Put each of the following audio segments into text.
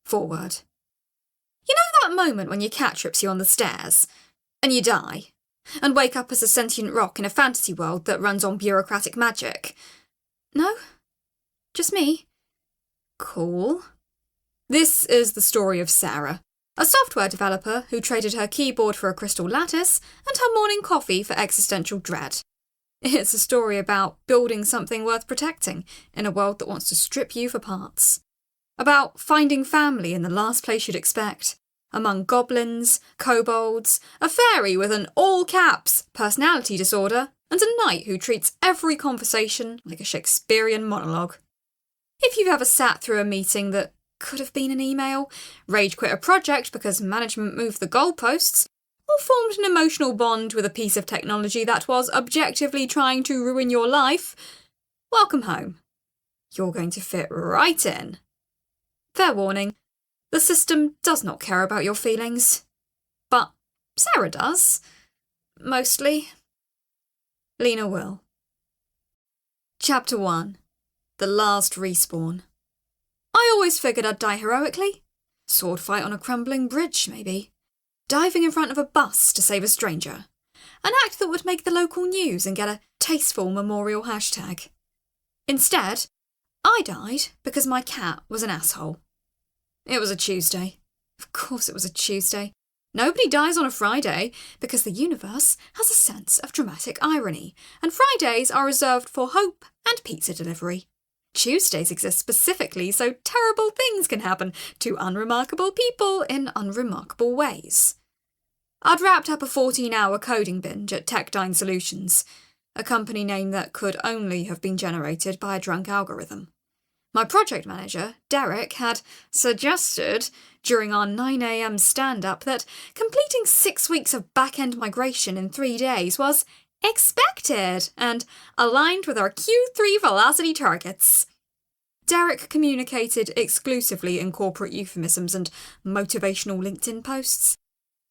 Forward. You know that moment when your cat trips you on the stairs, and you die, and wake up as a sentient rock in a fantasy world that runs on bureaucratic magic? No? Just me? Cool. This is the story of Sarah, a software developer who traded her keyboard for a crystal lattice and her morning coffee for existential dread. It's a story about building something worth protecting in a world that wants to strip you for parts. About finding family in the last place you'd expect, among goblins, kobolds, a fairy with an all-caps personality disorder, and a knight who treats every conversation like a Shakespearean monologue. If you've ever sat through a meeting that could have been an email, rage quit a project because management moved the goalposts, or formed an emotional bond with a piece of technology that was objectively trying to ruin your life, welcome home. You're going to fit right in. Fair warning, the system does not care about your feelings. But Sarah does. Mostly. Lena will. Chapter 1. The Last Respawn. I always figured I'd die heroically. Sword fight on a crumbling bridge, maybe. Diving in front of a bus to save a stranger. An act that would make the local news and get a tasteful memorial hashtag. Instead, I died because my cat was an asshole. It was a Tuesday. Of course it was a Tuesday. Nobody dies on a Friday because the universe has a sense of dramatic irony, and Fridays are reserved for hope and pizza delivery. Tuesdays exist specifically so terrible things can happen to unremarkable people in unremarkable ways. I'd wrapped up a 14-hour coding binge at Techdyne Solutions, a company name that could only have been generated by a drunk algorithm. My project manager, Derek, had suggested during our 9 a.m. stand-up that completing 6 weeks of back-end migration in 3 days was expected and aligned with our Q3 velocity targets. Derek communicated exclusively in corporate euphemisms and motivational LinkedIn posts.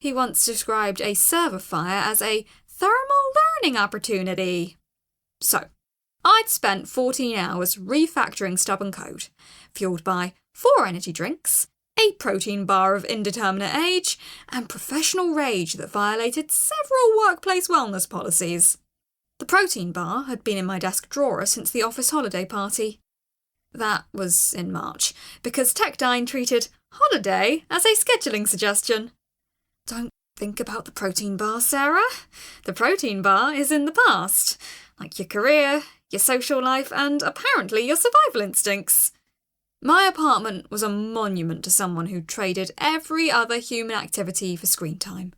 He once described a server fire as a thermal learning opportunity. So, I'd spent 14 hours refactoring stubborn code, fueled by 4 energy drinks, a protein bar of indeterminate age, and professional rage that violated several workplace wellness policies. The protein bar had been in my desk drawer since the office holiday party. That was in March, because Techdyne treated holiday as a scheduling suggestion. Don't think about the protein bar, Sarah. The protein bar is in the past, like your career, your social life, and apparently your survival instincts. My apartment was a monument to someone who traded every other human activity for screen time.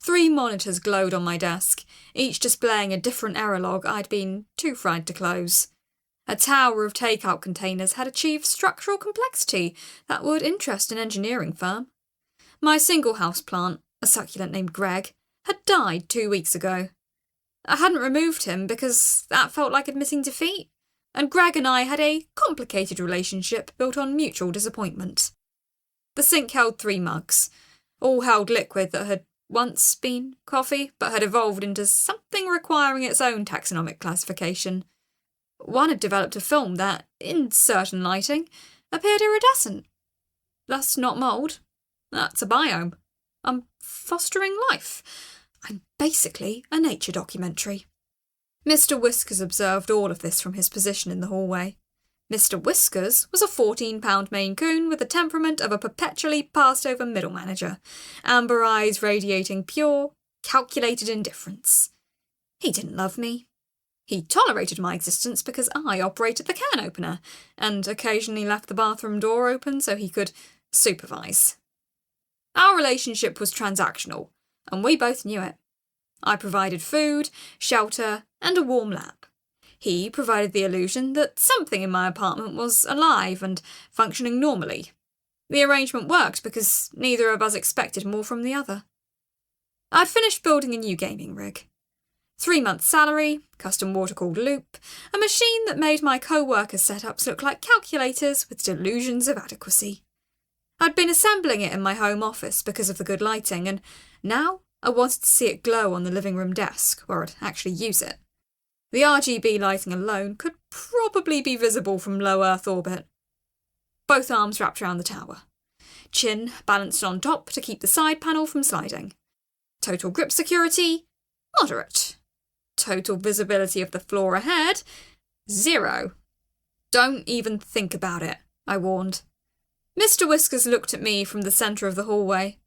3 monitors glowed on my desk, each displaying a different error log I'd been too fried to close. A tower of takeout containers had achieved structural complexity that would interest an engineering firm. My single house plant, a succulent named Greg, had died 2 weeks ago. I hadn't removed him because that felt like admitting defeat, and Greg and I had a complicated relationship built on mutual disappointment. The sink held 3 mugs, all held liquid that had once been coffee but had evolved into something requiring its own taxonomic classification. One had developed a film that, in certain lighting, appeared iridescent. That's not mould. That's a biome. I'm fostering life. I'm basically a nature documentary. Mr. Whiskers observed all of this from his position in the hallway. Mr. Whiskers was a 14-pound Maine Coon with the temperament of a perpetually passed-over middle manager, amber eyes radiating pure, calculated indifference. He didn't love me. He tolerated my existence because I operated the can opener, and occasionally left the bathroom door open so he could supervise. Our relationship was transactional, and we both knew it. I provided food, shelter, and a warm lap. He provided the illusion that something in my apartment was alive and functioning normally. The arrangement worked because neither of us expected more from the other. I'd finished building a new gaming rig. 3 months' salary, custom water-cooled loop, a machine that made my co-workers' setups look like calculators with delusions of adequacy. I'd been assembling it in my home office because of the good lighting, and now I wanted to see it glow on the living room desk, where I'd actually use it. The RGB lighting alone could probably be visible from low Earth orbit. Both arms wrapped around the tower. chin balanced on top to keep the side panel from sliding. Total grip security, moderate. Total visibility of the floor ahead, 0. Don't even think about it, I warned. Mr. Whiskers looked at me from the centre of the hallway.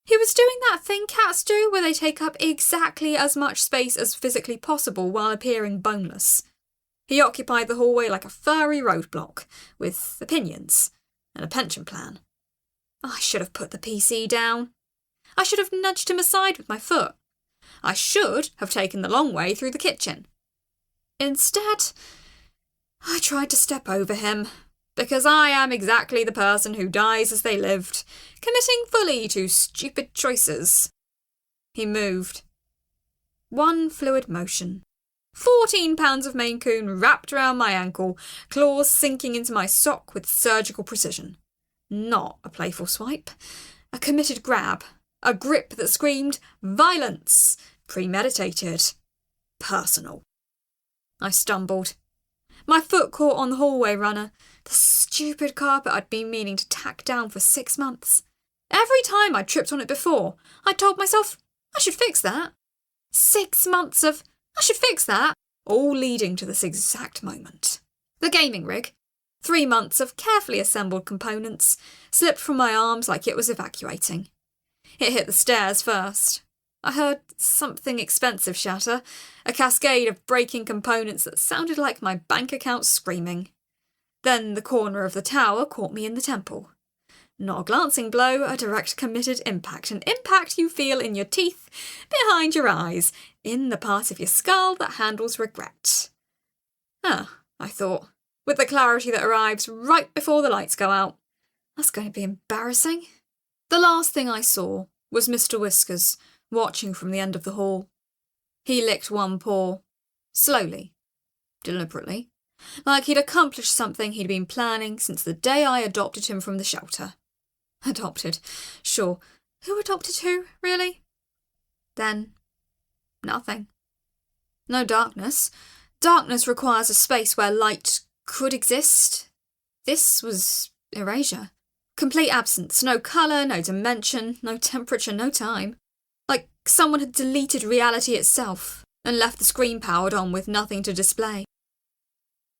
He was doing that thing cats do where they take up exactly as much space as physically possible while appearing boneless. He occupied the hallway like a furry roadblock, with opinions and a pension plan. I should have put the PC down. I should have nudged him aside with my foot. I should have taken the long way through the kitchen. Instead, I tried to step over him, because I am exactly the person who dies as they lived, committing fully to stupid choices. He moved. One fluid motion. 14 pounds of Maine Coon wrapped around my ankle, claws sinking into my sock with surgical precision. Not a playful swipe. A committed grab. A grip that screamed violence. Premeditated. Personal. I stumbled. My foot caught on the hallway runner, the stupid carpet I'd been meaning to tack down for 6 months. Every time I'd tripped on it before, I told myself, I should fix that. 6 months of, I should fix that, all leading to this exact moment. The gaming rig, 3 months of carefully assembled components, slipped from my arms like it was evacuating. It hit the stairs first. I heard something expensive shatter, a cascade of breaking components that sounded like my bank account screaming. Then the corner of the tower caught me in the temple. Not a glancing blow, a direct committed impact, an impact you feel in your teeth, behind your eyes, in the part of your skull that handles regret. I thought, with the clarity that arrives right before the lights go out. That's going to be embarrassing. The last thing I saw was Mr. Whiskers, watching from the end of the hall. He licked one paw, slowly, deliberately, like he'd accomplished something he'd been planning since the day I adopted him from the shelter. Adopted, sure. Who adopted who, really? Then, nothing. No darkness. Darkness requires a space where light could exist. This was erasure. Complete absence, no colour, no dimension, no temperature, no time. Like someone had deleted reality itself and left the screen powered on with nothing to display.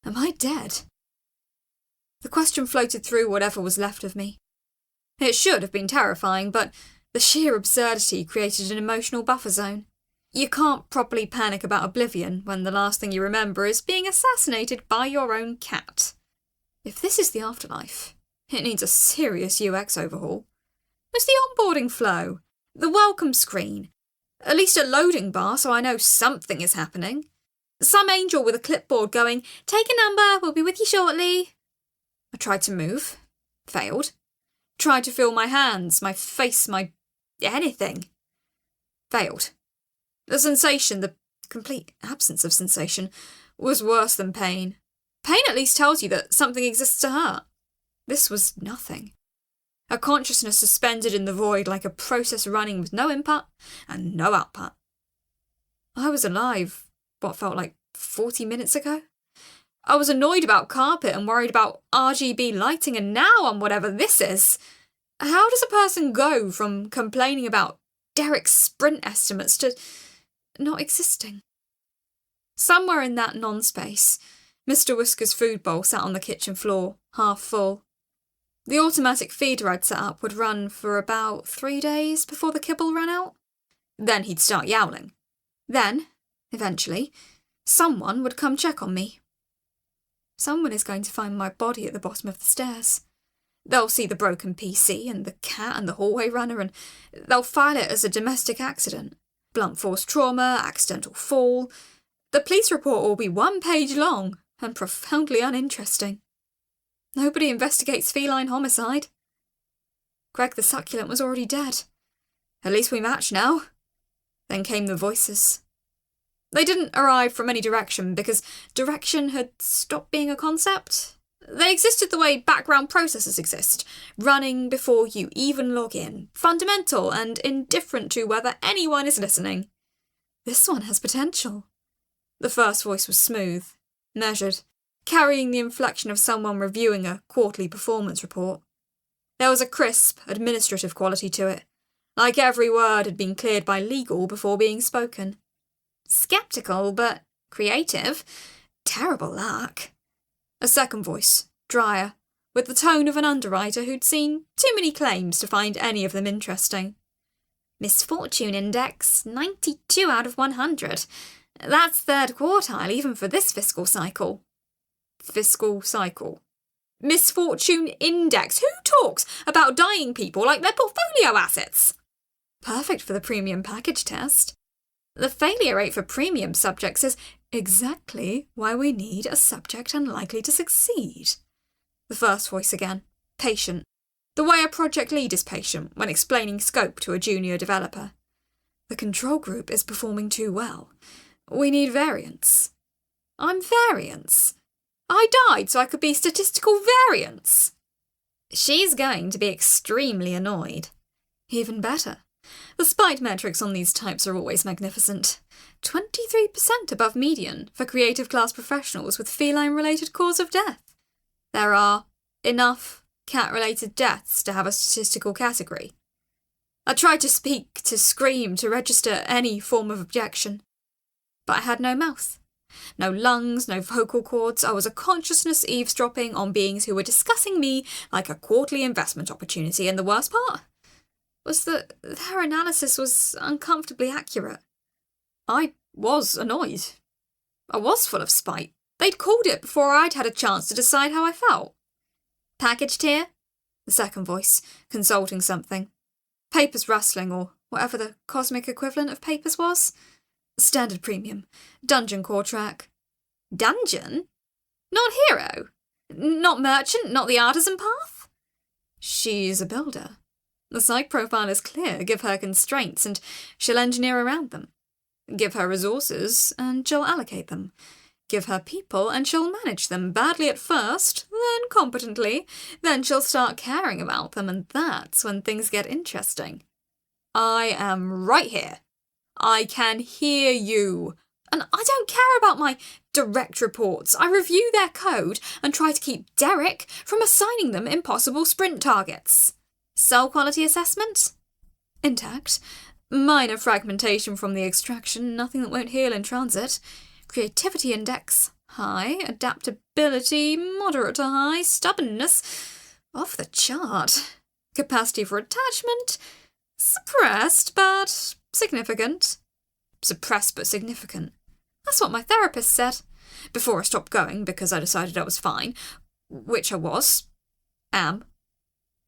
Am I dead? The question floated through whatever was left of me. It should have been terrifying, but the sheer absurdity created an emotional buffer zone. You can't properly panic about oblivion when the last thing you remember is being assassinated by your own cat. If this is the afterlife, it needs a serious UX overhaul. Where's the onboarding flow? The welcome screen? At least a loading bar so I know something is happening. Some angel with a clipboard going, "Take a number, we'll be with you shortly." I tried to move. Failed. Tried to feel my hands, my face, my anything. Failed. The sensation, the complete absence of sensation, was worse than pain. Pain at least tells you that something exists to hurt. This was nothing. A consciousness suspended in the void like a process running with no input and no output. I was alive, what felt like 40 minutes ago. I was annoyed about carpet and worried about RGB lighting, and now I'm whatever this is. How does a person go from complaining about Derek's sprint estimates to not existing? Somewhere in that non-space, Mr. Whisker's food bowl sat on the kitchen floor, half full. The automatic feeder I'd set up would run for about 3 days before the kibble ran out. Then he'd start yowling. Then, eventually, someone would come check on me. Someone is going to find my body at the bottom of the stairs. They'll see the broken PC and the cat and the hallway runner, and they'll file it as a domestic accident. Blunt force trauma, accidental fall. The police report will be 1 page long and profoundly uninteresting. Nobody investigates feline homicide. Greg the succulent was already dead. At least we match now. Then came the voices. They didn't arrive from any direction because direction had stopped being a concept. They existed the way background processes exist, running before you even log in, fundamental and indifferent to whether anyone is listening. This one has potential. The first voice was smooth, measured, carrying the inflection of someone reviewing a quarterly performance report. There was a crisp, administrative quality to it, like every word had been cleared by legal before being spoken. Skeptical, but creative. Terrible luck. A second voice, drier, with the tone of an underwriter who'd seen too many claims to find any of them interesting. Misfortune index, 92 out of 100. That's third quartile even for this fiscal cycle. Fiscal cycle. Misfortune index. Who talks about dying people like they're portfolio assets? Perfect for the premium package test. The failure rate for premium subjects is exactly why we need a subject unlikely to succeed. The first voice again, patient. The way a project lead is patient when explaining scope to a junior developer. The control group is performing too well. We need variance. I'm variance. I died so I could be statistical variance. She's going to be extremely annoyed. Even better. The spite metrics on these types are always magnificent. 23% above median for creative class professionals with feline-related cause of death. There are enough cat-related deaths to have a statistical category. I tried to speak, to scream, to register any form of objection. But I had no mouth. No lungs, no vocal cords. I was a consciousness eavesdropping on beings who were discussing me like a quarterly investment opportunity, and the worst part was that their analysis was uncomfortably accurate. I was annoyed. I was full of spite. They'd called it before I'd had a chance to decide how I felt. Packaged here? The second voice, consulting something. Papers rustling, or whatever the cosmic equivalent of papers was. Standard premium. Dungeon core track. Dungeon? Not hero? Not merchant? Not the artisan path? She's a builder. The psych profile is clear. Give her constraints and she'll engineer around them. Give her resources and she'll allocate them. Give her people and she'll manage them, badly at first, then competently, then she'll start caring about them, and that's when things get interesting. I am right here. I can hear you. And I don't care about my direct reports. I review their code and try to keep Derek from assigning them impossible sprint targets. Soul quality assessment? Intact. Minor fragmentation from the extraction, nothing that won't heal in transit. Creativity index, high. Adaptability, moderate to high. Stubbornness, off the chart. Capacity for attachment, suppressed but significant. Suppressed but significant. That's what my therapist said. Before I stopped going because I decided I was fine. Which I was.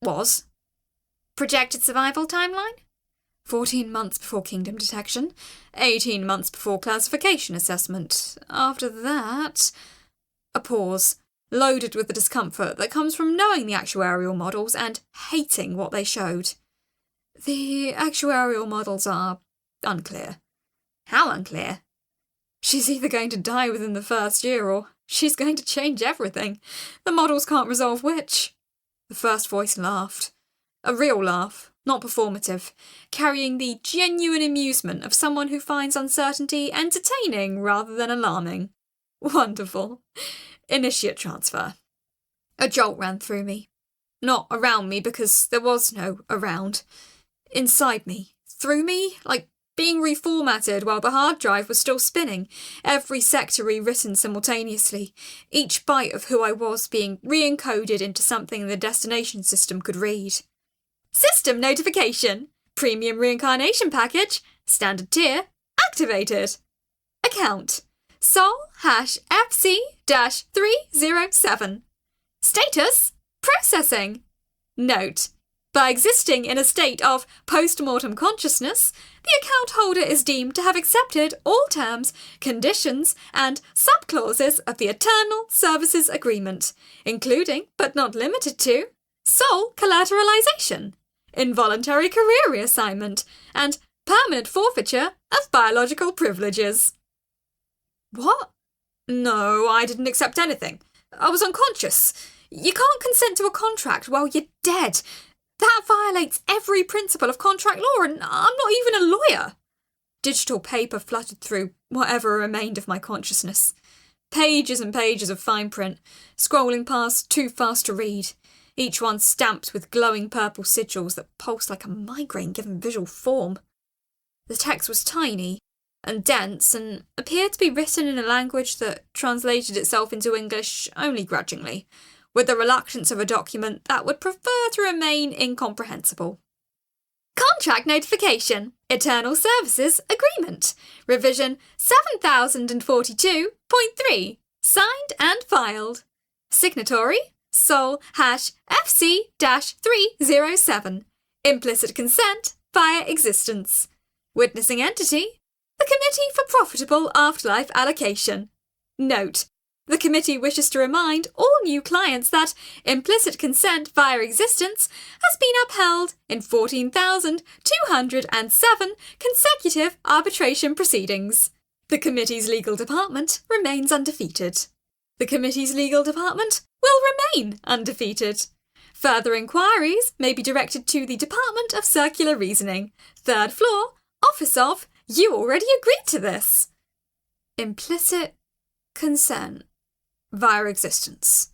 Was. Projected survival timeline? 14 months before kingdom detection, 18 months before classification assessment. After that, a pause, loaded with the discomfort that comes from knowing the actuarial models and hating what they showed. The actuarial models are unclear. How unclear? She's either going to die within the first year or she's going to change everything. The models can't resolve which. The first voice laughed. A real laugh. Not performative, carrying the genuine amusement of someone who finds uncertainty entertaining rather than alarming. Wonderful. Initiate transfer. A jolt ran through me. Not around me, because there was no around. Inside me. Through me, like being reformatted while the hard drive was still spinning, every sector rewritten simultaneously, each byte of who I was being re-encoded into something the destination system could read. System notification. Premium reincarnation package. Standard tier. Activated. Account. Sol #FC-307. Status. Processing. Note. By existing in a state of post-mortem consciousness, the account holder is deemed to have accepted all terms, conditions, and subclauses of the Eternal Services Agreement, including, but not limited to, soul collateralization, involuntary career reassignment, and permanent forfeiture of biological privileges. What? No, I didn't accept anything. I was unconscious. You can't consent to a contract while you're dead. That violates every principle of contract law, and I'm not even a lawyer. Digital paper fluttered through whatever remained of my consciousness. Pages and pages of fine print, scrolling past too fast to read. each one stamped with glowing purple sigils that pulsed like a migraine given visual form. The text was tiny and dense and appeared to be written in a language that translated itself into English only grudgingly, with the reluctance of a document that would prefer to remain incomprehensible. Contract notification. Eternal Services Agreement. Revision 7042.3. Signed and filed. Signatory Sol #FC-307. Implicit consent via existence. Witnessing entity the Committee for Profitable Afterlife Allocation. Note: the committee wishes to remind all new clients that implicit consent via existence has been upheld in 14,207 consecutive arbitration proceedings. The committee's legal department remains undefeated. The committee's legal department will remain undefeated. Further inquiries may be directed to the Department of Circular Reasoning, 3rd floor, Office of You Already Agreed to This. Implicit consent via existence.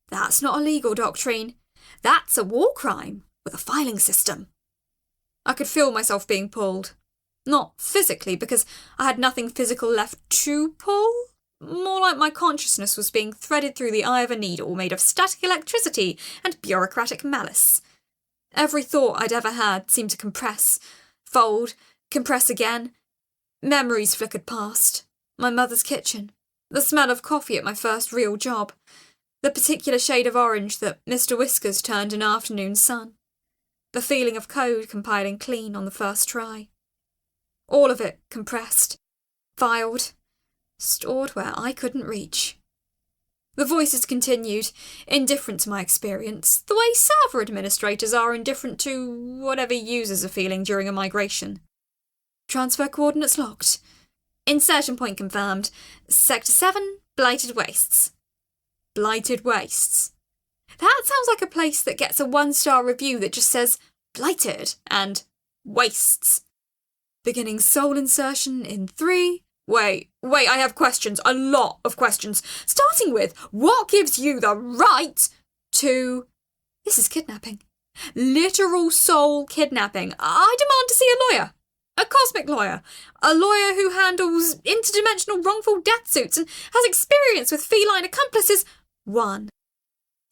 That's not a legal doctrine. That's a war crime with a filing system. I could feel myself being pulled. Not physically, because I had nothing physical left to pull. More like my consciousness was being threaded through the eye of a needle made of static electricity and bureaucratic malice. Every thought I'd ever had seemed to compress, fold, compress again. Memories flickered past. My mother's kitchen. The smell of coffee at my first real job. The particular shade of orange that Mr. Whiskers turned in afternoon sun. The feeling of code compiling clean on the first try. All of it compressed, filed, stored where I couldn't reach. The voices continued, indifferent to my experience, the way server administrators are indifferent to whatever users are feeling during a migration. Transfer coordinates locked. Insertion point confirmed. Sector 7, Blighted Wastes. Blighted Wastes. That sounds like a place that gets a 1-star review that just says blighted and wastes. Beginning soul insertion in 3. Wait, I have questions. A lot of questions. Starting with, what gives you the right to... This is kidnapping. Literal soul kidnapping. I demand to see a lawyer. A cosmic lawyer. A lawyer who handles interdimensional wrongful death suits and has experience with feline accomplices. 1.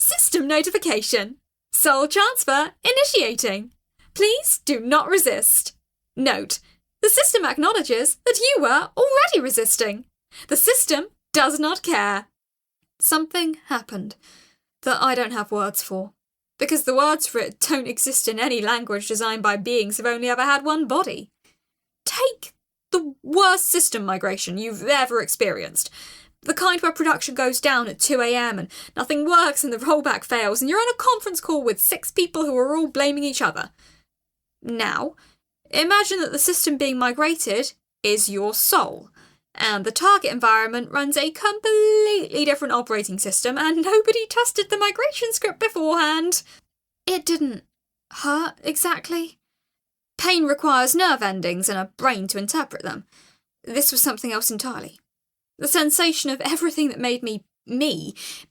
System notification. Soul transfer initiating. Please do not resist. Note: the system acknowledges that you were already resisting. The system does not care. Something happened that I don't have words for, because the words for it don't exist in any language designed by beings who've only ever had one body. Take the worst system migration you've ever experienced. The kind where production goes down at 2 a.m. and nothing works and the rollback fails and you're on a conference call with 6 people who are all blaming each other. Now, imagine that the system being migrated is your soul, and the target environment runs a completely different operating system and nobody tested the migration script beforehand. It didn't hurt exactly. Pain requires nerve endings and a brain to interpret them. This was something else entirely. The sensation of everything that made me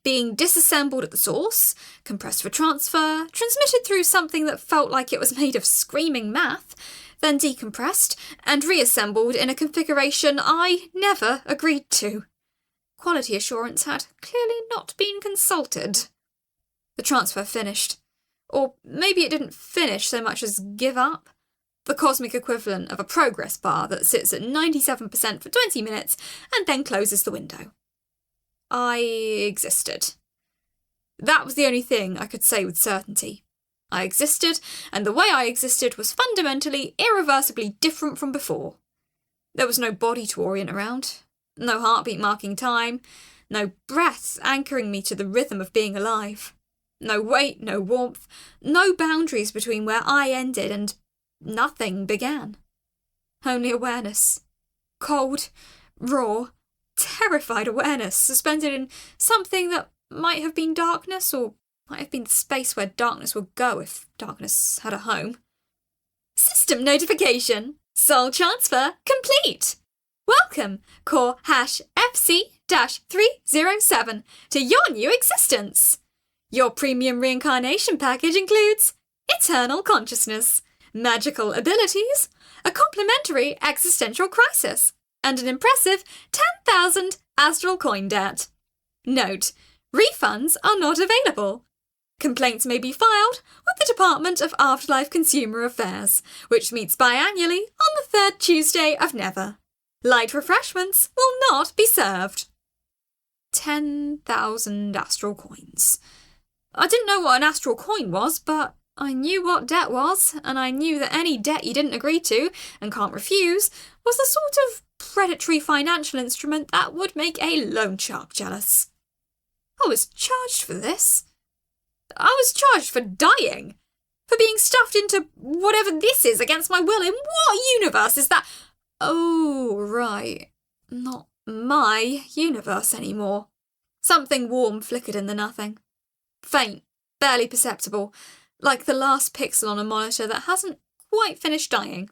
being disassembled at the source, compressed for transfer, transmitted through something that felt like it was made of screaming math, then decompressed and reassembled in a configuration I never agreed to. Quality assurance had clearly not been consulted. The transfer finished. Or maybe it didn't finish so much as give up. The cosmic equivalent of a progress bar that sits at 97% for 20 minutes and then closes the window. I existed. That was the only thing I could say with certainty. I existed, and the way I existed was fundamentally, irreversibly different from before. There was no body to orient around, no heartbeat marking time, no breath anchoring me to the rhythm of being alive, no weight, no warmth, no boundaries between where I ended and nothing began. Only awareness. Cold, raw, terrified awareness suspended in something that might have been darkness or might have been the space where darkness would go if darkness had a home. System notification. Soul transfer complete. Welcome, core #FC-307, to your new existence. Your premium reincarnation package includes eternal consciousness, magical abilities, a complimentary existential crisis, and an impressive 10,000 astral coin debt. Note, refunds are not available. Complaints may be filed with the Department of Afterlife Consumer Affairs, which meets biannually on the third Tuesday of Never. Light refreshments will not be served. 10,000 astral coins. I didn't know what an astral coin was, but I knew what debt was, and I knew that any debt you didn't agree to and can't refuse was the sort of predatory financial instrument that would make a loan shark jealous. I was charged for this. I was charged for dying, for being stuffed into whatever this is against my will. In what universe is that? Oh, right. Not my universe anymore. Something warm flickered in the nothing. Faint, barely perceptible, like the last pixel on a monitor that hasn't quite finished dying.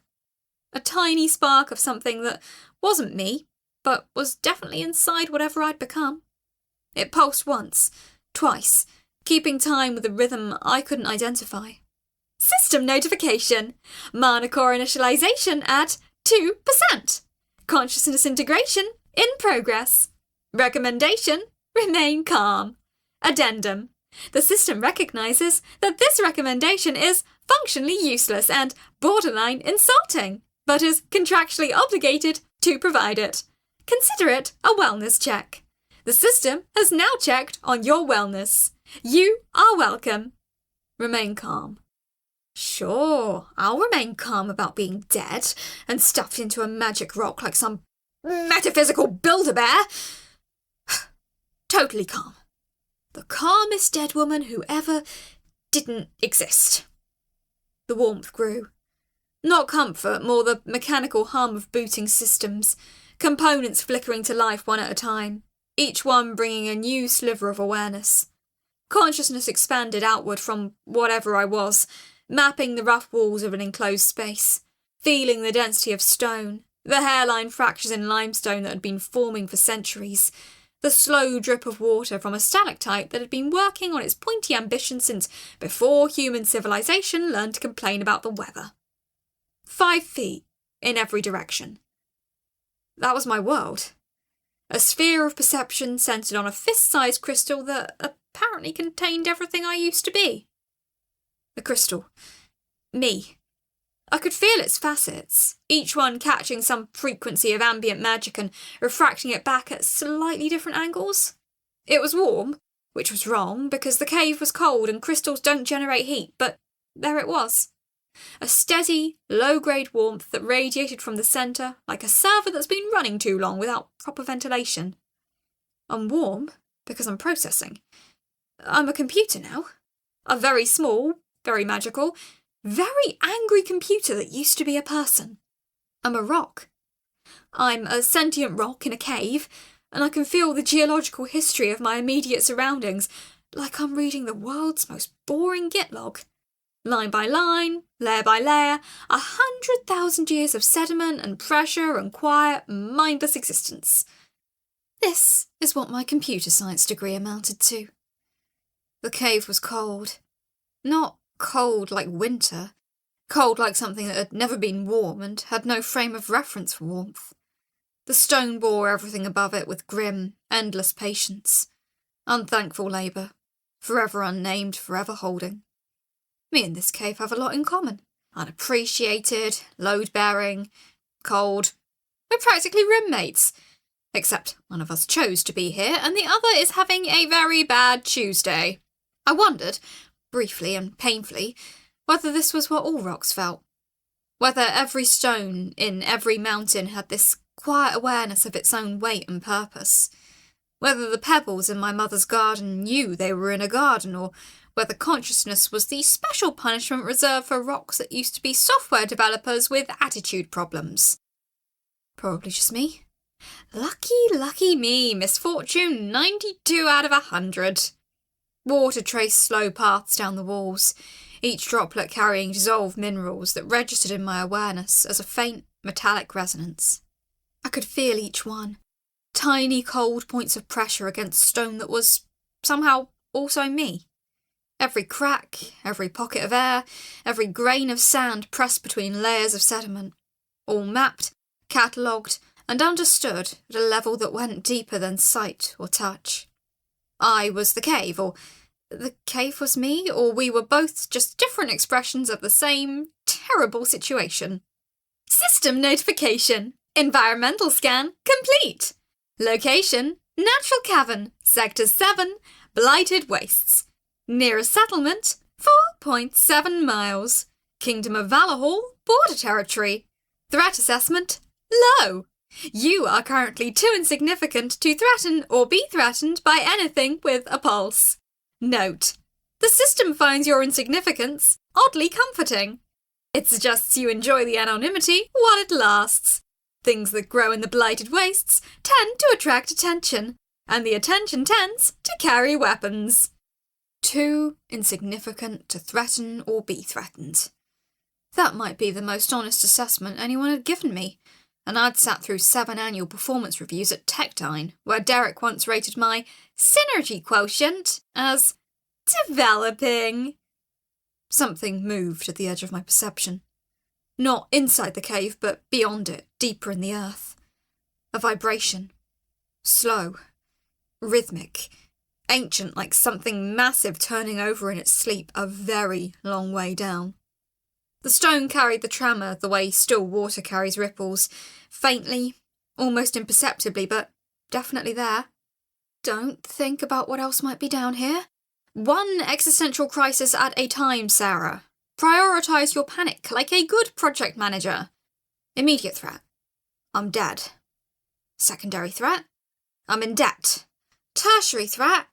A tiny spark of something that wasn't me, but was definitely inside whatever I'd become. It pulsed once, twice, keeping time with a rhythm I couldn't identify. System notification. Mana core initialization at 2%. Consciousness integration in progress. Recommendation, remain calm. Addendum. The system recognizes that this recommendation is functionally useless and borderline insulting, but is contractually obligated to provide it. Consider it a wellness check. The system has now checked on your wellness. You are welcome. Remain calm. Sure, I'll remain calm about being dead and stuffed into a magic rock like some metaphysical Build-A-Bear. Totally calm. The calmest dead woman who ever didn't exist. The warmth grew. Not comfort, more the mechanical hum of booting systems, components flickering to life one at a time, each one bringing a new sliver of awareness. Consciousness expanded outward from whatever I was, mapping the rough walls of an enclosed space, feeling the density of stone, the hairline fractures in limestone that had been forming for centuries, the slow drip of water from a stalactite that had been working on its pointy ambition since before human civilization learned to complain about the weather. 5 feet in every direction. That was my world. A sphere of perception centred on a fist-sized crystal that apparently contained everything I used to be. The crystal. Me. I could feel its facets, each one catching some frequency of ambient magic and refracting it back at slightly different angles. It was warm, which was wrong because the cave was cold and crystals don't generate heat, but there it was. A steady, low-grade warmth that radiated from the centre like a server that's been running too long without proper ventilation. I'm warm because I'm processing. I'm a computer now. A very small, very magical, very angry computer that used to be a person. I'm a rock. I'm a sentient rock in a cave, and I can feel the geological history of my immediate surroundings like I'm reading the world's most boring Git log. Line by line, layer by layer, 100,000 years of sediment and pressure and quiet, mindless existence. This is what my computer science degree amounted to. The cave was cold. Not cold like winter, cold like something that had never been warm and had no frame of reference for warmth. The stone bore everything above it with grim, endless patience. Unthankful labour, forever unnamed, forever holding. Me and this cave have a lot in common. Unappreciated, load-bearing, cold. We're practically roommates. Except one of us chose to be here and the other is having a very bad Tuesday. I wondered, briefly and painfully, whether this was what all rocks felt. Whether every stone in every mountain had this quiet awareness of its own weight and purpose. Whether the pebbles in my mother's garden knew they were in a garden, or whether consciousness was the special punishment reserved for rocks that used to be software developers with attitude problems. Probably just me. Lucky me, misfortune 92 out of 100. Water traced slow paths down the walls, each droplet carrying dissolved minerals that registered in my awareness as a faint, metallic resonance. I could feel each one, tiny cold points of pressure against stone that was, somehow, also me. Every crack, every pocket of air, every grain of sand pressed between layers of sediment. All mapped, catalogued, and understood at a level that went deeper than sight or touch. I was the cave, or the cave was me, or we were both just different expressions of the same terrible situation. System notification. Environmental scan complete. Location, natural cavern, sector 7, blighted wastes. Nearest settlement, 4.7 miles. Kingdom of Valahall, border territory. Threat assessment, low. You are currently too insignificant to threaten or be threatened by anything with a pulse. Note: the system finds your insignificance oddly comforting. It suggests you enjoy the anonymity while it lasts. Things that grow in the blighted wastes tend to attract attention, and the attention tends to carry weapons. Too insignificant to threaten or be threatened. That might be the most honest assessment anyone had given me, and I'd sat through 7 annual performance reviews at Techdine, where Derek once rated my synergy quotient as developing. Something moved at the edge of my perception. Not inside the cave, but beyond it, deeper in the earth. A vibration. Slow. Rhythmic. Ancient, like something massive turning over in its sleep a very long way down. The stone carried the tremor the way still water carries ripples, faintly, almost imperceptibly, but definitely there. Don't think about what else might be down here. One existential crisis at a time, Sarah. Prioritise your panic like a good project manager. Immediate threat. I'm dead. Secondary threat. I'm in debt. Tertiary threat.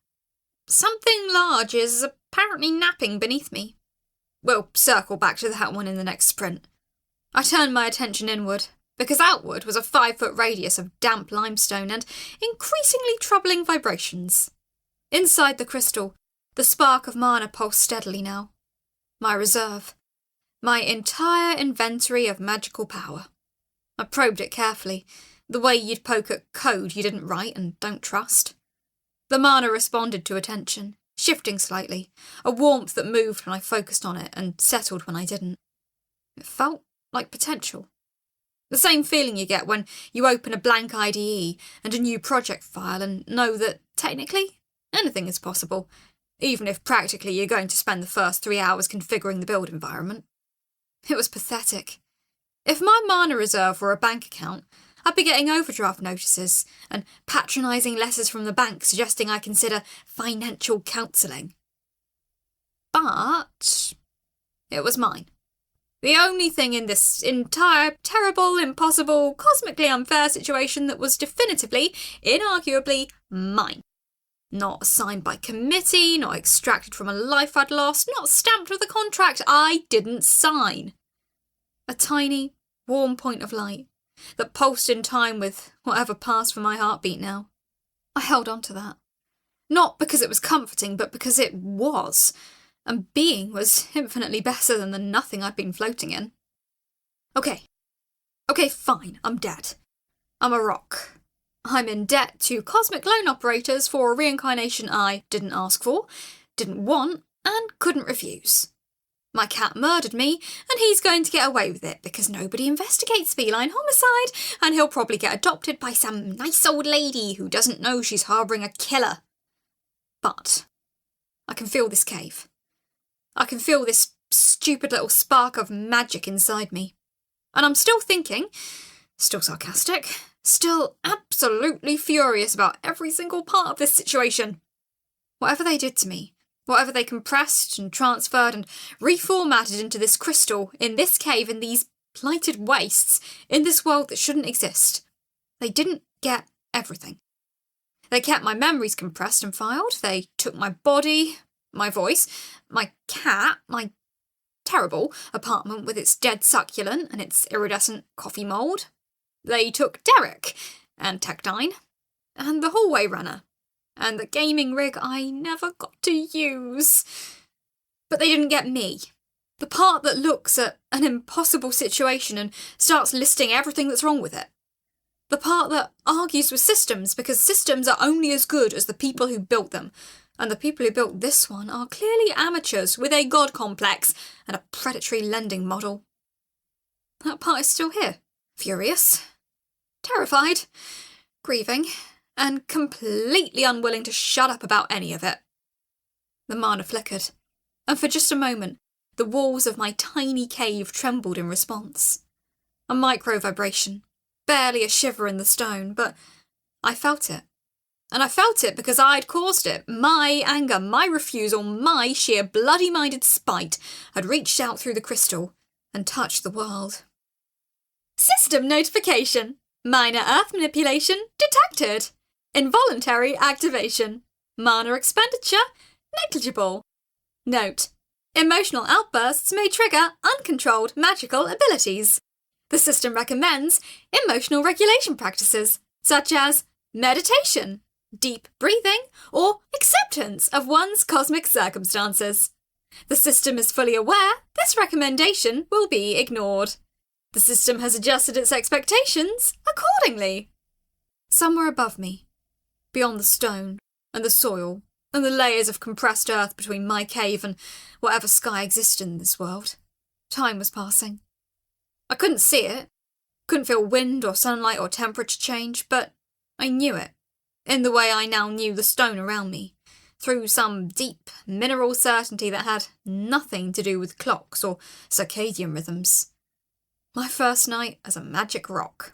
Something large is apparently napping beneath me. We'll circle back to that one in the next sprint. I turned my attention inward, because outward was a 5-foot radius of damp limestone and increasingly troubling vibrations. Inside the crystal, the spark of mana pulsed steadily now. My reserve. My entire inventory of magical power. I probed it carefully, the way you'd poke at code you didn't write and don't trust. The mana responded to attention, shifting slightly, a warmth that moved when I focused on it and settled when I didn't. It felt like potential. The same feeling you get when you open a blank IDE and a new project file and know that, technically, anything is possible, even if practically you're going to spend the first 3 hours configuring the build environment. It was pathetic. If my mana reserve were a bank account, I'd be getting overdraft notices and patronising letters from the bank suggesting I consider financial counselling. But it was mine. The only thing in this entire terrible, impossible, cosmically unfair situation that was definitively, inarguably mine. Not assigned by committee, not extracted from a life I'd lost, not stamped with a contract I didn't sign. A tiny, warm point of light that pulsed in time with whatever passed for my heartbeat now. I held on to that. Not because it was comforting, but because it was, and being was infinitely better than the nothing I'd been floating in. Okay, fine, I'm dead. I'm a rock. I'm in debt to cosmic loan operators for a reincarnation I didn't ask for, didn't want, and couldn't refuse. My cat murdered me, and he's going to get away with it because nobody investigates feline homicide, and he'll probably get adopted by some nice old lady who doesn't know she's harbouring a killer. But I can feel this cave. I can feel this stupid little spark of magic inside me. And I'm still thinking, still sarcastic, still absolutely furious about every single part of this situation. Whatever they did to me, whatever they compressed and transferred and reformatted into this crystal, in this cave, in these blighted wastes, in this world that shouldn't exist, they didn't get everything. They kept my memories compressed and filed, they took my body, my voice, my cat, my terrible apartment with its dead succulent and its iridescent coffee mould. They took Derek, and Techdine, and the hallway runner, and the gaming rig I never got to use. But they didn't get me. The part that looks at an impossible situation and starts listing everything that's wrong with it. The part that argues with systems because systems are only as good as the people who built them, And the people who built this one are clearly amateurs with a god complex and a predatory lending model. That part is still here. Furious, terrified, grieving, and completely unwilling to shut up about any of it. The mana flickered, and for just a moment, the walls of my tiny cave trembled in response. A micro-vibration, barely a shiver in the stone, but I felt it. And I felt it because I'd caused it. My anger, my refusal, my sheer bloody-minded spite had reached out through the crystal and touched the world. System notification. Minor earth manipulation detected. Involuntary activation. Mana expenditure negligible. Note: emotional outbursts may trigger uncontrolled magical abilities. The system recommends emotional regulation practices, such as meditation, deep breathing, or acceptance of one's cosmic circumstances. The system is fully aware this recommendation will be ignored. The system has adjusted its expectations accordingly. Somewhere above me, beyond the stone and the soil and the layers of compressed earth between my cave and whatever sky existed in this world, time was passing. I couldn't see it, couldn't feel wind or sunlight or temperature change, but I knew it, in the way I now knew the stone around me, through some deep mineral certainty that had nothing to do with clocks or circadian rhythms. My first night as a magic rock.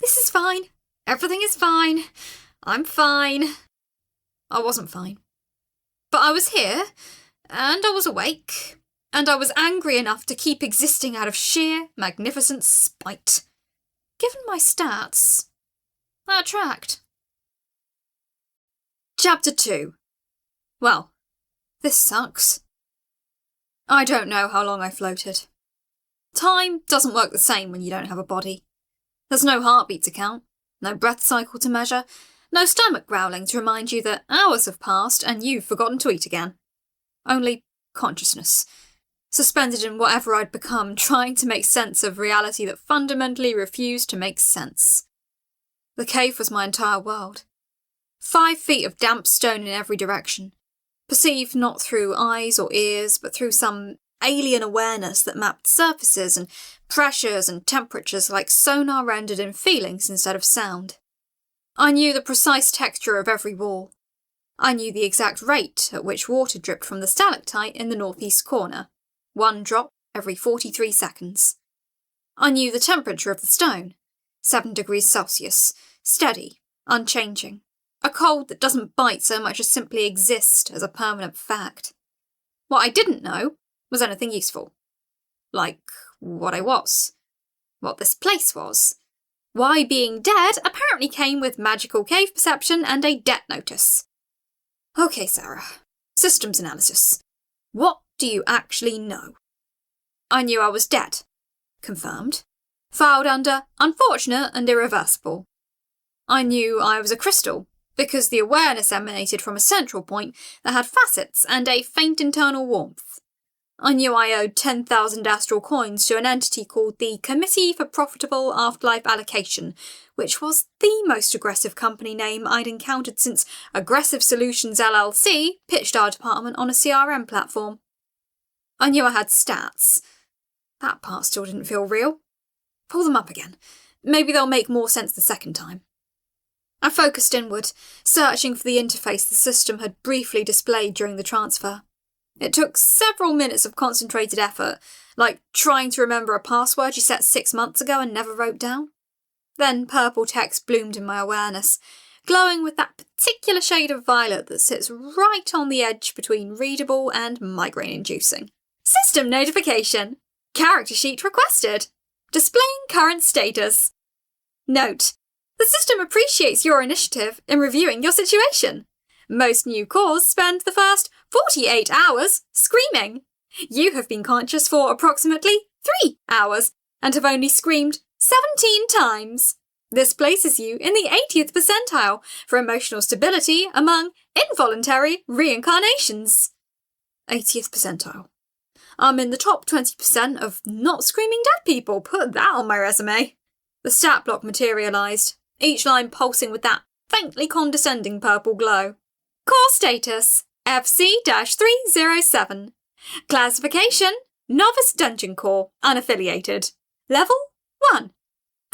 This is fine. Everything is fine. I'm fine. I wasn't fine. But I was here, and I was awake, and I was angry enough to keep existing out of sheer, magnificent spite. Given my stats, that tracked. Chapter 2. Well, this sucks. I don't know how long I floated. Time doesn't work the same when you don't have a body. There's no heartbeat to count, no breath cycle to measure, no stomach growling to remind you that hours have passed and you've forgotten to eat again. Only consciousness, suspended in whatever I'd become, trying to make sense of reality that fundamentally refused to make sense. The cave was my entire world. 5 feet of damp stone in every direction, perceived not through eyes or ears, but through some alien awareness that mapped surfaces and pressures and temperatures like sonar rendered in feelings instead of sound. I knew the precise texture of every wall. I knew the exact rate at which water dripped from the stalactite in the northeast corner, 1 drop every 43 seconds. I knew the temperature of the stone, 7 degrees Celsius, steady, unchanging, a cold that doesn't bite so much as simply exist as a permanent fact. What I didn't know was anything useful. Like what I was, what this place was, why being dead apparently came with magical cave perception and a debt notice. Okay, Sarah. Systems analysis. What do you actually know? I knew I was dead. Confirmed. Filed under unfortunate and irreversible. I knew I was a crystal, because the awareness emanated from a central point that had facets and a faint internal warmth. I knew I owed 10,000 astral coins to an entity called the Committee for Profitable Afterlife Allocation, which was the most aggressive company name I'd encountered since Aggressive Solutions LLC pitched our department on a CRM platform. I knew I had stats. That part still didn't feel real. Pull them up again. Maybe they'll make more sense the second time. I focused inward, searching for the interface the system had briefly displayed during the transfer. It took several minutes of concentrated effort, like trying to remember a password you set 6 months ago and never wrote down. Then purple text bloomed in my awareness, glowing with that particular shade of violet that sits right on the edge between readable and migraine-inducing. System notification. Character sheet requested. Displaying current status. Note: the system appreciates your initiative in reviewing your situation. Most new cores spend the first 48 hours screaming. You have been conscious for approximately 3 hours and have only screamed 17 times. This places you in the 80th percentile for emotional stability among involuntary reincarnations. 80th percentile. I'm in the top 20% of not screaming dead people. Put that on my resume. The stat block materialised, each line pulsing with that faintly condescending purple glow. Core status, FC-307. Classification, Novice Dungeon Core, unaffiliated. Level 1.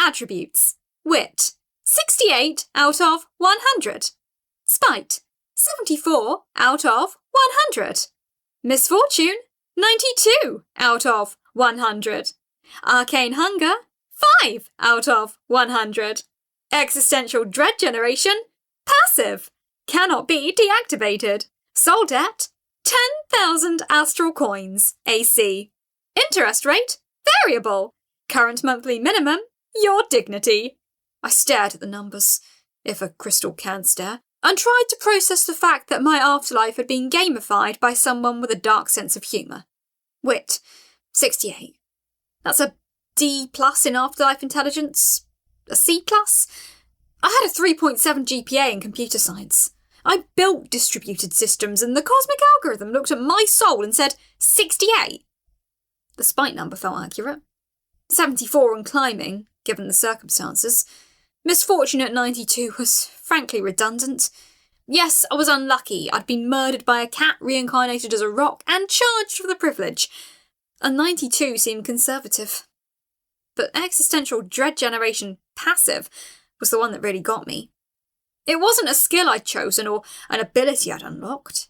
Attributes, Wit, 68 out of 100. Spite, 74 out of 100. Misfortune, 92 out of 100. Arcane Hunger, 5 out of 100. Existential Dread Generation, passive, cannot be deactivated. Soul debt, 10,000 astral coins, AC. Interest rate, variable. Current monthly minimum, your dignity. I stared at the numbers, if a crystal can stare, and tried to process the fact that my afterlife had been gamified by someone with a dark sense of humour. Wit, 68. That's a D+ in afterlife intelligence. A C+. I had a 3.7 GPA in computer science. I built distributed systems and the cosmic algorithm looked at my soul and said 68. The spite number felt accurate. 74 on climbing, given the circumstances. Misfortune at 92 was frankly redundant. Yes, I was unlucky. I'd been murdered by a cat reincarnated as a rock and charged for the privilege. A 92 seemed conservative. But existential dread generation passive was the one that really got me. It wasn't a skill I'd chosen or an ability I'd unlocked.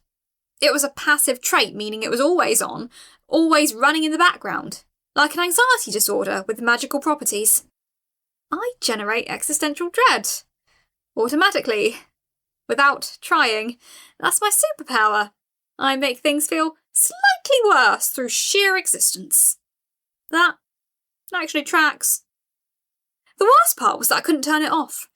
It was a passive trait, meaning it was always on, always running in the background, like an anxiety disorder with magical properties. I generate existential dread. Automatically. Without trying. That's my superpower. I make things feel slightly worse through sheer existence. That actually tracks. The worst part was that I couldn't turn it off.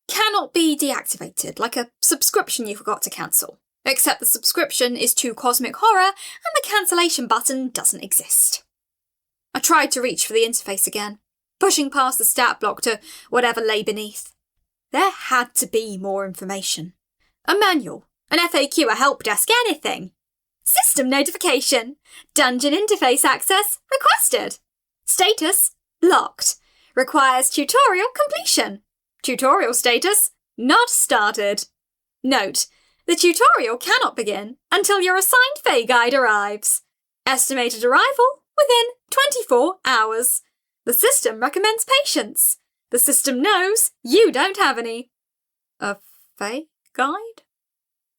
Cannot be deactivated, like a subscription you forgot to cancel. Except the subscription is to cosmic horror and the cancellation button doesn't exist. I tried to reach for the interface again, pushing past the stat block to whatever lay beneath. There had to be more information. A manual, an FAQ, a help desk, anything. System notification. Dungeon interface access requested. Status locked. Requires tutorial completion. Tutorial status not started. Note, the tutorial cannot begin until your assigned Fey guide arrives. Estimated arrival within 24 hours. The system recommends patience. The system knows you don't have any. A Fey guide?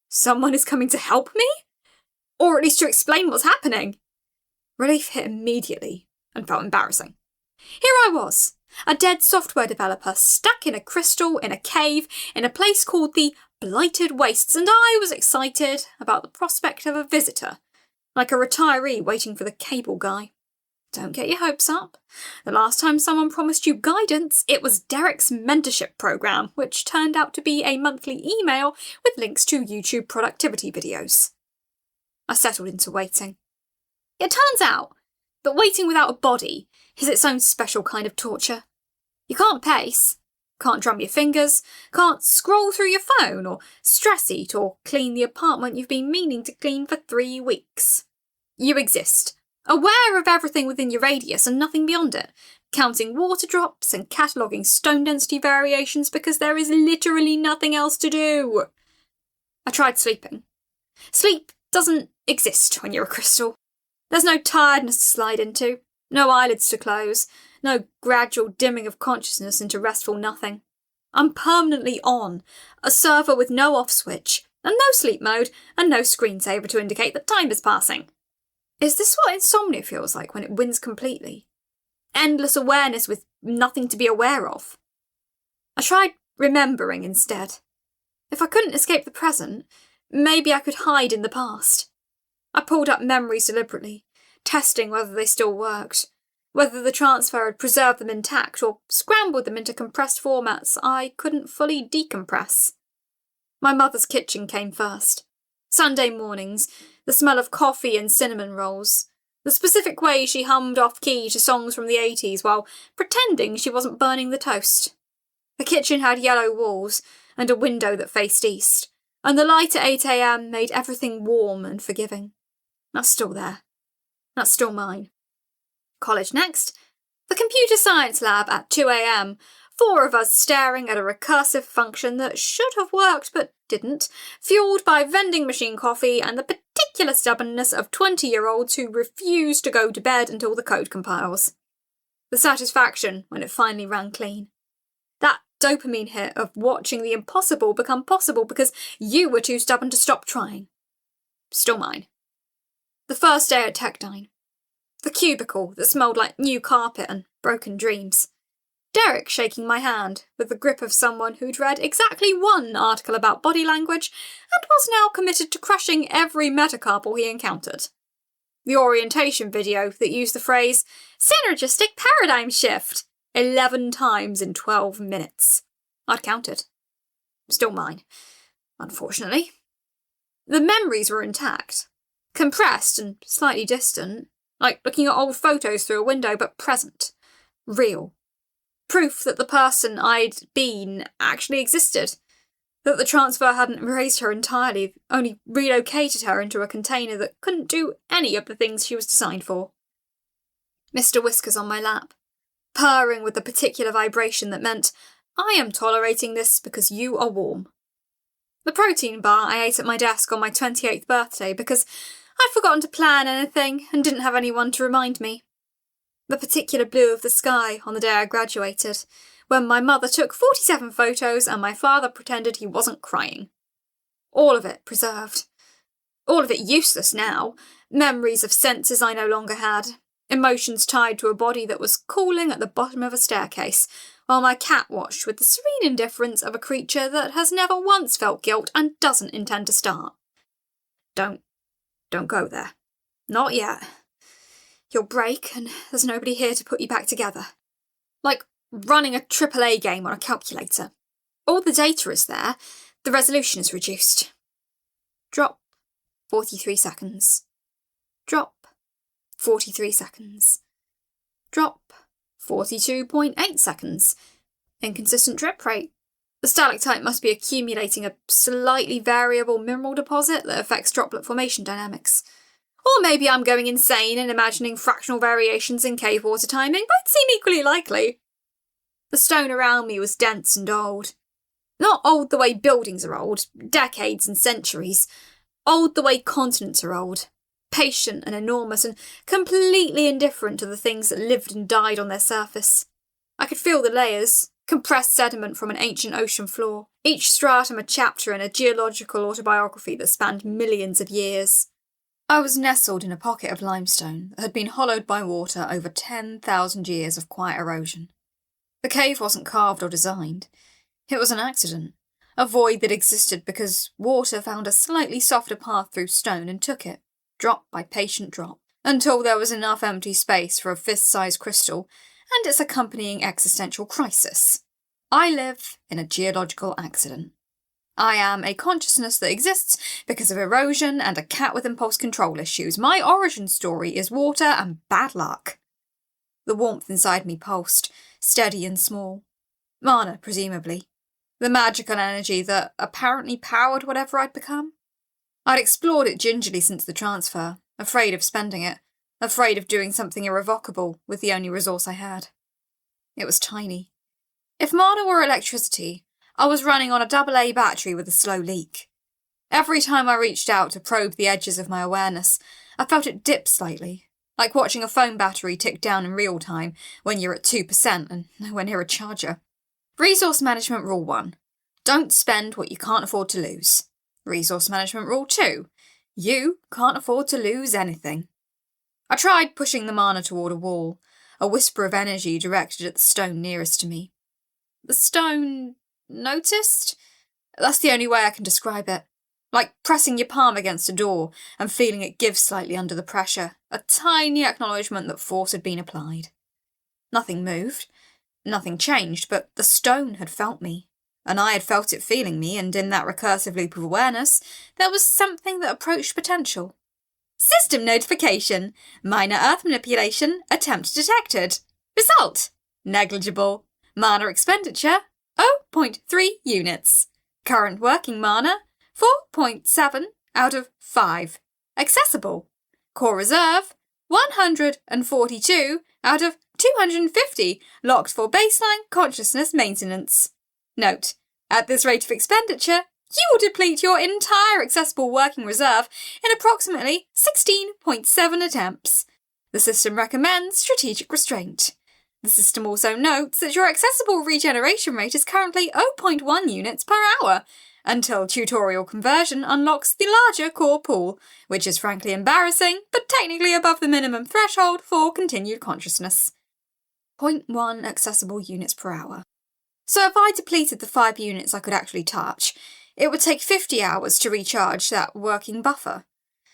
Someone is coming to help me? Or at least to explain what's happening. Relief hit immediately and felt embarrassing. Here I was, a dead software developer stuck in a crystal in a cave in a place called the Blighted Wastes, and I was excited about the prospect of a visitor, like a retiree waiting for the cable guy. Don't get your hopes up. The last time someone promised you guidance, it was Derek's mentorship program, which turned out to be a monthly email with links to YouTube productivity videos. I settled into waiting. It turns out that waiting without a body is its own special kind of torture. You can't pace, can't drum your fingers, can't scroll through your phone or stress eat or clean the apartment you've been meaning to clean for 3 weeks. You exist, aware of everything within your radius and nothing beyond it, counting water drops and cataloguing stone density variations because there is literally nothing else to do. I tried sleeping. Sleep doesn't exist when you're a crystal. There's no tiredness to slide into, no eyelids to close, no gradual dimming of consciousness into restful nothing. I'm permanently on, a server with no off switch, and no sleep mode, and no screensaver to indicate that time is passing. Is this what insomnia feels like when it wins completely? Endless awareness with nothing to be aware of. I tried remembering instead. If I couldn't escape the present, maybe I could hide in the past. I pulled up memories deliberately, testing whether they still worked, whether the transfer had preserved them intact or scrambled them into compressed formats I couldn't fully decompress. My mother's kitchen came first. Sunday mornings, the smell of coffee and cinnamon rolls, the specific way she hummed off-key to songs from the 80s while pretending she wasn't burning the toast. The kitchen had yellow walls and a window that faced east, and the light at 8 a.m. made everything warm and forgiving. That's still there. That's still mine. College next. The computer science lab at 2 a.m. 4 of us staring at a recursive function that should have worked but didn't, fueled by vending machine coffee and the particular stubbornness of 20-year-olds who refuse to go to bed until the code compiles. The satisfaction when it finally ran clean. That dopamine hit of watching the impossible become possible because you were too stubborn to stop trying. Still mine. The first day at Techdine. The cubicle that smelled like new carpet and broken dreams. Derek shaking my hand with the grip of someone who'd read exactly 1 article about body language and was now committed to crushing every metacarpal he encountered. The orientation video that used the phrase synergistic paradigm shift 11 times in 12 minutes. I'd counted. Still mine, unfortunately. The memories were intact, compressed and slightly distant, like looking at old photos through a window, but present, real. Proof that the person I'd been actually existed. That the transfer hadn't erased her entirely, only relocated her into a container that couldn't do any of the things she was designed for. Mr. Whiskers on my lap, purring with the particular vibration that meant, I am tolerating this because you are warm. The protein bar I ate at my desk on my 28th birthday because I'd forgotten to plan anything and didn't have anyone to remind me. The particular blue of the sky on the day I graduated, when my mother took 47 photos and my father pretended he wasn't crying. All of it preserved. All of it useless now. Memories of senses I no longer had. Emotions tied to a body that was cooling at the bottom of a staircase, while my cat watched with the serene indifference of a creature that has never once felt guilt and doesn't intend to start. Don't go there. Not yet. You'll break and there's nobody here to put you back together. Like running a AAA game on a calculator. All the data is there, the resolution is reduced. Drop, 43 seconds. Drop, 43 seconds. Drop, 42.8 seconds. Inconsistent drip rate. The stalactite must be accumulating a slightly variable mineral deposit that affects droplet formation dynamics. Or maybe I'm going insane and imagining fractional variations in cave water timing, both seem equally likely. The stone around me was dense and old. Not old the way buildings are old, decades and centuries. Old the way continents are old. Patient and enormous and completely indifferent to the things that lived and died on their surface. I could feel the layers, compressed sediment from an ancient ocean floor, each stratum a chapter in a geological autobiography that spanned millions of years. I was nestled in a pocket of limestone that had been hollowed by water over 10,000 years of quiet erosion. The cave wasn't carved or designed. It was an accident, a void that existed because water found a slightly softer path through stone and took it, drop by patient drop, until there was enough empty space for a fist-sized crystal and its accompanying existential crisis. I live in a geological accident. I am a consciousness that exists because of erosion and a cat with impulse control issues. My origin story is water and bad luck. The warmth inside me pulsed, steady and small. Mana, presumably. The magical energy that apparently powered whatever I'd become. I'd explored it gingerly since the transfer, afraid of spending it, afraid of doing something irrevocable with the only resource I had. It was tiny. If mana were electricity, I was running on a AA battery with a slow leak. Every time I reached out to probe the edges of my awareness, I felt it dip slightly, like watching a phone battery tick down in real time when you're at 2% and nowhere near a charger. Resource Management Rule 1. Don't spend what you can't afford to lose. Resource Management Rule 2. You can't afford to lose anything. I tried pushing the mana toward a wall, a whisper of energy directed at the stone nearest to me. The stone noticed? That's the only way I can describe it. Like pressing your palm against a door and feeling it give slightly under the pressure, a tiny acknowledgement that force had been applied. Nothing moved, nothing changed, but the stone had felt me, and I had felt it feeling me, and in that recursive loop of awareness, there was something that approached potential. System notification. Minor earth manipulation. Attempt detected. Result. Negligible. Mana expenditure. 0.3 units. Current working mana, 4.7 out of 5. Accessible. Core reserve, 142 out of 250 locked for baseline consciousness maintenance. Note, at this rate of expenditure, you will deplete your entire accessible working reserve in approximately 16.7 attempts. The system recommends strategic restraint. The system also notes that your accessible regeneration rate is currently 0.1 units per hour, until tutorial conversion unlocks the larger core pool, which is frankly embarrassing, but technically above the minimum threshold for continued consciousness. 0.1 accessible units per hour. So if I depleted the 5 units I could actually touch, it would take 50 hours to recharge that working buffer.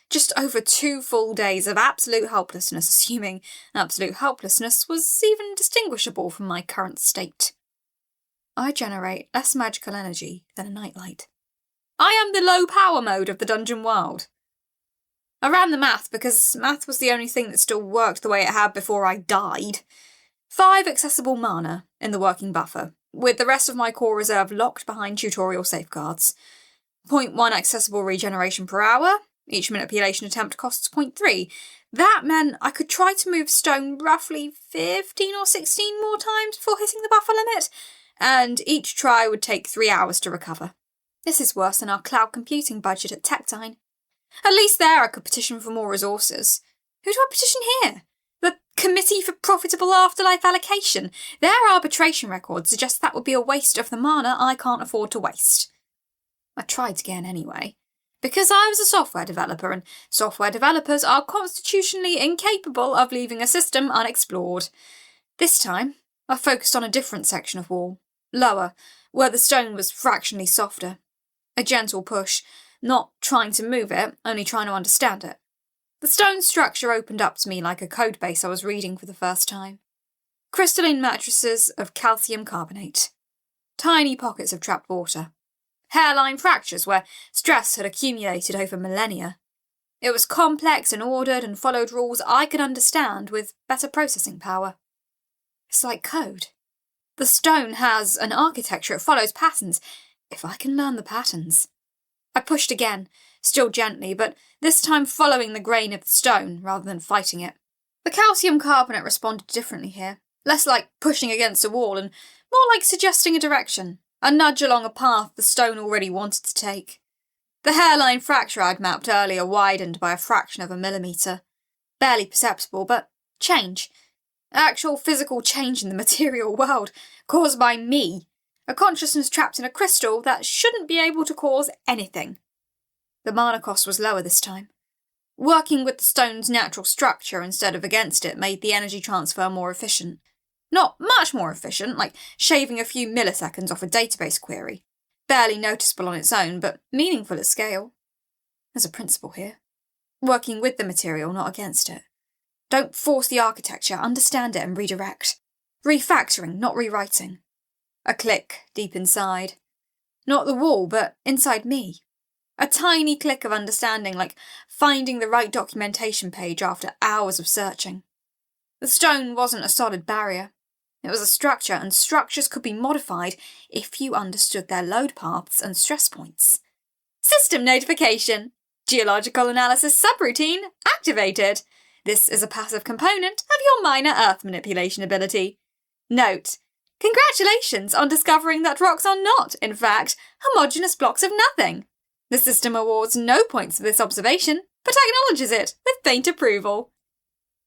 Just over 2 full days of absolute helplessness, assuming absolute helplessness was even distinguishable from my current state. I generate less magical energy than a nightlight. I am the low power mode of the dungeon world. I ran the math because math was the only thing that still worked the way it had before I died. 5 accessible mana in the working buffer, with the rest of my core reserve locked behind tutorial safeguards. 0.1 accessible regeneration per hour. Each manipulation attempt costs 0.3. That meant I could try to move stone roughly 15 or 16 more times before hitting the buffer limit, and each try would take 3 hours to recover. This is worse than our cloud computing budget at Tectine. At least there I could petition for more resources. Who do I petition here? The Committee for Profitable Afterlife Allocation. Their arbitration record suggests that would be a waste of the mana I can't afford to waste. I tried again anyway. Because I was a software developer, and software developers are constitutionally incapable of leaving a system unexplored. This time, I focused on a different section of wall, lower, where the stone was fractionally softer. A gentle push, not trying to move it, only trying to understand it. The stone structure opened up to me like a codebase I was reading for the first time. Crystalline matrices of calcium carbonate. Tiny pockets of trapped water. Hairline fractures where stress had accumulated over millennia. It was complex and ordered and followed rules I could understand with better processing power. It's like code. The stone has an architecture, it follows patterns, if I can learn the patterns. I pushed again, still gently, but this time following the grain of the stone rather than fighting it. The calcium carbonate responded differently here, less like pushing against a wall and more like suggesting a direction. A nudge along a path the stone already wanted to take. The hairline fracture I'd mapped earlier widened by a fraction of a millimetre. Barely perceptible, but change. Actual physical change in the material world, caused by me. A consciousness trapped in a crystal that shouldn't be able to cause anything. The mana cost was lower this time. Working with the stone's natural structure instead of against it made the energy transfer more efficient. Not much more efficient, like shaving a few milliseconds off a database query. Barely noticeable on its own, but meaningful at scale. There's a principle here. Working with the material, not against it. Don't force the architecture, understand it and redirect. Refactoring, not rewriting. A click deep inside. Not the wall, but inside me. A tiny click of understanding, like finding the right documentation page after hours of searching. The stone wasn't a solid barrier. It was a structure, and structures could be modified if you understood their load paths and stress points. System notification. Geological analysis subroutine activated. This is a passive component of your minor earth manipulation ability. Note: congratulations on discovering that rocks are not, in fact, homogeneous blocks of nothing. The system awards no points for this observation, but acknowledges it with faint approval.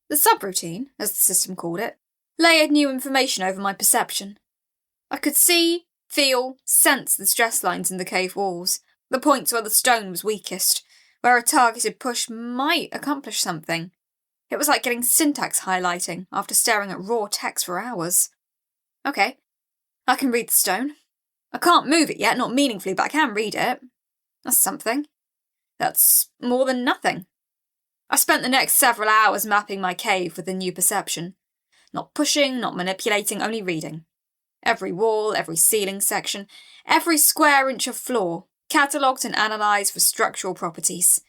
The subroutine, as the system called it, layered new information over my perception. I could see, feel, sense the stress lines in the cave walls, the points where the stone was weakest, where a targeted push might accomplish something. It was like getting syntax highlighting after staring at raw text for hours. Okay, I can read the stone. I can't move it yet, not meaningfully, but I can read it. That's something. That's more than nothing. I spent the next several hours mapping my cave with the new perception. Not pushing, not manipulating, only reading. Every wall, every ceiling section, every square inch of floor, catalogued and analysed for structural properties.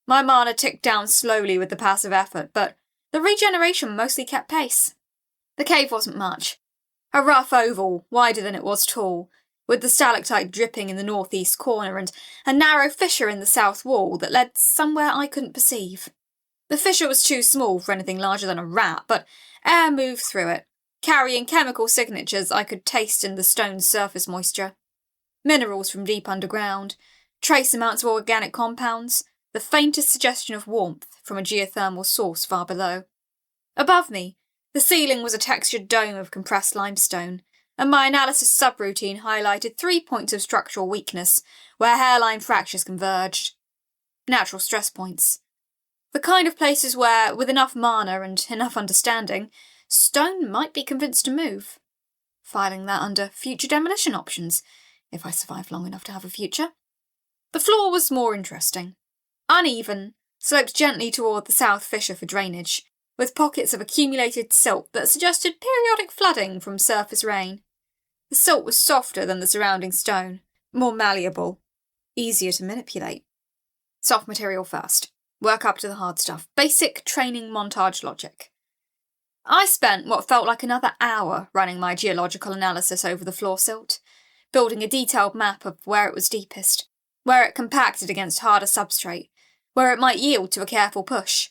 My mana ticked down slowly with the passive effort, but the regeneration mostly kept pace. The cave wasn't much. A rough oval, wider than it was tall, with the stalactite dripping in the northeast corner and a narrow fissure in the south wall that led somewhere I couldn't perceive. The fissure was too small for anything larger than a rat, but air moved through it, carrying chemical signatures I could taste in the stone's surface moisture. Minerals from deep underground, trace amounts of organic compounds, the faintest suggestion of warmth from a geothermal source far below. Above me, the ceiling was a textured dome of compressed limestone, and my analysis subroutine highlighted 3 points of structural weakness where hairline fractures converged. Natural stress points. The kind of places where, with enough mana and enough understanding, stone might be convinced to move. Filing that under future demolition options, if I survive long enough to have a future. The floor was more interesting. Uneven, sloped gently toward the south fissure for drainage, with pockets of accumulated silt that suggested periodic flooding from surface rain. The silt was softer than the surrounding stone, more malleable, easier to manipulate. Soft material first. Work up to the hard stuff. Basic training montage logic. I spent what felt like another hour running my geological analysis over the floor silt, building a detailed map of where it was deepest, where it compacted against harder substrate, where it might yield to a careful push.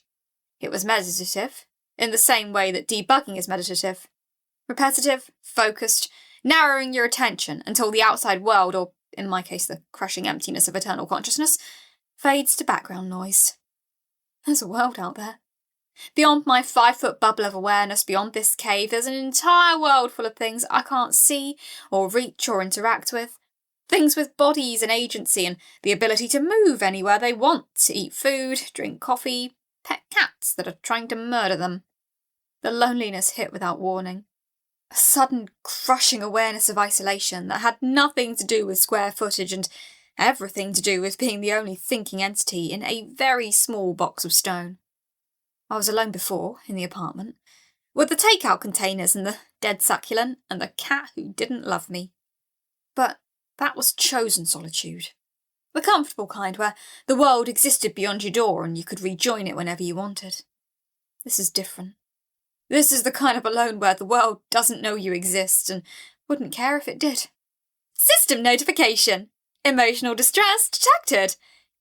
It was meditative, in the same way that debugging is meditative. Repetitive, focused, narrowing your attention until the outside world, or in my case the crushing emptiness of eternal consciousness, fades to background noise. There's a world out there. Beyond my 5-foot bubble of awareness, beyond this cave, there's an entire world full of things I can't see or reach or interact with. Things with bodies and agency and the ability to move anywhere they want, to eat food, drink coffee, pet cats that are trying to murder them. The loneliness hit without warning. A sudden, crushing awareness of isolation that had nothing to do with square footage and everything to do with being the only thinking entity in a very small box of stone. I was alone before, in the apartment, with the takeout containers and the dead succulent and the cat who didn't love me. But that was chosen solitude. The comfortable kind where the world existed beyond your door and you could rejoin it whenever you wanted. This is different. This is the kind of alone where the world doesn't know you exist and wouldn't care if it did. System notification. Emotional distress detected.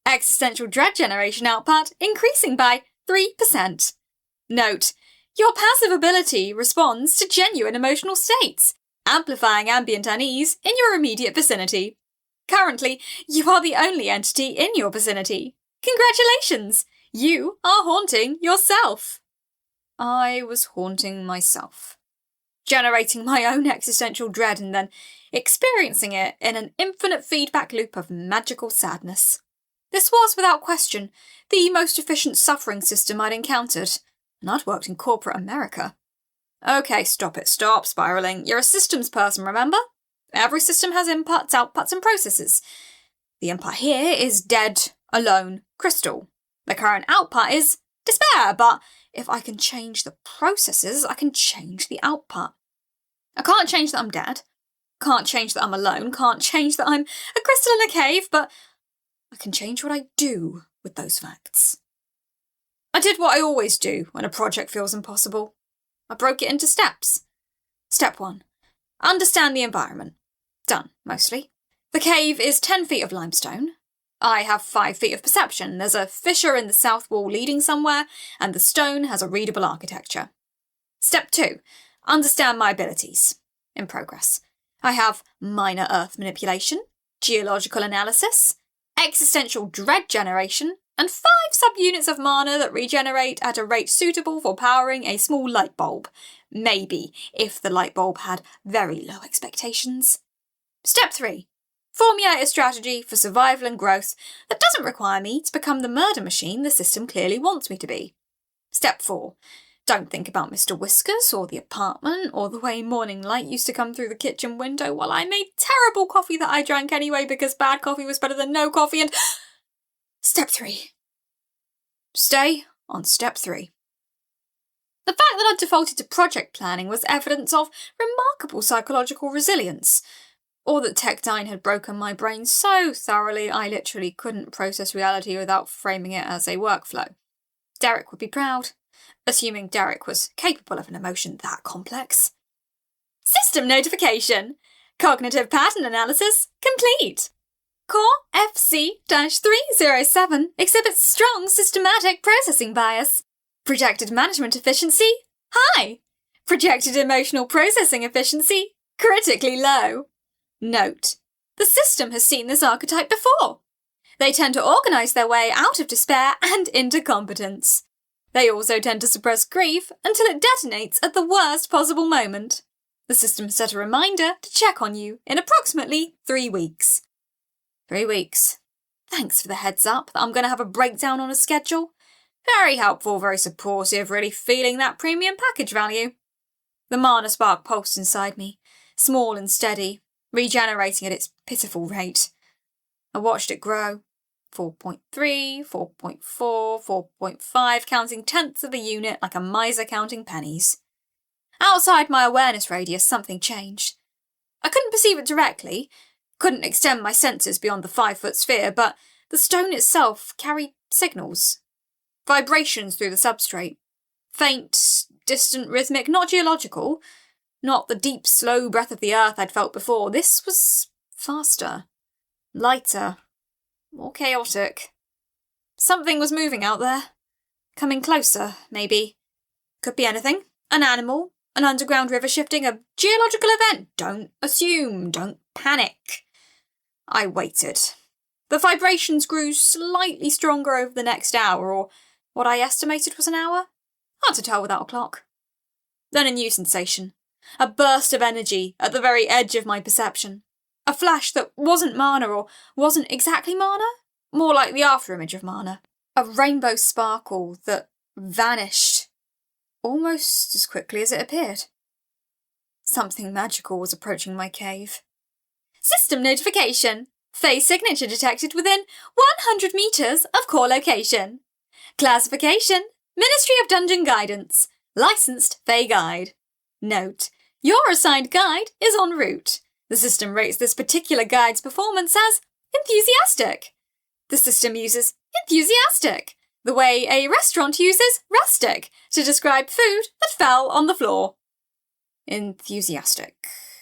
Existential dread generation output increasing by 3%. Note, your passive ability responds to genuine emotional states, amplifying ambient unease in your immediate vicinity. Currently, you are the only entity in your vicinity. Congratulations! You are haunting yourself. I was haunting myself, generating my own existential dread and then experiencing it in an infinite feedback loop of magical sadness. This was, without question, the most efficient suffering system I'd encountered, and I'd worked in corporate America. Okay, stop it, stop spiralling. You're a systems person, remember? Every system has inputs, outputs, and processes. The input here is dead, alone, crystal. The current output is despair, but if I can change the processes, I can change the output. I can't change that I'm dead, can't change that I'm alone, can't change that I'm a crystal in a cave, but I can change what I do with those facts. I did what I always do when a project feels impossible. I broke it into steps. Step 1. Understand the environment. Done, mostly. The cave is 10 feet of limestone. I have 5 feet of perception. There's a fissure in the south wall leading somewhere, and the stone has a readable architecture. Step 2. Understand my abilities. In progress. I have minor earth manipulation, geological analysis, existential dread generation, and 5 subunits of mana that regenerate at a rate suitable for powering a small light bulb. Maybe, if the light bulb had very low expectations. Step 3. Formulate a strategy for survival and growth that doesn't require me to become the murder machine the system clearly wants me to be. Step 4. Don't think about Mr. Whiskers or the apartment or the way morning light used to come through the kitchen window while I made terrible coffee that I drank anyway because bad coffee was better than no coffee and... Step 3. Stay on step 3. The fact that I'd defaulted to project planning was evidence of remarkable psychological resilience, or that Tech9 had broken my brain so thoroughly I literally couldn't process reality without framing it as a workflow. Derek would be proud, assuming Derek was capable of an emotion that complex. System notification! Cognitive pattern analysis complete! Core FC-307 exhibits strong systematic processing bias. Projected management efficiency? High. Projected emotional processing efficiency? Critically low. Note: the system has seen this archetype before. They tend to organise their way out of despair and into competence. They also tend to suppress grief until it detonates at the worst possible moment. The system set a reminder to check on you in approximately 3 weeks. 3 weeks. Thanks for the heads up that I'm going to have a breakdown on a schedule. Very helpful, very supportive, really feeling that premium package value. The mana spark pulsed inside me, small and steady, regenerating at its pitiful rate. I watched it grow. 4.3, 4.4, 4.5, counting tenths of a unit like a miser counting pennies. Outside my awareness radius, something changed. I couldn't perceive it directly, couldn't extend my senses beyond the 5-foot sphere, but the stone itself carried signals. Vibrations through the substrate. Faint, distant, rhythmic, not geological. Not the deep, slow breath of the earth I'd felt before. This was faster, lighter, more chaotic. Something was moving out there. Coming closer, maybe. Could be anything. An animal, an underground river shifting, a geological event. Don't assume, don't panic. I waited. The vibrations grew slightly stronger over the next hour, or what I estimated was an hour. Hard to tell without a clock. Then a new sensation. A burst of energy at the very edge of my perception. A flash that wasn't mana or wasn't exactly mana, more like the afterimage of mana. A rainbow sparkle that vanished almost as quickly as it appeared. Something magical was approaching my cave. System notification. Phase signature detected within 100 metres of core location. Classification. Ministry of Dungeon Guidance. Licensed Fey Guide. Note: your assigned guide is en route. The system rates this particular guide's performance as enthusiastic. The system uses enthusiastic, the way a restaurant uses rustic, to describe food that fell on the floor. Enthusiastic.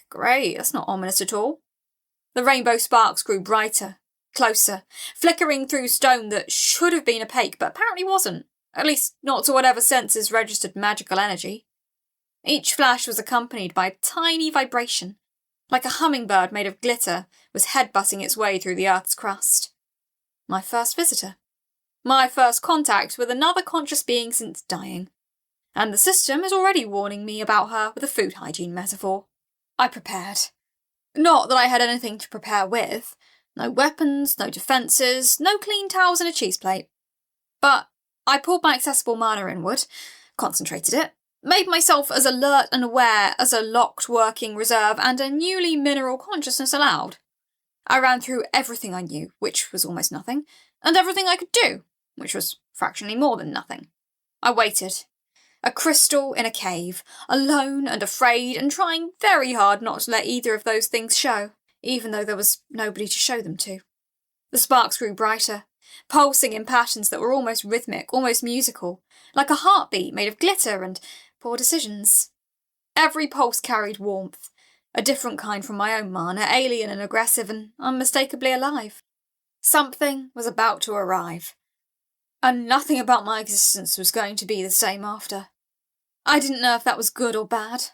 Great, that's not ominous at all. The rainbow sparks grew brighter, closer, flickering through stone that should have been opaque but apparently wasn't, at least not to whatever senses registered magical energy. Each flash was accompanied by a tiny vibration, like a hummingbird made of glitter was headbutting its way through the Earth's crust. My first visitor. My first contact with another conscious being since dying. And the system is already warning me about her with a food hygiene metaphor. I prepared. Not that I had anything to prepare with. No weapons, no defences, no clean towels and a cheese plate. But I pulled my accessible mana inward, concentrated it, made myself as alert and aware as a locked working reserve and a newly mineral consciousness allowed. I ran through everything I knew, which was almost nothing, and everything I could do, which was fractionally more than nothing. I waited. A crystal in a cave, alone and afraid and trying very hard not to let either of those things show, even though there was nobody to show them to. The sparks grew brighter, pulsing in patterns that were almost rhythmic, almost musical, like a heartbeat made of glitter and poor decisions. Every pulse carried warmth, a different kind from my own mana, alien and aggressive and unmistakably alive. Something was about to arrive, and nothing about my existence was going to be the same after. I didn't know if that was good or bad.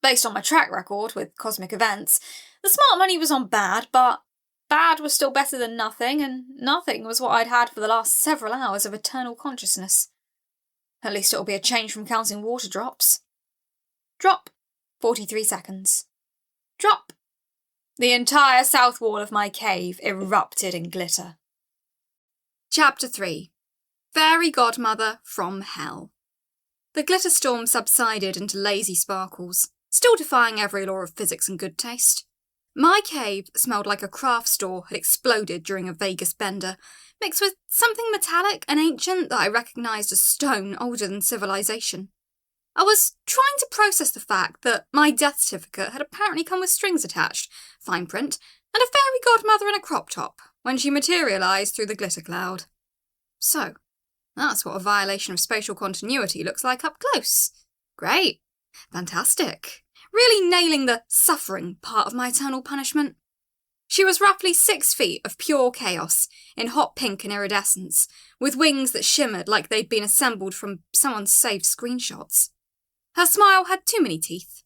Based on my track record with cosmic events, the smart money was on bad, but bad was still better than nothing, and nothing was what I'd had for the last several hours of eternal consciousness. At least it'll be a change from counting water drops. Drop. 43 seconds. Drop. The entire south wall of my cave erupted in glitter. Chapter 3. Fairy Godmother from Hell. The glitter storm subsided into lazy sparkles, still defying every law of physics and good taste. My cave smelled like a craft store had exploded during a Vegas bender, mixed with something metallic and ancient that I recognised as stone older than civilization. I was trying to process the fact that my death certificate had apparently come with strings attached, fine print, and a fairy godmother in a crop top when she materialised through the glitter cloud. So, that's what a violation of spatial continuity looks like up close. Great. Fantastic. Really nailing the suffering part of my eternal punishment. She was roughly 6 feet of pure chaos, in hot pink and iridescence, with wings that shimmered like they'd been assembled from someone's saved screenshots. Her smile had too many teeth.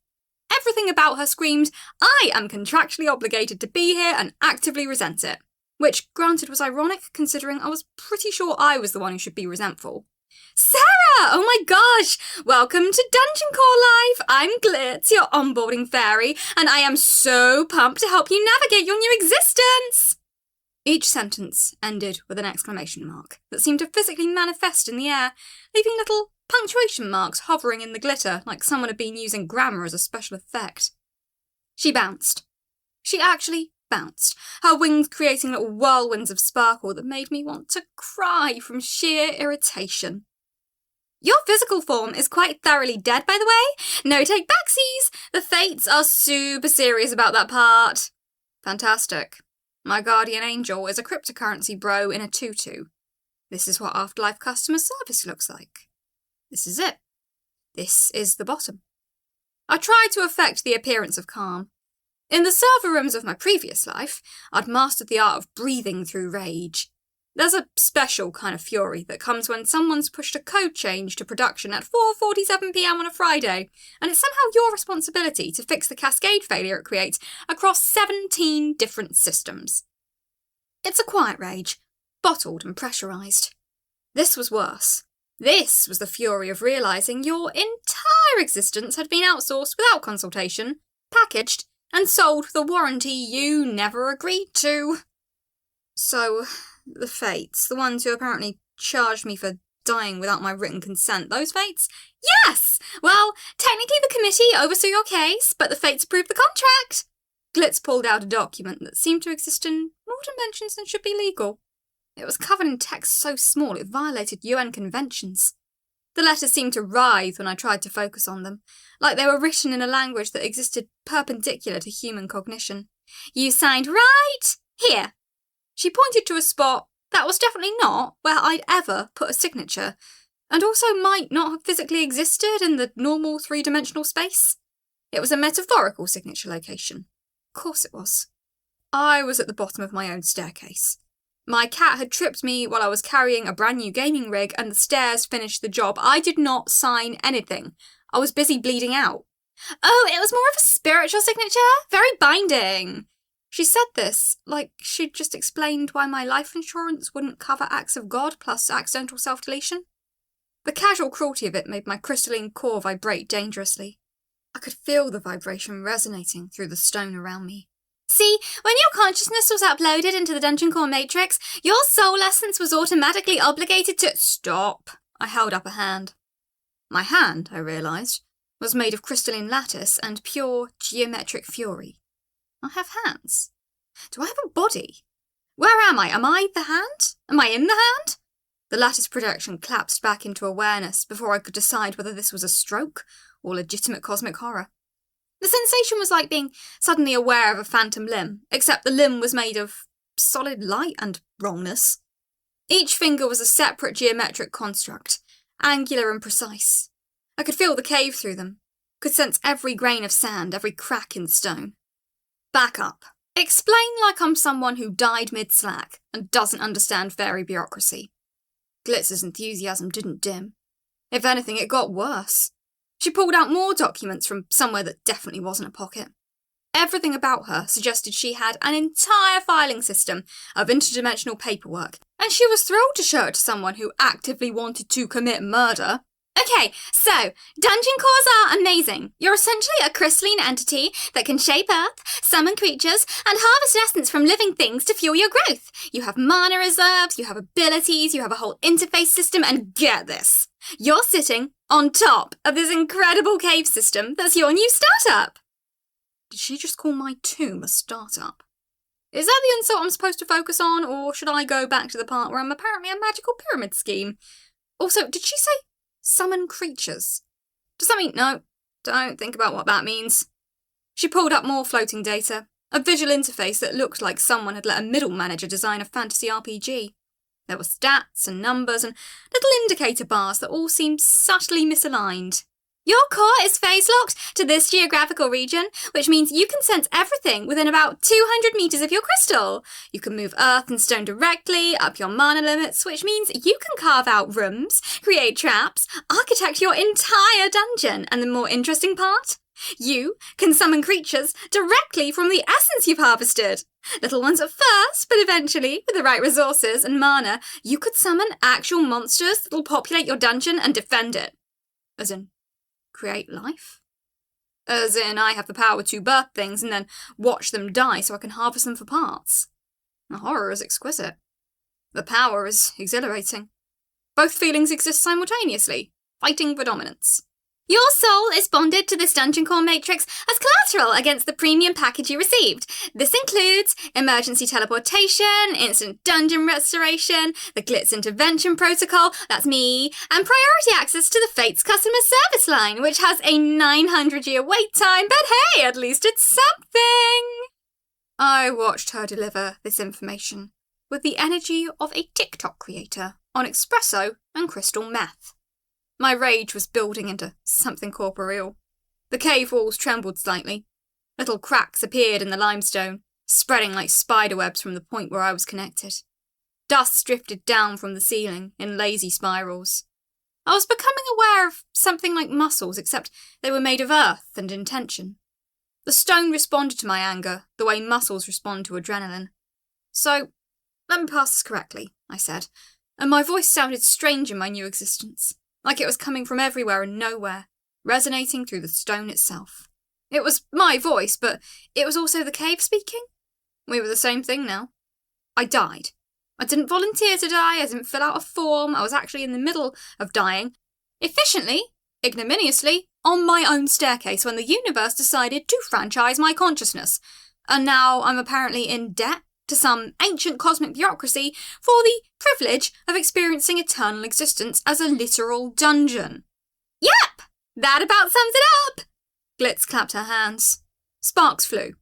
Everything about her screamed, "I am contractually obligated to be here and actively resent it." Which, granted, was ironic, considering I was pretty sure I was the one who should be resentful. "Sarah! Oh my gosh! Welcome to Dungeon Core Life! I'm Glitz, your onboarding fairy, and I am so pumped to help you navigate your new existence!" Each sentence ended with an exclamation mark that seemed to physically manifest in the air, leaving little punctuation marks hovering in the glitter like someone had been using grammar as a special effect. She bounced. She actually bounced, her wings creating little whirlwinds of sparkle that made me want to cry from sheer irritation. "Your physical form is quite thoroughly dead, by the way. No take backsies. The fates are super serious about that part." Fantastic. My guardian angel is a cryptocurrency bro in a tutu. This is what afterlife customer service looks like. This is it. This is the bottom. I tried to affect the appearance of calm. In the server rooms of my previous life, I'd mastered the art of breathing through rage. There's a special kind of fury that comes when someone's pushed a code change to production at 4:47 p.m. on a Friday, and it's somehow your responsibility to fix the cascade failure it creates across 17 different systems. It's a quiet rage, bottled and pressurised. This was worse. This was the fury of realising your entire existence had been outsourced without consultation, packaged, and sold with a warranty you never agreed to. So, the fates, the ones who apparently charged me for dying without my written consent, those fates? Yes! Well, technically the committee oversaw your case, but the fates approved the contract. Glitz pulled out a document that seemed to exist in more dimensions than should be legal. It was covered in text so small it violated UN conventions. The letters seemed to writhe when I tried to focus on them, like they were written in a language that existed perpendicular to human cognition. "You signed right here." She pointed to a spot that was definitely not where I'd ever put a signature, and also might not have physically existed in the normal three-dimensional space. It was a metaphorical signature location. Of course it was. I was at the bottom of my own staircase. My cat had tripped me while I was carrying a brand new gaming rig, and the stairs finished the job. I did not sign anything. I was busy bleeding out. "Oh, it was more of a spiritual signature. Very binding." She said this like she'd just explained why my life insurance wouldn't cover acts of God plus accidental self-deletion. The casual cruelty of it made my crystalline core vibrate dangerously. I could feel the vibration resonating through the stone around me. "See, when your consciousness was uploaded into the Dungeon Core Matrix, your soul essence was automatically obligated to—" "Stop!" I held up a hand. My hand, I realised, was made of crystalline lattice and pure geometric fury. I have hands. Do I have a body? Where am I? Am I the hand? Am I in the hand? The lattice projection collapsed back into awareness before I could decide whether this was a stroke or legitimate cosmic horror. The sensation was like being suddenly aware of a phantom limb, except the limb was made of solid light and wrongness. Each finger was a separate geometric construct, angular and precise. I could feel the cave through them, could sense every grain of sand, every crack in stone. Back up. Explain like I'm someone who died mid-slack and doesn't understand fairy bureaucracy. Glitz's enthusiasm didn't dim. If anything, it got worse. She pulled out more documents from somewhere that definitely wasn't a pocket. Everything about her suggested she had an entire filing system of interdimensional paperwork, and she was thrilled to show it to someone who actively wanted to commit murder. "Okay, so, dungeon cores are amazing. You're essentially a crystalline entity that can shape earth, summon creatures, and harvest essence from living things to fuel your growth. You have mana reserves, you have abilities, you have a whole interface system, and get this. You're sitting on top of this incredible cave system that's your new startup." Did she just call my tomb a startup? Is that the insult I'm supposed to focus on, or should I go back to the part where I'm apparently a magical pyramid scheme? Also, did she say summon creatures? Does that mean— no, don't think about what that means. She pulled up more floating data, a visual interface that looked like someone had let a middle manager design a fantasy RPG. There were stats and numbers and little indicator bars that all seemed subtly misaligned. Your core is phase-locked to this geographical region, which means you can sense everything within about 200 meters of your crystal. You can move earth and stone directly, up your mana limits, which means you can carve out rooms, create traps, architect your entire dungeon, and the more interesting part? You can summon creatures directly from the essence you've harvested. Little ones at first, but eventually, with the right resources and mana, you could summon actual monsters that'll populate your dungeon and defend it. As in, create life? As in, I have the power to birth things and then watch them die so I can harvest them for parts. The horror is exquisite. The power is exhilarating. Both feelings exist simultaneously, fighting for dominance. Your soul is bonded to this dungeon core matrix as collateral against the premium package you received. This includes emergency teleportation, instant dungeon restoration, the Glitz intervention protocol, that's me, and priority access to the Fates customer service line, which has a 900-year wait time, but hey, at least it's something! I watched her deliver this information with the energy of a TikTok creator on espresso and crystal meth. My rage was building into something corporeal. The cave walls trembled slightly. Little cracks appeared in the limestone, spreading like spiderwebs from the point where I was connected. Dust drifted down from the ceiling in lazy spirals. I was becoming aware of something like muscles, except they were made of earth and intention. The stone responded to my anger the way muscles respond to adrenaline. So, let me pass this correctly, I said, and my voice sounded strange in my new existence. Like it was coming from everywhere and nowhere, resonating through the stone itself. It was my voice, but it was also the cave speaking. We were the same thing now. I died. I didn't volunteer to die, I didn't fill out a form, I was actually in the middle of dying, efficiently, ignominiously, on my own staircase when the universe decided to franchise my consciousness. And now I'm apparently in debt to some ancient cosmic bureaucracy for the privilege of experiencing eternal existence as a literal dungeon. Yep! That about sums it up! Glitz clapped her hands. Sparks flew.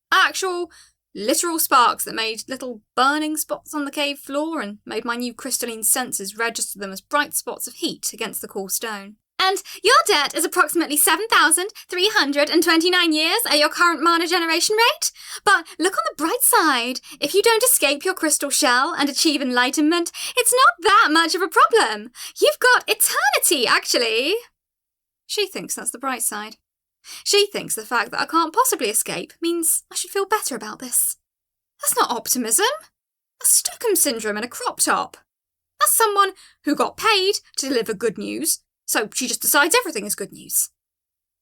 Actual, literal sparks that made little burning spots on the cave floor and made my new crystalline senses register them as bright spots of heat against the cool stone. And your debt is approximately 7,329 years at your current mana generation rate. But look on the bright side. If you don't escape your crystal shell and achieve enlightenment, it's not that much of a problem. You've got eternity, actually. She thinks that's the bright side. She thinks the fact that I can't possibly escape means I should feel better about this. That's not optimism. That's Stockholm Syndrome in a crop top. That's someone who got paid to deliver good news, so she just decides everything is good news.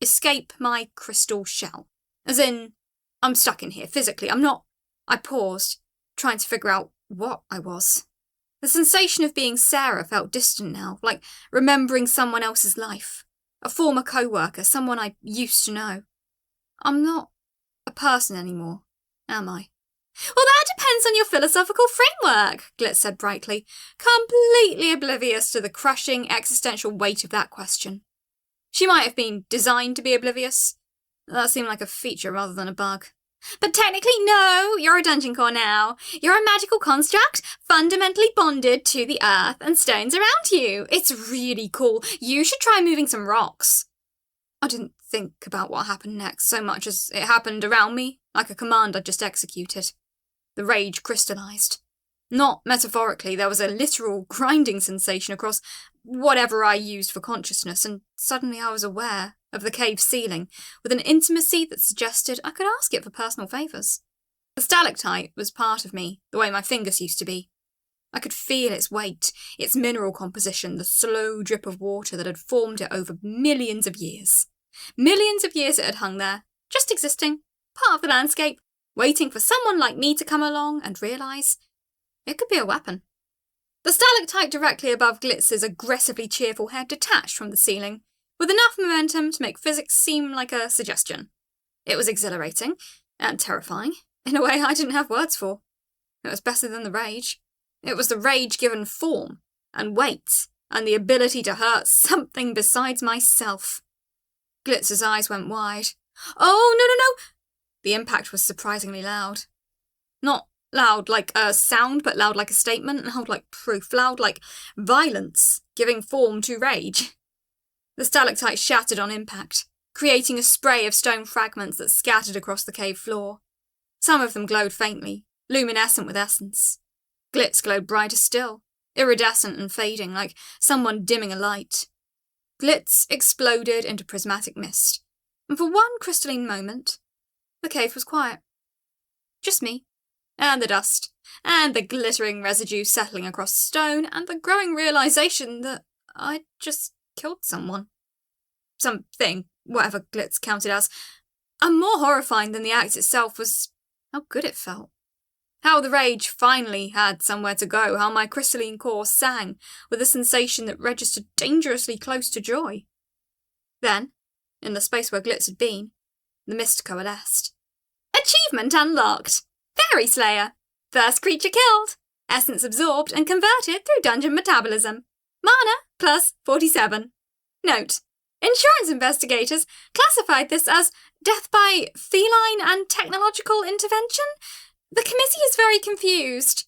Escape my crystal shell. As in, I'm stuck in here physically. I'm not. I paused, trying to figure out what I was. The sensation of being Sarah felt distant now, like remembering someone else's life. A former co-worker, someone I used to know. I'm not a person anymore, am I? Well, that depends on your philosophical framework, Glitz said brightly, completely oblivious to the crushing existential weight of that question. She might have been designed to be oblivious. That seemed like a feature rather than a bug. But technically, no, you're a dungeon core now. You're a magical construct, fundamentally bonded to the earth and stones around you. It's really cool. You should try moving some rocks. I didn't think about what happened next so much as it happened around me, like a command I'd just executed. The rage crystallized. Not metaphorically, there was a literal grinding sensation across whatever I used for consciousness, and suddenly I was aware of the cave ceiling, with an intimacy that suggested I could ask it for personal favours. The stalactite was part of me, the way my fingers used to be. I could feel its weight, its mineral composition, the slow drip of water that had formed it over millions of years. Millions of years it had hung there, just existing, part of the landscape, waiting for someone like me to come along and realise it could be a weapon. The stalactite directly above Glitz's aggressively cheerful head detached from the ceiling, with enough momentum to make physics seem like a suggestion. It was exhilarating and terrifying, in a way I didn't have words for. It was better than the rage. It was the rage given form and weight and the ability to hurt something besides myself. Glitz's eyes went wide. Oh, no! The impact was surprisingly loud. Not loud like a sound, but loud like a statement, loud like proof, loud like violence, giving form to rage. The stalactite shattered on impact, creating a spray of stone fragments that scattered across the cave floor. Some of them glowed faintly, luminescent with essence. Glitz glowed brighter still, iridescent and fading, like someone dimming a light. Glitz exploded into prismatic mist, and for one crystalline moment, the cave was quiet. Just me, and the dust, and the glittering residue settling across stone, and the growing realization that I'd just killed someone. Something, whatever Glitz counted as. And more horrifying than the act itself was how good it felt. How the rage finally had somewhere to go, how my crystalline core sang with a sensation that registered dangerously close to joy. Then, in the space where Glitz had been, the mist coalesced. Achievement unlocked! Fairy Slayer! First creature killed! Essence absorbed and converted through dungeon metabolism. Mana plus 47. Note: insurance investigators classified this as death by feline and technological intervention. The committee is very confused.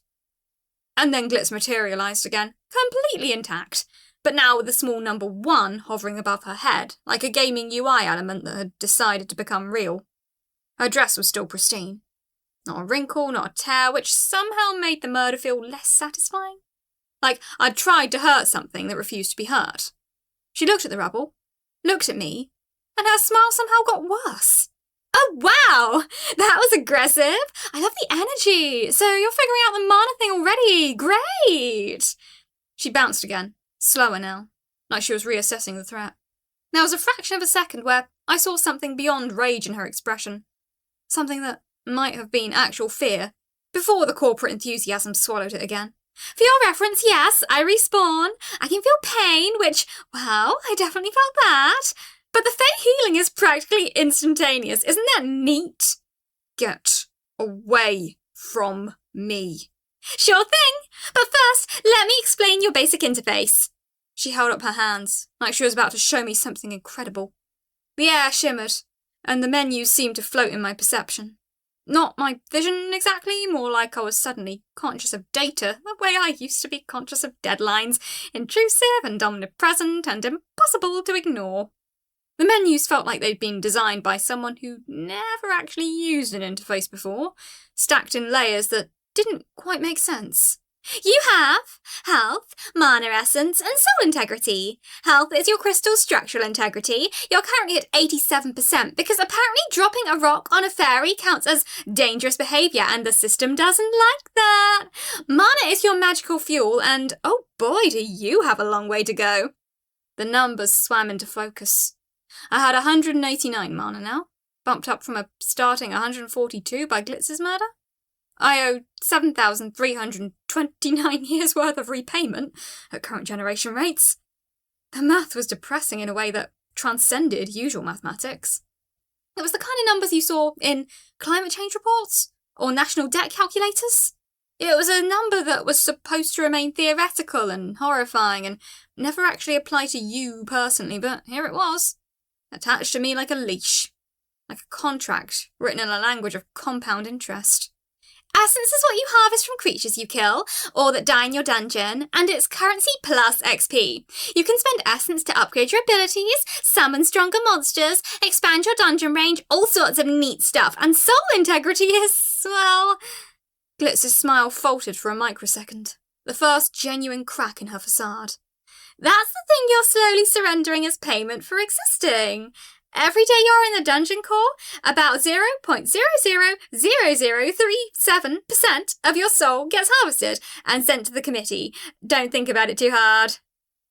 And then Glitz materialised again, completely intact, but now with the small number 1 hovering above her head, like a gaming UI element that had decided to become real. Her dress was still pristine. Not a wrinkle, not a tear, which somehow made the murder feel less satisfying. Like I'd tried to hurt something that refused to be hurt. She looked at the rubble, looked at me, and her smile somehow got worse. Oh wow! That was aggressive! I love the energy! So you're figuring out the mana thing already! Great! She bounced again, slower now, like she was reassessing the threat. There was a fraction of a second where I saw something beyond rage in her expression. Something that might have been actual fear, before the corporate enthusiasm swallowed it again. For your reference, yes, I respawn. I can feel pain, which, well, I definitely felt that. But the Fey healing is practically instantaneous. Isn't that neat? Get away from me. Sure thing. But first, let me explain your basic interface. She held up her hands, like she was about to show me something incredible. The air shimmered, and the menus seemed to float in my perception. Not my vision exactly, more like I was suddenly conscious of data, the way I used to be conscious of deadlines, intrusive and omnipresent and impossible to ignore. The menus felt like they'd been designed by someone who never actually used an interface before, stacked in layers that didn't quite make sense. You have health, mana essence, and soul integrity. Health is your crystal structural integrity. You're currently at 87% because apparently dropping a rock on a fairy counts as dangerous behaviour and the system doesn't like that. Mana is your magical fuel and, oh boy, do you have a long way to go. The numbers swam into focus. I had 189 mana now, bumped up from a starting 142 by Glitz's murder. I owe 7,329 years' worth of repayment at current generation rates. The math was depressing in a way that transcended usual mathematics. It was the kind of numbers you saw in climate change reports or national debt calculators. It was a number that was supposed to remain theoretical and horrifying and never actually apply to you personally, but here it was, attached to me like a leash, like a contract written in a language of compound interest. Essence is what you harvest from creatures you kill, or that die in your dungeon, and it's currency plus XP. You can spend essence to upgrade your abilities, summon stronger monsters, expand your dungeon range, all sorts of neat stuff, and soul integrity is, well... Glitz's smile faltered for a microsecond, the first genuine crack in her facade. That's the thing you're slowly surrendering as payment for existing. Every day you're in the dungeon core, about 0.000037% of your soul gets harvested and sent to the committee. Don't think about it too hard.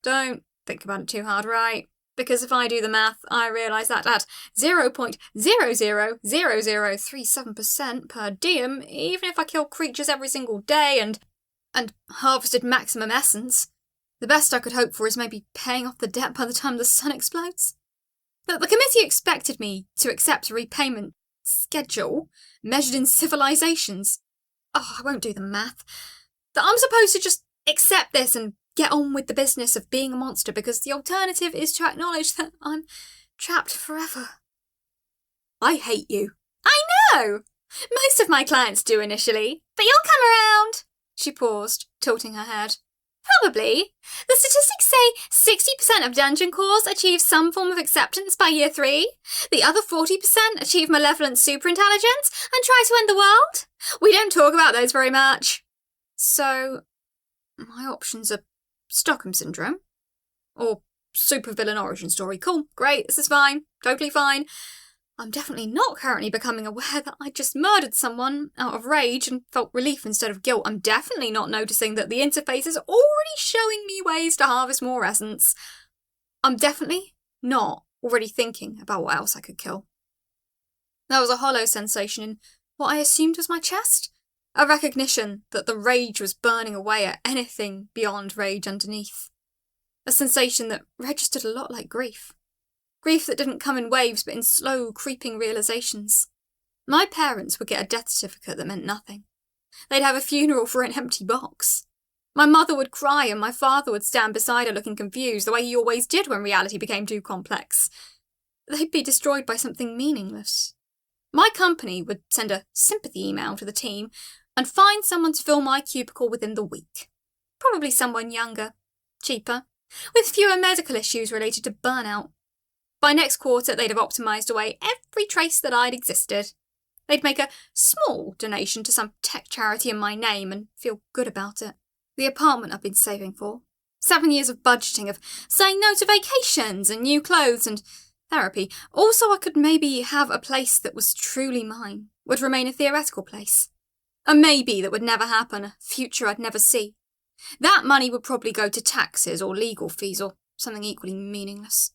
Don't think about it too hard, right? Because if I do the math, I realise that at 0.000037% per diem, even if I kill creatures every single day and harvested maximum essence, the best I could hope for is maybe paying off the debt by the time the sun explodes. That the committee expected me to accept a repayment schedule measured in civilizations. Oh, I won't do the math. That I'm supposed to just accept this and get on with the business of being a monster because the alternative is to acknowledge that I'm trapped forever. I hate you. I know! Most of my clients do initially, but you'll come around. She paused, tilting her head. Probably. The statistics say 60% of dungeon cores achieve some form of acceptance by year 3. The other 40% achieve malevolent superintelligence and try to end the world. We don't talk about those very much. So, my options are Stockholm Syndrome or supervillain origin story. Cool, great, this is fine, totally fine. I'm definitely not currently becoming aware that I just murdered someone out of rage and felt relief instead of guilt. I'm definitely not noticing that the interface is already showing me ways to harvest more essence. I'm definitely not already thinking about what else I could kill. There was a hollow sensation in what I assumed was my chest, a recognition that the rage was burning away at anything beyond rage underneath. A sensation that registered a lot like grief. Grief that didn't come in waves but in slow, creeping realizations. My parents would get a death certificate that meant nothing. They'd have a funeral for an empty box. My mother would cry and my father would stand beside her looking confused, the way he always did when reality became too complex. They'd be destroyed by something meaningless. My company would send a sympathy email to the team and find someone to fill my cubicle within the week. Probably someone younger, cheaper, with fewer medical issues related to burnout. By next quarter, they'd have optimised away every trace that I'd existed. They'd make a small donation to some tech charity in my name and feel good about it. The apartment I've been saving for. 7 years of budgeting, of saying no to vacations and new clothes and therapy. Also, I could maybe have a place that was truly mine, would remain a theoretical place. A maybe that would never happen, a future I'd never see. That money would probably go to taxes or legal fees or something equally meaningless.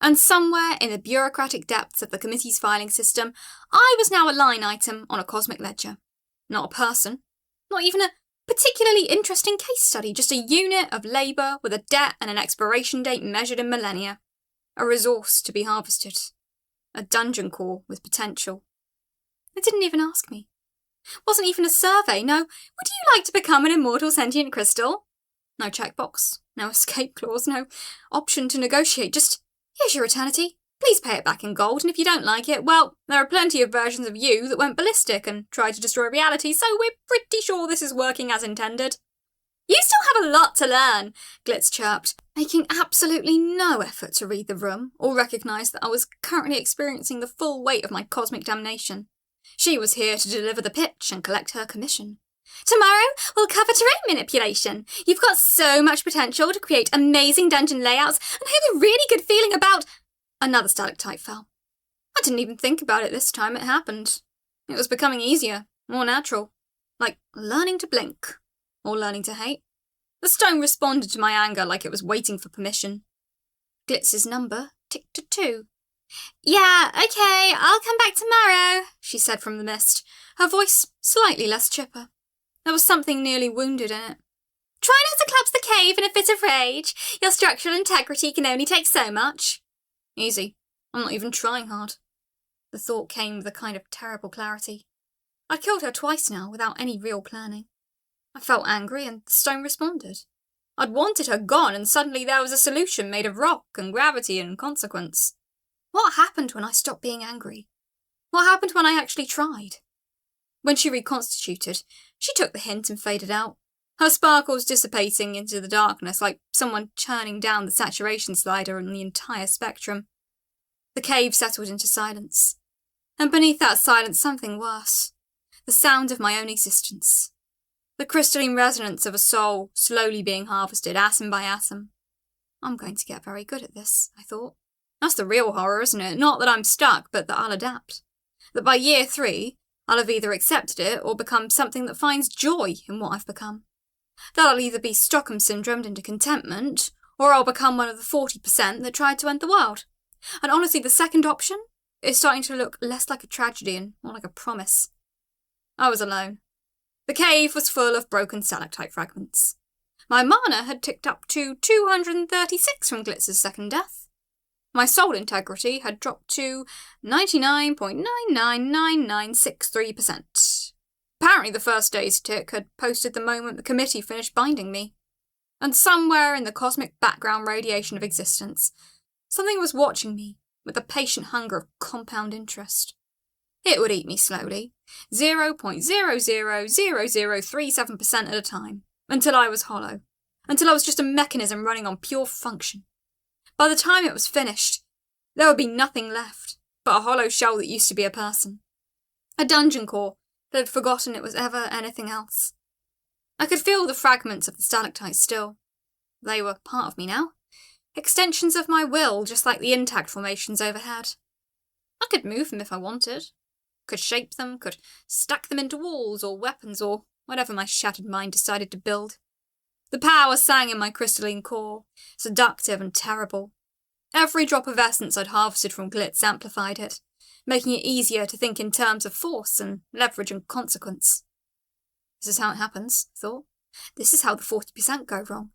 And somewhere in the bureaucratic depths of the committee's filing system, I was now a line item on a cosmic ledger. Not a person, not even a particularly interesting case study, just a unit of labour with a debt and an expiration date measured in millennia. A resource to be harvested. A dungeon core with potential. They didn't even ask me. Wasn't even a survey, no. Would you like to become an immortal sentient crystal? No checkbox, no escape clause, no option to negotiate, just here's your eternity. Please pay it back in gold, and if you don't like it, well, there are plenty of versions of you that went ballistic and tried to destroy reality, so we're pretty sure this is working as intended. You still have a lot to learn, Glitz chirped, making absolutely no effort to read the room or recognise that I was currently experiencing the full weight of my cosmic damnation. She was here to deliver the pitch and collect her commission. Tomorrow, we'll cover terrain manipulation. You've got so much potential to create amazing dungeon layouts, and I have a really good feeling about... Another stalactite fell. I didn't even think about it this time it happened. It was becoming easier, more natural. Like learning to blink. Or learning to hate. The stone responded to my anger like it was waiting for permission. Glitz's number ticked to 2. Yeah, okay, I'll come back tomorrow, she said from the mist, her voice slightly less chipper. There was something nearly wounded in it. Try not to collapse the cave in a fit of rage. Your structural integrity can only take so much. Easy. I'm not even trying hard. The thought came with a kind of terrible clarity. I'd killed her twice now without any real planning. I felt angry and the stone responded. I'd wanted her gone and suddenly there was a solution made of rock and gravity and consequence. What happened when I stopped being angry? What happened when I actually tried? When she reconstituted, she took the hint and faded out, her sparkles dissipating into the darkness like someone turning down the saturation slider on the entire spectrum. The cave settled into silence, and beneath that silence something worse, the sound of my own existence. The crystalline resonance of a soul slowly being harvested atom by atom. I'm going to get very good at this, I thought. That's the real horror, isn't it? Not that I'm stuck, but that I'll adapt. That by year 3, I'll have either accepted it or become something that finds joy in what I've become. That I'll either be Stockholm syndromed into contentment, or I'll become one of the 40% that tried to end the world. And honestly, the second option is starting to look less like a tragedy and more like a promise. I was alone. The cave was full of broken stalactite fragments. My mana had ticked up to 236 from Glitz's second death. My soul integrity had dropped to 99.999963%. Apparently the first day's tick had posted the moment the committee finished binding me. And somewhere in the cosmic background radiation of existence, something was watching me with the patient hunger of compound interest. It would eat me slowly, 0.000037% at a time, until I was hollow. until I was just a mechanism running on pure function. By the time it was finished, there would be nothing left but a hollow shell that used to be a person. A dungeon core that had forgotten it was ever anything else. I could feel the fragments of the stalactites still. They were part of me now. Extensions of my will, just like the intact formations overhead. I could move them if I wanted. Could shape them, could stack them into walls or weapons or whatever my shattered mind decided to build. The power sang in my crystalline core, seductive and terrible. Every drop of essence I'd harvested from glitz amplified it, making it easier to think in terms of force and leverage and consequence. This is how it happens, I thought. This is how the 40% go wrong.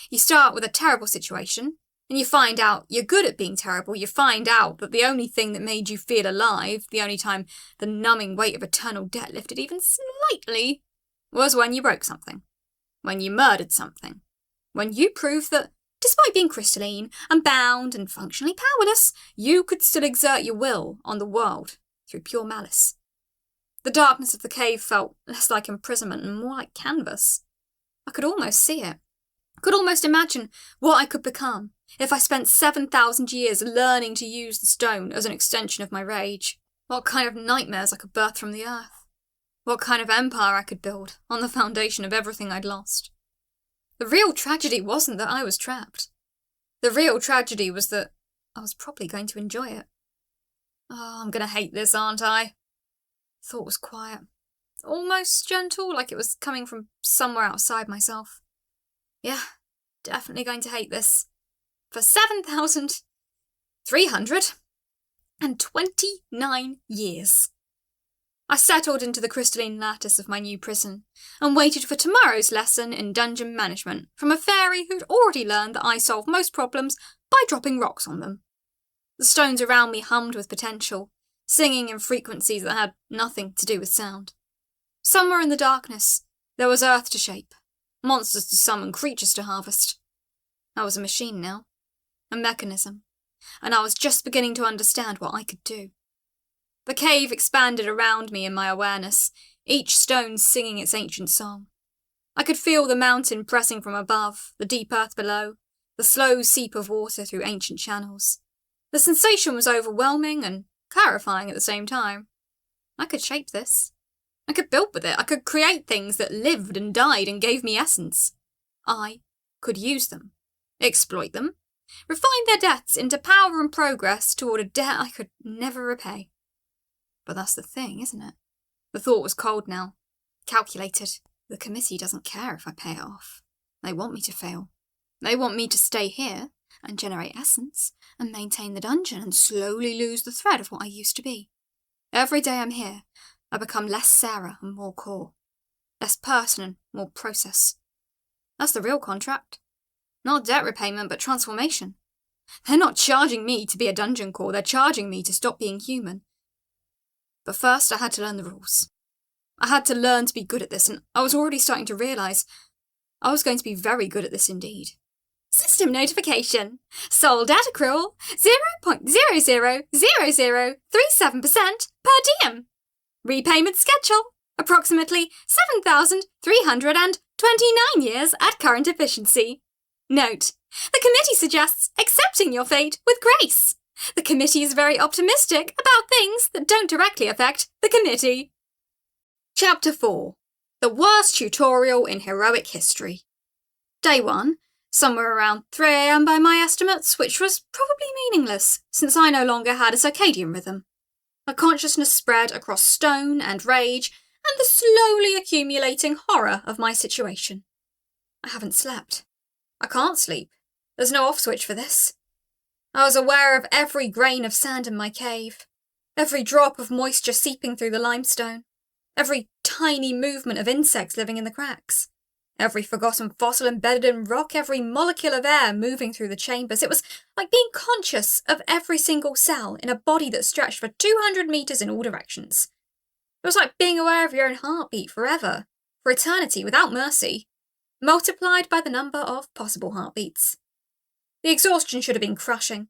You start with a terrible situation, and you find out you're good at being terrible. You find out that the only thing that made you feel alive, the only time the numbing weight of eternal debt lifted even slightly, was when you broke something. When you murdered something. When you proved that, despite being crystalline and bound and functionally powerless, you could still exert your will on the world through pure malice. The darkness of the cave felt less like imprisonment and more like canvas. I could almost see it. Could almost imagine what I could become if I spent 7,000 years learning to use the stone as an extension of my rage. What kind of nightmares I could birth from the earth. What kind of empire I could build on the foundation of everything I'd lost. The real tragedy wasn't that I was trapped. The real tragedy was that I was probably going to enjoy it. Oh, I'm going to hate this, aren't I? Thought was quiet. Almost gentle, like it was coming from somewhere outside myself. Yeah, definitely going to hate this. For 7,329 years. I settled into the crystalline lattice of my new prison and waited for tomorrow's lesson in dungeon management from a fairy who'd already learned that I solve most problems by dropping rocks on them. The stones around me hummed with potential, singing in frequencies that had nothing to do with sound. Somewhere in the darkness, there was earth to shape, monsters to summon, creatures to harvest. I was a machine now, a mechanism, and I was just beginning to understand what I could do. The cave expanded around me in my awareness, each stone singing its ancient song. I could feel the mountain pressing from above, the deep earth below, the slow seep of water through ancient channels. The sensation was overwhelming and clarifying at the same time. I could shape this. I could build with it. I could create things that lived and died and gave me essence. I could use them, exploit them, refine their debts into power and progress toward a debt I could never repay. But that's the thing, isn't it? The thought was cold now, calculated. The committee doesn't care if I pay it off. They want me to fail. They want me to stay here and generate essence and maintain the dungeon and slowly lose the thread of what I used to be. Every day I'm here, I become less Sarah and more core. Less person and more process. That's the real contract. Not debt repayment, but transformation. They're not charging me to be a dungeon core, they're charging me to stop being human. But first I had to learn the rules. I had to learn to be good at this, and I was already starting to realise I was going to be very good at this indeed. System notification. Soul data accrual 0.000037% per diem. Repayment schedule. Approximately 7,329 years at current efficiency. Note: the committee suggests accepting your fate with grace. The committee is very optimistic about things that don't directly affect the committee. Chapter 4. The worst tutorial in heroic history. Day 1. Somewhere around 3 AM by my estimates, which was probably meaningless, since I no longer had a circadian rhythm. A consciousness spread across stone and rage, and the slowly accumulating horror of my situation. I haven't slept. I can't sleep. There's no off switch for this. I was aware of every grain of sand in my cave, every drop of moisture seeping through the limestone, every tiny movement of insects living in the cracks, every forgotten fossil embedded in rock, every molecule of air moving through the chambers. It was like being conscious of every single cell in a body that stretched for 200 metres in all directions. It was like being aware of your own heartbeat forever, for eternity, without mercy, multiplied by the number of possible heartbeats. The exhaustion should have been crushing.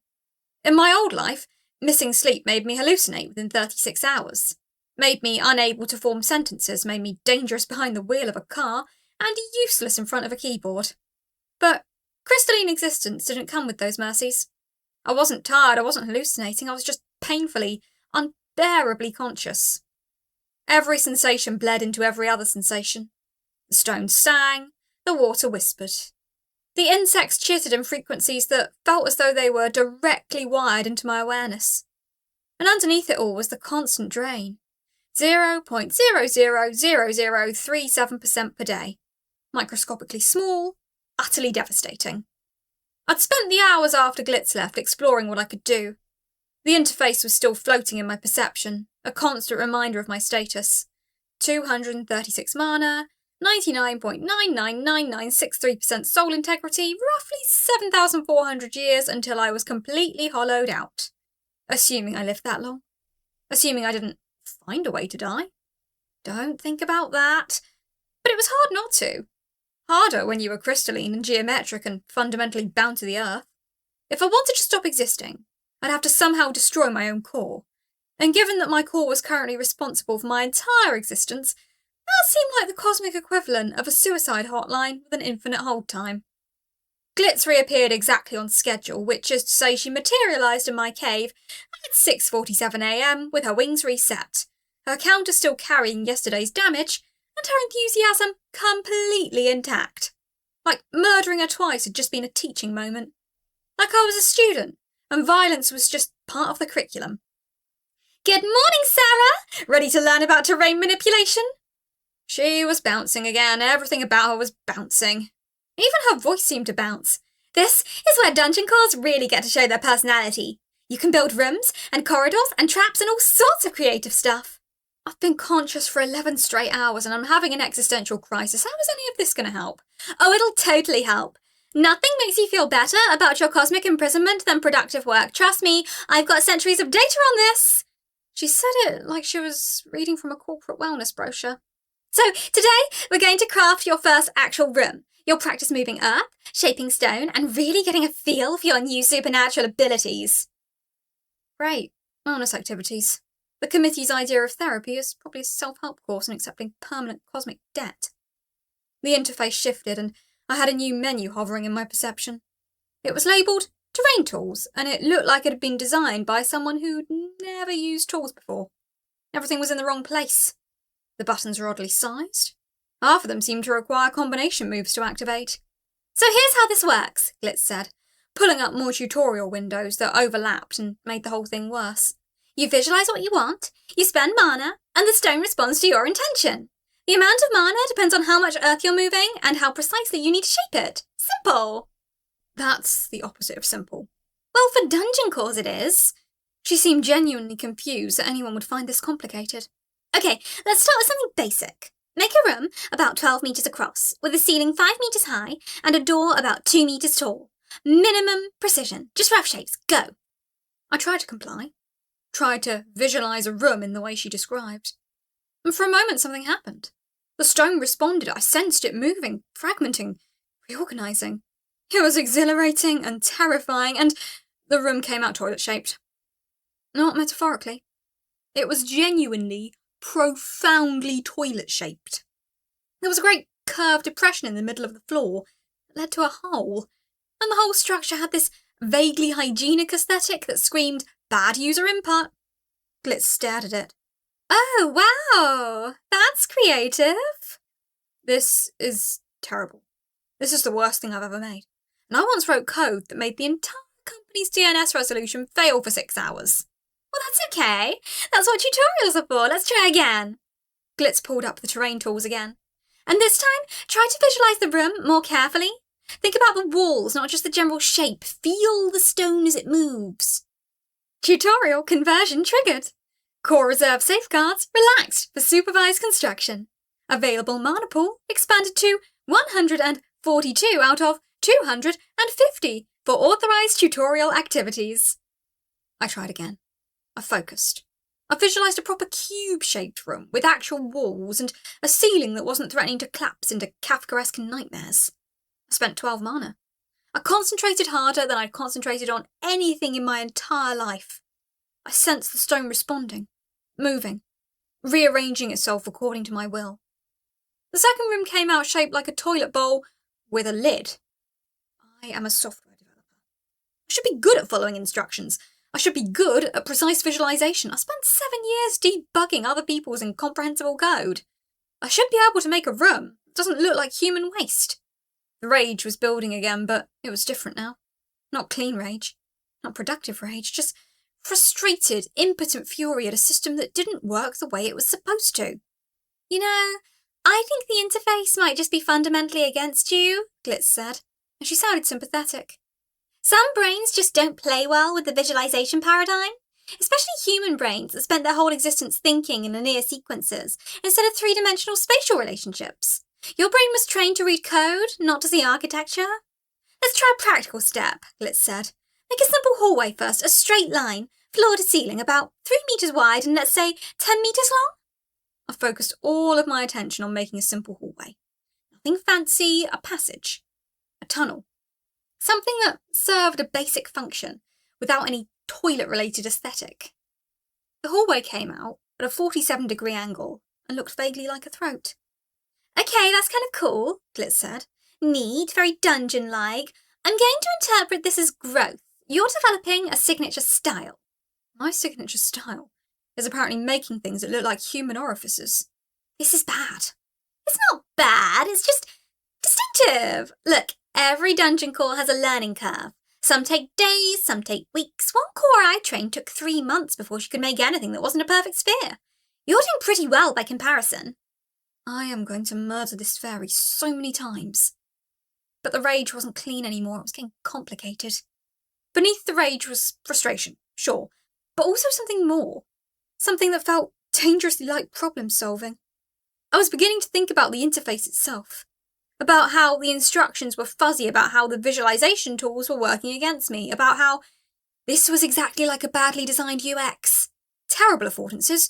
In my old life, missing sleep made me hallucinate within 36 hours, made me unable to form sentences, made me dangerous behind the wheel of a car, and useless in front of a keyboard. But crystalline existence didn't come with those mercies. I wasn't tired, I wasn't hallucinating, I was just painfully, unbearably conscious. Every sensation bled into every other sensation. The stones sang, the water whispered. The insects chittered in frequencies that felt as though they were directly wired into my awareness. And underneath it all was the constant drain. 0.000037% per day. Microscopically small, utterly devastating. I'd spent the hours after Glitz left exploring what I could do. The interface was still floating in my perception, a constant reminder of my status. 236 mana, 99.999963% soul integrity, roughly 7,400 years until I was completely hollowed out. Assuming I lived that long. Assuming I didn't find a way to die. Don't think about that. But it was hard not to. Harder when you were crystalline and geometric and fundamentally bound to the earth. If I wanted to stop existing, I'd have to somehow destroy my own core. And given that my core was currently responsible for my entire existence, that seemed like the cosmic equivalent of a suicide hotline with an infinite hold time. Glitz reappeared exactly on schedule, which is to say she materialised in my cave at 6:47 AM with her wings reset, her counter still carrying yesterday's damage, and her enthusiasm completely intact. Like murdering her twice had just been a teaching moment. Like I was a student, and violence was just part of the curriculum. "Good morning, Sarah! Ready to learn about terrain manipulation?" She was bouncing again, everything about her was bouncing. Even her voice seemed to bounce. "This is where dungeon cores really get to show their personality. You can build rooms, and corridors, and traps, and all sorts of creative stuff. I've been conscious for 11 straight hours, and I'm having an existential crisis. How is any of this going to help?" "Oh, it'll totally help. Nothing makes you feel better about your cosmic imprisonment than productive work. Trust me, I've got centuries of data on this." She said it like she was reading from a corporate wellness brochure. "So, today, we're going to craft your first actual room. You'll practice moving earth, shaping stone, and really getting a feel for your new supernatural abilities." Great. Wellness activities. The committee's idea of therapy is probably a self-help course in accepting permanent cosmic debt. The interface shifted, and I had a new menu hovering in my perception. It was labelled Terrain Tools, and it looked like it had been designed by someone who'd never used tools before. Everything was in the wrong place. The buttons were oddly sized. Half of them seemed to require combination moves to activate. "So here's how this works," Glitz said, pulling up more tutorial windows that overlapped and made the whole thing worse. "You visualise what you want, you spend mana, and the stone responds to your intention. The amount of mana depends on how much earth you're moving and how precisely you need to shape it. Simple." That's the opposite of simple. "Well, for dungeon cores it is." She seemed genuinely confused that anyone would find this complicated. "Okay, let's start with something basic. Make a room about 12 metres across, with a ceiling 5 metres high and a door about 2 metres tall. Minimum precision, just rough shapes, go." I tried to comply. Tried to visualise a room in the way she described. And for a moment something happened. The stone responded, I sensed it moving, fragmenting, reorganising. It was exhilarating and terrifying, and the room came out toilet-shaped. Not metaphorically. It was genuinely, profoundly toilet-shaped. There was a great curved depression in the middle of the floor that led to a hole, and the whole structure had this vaguely hygienic aesthetic that screamed bad user input. Glitz stared at it. "Oh, wow! That's creative." "This is terrible. This is the worst thing I've ever made. And I once wrote code that made the entire company's DNS resolution fail for 6 hours. "Well, that's okay. That's what tutorials are for. Let's try again." Glitz pulled up the terrain tools again. "And this time, try to visualise the room more carefully. Think about the walls, not just the general shape. Feel the stone as it moves." Tutorial conversion triggered. Core reserve safeguards relaxed for supervised construction. Available mana pool expanded to 142 out of 250 for authorised tutorial activities. I tried again. I focused. I visualised a proper cube-shaped room with actual walls and a ceiling that wasn't threatening to collapse into Kafkaesque nightmares. I spent 12 mana. I concentrated harder than I'd concentrated on anything in my entire life. I sensed the stone responding, moving, rearranging itself according to my will. The second room came out shaped like a toilet bowl with a lid. I am a software developer. I should be good at following instructions. I should be good at precise visualization. I spent 7 years debugging other people's incomprehensible code. I should be able to make a room that doesn't look like human waste. The rage was building again, but it was different now. Not clean rage, not productive rage, just frustrated, impotent fury at a system that didn't work the way it was supposed to. You know, I think the interface might just be fundamentally against you, Glitz said, and she sounded sympathetic. Some brains just don't play well with the visualization paradigm, especially human brains that spent their whole existence thinking in linear sequences instead of three-dimensional spatial relationships. Your brain was trained to read code, not to see architecture. Let's try a practical step, Glitz said. Make a simple hallway first, a straight line, floor to ceiling, about 3 meters wide and let's say 10 meters long. I focused all of my attention on making a simple hallway. Nothing fancy, a passage, a tunnel. Something that served a basic function without any toilet-related aesthetic. The hallway came out at a 47-degree angle and looked vaguely like a throat. Okay, that's kind of cool, Glitz said. Neat, very dungeon-like. I'm going to interpret this as growth. You're developing a signature style. My signature style is apparently making things that look like human orifices. This is bad. It's not bad, it's just distinctive. Look, every dungeon core has a learning curve. Some take days, some take weeks. One core I trained took 3 months before she could make anything that wasn't a perfect sphere. You're doing pretty well by comparison. I am going to murder this fairy so many times. But the rage wasn't clean anymore, it was getting complicated. Beneath the rage was frustration, sure, but also something more. Something that felt dangerously like problem solving. I was beginning to think about the interface itself. About how the instructions were fuzzy, about how the visualization tools were working against me, about how this was exactly like a badly designed UX. Terrible affordances,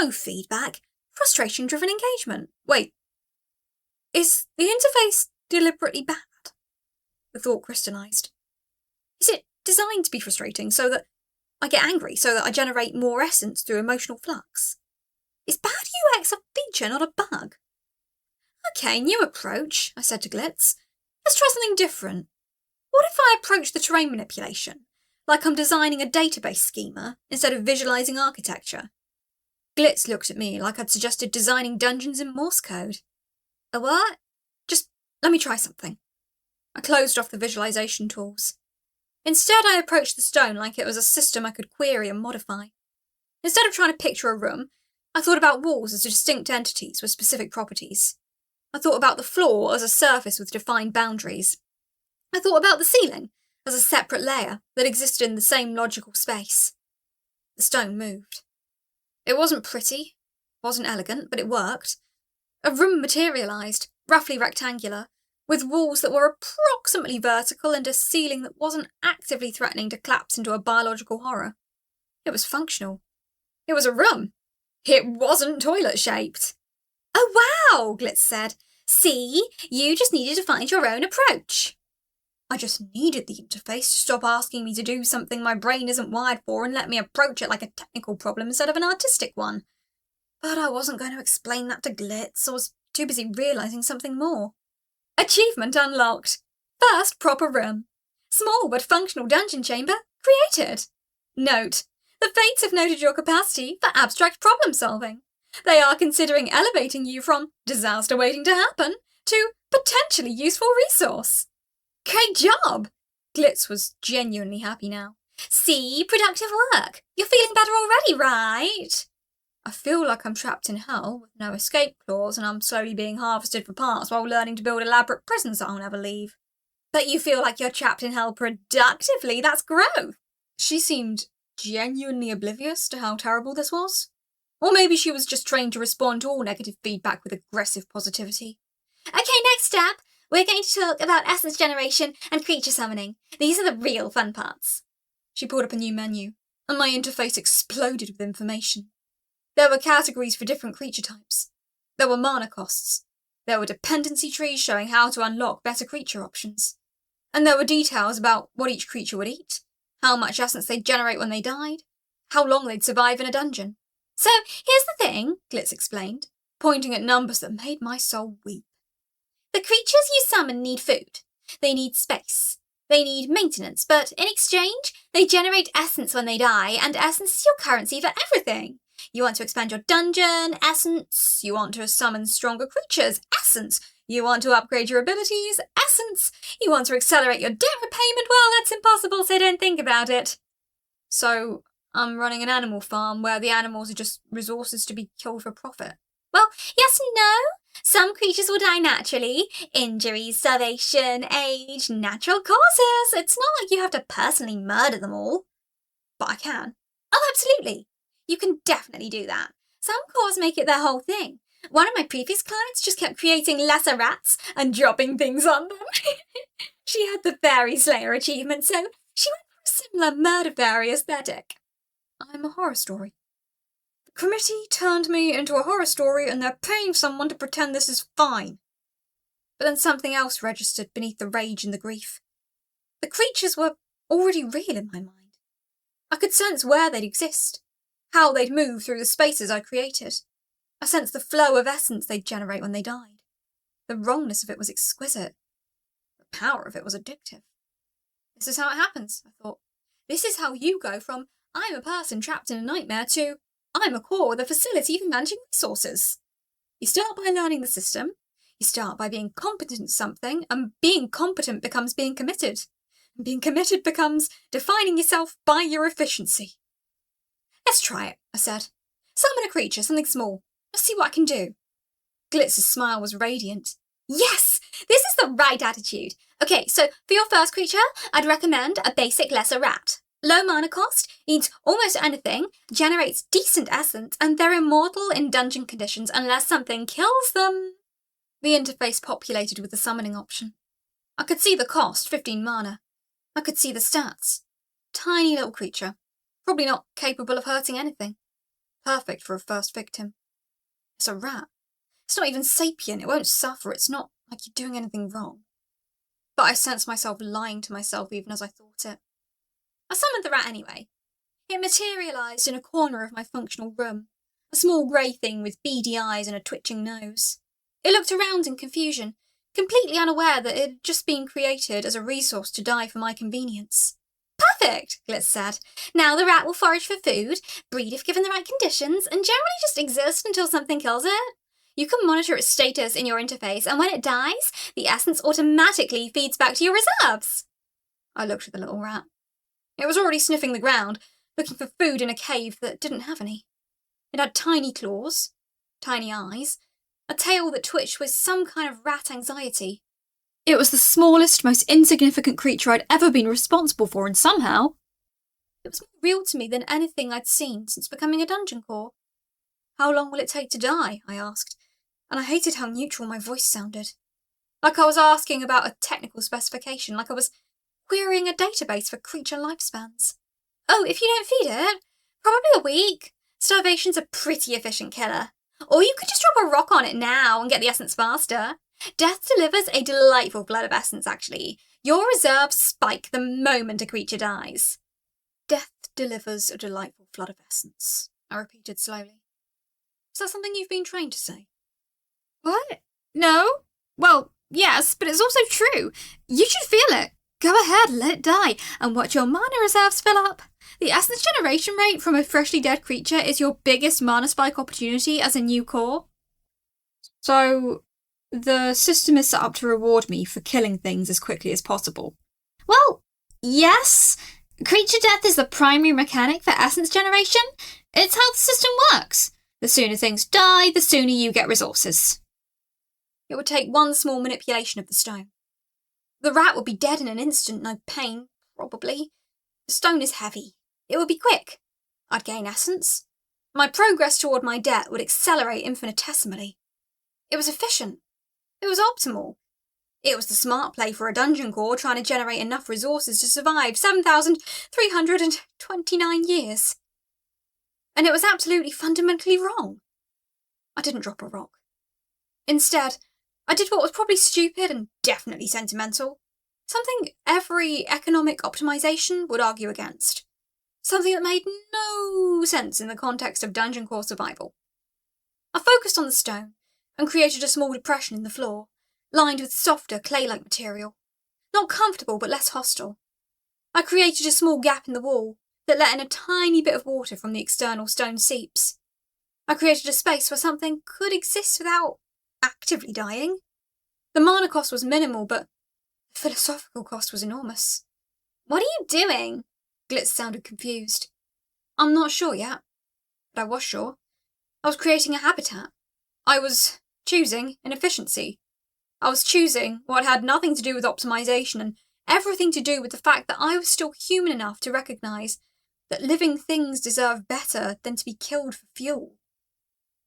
no feedback, frustration-driven engagement. Wait, is the interface deliberately bad? The thought crystallized. Is it designed to be frustrating so that I get angry, so that I generate more essence through emotional flux? Is bad UX a feature, not a bug? Okay, new approach, I said to Glitz. Let's try something different. What if I approach the terrain manipulation, like I'm designing a database schema instead of visualizing architecture? Glitz looked at me like I'd suggested designing dungeons in Morse code. A what? Just let me try something. I closed off the visualization tools. Instead, I approached the stone like it was a system I could query and modify. Instead of trying to picture a room, I thought about walls as distinct entities with specific properties. I thought about the floor as a surface with defined boundaries. I thought about the ceiling as a separate layer that existed in the same logical space. The stone moved. It wasn't pretty, wasn't elegant, but it worked. A room materialised, roughly rectangular, with walls that were approximately vertical and a ceiling that wasn't actively threatening to collapse into a biological horror. It was functional. It was a room. It wasn't toilet-shaped. Oh wow, Glitz said. See, you just needed to find your own approach. I just needed the interface to stop asking me to do something my brain isn't wired for and let me approach it like a technical problem instead of an artistic one. But I wasn't going to explain that to Glitz. I was too busy realising something more. Achievement unlocked. First proper room. Small but functional dungeon chamber created. Note, the Fates have noted your capacity for abstract problem solving. They are considering elevating you from disaster waiting to happen to potentially useful resource. Great job! Glitz was genuinely happy now. See, productive work. You're feeling better already, right? I feel like I'm trapped in hell with no escape clause and I'm slowly being harvested for parts while learning to build elaborate prisons that I'll never leave. But you feel like you're trapped in hell productively, that's growth. She seemed genuinely oblivious to how terrible this was. Or maybe she was just trained to respond to all negative feedback with aggressive positivity. Okay, next step. We're going to talk about essence generation and creature summoning. These are the real fun parts. She pulled up a new menu, and my interface exploded with information. There were categories for different creature types. There were mana costs. There were dependency trees showing how to unlock better creature options. And there were details about what each creature would eat, how much essence they'd generate when they died, how long they'd survive in a dungeon. So, here's the thing, Glitz explained, pointing at numbers that made my soul weep. The creatures you summon need food. They need space. They need maintenance, but in exchange, they generate essence when they die, and essence is your currency for everything. You want to expand your dungeon, essence. You want to summon stronger creatures, essence. You want to upgrade your abilities, essence. You want to accelerate your debt repayment, well, that's impossible, so don't think about it. So, I'm running an animal farm where the animals are just resources to be killed for profit. Well, yes and no. Some creatures will die naturally. Injuries, starvation, age, natural causes. It's not like you have to personally murder them all. But I can. Oh, absolutely. You can definitely do that. Some cores make it their whole thing. One of my previous clients just kept creating lesser rats and dropping things on them. She had the Fairy Slayer achievement, so she went for a similar murder fairy aesthetic. I'm a horror story. The committee turned me into a horror story and they're paying someone to pretend this is fine. But then something else registered beneath the rage and the grief. The creatures were already real in my mind. I could sense where they'd exist, how they'd move through the spaces I created. I sensed the flow of essence they'd generate when they died. The wrongness of it was exquisite. The power of it was addictive. This is how it happens, I thought. This is how you go from, I'm a person trapped in a nightmare, to, I'm a core with a facility for managing resources. You start by learning the system. You start by being competent at something, and being competent becomes being committed. And being committed becomes defining yourself by your efficiency. Let's try it, I said. Summon a creature, something small. Let's see what I can do. Glitz's smile was radiant. Yes! This is the right attitude. Okay, so for your first creature, I'd recommend a basic lesser rat. Low mana cost, needs almost anything, generates decent essence, and they're immortal in dungeon conditions unless something kills them. The interface populated with the summoning option. I could see the cost, 15 mana. I could see the stats. Tiny little creature. Probably not capable of hurting anything. Perfect for a first victim. It's a rat. It's not even sapient, it won't suffer, it's not like you're doing anything wrong. But I sensed myself lying to myself even as I thought it. I summoned the rat anyway. It materialised in a corner of my functional room, a small grey thing with beady eyes and a twitching nose. It looked around in confusion, completely unaware that it had just been created as a resource to die for my convenience. Perfect, Glitz said. Now the rat will forage for food, breed if given the right conditions, and generally just exist until something kills it. You can monitor its status in your interface, and when it dies, the essence automatically feeds back to your reserves. I looked at the little rat. It was already sniffing the ground, looking for food in a cave that didn't have any. It had tiny claws, tiny eyes, a tail that twitched with some kind of rat anxiety. It was the smallest, most insignificant creature I'd ever been responsible for, and somehow it was more real to me than anything I'd seen since becoming a dungeon core. How long will it take to die? I asked, and I hated how neutral my voice sounded. Like I was asking about a technical specification, like I was querying a database for creature lifespans. Oh, if you don't feed it, probably a week. Starvation's a pretty efficient killer. Or you could just drop a rock on it now and get the essence faster. Death delivers a delightful flood of essence, actually. Your reserves spike the moment a creature dies. Death delivers a delightful flood of essence, I repeated slowly. Is that something you've been trained to say? What? No? Well, yes, but it's also true. You should feel it. Go ahead, let it die, and watch your mana reserves fill up. The essence generation rate from a freshly dead creature is your biggest mana spike opportunity as a new core. So, the system is set up to reward me for killing things as quickly as possible. Well, yes. Creature death is the primary mechanic for essence generation. It's how the system works. The sooner things die, the sooner you get resources. It would take one small manipulation of the stone. The rat would be dead in an instant, no pain, probably. The stone is heavy. It would be quick. I'd gain essence. My progress toward my debt would accelerate infinitesimally. It was efficient. It was optimal. It was the smart play for a dungeon core trying to generate enough resources to survive 7,329 years. And it was absolutely fundamentally wrong. I didn't drop a rock. Instead, I did what was probably stupid and definitely sentimental. Something every economic optimization would argue against. Something that made no sense in the context of dungeon core survival. I focused on the stone and created a small depression in the floor, lined with softer clay-like material. Not comfortable, but less hostile. I created a small gap in the wall that let in a tiny bit of water from the external stone seeps. I created a space where something could exist without actively dying. The mana cost was minimal, but the philosophical cost was enormous. What are you doing? Glitz sounded confused. I'm not sure yet, but I was sure. I was creating a habitat. I was choosing an efficiency. I was choosing what had nothing to do with optimization and everything to do with the fact that I was still human enough to recognise that living things deserve better than to be killed for fuel.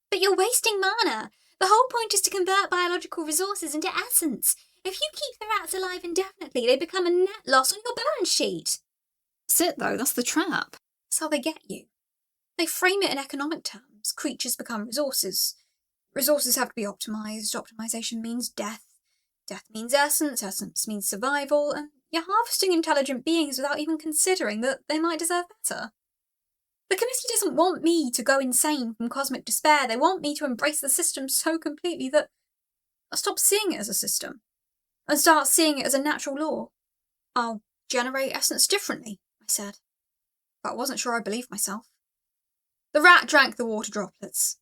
But you're wasting mana. The whole point is to convert biological resources into essence. If you keep the rats alive indefinitely, they become a net loss on your balance sheet. That's it, though. That's the trap. That's how they get you. They frame it in economic terms. Creatures become resources. Resources have to be optimised. Optimisation means death. Death means essence. Essence means survival. And you're harvesting intelligent beings without even considering that they might deserve better. The committee doesn't want me to go insane from cosmic despair. They want me to embrace the system so completely that I stop seeing it as a system and start seeing it as a natural law. I'll generate essence differently, I said. But I wasn't sure I believed myself. The rat drank the water droplets.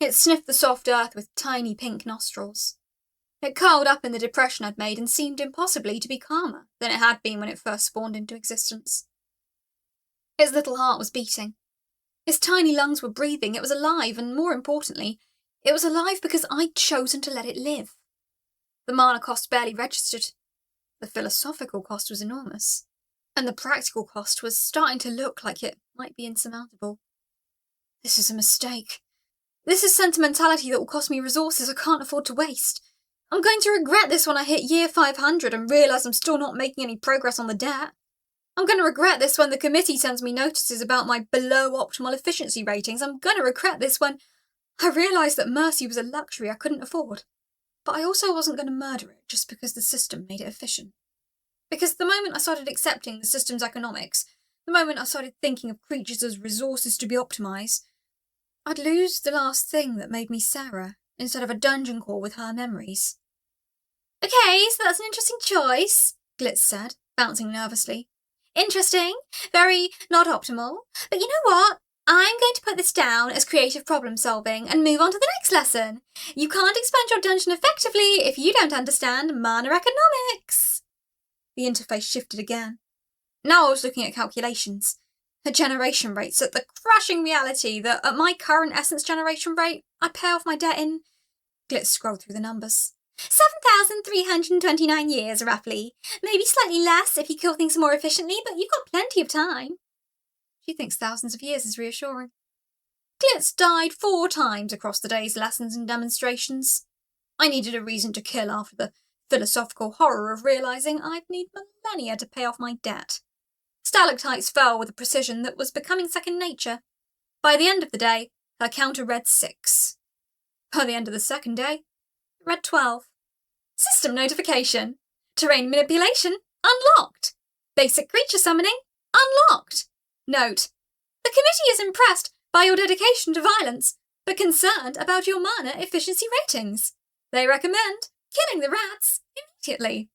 It sniffed the soft earth with tiny pink nostrils. It curled up in the depression I'd made and seemed impossibly to be calmer than it had been when it first spawned into existence. Its little heart was beating. Its tiny lungs were breathing. It was alive, and more importantly, it was alive because I'd chosen to let it live. The mana cost barely registered. The philosophical cost was enormous. And the practical cost was starting to look like it might be insurmountable. This is a mistake. This is sentimentality that will cost me resources I can't afford to waste. I'm going to regret this when I hit year 500 and realise I'm still not making any progress on the debt. I'm going to regret this when the committee sends me notices about my below-optimal efficiency ratings. I'm going to regret this when I realised that mercy was a luxury I couldn't afford. But I also wasn't going to murder it just because the system made it efficient. Because the moment I started accepting the system's economics, the moment I started thinking of creatures as resources to be optimised, I'd lose the last thing that made me Sarah instead of a dungeon crawl with her memories. Okay, so that's an interesting choice, Glitz said, bouncing nervously. Interesting, very not optimal, but you know what? I'm going to put this down as creative problem solving and move on to the next lesson. You can't expand your dungeon effectively if you don't understand mana economics. The interface shifted again. Now I was looking at calculations, at generation rates, at the crushing reality that at my current essence generation rate, I'd pay off my debt in... Glitz scrolled through the numbers. 7,329 years, roughly. Maybe slightly less if you kill things more efficiently, but you've got plenty of time. She thinks thousands of years is reassuring. Glitz died 4 times across the day's lessons and demonstrations. I needed a reason to kill after the philosophical horror of realising I'd need millennia to pay off my debt. Stalactites fell with a precision that was becoming second nature. By the end of the day, her counter read 6. By the end of the second day, it read 12. System notification. Terrain manipulation unlocked. Basic creature summoning unlocked. Note: the committee is impressed by your dedication to violence, but concerned about your mana efficiency ratings. They recommend killing the rats immediately.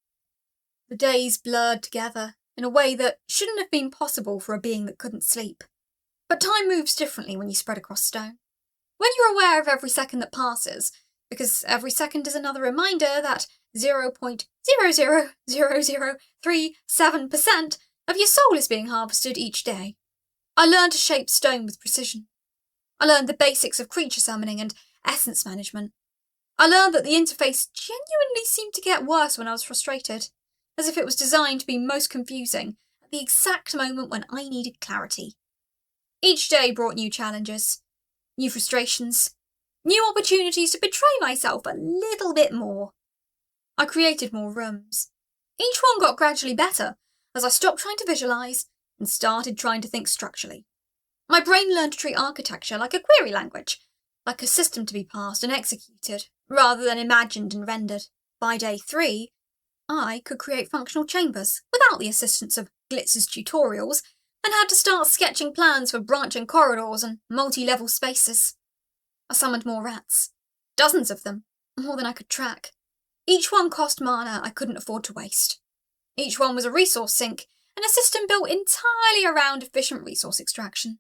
The days blurred together in a way that shouldn't have been possible for a being that couldn't sleep. But time moves differently when you spread across stone. When you're aware of every second that passes, because every second is another reminder that 0.000037% of your soul is being harvested each day. I learned to shape stone with precision. I learned the basics of creature summoning and essence management. I learned that the interface genuinely seemed to get worse when I was frustrated, as if it was designed to be most confusing at the exact moment when I needed clarity. Each day brought new challenges, new frustrations, new opportunities to betray myself a little bit more. I created more rooms. Each one got gradually better as I stopped trying to visualise and started trying to think structurally. My brain learned to treat architecture like a query language, like a system to be passed and executed, rather than imagined and rendered. By day 3, I could create functional chambers without the assistance of Glitz's tutorials, and had to start sketching plans for branching corridors and multi-level spaces. I summoned more rats. Dozens of them, more than I could track. Each one cost mana I couldn't afford to waste. Each one was a resource sink, and a system built entirely around efficient resource extraction.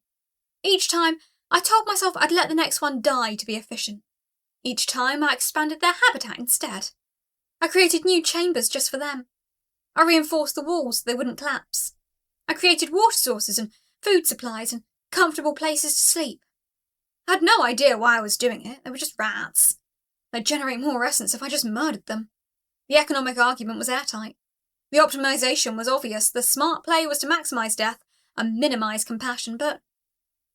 Each time, I told myself I'd let the next one die to be efficient. Each time, I expanded their habitat instead. I created new chambers just for them. I reinforced the walls so they wouldn't collapse. I created water sources and food supplies and comfortable places to sleep. I had no idea why I was doing it. They were just rats. They'd generate more essence if I just murdered them. The economic argument was airtight. The optimization was obvious. The smart play was to maximize death and minimize compassion, but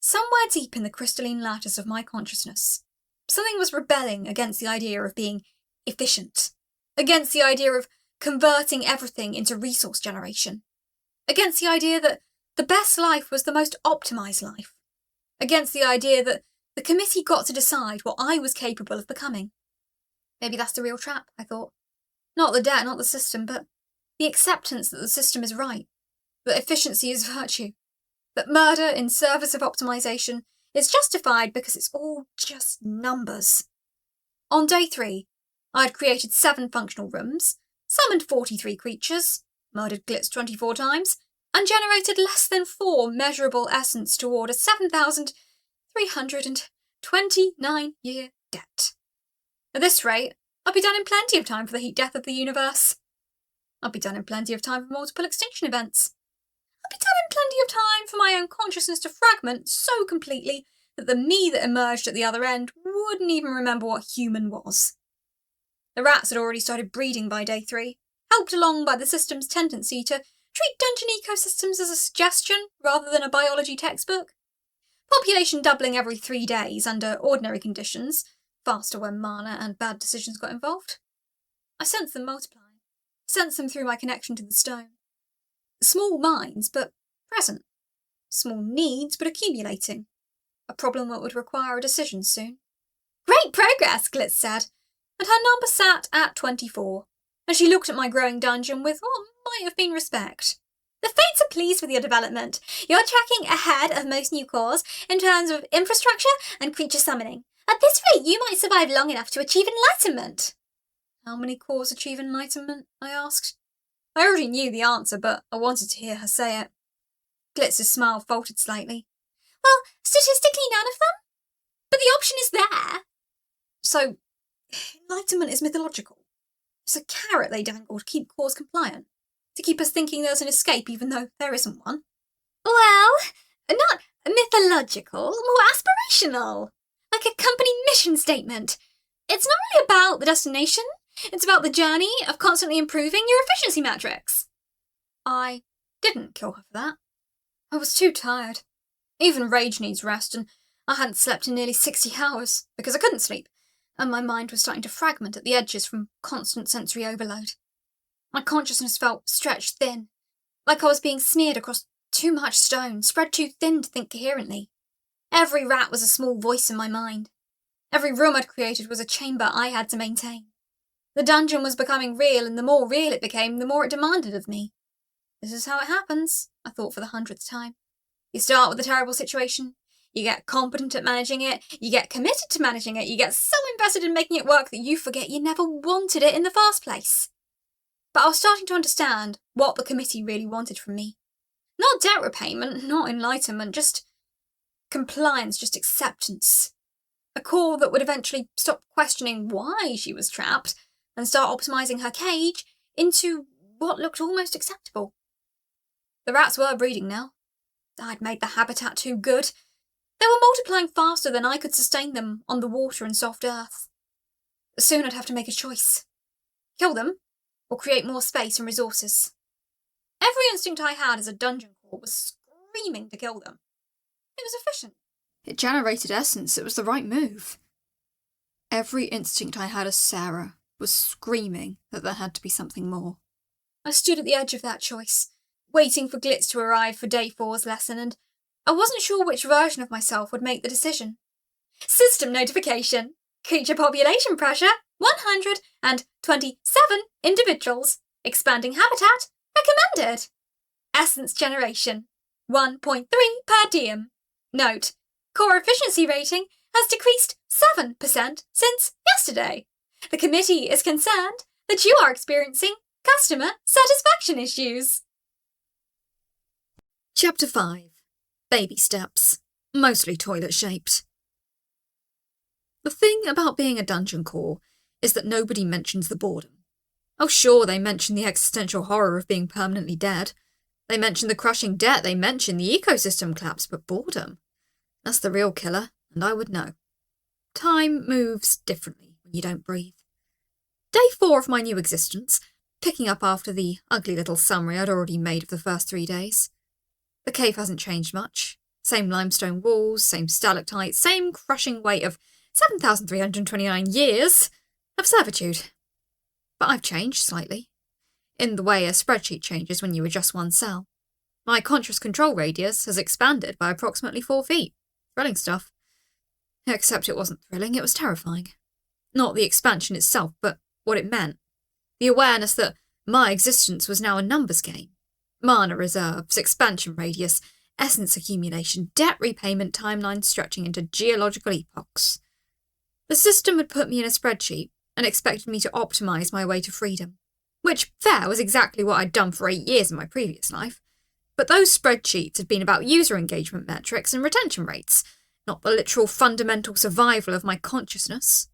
somewhere deep in the crystalline lattice of my consciousness, something was rebelling against the idea of being efficient, against the idea of converting everything into resource generation, against the idea that the best life was the most optimized life, against the idea that the committee got to decide what I was capable of becoming. Maybe that's the real trap, I thought. Not the debt, not the system, but the acceptance that the system is right, that efficiency is virtue, that murder in service of optimization is justified because it's all just numbers. On day 3, I had created 7 functional rooms, summoned 43 creatures, murdered Glitz 24 times, and generated less than 4 measurable essence toward a 7,329-year debt. At this rate, I'll be done in plenty of time for the heat death of the universe. I'll be done in plenty of time for multiple extinction events. I'll be done in plenty of time for my own consciousness to fragment so completely that the me that emerged at the other end wouldn't even remember what human was. The rats had already started breeding by day 3, helped along by the system's tendency to treat dungeon ecosystems as a suggestion rather than a biology textbook. Population doubling every 3 days under ordinary conditions, faster when mana and bad decisions got involved. I sensed them multiplying, sensed them through my connection to the stone. Small minds, but present. Small needs, but accumulating. A problem that would require a decision soon. Great progress, Glitz said, and her number sat at 24, and she looked at my growing dungeon with what might have been respect. The Fates are pleased with your development. You're tracking ahead of most new cores in terms of infrastructure and creature summoning. At this rate, you might survive long enough to achieve enlightenment. How many cores achieve enlightenment? I asked. I already knew the answer, but I wanted to hear her say it. Glitz's smile faltered slightly. Well, statistically none of them. But the option is there. So, enlightenment is mythological. It's a carrot they dangle to keep cores compliant. To keep us thinking there's an escape even though there isn't one. Well, not mythological, more aspirational. Like a company mission statement. It's not really about the destination. It's about the journey of constantly improving your efficiency metrics. I didn't kill her for that. I was too tired. Even rage needs rest, and I hadn't slept in nearly 60 hours because I couldn't sleep, and my mind was starting to fragment at the edges from constant sensory overload. My consciousness felt stretched thin, like I was being smeared across too much stone, spread too thin to think coherently. Every rat was a small voice in my mind. Every room I'd created was a chamber I had to maintain. The dungeon was becoming real, and the more real it became, the more it demanded of me. This is how it happens, I thought for the 100th time. You start with a terrible situation, you get competent at managing it, you get committed to managing it, you get so invested in making it work that you forget you never wanted it in the first place. But I was starting to understand what the committee really wanted from me. Not debt repayment, not enlightenment, just compliance, just acceptance. A core that would eventually stop questioning why she was trapped and start optimizing her cage into what looked almost acceptable. The rats were breeding now. I'd made the habitat too good. They were multiplying faster than I could sustain them on the water and soft earth. Soon I'd have to make a choice. Kill them, or create more space and resources. Every instinct I had as a dungeon core was screaming to kill them. It was efficient. It generated essence. It was the right move. Every instinct I had as Sarah was screaming that there had to be something more. I stood at the edge of that choice, waiting for Glitz to arrive for day 4's lesson, and I wasn't sure which version of myself would make the decision. System notification. Creature population pressure, 127 individuals. Expanding habitat, recommended. Essence generation, 1.3 per diem. Note, core efficiency rating has decreased 7% since yesterday. The committee is concerned that you are experiencing Customer satisfaction issues. Chapter 5. Baby steps. Mostly toilet-shaped. The thing about being a dungeon core is that nobody mentions the boredom. Oh sure, they mention the existential horror of being permanently dead. They mention the crushing debt, they mention the ecosystem collapse, but boredom? That's the real killer, and I would know. Time moves differently when you don't breathe. Day 4 of my new existence, picking up after the ugly little summary I'd already made of the first 3 days. The cave hasn't changed much. Same limestone walls, same stalactites, same crushing weight of 7,329 years of servitude. But I've changed slightly, in the way a spreadsheet changes when you adjust one cell. My conscious control radius has expanded by approximately 4 feet. Thrilling stuff. Except it wasn't thrilling, it was terrifying. Not the expansion itself, but what it meant. The awareness that my existence was now a numbers game. Mana reserves, expansion radius, essence accumulation, debt repayment timelines stretching into geological epochs. The system had put me in a spreadsheet and expected me to optimise my way to freedom, which, fair, was exactly what I'd done for 8 years in my previous life. But those spreadsheets had been about user engagement metrics and retention rates, not the literal fundamental survival of my consciousness.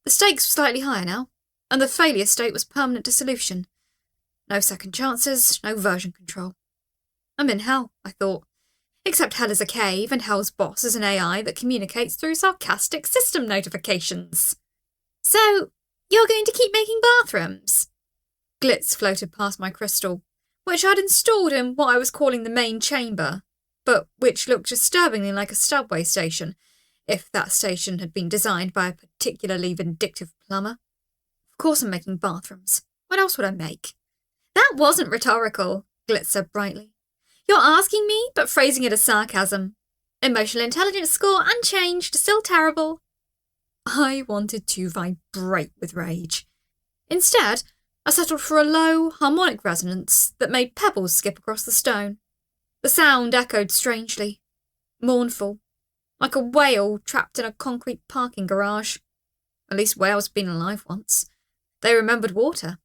The stakes were slightly higher now, and the failure state was permanent dissolution. No second chances, no version control. I'm in hell, I thought. Except hell is a cave, and hell's boss is an AI that communicates through sarcastic system notifications. So, you're going to keep making bathrooms? Glitz floated past my crystal, which I'd installed in what I was calling the main chamber, but which looked disturbingly like a subway station, if that station had been designed by a particularly vindictive plumber. Of course I'm making bathrooms. What else would I make? That wasn't rhetorical, Glitz said brightly. You're asking me, but phrasing it as sarcasm. Emotional intelligence score unchanged, still terrible. I wanted to vibrate with rage. Instead, I settled for a low, harmonic resonance that made pebbles skip across the stone. The sound echoed strangely, mournful, like a whale trapped in a concrete parking garage. At least whales had been alive once. They remembered water.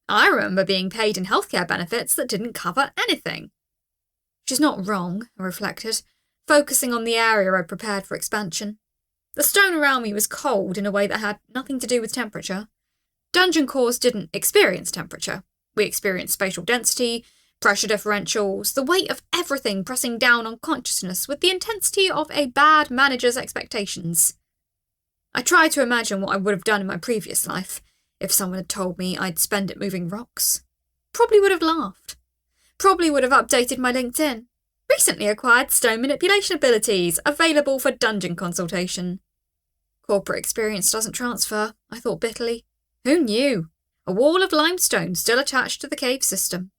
I remember being paid in healthcare benefits that didn't cover anything. She's not wrong, I reflected, focusing on the area I'd prepared for expansion. The stone around me was cold in a way that had nothing to do with temperature. Dungeon cores didn't experience temperature. We experienced spatial density, pressure differentials, the weight of everything pressing down on consciousness with the intensity of a bad manager's expectations. I tried to imagine what I would have done in my previous life if someone had told me I'd spend it moving rocks. Probably would have laughed. Probably would have updated my LinkedIn. Recently acquired stone manipulation abilities, available for dungeon consultation. Corporate experience doesn't transfer, I thought bitterly. Who knew? A wall of limestone still attached to the cave system.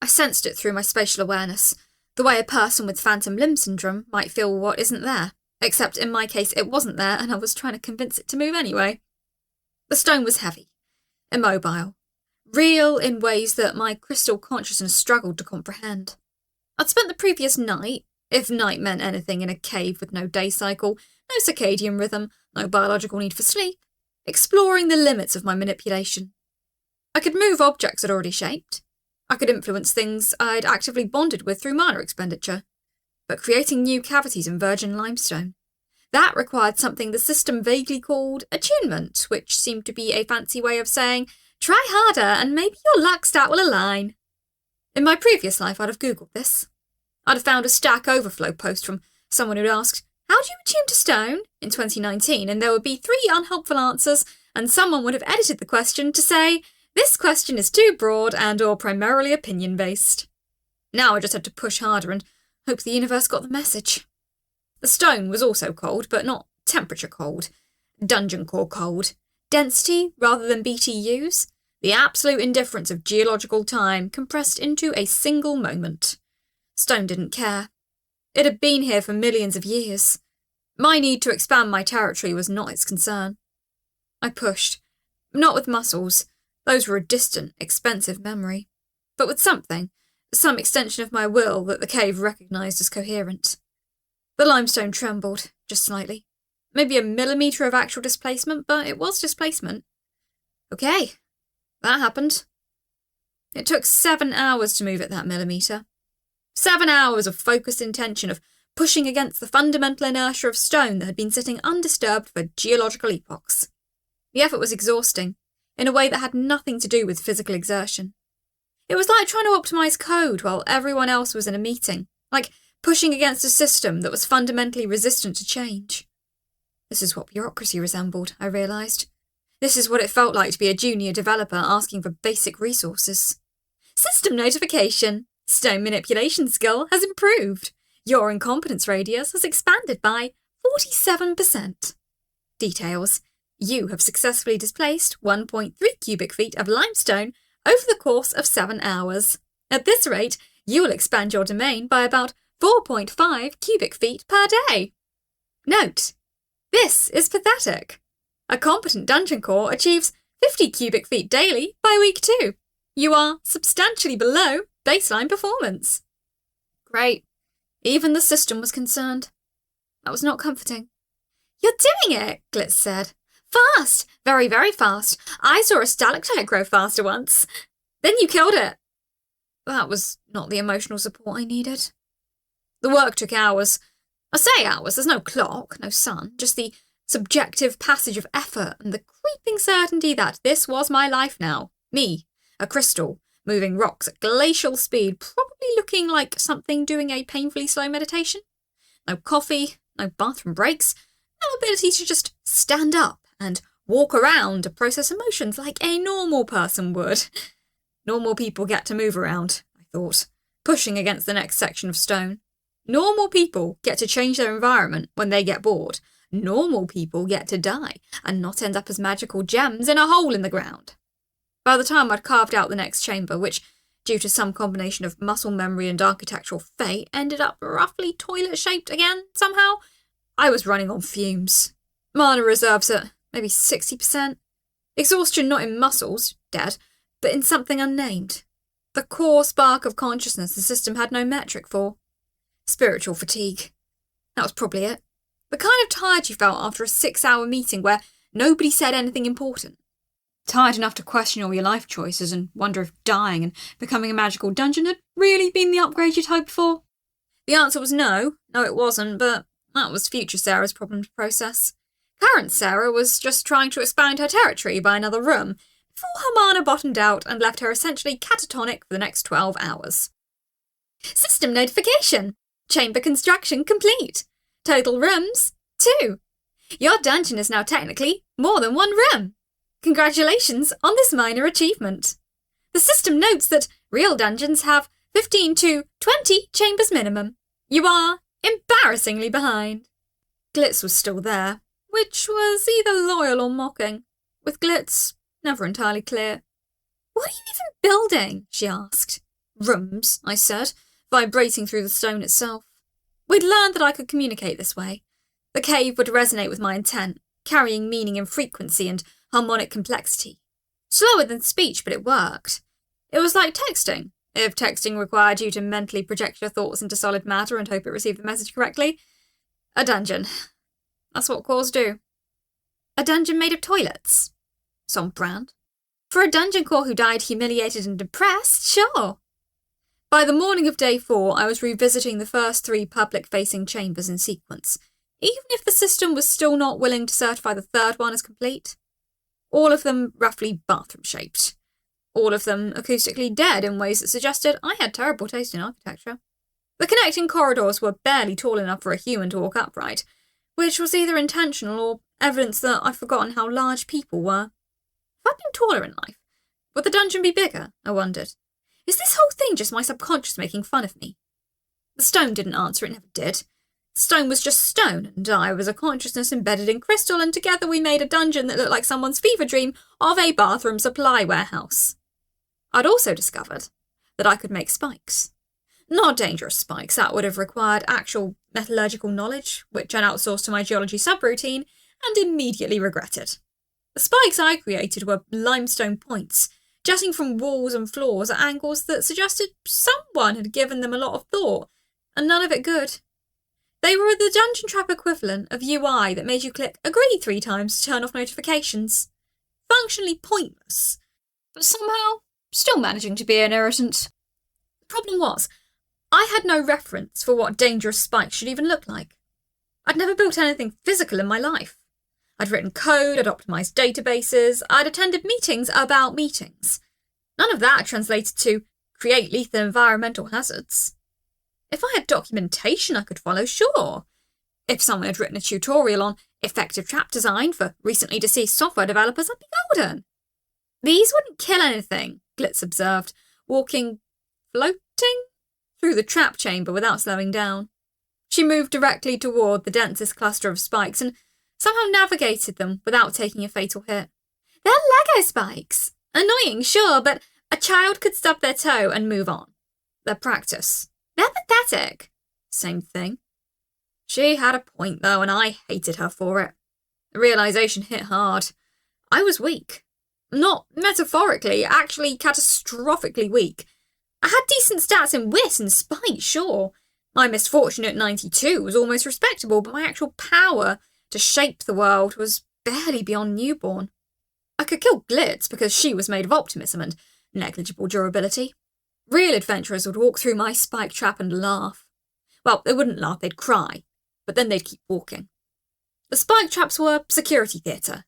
I sensed it through my spatial awareness, the way a person with phantom limb syndrome might feel what isn't there, except in my case it wasn't there and I was trying to convince it to move anyway. The stone was heavy, immobile, real in ways that my crystal consciousness struggled to comprehend. I'd spent the previous night, if night meant anything in a cave with no day cycle, no circadian rhythm, no biological need for sleep, exploring the limits of my manipulation. I could move objects I'd already shaped. I could influence things I'd actively bonded with through mana expenditure. But creating new cavities in virgin limestone, that required something the system vaguely called attunement, which seemed to be a fancy way of saying, try harder and maybe your luck stat will align. In my previous life, I'd have Googled this. I'd have found a Stack Overflow post from someone who'd asked, how do you attune to stone? In 2019, and there would be 3 unhelpful answers, and someone would have edited the question to say, this question is too broad and or primarily opinion-based. Now I just had to push harder and hope the universe got the message. The stone was also cold, but not temperature cold. Dungeon core cold. Density rather than BTUs. The absolute indifference of geological time compressed into a single moment. Stone didn't care. It had been here for millions of years. My need to expand my territory was not its concern. I pushed. Not with muscles. Those were a distant, expensive memory. But with something, some extension of my will that the cave recognised as coherent. The limestone trembled, just slightly. Maybe a millimetre of actual displacement, but it was displacement. Okay, that happened. It took 7 hours to move it that millimetre. 7 hours of focused intention, of pushing against the fundamental inertia of stone that had been sitting undisturbed for geological epochs. The effort was exhausting, in a way that had nothing to do with physical exertion. It was like trying to optimise code while everyone else was in a meeting, like pushing against a system that was fundamentally resistant to change. This is what bureaucracy resembled, I realised. This is what it felt like to be a junior developer asking for basic resources. System notification. Stone manipulation skill has improved. Your incompetence radius has expanded by 47%. Details. You have successfully displaced 1.3 cubic feet of limestone over the course of 7 hours. At this rate, you will expand your domain by about 4.5 cubic feet per day. Note: this is pathetic. A competent dungeon core achieves 50 cubic feet daily by week 2. You are substantially below baseline performance. Great. Even the system was concerned. That was not comforting. You're doing it, Glitz said. Fast. Very, very fast. I saw a stalactite grow faster once. Then you killed it. That was not the emotional support I needed. The work took hours. I say hours, there's no clock, no sun, just the subjective passage of effort and the creeping certainty that this was my life now. Me, a crystal, moving rocks at glacial speed, probably looking like something doing a painfully slow meditation. No coffee, no bathroom breaks, no ability to just stand up and walk around to process emotions like a normal person would. Normal people get to move around, I thought, pushing against the next section of stone. Normal people get to change their environment when they get bored. Normal people get to die and not end up as magical gems in a hole in the ground. By the time I'd carved out the next chamber, which, due to some combination of muscle memory and architectural fate, ended up roughly toilet-shaped again somehow, I was running on fumes. Mana reserves at maybe 60%. Exhaustion not in muscles, dead, but in something unnamed. The core spark of consciousness the system had no metric for. Spiritual fatigue. That was probably it. The kind of tired you felt after a 6-hour meeting where nobody said anything important. Tired enough to question all your life choices and wonder if dying and becoming a magical dungeon had really been the upgrade you'd hoped for. The answer was no. No, it wasn't, but that was future Sarah's problem to process. Current Sarah was just trying to expand her territory by another room before her mana bottomed out and left her essentially catatonic for the next 12 hours. System notification. Chamber construction complete. Total rooms, 2. Your dungeon is now technically more than 1 room. Congratulations on this minor achievement. The system notes that real dungeons have 15 to 20 chambers minimum. You are embarrassingly behind. Glitz was still there, which was either loyal or mocking. With Glitz, never entirely clear. What are you even building? She asked. Rooms, I said, vibrating through the stone itself. We'd learned that I could communicate this way. The cave would resonate with my intent, carrying meaning in frequency and harmonic complexity. Slower than speech, but it worked. It was like texting, if texting required you to mentally project your thoughts into solid matter and hope it received the message correctly. A dungeon. That's what cores do. A dungeon made of toilets. It's on brand. For a dungeon core who died humiliated and depressed, sure. By the morning of day 4, I was revisiting the first 3 public-facing chambers in sequence, even if the system was still not willing to certify the third one as complete. All of them roughly bathroom-shaped. All of them acoustically dead in ways that suggested I had terrible taste in architecture. The connecting corridors were barely tall enough for a human to walk upright, which was either intentional or evidence that I'd forgotten how large people were. If I'd been taller in life, would the dungeon be bigger? I wondered. Is this whole thing just my subconscious making fun of me? The stone didn't answer, it never did. The stone was just stone, and I was a consciousness embedded in crystal, and together we made a dungeon that looked like someone's fever dream of a bathroom supply warehouse. I'd also discovered that I could make spikes. Not dangerous spikes, that would have required actual metallurgical knowledge, which I'd outsourced to my geology subroutine, and immediately regretted. The spikes I created were limestone points, jutting from walls and floors at angles that suggested someone had given them a lot of thought, and none of it good. They were the dungeon trap equivalent of UI that made you click agree 3 times to turn off notifications. Functionally pointless, but somehow still managing to be an irritant. The problem was, I had no reference for what dangerous spikes should even look like. I'd never built anything physical in my life. I'd written code, I'd optimised databases, I'd attended meetings about meetings. None of that translated to create lethal environmental hazards. If I had documentation I could follow, sure. If someone had written a tutorial on effective trap design for recently deceased software developers, I'd be golden. These wouldn't kill anything, Glitz observed, floating through the trap chamber without slowing down. She moved directly toward the densest cluster of spikes and somehow navigated them without taking a fatal hit. They're Lego spikes. Annoying, sure, but a child could stub their toe and move on. They're practice. They're pathetic. Same thing. She had a point, though, and I hated her for it. The realisation hit hard. I was weak. Not metaphorically, actually catastrophically weak. I had decent stats in wit and spite, sure. My misfortune at 92 was almost respectable, but my actual power to shape the world was barely beyond newborn. I could kill Glitz because she was made of optimism and negligible durability. Real adventurers would walk through my spike trap and laugh. Well, they wouldn't laugh, they'd cry, but then they'd keep walking. The spike traps were security theatre.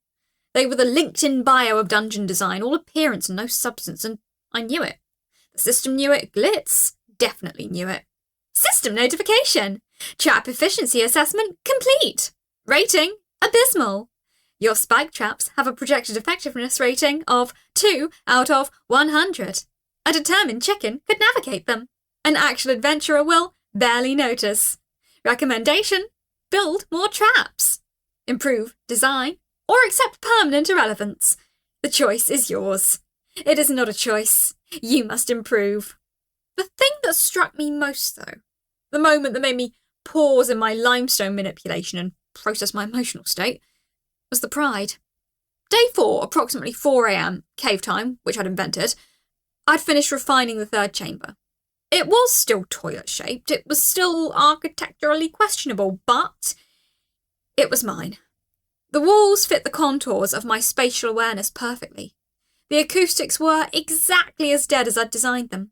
They were the LinkedIn bio of dungeon design, all appearance and no substance, and I knew it. The system knew it, Glitz definitely knew it. System notification! Trap efficiency assessment complete! Rating abysmal! Your spike traps have a projected effectiveness rating of 2 out of 100. A determined chicken could navigate them. An actual adventurer will barely notice. Recommendation: build more traps. Improve design or accept permanent irrelevance. The choice is yours. It is not a choice. You must improve. The thing that struck me most, though, the moment that made me pause in my limestone manipulation and process my emotional state, was the pride. Day 4, approximately 4 a.m, cave time, which I'd invented, I'd finished refining the third chamber. It was still toilet-shaped, it was still architecturally questionable, but it was mine. The walls fit the contours of my spatial awareness perfectly. The acoustics were exactly as dead as I'd designed them.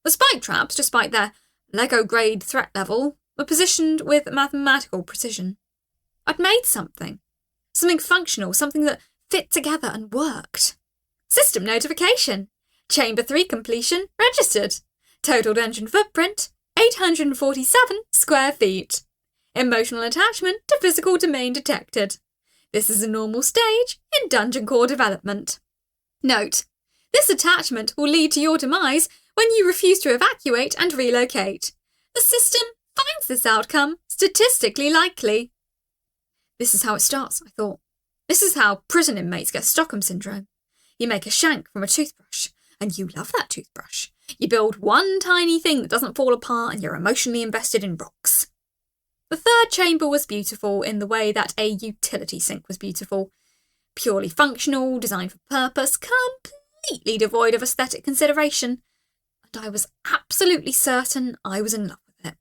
The spike traps, despite their Lego-grade threat level, were positioned with mathematical precision. I'd made something functional, something that fit together and worked. System notification. Chamber 3 completion registered. Total dungeon footprint, 847 square feet. Emotional attachment to physical domain detected. This is a normal stage in dungeon core development. Note: this attachment will lead to your demise when you refuse to evacuate and relocate. The system finds this outcome statistically likely. This is how it starts, I thought. This is how prison inmates get Stockholm Syndrome. You make a shank from a toothbrush, and you love that toothbrush. You build one tiny thing that doesn't fall apart, and you're emotionally invested in rocks. The third chamber was beautiful in the way that a utility sink was beautiful. Purely functional, designed for purpose, completely devoid of aesthetic consideration. And I was absolutely certain I was in love with it.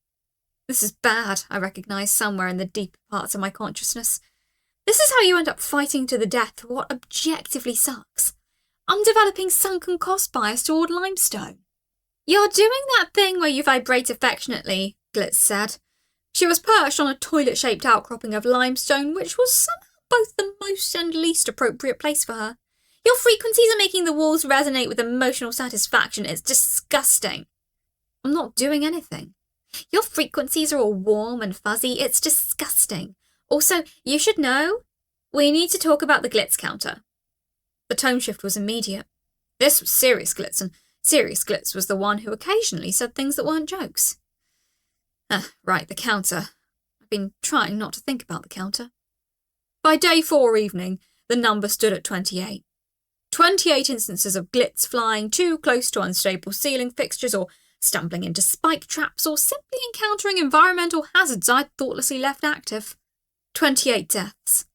This is bad, I recognised somewhere in the deeper parts of my consciousness. This is how you end up fighting to the death for what objectively sucks. I'm developing sunken cost bias toward limestone. You're doing that thing where you vibrate affectionately, Glitz said. She was perched on a toilet-shaped outcropping of limestone, which was somehow both the most and least appropriate place for her. Your frequencies are making the walls resonate with emotional satisfaction. It's disgusting. I'm not doing anything. Your frequencies are all warm and fuzzy. It's disgusting. Also, you should know, we need to talk about the Glitz counter. The tone shift was immediate. This was serious Glitz, and serious Glitz was the one who occasionally said things that weren't jokes. Right, the counter. I've been trying not to think about the counter. By day 4 evening, the number stood at 28. 28 instances of Glitz flying too close to unstable ceiling fixtures, or stumbling into spike traps, or simply encountering environmental hazards I'd thoughtlessly left active. 28 deaths.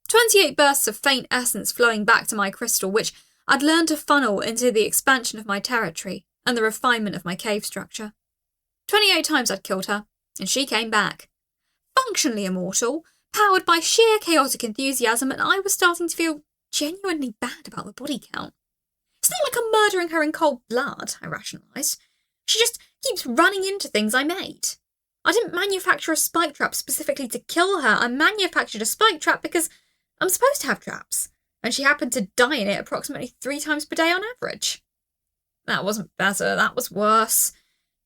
28 bursts of faint essence flowing back to my crystal, which I'd learned to funnel into the expansion of my territory and the refinement of my cave structure. 28 times I'd killed her, and she came back. Functionally immortal, powered by sheer chaotic enthusiasm, and I was starting to feel genuinely bad about the body count. It's not like I'm murdering her in cold blood, I rationalised. She just keeps running into things I made. I didn't manufacture a spike trap specifically to kill her. I manufactured a spike trap because I'm supposed to have traps, and she happened to die in it approximately 3 times per day on average. That wasn't better, that was worse.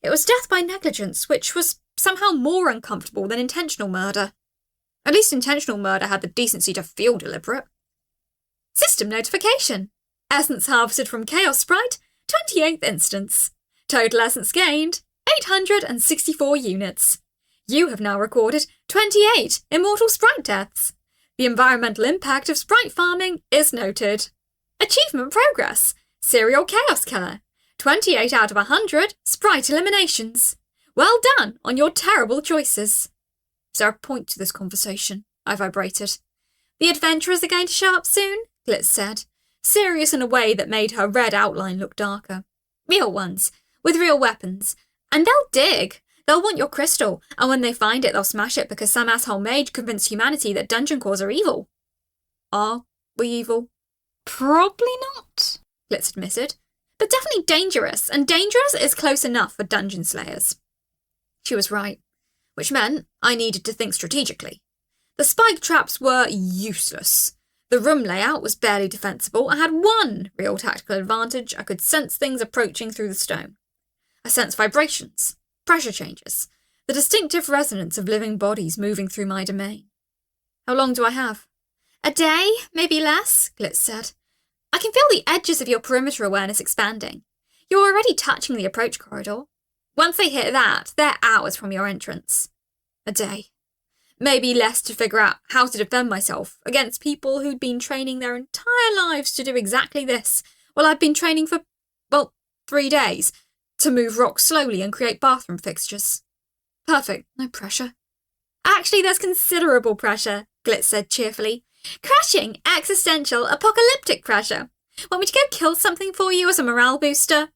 It was death by negligence, which was somehow more uncomfortable than intentional murder. At least intentional murder had the decency to feel deliberate. System notification. Essence harvested from Chaos Sprite, 28th instance. Total essence gained, 864 units. You have now recorded 28 immortal sprite deaths. The environmental impact of sprite farming is noted. Achievement progress. Serial chaos killer. 28 out of 100 sprite eliminations. Well done on your terrible choices. Is there a point to this conversation? I vibrated. The adventurers are going to show up soon, Glitz said, serious in a way that made her red outline look darker. Real ones, with real weapons. And they'll dig. They'll want your crystal, and when they find it, they'll smash it because some asshole mage convinced humanity that dungeon cores are evil. Are we evil? Probably not, Glitz admitted. But definitely dangerous, and dangerous is close enough for dungeon slayers. She was right, which meant I needed to think strategically. The spike traps were useless. The room layout was barely defensible. I had one real tactical advantage. I could sense things approaching through the stone. I sensed vibrations, pressure changes, the distinctive resonance of living bodies moving through my domain. How long do I have? A day, maybe less, Glitz said. I can feel the edges of your perimeter awareness expanding. You're already touching the approach corridor. Once they hit that, they're hours from your entrance. A day. Maybe less to figure out how to defend myself against people who'd been training their entire lives to do exactly this, while I'd been training for, 3 days, to move rocks slowly and create bathroom fixtures. Perfect, no pressure. Actually, there's considerable pressure, Glitz said cheerfully. Crashing, existential, apocalyptic pressure. Want me to go kill something for you as a morale booster?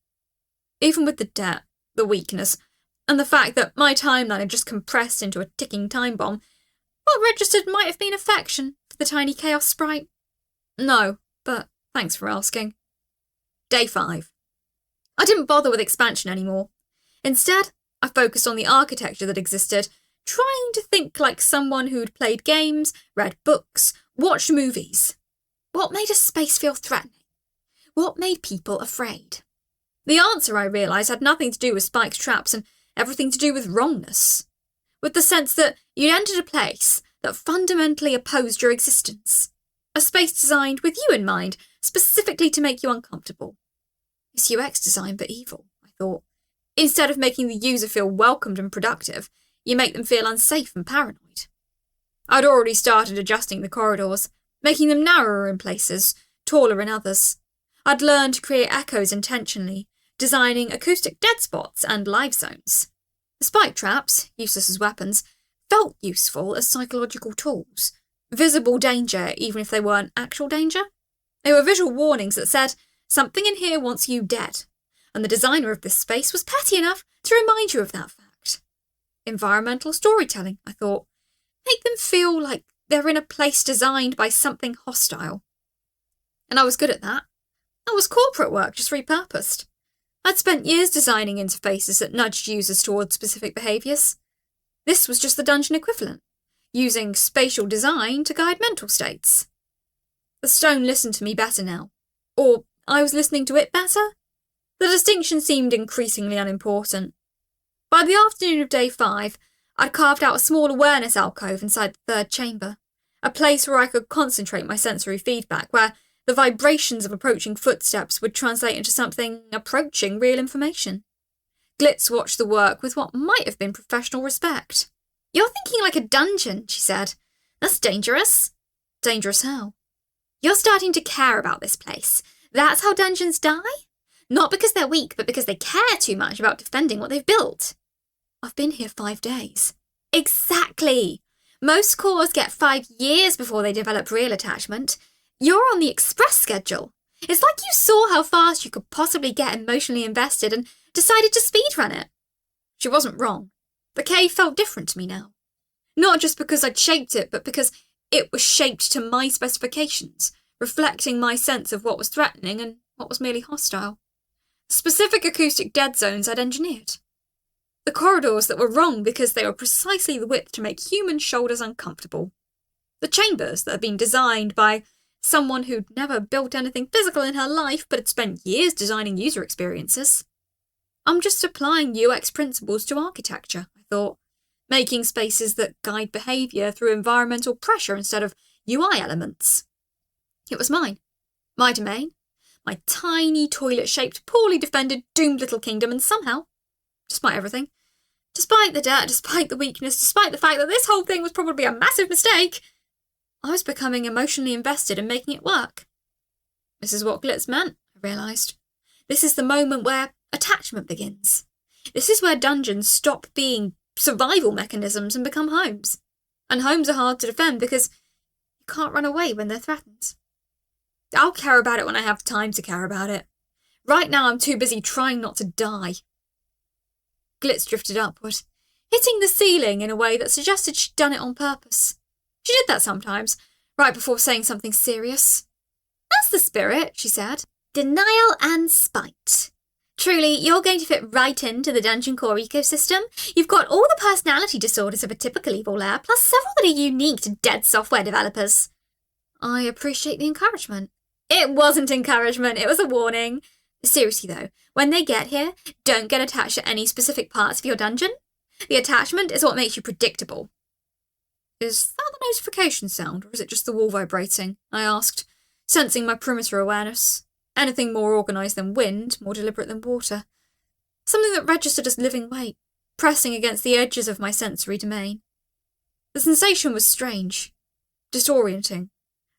Even with the debt, the weakness, and the fact that my timeline had just compressed into a ticking time bomb, what registered might have been affection for the tiny chaos sprite. No, but thanks for asking. Day 5. I didn't bother with expansion anymore. Instead, I focused on the architecture that existed, trying to think like someone who'd played games, read books, watched movies. What made a space feel threatening? What made people afraid? The answer, I realised, had nothing to do with spiked traps and everything to do with wrongness. With the sense that you'd entered a place that fundamentally opposed your existence. A space designed with you in mind, specifically to make you uncomfortable. It's UX design but evil, I thought. Instead of making the user feel welcomed and productive, you make them feel unsafe and paranoid. I'd already started adjusting the corridors, making them narrower in places, taller in others. I'd learned to create echoes intentionally, designing acoustic dead spots and live zones. The spike traps, useless as weapons, felt useful as psychological tools. Visible danger, even if they weren't actual danger. They were visual warnings that said, something in here wants you dead, and the designer of this space was petty enough to remind you of that fact. Environmental storytelling, I thought. Make them feel like they're in a place designed by something hostile. And I was good at that. That was corporate work, just repurposed. I'd spent years designing interfaces that nudged users towards specific behaviours. This was just the dungeon equivalent, using spatial design to guide mental states. The stone listened to me better now. Or I was listening to it better? The distinction seemed increasingly unimportant. By the afternoon of day 5, I'd carved out a small awareness alcove inside the 3rd chamber, a place where I could concentrate my sensory feedback, where the vibrations of approaching footsteps would translate into something approaching real information. Glitz watched the work with what might have been professional respect. You're thinking like a dungeon, she said. That's dangerous. Dangerous how? You're starting to care about this place. That's how dungeons die? Not because they're weak, but because they care too much about defending what they've built. I've been here 5 days. Exactly. Most cores get 5 years before they develop real attachment. You're on the express schedule. It's like you saw how fast you could possibly get emotionally invested and decided to speedrun it. She wasn't wrong. The cave felt different to me now. Not just because I'd shaped it, but because it was shaped to my specifications, reflecting my sense of what was threatening and what was merely hostile. Specific acoustic dead zones I'd engineered. The corridors that were wrong because they were precisely the width to make human shoulders uncomfortable. The chambers that had been designed by someone who'd never built anything physical in her life but had spent years designing user experiences. I'm just applying UX principles to architecture, I thought, making spaces that guide behaviour through environmental pressure instead of UI elements. It was mine. My domain. My tiny, toilet-shaped, poorly defended, doomed little kingdom, and somehow, despite everything, despite the debt, despite the weakness, despite the fact that this whole thing was probably a massive mistake, I was becoming emotionally invested in making it work. This is what glitz meant, I realised. This is the moment where attachment begins. This is where dungeons stop being survival mechanisms and become homes. And homes are hard to defend because you can't run away when they're threatened. I'll care about it when I have time to care about it. Right now I'm too busy trying not to die. Glitz drifted upward, hitting the ceiling in a way that suggested she'd done it on purpose. She did that sometimes, right before saying something serious. That's the spirit, she said. Denial and spite. Truly, you're going to fit right into the Dungeon Core ecosystem. You've got all the personality disorders of a typical evil lair, plus several that are unique to dead software developers. I appreciate the encouragement. It wasn't encouragement, it was a warning. Seriously though, when they get here, don't get attached to any specific parts of your dungeon. The attachment is what makes you predictable. Is that the notification sound, or is it just the wall vibrating? I asked, sensing my perimeter awareness. Anything more organised than wind, more deliberate than water. Something that registered as living weight, pressing against the edges of my sensory domain. The sensation was strange, disorienting,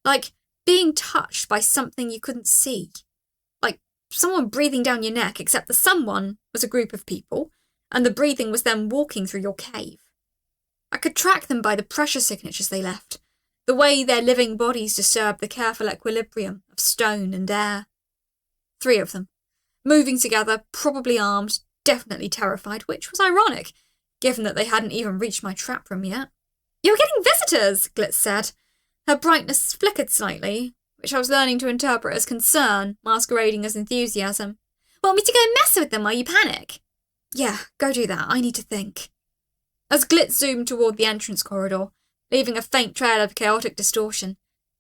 like being touched by something you couldn't see. Like someone breathing down your neck, except the someone was a group of people, and the breathing was them walking through your cave. I could track them by the pressure signatures they left, the way their living bodies disturbed the careful equilibrium of stone and air. 3 of them, moving together, probably armed, definitely terrified, which was ironic, given that they hadn't even reached my trap room yet. You're getting visitors, Glitz said. Her brightness flickered slightly, which I was learning to interpret as concern, masquerading as enthusiasm. Want me to go mess with them while you panic? Yeah, go do that, I need to think. As Glitz zoomed toward the entrance corridor, leaving a faint trail of chaotic distortion,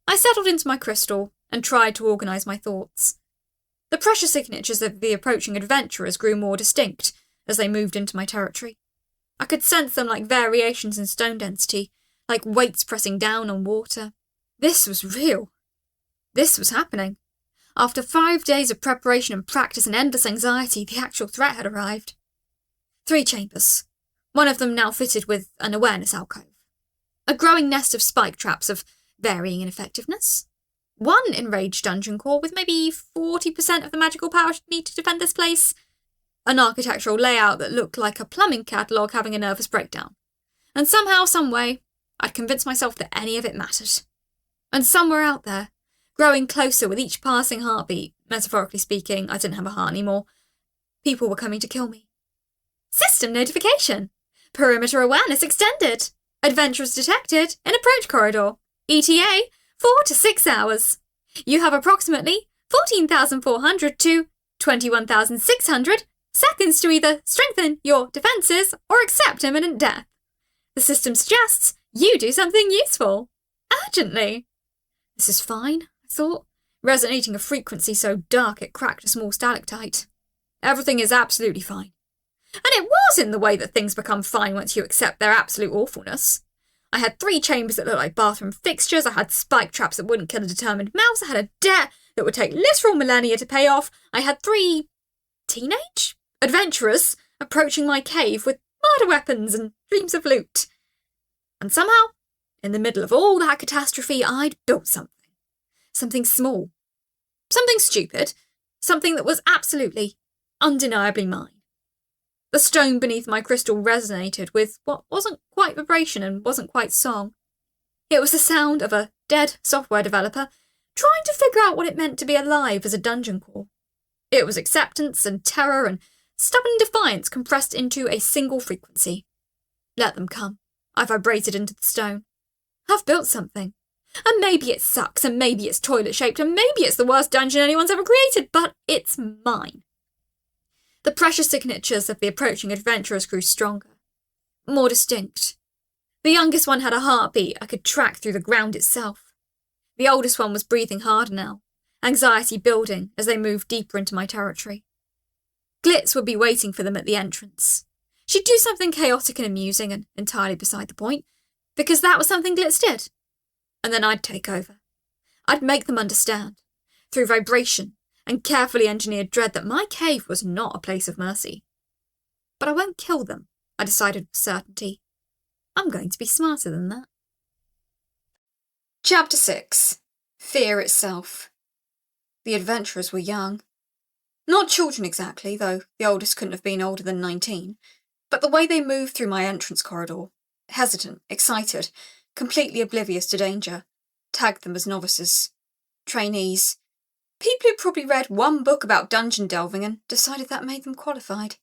I settled into my crystal and tried to organise my thoughts. The pressure signatures of the approaching adventurers grew more distinct as they moved into my territory. I could sense them like variations in stone density, like weights pressing down on water. This was real. This was happening. After 5 days of preparation and practice and endless anxiety, the actual threat had arrived. 3 chambers, one of them now fitted with an awareness alcove. A growing nest of spike traps of varying ineffectiveness. One enraged dungeon core with maybe 40% of the magical power she'd need to defend this place. An architectural layout that looked like a plumbing catalogue having a nervous breakdown. And somehow, someway, I'd convinced myself that any of it mattered. And somewhere out there, growing closer with each passing heartbeat, metaphorically speaking, I didn't have a heart anymore, people were coming to kill me. System notification. Perimeter awareness extended. Adventurers detected in approach corridor. ETA, 4 to 6 hours. You have approximately 14,400 to 21,600 seconds to either strengthen your defences or accept imminent death. The system suggests you do something useful. Urgently. This is fine, I thought, resonating a frequency so dark it cracked a small stalactite. Everything is absolutely fine. And it was in the way that things become fine once you accept their absolute awfulness. I had 3 chambers that looked like bathroom fixtures, I had spike traps that wouldn't kill a determined mouse, I had a debt that would take literal millennia to pay off, I had 3 teenage adventurers approaching my cave with murder weapons and dreams of loot. And somehow, in the middle of all that catastrophe, I'd built something. Something small. Something stupid. Something that was absolutely, undeniably mine. The stone beneath my crystal resonated with what wasn't quite vibration and wasn't quite song. It was the sound of a dead software developer trying to figure out what it meant to be alive as a dungeon core. It was acceptance and terror and stubborn defiance compressed into a single frequency. Let them come. I vibrated into the stone. I've built something. And maybe it sucks, and maybe it's toilet-shaped, and maybe it's the worst dungeon anyone's ever created, but it's mine. The pressure signatures of the approaching adventurers grew stronger, more distinct. The youngest one had a heartbeat I could track through the ground itself. The oldest one was breathing harder now, anxiety building as they moved deeper into my territory. Glitz would be waiting for them at the entrance. She'd do something chaotic and amusing and entirely beside the point, because that was something Glitz did. And then I'd take over. I'd make them understand, through vibration and carefully engineered dread, that my cave was not a place of mercy. But I won't kill them, I decided with certainty. I'm going to be smarter than that. Chapter 6. Fear itself. The adventurers were young. Not children exactly, though the oldest couldn't have been older than 19, but the way they moved through my entrance corridor, hesitant, excited, completely oblivious to danger, tagged them as novices, trainees, people who'd probably read one book about dungeon delving and decided that made them qualified.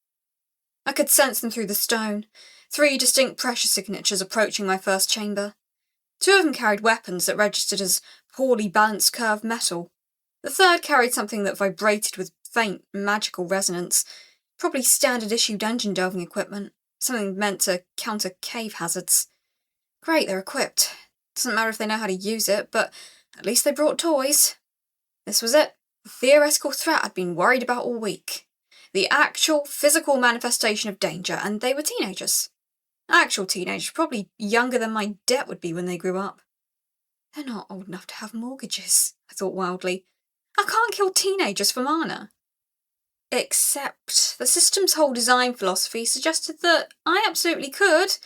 I could sense them through the stone, 3 distinct pressure signatures approaching my first chamber. 2 of them carried weapons that registered as poorly balanced curved metal. The third carried something that vibrated with faint, magical resonance, probably standard-issue dungeon delving equipment, something meant to counter cave hazards. Great, they're equipped. Doesn't matter if they know how to use it, but at least they brought toys. This was it. The theoretical threat I'd been worried about all week. The actual, physical manifestation of danger, and they were teenagers. Actual teenagers, probably younger than my debt would be when they grew up. They're not old enough to have mortgages, I thought wildly. I can't kill teenagers for mana. Except the system's whole design philosophy suggested that I absolutely could,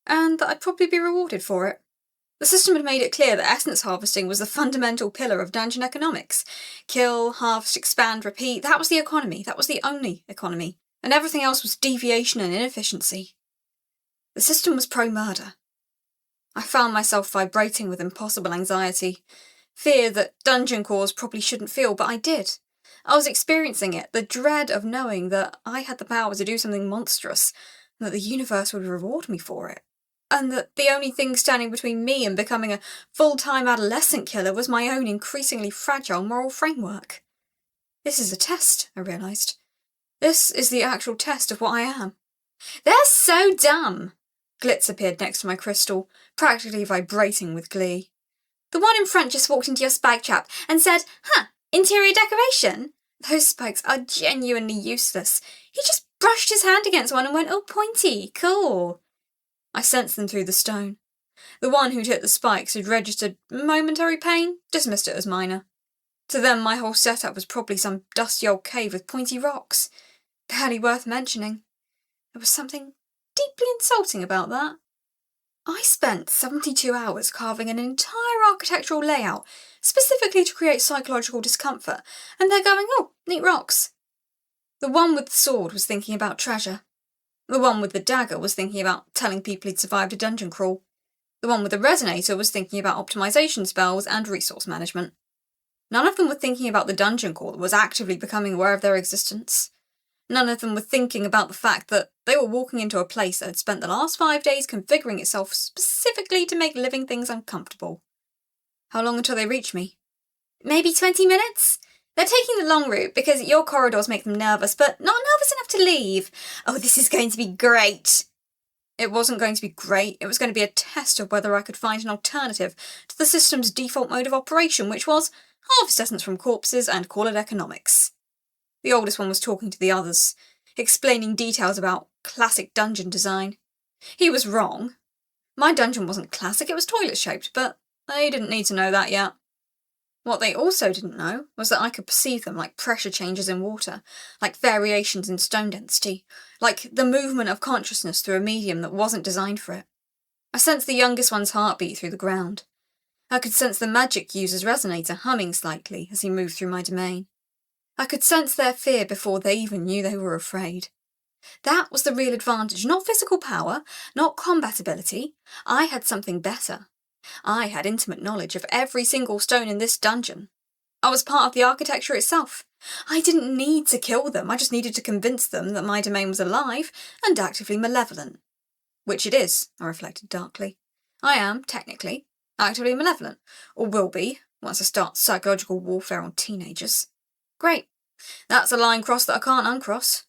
and that I'd probably be rewarded for it. The system had made it clear that essence harvesting was the fundamental pillar of dungeon economics. Kill, harvest, expand, repeat, that was the economy, that was the only economy, and everything else was deviation and inefficiency. The system was pro-murder. I found myself vibrating with impossible anxiety, fear that dungeon cores probably shouldn't feel, but I did. I was experiencing it, the dread of knowing that I had the power to do something monstrous, and that the universe would reward me for it, and that the only thing standing between me and becoming a full-time adolescent killer was my own increasingly fragile moral framework. This is a test, I realised. This is the actual test of what I am. They're so dumb! Glitz appeared next to my crystal, practically vibrating with glee. The one in front just walked into your spike trap and said, "Huh, interior decoration?" Those spikes are genuinely useless. He just brushed his hand against one and went, "Oh, pointy, cool." I sensed them through the stone. The one who'd hit the spikes had registered momentary pain, dismissed it as minor. To them, my whole setup was probably some dusty old cave with pointy rocks. Barely worth mentioning. There was something deeply insulting about that. I spent 72 hours carving an entire architectural layout specifically to create psychological discomfort, and they're going, "Oh, neat rocks." The one with the sword was thinking about treasure. The one with the dagger was thinking about telling people he'd survived a dungeon crawl. The one with the resonator was thinking about optimization spells and resource management. None of them were thinking about the dungeon core that was actively becoming aware of their existence. None of them were thinking about the fact that they were walking into a place that had spent the last 5 days configuring itself specifically to make living things uncomfortable. How long until they reach me? Maybe 20 minutes? They're taking the long route because your corridors make them nervous, but not nervous enough to leave. Oh, this is going to be great. It wasn't going to be great. It was going to be a test of whether I could find an alternative to the system's default mode of operation, which was harvest essence from corpses and call it economics. The oldest one was talking to the others, explaining details about classic dungeon design. He was wrong. My dungeon wasn't classic, it was toilet-shaped, but they didn't need to know that yet. What they also didn't know was that I could perceive them like pressure changes in water, like variations in stone density, like the movement of consciousness through a medium that wasn't designed for it. I sensed the youngest one's heartbeat through the ground. I could sense the magic user's resonator humming slightly as he moved through my domain. I could sense their fear before they even knew they were afraid. That was the real advantage, not physical power, not combat ability. I had something better. I had intimate knowledge of every single stone in this dungeon. I was part of the architecture itself. I didn't need to kill them, I just needed to convince them that my domain was alive and actively malevolent. Which it is, I reflected darkly. I am, technically. Actively malevolent. Or will be, once I start psychological warfare on teenagers. Great. That's a line crossed that I can't uncross.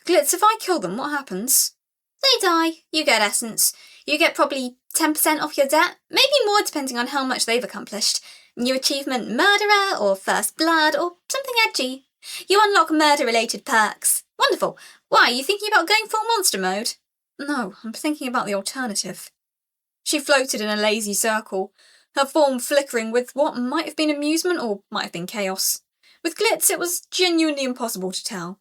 Glitz, if I kill them, what happens? They die. You get essence. You get probably 10% off your debt, maybe more depending on how much they've accomplished. New achievement murderer, or first blood, or something edgy. You unlock murder-related perks. Wonderful. Why, are you thinking about going full monster mode? No, I'm thinking about the alternative. She floated in a lazy circle, her form flickering with what might have been amusement or might have been chaos. With Glitz, it was genuinely impossible to tell.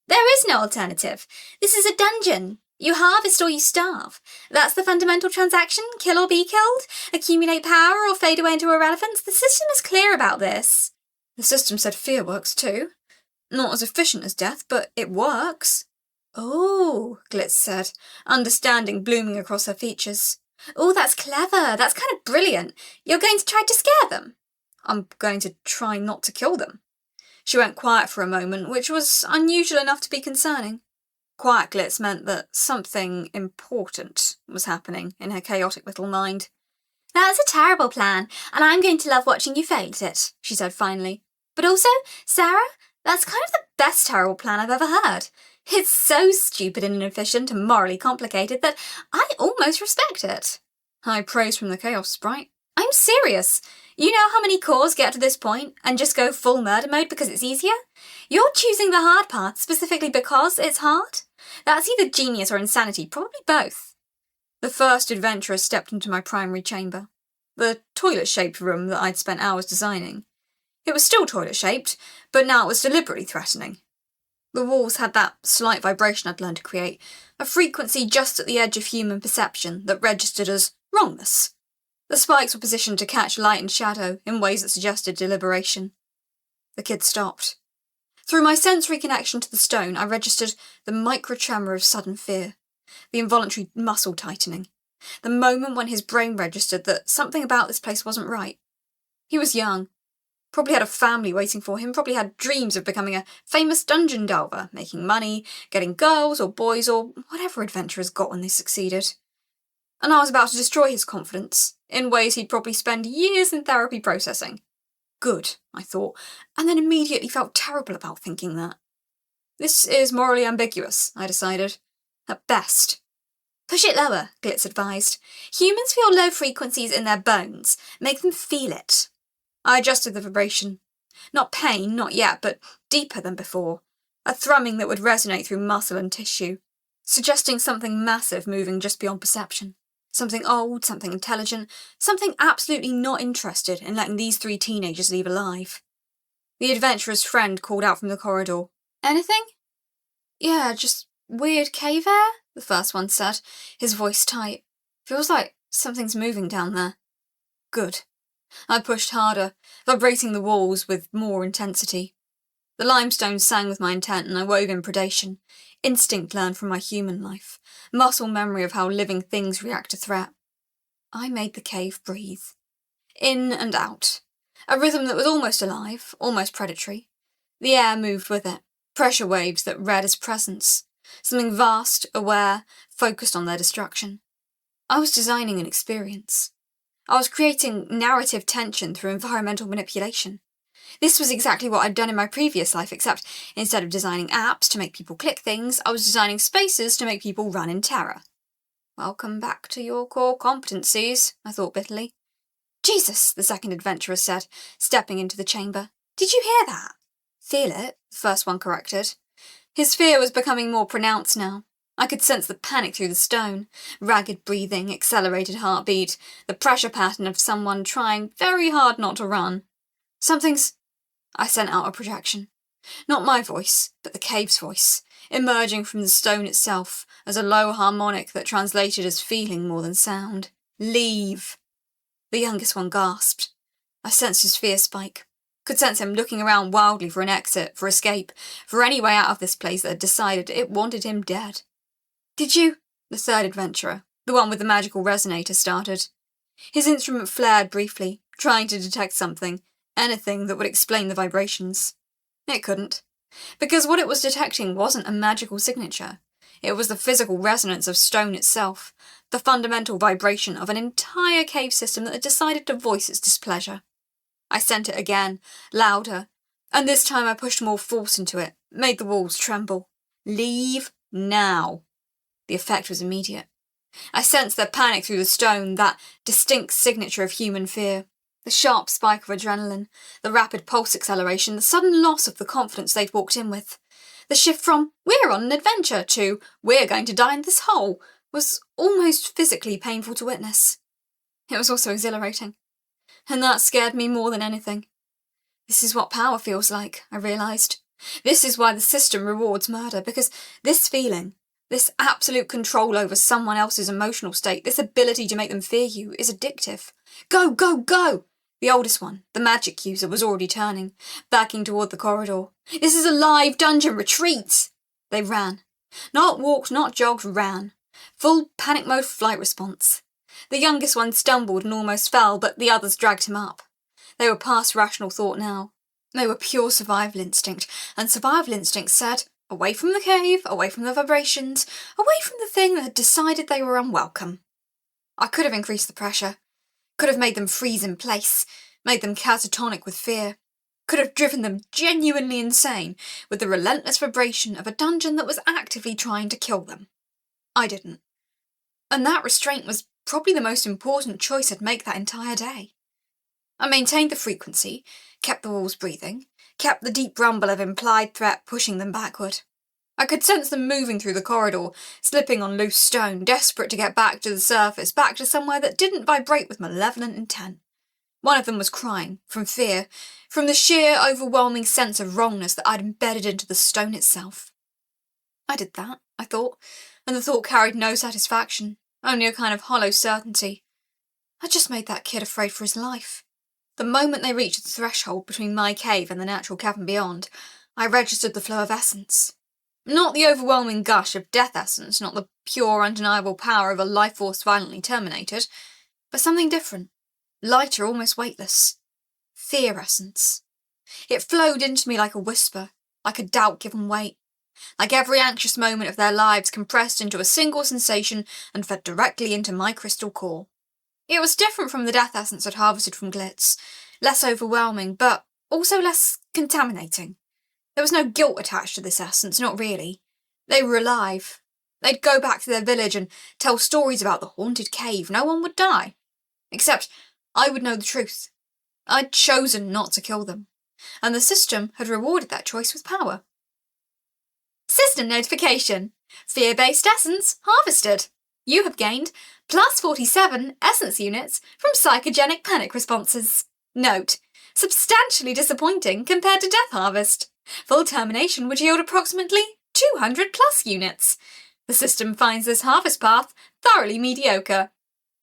There is no alternative. This is a dungeon. You harvest or you starve. That's the fundamental transaction. Kill or be killed. Accumulate power or fade away into irrelevance. The system is clear about this. The system said fear works too. Not as efficient as death, but it works. Oh, Glitz said, understanding blooming across her features. Oh, that's clever. That's kind of brilliant. You're going to try to scare them? I'm going to try not to kill them. She went quiet for a moment, which was unusual enough to be concerning. Quiet Glitz meant that something important was happening in her chaotic little mind. That's a terrible plan, and I'm going to love watching you fail at it, she said finally. But also, Sarah, that's kind of the best terrible plan I've ever heard. It's so stupid and inefficient and morally complicated that I almost respect it. High praise from the Chaos Sprite. I'm serious. You know how many cores get to this point and just go full murder mode because it's easier? You're choosing the hard path specifically because it's hard? That's either genius or insanity, probably both. The first adventurer stepped into my primary chamber, the toilet-shaped room that I'd spent hours designing. It was still toilet-shaped, but now it was deliberately threatening. The walls had that slight vibration I'd learned to create, a frequency just at the edge of human perception that registered as wrongness. The spikes were positioned to catch light and shadow in ways that suggested deliberation. The kid stopped. Through my sensory connection to the stone, I registered the micro-tremor of sudden fear, the involuntary muscle tightening, the moment when his brain registered that something about this place wasn't right. He was young, probably had a family waiting for him, probably had dreams of becoming a famous dungeon delver, making money, getting girls or boys or whatever adventurers got when they succeeded. And I was about to destroy his confidence in ways he'd probably spend years in therapy processing. Good, I thought, and then immediately felt terrible about thinking that. This is morally ambiguous, I decided. At best. Push it lower, Glitz advised. Humans feel low frequencies in their bones. Make them feel it. I adjusted the vibration. Not pain, not yet, but deeper than before. A thrumming that would resonate through muscle and tissue, suggesting something massive moving just beyond perception. Something old, something intelligent, something absolutely not interested in letting these three teenagers leave alive. The adventurer's friend called out from the corridor. Anything? Yeah, just weird cave air, the first one said, his voice tight. Feels like something's moving down there. Good. I pushed harder, vibrating the walls with more intensity. The limestone sang with my intent and I wove in predation. Instinct learned from my human life. Muscle memory of how living things react to threat. I made the cave breathe. In and out. A rhythm that was almost alive, almost predatory. The air moved with it. Pressure waves that read as presence. Something vast, aware, focused on their destruction. I was designing an experience. I was creating narrative tension through environmental manipulation. This was exactly what I'd done in my previous life, except instead of designing apps to make people click things, I was designing spaces to make people run in terror. Welcome back to your core competencies, I thought bitterly. Jesus, the second adventurer said, stepping into the chamber. Did you hear that? Feel it, the first one corrected. His fear was becoming more pronounced now. I could sense the panic through the stone, ragged breathing, accelerated heartbeat, the pressure pattern of someone trying very hard not to run. Something's... I sent out a projection. Not my voice, but the cave's voice, emerging from the stone itself as a low harmonic that translated as feeling more than sound. Leave! The youngest one gasped. I sensed his fear spike. Could sense him looking around wildly for an exit, for escape, for any way out of this place that had decided it wanted him dead. Did you? The third adventurer, the one with the magical resonator, started. His instrument flared briefly, trying to detect something, anything that would explain the vibrations. It couldn't, because what it was detecting wasn't a magical signature. It was the physical resonance of stone itself, the fundamental vibration of an entire cave system that had decided to voice its displeasure. I sent it again, louder, and this time I pushed more force into it, made the walls tremble. Leave now. The effect was immediate. I sensed their panic through the stone, that distinct signature of human fear. The sharp spike of adrenaline, the rapid pulse acceleration, the sudden loss of the confidence they'd walked in with. The shift from, we're on an adventure, to, we're going to die in this hole, was almost physically painful to witness. It was also exhilarating. And that scared me more than anything. This is what power feels like, I realised. This is why the system rewards murder, because this feeling, this absolute control over someone else's emotional state, this ability to make them fear you, is addictive. Go, go, go! The oldest one, the magic user, was already turning, backing toward the corridor. This is a live dungeon, retreat! They ran. Not walked, not jogged, ran. Full panic mode flight response. The youngest one stumbled and almost fell, but the others dragged him up. They were past rational thought now. They were pure survival instinct, and survival instinct said, away from the cave, away from the vibrations, away from the thing that had decided they were unwelcome. I could have increased the pressure, could have made them freeze in place, made them catatonic with fear, could have driven them genuinely insane with the relentless vibration of a dungeon that was actively trying to kill them. I didn't. And that restraint was probably the most important choice I'd make that entire day. I maintained the frequency, kept the walls breathing, kept the deep rumble of implied threat pushing them backward. I could sense them moving through the corridor, slipping on loose stone, desperate to get back to the surface, back to somewhere that didn't vibrate with malevolent intent. One of them was crying, from fear, from the sheer, overwhelming sense of wrongness that I'd embedded into the stone itself. I did that, I thought, and the thought carried no satisfaction, only a kind of hollow certainty. I just made that kid afraid for his life. The moment they reached the threshold between my cave and the natural cavern beyond, I registered the flow of essence. Not the overwhelming gush of death essence, not the pure, undeniable power of a life force violently terminated, but something different, lighter, almost weightless. Fear essence. It flowed into me like a whisper, like a doubt given weight, like every anxious moment of their lives compressed into a single sensation and fed directly into my crystal core. It was different from the death essence I'd harvested from Glitz, less overwhelming, but also less contaminating. There was no guilt attached to this essence, not really. They were alive. They'd go back to their village and tell stories about the haunted cave. No one would die. Except I would know the truth. I'd chosen not to kill them, and the system had rewarded that choice with power. System notification. Fear-based essence harvested. You have gained plus 47 essence units from psychogenic panic responses. Note, substantially disappointing compared to Death Harvest. Full termination would yield approximately 200 plus units. The system finds this harvest path thoroughly mediocre.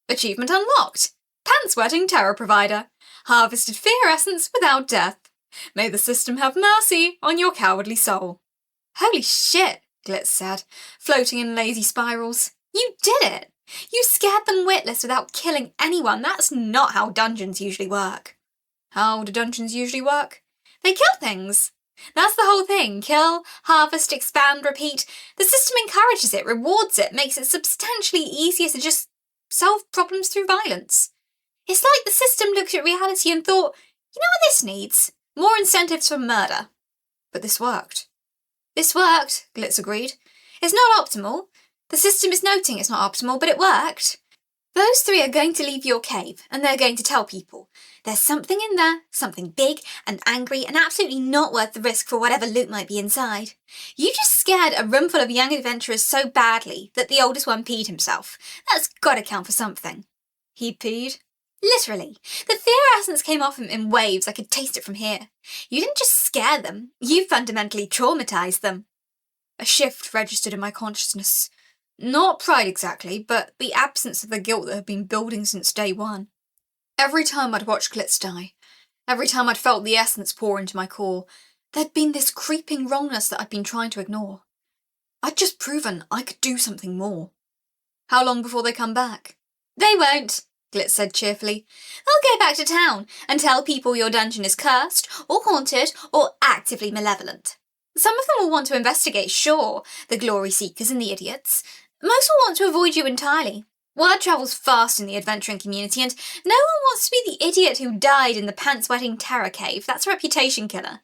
Achievement unlocked. Pants-wetting terror provider. Harvested fear essence without death. May the system have mercy on your cowardly soul. Holy shit, Glitz said, floating in lazy spirals. You did it! You scared them witless without killing anyone. That's not how dungeons usually work. How do dungeons usually work? They kill things. That's the whole thing. Kill, harvest, expand, repeat. The system encourages it, rewards it, makes it substantially easier to just solve problems through violence. It's like the system looked at reality and thought, you know what this needs? More incentives for murder. But this worked. This worked, Glitz agreed. It's not optimal. The system is noting it's not optimal, but it worked. Those three are going to leave your cave, and they're going to tell people. There's something in there, something big and angry and absolutely not worth the risk for whatever loot might be inside. You just scared a room full of young adventurers so badly that the oldest one peed himself. That's gotta count for something. He peed? Literally. The fear essence came off him in waves. I could taste it from here. You didn't just scare them, you fundamentally traumatized them. A shift registered in my consciousness. Not pride exactly, but the absence of the guilt that had been building since day one. Every time I'd watched Glitz die, every time I'd felt the essence pour into my core, there'd been this creeping wrongness that I'd been trying to ignore. I'd just proven I could do something more. How long before they come back? They won't, Glitz said cheerfully. They'll go back to town and tell people your dungeon is cursed, or haunted, or actively malevolent. Some of them will want to investigate, sure, the glory seekers and the idiots. Most will want to avoid you entirely. Word travels fast in the adventuring community, and no one wants to be the idiot who died in the pants-wetting terror cave. That's a reputation killer.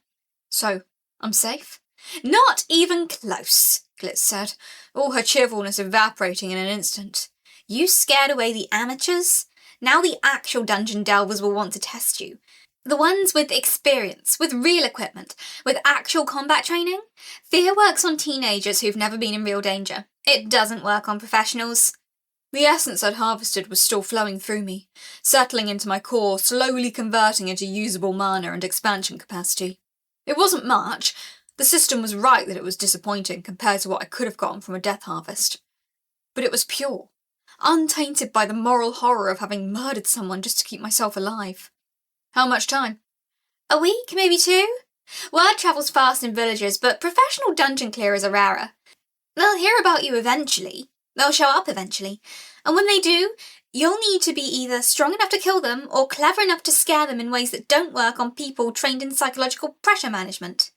So, I'm safe? Not even close, Glitz said, all her cheerfulness evaporating in an instant. You scared away the amateurs? Now the actual dungeon delvers will want to test you. The ones with experience, with real equipment, with actual combat training. Fear works on teenagers who've never been in real danger. It doesn't work on professionals. The essence I'd harvested was still flowing through me, settling into my core, slowly converting into usable mana and expansion capacity. It wasn't much. The system was right that it was disappointing compared to what I could have gotten from a death harvest. But it was pure, untainted by the moral horror of having murdered someone just to keep myself alive. How much time? A week, maybe 2? Word travels fast in villages, but professional dungeon clearers are rarer. They'll hear about you eventually. They'll show up eventually. And when they do, you'll need to be either strong enough to kill them or clever enough to scare them in ways that don't work on people trained in psychological pressure management.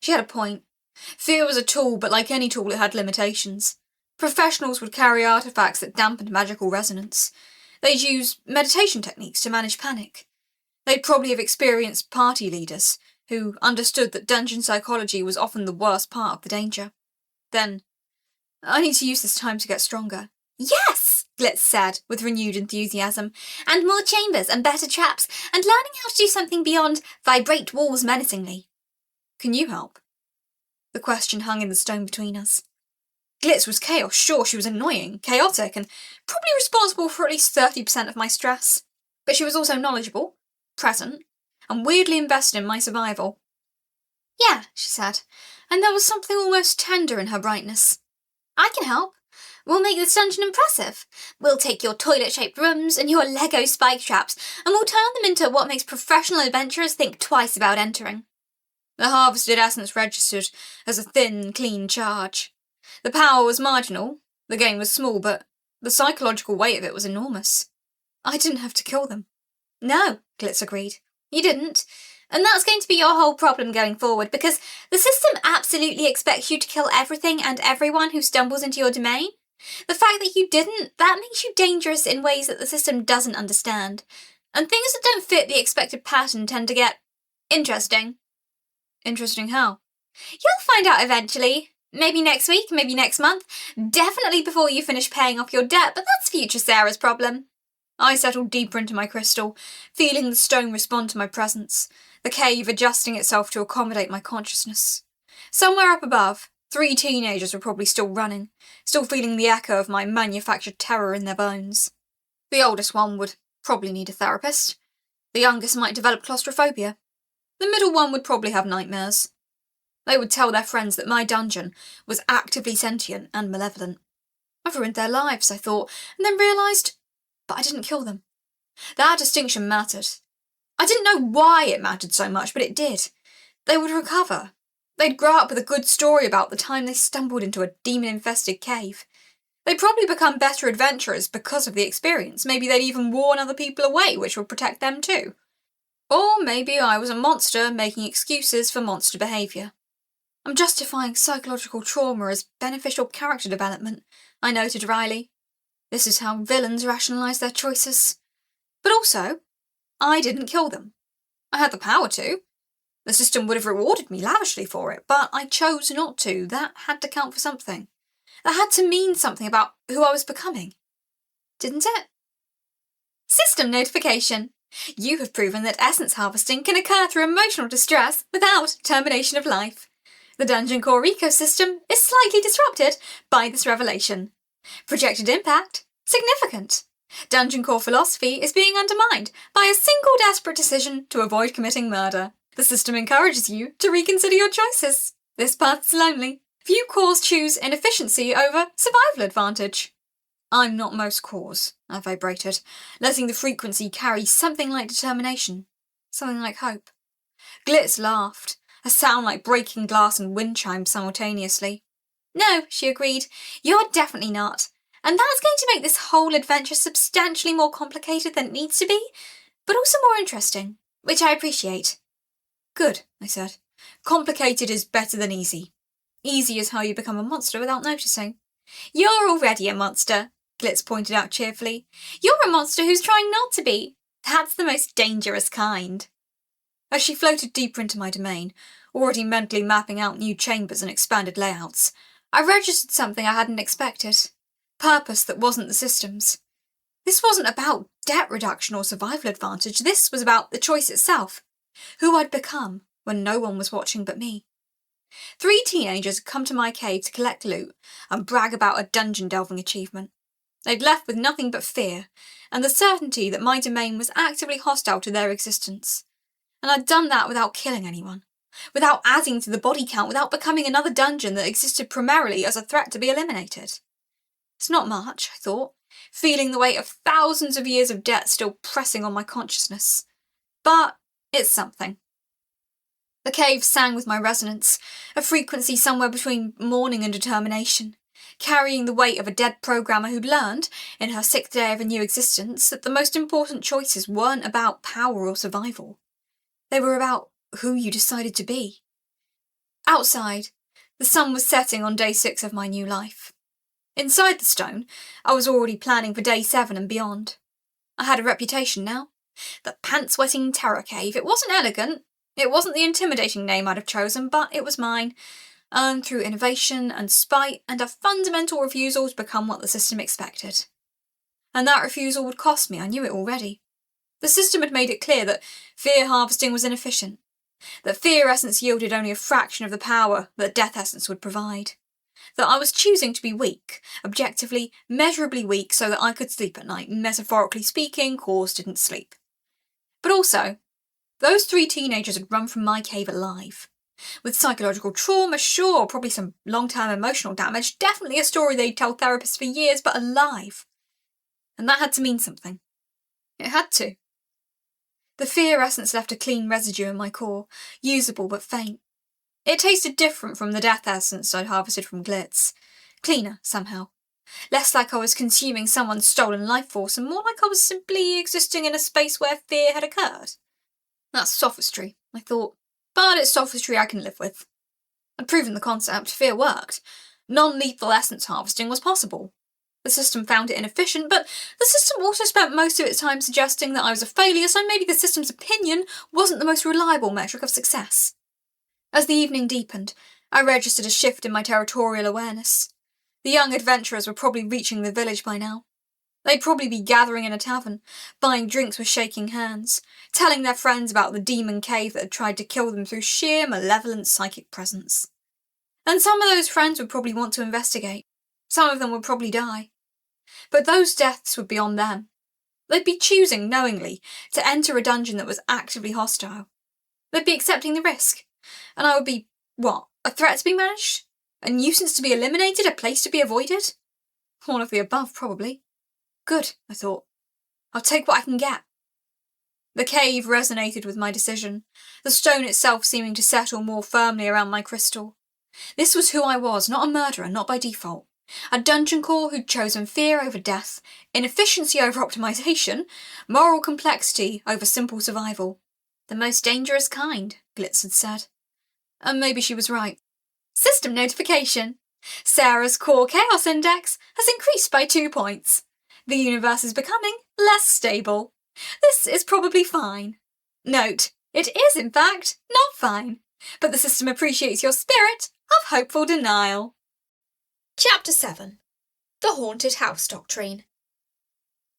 She had a point. Fear was a tool, but like any tool, it had limitations. Professionals would carry artifacts that dampened magical resonance. They'd use meditation techniques to manage panic. They'd probably have experienced party leaders who understood that dungeon psychology was often the worst part of the danger. Then, I need to use this time to get stronger. Yes, Glitz said with renewed enthusiasm. And more chambers and better traps and learning how to do something beyond vibrate walls menacingly. Can you help? The question hung in the stone between us. Glitz was chaos, sure, she was annoying, chaotic, and probably responsible for at least 30% of my stress. But she was also knowledgeable, present, and weirdly invested in my survival. Yeah, she said, and there was something almost tender in her brightness. I can help. We'll make this dungeon impressive. We'll take your toilet-shaped rooms and your Lego spike traps, and we'll turn them into what makes professional adventurers think twice about entering. The harvested essence registered as a thin, clean charge. The power was marginal, the gain was small, but the psychological weight of it was enormous. I didn't have to kill them. No, Glitz agreed. You didn't. And that's going to be your whole problem going forward, because the system absolutely expects you to kill everything and everyone who stumbles into your domain. The fact that you didn't, that makes you dangerous in ways that the system doesn't understand. And things that don't fit the expected pattern tend to get interesting. Interesting how? You'll find out eventually. Maybe next week, maybe next month. Definitely before you finish paying off your debt, but that's future Sarah's problem. I settled deeper into my crystal, feeling the stone respond to my presence, the cave adjusting itself to accommodate my consciousness. Somewhere up above, 3 teenagers were probably still running, still feeling the echo of my manufactured terror in their bones. The oldest one would probably need a therapist. The youngest might develop claustrophobia. The middle one would probably have nightmares. They would tell their friends that my dungeon was actively sentient and malevolent. I've ruined their lives, I thought, and then realised, but I didn't kill them. That distinction mattered. I didn't know why it mattered so much, but it did. They would recover. They'd grow up with a good story about the time they stumbled into a demon-infested cave. They'd probably become better adventurers because of the experience. Maybe they'd even warn other people away, which would protect them too. Or maybe I was a monster making excuses for monster behaviour. I'm justifying psychological trauma as beneficial character development, I noted wryly. This is how villains rationalise their choices. But also, I didn't kill them. I had the power to. The system would have rewarded me lavishly for it, but I chose not to. That had to count for something. That had to mean something about who I was becoming. Didn't it? System notification. You have proven that essence harvesting can occur through emotional distress without termination of life. The dungeon core ecosystem is slightly disrupted by this revelation. Projected impact, significant. Dungeon core philosophy is being undermined by a single desperate decision to avoid committing murder. The system encourages you to reconsider your choices. This path is lonely. Few cores choose inefficiency over survival advantage. I'm not most cores, I vibrated, letting the frequency carry something like determination, something like hope. Glitz laughed, a sound like breaking glass and wind chimes simultaneously. No, she agreed, you're definitely not. And that's going to make this whole adventure substantially more complicated than it needs to be, but also more interesting, which I appreciate. Good, I said. Complicated is better than easy. Easy is how you become a monster without noticing. You're already a monster, Glitz pointed out cheerfully. You're a monster who's trying not to be. That's the most dangerous kind. As she floated deeper into my domain, already mentally mapping out new chambers and expanded layouts, I registered something I hadn't expected. Purpose that wasn't the system's. This wasn't about debt reduction or survival advantage. This was about the choice itself. Who I'd become when no one was watching but me. 3 teenagers had come to my cave to collect loot and brag about a dungeon delving achievement. They'd left with nothing but fear, and the certainty that my domain was actively hostile to their existence. And I'd done that without killing anyone, without adding to the body count, without becoming another dungeon that existed primarily as a threat to be eliminated. It's not much, I thought, feeling the weight of thousands of years of debt still pressing on my consciousness. But it's something. The cave sang with my resonance, a frequency somewhere between mourning and determination, carrying the weight of a dead programmer who'd learned, in her 6th day of a new existence, that the most important choices weren't about power or survival. They were about who you decided to be. Outside, the sun was setting on day 6 of my new life. Inside the stone, I was already planning for day 7 and beyond. I had a reputation now. The pants-wetting terror cave. It wasn't elegant. It wasn't the intimidating name I'd have chosen, but it was mine, earned through innovation and spite and a fundamental refusal to become what the system expected. And that refusal would cost me, I knew it already. The system had made it clear that fear harvesting was inefficient, that fear essence yielded only a fraction of the power that death essence would provide, that I was choosing to be weak, objectively, measurably weak, so that I could sleep at night, metaphorically speaking, cause didn't sleep. But also, those 3 teenagers had run from my cave alive. With psychological trauma, sure, probably some long-term emotional damage, definitely a story they'd tell therapists for years, but alive. And that had to mean something. It had to. The fear essence left a clean residue in my core, usable but faint. It tasted different from the death essence I'd harvested from Glitz. Cleaner, somehow. Less like I was consuming someone's stolen life force, and more like I was simply existing in a space where fear had occurred. That's sophistry, I thought, but it's sophistry I can live with. I'd proven the concept, fear worked. Non-lethal essence harvesting was possible. The system found it inefficient, but the system also spent most of its time suggesting that I was a failure, so maybe the system's opinion wasn't the most reliable metric of success. As the evening deepened, I registered a shift in my territorial awareness. The young adventurers were probably reaching the village by now. They'd probably be gathering in a tavern, buying drinks with shaking hands, telling their friends about the demon cave that had tried to kill them through sheer malevolent psychic presence. And some of those friends would probably want to investigate. Some of them would probably die. But those deaths would be on them. They'd be choosing, knowingly, to enter a dungeon that was actively hostile. They'd be accepting the risk. And I would be, what, a threat to be managed? A nuisance to be eliminated? A place to be avoided? All of the above, probably. Good, I thought. I'll take what I can get. The cave resonated with my decision, the stone itself seeming to settle more firmly around my crystal. This was who I was, not a murderer, not by default. A dungeon core who'd chosen fear over death, inefficiency over optimization, moral complexity over simple survival. The most dangerous kind, Glitz had said. And maybe she was right. System notification. Sarah's core chaos index has increased by 2 points. The universe is becoming less stable. This is probably fine. Note, it is in fact not fine, but the system appreciates your spirit of hopeful denial. Chapter 7. The Haunted House Doctrine.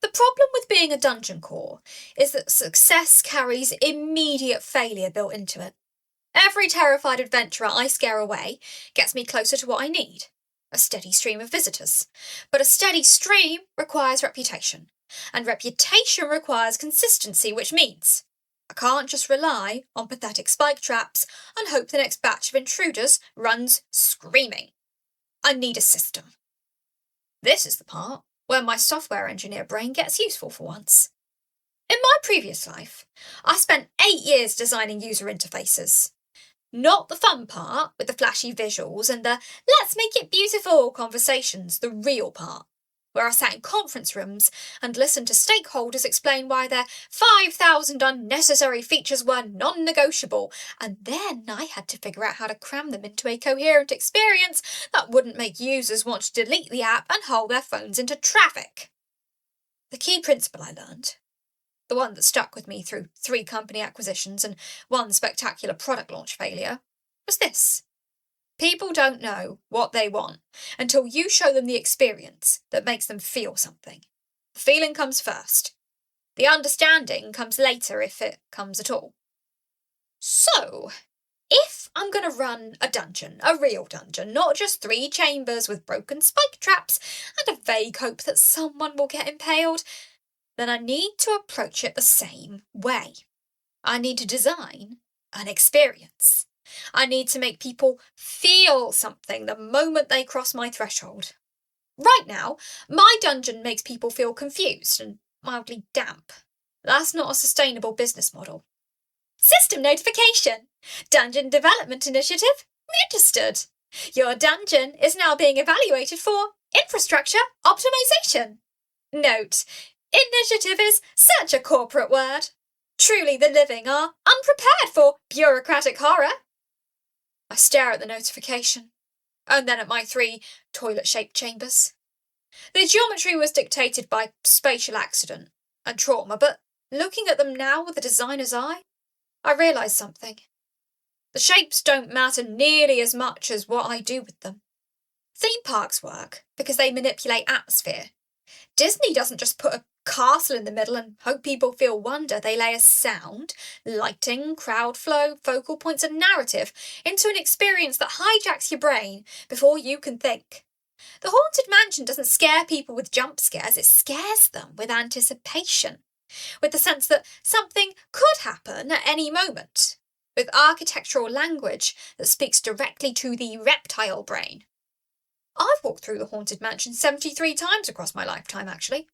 The problem with being a dungeon core is that success carries immediate failure built into it. Every terrified adventurer I scare away gets me closer to what I need. A steady stream of visitors. But a steady stream requires reputation. And reputation requires consistency, which means I can't just rely on pathetic spike traps and hope the next batch of intruders runs screaming. I need a system. This is the part where my software engineer brain gets useful for once. In my previous life, I spent 8 years designing user interfaces. Not the fun part with the flashy visuals and the let's make it beautiful conversations, the real part. where I sat in conference rooms and listened to stakeholders explain why their 5,000 unnecessary features were non-negotiable, and then I had to figure out how to cram them into a coherent experience that wouldn't make users want to delete the app and haul their phones into traffic. The key principle I learned, the one that stuck with me through 3 company acquisitions and 1 spectacular product launch failure, was this. People don't know what they want until you show them the experience that makes them feel something. The feeling comes first. The understanding comes later, if it comes at all. So, if I'm going to run a dungeon, a real dungeon, not just 3 chambers with broken spike traps and a vague hope that someone will get impaled, then I need to approach it the same way. I need to design an experience. I need to make people feel something the moment they cross my threshold. Right now, my dungeon makes people feel confused and mildly damp. That's not a sustainable business model. System notification! Dungeon Development Initiative registered! Your dungeon is now being evaluated for infrastructure optimization. Note, initiative is such a corporate word. Truly the living are unprepared for bureaucratic horror. I stare at the notification, and then at my 3 toilet-shaped chambers. The geometry was dictated by spatial accident and trauma, but looking at them now with a designer's eye, I realise something. The shapes don't matter nearly as much as what I do with them. Theme parks work because they manipulate atmosphere. Disney doesn't just put a castle in the middle and hope people feel wonder. They layer sound, lighting, crowd flow, focal points and narrative into an experience that hijacks your brain before you can think. The Haunted Mansion doesn't scare people with jump scares, it scares them with anticipation, with the sense that something could happen at any moment, with architectural language that speaks directly to the reptile brain. I've walked through the Haunted Mansion 73 times across my lifetime, actually.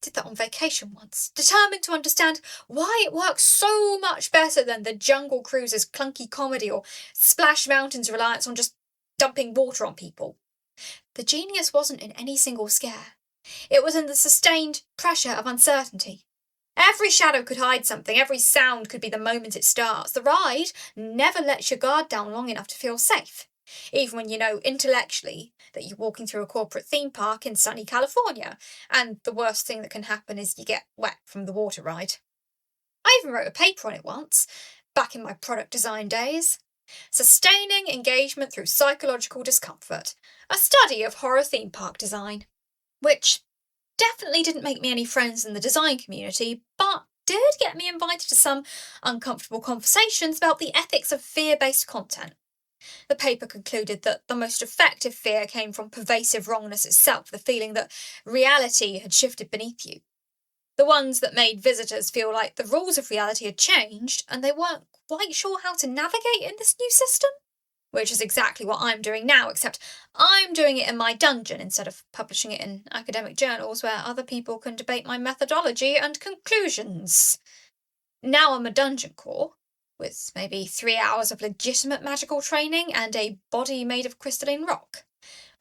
Did that on vacation once, determined to understand why it works so much better than the Jungle Cruise's clunky comedy or Splash Mountain's reliance on just dumping water on people. The genius wasn't in any single scare. It was in the sustained pressure of uncertainty. Every shadow could hide something, every sound could be the moment it starts. The ride never lets your guard down long enough to feel safe, even when you know intellectually that you're walking through a corporate theme park in sunny California, and the worst thing that can happen is you get wet from the water ride. I even wrote a paper on it once, back in my product design days. Sustaining engagement through psychological discomfort, a study of horror theme park design, which definitely didn't make me any friends in the design community, but did get me invited to some uncomfortable conversations about the ethics of fear-based content. The paper concluded that the most effective fear came from pervasive wrongness itself, the feeling that reality had shifted beneath you. The ones that made visitors feel like the rules of reality had changed and they weren't quite sure how to navigate in this new system. Which is exactly what I'm doing now, except I'm doing it in my dungeon instead of publishing it in academic journals where other people can debate my methodology and conclusions. Now I'm a dungeon core, with maybe 3 hours of legitimate magical training and a body made of crystalline rock.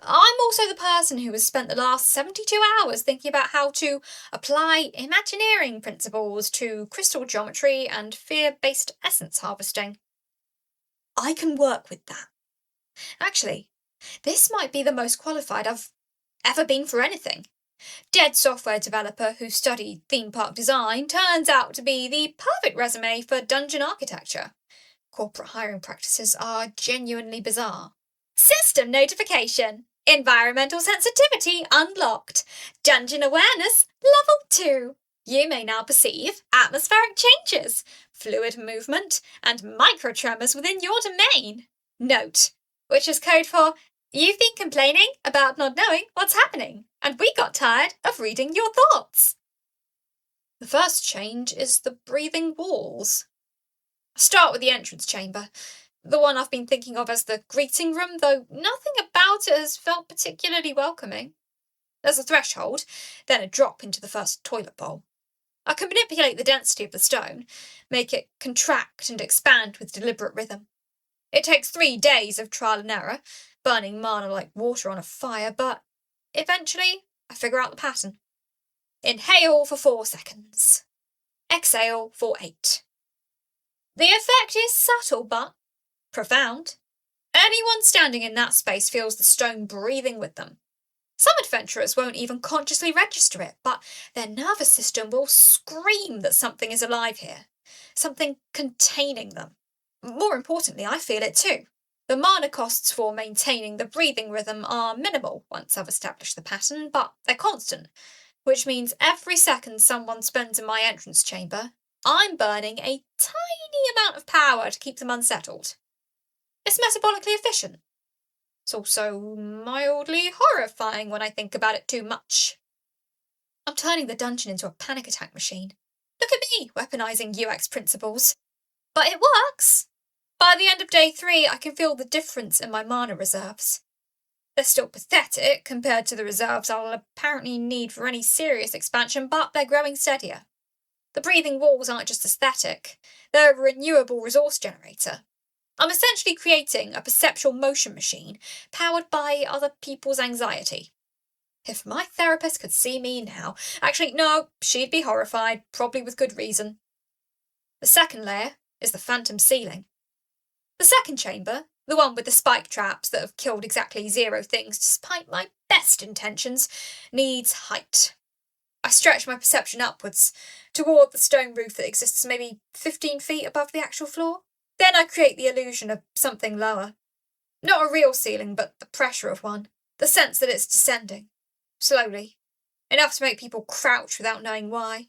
I'm also the person who has spent the last 72 hours thinking about how to apply Imagineering principles to crystal geometry and fear-based essence harvesting. I can work with that. Actually, this might be the most qualified I've ever been for anything. Dead software developer who studied theme park design turns out to be the perfect resume for dungeon architecture. Corporate hiring practices are genuinely bizarre. System notification. Environmental sensitivity unlocked. Dungeon awareness level 2. You may now perceive atmospheric changes, fluid movement, and microtremors within your domain. Note, which is code for you've been complaining about not knowing what's happening, and we got tired of reading your thoughts. The first change is the breathing walls. Start with the entrance chamber, the one I've been thinking of as the greeting room, though nothing about it has felt particularly welcoming. There's a threshold, then a drop into the first toilet bowl. I can manipulate the density of the stone, make it contract and expand with deliberate rhythm. It takes 3 days of trial and error, burning mana like water on a fire, but eventually I figure out the pattern. Inhale for 4 seconds. Exhale for 8. The effect is subtle but profound. Anyone standing in that space feels the stone breathing with them. Some adventurers won't even consciously register it, but their nervous system will scream that something is alive here, something containing them. More importantly, I feel it too. The mana costs for maintaining the breathing rhythm are minimal once I've established the pattern, but they're constant, which means every second someone spends in my entrance chamber, I'm burning a tiny amount of power to keep them unsettled. It's metabolically efficient. It's also mildly horrifying when I think about it too much. I'm turning the dungeon into a panic attack machine. Look at me, weaponizing UX principles. But it works! By the end of day 3, I can feel the difference in my mana reserves. They're still pathetic compared to the reserves I'll apparently need for any serious expansion, but they're growing steadier. The breathing walls aren't just aesthetic, they're a renewable resource generator. I'm essentially creating a perceptual motion machine powered by other people's anxiety. If my therapist could see me now, actually no, she'd be horrified, probably with good reason. The second layer is the phantom ceiling. The second chamber, the one with the spike traps that have killed exactly 0 things despite my best intentions, needs height. I stretch my perception upwards, toward the stone roof that exists maybe 15 feet above the actual floor. Then I create the illusion of something lower. Not a real ceiling, but the pressure of one. The sense that it's descending. Slowly. Enough to make people crouch without knowing why.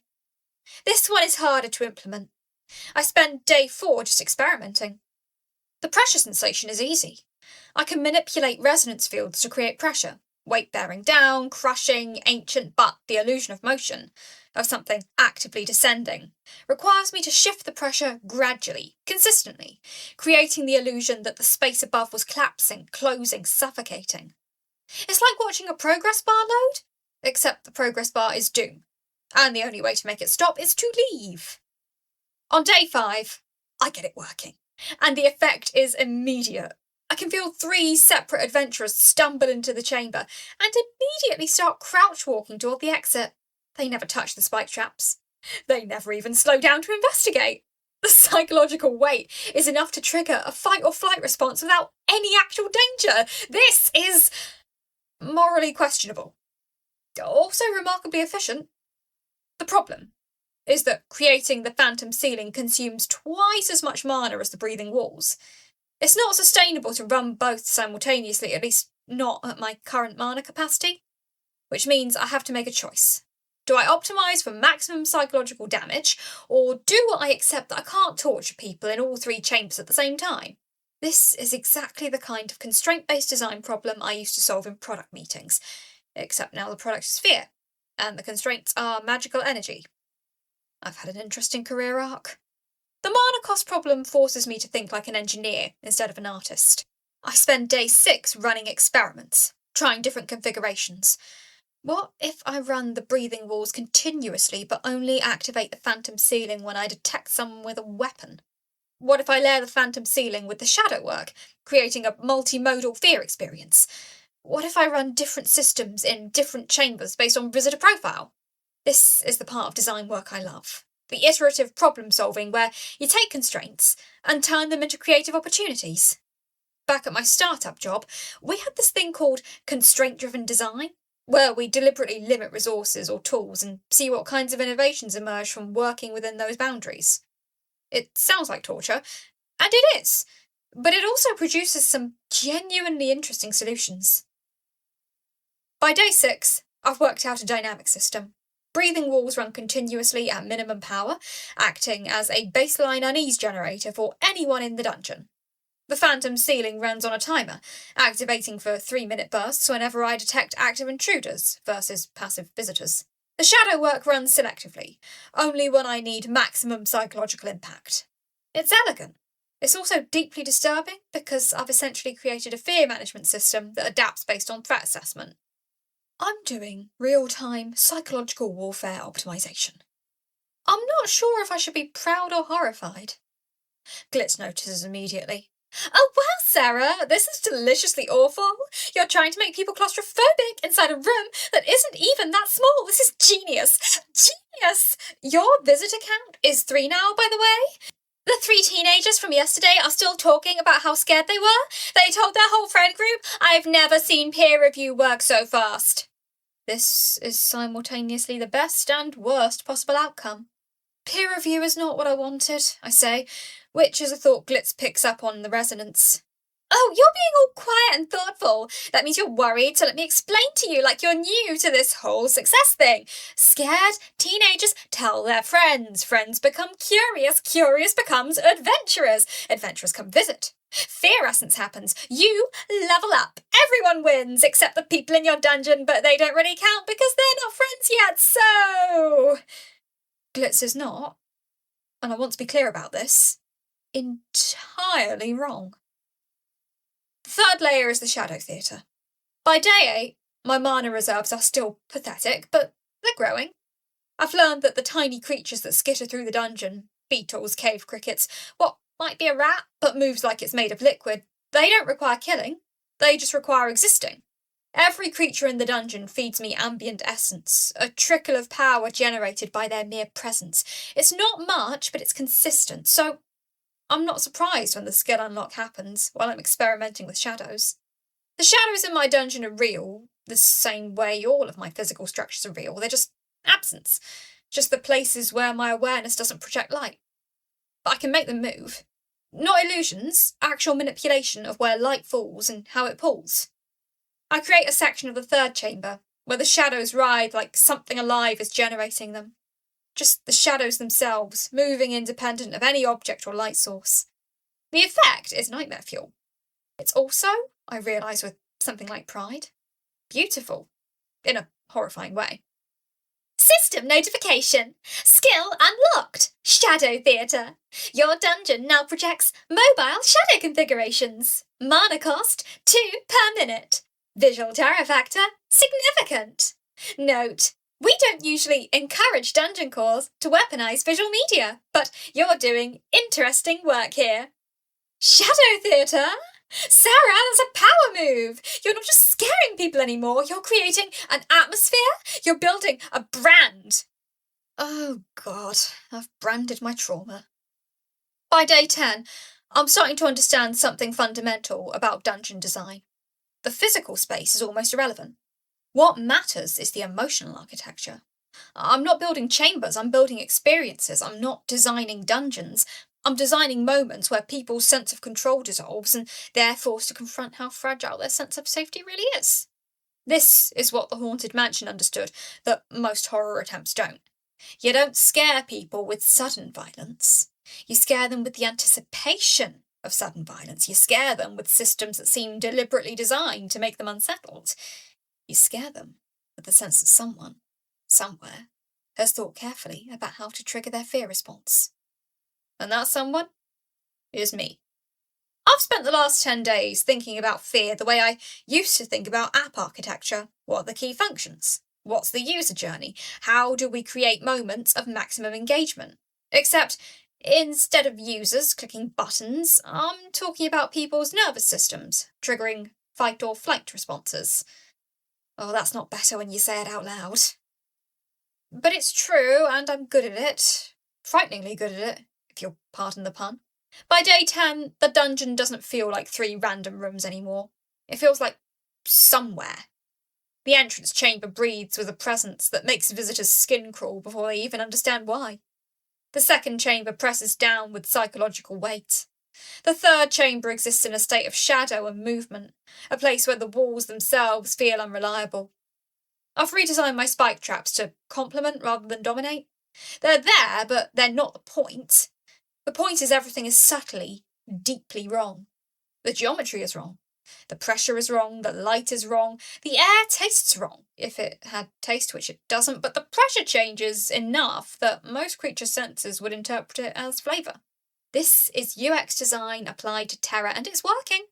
This one is harder to implement. I spend day 4 just experimenting. The pressure sensation is easy. I can manipulate resonance fields to create pressure. Weight bearing down, crushing, ancient, but the illusion of motion, of something actively descending, requires me to shift the pressure gradually, consistently, creating the illusion that the space above was collapsing, closing, suffocating. It's like watching a progress bar load, except the progress bar is doom, and the only way to make it stop is to leave. On day 5, I get it working, and the effect is immediate. I can feel 3 separate adventurers stumble into the chamber and immediately start crouch walking toward the exit. They never touch the spike traps. They never even slow down to investigate. The psychological weight is enough to trigger a fight or flight response without any actual danger. This is morally questionable. Also remarkably efficient. The problem is that creating the phantom ceiling consumes twice as much mana as the breathing walls. It's not sustainable to run both simultaneously, at least not at my current mana capacity, which means I have to make a choice. Do I optimise for maximum psychological damage, or do I accept that I can't torture people in all 3 chambers at the same time? This is exactly the kind of constraint-based design problem I used to solve in product meetings, except now the product is fear, and the constraints are magical energy. I've had an interesting career arc. The mana cost problem forces me to think like an engineer instead of an artist. I spend day 6 running experiments, trying different configurations. What if I run the breathing walls continuously but only activate the phantom ceiling when I detect someone with a weapon? What if I layer the phantom ceiling with the shadow work, creating a multimodal fear experience? What if I run different systems in different chambers based on visitor profile? This is the part of design work I love. The iterative problem solving where you take constraints and turn them into creative opportunities. Back at my startup job, we had this thing called constraint-driven design, where we deliberately limit resources or tools and see what kinds of innovations emerge from working within those boundaries. It sounds like torture, and it is, but it also produces some genuinely interesting solutions. By day 6, I've worked out a dynamic system. Breathing walls run continuously at minimum power, acting as a baseline unease generator for anyone in the dungeon. The phantom ceiling runs on a timer, activating for 3-minute bursts whenever I detect active intruders versus passive visitors. The shadow work runs selectively, only when I need maximum psychological impact. It's elegant. It's also deeply disturbing because I've essentially created a fear management system that adapts based on threat assessment. I'm doing real-time psychological warfare optimization. I'm not sure if I should be proud or horrified. Glitz notices immediately. Oh, well Sarah, this is deliciously awful. You're trying to make people claustrophobic inside a room that isn't even that small. This is genius. Genius! Your visitor count is 3 now, by the way. The 3 teenagers from yesterday are still talking about how scared they were. They told their whole friend group, I've never seen peer review work so fast. This is simultaneously the best and worst possible outcome. Peer review is not what I wanted, I say, which is a thought Glitz picks up on the resonance. Oh, you're being all quiet and thoughtful. That means you're worried, so let me explain to you like you're new to this whole success thing. Scared teenagers tell their friends. Friends become curious. Curious becomes adventurous. Adventurers come visit. Fear essence happens. You level up. Everyone wins, except the people in your dungeon, but they don't really count because they're not friends yet, so... Glitz is not, and I want to be clear about this, entirely wrong. The third layer is the Shadow Theatre. By day 8, my mana reserves are still pathetic, but they're growing. I've learned that the tiny creatures that skitter through the dungeon, beetles, cave crickets, what might be a rat but moves like it's made of liquid, they don't require killing, they just require existing. Every creature in the dungeon feeds me ambient essence, a trickle of power generated by their mere presence. It's not much, but it's consistent, so I'm not surprised when the skill unlock happens while I'm experimenting with shadows. The shadows in my dungeon are real, the same way all of my physical structures are real. They're just absence, just the places where my awareness doesn't project light. But I can make them move. Not illusions, actual manipulation of where light falls and how it pulls. I create a section of the third chamber, where the shadows ride like something alive is generating them. Just the shadows themselves, moving independent of any object or light source. The effect is nightmare fuel. It's also, I realise with something like pride, beautiful, in a horrifying way. System notification. Skill unlocked. Shadow Theatre. Your dungeon now projects mobile shadow configurations. Mana cost 2 per minute. Visual terror factor significant. Note, we don't usually encourage dungeon cores to weaponize visual media, but you're doing interesting work here. Shadow Theatre? Sarah, that's a power move! You're not just scaring people anymore, you're creating an atmosphere, you're building a brand. Oh God, I've branded my trauma. By day 10, I'm starting to understand something fundamental about dungeon design. The physical space is almost irrelevant. What matters is the emotional architecture. I'm not building chambers, I'm building experiences. I'm not designing dungeons. I'm designing moments where people's sense of control dissolves and they're forced to confront how fragile their sense of safety really is. This is what the Haunted Mansion understood, that most horror attempts don't. You don't scare people with sudden violence. You scare them with the anticipation of sudden violence. You scare them with systems that seem deliberately designed to make them unsettled. You scare them with the sense that someone, somewhere, has thought carefully about how to trigger their fear response. And that someone is me. I've spent the last 10 days thinking about fear the way I used to think about app architecture. What are the key functions? What's the user journey? How do we create moments of maximum engagement? Except, instead of users clicking buttons, I'm talking about people's nervous systems, triggering fight or flight responses. Oh, that's not better when you say it out loud. But it's true, and I'm good at it. Frighteningly good at it, if you'll pardon the pun. By day 10, the dungeon doesn't feel like 3 random rooms anymore. It feels like somewhere. The entrance chamber breathes with a presence that makes visitors skin crawl before they even understand why. The second chamber presses down with psychological weight. The third chamber exists in a state of shadow and movement, a place where the walls themselves feel unreliable. I've redesigned my spike traps to complement rather than dominate. They're there, but they're not the point. The point is everything is subtly, deeply wrong. The geometry is wrong. The pressure is wrong, the light is wrong, the air tastes wrong, if it had taste, which it doesn't, but the pressure changes enough that most creature senses would interpret it as flavour. This is UX design applied to terror, and it's working.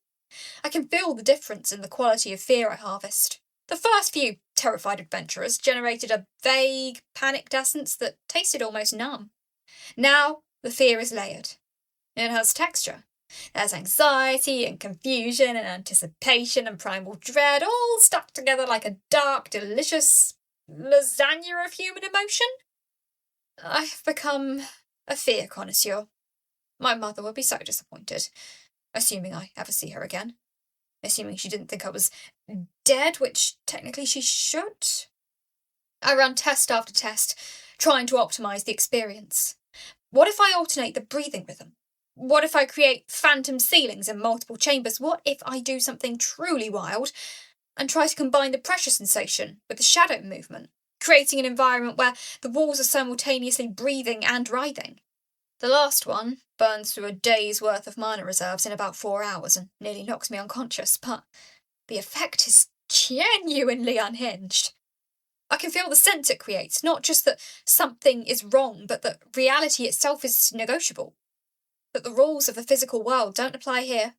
I can feel the difference in the quality of fear I harvest. The first few terrified adventurers generated a vague, panicked essence that tasted almost numb. Now, the fear is layered. It has texture. There's anxiety and confusion and anticipation and primal dread all stuck together like a dark, delicious lasagna of human emotion. I've become a fear connoisseur. My mother would be so disappointed, assuming I ever see her again. Assuming she didn't think I was dead, which technically she should. I run test after test, trying to optimize the experience. What if I alternate the breathing rhythm? What if I create phantom ceilings in multiple chambers? What if I do something truly wild and try to combine the pressure sensation with the shadow movement, creating an environment where the walls are simultaneously breathing and writhing? The last one burns through a day's worth of mana reserves in about 4 hours and nearly knocks me unconscious, but the effect is genuinely unhinged. I can feel the sense it creates, not just that something is wrong, but that reality itself is negotiable. That the rules of the physical world don't apply here.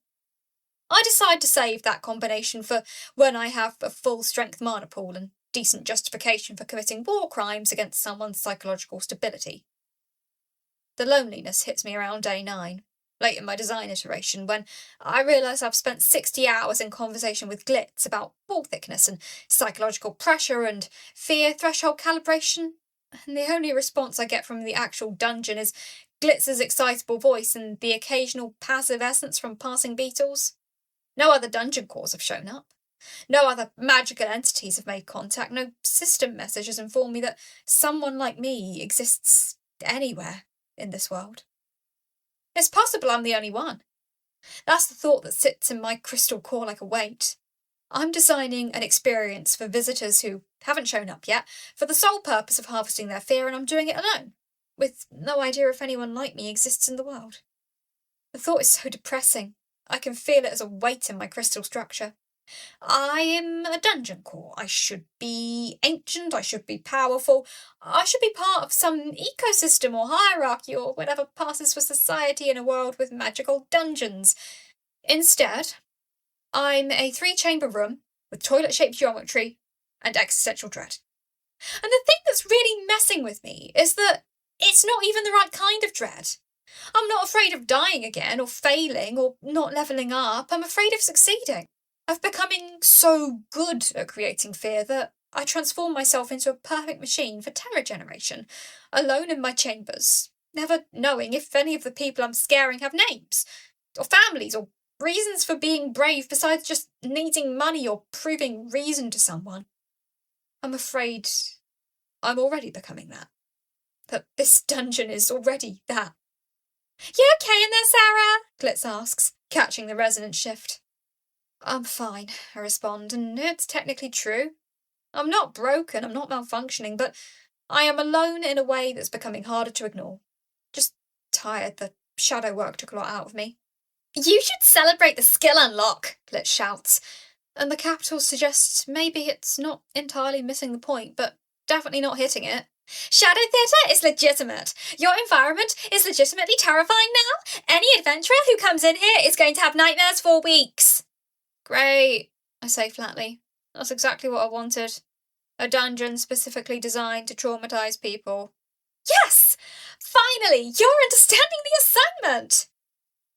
I decide to save that combination for when I have a full-strength mana pool and decent justification for committing war crimes against someone's psychological stability. The loneliness hits me around day 9, late in my design iteration, when I realise I've spent 60 hours in conversation with Glitz about wall thickness and psychological pressure and fear threshold calibration, and the only response I get from the actual dungeon is Glitz's excitable voice and the occasional passive essence from passing beetles. No other dungeon cores have shown up. No other magical entities have made contact. No system message has informed me that someone like me exists anywhere in this world. It's possible I'm the only one. That's the thought that sits in my crystal core like a weight. I'm designing an experience for visitors who haven't shown up yet, for the sole purpose of harvesting their fear, and I'm doing it alone, with no idea if anyone like me exists in the world. The thought is so depressing. I can feel it as a weight in my crystal structure. I am a dungeon core. I should be ancient, I should be powerful, I should be part of some ecosystem or hierarchy or whatever passes for society in a world with magical dungeons. Instead, I'm a 3-chamber room with toilet-shaped geometry and existential dread. And the thing that's really messing with me is that it's not even the right kind of dread. I'm not afraid of dying again or failing or not levelling up. I'm afraid of succeeding. Of becoming so good at creating fear that I transform myself into a perfect machine for terror generation, alone in my chambers, never knowing if any of the people I'm scaring have names, or families, or reasons for being brave besides just needing money or proving reason to someone. I'm afraid I'm already becoming that. That this dungeon is already that. "You okay in there, Sarah?" Glitz asks, catching the resonance shift. "I'm fine," I respond, and it's technically true. I'm not broken, I'm not malfunctioning, but I am alone in a way that's becoming harder to ignore. Just tired, the shadow work took a lot out of me. "You should celebrate the skill unlock," Glitch shouts, and the capitals suggest maybe it's not entirely missing the point, but definitely not hitting it. "Shadow theatre is legitimate. Your environment is legitimately terrifying now. Any adventurer who comes in here is going to have nightmares for weeks." "Great," I say flatly. "That's exactly what I wanted. A dungeon specifically designed to traumatise people." "Yes! Finally, you're understanding the assignment!"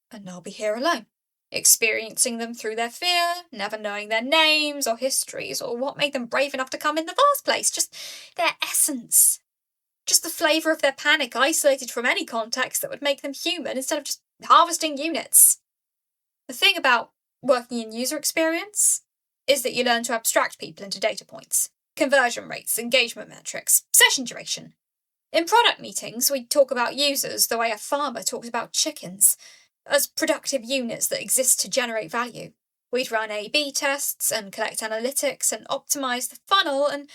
And I'll be here alone, experiencing them through their fear, never knowing their names or histories or what made them brave enough to come in the first place, just their essence. Just the flavour of their panic isolated from any context that would make them human instead of just harvesting units. The thing about working in user experience is that you learn to abstract people into data points, conversion rates, engagement metrics, session duration. In product meetings, we talk about users the way a farmer talks about chickens, as productive units that exist to generate value. We'd run A/B tests and collect analytics and optimise the funnel, and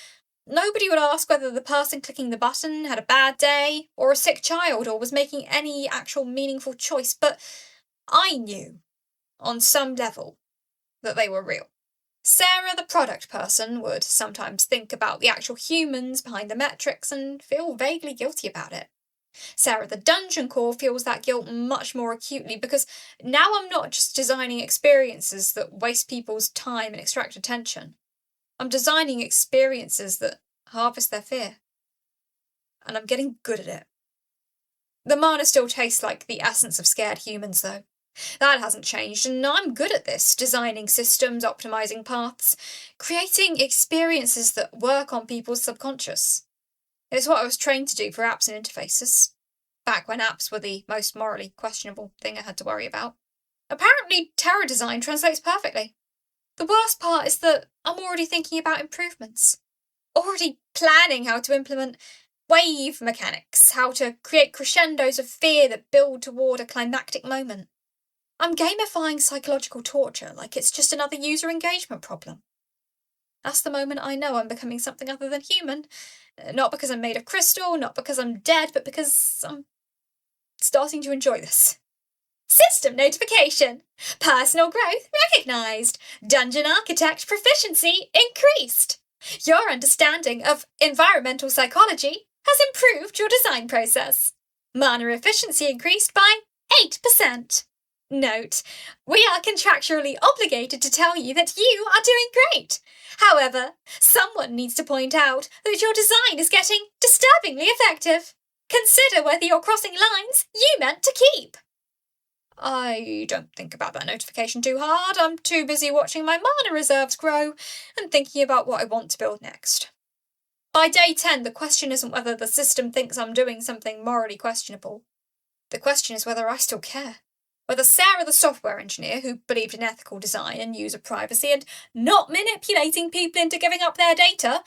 nobody would ask whether the person clicking the button had a bad day or a sick child or was making any actual meaningful choice, but I knew, on some level, that they were real. Sarah, the product person, would sometimes think about the actual humans behind the metrics and feel vaguely guilty about it. Sarah, the dungeon core, feels that guilt much more acutely because now I'm not just designing experiences that waste people's time and extract attention. I'm designing experiences that harvest their fear. And I'm getting good at it. The mana still tastes like the essence of scared humans, though. That hasn't changed, and I'm good at this, designing systems, optimizing paths, creating experiences that work on people's subconscious. It's what I was trained to do for apps and interfaces, back when apps were the most morally questionable thing I had to worry about. Apparently, terror design translates perfectly. The worst part is that I'm already thinking about improvements, already planning how to implement wave mechanics, how to create crescendos of fear that build toward a climactic moment. I'm gamifying psychological torture like it's just another user engagement problem. That's the moment I know I'm becoming something other than human. Not because I'm made of crystal, not because I'm dead, but because I'm starting to enjoy this. System notification. Personal growth recognised. Dungeon architect proficiency increased. Your understanding of environmental psychology has improved your design process. Mana efficiency increased by 8%. Note, we are contractually obligated to tell you that you are doing great. However, someone needs to point out that your design is getting disturbingly effective. Consider whether you're crossing lines you meant to keep. I don't think about that notification too hard. I'm too busy watching my mana reserves grow and thinking about what I want to build next. By day 10, the question isn't whether the system thinks I'm doing something morally questionable. The question is whether I still care. Whether Sarah, the software engineer who believed in ethical design and user privacy and not manipulating people into giving up their data,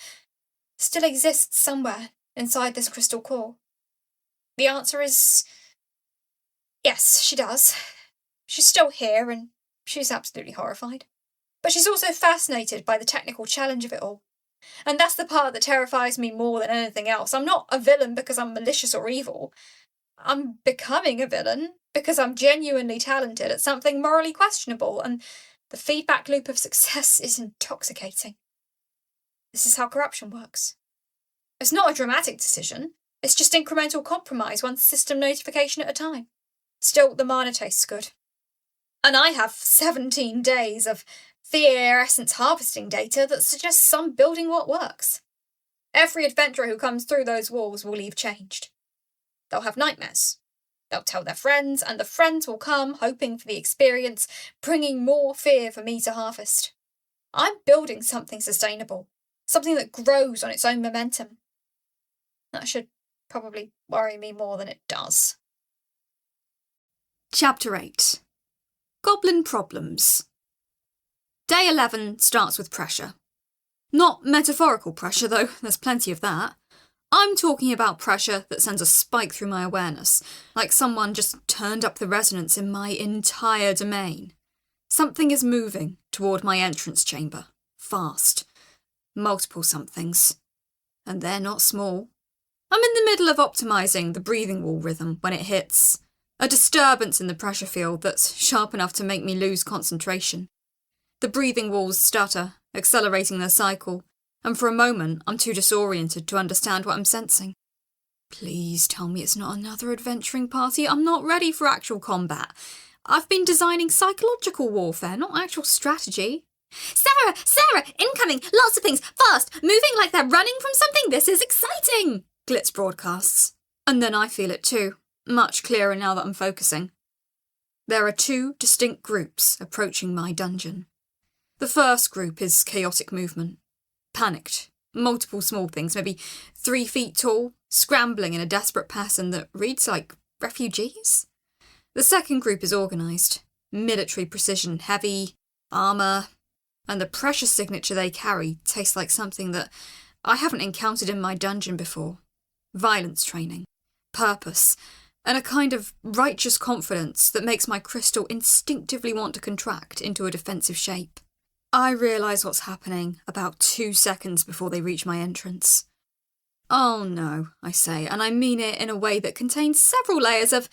still exists somewhere inside this crystal core. The answer is yes, she does. She's still here and she's absolutely horrified. But she's also fascinated by the technical challenge of it all. And that's the part that terrifies me more than anything else. I'm not a villain because I'm malicious or evil. I'm becoming a villain because I'm genuinely talented at something morally questionable, and the feedback loop of success is intoxicating. This is how corruption works. It's not a dramatic decision, it's just incremental compromise, one system notification at a time. Still, the mana tastes good. And I have 17 days of fear essence harvesting data that suggests I'm building what works. Every adventurer who comes through those walls will leave changed. They'll have nightmares. They'll tell their friends, and the friends will come, hoping for the experience, bringing more fear for me to harvest. I'm building something sustainable, something that grows on its own momentum. That should probably worry me more than it does. Chapter 8. Goblin Problems. Day 11 starts with pressure. Not metaphorical pressure, though, there's plenty of that. I'm talking about pressure that sends a spike through my awareness, like someone just turned up the resonance in my entire domain. Something is moving toward my entrance chamber. Fast. Multiple somethings. And they're not small. I'm in the middle of optimising the breathing wall rhythm when it hits. A disturbance in the pressure field that's sharp enough to make me lose concentration. The breathing walls stutter, accelerating their cycle, and for a moment I'm too disoriented to understand what I'm sensing. Please tell me it's not another adventuring party. I'm not ready for actual combat. I've been designing psychological warfare, not actual strategy. Sarah, incoming, lots of things, fast, moving like they're running from something, this is exciting! Glitz broadcasts. And then I feel it too, much clearer now that I'm focusing. There are two distinct groups approaching my dungeon. The first group is chaotic movement. Panicked. Multiple small things, maybe 3 feet tall, scrambling in a desperate pattern that reads like refugees. The second group is organised. Military precision, heavy, armour, and the pressure signature they carry tastes like something that I haven't encountered in my dungeon before. Violence training, purpose, and a kind of righteous confidence that makes my crystal instinctively want to contract into a defensive shape. I realise what's happening about 2 seconds before they reach my entrance. Oh no, I say, and I mean it in a way that contains several layers of,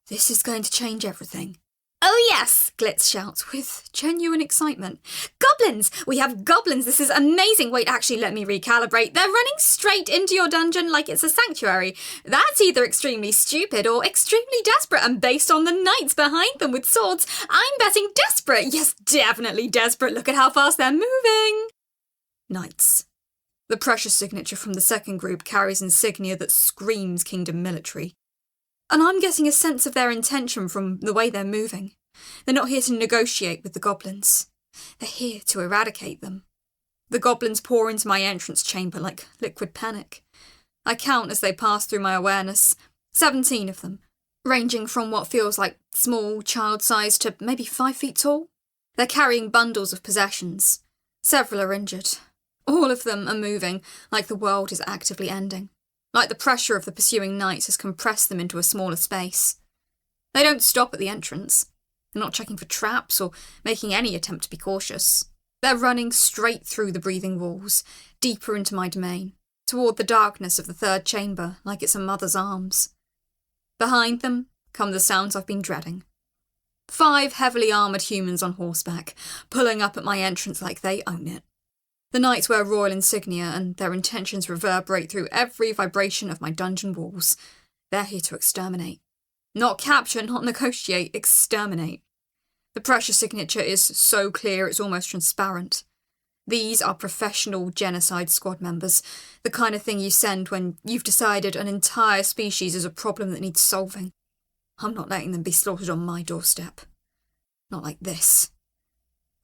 this is going to change everything. Oh yes, Glitz shouts with genuine excitement. Goblins! We have goblins, this is amazing! Wait, actually, let me recalibrate. They're running straight into your dungeon like it's a sanctuary. That's either extremely stupid or extremely desperate, and based on the knights behind them with swords, I'm betting desperate. Yes, definitely desperate. Look at how fast they're moving. Knights. The pressure signature from the second group carries insignia that screams Kingdom military. And I'm getting a sense of their intention from the way they're moving. They're not here to negotiate with the goblins. They're here to eradicate them. The goblins pour into my entrance chamber like liquid panic. I count as they pass through my awareness, 17 of them, ranging from what feels like small, child-sized to maybe 5 feet tall. They're carrying bundles of possessions. Several are injured. All of them are moving like the world is actively ending, like the pressure of the pursuing knights has compressed them into a smaller space. They don't stop at the entrance. They're not checking for traps or making any attempt to be cautious. They're running straight through the breathing walls, deeper into my domain, toward the darkness of the third chamber like it's a mother's arms. Behind them come the sounds I've been dreading. 5 heavily armoured humans on horseback, pulling up at my entrance like they own it. The knights wear royal insignia and their intentions reverberate through every vibration of my dungeon walls. They're here to exterminate. Not capture, not negotiate, exterminate. The pressure signature is so clear it's almost transparent. These are professional genocide squad members, the kind of thing you send when you've decided an entire species is a problem that needs solving. I'm not letting them be slaughtered on my doorstep. Not like this.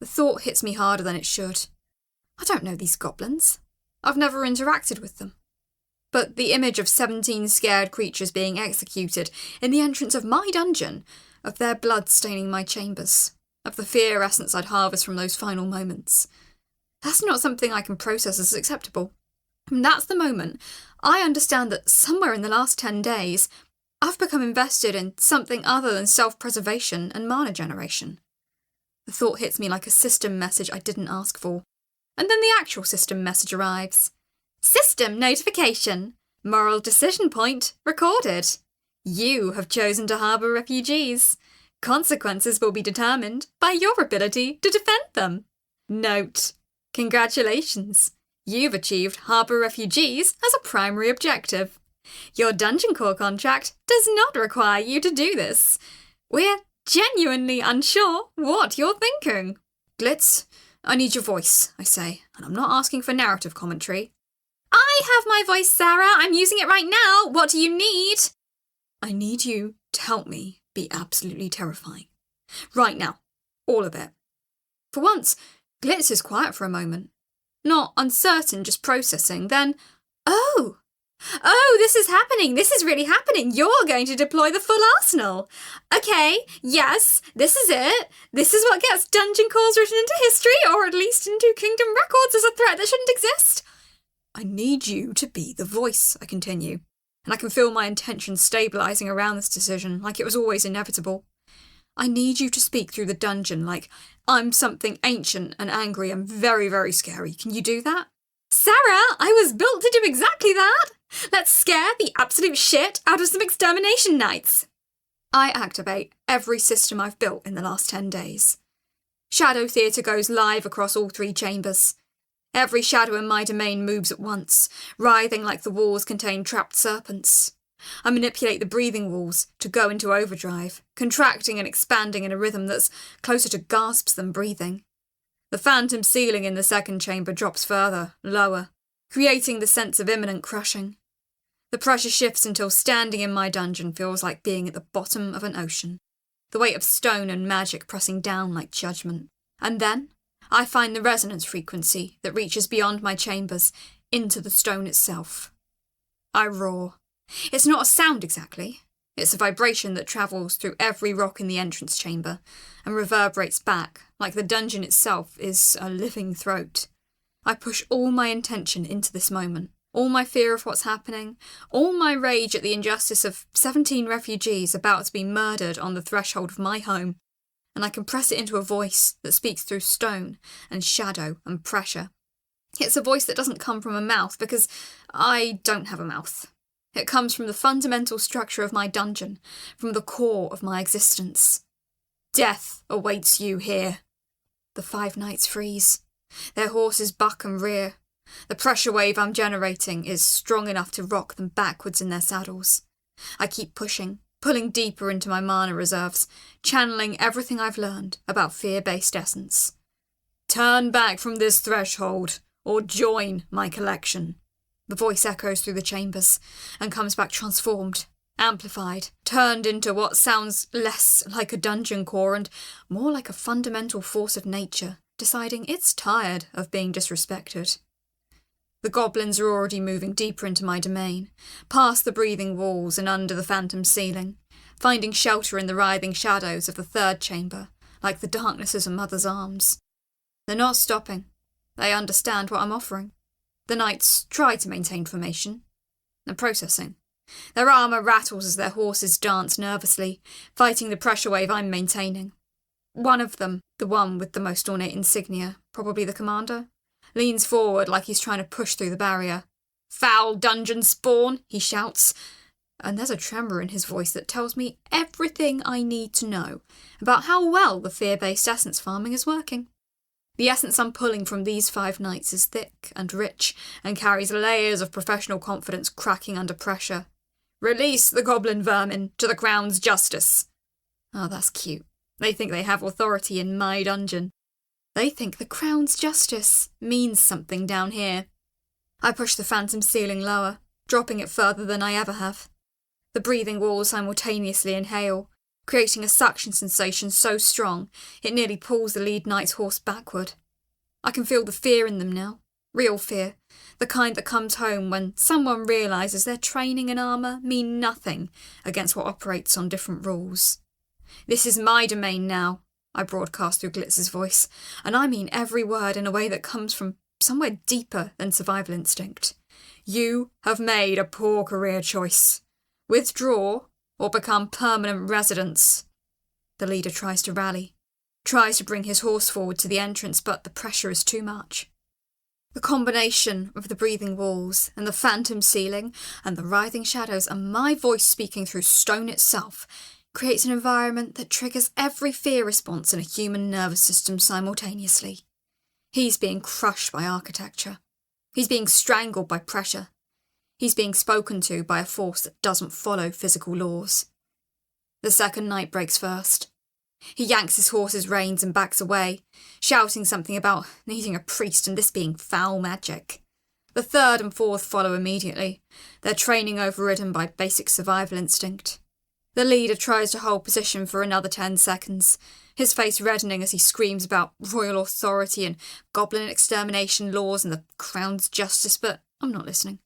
The thought hits me harder than it should. I don't know these goblins. I've never interacted with them. But the image of 17 scared creatures being executed in the entrance of my dungeon, of their blood staining my chambers, of the fear essence I'd harvest from those final moments, that's not something I can process as acceptable. And that's the moment I understand that somewhere in the last 10 days, I've become invested in something other than self-preservation and mana generation. The thought hits me like a system message I didn't ask for. And then the actual system message arrives. System notification. Moral decision point recorded. You have chosen to harbour refugees. Consequences will be determined by your ability to defend them. Note: congratulations. You've achieved harbour refugees as a primary objective. Your Dungeon Core contract does not require you to do this. We're genuinely unsure what you're thinking. Glitz, I need your voice, I say, and I'm not asking for narrative commentary. I have my voice, Sarah. I'm using it right now. What do you need? I need you to help me be absolutely terrifying. Right now. All of it. For once, Glitz is quiet for a moment. Not uncertain, just processing. Then, Oh, this is happening. This is really happening. You're going to deploy the full arsenal. Okay, yes, this is it. This is what gets dungeon cores written into history, or at least into kingdom records as a threat that shouldn't exist. I need you to be the voice, I continue, and I can feel my intentions stabilising around this decision, like it was always inevitable. I need you to speak through the dungeon like I'm something ancient and angry and very, very scary. Can you do that? Sarah, I was built to do exactly that. Let's scare the absolute shit out of some extermination knights. I activate every system I've built in the last 10 days. Shadow Theatre goes live across all 3 chambers. Every shadow in my domain moves at once, writhing like the walls contain trapped serpents. I manipulate the breathing walls to go into overdrive, contracting and expanding in a rhythm that's closer to gasps than breathing. The phantom ceiling in the second chamber drops further, lower, creating the sense of imminent crushing. The pressure shifts until standing in my dungeon feels like being at the bottom of an ocean, the weight of stone and magic pressing down like judgment. And then I find the resonance frequency that reaches beyond my chambers into the stone itself. I roar. It's not a sound exactly. It's a vibration that travels through every rock in the entrance chamber and reverberates back, like the dungeon itself is a living throat. I push all my intention into this moment, all my fear of what's happening, all my rage at the injustice of 17 refugees about to be murdered on the threshold of my home, and I compress it into a voice that speaks through stone and shadow and pressure. It's a voice that doesn't come from a mouth because I don't have a mouth. It comes from the fundamental structure of my dungeon, from the core of my existence. Death awaits you here. The 5 knights freeze. Their horses buck and rear. The pressure wave I'm generating is strong enough to rock them backwards in their saddles. I keep pushing, pulling deeper into my mana reserves, channeling everything I've learned about fear-based essence. Turn back from this threshold, or join my collection. The voice echoes through the chambers and comes back transformed, amplified, turned into what sounds less like a dungeon core and more like a fundamental force of nature, deciding it's tired of being disrespected. The goblins are already moving deeper into my domain, past the breathing walls and under the phantom ceiling, finding shelter in the writhing shadows of the third chamber, like the darkness is a mother's arms. They're not stopping. They understand what I'm offering. The knights try to maintain formation. They're processing. Their armour rattles as their horses dance nervously, fighting the pressure wave I'm maintaining. One of them, the one with the most ornate insignia, probably the commander, leans forward like he's trying to push through the barrier. "Foul dungeon spawn," he shouts, and there's a tremor in his voice that tells me everything I need to know about how well the fear-based essence farming is working. The essence I'm pulling from these 5 knights is thick and rich and carries layers of professional confidence cracking under pressure. "Release the goblin vermin to the Crown's justice." Oh, that's cute. They think they have authority in my dungeon. They think the Crown's justice means something down here. I push the phantom ceiling lower, dropping it further than I ever have. The breathing walls simultaneously inhale, creating a suction sensation so strong it nearly pulls the lead knight's horse backward. I can feel the fear in them now. Real fear. The kind that comes home when someone realises their training and armour mean nothing against what operates on different rules. "This is my domain now," I broadcast through Glitz's voice, and I mean every word in a way that comes from somewhere deeper than survival instinct. "You have made a poor career choice. Withdraw or become permanent residents." The leader tries to rally, tries to bring his horse forward to the entrance, but the pressure is too much. The combination of the breathing walls and the phantom ceiling and the writhing shadows and my voice speaking through stone itself creates an environment that triggers every fear response in a human nervous system simultaneously. He's being crushed by architecture. He's being strangled by pressure. He's being spoken to by a force that doesn't follow physical laws. The second knight breaks first. He yanks his horse's reins and backs away, shouting something about needing a priest and this being foul magic. The third and fourth follow immediately, their training overridden by basic survival instinct. The leader tries to hold position for another 10 seconds, his face reddening as he screams about royal authority and goblin extermination laws and the Crown's justice, but I'm not listening.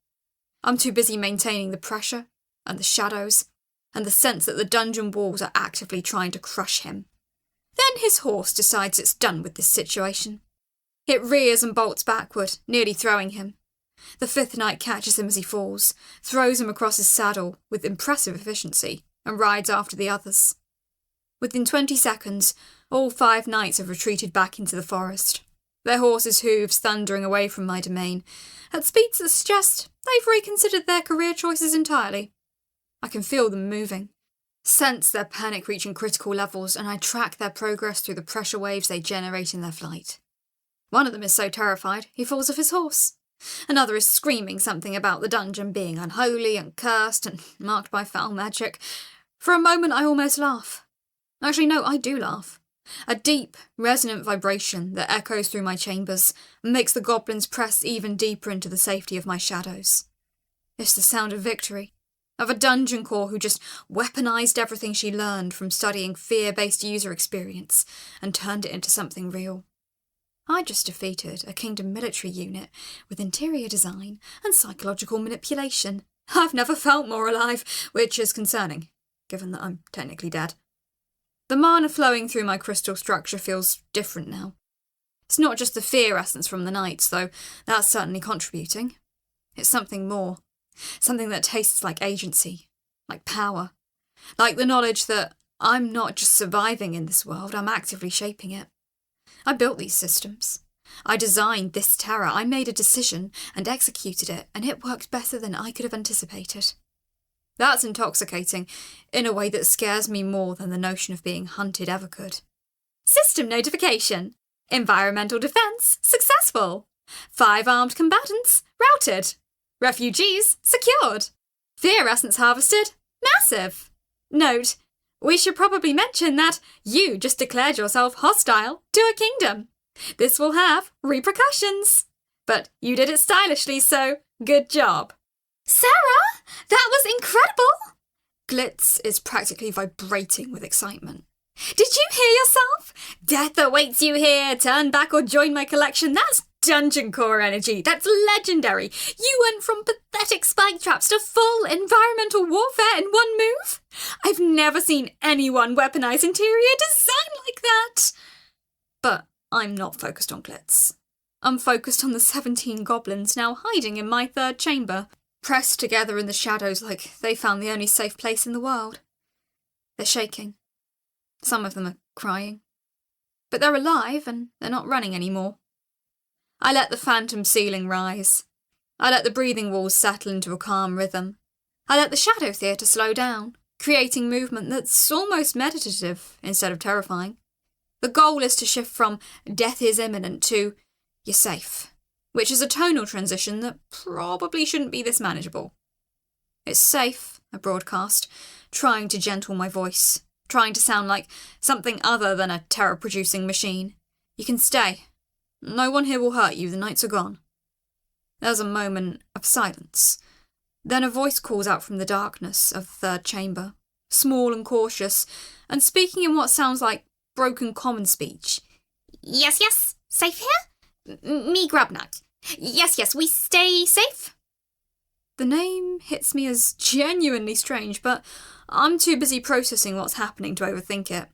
I'm too busy maintaining the pressure and the shadows and the sense that the dungeon walls are actively trying to crush him. Then his horse decides it's done with this situation. It rears and bolts backward, nearly throwing him. The fifth knight catches him as he falls, throws him across his saddle with impressive efficiency, and rides after the others. Within 20 seconds, all 5 knights have retreated back into the forest, their horses' hooves thundering away from my domain, at speeds that suggest they've reconsidered their career choices entirely. I can feel them moving, sense their panic reaching critical levels, and I track their progress through the pressure waves they generate in their flight. One of them is so terrified he falls off his horse. Another is screaming something about the dungeon being unholy and cursed and marked by foul magic. For a moment I almost laugh. Actually, no, I do laugh. A deep, resonant vibration that echoes through my chambers and makes the goblins press even deeper into the safety of my shadows. It's the sound of victory, of a dungeon core who just weaponized everything she learned from studying fear-based user experience and turned it into something real. I just defeated a kingdom military unit with interior design and psychological manipulation. I've never felt more alive, which is concerning, given that I'm technically dead. The mana flowing through my crystal structure feels different now. It's not just the fear essence from the knights, though that's certainly contributing. It's something more. Something that tastes like agency, like power, like the knowledge that I'm not just surviving in this world, I'm actively shaping it. I built these systems. I designed this terror. I made a decision and executed it, and it worked better than I could have anticipated. That's intoxicating, in a way that scares me more than the notion of being hunted ever could. System notification. Environmental defence successful. 5 armed combatants routed. Refugees secured. Fear essence harvested massive. Note, we should probably mention that you just declared yourself hostile to a kingdom. This will have repercussions. But you did it stylishly, so good job. Sarah, that was incredible! Glitz is practically vibrating with excitement. Did you hear yourself? Death awaits you here. Turn back or join my collection. That's dungeon core energy. That's legendary. You went from pathetic spike traps to full environmental warfare in one move. I've never seen anyone weaponize interior design like that. But I'm not focused on Glitz. I'm focused on the 17 goblins now hiding in my third chamber, pressed together in the shadows like they found the only safe place in the world. They're shaking. Some of them are crying. But they're alive and they're not running anymore. I let the phantom ceiling rise. I let the breathing walls settle into a calm rhythm. I let the shadow theatre slow down, creating movement that's almost meditative instead of terrifying. The goal is to shift from death is imminent to you're safe, which is a tonal transition that probably shouldn't be this manageable. It's safe, I broadcast, trying to gentle my voice, trying to sound like something other than a terror-producing machine. You can stay. No one here will hurt you, the nights are gone. There's a moment of silence. Then a voice calls out from the darkness of the third chamber, small and cautious, and speaking in what sounds like broken common speech. Yes, yes, safe here? Me Grubnut. Yes, we stay safe? The name hits me as genuinely strange, but I'm too busy processing what's happening to overthink it.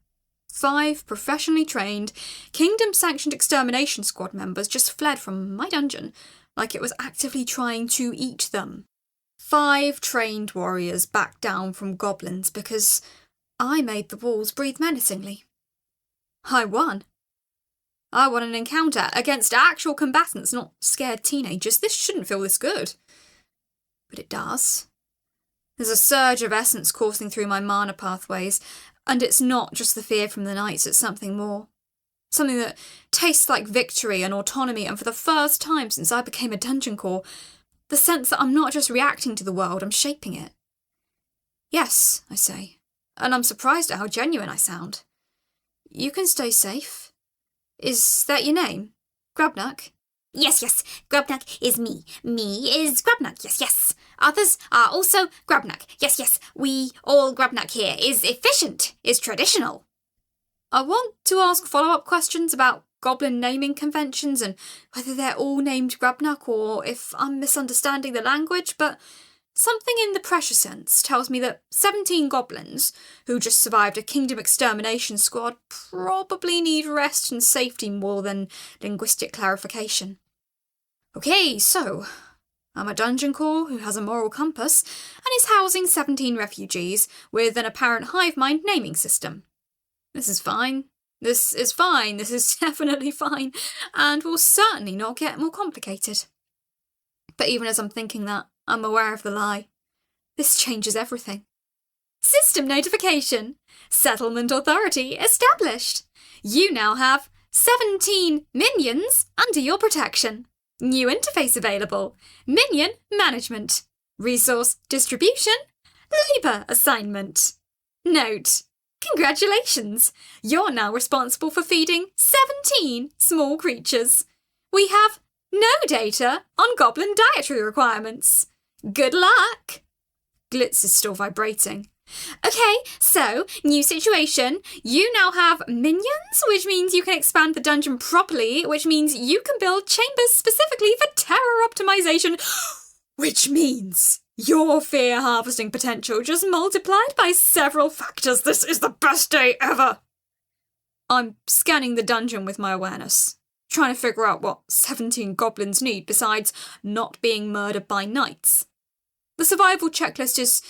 5 professionally trained, kingdom-sanctioned extermination squad members just fled from my dungeon, like it was actively trying to eat them. 5 trained warriors backed down from goblins because I made the walls breathe menacingly. I won. I won an encounter against actual combatants, not scared teenagers. This shouldn't feel this good. But it does. There's a surge of essence coursing through my mana pathways, and it's not just the fear from the nights, it's something more. Something that tastes like victory and autonomy, and for the first time since I became a dungeon core, the sense that I'm not just reacting to the world, I'm shaping it. Yes, I say, and I'm surprised at how genuine I sound. You can stay safe. Is that your name? Grubnut? Yes, Grubnut is me. Me is Grubnut, yes. Others are also Grubnut, yes. We all Grubnut here. Is efficient, is traditional. I want to ask follow-up questions about goblin naming conventions and whether they're all named Grubnut or if I'm misunderstanding the language, but something in the pressure sense tells me that 17 goblins, who just survived a kingdom extermination squad, probably need rest and safety more than linguistic clarification. Okay, so I'm a dungeon core who has a moral compass and is housing 17 refugees with an apparent hive mind naming system. This is fine. This is fine. This is definitely fine, and will certainly not get more complicated. But even as I'm thinking that, I'm aware of the lie. This changes everything. System notification. Settlement authority established. You now have 17 minions under your protection. New interface available. Minion management. Resource distribution. Labour assignment. Note. Congratulations. You're now responsible for feeding 17 small creatures. We have no data on goblin dietary requirements. Good luck! Glitz is still vibrating. Okay, so, new situation. You now have minions, which means you can expand the dungeon properly, which means you can build chambers specifically for terror optimization, which means your fear harvesting potential just multiplied by several factors. This is the best day ever! I'm scanning the dungeon with my awareness, trying to figure out what 17 goblins need besides not being murdered by knights. The survival checklist is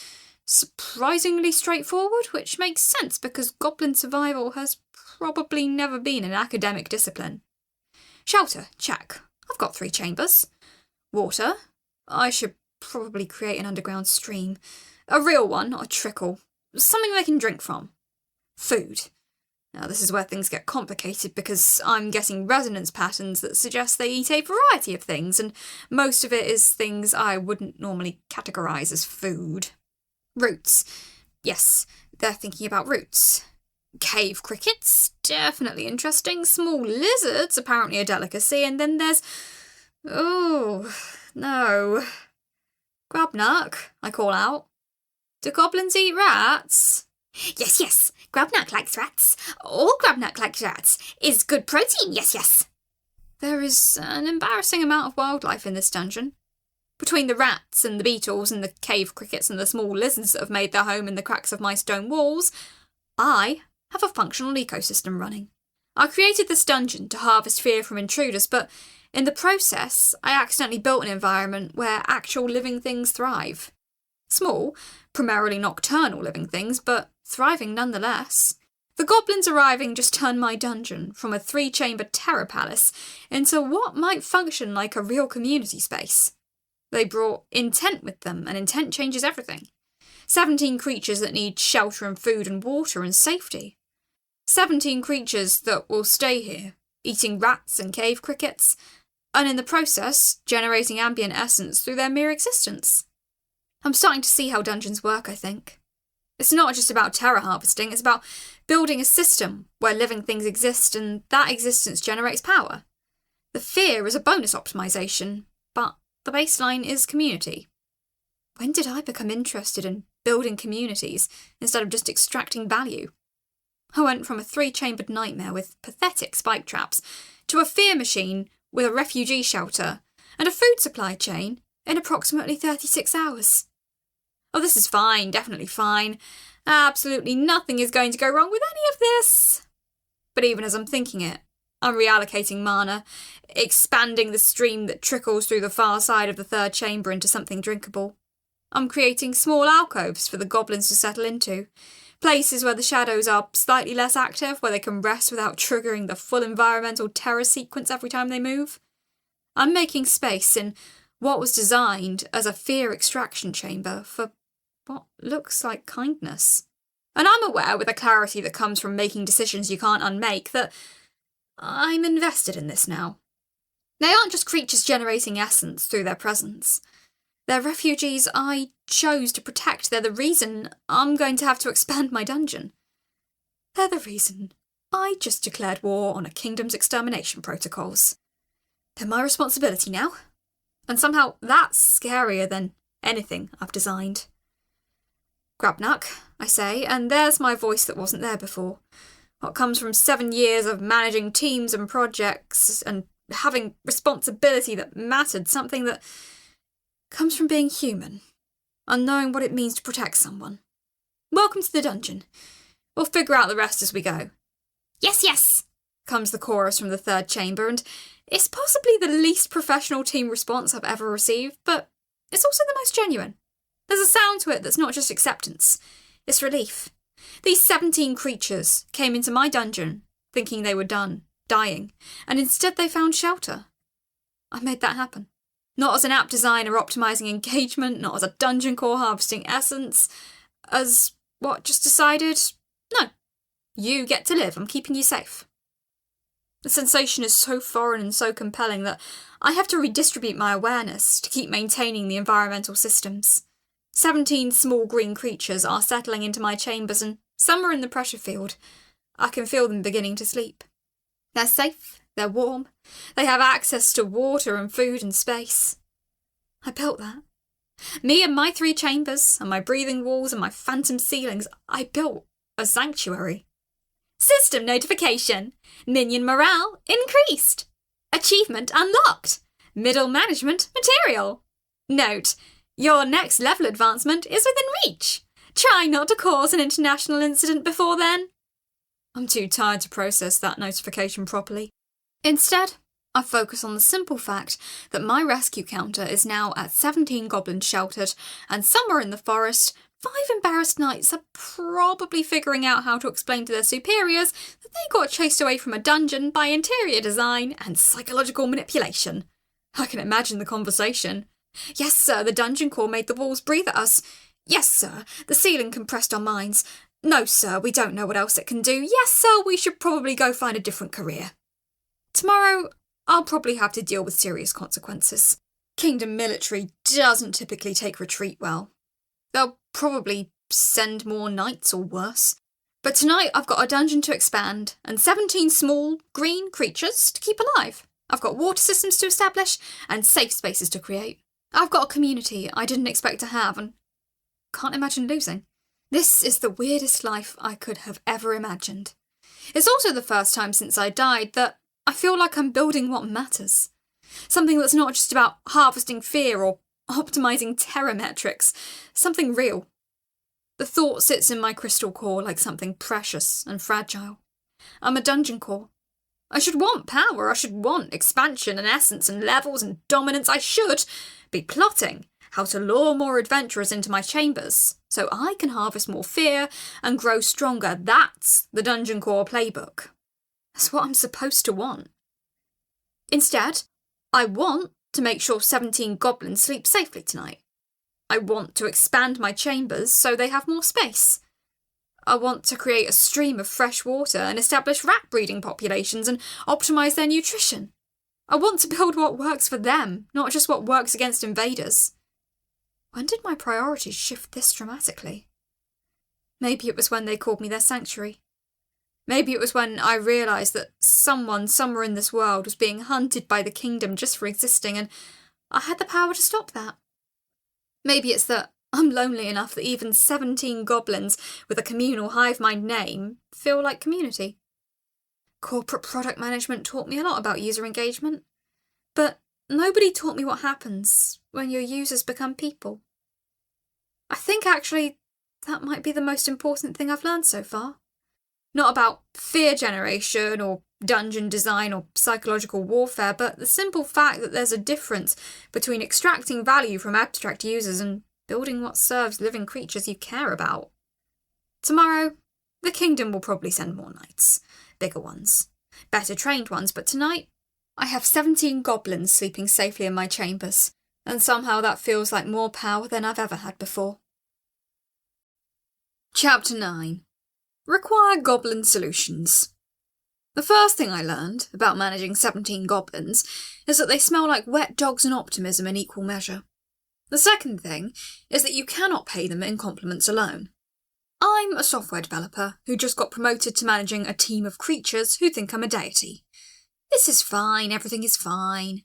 surprisingly straightforward, which makes sense because goblin survival has probably never been an academic discipline. Shelter, check. I've got 3 chambers. Water. I should probably create an underground stream. A real one, not a trickle. Something they can drink from. Food. Now this is where things get complicated because I'm getting resonance patterns that suggest they eat a variety of things, and most of it is things I wouldn't normally categorise as food. Roots. Yes, they're thinking about roots. Cave crickets, definitely interesting. Small lizards, apparently a delicacy, and then there's... oh, no. Grubnut, I call out. Do goblins eat rats? Yes. Grubnut likes rats. All Grubnut likes rats. Is good protein, yes. There is an embarrassing amount of wildlife in this dungeon. Between the rats and the beetles and the cave crickets and the small lizards that have made their home in the cracks of my stone walls, I have a functional ecosystem running. I created this dungeon to harvest fear from intruders, but in the process, I accidentally built an environment where actual living things thrive. Small, primarily nocturnal living things, but thriving nonetheless. The goblins arriving just turned my dungeon from a 3-chambered terror palace into what might function like a real community space. They brought intent with them, and intent changes everything. 17 creatures that need shelter and food and water and safety. 17 creatures that will stay here, eating rats and cave crickets, and in the process, generating ambient essence through their mere existence. I'm starting to see how dungeons work, I think. It's not just about terror harvesting, it's about building a system where living things exist and that existence generates power. The fear is a bonus optimization, but the baseline is community. When did I become interested in building communities instead of just extracting value? I went from a 3-chambered nightmare with pathetic spike traps to a fear machine with a refugee shelter and a food supply chain in approximately 36 hours. Oh, this is fine, definitely fine. Absolutely nothing is going to go wrong with any of this. But even as I'm thinking it, I'm reallocating mana, expanding the stream that trickles through the far side of the 3rd chamber into something drinkable. I'm creating small alcoves for the goblins to settle into, places where the shadows are slightly less active, where they can rest without triggering the full environmental terror sequence every time they move. I'm making space in what was designed as a fear extraction chamber for what looks like kindness. And I'm aware, with a clarity that comes from making decisions you can't unmake, that I'm invested in this now. They aren't just creatures generating essence through their presence. They're refugees I chose to protect. They're the reason I'm going to have to expand my dungeon. They're the reason I just declared war on a kingdom's extermination protocols. They're my responsibility now. And somehow that's scarier than anything I've designed. Grubnuck, I say, and there's my voice that wasn't there before. What comes from 7 years of managing teams and projects and having responsibility that mattered, something that comes from being human and knowing what it means to protect someone. Welcome to the dungeon. We'll figure out the rest as we go. Yes, comes the chorus from the 3rd chamber, and it's possibly the least professional team response I've ever received, but it's also the most genuine. There's a sound to it that's not just acceptance, it's relief. These 17 creatures came into my dungeon thinking they were done, dying, and instead they found shelter. I made that happen. Not as an app designer optimising engagement, not as a dungeon core harvesting essence, as what just decided, no, you get to live, I'm keeping you safe. The sensation is so foreign and so compelling that I have to redistribute my awareness to keep maintaining the environmental systems. 17 small green creatures are settling into my chambers and some are in the pressure field. I can feel them beginning to sleep. They're safe, they're warm, they have access to water and food and space. I built that. Me and my 3 chambers and my breathing walls and my phantom ceilings, I built a sanctuary. System notification. Minion morale increased. Achievement unlocked. Middle management material. Note, your next level advancement is within reach. Try not to cause an international incident before then. I'm too tired to process that notification properly. Instead, I focus on the simple fact that my rescue counter is now at 17 goblins sheltered, and somewhere in the forest, 5 embarrassed knights are probably figuring out how to explain to their superiors that they got chased away from a dungeon by interior design and psychological manipulation. I can imagine the conversation. Yes, sir, the dungeon core made the walls breathe at us. Yes, sir, the ceiling compressed our minds. No, sir, we don't know what else it can do. Yes, sir, we should probably go find a different career. Tomorrow, I'll probably have to deal with serious consequences. Kingdom military doesn't typically take retreat well. They'll probably send more knights or worse. But tonight I've got a dungeon to expand and 17 small, green creatures to keep alive. I've got water systems to establish and safe spaces to create. I've got a community I didn't expect to have, and can't imagine losing. This is the weirdest life I could have ever imagined. It's also the first time since I died that I feel like I'm building what matters. Something that's not just about harvesting fear or optimizing terror metrics. Something real. The thought sits in my crystal core like something precious and fragile. I'm a dungeon core. I should want power, I should want expansion and essence and levels and dominance. I should be plotting how to lure more adventurers into my chambers so I can harvest more fear and grow stronger. That's the dungeon core playbook. That's what I'm supposed to want. Instead, I want to make sure 17 goblins sleep safely tonight. I want to expand my chambers so they have more space. I want to create a stream of fresh water and establish rat breeding populations and optimise their nutrition. I want to build what works for them, not just what works against invaders. When did my priorities shift this dramatically? Maybe it was when they called me their sanctuary. Maybe it was when I realised that someone somewhere in this world was being hunted by the kingdom just for existing, and I had the power to stop that. Maybe it's that I'm lonely enough that even 17 goblins with a communal hive mind name feel like community. Corporate product management taught me a lot about user engagement, but nobody taught me what happens when your users become people. I think actually that might be the most important thing I've learned so far. Not about fear generation or dungeon design or psychological warfare, but the simple fact that there's a difference between extracting value from abstract users and building what serves living creatures you care about. Tomorrow, the kingdom will probably send more knights. Bigger ones. Better trained ones, but tonight, I have 17 goblins sleeping safely in my chambers, and somehow that feels like more power than I've ever had before. Chapter 9. Require Goblin Solutions. The first thing I learned about managing 17 goblins is that they smell like wet dogs and optimism in equal measure. The second thing is that you cannot pay them in compliments alone. I'm a software developer who just got promoted to managing a team of creatures who think I'm a deity. This is fine, everything is fine.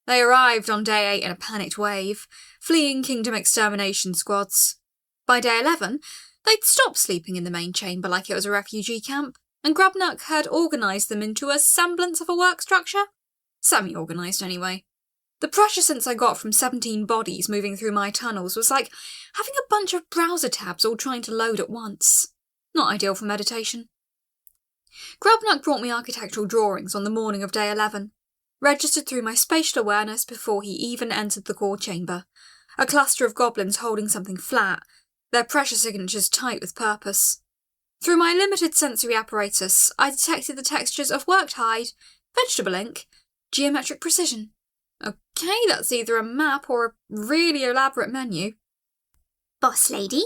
They arrived on day 8 in a panicked wave, fleeing kingdom extermination squads. By day 11, they'd stopped sleeping in the main chamber like it was a refugee camp, and Grubnuck had organised them into a semblance of a work structure. Semi-organised, anyway. The pressure sense I got from 17 bodies moving through my tunnels was like having a bunch of browser tabs all trying to load at once. Not ideal for meditation. Grubnuck brought me architectural drawings on the morning of day 11, registered through my spatial awareness before he even entered the core chamber. A cluster of goblins holding something flat, their pressure signatures tight with purpose. Through my limited sensory apparatus, I detected the textures of worked hide, vegetable ink, geometric precision. Okay, that's either a map or a really elaborate menu. Boss lady?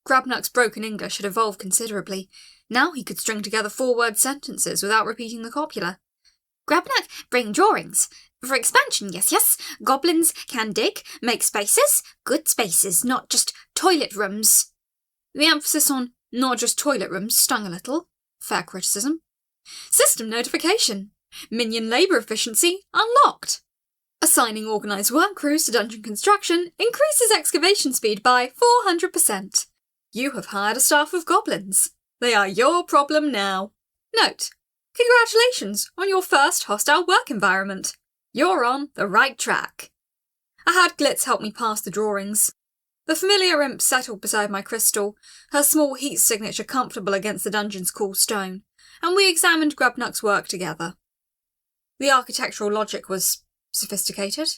Grubnuck's broken English had evolved considerably. Now he could string together 4-word sentences without repeating the copula. Grubnuck, bring drawings. For expansion, yes. Goblins can dig, make spaces. Good spaces, not just toilet rooms. The emphasis on not just toilet rooms stung a little. Fair criticism. System notification. Minion labour efficiency unlocked. Assigning organised work crews to dungeon construction increases excavation speed by 400%. You have hired a staff of goblins. They are your problem now. Note: congratulations on your first hostile work environment. You're on the right track. I had Glitz help me pass the drawings. The familiar imp settled beside my crystal, her small heat signature comfortable against the dungeon's cool stone, and we examined Grubnuck's work together. The architectural logic was sophisticated.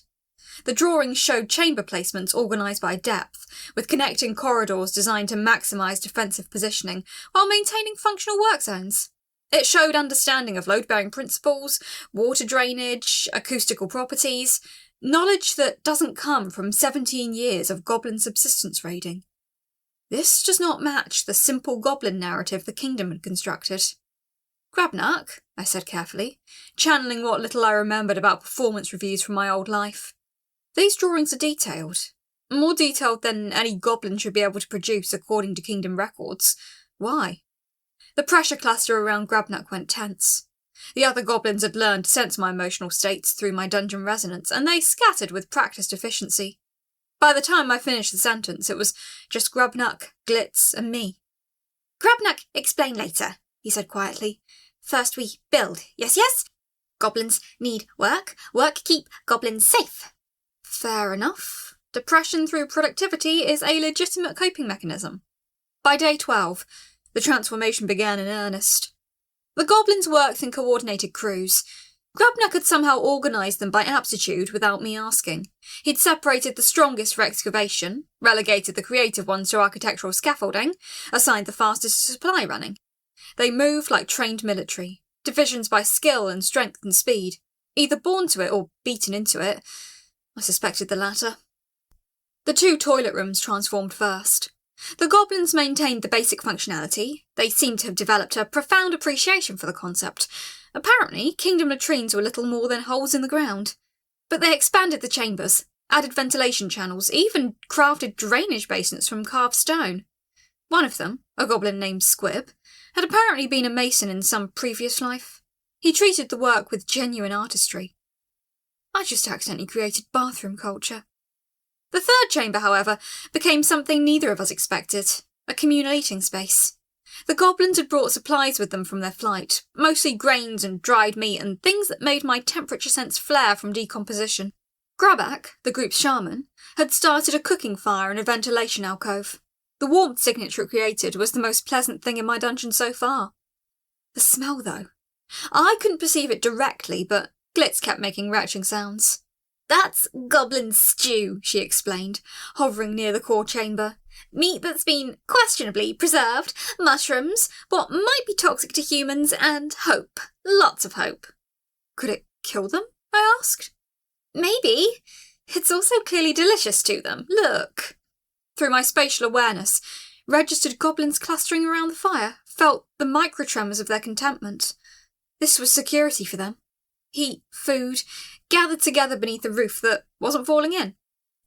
The drawings showed chamber placements organised by depth, with connecting corridors designed to maximise defensive positioning while maintaining functional work zones. It showed understanding of load-bearing principles, water drainage, acoustical properties, knowledge that doesn't come from 17 years of goblin subsistence raiding. This does not match the simple goblin narrative the kingdom had constructed. Grubnuck, I said carefully, channeling what little I remembered about performance reviews from my old life. These drawings are detailed. More detailed than any goblin should be able to produce according to kingdom records. Why? The pressure cluster around Grubnuck went tense. The other goblins had learned to sense my emotional states through my dungeon resonance, and they scattered with practised efficiency. By the time I finished the sentence, it was just Grubnuck, Glitz, and me. Grubnuck, explain later, he said quietly. First we build, yes? Goblins need work. Work keep goblins safe. Fair enough. Depression through productivity is a legitimate coping mechanism. By day 12, the transformation began in earnest. The goblins worked in coordinated crews. Grubnuck had somehow organised them by aptitude without me asking. He'd separated the strongest for excavation, relegated the creative ones to architectural scaffolding, assigned the fastest to supply running. They moved like trained military, divisions by skill and strength and speed, either born to it or beaten into it. I suspected the latter. The 2 toilet rooms transformed first. The goblins maintained the basic functionality. They seemed to have developed a profound appreciation for the concept. Apparently, kingdom latrines were little more than holes in the ground. But they expanded the chambers, added ventilation channels, even crafted drainage basins from carved stone. One of them, a goblin named Squib, had apparently been a mason in some previous life. He treated the work with genuine artistry. I just accidentally created bathroom culture. The 3rd chamber, however, became something neither of us expected, a communal eating space. The goblins had brought supplies with them from their flight, mostly grains and dried meat and things that made my temperature sense flare from decomposition. Grubak, the group's shaman, had started a cooking fire in a ventilation alcove. The warmth signature it created was the most pleasant thing in my dungeon so far. The smell, though. I couldn't perceive it directly, but Glitz kept making retching sounds. That's goblin stew, she explained, hovering near the core chamber. Meat that's been questionably preserved, mushrooms, what might be toxic to humans, and hope. Lots of hope. Could it kill them? I asked. Maybe. It's also clearly delicious to them. Look. Through my spatial awareness, registered goblins clustering around the fire, felt the microtremors of their contentment. This was security for them. Heat, food, gathered together beneath a roof that wasn't falling in.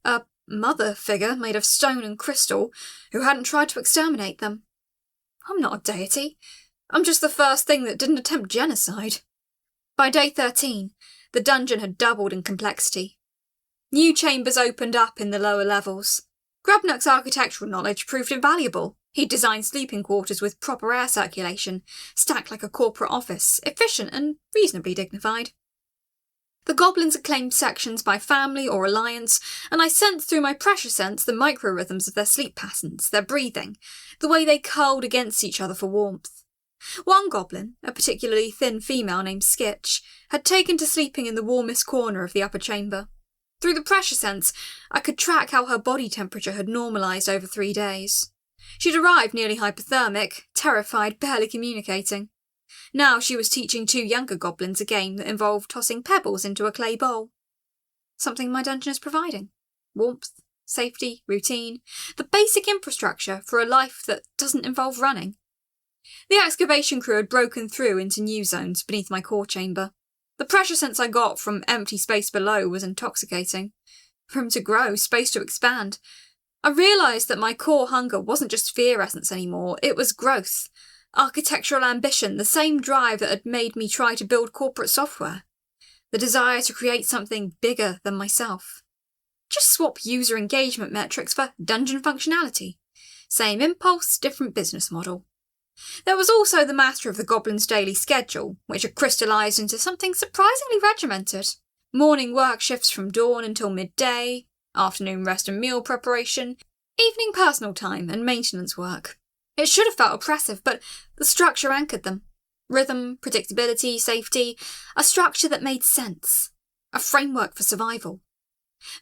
A mother figure made of stone and crystal who hadn't tried to exterminate them. I'm not a deity. I'm just the first thing that didn't attempt genocide. By day 13, the dungeon had doubled in complexity. New chambers opened up in the lower levels. Grubnuck's architectural knowledge proved invaluable. He'd designed sleeping quarters with proper air circulation, stacked like a corporate office, efficient and reasonably dignified. The goblins had claimed sections by family or alliance, and I sensed through my pressure sense the micro-rhythms of their sleep patterns, their breathing, the way they curled against each other for warmth. One goblin, a particularly thin female named Skitch, had taken to sleeping in the warmest corner of the upper chamber. Through the pressure sense, I could track how her body temperature had normalised over 3 days. She'd arrived nearly hypothermic, terrified, barely communicating. Now she was teaching 2 younger goblins a game that involved tossing pebbles into a clay bowl. Something my dungeon is providing. Warmth, safety, routine, the basic infrastructure for a life that doesn't involve running. The excavation crew had broken through into new zones beneath my core chamber. The pressure sense I got from empty space below was intoxicating. Room to grow, space to expand. I realised that my core hunger wasn't just fear essence anymore, it was growth. Architectural ambition, the same drive that had made me try to build corporate software. The desire to create something bigger than myself. Just swap user engagement metrics for dungeon functionality. Same impulse, different business model. There was also the matter of the goblins' daily schedule, which had crystallised into something surprisingly regimented. Morning work shifts from dawn until midday, afternoon rest and meal preparation, evening personal time and maintenance work. It should have felt oppressive, but the structure anchored them. Rhythm, predictability, safety, a structure that made sense. A framework for survival.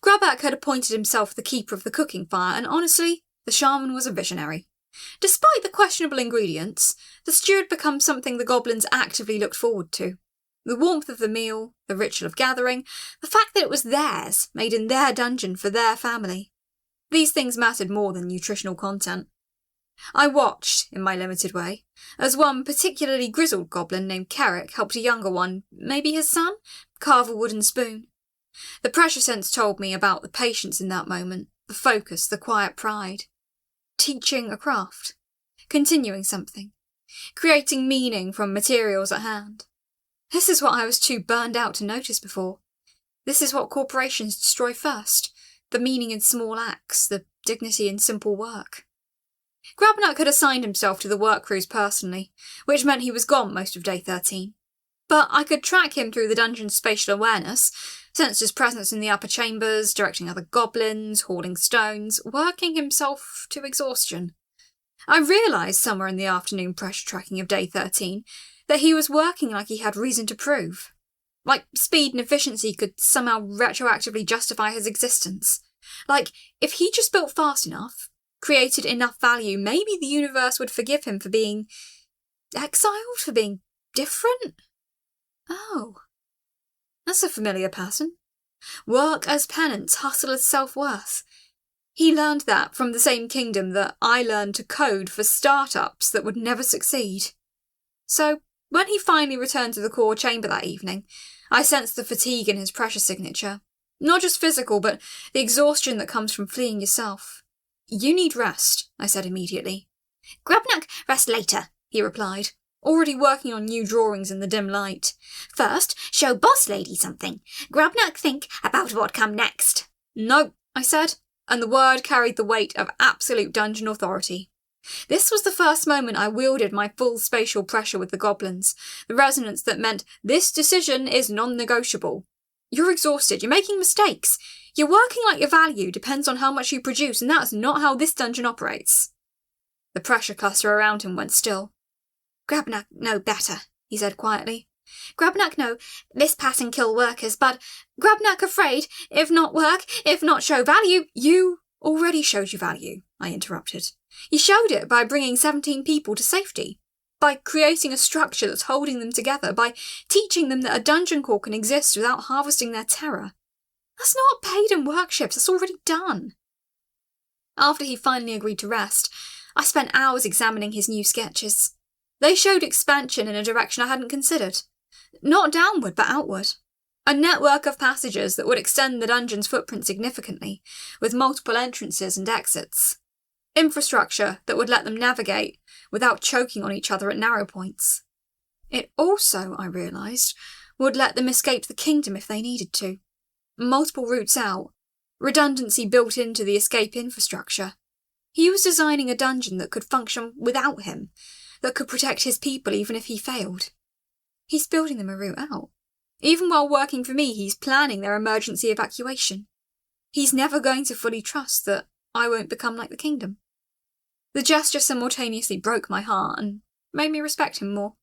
Grubak had appointed himself the keeper of the cooking fire, and honestly, the shaman was a visionary. Despite the questionable ingredients, the stew had become something the goblins actively looked forward to. The warmth of the meal, the ritual of gathering, the fact that it was theirs, made in their dungeon for their family. These things mattered more than nutritional content. I watched, in my limited way, as one particularly grizzled goblin named Carrick helped a younger one, maybe his son, carve a wooden spoon. The pressure sense told me about the patience in that moment, the focus, the quiet pride. Teaching a craft. Continuing something. Creating meaning from materials at hand. This is what I was too burned out to notice before. This is what corporations destroy first. the meaning in small acts, the dignity in simple work. Grabnak had assigned himself to the work crews personally, which meant he was gone most of day 13. But I could track him through the dungeon's spatial awareness, sensed his presence in the upper chambers, directing other goblins, hauling stones, working himself to exhaustion. I realised somewhere in the afternoon pressure tracking of day 13 that he was working like he had reason to prove. Like speed and efficiency could somehow retroactively justify his existence. Like, if he just built fast enough, created enough value, maybe the universe would forgive him for being exiled, for being different? Oh, that's a familiar pattern. Work as penance, hustle as self-worth. He learned that from the same kingdom that I learned to code for startups that would never succeed. So, when he finally returned to the core chamber that evening, I sensed the fatigue in his pressure signature. Not just physical, but the exhaustion that comes from fleeing yourself. You need rest, I said immediately. Grabnak, rest later, he replied, already working on new drawings in the dim light. First, show boss lady something. Grabnak, think about what come next. No, I said, and the word carried the weight of absolute dungeon authority. This was the first moment I wielded my full spatial pressure with the goblins, the resonance that meant this decision is non-negotiable. You're exhausted, you're making mistakes. Your working like your value depends on how much you produce, and that's not how this dungeon operates. The pressure cluster around him went still. Grabnak know better, he said quietly. Grabnak know this pass and kill workers, but Grabnak afraid, if not work, if not show value. You already showed your value, I interrupted. You showed it by bringing 17 people to safety, by creating a structure that's holding them together, by teaching them that a dungeon core can exist without harvesting their terror. That's not paid in workshops, that's already done. After he finally agreed to rest, I spent hours examining his new sketches. They showed expansion in a direction I hadn't considered. Not downward, but outward. A network of passages that would extend the dungeon's footprint significantly, with multiple entrances and exits. Infrastructure that would let them navigate without choking on each other at narrow points. It also, I realised, would let them escape the kingdom if they needed to. Multiple routes out, redundancy built into the escape infrastructure. He was designing a dungeon that could function without him, that could protect his people even if he failed. He's building them a route out. Even while working for me, he's planning their emergency evacuation. He's never going to fully trust that I won't become like the kingdom. The gesture simultaneously broke my heart and made me respect him more.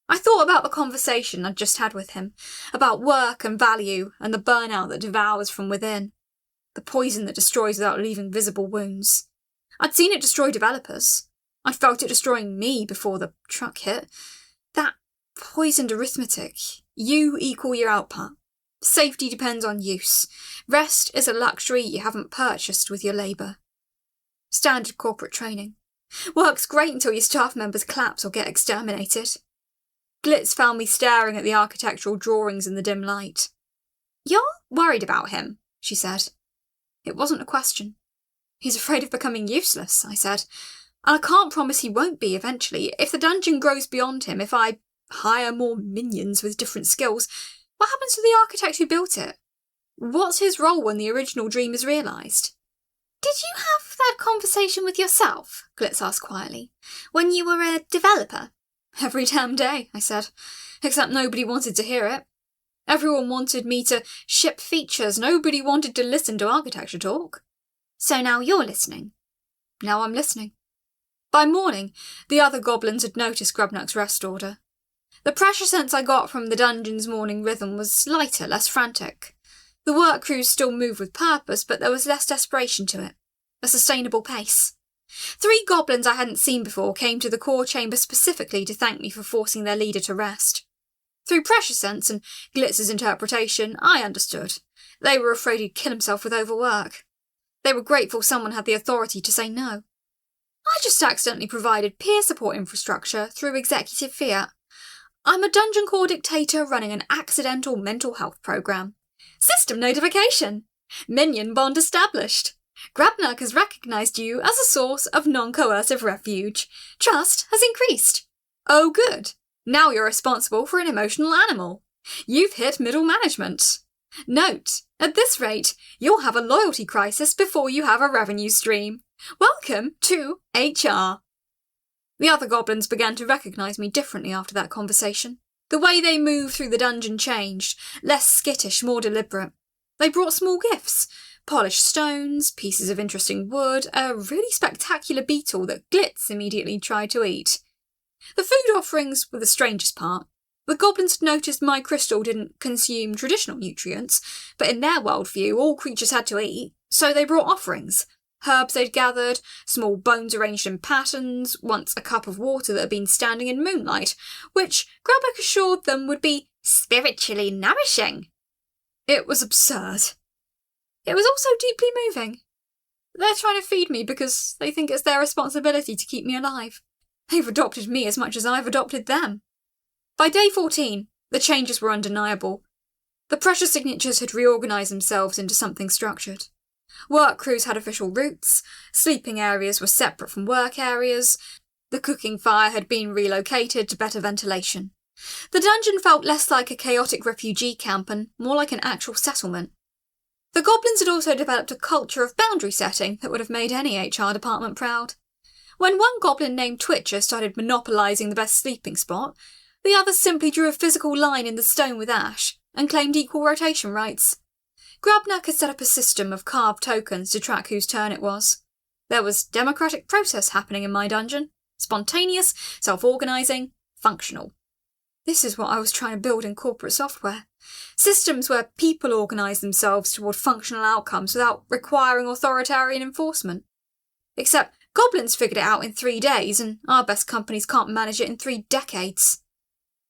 I thought about the conversation I'd just had with him, about work and value and the burnout that devours from within, the poison that destroys without leaving visible wounds. I'd seen it destroy developers. I'd felt it destroying me before the truck hit. That poisoned arithmetic. You equal your output. Safety depends on use. Rest is a luxury you haven't purchased with your labour. Standard corporate training. Works great until your staff members collapse or get exterminated. Glitz found me staring at the architectural drawings in the dim light. You're worried about him, she said. It wasn't a question. He's afraid of becoming useless, I said. And I can't promise he won't be eventually. If the dungeon grows beyond him, if I hire more minions with different skills, what happens to the architect who built it? What's his role when the original dream is realised? Did you have that conversation with yourself? Glitz asked quietly. When you were a developer? Every damn day, I said. Except nobody wanted to hear it. Everyone wanted me to ship features. Nobody wanted to listen to architecture talk. So now you're listening. Now I'm listening. By morning, the other goblins had noticed Grubnak's rest order. The pressure sense I got from the dungeon's morning rhythm was lighter, less frantic. The work crews still moved with purpose, but there was less desperation to it. A sustainable pace. 3 goblins I hadn't seen before came to the core chamber specifically to thank me for forcing their leader to rest. Through pressure sense and Glitz's interpretation, I understood. They were afraid he'd kill himself with overwork. They were grateful someone had the authority to say no. I just accidentally provided peer support infrastructure through executive fiat. I'm a dungeon core dictator running an accidental mental health program. System notification. Minion bond established. Grabnak has recognised you as a source of non-coercive refuge. Trust has increased. Oh good. Now you're responsible for an emotional animal. You've hit middle management. Note, at this rate, you'll have a loyalty crisis before you have a revenue stream. Welcome to HR. The other goblins began to recognise me differently after that conversation. The way they moved through the dungeon changed, less skittish, more deliberate. They brought small gifts, polished stones, pieces of interesting wood, a really spectacular beetle that Glitz immediately tried to eat. The food offerings were the strangest part. The goblins had noticed my crystal didn't consume traditional nutrients, but in their worldview all creatures had to eat, so they brought offerings. Herbs they'd gathered, small bones arranged in patterns, once a cup of water that had been standing in moonlight, which Grabak assured them would be spiritually nourishing. It was absurd. It was also deeply moving. They're trying to feed me because they think it's their responsibility to keep me alive. They've adopted me as much as I've adopted them. By day 14, the changes were undeniable. The pressure signatures had reorganised themselves into something structured. Work crews had official routes, sleeping areas were separate from work areas, the cooking fire had been relocated to better ventilation. The dungeon felt less like a chaotic refugee camp and more like an actual settlement. The goblins had also developed a culture of boundary setting that would have made any HR department proud. When one goblin named Twitcher started monopolising the best sleeping spot, the others simply drew a physical line in the stone with ash and claimed equal rotation rights. Grabnak had set up a system of carved tokens to track whose turn it was. There was democratic protest happening in my dungeon. Spontaneous, self-organising, functional. This is what I was trying to build in corporate software. Systems where people organise themselves toward functional outcomes without requiring authoritarian enforcement. Except goblins figured it out in 3 days, and our best companies can't manage it in 3 decades.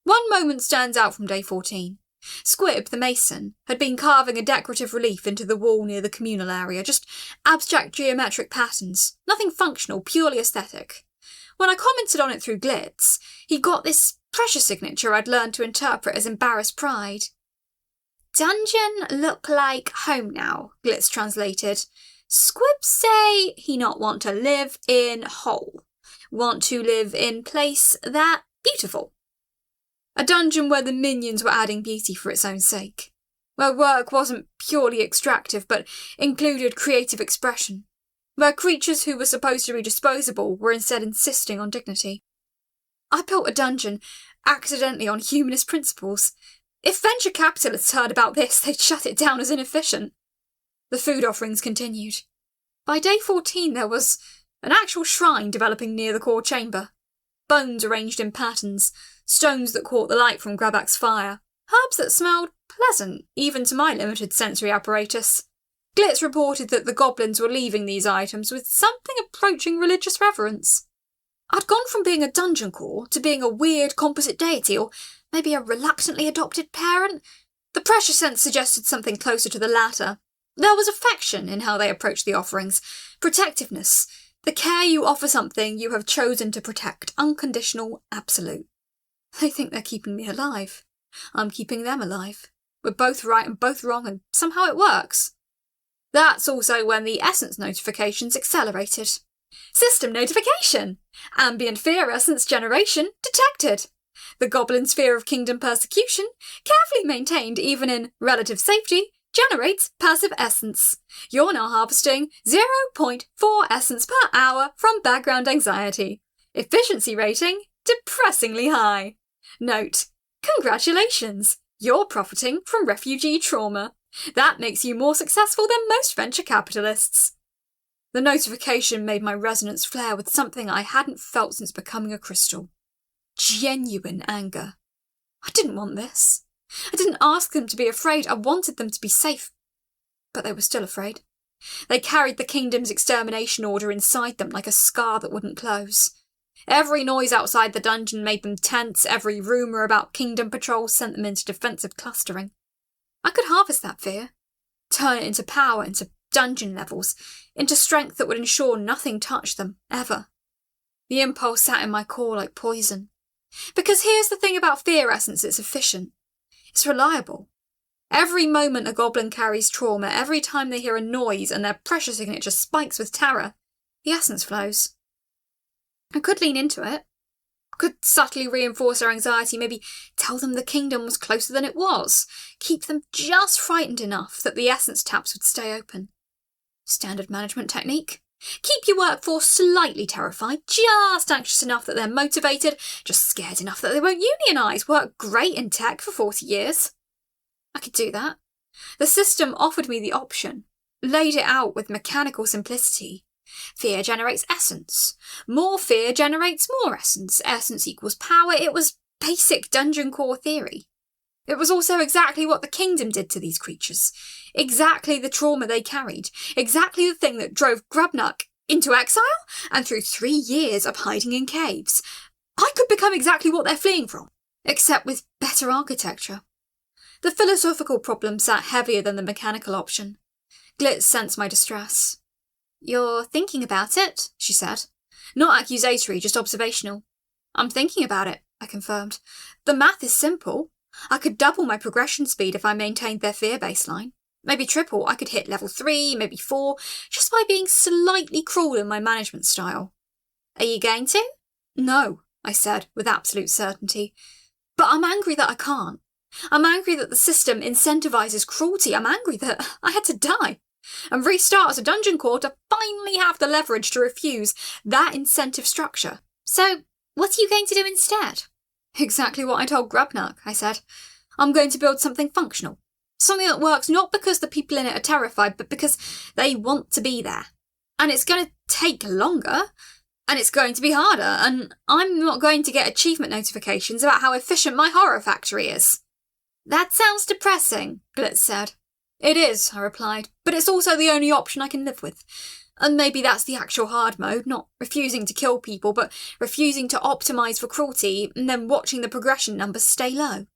One moment stands out from day 14. Squib, the mason, had been carving a decorative relief into the wall near the communal area, just abstract geometric patterns, nothing functional, purely aesthetic. When I commented on it through Glitz, he got this pressure signature I'd learned to interpret as embarrassed pride. Dungeon look like home now, Glitz translated. Squib say he not want to live in hole, want to live in place that beautiful. A dungeon where the minions were adding beauty for its own sake. Where work wasn't purely extractive but included creative expression. Where creatures who were supposed to be disposable were instead insisting on dignity. I built a dungeon accidentally on humanist principles. If venture capitalists heard about this, they'd shut it down as inefficient. The food offerings continued. By day 14 there was an actual shrine developing near the core chamber. Bones arranged in patterns, stones that caught the light from Grabak's fire, herbs that smelled pleasant, even to my limited sensory apparatus. Glitz reported that the goblins were leaving these items with something approaching religious reverence. I'd gone from being a dungeon core to being a weird composite deity, or maybe a reluctantly adopted parent. The pressure sense suggested something closer to the latter. There was affection in how they approached the offerings, protectiveness, the care you offer something you have chosen to protect, unconditional, absolute. They think they're keeping me alive. I'm keeping them alive. We're both right and both wrong, and somehow it works. That's also when the essence notifications accelerated. System notification! Ambient fear essence generation detected. The goblin's fear of kingdom persecution, carefully maintained even in relative safety, generates passive essence. You're now harvesting 0.4 essence per hour from background anxiety. Efficiency rating depressingly high. Note, congratulations, you're profiting from refugee trauma. That makes you more successful than most venture capitalists. The notification made my resonance flare with something I hadn't felt since becoming a crystal. Genuine anger. I didn't want this. I didn't ask them to be afraid, I wanted them to be safe. But they were still afraid. They carried the kingdom's extermination order inside them like a scar that wouldn't close. Every noise outside the dungeon made them tense, every rumour about kingdom patrols sent them into defensive clustering. I could harvest that fear, turn it into power, into dungeon levels, into strength that would ensure nothing touched them, ever. The impulse sat in my core like poison. Because here's the thing about fear essence, it's efficient. It's reliable. Every moment a goblin carries trauma, every time they hear a noise and their pressure signature spikes with terror, the essence flows. I could lean into it. Could subtly reinforce their anxiety, maybe tell them the kingdom was closer than it was, keep them just frightened enough that the essence taps would stay open. Standard management technique. Keep your workforce slightly terrified, just anxious enough that they're motivated, just scared enough that they won't unionise, work great in tech for 40 years. I could do that. The system offered me the option, laid it out with mechanical simplicity. Fear generates essence. More fear generates more essence. Essence equals power. It was basic dungeon core theory. It was also exactly what the kingdom did to these creatures. Exactly the trauma they carried. Exactly the thing that drove Grubnuck into exile and through 3 years of hiding in caves. I could become exactly what they're fleeing from, except with better architecture. The philosophical problem sat heavier than the mechanical option. Glitz sensed my distress. "You're thinking about it," she said. Not accusatory, just observational. "I'm thinking about it," I confirmed. "The math is simple. I could double my progression speed if I maintained their fear baseline. Maybe triple. I could hit level 3, maybe 4, just by being slightly cruel in my management style." "Are you going to?" "No," I said with absolute certainty. "But I'm angry that I can't. I'm angry that the system incentivizes cruelty. I'm angry that I had to die and restart as a dungeon core to finally have the leverage to refuse that incentive structure." "So, what are you going to do instead?" "Exactly what I told Grubnuck," I said. "I'm going to build something functional. Something that works not because the people in it are terrified, but because they want to be there. And it's going to take longer, and it's going to be harder, and I'm not going to get achievement notifications about how efficient my horror factory is." "That sounds depressing," Glitz said. "It is," I replied, "but it's also the only option I can live with. And maybe that's the actual hard mode, not refusing to kill people, but refusing to optimise for cruelty and then watching the progression numbers stay low."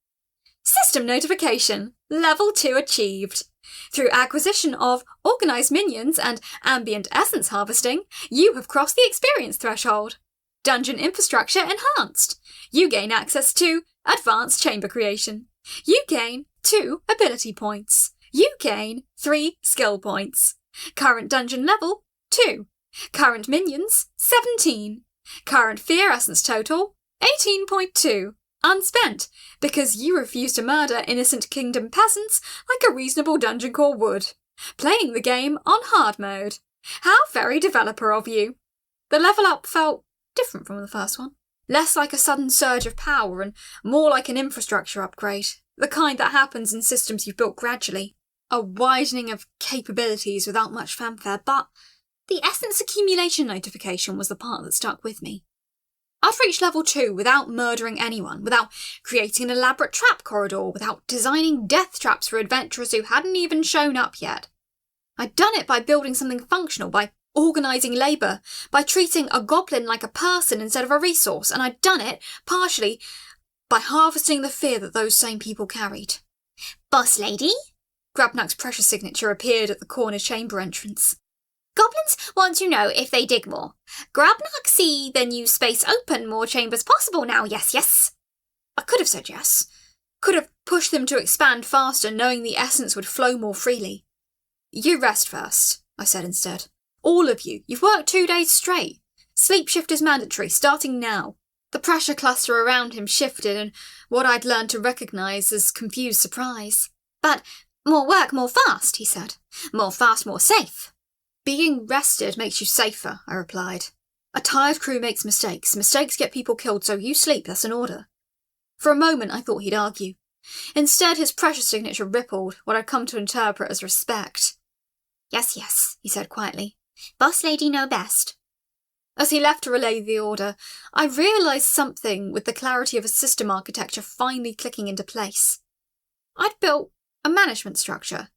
System notification. Level 2 achieved. Through acquisition of organised minions and ambient essence harvesting, you have crossed the experience threshold. Dungeon infrastructure enhanced. You gain access to advanced chamber creation. You gain 2 ability points. You gain 3 skill points. Current dungeon level, 2. Current minions, 17. Current fear essence total, 18.2. Unspent, because you refuse to murder innocent kingdom peasants like a reasonable dungeon core would. Playing the game on hard mode. How very developer of you. The level up felt different from the first one. Less like a sudden surge of power and more like an infrastructure upgrade. The kind that happens in systems you've built gradually. A widening of capabilities without much fanfare, but the essence accumulation notification was the part that stuck with me. I'd reached level 2 without murdering anyone, without creating an elaborate trap corridor, without designing death traps for adventurers who hadn't even shown up yet. I'd done it by building something functional, by organising labour, by treating a goblin like a person instead of a resource, and I'd done it, partially, by harvesting the fear that those same people carried. "Boss lady?" Grubnuck's pressure signature appeared at the corner chamber entrance. "Goblins want to know if they dig more. Grubnuck see the new space open, more chambers possible now, yes." I could have said yes. Could have pushed them to expand faster, knowing the essence would flow more freely. "You rest first," I said instead. "All of you. You've worked 2 days straight. Sleep shift is mandatory, starting now." The pressure cluster around him shifted, and what I'd learned to recognise as confused surprise. "But more work, more fast," he said. "More fast, more safe." "Being rested makes you safer," I replied. "A tired crew makes mistakes. Mistakes get people killed, so you sleep, that's an order." For a moment I thought he'd argue. Instead, his pressure signature rippled, what I'd come to interpret as respect. Yes, he said quietly. "Boss lady know best." As he left to relay the order, I realised something with the clarity of a system architecture finally clicking into place. I'd built a management structure.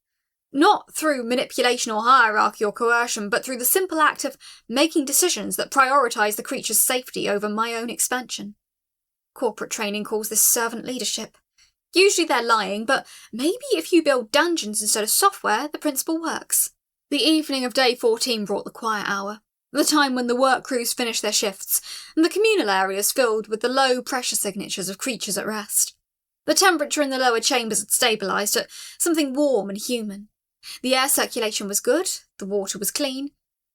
Not through manipulation or hierarchy or coercion, but through the simple act of making decisions that prioritise the creature's safety over my own expansion. Corporate training calls this servant leadership. Usually they're lying, but maybe if you build dungeons instead of software, the principle works. The evening of day 14 brought the quiet hour, the time when the work crews finish their shifts, and the communal areas filled with the low pressure signatures of creatures at rest. The temperature in the lower chambers had stabilised at something warm and human. The air circulation was good, the water was clean.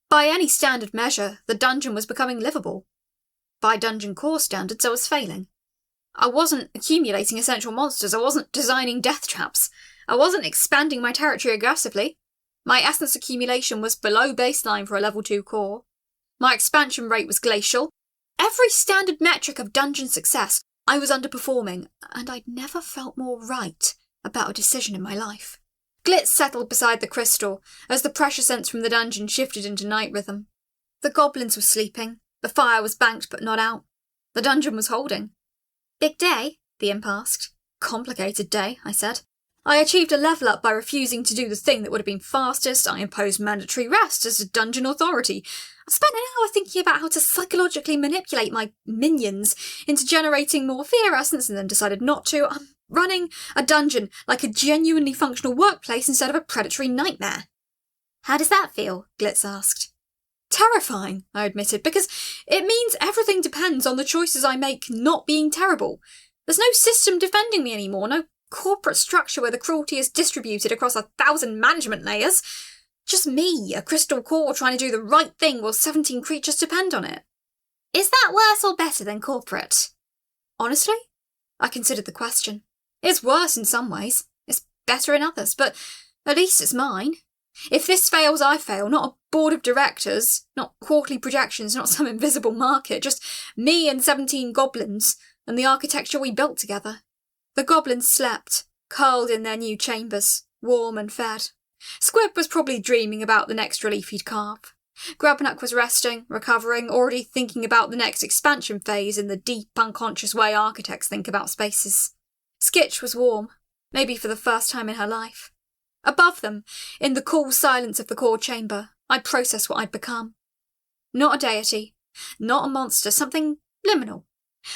By any standard measure, the dungeon was becoming livable. By dungeon core standards, I was failing. I wasn't accumulating essential monsters, I wasn't designing death traps, I wasn't expanding my territory aggressively. My essence accumulation was below baseline for a level 2 core. My expansion rate was glacial. Every standard metric of dungeon success, I was underperforming, and I'd never felt more right about a decision in my life. Glitz settled beside the crystal as the pressure sense from the dungeon shifted into night rhythm. The goblins were sleeping, the fire was banked but not out. The dungeon was holding. Big day? The imp asked. Complicated day, I said. I achieved a level up by refusing to do the thing that would have been fastest. I imposed mandatory rest as a dungeon authority. I spent an hour thinking about how to psychologically manipulate my minions into generating more fear essence and then decided not to. I'm running a dungeon like a genuinely functional workplace instead of a predatory nightmare. How does that feel? Glitz asked. Terrifying, I admitted, because it means everything depends on the choices I make not being terrible. There's no system defending me anymore, no corporate structure where the cruelty is distributed across 1,000 management layers. Just me, a crystal core trying to do the right thing while 17 creatures depend on it. Is that worse or better than corporate? Honestly, I considered the question. It's worse in some ways, it's better in others, but at least it's mine. If this fails, I fail, not a board of directors, not quarterly projections, not some invisible market, just me and 17 goblins, and the architecture we built together. The goblins slept, curled in their new chambers, warm and fed. Squib was probably dreaming about the next relief he'd carve. Grubnuck was resting, recovering, already thinking about the next expansion phase in the deep, unconscious way architects think about spaces. Skitch was warm, maybe for the first time in her life. Above them, in the cool silence of the core chamber, I processed what I'd become. Not a deity, not a monster, something liminal.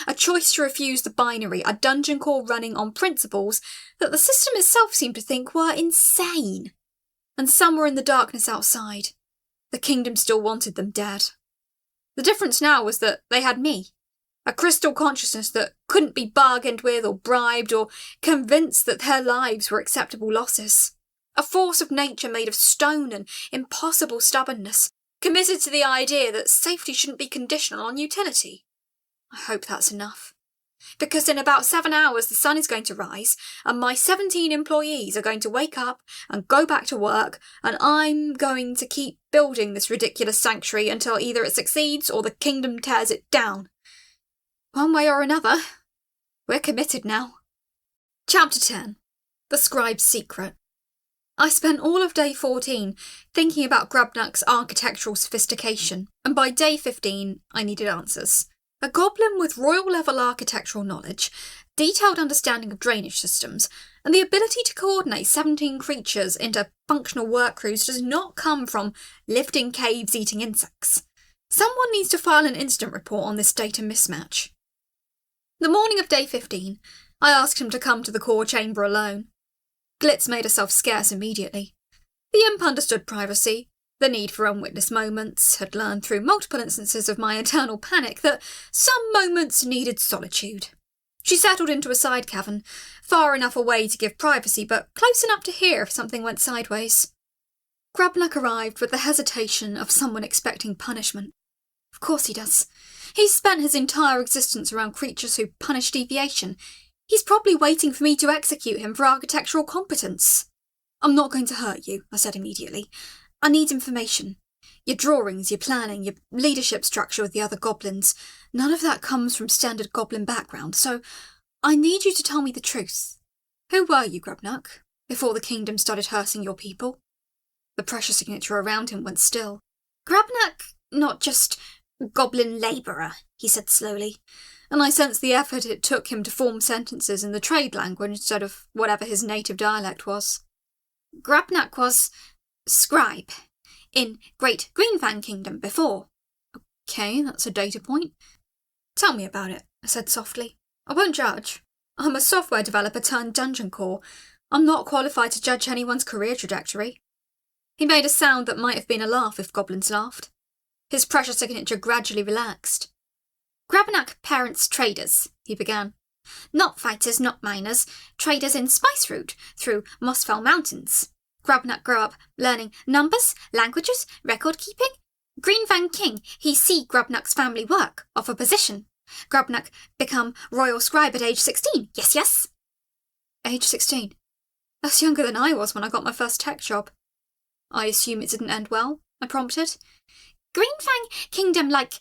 A choice to refuse the binary, a dungeon core running on principles that the system itself seemed to think were insane. And somewhere in the darkness outside, the kingdom still wanted them dead. The difference now was that they had me, a crystal consciousness that couldn't be bargained with or bribed or convinced that their lives were acceptable losses. A force of nature made of stone and impossible stubbornness, committed to the idea that safety shouldn't be conditional on utility. I hope that's enough. Because in about 7 hours the sun is going to rise, and my 17 employees are going to wake up and go back to work, and I'm going to keep building this ridiculous sanctuary until either it succeeds or the kingdom tears it down. One way or another, we're committed now. Chapter 10. The Scribe's Secret. I spent all of day 14 thinking about Grubnuck's architectural sophistication, and by day 15 I needed answers. A goblin with royal-level architectural knowledge, detailed understanding of drainage systems, and the ability to coordinate 17 creatures into functional work crews does not come from lived in caves eating insects. Someone needs to file an incident report on this data mismatch. The morning of day 15, I asked him to come to the core chamber alone. Glitz made herself scarce immediately. The imp understood privacy, the need for unwitnessed moments, had learned through multiple instances of my internal panic that some moments needed solitude. She settled into a side cavern, far enough away to give privacy, but close enough to hear if something went sideways. Grubnuck arrived with the hesitation of someone expecting punishment. Of course he does. He's spent his entire existence around creatures who punish deviation. He's probably waiting for me to execute him for architectural competence. I'm not going to hurt you, I said immediately. I need information. Your drawings, your planning, your leadership structure with the other goblins. None of that comes from standard goblin background, so I need you to tell me the truth. Who were you, Grubnuck, before the kingdom started hurting your people? The pressure signature around him went still. Grubnuck, not just goblin labourer, he said slowly, and I sensed the effort it took him to form sentences in the trade language instead of whatever his native dialect was. Grubnuck was scribe in Great Greenfang Kingdom before. Okay, that's a data point. Tell me about it, I said softly. I won't judge. I'm a software developer turned dungeon core. I'm not qualified to judge anyone's career trajectory. He made a sound that might have been a laugh if goblins laughed. His pressure signature gradually relaxed. Grubnuck parents traders, he began. Not fighters, not miners, traders in spice route through Mossfell Mountains. Grubnuck grew up learning numbers, languages, record keeping. Greenfang King, he see Grubnuck's family work, offer position. Grubnuck become royal scribe at age 16, yes? Age 16? That's younger than I was when I got my first tech job. I assume it didn't end well, I prompted. Greenfang Kingdom like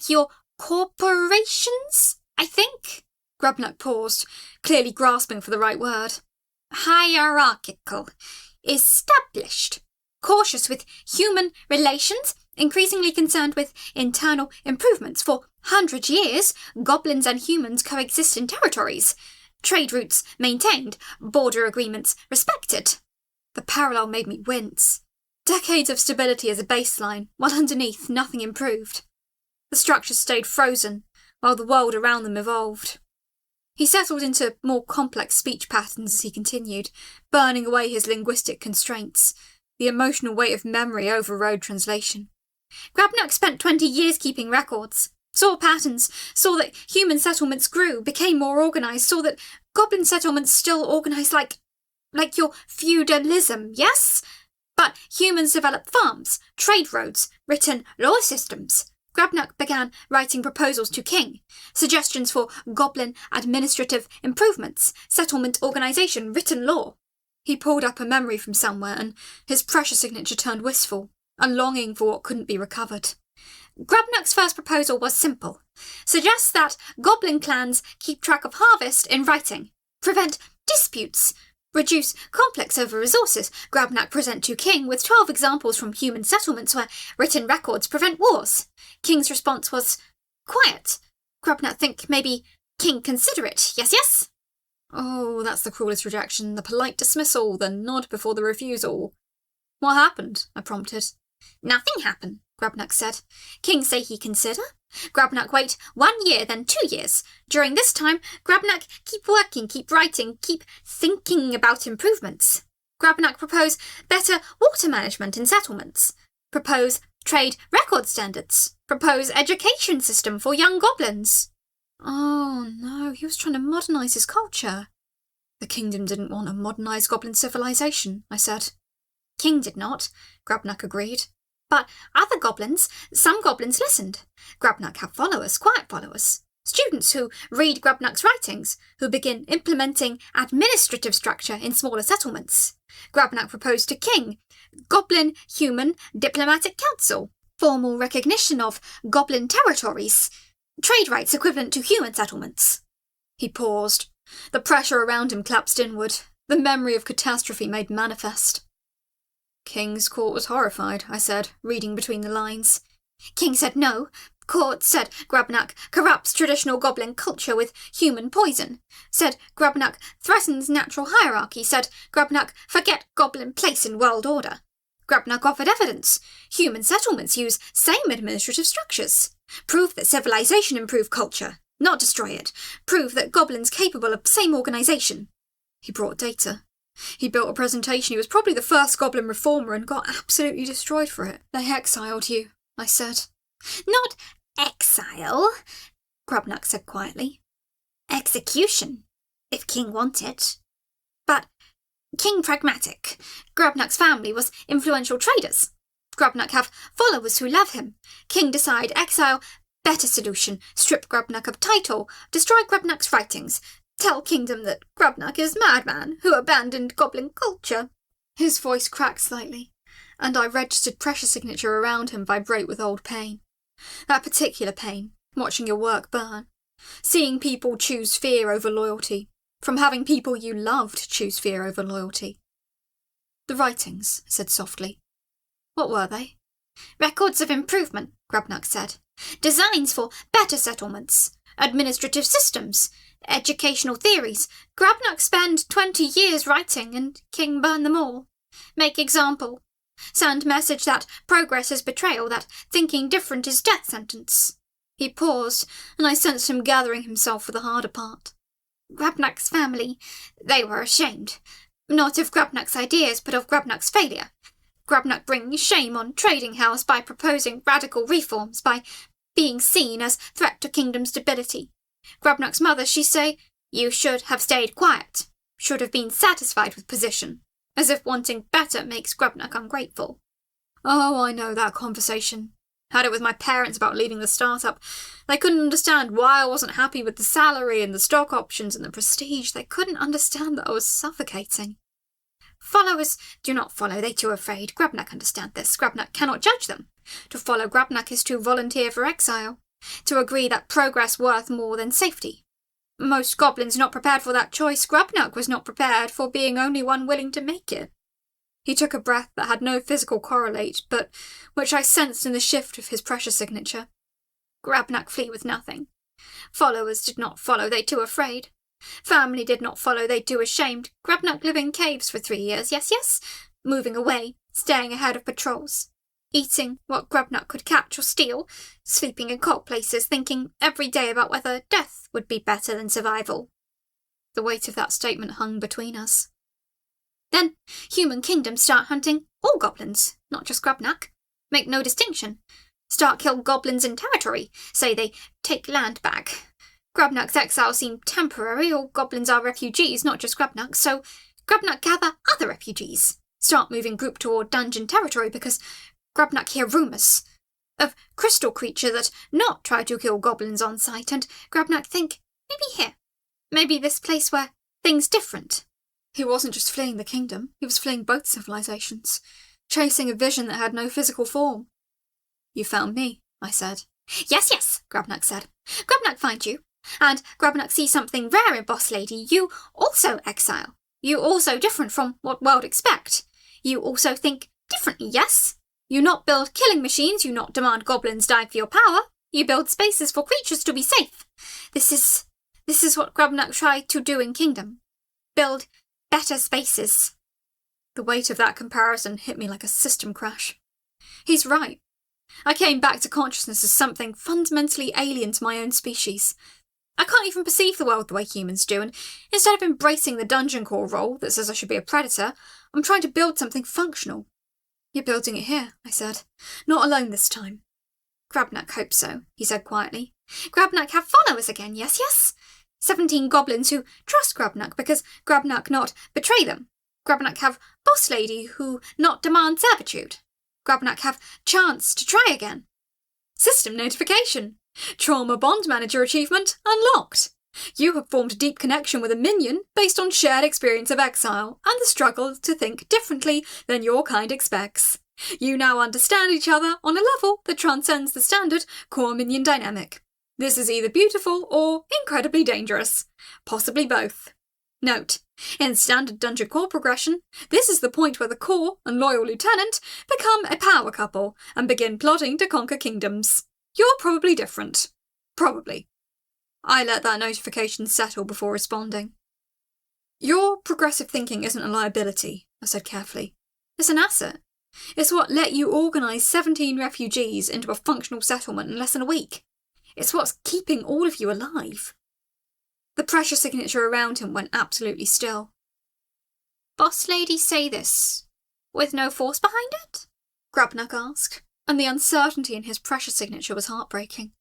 your corporations, I think? Grubnuck paused, clearly grasping for the right word. Hierarchical. Established. Cautious with human relations, increasingly concerned with internal improvements. For 100 years, goblins and humans coexist in territories. Trade routes maintained, border agreements respected. The parallel made me wince. Decades of stability as a baseline, while underneath nothing improved. The structure stayed frozen, while the world around them evolved. He settled into more complex speech patterns as he continued, burning away his linguistic constraints. The emotional weight of memory overrode translation. Grubnuck spent 20 years keeping records, saw patterns, saw that human settlements grew, became more organised, saw that goblin settlements still organised like your feudalism, yes? But humans developed farms, trade roads, written law systems. Grubnuck began writing proposals to King, suggestions for goblin administrative improvements, settlement organisation, written law. He pulled up a memory from somewhere, and his pressure signature turned wistful, a longing for what couldn't be recovered. Grubnuck's first proposal was simple. Suggest that goblin clans keep track of harvest in writing, prevent disputes, reduce conflicts over resources. Grubnuck present to King with 12 examples from human settlements where written records prevent wars. King's response was quiet. Grubnuck think maybe King consider it, yes? Oh, that's the cruelest rejection, the polite dismissal, the nod before the refusal. What happened? I prompted. Nothing happened, Grubnuck said. King say he consider. Grubnuck wait 1 year, then 2 years. During this time, Grubnuck keep working, keep writing, keep thinking about improvements. Grubnuck propose better water management in settlements. Propose trade record standards. Propose education system for young goblins. Oh no, he was trying to modernise his culture. The kingdom didn't want a modernised goblin civilization, I said. King did not, Grubnuck agreed. But other goblins, some goblins listened. Grubnuck have followers, quiet followers. Students who read Grubnuck's writings, who begin implementing administrative structure in smaller settlements. Grubnuck proposed to King, Goblin Human Diplomatic Council, formal recognition of goblin territories, trade rights equivalent to human settlements. He paused. The pressure around him collapsed inward, the memory of catastrophe made manifest. King's court was horrified, I said, reading between the lines. King said no. Court said Grubnuck corrupts traditional goblin culture with human poison. Said Grubnuck threatens natural hierarchy. Said Grubnuck forget goblin place in world order. Grubnuck offered evidence. Human settlements use same administrative structures. Prove that civilization improve culture, not destroy it. Prove that goblins capable of same organisation. He brought data. He built a presentation. He was probably the first goblin reformer and got absolutely destroyed for it. They exiled you, I said. Not exile, Grubnuck said quietly. Execution, if King wanted. But King pragmatic. Grubnuck's family was influential traders. Grubnuck have followers who love him. King decide exile, better solution. Strip Grubnuck of title, destroy Grubnuck's writings. Tell Kingdom that Grubnuck is madman who abandoned goblin culture. His voice cracked slightly, and I registered pressure signature around him vibrate with old pain. That particular pain, watching your work burn. Seeing people choose fear over loyalty. From having people you loved choose fear over loyalty. The writings, I said softly. What were they? Records of improvement, Grubnuck said. Designs for better settlements. Administrative systems. Educational theories. Grubnuck spend 20 years writing and King burn them all. Make example. Send message that progress is betrayal, that thinking different is death sentence. He paused, and I sensed him gathering himself for the harder part. Grubnuck's family, they were ashamed. Not of Grubnuck's ideas, but of Grubnuck's failure. Grubnuck bringing shame on trading house by proposing radical reforms, by being seen as threat to kingdom stability. Grubnuck's mother, she say, you should have stayed quiet, should have been satisfied with position, as if wanting better makes Grubnuck ungrateful. Oh, I know that conversation. Had it with my parents about leaving the startup. They couldn't understand why I wasn't happy with the salary and the stock options and the prestige. They couldn't understand that I was suffocating. Followers do not follow, they too are afraid. Grabnak understand this. Grabnak cannot judge them. To follow Grabnak is to volunteer for exile, to agree that progress worth more than safety. Most goblins not prepared for that choice. Grabnak was not prepared for being only one willing to make it. He took a breath that had no physical correlate, but which I sensed in the shift of his pressure signature. Grabnak flee with nothing. Followers did not follow, they too afraid. Family did not follow, they too ashamed. Grabnak live in caves for 3 years, yes, moving away, staying ahead of patrols. Eating what Grabnak could catch or steal, sleeping in cold places, thinking every day about whether death would be better than survival. The weight of that statement hung between us. Then human kingdoms start hunting all goblins, not just Grabnak. Make no distinction. Start kill goblins in territory, say they take land back. Grabnak's exile seemed temporary, all goblins are refugees, not just Grabnak, so Grabnak gather other refugees. Start moving group toward dungeon territory because Grabnak hear rumours of crystal creature that not try to kill goblins on sight, and Grabnak think, maybe here, maybe this place where things different. He wasn't just fleeing the kingdom, he was fleeing both civilizations, chasing a vision that had no physical form. You found me, I said. Yes, Grabnak said. Grabnak find you, and Grabnak see something rare in Boss Lady. You also exile. You also different from what world expect. You also think differently, yes? You not build killing machines, you not demand goblins die for your power. You build spaces for creatures to be safe. This is what Grabnak tried to do in Kingdom. Build better spaces. The weight of that comparison hit me like a system crash. He's right. I came back to consciousness as something fundamentally alien to my own species. I can't even perceive the world the way humans do, and instead of embracing the dungeon core role that says I should be a predator, I'm trying to build something functional. You're building it here, I said. Not alone this time. Grabnak hopes so, he said quietly. Grabnak have followers again, yes? 17 goblins who trust Grabnak because Grabnak not betray them. Grabnak have boss lady who not demand servitude. Grabnak have chance to try again. System notification. Trauma bond manager achievement unlocked. You have formed a deep connection with a minion based on shared experience of exile and the struggle to think differently than your kind expects. You now understand each other on a level that transcends the standard core minion dynamic. This is either beautiful or incredibly dangerous. Possibly both. Note, in standard dungeon core progression, this is the point where the core and loyal lieutenant become a power couple and begin plotting to conquer kingdoms. You're probably different. Probably. I let that notification settle before responding. Your progressive thinking isn't a liability, I said carefully. It's an asset. It's what let you organise 17 refugees into a functional settlement in less than a week. It's what's keeping all of you alive. The pressure signature around him went absolutely still. Boss lady say this, with no force behind it? Grabnak asked, and the uncertainty in his pressure signature was heartbreaking.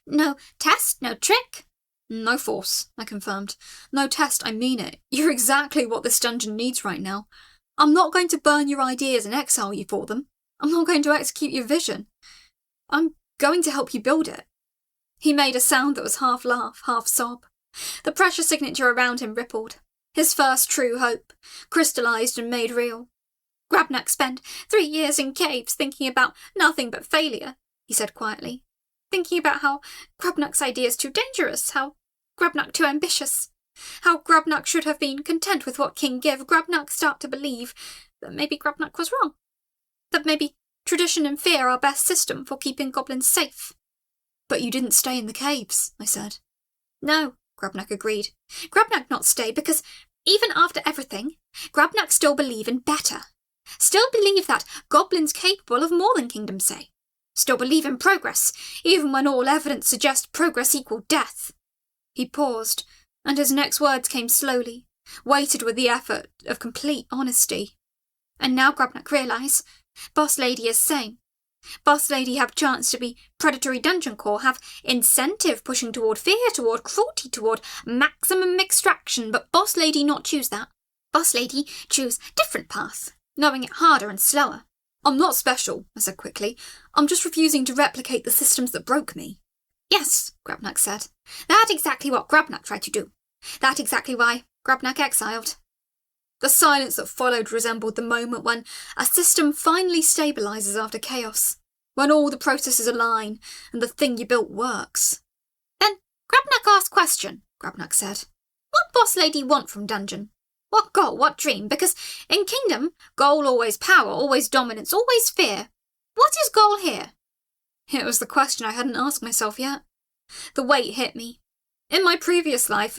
No test, no trick? No force, I confirmed. No test, I mean it. You're exactly what this dungeon needs right now. I'm not going to burn your ideas and exile you for them. I'm not going to execute your vision. I'm going to help you build it. He made a sound that was half laugh, half sob. The pressure signature around him rippled. His first true hope, crystallised and made real. Grabnak spent 3 years in caves thinking about nothing but failure, he said quietly. Thinking about how Grabnak's idea is too dangerous, how Grabnak too ambitious, how Grabnak should have been content with what King give. Grabnak start to believe that maybe Grabnak was wrong. That maybe tradition and fear are best system for keeping goblins safe. But you didn't stay in the caves, I said. No, Grabnak agreed. Grabnak not stay because even after everything, Grabnak still believe in better. Still believe that goblins capable of more than Kingdom say. Still believe in progress, even when all evidence suggests progress equal death. He paused, and his next words came slowly, weighted with the effort of complete honesty. And now Grabnak realise, Boss Lady is same. Boss Lady have chance to be predatory dungeon core, have incentive pushing toward fear, toward cruelty, toward maximum extraction, but Boss Lady not choose that. Boss Lady choose different path, knowing it harder and slower. I'm not special, I said quickly. I'm just refusing to replicate the systems that broke me. Yes, Grubnak said. That's exactly what Grubnak tried to do. That's exactly why Grubnak exiled. The silence that followed resembled the moment when a system finally stabilises after chaos, when all the processes align and the thing you built works. Then Grubnak asked question, Grubnak said. What boss lady want from dungeon? What goal, what dream? Because in Kingdom, goal always power, always dominance, always fear. What is goal here? It was the question I hadn't asked myself yet. The weight hit me. In my previous life,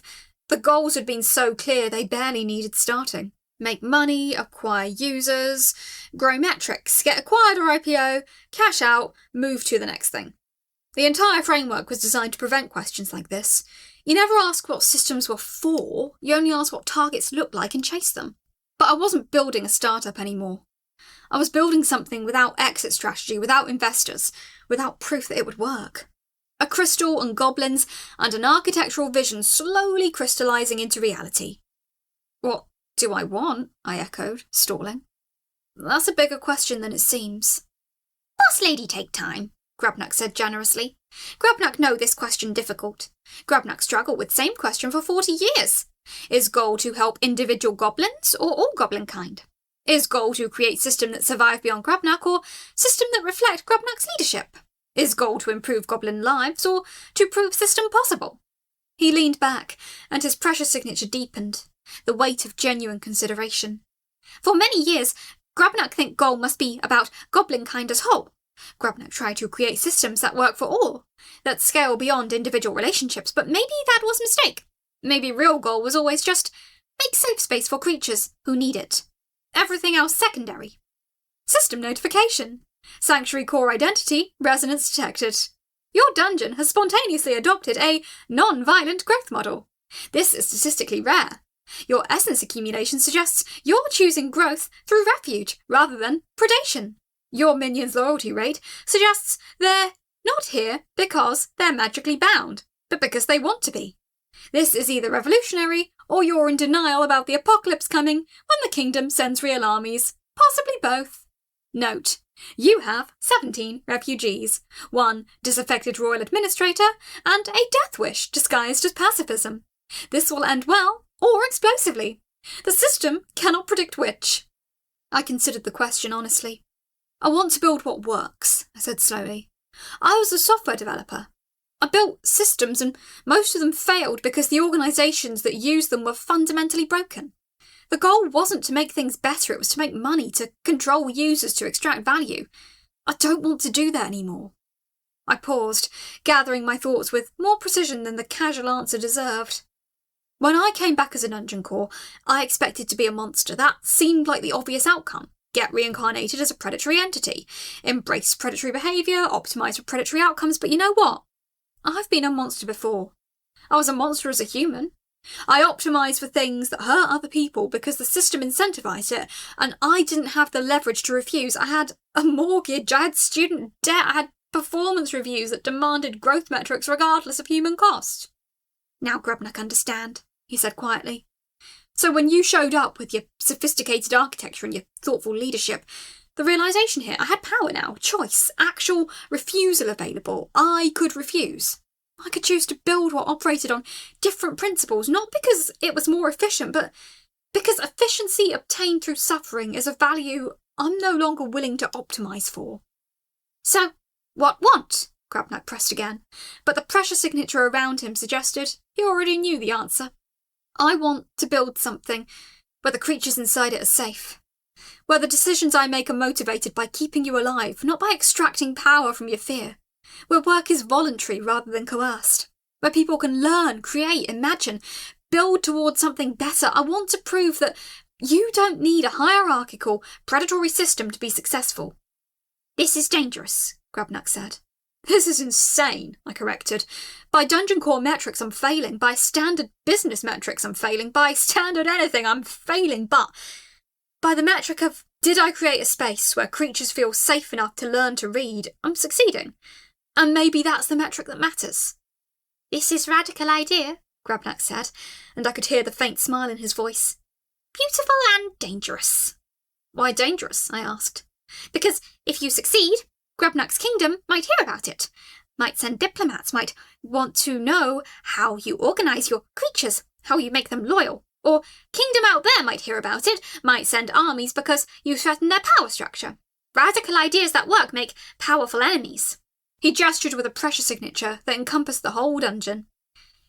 the goals had been so clear they barely needed starting. Make money, acquire users, grow metrics, get acquired or IPO, cash out, move to the next thing. The entire framework was designed to prevent questions like this. You never ask what systems were for, you only ask what targets looked like and chase them. But I wasn't building a startup anymore. I was building something without exit strategy, without investors, without proof that it would work. A crystal and goblins and an architectural vision slowly crystallising into reality. What do I want? I echoed, stalling. That's a bigger question than it seems. Boss lady take time, Grubnak said generously. Grubnak know this question difficult. Grubnak struggled with same question for 40 years. Is goal to help individual goblins or all goblin kind? Is goal to create system that survive beyond Grubnak or system that reflect Grubnak's leadership? Is goal to improve goblin lives or to prove system possible? He leaned back and his pressure signature deepened, the weight of genuine consideration. For many years, Grubnak think goal must be about goblin kind as whole. Grubnak tried to create systems that work for all, that scale beyond individual relationships, but maybe that was a mistake. Maybe real goal was always just make safe space for creatures who need it. Everything else secondary. System notification. Sanctuary core identity, resonance detected. Your dungeon has spontaneously adopted a non-violent growth model. This is statistically rare. Your essence accumulation suggests you're choosing growth through refuge rather than predation. Your minions' loyalty rate suggests they're not here because they're magically bound, but because they want to be. This is either revolutionary or you're in denial about the apocalypse coming when the kingdom sends real armies, possibly both. Note, you have 17 refugees, 1 disaffected royal administrator, and a death wish disguised as pacifism. This will end well or explosively. The system cannot predict which. I considered the question honestly. I want to build what works, I said slowly. I was a software developer. I built systems and most of them failed because the organisations that used them were fundamentally broken. The goal wasn't to make things better, it was to make money, to control users, to extract value. I don't want to do that anymore. I paused, gathering my thoughts with more precision than the casual answer deserved. When I came back as a dungeon core, I expected to be a monster. That seemed like the obvious outcome. Get reincarnated as a predatory entity, embrace predatory behaviour, optimise for predatory outcomes, but you know what? I've been a monster before. I was a monster as a human. I optimised for things that hurt other people because the system incentivised it, and I didn't have the leverage to refuse. I had a mortgage, I had student debt, I had performance reviews that demanded growth metrics regardless of human cost. Now Grubnak understand, he said quietly. So when you showed up with your sophisticated architecture and your thoughtful leadership, the realisation here, I had power now, choice, actual refusal available. I could refuse. I could choose to build what operated on different principles, not because it was more efficient, but because efficiency obtained through suffering is a value I'm no longer willing to optimise for. So, what want? Grubnak pressed again, but the pressure signature around him suggested he already knew the answer. I want to build something where the creatures inside it are safe, where the decisions I make are motivated by keeping you alive, not by extracting power from your fear, where work is voluntary rather than coerced, where people can learn, create, imagine, build towards something better. I want to prove that you don't need a hierarchical, predatory system to be successful. This is dangerous, Grubnak said. This is insane, I corrected. By dungeon core metrics, I'm failing. By standard business metrics, I'm failing. By standard anything, I'm failing. But by the metric of, did I create a space where creatures feel safe enough to learn to read, I'm succeeding. And maybe that's the metric that matters. This is radical idea, Grubnak said, and I could hear the faint smile in his voice. Beautiful and dangerous. Why dangerous? I asked. Because if you succeed, Grubnuck's kingdom might hear about it, might send diplomats, might want to know how you organise your creatures, how you make them loyal. Or kingdom out there might hear about it, might send armies because you threaten their power structure. Radical ideas that work make powerful enemies. He gestured with a pressure signature that encompassed the whole dungeon.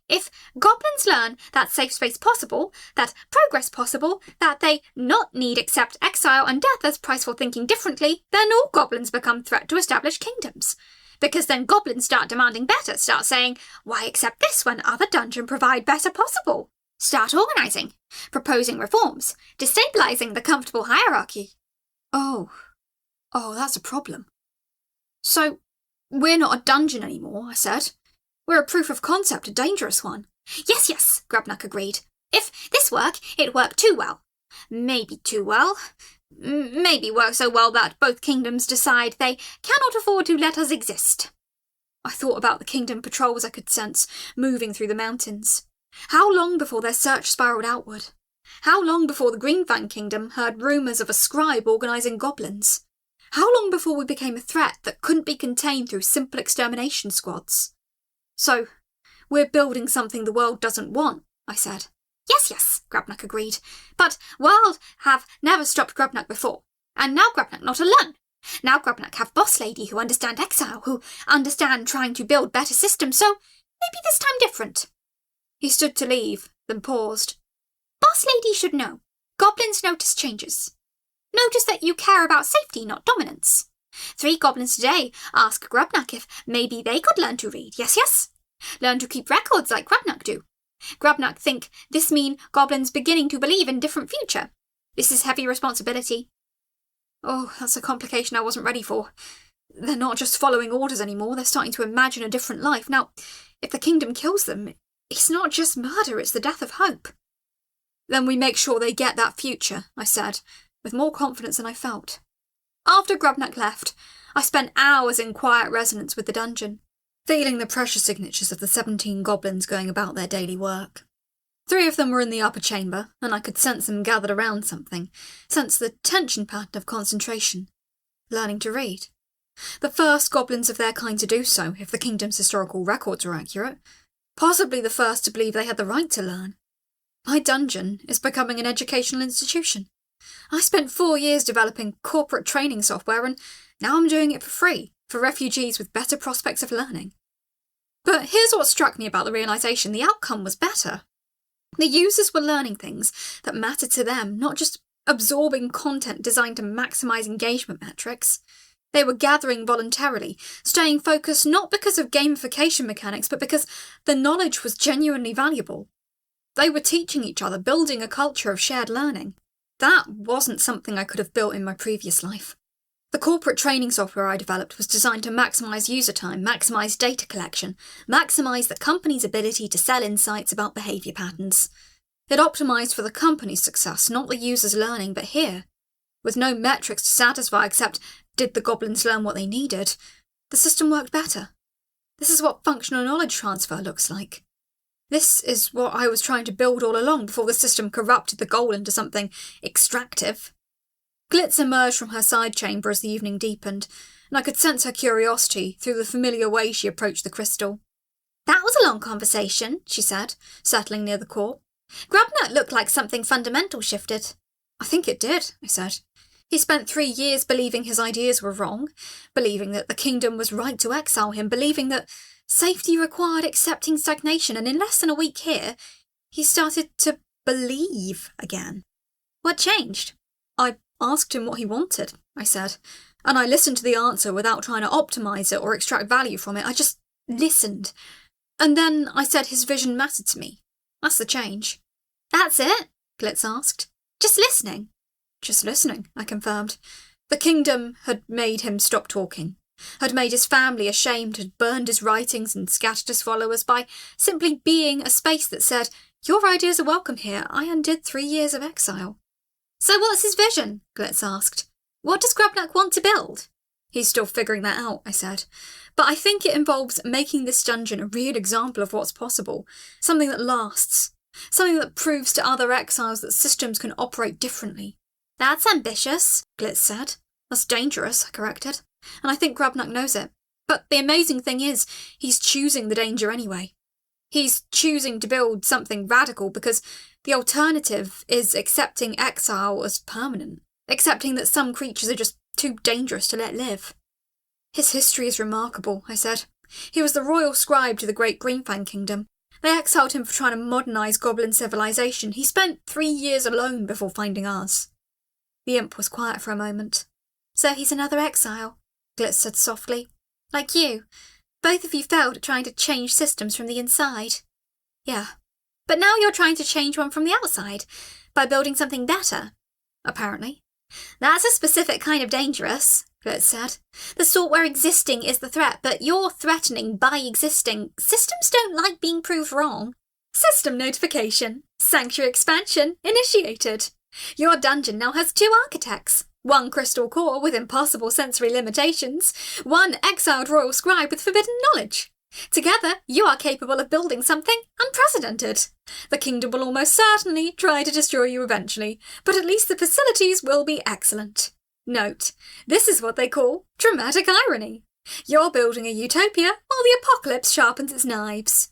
If goblins learn that safe space possible, that progress possible, that they not need accept exile and death as price for thinking differently, then all goblins become threat to established kingdoms. Because then goblins start demanding better, start saying, why accept this when other dungeons provide better possible? Start organising, proposing reforms, destabilising the comfortable hierarchy. Oh, that's a problem. So, we're not a dungeon anymore, I said. We're a proof of concept, a dangerous one. Yes, Grubnuck agreed. If this work, it worked too well. Maybe too well. Maybe work so well that both kingdoms decide they cannot afford to let us exist. I thought about the kingdom patrols I could sense moving through the mountains. How long before their search spiralled outward? How long before the Greenfang Kingdom heard rumours of a scribe organising goblins? How long before we became a threat that couldn't be contained through simple extermination squads? So, we're building something the world doesn't want, I said. Yes, Grubnuck agreed. But world have never stopped Grubnuck before. And now Grubnuck not alone. Now Grubnuck have boss lady who understand exile, who understand trying to build better systems, so maybe this time different. He stood to leave, then paused. Boss lady should know. Goblins notice changes. Notice that you care about safety, not dominance. 3 goblins today ask Grubnuck if maybe they could learn to read. Yes. Learn to keep records like Grubnuck do. Grubnuck think this mean goblins beginning to believe in different future. This is heavy responsibility. Oh, that's a complication I wasn't ready for. They're not just following orders anymore, they're starting to imagine a different life. Now, if the kingdom kills them, it's not just murder, it's the death of hope. Then we make sure they get that future, I said, with more confidence than I felt. After Grubnuck left, I spent hours in quiet resonance with the dungeon, feeling the pressure signatures of the 17 goblins going about their daily work. 3 of them were in the upper chamber, and I could sense them gathered around something, sense the tension pattern of concentration, learning to read. The first goblins of their kind to do so, if the kingdom's historical records were accurate. Possibly the first to believe they had the right to learn. My dungeon is becoming an educational institution. I spent 4 years developing corporate training software, and now I'm doing it for free, for refugees with better prospects of learning. But here's what struck me about the realisation: the outcome was better. The users were learning things that mattered to them, not just absorbing content designed to maximise engagement metrics. They were gathering voluntarily, staying focused not because of gamification mechanics, but because the knowledge was genuinely valuable. They were teaching each other, building a culture of shared learning. That wasn't something I could have built in my previous life. The corporate training software I developed was designed to maximise user time, maximise data collection, maximise the company's ability to sell insights about behaviour patterns. It optimised for the company's success, not the user's learning, but here, with no metrics to satisfy except did the goblins learn what they needed, the system worked better. This is what functional knowledge transfer looks like. This is what I was trying to build all along before the system corrupted the goal into something extractive. Glitz emerged from her side chamber as the evening deepened, and I could sense her curiosity through the familiar way she approached the crystal. That was a long conversation, she said, settling near the core. Grubnuck looked like something fundamental shifted. I think it did, I said. He spent 3 years believing his ideas were wrong, believing that the kingdom was right to exile him, believing that safety required accepting stagnation, and in less than a week here, he started to believe again. What changed? I asked him what he wanted, I said, and I listened to the answer without trying to optimise it or extract value from it. I just listened. And then I said his vision mattered to me. That's the change. That's it? Glitz asked. Just listening? Just listening, I confirmed. The kingdom had made him stop talking, had made his family ashamed, had burned his writings and scattered his followers by simply being a space that said, your ideas are welcome here. I undid 3 years of exile. So what's his vision? Glitz asked. What does Grubnuck want to build? He's still figuring that out, I said. But I think it involves making this dungeon a real example of what's possible. Something that lasts. Something that proves to other exiles that systems can operate differently. That's ambitious, Glitz said. That's dangerous, I corrected, and I think Grabnak knows it. But the amazing thing is, he's choosing the danger anyway. He's choosing to build something radical because the alternative is accepting exile as permanent, accepting that some creatures are just too dangerous to let live. His history is remarkable, I said. He was the royal scribe to the great Greenfang kingdom. They exiled him for trying to modernise goblin civilization. He spent 3 years alone before finding ours. The imp was quiet for a moment. So he's another exile, Glitz said softly. Like you. Both of you failed at trying to change systems from the inside. Yeah. But now you're trying to change one from the outside, by building something better. Apparently. That's a specific kind of dangerous, Glitz said. The sort where existing is the threat, but you're threatening by existing. Systems don't like being proved wrong. System notification. Sanctuary expansion initiated. Your dungeon now has 2 architects. 1 crystal core with impossible sensory limitations. 1 exiled royal scribe with forbidden knowledge. Together, you are capable of building something unprecedented. The kingdom will almost certainly try to destroy you eventually, but at least the facilities will be excellent. Note, this is what they call dramatic irony. You're building a utopia while the apocalypse sharpens its knives.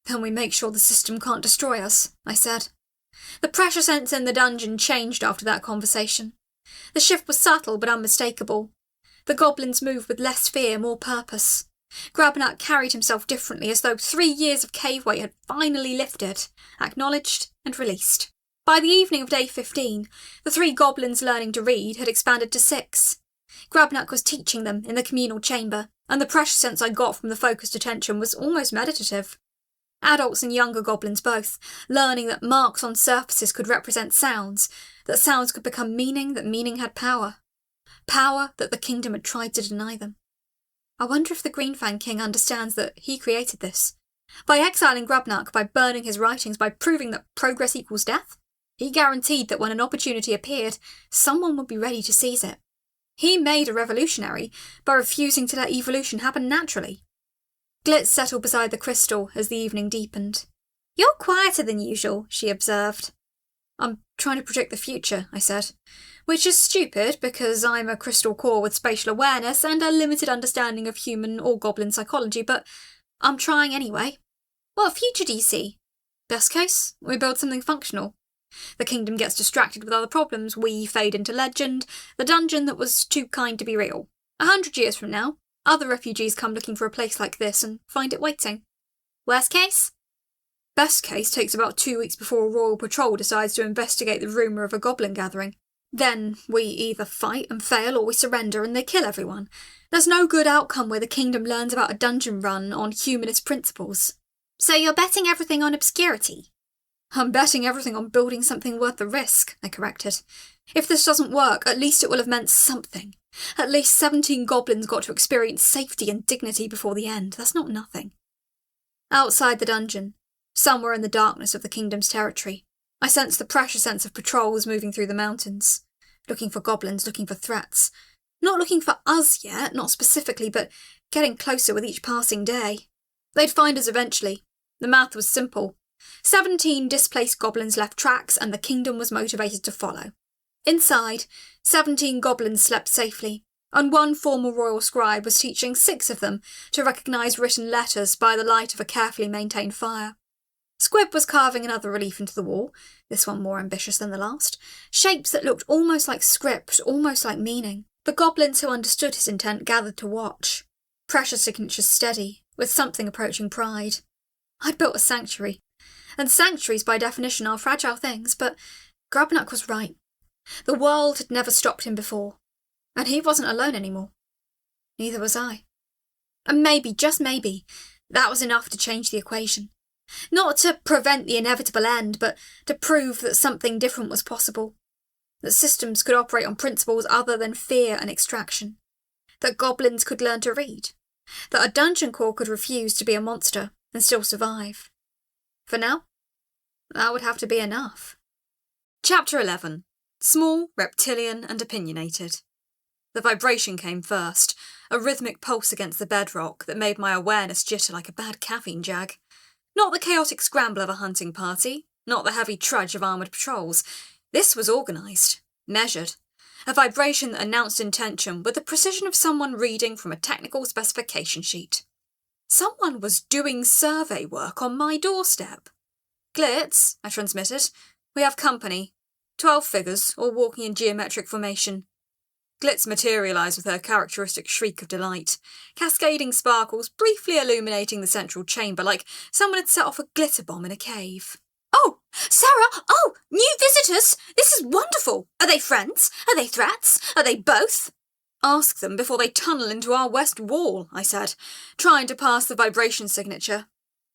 Then we make sure the system can't destroy us, I said. The pressure sense in the dungeon changed after that conversation. The shift was subtle but unmistakable. The goblins moved with less fear, more purpose. Grabnak carried himself differently, as though 3 years of cave weight had finally lifted, acknowledged and released. By the evening of day 15, the 3 goblins learning to read had expanded to 6. Grabnak was teaching them in the communal chamber, and the pressure sense I got from the focused attention was almost meditative. Adults and younger goblins both, learning that marks on surfaces could represent sounds, that sounds could become meaning, that meaning had power. Power that the kingdom had tried to deny them. I wonder if the Greenfang King understands that he created this. By exiling Grabnak, by burning his writings, by proving that progress equals death, he guaranteed that when an opportunity appeared, someone would be ready to seize it. He made a revolutionary by refusing to let evolution happen naturally. Glitz settled beside the crystal as the evening deepened. You're quieter than usual, she observed. I'm trying to predict the future, I said, which is stupid because I'm a crystal core with spatial awareness and a limited understanding of human or goblin psychology, but I'm trying anyway. What future do you see? Best case, we build something functional. The kingdom gets distracted with other problems, we fade into legend, the dungeon that was too kind to be real. 100 years from now, other refugees come looking for a place like this and find it waiting. Worst case? Best case takes about 2 weeks before a royal patrol decides to investigate the rumour of a goblin gathering. Then we either fight and fail or we surrender and they kill everyone. There's no good outcome where the kingdom learns about a dungeon run on humanist principles. So you're betting everything on obscurity? I'm betting everything on building something worth the risk, I corrected. If this doesn't work, at least it will have meant something. At least 17 goblins got to experience safety and dignity before the end. That's not nothing. Outside the dungeon, somewhere in the darkness of the kingdom's territory, I sensed the pressure sense of patrols moving through the mountains, looking for goblins, looking for threats. Not looking for us yet, not specifically, but getting closer with each passing day. They'd find us eventually. The math was simple. 17 displaced goblins left tracks, and the kingdom was motivated to follow. Inside, 17 goblins slept safely, and 1 former royal scribe was teaching 6 of them to recognise written letters by the light of a carefully maintained fire. Squib was carving another relief into the wall, this one more ambitious than the last, shapes that looked almost like script, almost like meaning. The goblins who understood his intent gathered to watch, pressure signatures steady, with something approaching pride. I'd built a sanctuary, and sanctuaries by definition are fragile things, but Grabnak was right. The world had never stopped him before, and he wasn't alone anymore. Neither was I. And maybe, just maybe, that was enough to change the equation. Not to prevent the inevitable end, but to prove that something different was possible. That systems could operate on principles other than fear and extraction. That goblins could learn to read. That a dungeon core could refuse to be a monster and still survive. For now, that would have to be enough. Chapter 11. Small, reptilian and opinionated. The vibration came first, a rhythmic pulse against the bedrock that made my awareness jitter like a bad caffeine jag. Not the chaotic scramble of a hunting party, not the heavy trudge of armoured patrols. This was organised, measured. a vibration that announced intention with the precision of someone reading from a technical specification sheet. Someone was doing survey work on my doorstep. "Glitz," I transmitted. "We have company. 12 figures, all walking in geometric formation." Glitz materialised with her characteristic shriek of delight, cascading sparkles briefly illuminating the central chamber like someone had set off a glitter bomb in a cave. "Oh, Sarah! Oh, new visitors! This is wonderful! Are they friends? Are they threats? Are they both?" "Ask them before they tunnel into our west wall," I said, trying to pass the vibration signature.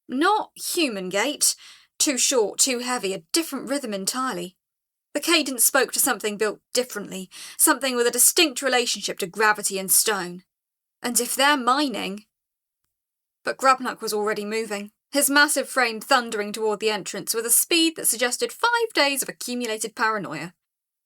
Not human gait. Too short, too heavy, a different rhythm entirely. The cadence spoke to something built differently, something with a distinct relationship to gravity and stone. And if they're mining... But Grubnuck was already moving, his massive frame thundering toward the entrance with a speed that suggested 5 days of accumulated paranoia.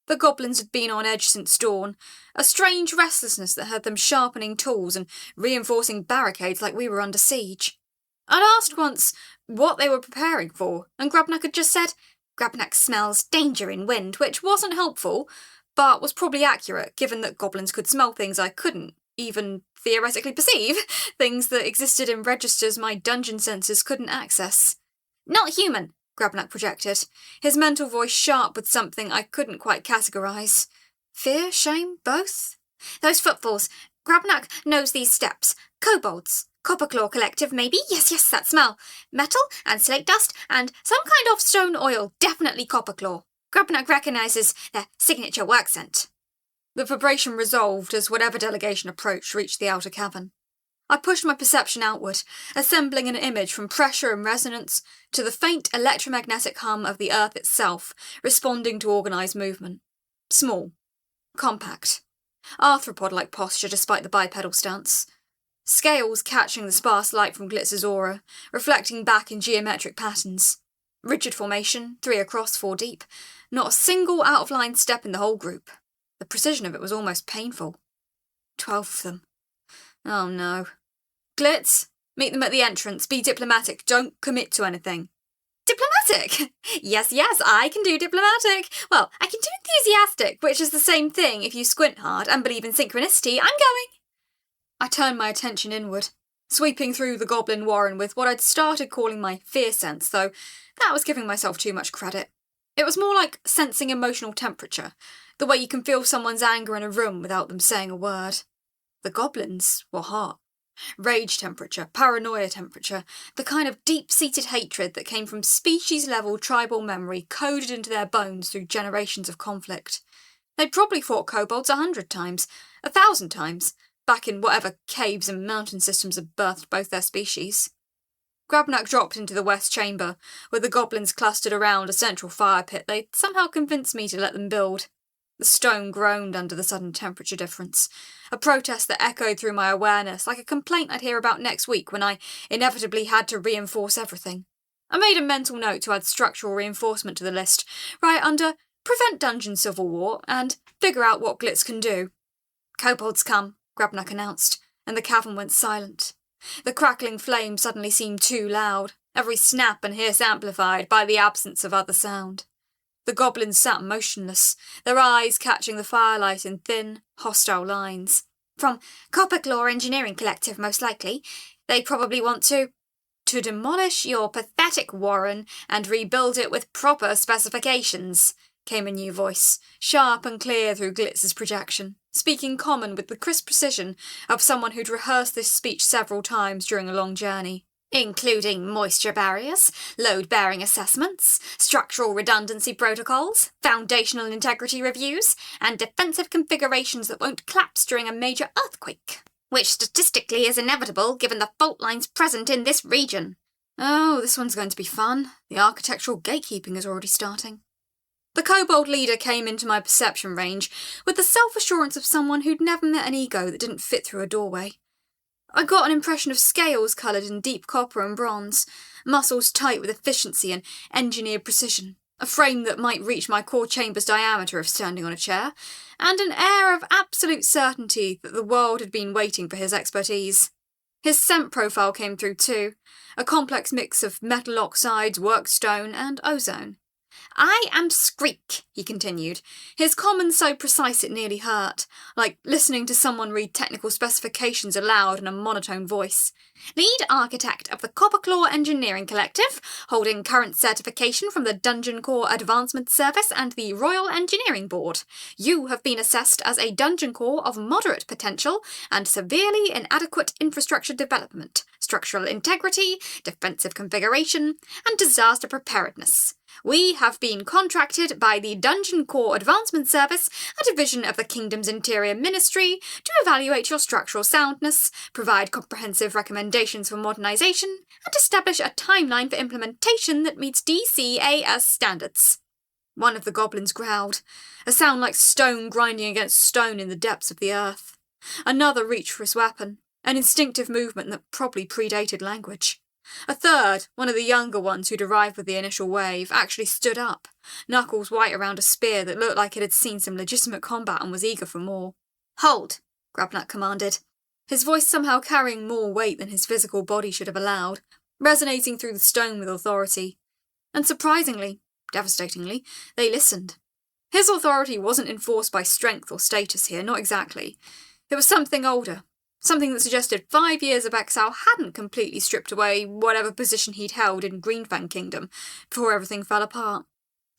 The goblins had been on edge since dawn, a strange restlessness that had them sharpening tools and reinforcing barricades like we were under siege. I'd asked once what they were preparing for, and Grubnuck had just said, "Grubnuck smells danger in wind," which wasn't helpful, but was probably accurate, given that goblins could smell things I couldn't, even theoretically perceive, things that existed in registers my dungeon senses couldn't access. "Not human," Grubnuck projected, his mental voice sharp with something I couldn't quite categorise. Fear, shame, both? "Those footfalls. Grubnuck knows these steps. Kobolds. Copperclaw Collective, maybe? Yes, that smell. Metal and slate dust and some kind of stone oil. Definitely Copperclaw. Grubnuck recognises their signature work scent." The vibration resolved as whatever delegation approached reached the outer cavern. I pushed my perception outward, assembling an image from pressure and resonance to the faint electromagnetic hum of the earth itself, responding to organised movement. Small. Compact. Arthropod-like posture despite the bipedal stance. Scales catching the sparse light from Glitz's aura, reflecting back in geometric patterns. Rigid formation, 3 across, 4 deep. Not a single out-of-line step in the whole group. The precision of it was almost painful. 12 of them. Oh no. "Glitz, meet them at the entrance. Be diplomatic. Don't commit to anything." "Diplomatic? Yes, I can do diplomatic. Well, I can do enthusiastic, which is the same thing if you squint hard and believe in synchronicity. I'm going." I turned my attention inward, sweeping through the goblin warren with what I'd started calling my fear sense, though that was giving myself too much credit. It was more like sensing emotional temperature, the way you can feel someone's anger in a room without them saying a word. The goblins were hot. Rage temperature, paranoia temperature, the kind of deep-seated hatred that came from species-level tribal memory coded into their bones through generations of conflict. They'd probably fought kobolds 100 times, 1,000 times, back in whatever caves and mountain systems had birthed both their species. Grubnuck dropped into the west chamber, where the goblins clustered around a central fire pit they'd somehow convinced me to let them build. The stone groaned under the sudden temperature difference, a protest that echoed through my awareness like a complaint I'd hear about next week when I inevitably had to reinforce everything. I made a mental note to add structural reinforcement to the list, right under Prevent Dungeon Civil War and Figure Out What Glitz Can Do. "Kobolds come," Grubnuck announced, and the cavern went silent. The crackling flame suddenly seemed too loud, every snap and hiss amplified by the absence of other sound. The goblins sat motionless, their eyes catching the firelight in thin, hostile lines. "From Copperclaw Engineering Collective, most likely. They probably want to demolish your pathetic warren and rebuild it with proper specifications," came a new voice, sharp and clear through Glitz's projection, speaking common with the crisp precision of someone who'd rehearsed this speech several times during a long journey. "Including moisture barriers, load-bearing assessments, structural redundancy protocols, foundational integrity reviews, and defensive configurations that won't collapse during a major earthquake, which statistically is inevitable given the fault lines present in this region." Oh, this one's going to be fun. The architectural gatekeeping is already starting. The kobold leader came into my perception range with the self-assurance of someone who'd never met an ego that didn't fit through a doorway. I got an impression of scales coloured in deep copper and bronze, muscles tight with efficiency and engineered precision, a frame that might reach my core chamber's diameter if standing on a chair, and an air of absolute certainty that the world had been waiting for his expertise. His scent profile came through too, a complex mix of metal oxides, worked stone, and ozone. I am Skreek, he continued, his comment so precise it nearly hurt, like listening to someone read technical specifications aloud in a monotone voice. Lead architect of the Copperclaw Engineering Collective, holding current certification from the Dungeon Corps Advancement Service and the Royal Engineering Board. You have been assessed as a Dungeon Corps of moderate potential and severely inadequate infrastructure development, structural integrity, defensive configuration, and disaster preparedness. We have been contracted by the Dungeon Corps Advancement Service, a division of the Kingdom's Interior Ministry, to evaluate your structural soundness, provide comprehensive recommendations for modernisation, and establish a timeline for implementation that meets DCAS standards. One of the goblins growled, a sound like stone grinding against stone in the depths of the earth. Another reached for his weapon, an instinctive movement that probably predated language. A third, one of the younger ones who'd arrived with the initial wave, actually stood up, knuckles white around a spear that looked like it had seen some legitimate combat and was eager for more. "Hold," Grabnak commanded, his voice somehow carrying more weight than his physical body should have allowed, resonating through the stone with authority. And surprisingly, devastatingly, they listened. His authority wasn't enforced by strength or status here, not exactly. It was something older. Something that suggested 5 years of exile hadn't completely stripped away whatever position he'd held in Greenfang Kingdom before everything fell apart.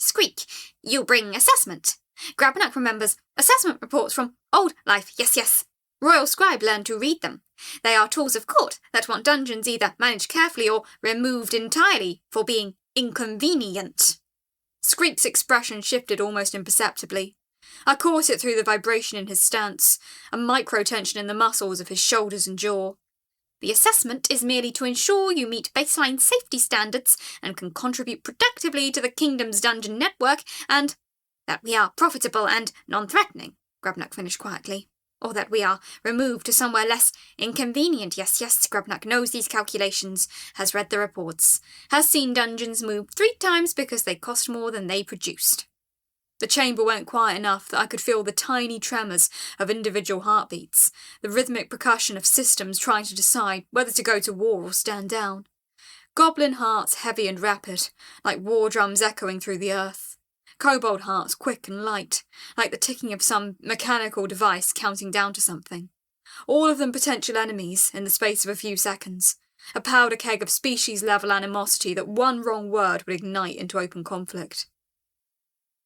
"Skreek, you bring assessment. Grabnak remembers assessment reports from old life, yes. Royal Scribe learned to read them. They are tools of court that want dungeons either managed carefully or removed entirely for being inconvenient." Skreek's expression shifted almost imperceptibly. I caught it through the vibration in his stance, a micro-tension in the muscles of his shoulders and jaw. "The assessment is merely to ensure you meet baseline safety standards and can contribute productively to the Kingdom's dungeon network, and that we are profitable and non-threatening," Grabnak finished quietly. "Or that we are removed to somewhere less inconvenient. Yes, Grabnak knows these calculations, has read the reports, has seen dungeons move 3 times because they cost more than they produced." The chamber went quiet enough that I could feel the tiny tremors of individual heartbeats, the rhythmic percussion of systems trying to decide whether to go to war or stand down. Goblin hearts heavy and rapid, like war drums echoing through the earth. Kobold hearts quick and light, like the ticking of some mechanical device counting down to something. All of them potential enemies in the space of a few seconds, a powder keg of species-level animosity that one wrong word would ignite into open conflict.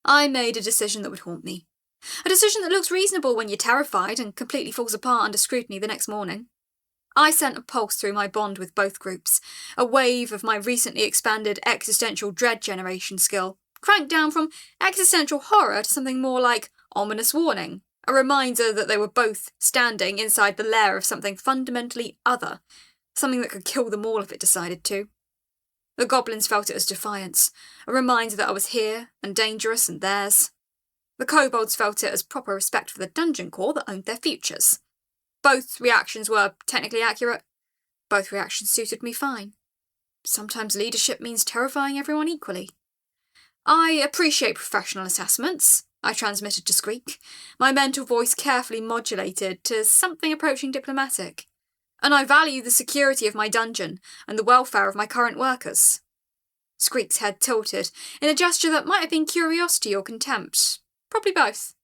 I made a decision that would haunt me. A decision that looks reasonable when you're terrified and completely falls apart under scrutiny the next morning. I sent a pulse through my bond with both groups, a wave of my recently expanded existential dread generation skill, cranked down from existential horror to something more like ominous warning, a reminder that they were both standing inside the lair of something fundamentally other, something that could kill them all if it decided to. The goblins felt it as defiance, a reminder that I was here and dangerous and theirs. The kobolds felt it as proper respect for the Dungeon Corps that owned their futures. Both reactions were technically accurate. Both reactions suited me fine. Sometimes leadership means terrifying everyone equally. "I appreciate professional assessments," I transmitted to Skreek, my mental voice carefully modulated to something approaching diplomatic. "And I value the security of my dungeon and the welfare of my current workers." Skreek's head tilted in a gesture that might have been curiosity or contempt. Probably both.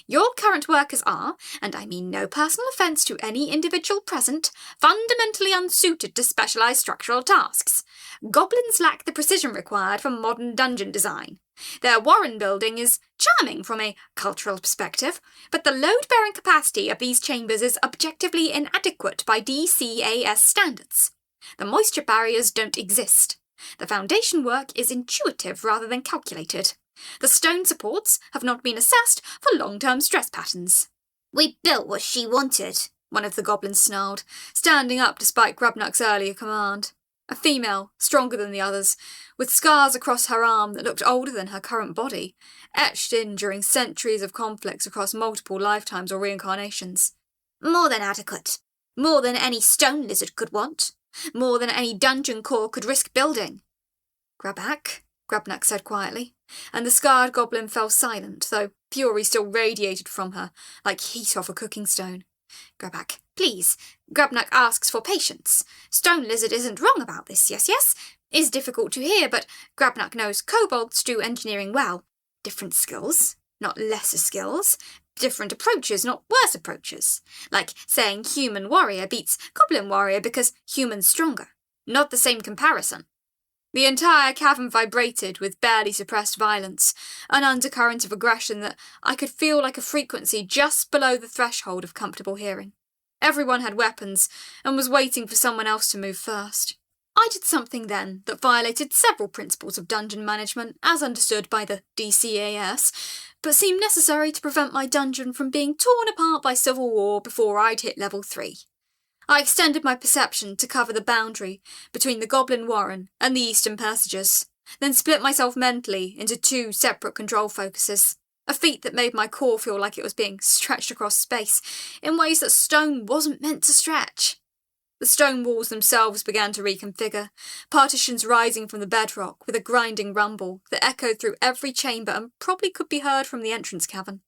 "Your current workers are, and I mean no personal offence to any individual present, fundamentally unsuited to specialised structural tasks. Goblins lack the precision required for modern dungeon design. Their warren building is charming from a cultural perspective, but the load-bearing capacity of these chambers is objectively inadequate by DCAS standards. The moisture barriers don't exist. The foundation work is intuitive rather than calculated. The stone supports have not been assessed for long-term stress patterns." "We built what she wanted," one of the goblins snarled, standing up despite Grabnak's earlier command. A female, stronger than the others, with scars across her arm that looked older than her current body, etched in during centuries of conflicts across multiple lifetimes or reincarnations. "More than adequate. More than any stone lizard could want. More than any dungeon core could risk building." "Grabak," Grabnak said quietly, and the scarred goblin fell silent, though fury still radiated from her, like heat off a cooking stone. Grabak, please. Grabnak asks for patience. Stone Lizard isn't wrong about this, yes? Is difficult to hear, but Grabnak knows kobolds do engineering well. Different skills, not lesser skills. Different approaches, not worse approaches. Like saying human warrior beats goblin warrior because human's stronger. Not the same comparison. The entire cavern vibrated with barely suppressed violence, an undercurrent of aggression that I could feel like a frequency just below the threshold of comfortable hearing. Everyone had weapons and was waiting for someone else to move first. I did something then that violated several principles of dungeon management as understood by the DCAS, but seemed necessary to prevent my dungeon from being torn apart by civil war before I'd hit level 3. I extended my perception to cover the boundary between the Goblin Warren and the Eastern Passages, then split myself mentally into 2 separate control focuses, a feat that made my core feel like it was being stretched across space in ways that stone wasn't meant to stretch. The stone walls themselves began to reconfigure, partitions rising from the bedrock with a grinding rumble that echoed through every chamber and probably could be heard from the entrance cavern.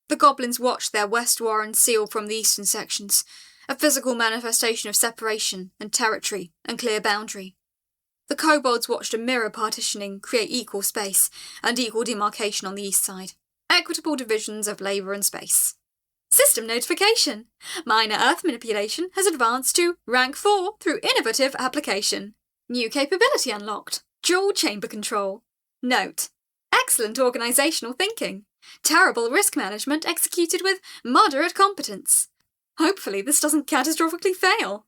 The goblins watched their west warren seal from the eastern sections, a physical manifestation of separation and territory and clear boundary. The kobolds watched a mirror partitioning create equal space and equal demarcation on the east side. Equitable divisions of labour and space. System notification. Minor Earth manipulation has advanced to rank 4 through innovative application. New capability unlocked. Dual chamber control. Note. Excellent organisational thinking. Terrible risk management executed with moderate competence. Hopefully this doesn't catastrophically fail.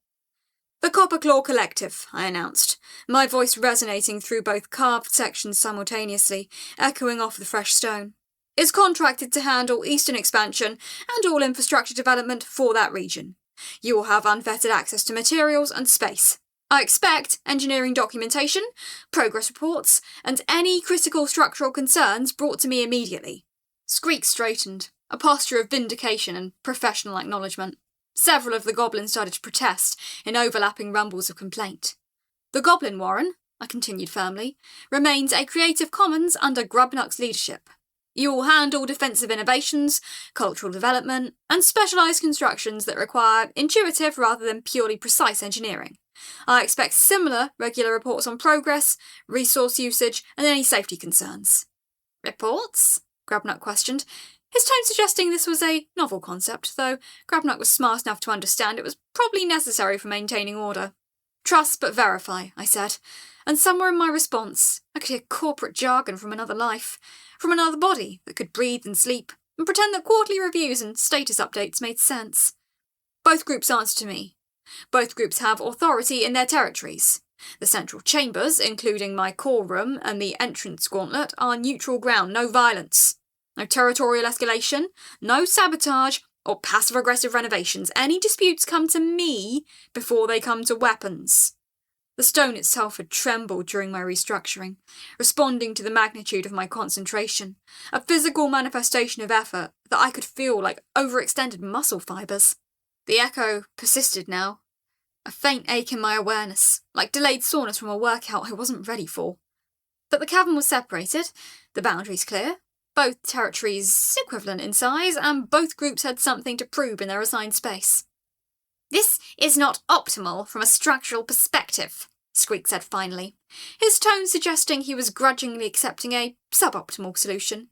The Copperclaw Collective, I announced, my voice resonating through both carved sections simultaneously, echoing off the fresh stone, is contracted to handle eastern expansion and all infrastructure development for that region. You will have unfettered access to materials and space. I expect engineering documentation, progress reports, and any critical structural concerns brought to me immediately. Skreek straightened, a posture of vindication and professional acknowledgement. Several of the goblins started to protest in overlapping rumbles of complaint. The Goblin Warren, I continued firmly, remains a Creative Commons under Grubnuck's leadership. You will handle defensive innovations, cultural development, and specialised constructions that require intuitive rather than purely precise engineering. I expect similar regular reports on progress, resource usage, and any safety concerns. Reports? Grubnuck questioned, his tone suggesting this was a novel concept, though Grubnuck was smart enough to understand it was probably necessary for maintaining order. Trust but verify, I said, and somewhere in my response I could hear corporate jargon from another life, from another body that could breathe and sleep, and pretend that quarterly reviews and status updates made sense. Both groups answer to me. Both groups have authority in their territories. The central chambers, including my core room and the entrance gauntlet, are neutral ground, no violence. No territorial escalation, no sabotage, or passive-aggressive renovations. Any disputes come to me before they come to weapons. The stone itself had trembled during my restructuring, responding to the magnitude of my concentration, a physical manifestation of effort that I could feel like overextended muscle fibres. The echo persisted now, a faint ache in my awareness, like delayed soreness from a workout I wasn't ready for. But the cavern was separated, the boundaries clear, both territories equivalent in size, and both groups had something to prove in their assigned space. This is not optimal from a structural perspective, Skreek said finally, his tone suggesting he was grudgingly accepting a suboptimal solution.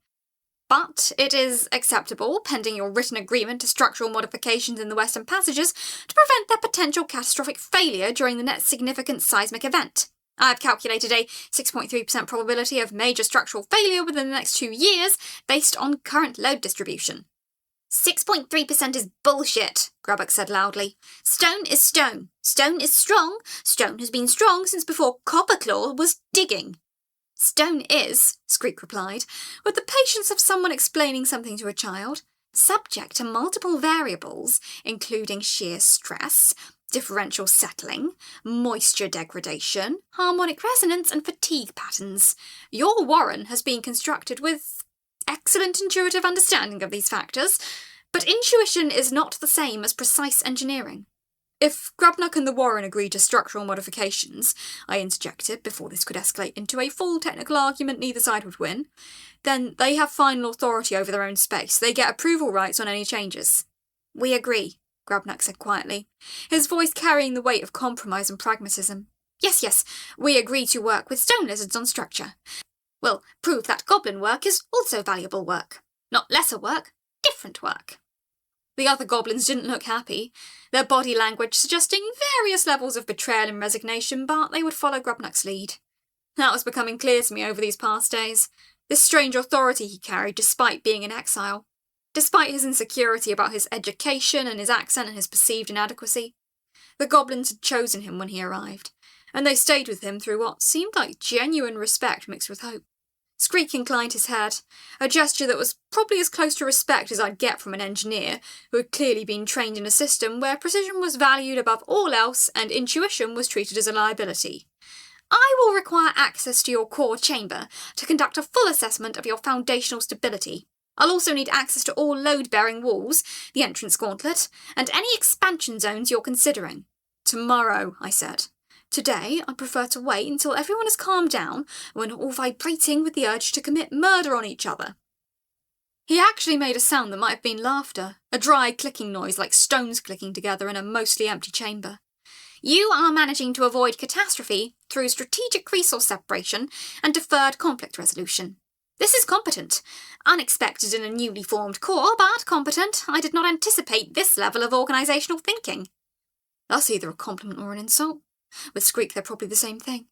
But it is acceptable, pending your written agreement to structural modifications in the Western Passages, to prevent their potential catastrophic failure during the next significant seismic event. I've calculated a 6.3% probability of major structural failure within the next 2 years based on current load distribution. 6.3% is bullshit, Grubbuck said loudly. Stone is stone. Stone is strong. Stone has been strong since before Copperclaw was digging. Stone is, Skreek replied, with the patience of someone explaining something to a child, subject to multiple variables, including shear stress, differential settling, moisture degradation, harmonic resonance, and fatigue patterns. Your warren has been constructed with excellent intuitive understanding of these factors, but intuition is not the same as precise engineering. If Grubnuck and the warren agreed to structural modifications, I interjected before this could escalate into a full technical argument neither side would win, then they have final authority over their own space. They get approval rights on any changes. We agree, Grabnak said quietly, his voice carrying the weight of compromise and pragmatism. Yes, we agree to work with stone lizards on structure. We'll prove that goblin work is also valuable work. Not lesser work, different work. The other goblins didn't look happy, their body language suggesting various levels of betrayal and resignation, but they would follow Grubnak's lead. That was becoming clear to me over these past days, this strange authority he carried despite being in exile, despite his insecurity about his education and his accent and his perceived inadequacy. The goblins had chosen him when he arrived, and they stayed with him through what seemed like genuine respect mixed with hope. Skreek inclined his head, a gesture that was probably as close to respect as I'd get from an engineer who had clearly been trained in a system where precision was valued above all else and intuition was treated as a liability. I will require access to your core chamber to conduct a full assessment of your foundational stability. I'll also need access to all load-bearing walls, the entrance gauntlet, and any expansion zones you're considering. Tomorrow, I said. Today, I prefer to wait until everyone has calmed down and we're not all vibrating with the urge to commit murder on each other. He actually made a sound that might have been laughter, a dry clicking noise like stones clicking together in a mostly empty chamber. You are managing to avoid catastrophe through strategic resource separation and deferred conflict resolution. This is competent. Unexpected in a newly formed corps, but competent. I did not anticipate this level of organisational thinking. That's either a compliment or an insult. With Skreek, they're probably the same thing.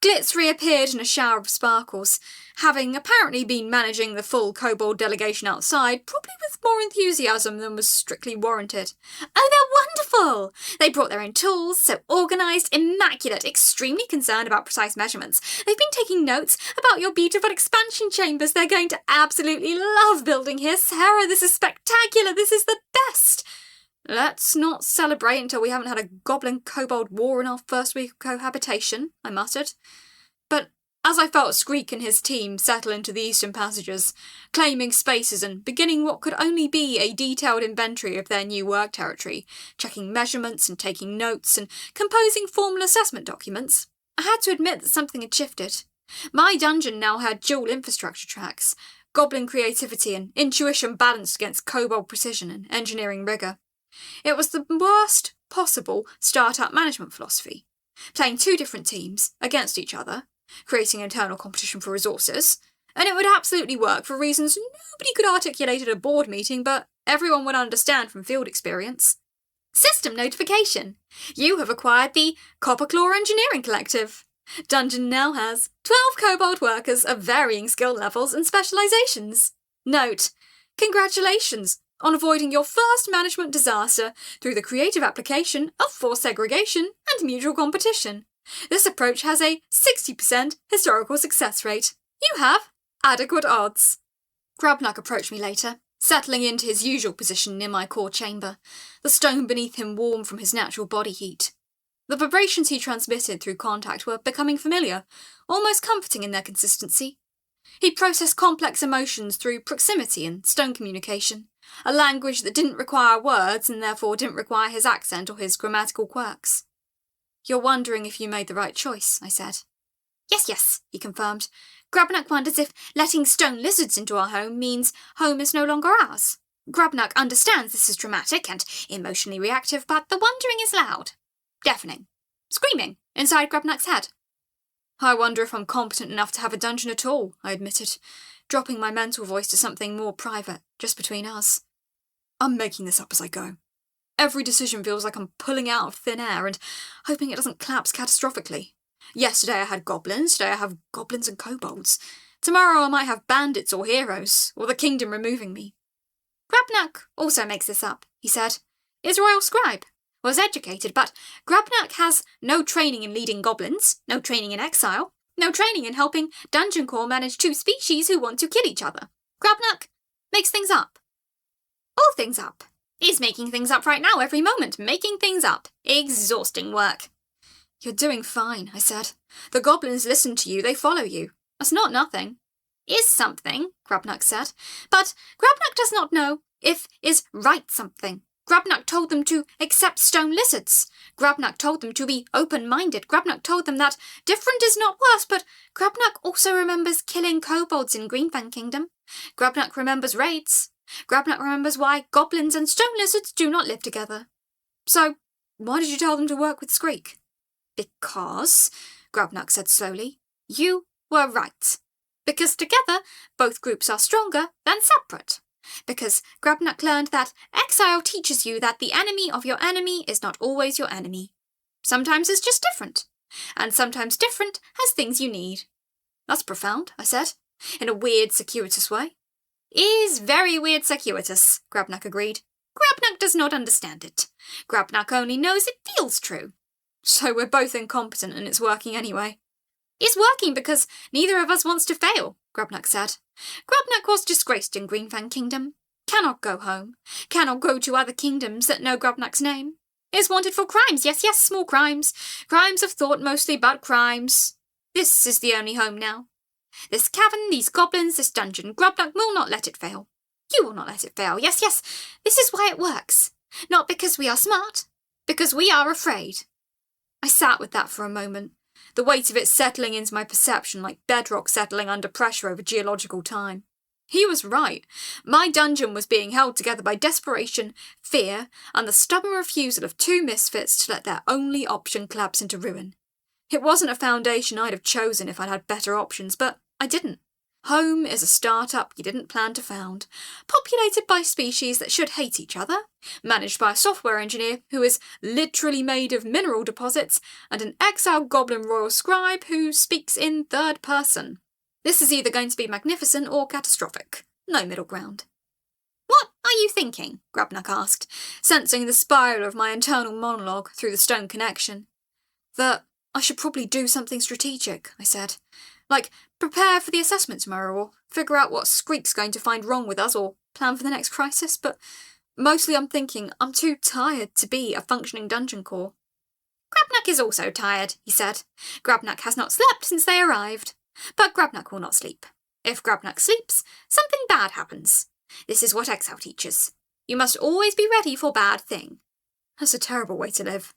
Glitz reappeared in a shower of sparkles, having apparently been managing the full kobold delegation outside, probably with more enthusiasm than was strictly warranted. Oh, they're wonderful! They brought their own tools, so organised, immaculate, extremely concerned about precise measurements. They've been taking notes about your beautiful expansion chambers. They're going to absolutely love building here. Sarah, this is spectacular. This is the best. Let's not celebrate until we haven't had a goblin-kobold war in our first week of cohabitation, I muttered. But as I felt Skreek and his team settle into the eastern passages, claiming spaces and beginning what could only be a detailed inventory of their new work territory, checking measurements and taking notes and composing formal assessment documents, I had to admit that something had shifted. My dungeon now had dual infrastructure tracks, goblin creativity and intuition balanced against kobold precision and engineering rigour. It was the worst possible start-up management philosophy, playing two different teams against each other, creating internal competition for resources, and it would absolutely work for reasons nobody could articulate at a board meeting, but everyone would understand from field experience. System notification. You have acquired the Copperclaw Engineering Collective. Dungeon now has 12 kobold workers of varying skill levels and specialisations. Note, congratulations on avoiding your first management disaster through the creative application of forced segregation and mutual competition. This approach has a 60% historical success rate. You have adequate odds. Grubnak approached me later, settling into his usual position near my core chamber, the stone beneath him warm from his natural body heat. The vibrations he transmitted through contact were becoming familiar, almost comforting in their consistency. He processed complex emotions through proximity and stone communication, a language that didn't require words and therefore didn't require his accent or his grammatical quirks. You're wondering if you made the right choice, I said. Yes, he confirmed. Grubnak wonders if letting stone lizards into our home means home is no longer ours. Grubnak understands this is dramatic and emotionally reactive, but the wondering is loud, deafening, screaming inside Grubnak's head. I wonder if I'm competent enough to have a dungeon at all, I admitted, dropping my mental voice to something more private, just between us. I'm making this up as I go. Every decision feels like I'm pulling out of thin air and hoping it doesn't collapse catastrophically. Yesterday I had goblins, today I have goblins and kobolds. Tomorrow I might have bandits or heroes, or the kingdom removing me. Grubnak also makes this up, he said. Is royal scribe. Was educated, but Grubnak has no training in leading goblins, no training in exile, no training in helping Dungeon Corps manage two species who want to kill each other. Grubnak makes things up. All things up. He's making things up right now, every moment, making things up. Exhausting work. You're doing fine, I said. The goblins listen to you, they follow you. That's not nothing. Is something, Grubnak said, but Grubnak does not know if is right something. Grubnak told them to accept stone lizards. Grubnak told them to be open-minded. Grubnak told them that different is not worse, but Grubnak also remembers killing kobolds in Greenfang Kingdom. Grubnak remembers raids. Grubnak remembers why goblins and stone lizards do not live together. So, why did you tell them to work with Skreek? Because, Grabnak said slowly, you were right. Because together, both groups are stronger than separate. Because Grabnak learned that exile teaches you that the enemy of your enemy is not always your enemy. Sometimes it's just different. And sometimes different has things you need. That's profound, I said, in a weird, circuitous way. Is very weird circuitous, Grabnak agreed. Grabnak does not understand it. Grabnak only knows it feels true. So we're both incompetent and it's working anyway. It's working because neither of us wants to fail, Grabnak said. Grabnak was disgraced in Greenfang Kingdom. Cannot go home. Cannot go to other kingdoms that know Grabnak's name. Is wanted for crimes, yes, small crimes. Crimes of thought mostly, but crimes. This is the only home now. This cavern, these goblins, this dungeon, Grabnak will not let it fail. You will not let it fail, yes, this is why it works. Not because we are smart, because we are afraid. I sat with that for a moment, the weight of it settling into my perception like bedrock settling under pressure over geological time. He was right. My dungeon was being held together by desperation, fear, and the stubborn refusal of two misfits to let their only option collapse into ruin. It wasn't a foundation I'd have chosen if I'd had better options, but I didn't. Home is a start-up you didn't plan to found, populated by species that should hate each other, managed by a software engineer who is literally made of mineral deposits, and an exiled goblin royal scribe who speaks in third person. This is either going to be magnificent or catastrophic. No middle ground. What are you thinking? Grabnak asked, sensing the spiral of my internal monologue through the stone connection. That I should probably do something strategic, I said. Like, prepare for the assessment tomorrow, or figure out what Skreek's going to find wrong with us, or plan for the next crisis, but mostly I'm thinking I'm too tired to be a functioning dungeon core. Grabnak is also tired, he said. Grabnak has not slept since they arrived. But Grabnak will not sleep. If Grabnak sleeps, something bad happens. This is what exile teaches. You must always be ready for bad thing. That's a terrible way to live.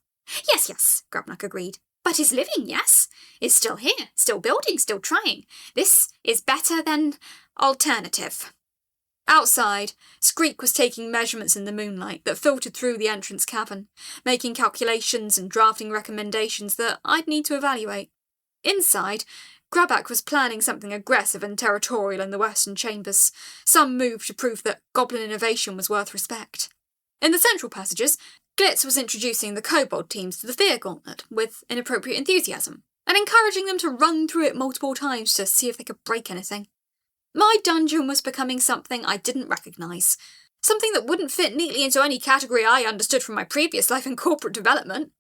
Yes, Grabnak agreed. But is living, yes. Is still here, still building, still trying. This is better than alternative. Outside, Skreek was taking measurements in the moonlight that filtered through the entrance cavern, making calculations and drafting recommendations that I'd need to evaluate. Inside, Grabnak was planning something aggressive and territorial in the western chambers, some move to prove that goblin innovation was worth respect. In the central passages, Glitz was introducing the kobold teams to the fear gauntlet with inappropriate enthusiasm, and encouraging them to run through it multiple times to see if they could break anything. My dungeon was becoming something I didn't recognise, something that wouldn't fit neatly into any category I understood from my previous life in corporate development.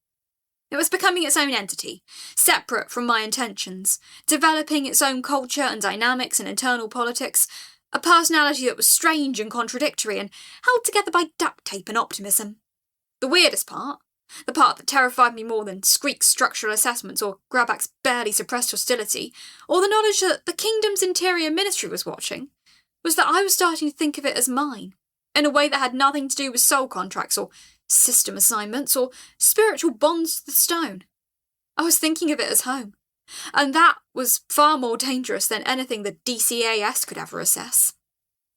It was becoming its own entity, separate from my intentions, developing its own culture and dynamics and internal politics, a personality that was strange and contradictory and held together by duct tape and optimism. The weirdest part, the part that terrified me more than Skreek's structural assessments or Grabak's barely suppressed hostility, or the knowledge that the kingdom's interior ministry was watching, was that I was starting to think of it as mine, in a way that had nothing to do with soul contracts or system assignments or spiritual bonds to the stone. I was thinking of it as home, and that was far more dangerous than anything the DCAS could ever assess.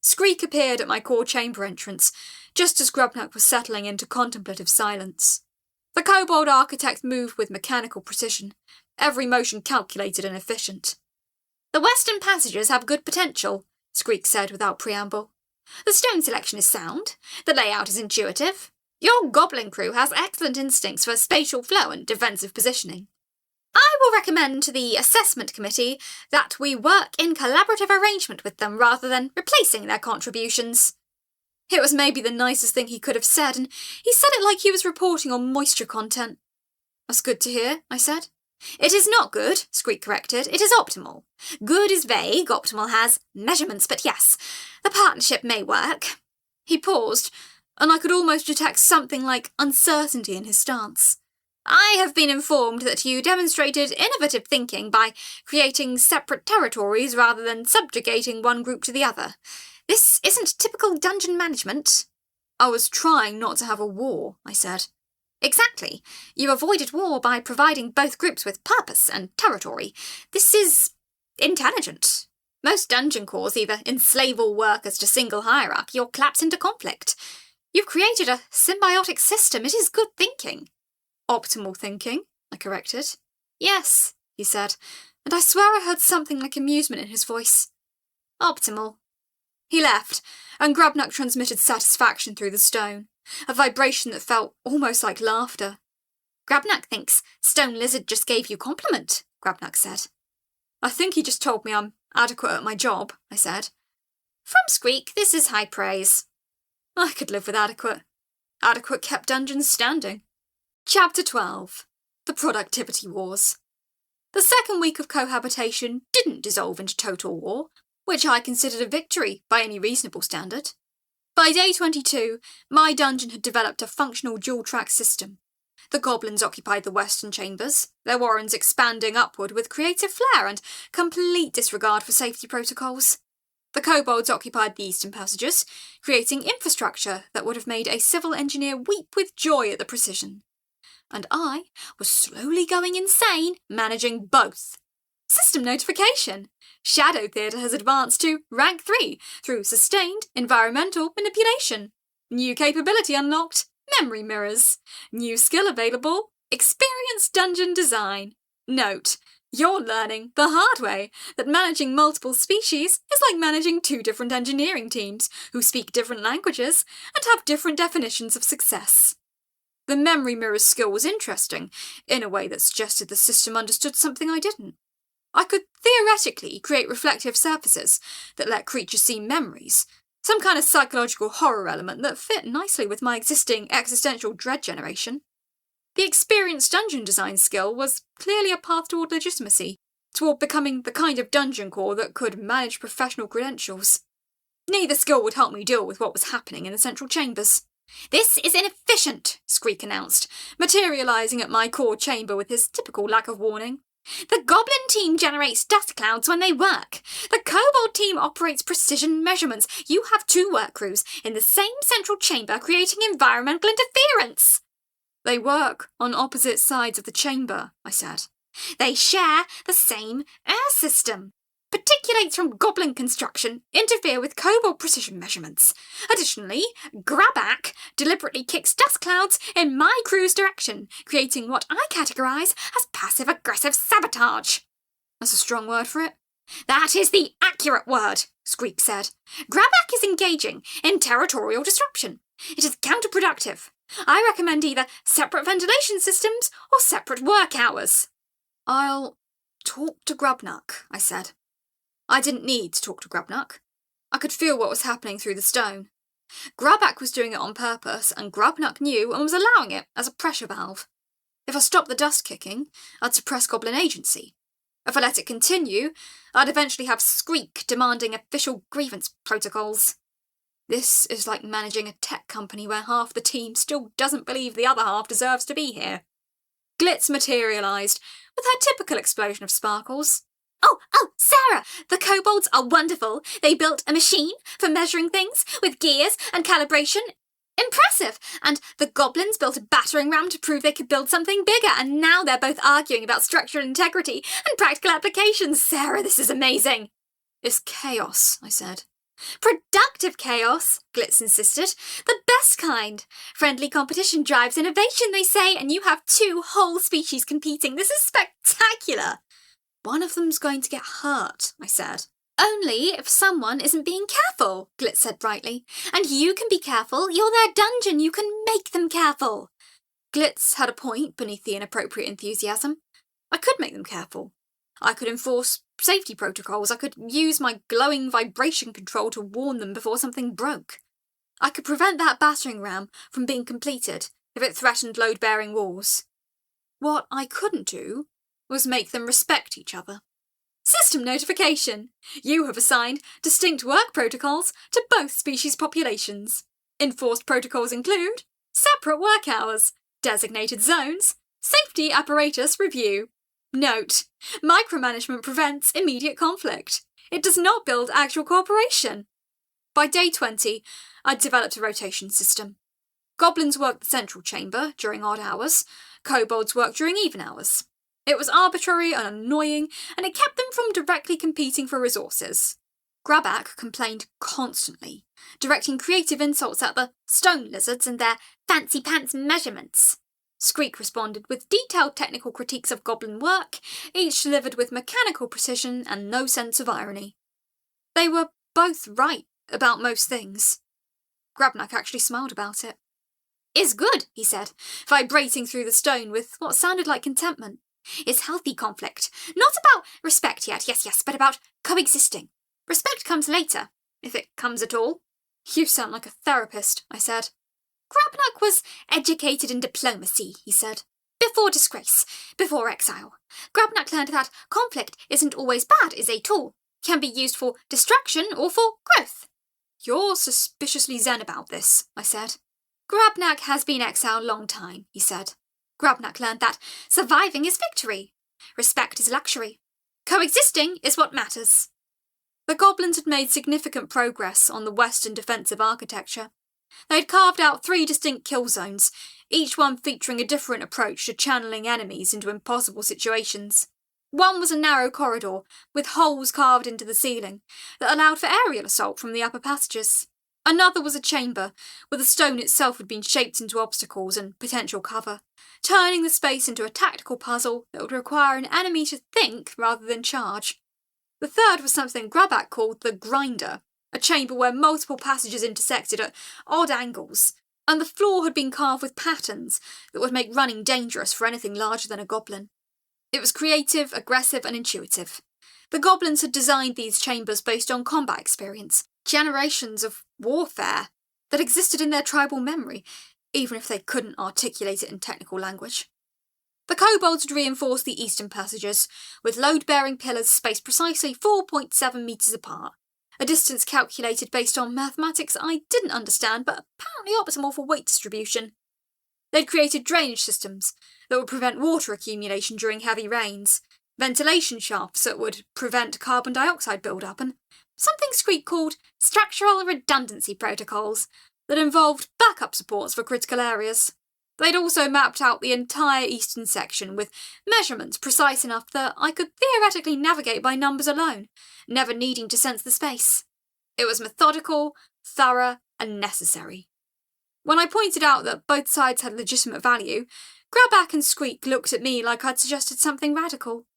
Skreek appeared at my core chamber entrance, just as Grabnak was settling into contemplative silence. The kobold architect moved with mechanical precision, every motion calculated and efficient. The western passages have good potential, Skreek said without preamble. The stone selection is sound, the layout is intuitive. Your goblin crew has excellent instincts for spatial flow and defensive positioning. I will recommend to the assessment committee that we work in collaborative arrangement with them rather than replacing their contributions. It was maybe the nicest thing he could have said, and he said it like he was reporting on moisture content. That's good to hear, I said. It is not good, Skreek corrected. It is optimal. Good is vague, optimal has measurements, but yes, the partnership may work. He paused, and I could almost detect something like uncertainty in his stance. I have been informed that you demonstrated innovative thinking by creating separate territories rather than subjugating one group to the other. This isn't typical dungeon management. I was trying not to have a war, I said. Exactly. You avoided war by providing both groups with purpose and territory. This is intelligent. Most dungeon cores either enslave all workers to single hierarchy or collapse into conflict. You've created a symbiotic system. It is good thinking. Optimal thinking, I corrected. Yes, he said, and I swear I heard something like amusement in his voice. Optimal. He left, and Grubnuck transmitted satisfaction through the stone, a vibration that felt almost like laughter. Grubnuck thinks Stone Lizard just gave you compliment, Grubnuck said. I think he just told me I'm adequate at my job, I said. From Squeak, this is high praise. I could live with adequate. Adequate kept dungeons standing. Chapter 12. The Productivity Wars. The second week of cohabitation didn't dissolve into total war, which I considered a victory by any reasonable standard. By day 22, my dungeon had developed a functional dual-track system. The goblins occupied the western chambers, their warrens expanding upward with creative flair and complete disregard for safety protocols. The kobolds occupied the eastern passages, creating infrastructure that would have made a civil engineer weep with joy at the precision. And I was slowly going insane, managing both. System notification. Shadow Theatre has advanced to Rank 3 through sustained environmental manipulation. New capability unlocked. Memory mirrors. New skill available. Experienced dungeon design. Note, you're learning the hard way that managing multiple species is like managing two different engineering teams who speak different languages and have different definitions of success. The memory mirrors skill was interesting, in a way that suggested the system understood something I didn't. I could theoretically create reflective surfaces that let creatures see memories, some kind of psychological horror element that fit nicely with my existing existential dread generation. The experienced dungeon design skill was clearly a path toward legitimacy, toward becoming the kind of dungeon core that could manage professional credentials. Neither skill would help me deal with what was happening in the central chambers. This is inefficient, Squeak announced, materialising at my core chamber with his typical lack of warning. The goblin team generates dust clouds when they work. The kobold team operates precision measurements. You have two work crews in the same central chamber creating environmental interference. They work on opposite sides of the chamber, I said. They share the same air system. Particulates from goblin construction interfere with kobold precision measurements. Additionally, Grabak deliberately kicks dust clouds in my crew's direction, creating what I categorise as passive-aggressive sabotage. That's a strong word for it. That is the accurate word, Squeak said. Grabak is engaging in territorial disruption. It is counterproductive. I recommend either separate ventilation systems or separate work hours. I'll talk to Grubnuck, I said. I didn't need to talk to Grubnuck. I could feel what was happening through the stone. Grabak was doing it on purpose, and Grubnuck knew and was allowing it as a pressure valve. If I stopped the dust kicking, I'd suppress goblin agency. If I let it continue, I'd eventually have Squeak demanding official grievance protocols. This is like managing a tech company where half the team still doesn't believe the other half deserves to be here. Glitz materialised, with her typical explosion of sparkles. Oh, Sarah, the kobolds are wonderful. They built a machine for measuring things with gears and calibration. Impressive! And the goblins built a battering ram to prove they could build something bigger, and now they're both arguing about structural integrity and practical applications. Sarah, this is amazing. It's chaos, I said. Productive chaos, Glitz insisted. The best kind. Friendly competition drives innovation, they say, and you have two whole species competing. This is spectacular. One of them's going to get hurt, I said. Only if someone isn't being careful, Glitz said brightly. And you can be careful. You're their dungeon. You can make them careful. Glitz had a point beneath the inappropriate enthusiasm. I could make them careful. I could enforce safety protocols. I could use my glowing vibration control to warn them before something broke. I could prevent that battering ram from being completed if it threatened load-bearing walls. What I couldn't do was make them respect each other. System notification. You have assigned distinct work protocols to both species populations. Enforced protocols include separate work hours, designated zones, safety apparatus review. Note, micromanagement prevents immediate conflict. It does not build actual cooperation. By day 20, I'd developed a rotation system. Goblins worked the central chamber during odd hours. Kobolds worked during even hours. It was arbitrary and annoying, and it kept them from directly competing for resources. Grabak complained constantly, directing creative insults at the stone lizards and their fancy pants measurements. Squeak responded with detailed technical critiques of goblin work, each delivered with mechanical precision and no sense of irony. They were both right about most things. Grabnak actually smiled about it. "It's good," he said, vibrating through the stone with what sounded like contentment. "It's healthy conflict. Not about respect yet, yes, but about coexisting. Respect comes later, if it comes at all." "You sound like a therapist," I said. "Grabnak was educated in diplomacy," he said. "Before disgrace, before exile. Grabnak learned that conflict isn't always bad, is a tool. Can be used for destruction or for growth." "You're suspiciously zen about this," I said. "Grabnak has been exiled a long time," he said. "Grabnak learned that surviving is victory. Respect is luxury. Coexisting is what matters." The goblins had made significant progress on the western defensive architecture. They had carved out 3 distinct kill zones, each one featuring a different approach to channeling enemies into impossible situations. One was a narrow corridor, with holes carved into the ceiling, that allowed for aerial assault from the upper passages. Another was a chamber, where the stone itself had been shaped into obstacles and potential cover, turning the space into a tactical puzzle that would require an enemy to think rather than charge. The third was something Grabak called the grinder, a chamber where multiple passages intersected at odd angles, and the floor had been carved with patterns that would make running dangerous for anything larger than a goblin. It was creative, aggressive, and intuitive. The goblins had designed these chambers based on combat experience, generations of warfare that existed in their tribal memory, even if they couldn't articulate it in technical language. The kobolds had reinforced the eastern passages, with load-bearing pillars spaced precisely 4.7 metres apart, a distance calculated based on mathematics I didn't understand but apparently optimal for weight distribution. They'd created drainage systems that would prevent water accumulation during heavy rains, ventilation shafts that would prevent carbon dioxide build-up, and something Squeak called structural redundancy protocols that involved backup supports for critical areas. They'd also mapped out the entire eastern section with measurements precise enough that I could theoretically navigate by numbers alone, never needing to sense the space. It was methodical, thorough, and necessary. When I pointed out that both sides had legitimate value, Grabak and Squeak looked at me like I'd suggested something radical.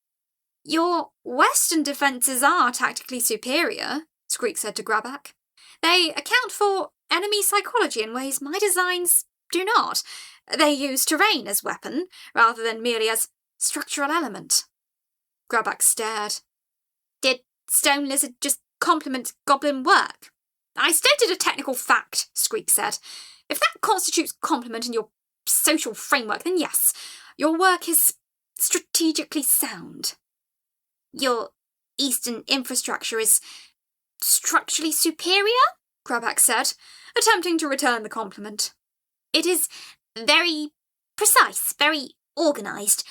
"Your western defences are tactically superior," Squeak said to Grabak. "They account for enemy psychology in ways my designs do not. They use terrain as weapon, rather than merely as structural element." Grabak stared. "Did Stone Lizard just compliment goblin work?" "I stated a technical fact," Squeak said. "If that constitutes compliment in your social framework, then yes, your work is strategically sound." "Your eastern infrastructure is structurally superior?" Grabak said, attempting to return the compliment. "It is very precise, very organised.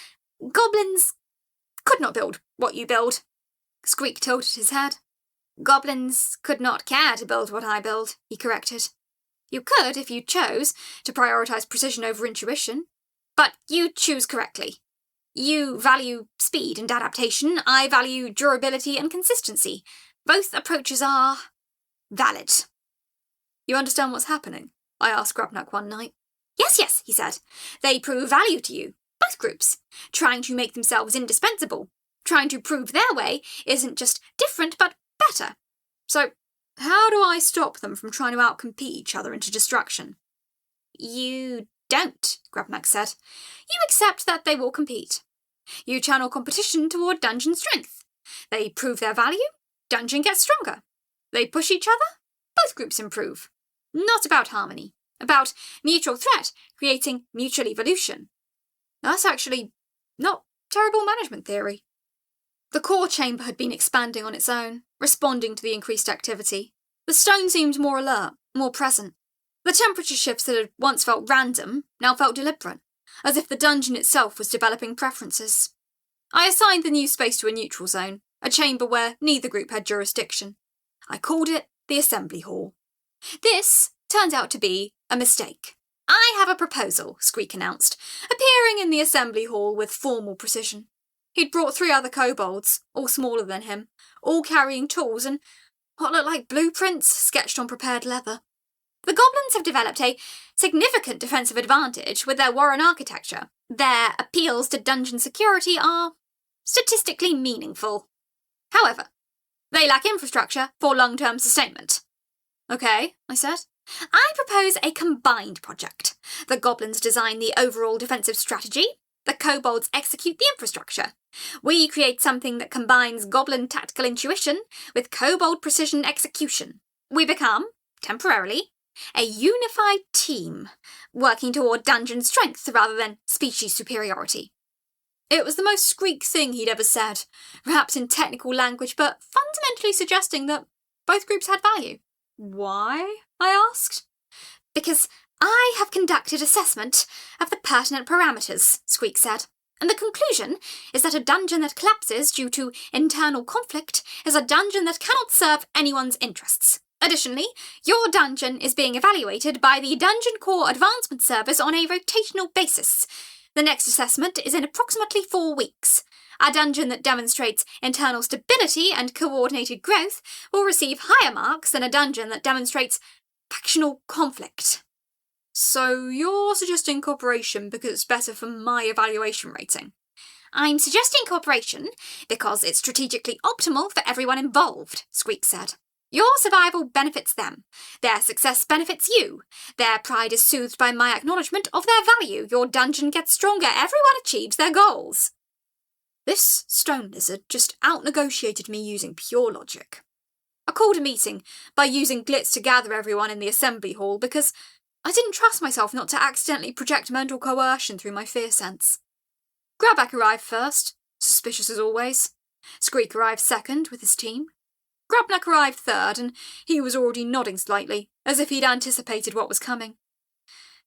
Goblins could not build what you build." Squeak tilted his head. "Goblins could not care to build what I build," he corrected. "You could, if you chose, to prioritise precision over intuition. But you choose correctly. You value speed and adaptation. I value durability and consistency. Both approaches are valid." "You understand what's happening?" I asked Grabnak one night. Yes, he said. "They prove value to you, both groups, trying to make themselves indispensable. Trying to prove their way isn't just different, but better. So, how do I stop them from trying to outcompete each other into destruction?" "You don't," Grabnak said. "You accept that they will compete. You channel competition toward dungeon strength. They prove their value, dungeon gets stronger. They push each other, both groups improve. Not about harmony, about mutual threat, creating mutual evolution." That's actually not terrible management theory. The core chamber had been expanding on its own, responding to the increased activity. The stone seemed more alert, more present. The temperature shifts that had once felt random now felt deliberate, as if the dungeon itself was developing preferences. I assigned the new space to a neutral zone, a chamber where neither group had jurisdiction. I called it the Assembly Hall. This turned out to be a mistake. "I have a proposal," Squeak announced, appearing in the Assembly Hall with formal precision. He'd brought 3 other kobolds, all smaller than him, all carrying tools and what looked like blueprints sketched on prepared leather. The goblins have developed a significant defensive advantage with their warren architecture. Their appeals to dungeon security are statistically meaningful. However, they lack infrastructure for long-term sustainment. Okay, I said. I propose a combined project. The goblins design the overall defensive strategy. The kobolds execute the infrastructure. We create something that combines goblin tactical intuition with kobold precision execution. We become, temporarily, a unified team, working toward dungeon strength rather than species superiority. It was the most Skreek thing he'd ever said, perhaps in technical language, but fundamentally suggesting that both groups had value. Why? I asked. Because I have conducted assessment of the pertinent parameters, Skreek said, and the conclusion is that a dungeon that collapses due to internal conflict is a dungeon that cannot serve anyone's interests. Additionally, your dungeon is being evaluated by the Dungeon Core Advancement Service on a rotational basis. The next assessment is in approximately 4 weeks. A dungeon that demonstrates internal stability and coordinated growth will receive higher marks than a dungeon that demonstrates factional conflict. So you're suggesting cooperation because it's better for my evaluation rating? I'm suggesting cooperation because it's strategically optimal for everyone involved, Skreek said. Your survival benefits them. Their success benefits you. Their pride is soothed by my acknowledgement of their value. Your dungeon gets stronger. Everyone achieves their goals. This stone lizard just out-negotiated me using pure logic. I called a meeting by using glitz to gather everyone in the assembly hall because I didn't trust myself not to accidentally project mental coercion through my fear sense. Grabak arrived first, suspicious as always. Skreek arrived second with his team. Grubnak arrived third, and he was already nodding slightly, as if he'd anticipated what was coming.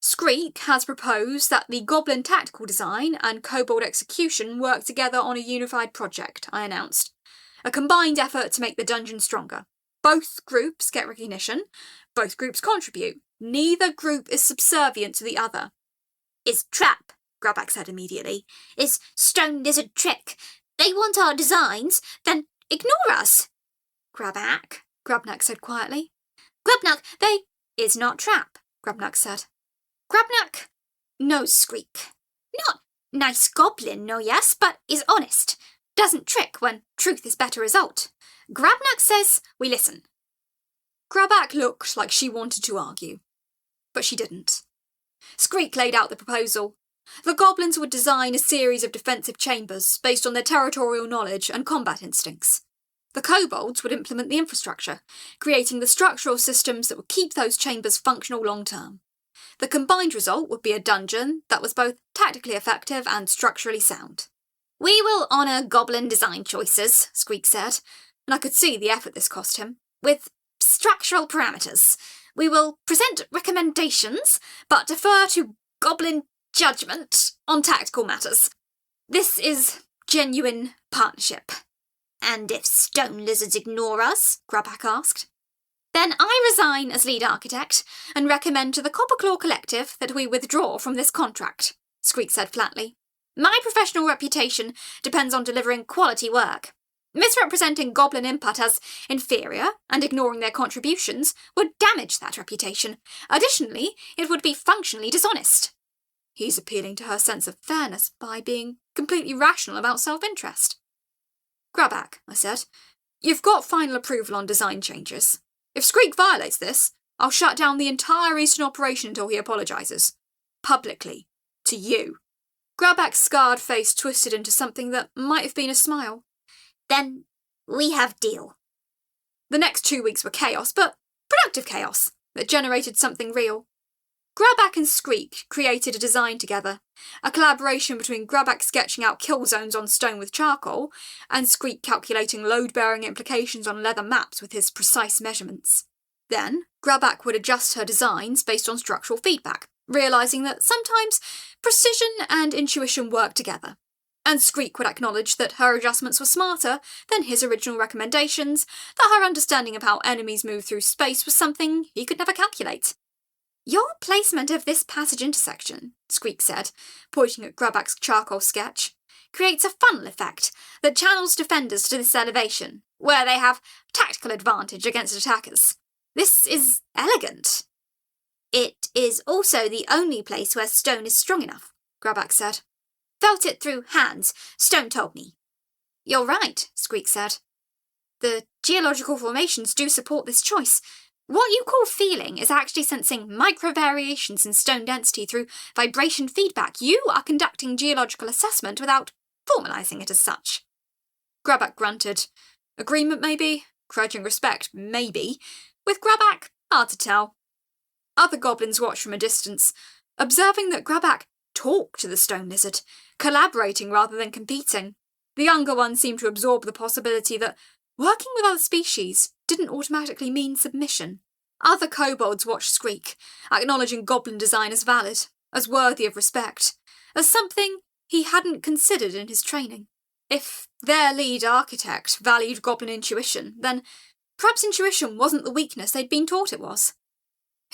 Skreek has proposed that the Goblin tactical design and Kobold execution work together on a unified project, I announced. A combined effort to make the dungeon stronger. Both groups get recognition, both groups contribute. Neither group is subservient to the other. Is trap, Grubak said immediately. Is stone lizard trick. They want our designs, then ignore us. Grubnak said quietly. Grubnak, they... Is not trap, Grubnak said. Grubnak knows Skreek. Not nice goblin, no yes, but is honest. Doesn't trick when truth is better result. Grubnak says we listen. Grubak looked like she wanted to argue, but she didn't. Skreek laid out the proposal. The goblins would design a series of defensive chambers based on their territorial knowledge and combat instincts. The kobolds would implement the infrastructure, creating the structural systems that would keep those chambers functional long-term. The combined result would be a dungeon that was both tactically effective and structurally sound. We will honour goblin design choices, Skreek said, and I could see the effort this cost him. With structural parameters. We will present recommendations, but defer to goblin judgment on tactical matters. This is genuine partnership. And if stone lizards ignore us, Grubak asked, then I resign as lead architect and recommend to the Copperclaw Collective that we withdraw from this contract, Skreek said flatly. My professional reputation depends on delivering quality work. Misrepresenting goblin input as inferior and ignoring their contributions would damage that reputation. Additionally, it would be functionally dishonest. He's appealing to her sense of fairness by being completely rational about self-interest. Grubak, I said, you've got final approval on design changes. If Skreek violates this, I'll shut down the entire Eastern operation until he apologises. Publicly. To you. Grubak's scarred face twisted into something that might have been a smile. Then we have deal. The next 2 weeks were chaos, but productive chaos, that generated something real. Grubak and Skreek created a design together, a collaboration between Grubak sketching out kill zones on stone with charcoal, and Skreek calculating load-bearing implications on leather maps with his precise measurements. Then, Grubak would adjust her designs based on structural feedback, realising that sometimes precision and intuition work together. And Skreek would acknowledge that her adjustments were smarter than his original recommendations, that her understanding of how enemies move through space was something he could never calculate. Your placement of this passage intersection, Skreek said, pointing at Grubak's charcoal sketch, creates a funnel effect that channels defenders to this elevation. where they have tactical advantage against attackers. This is elegant. It is also the only place where stone is strong enough, Grabak said. Felt it through hands, Stone told me. You're right, Squeak said. The geological formations do support this choice. What you call feeling is actually sensing micro-variations in stone density through vibration feedback. You are conducting geological assessment without formalising it as such. Grabak grunted. Agreement, maybe? Grudging respect, maybe. With Grabak, hard to tell. Other goblins watched from a distance, observing that Grabak talked to the stone lizard, collaborating rather than competing. The younger one seemed to absorb the possibility that working with other species didn't automatically mean submission. Other kobolds watched Squeak, acknowledging goblin design as valid, as worthy of respect, as something he hadn't considered in his training. If their lead architect valued goblin intuition, then perhaps intuition wasn't the weakness they'd been taught it was.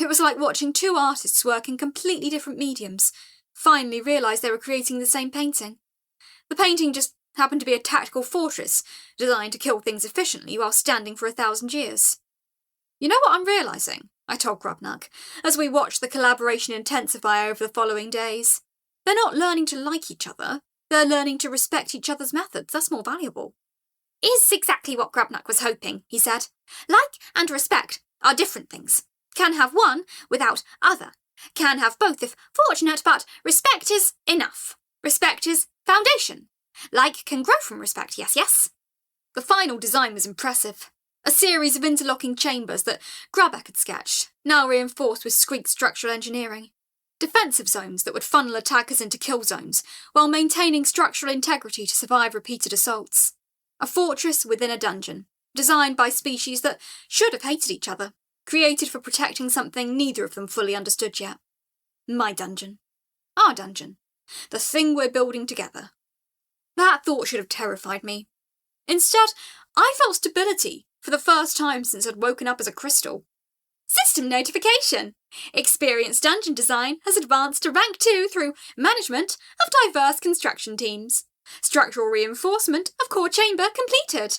It was like watching two artists work in completely different mediums, finally realise they were creating the same painting. The painting just happened to be a tactical fortress designed to kill things efficiently while standing for 1,000 years. You know what I'm realising? I told Grubnuck, as we watched the collaboration intensify over the following days. They're not learning to like each other, they're learning to respect each other's methods. That's more valuable. Is exactly what Grubnuck was hoping, he said. Like and respect are different things. Can have one without other. Can have both if fortunate, but respect is enough. Respect is foundation. Like can grow from respect, yes. The final design was impressive. A series of interlocking chambers that Grabak had sketched, now reinforced with Squeak's structural engineering. Defensive zones that would funnel attackers into kill zones, while maintaining structural integrity to survive repeated assaults. A fortress within a dungeon, designed by species that should have hated each other, created for protecting something neither of them fully understood yet. My dungeon. Our dungeon. The thing we're building together. That thought should have terrified me. Instead, I felt stability for the first time since I'd woken up as a crystal. System notification! Experienced dungeon design has advanced to rank 2 through management of diverse construction teams. Structural reinforcement of core chamber completed.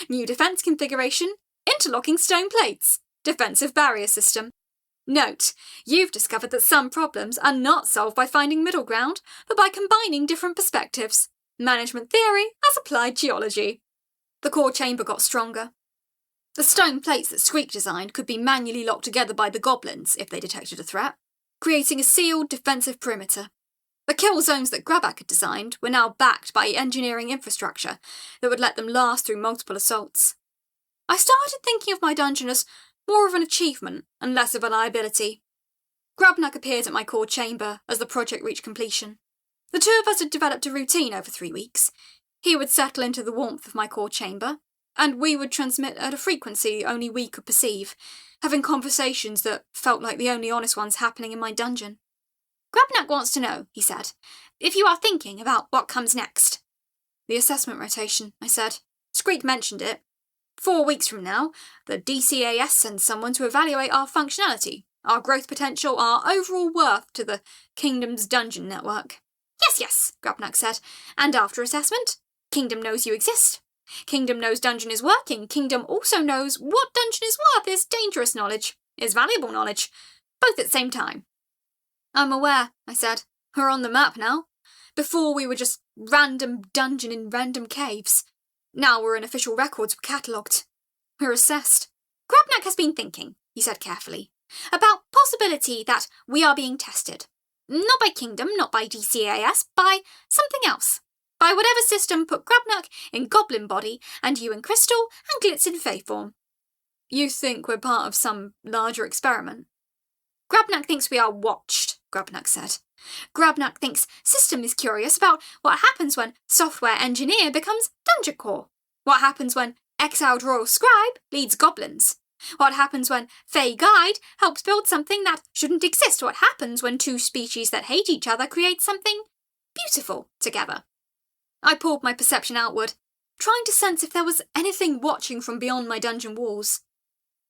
New defence configuration, interlocking stone plates. Defensive barrier system. Note, you've discovered that some problems are not solved by finding middle ground, but by combining different perspectives. Management theory as applied geology. The core chamber got stronger. The stone plates that Squeak designed could be manually locked together by the goblins if they detected a threat, creating a sealed defensive perimeter. The kill zones that Grabak had designed were now backed by engineering infrastructure that would let them last through multiple assaults. I started thinking of my dungeon as more of an achievement and less of a liability. Grubnuck appeared at my core chamber as the project reached completion. The two of us had developed a routine over 3 weeks. He would settle into the warmth of my core chamber, and we would transmit at a frequency only we could perceive, having conversations that felt like the only honest ones happening in my dungeon. Grubnuck wants to know, he said, if you are thinking about what comes next. The assessment rotation, I said. Squeak mentioned it. 4 weeks from now, the DCAS sends someone to evaluate our functionality, our growth potential, our overall worth to the Kingdom's dungeon network. Yes, Grubnuck said. And after assessment, Kingdom knows you exist. Kingdom knows dungeon is working. Kingdom also knows what dungeon is worth is dangerous knowledge, is valuable knowledge, both at the same time. I'm aware, I said. We're on the map now. Before we were just random dungeon in random caves. Now we're in official records, we're catalogued. We're assessed. Grubnuck has been thinking, he said carefully, about possibility that we are being tested. Not by Kingdom, not by DCAS, by something else. By whatever system put Grubnuck in goblin body and you in crystal and Glitz in fey form. You think we're part of some larger experiment? Grubnuck thinks we are watched, Grubnuck said. Grubnuck thinks system is curious about what happens when software engineer becomes dungeon core. What happens when exiled royal scribe leads goblins. What happens when Fey Guide helps build something that shouldn't exist? What happens when two species that hate each other create something beautiful together? I pulled my perception outward, trying to sense if there was anything watching from beyond my dungeon walls.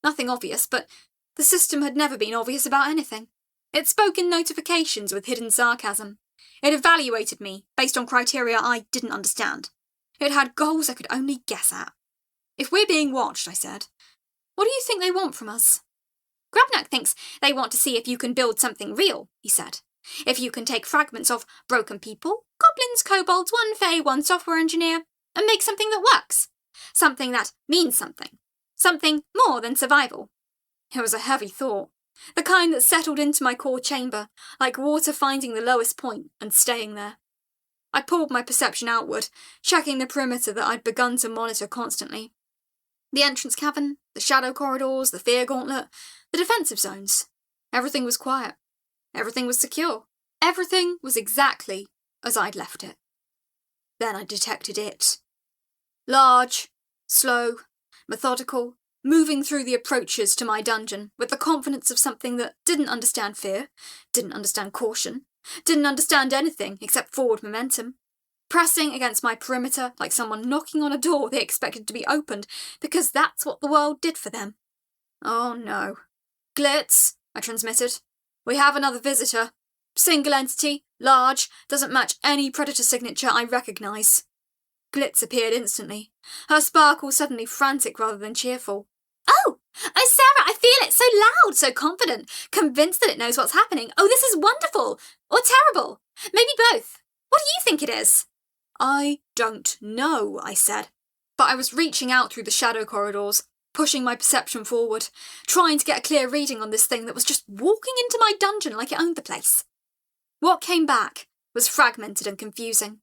Nothing obvious, but the system had never been obvious about anything. It spoke in notifications with hidden sarcasm. It evaluated me based on criteria I didn't understand. It had goals I could only guess at. If we're being watched, I said, what do you think they want from us? Grubnock thinks they want to see if you can build something real, he said. If you can take fragments of broken people, goblins, kobolds, one fae, one software engineer, and make something that works. Something that means something. Something more than survival. It was a heavy thought, the kind that settled into my core chamber, like water finding the lowest point and staying there. I pulled my perception outward, checking the perimeter that I'd begun to monitor constantly. The entrance cavern, the shadow corridors, the fear gauntlet, the defensive zones. Everything was quiet. Everything was secure. Everything was exactly as I'd left it. Then I detected it. Large, slow, methodical, moving through the approaches to my dungeon with the confidence of something that didn't understand fear, didn't understand caution, didn't understand anything except forward momentum. Pressing against my perimeter like someone knocking on a door they expected to be opened because that's what the world did for them. Oh no. Glitz, I transmitted. We have another visitor. Single entity, large, doesn't match any predator signature I recognise. Glitz appeared instantly, her sparkle suddenly frantic rather than cheerful. Oh, Sarah, I feel it, so loud, so confident, convinced that it knows what's happening. Oh, this is wonderful, or terrible, maybe both. What do you think it is? I don't know, I said, but I was reaching out through the shadow corridors, pushing my perception forward, trying to get a clear reading on this thing that was just walking into my dungeon like it owned the place. What came back was fragmented and confusing.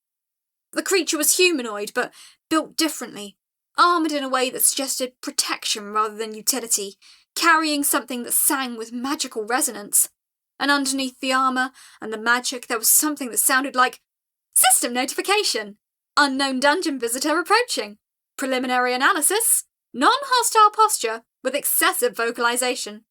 The creature was humanoid, but built differently, armoured in a way that suggested protection rather than utility, carrying something that sang with magical resonance. And underneath the armour and the magic there was something that sounded like system notification, unknown dungeon visitor approaching, preliminary analysis, non-hostile posture with excessive vocalisation.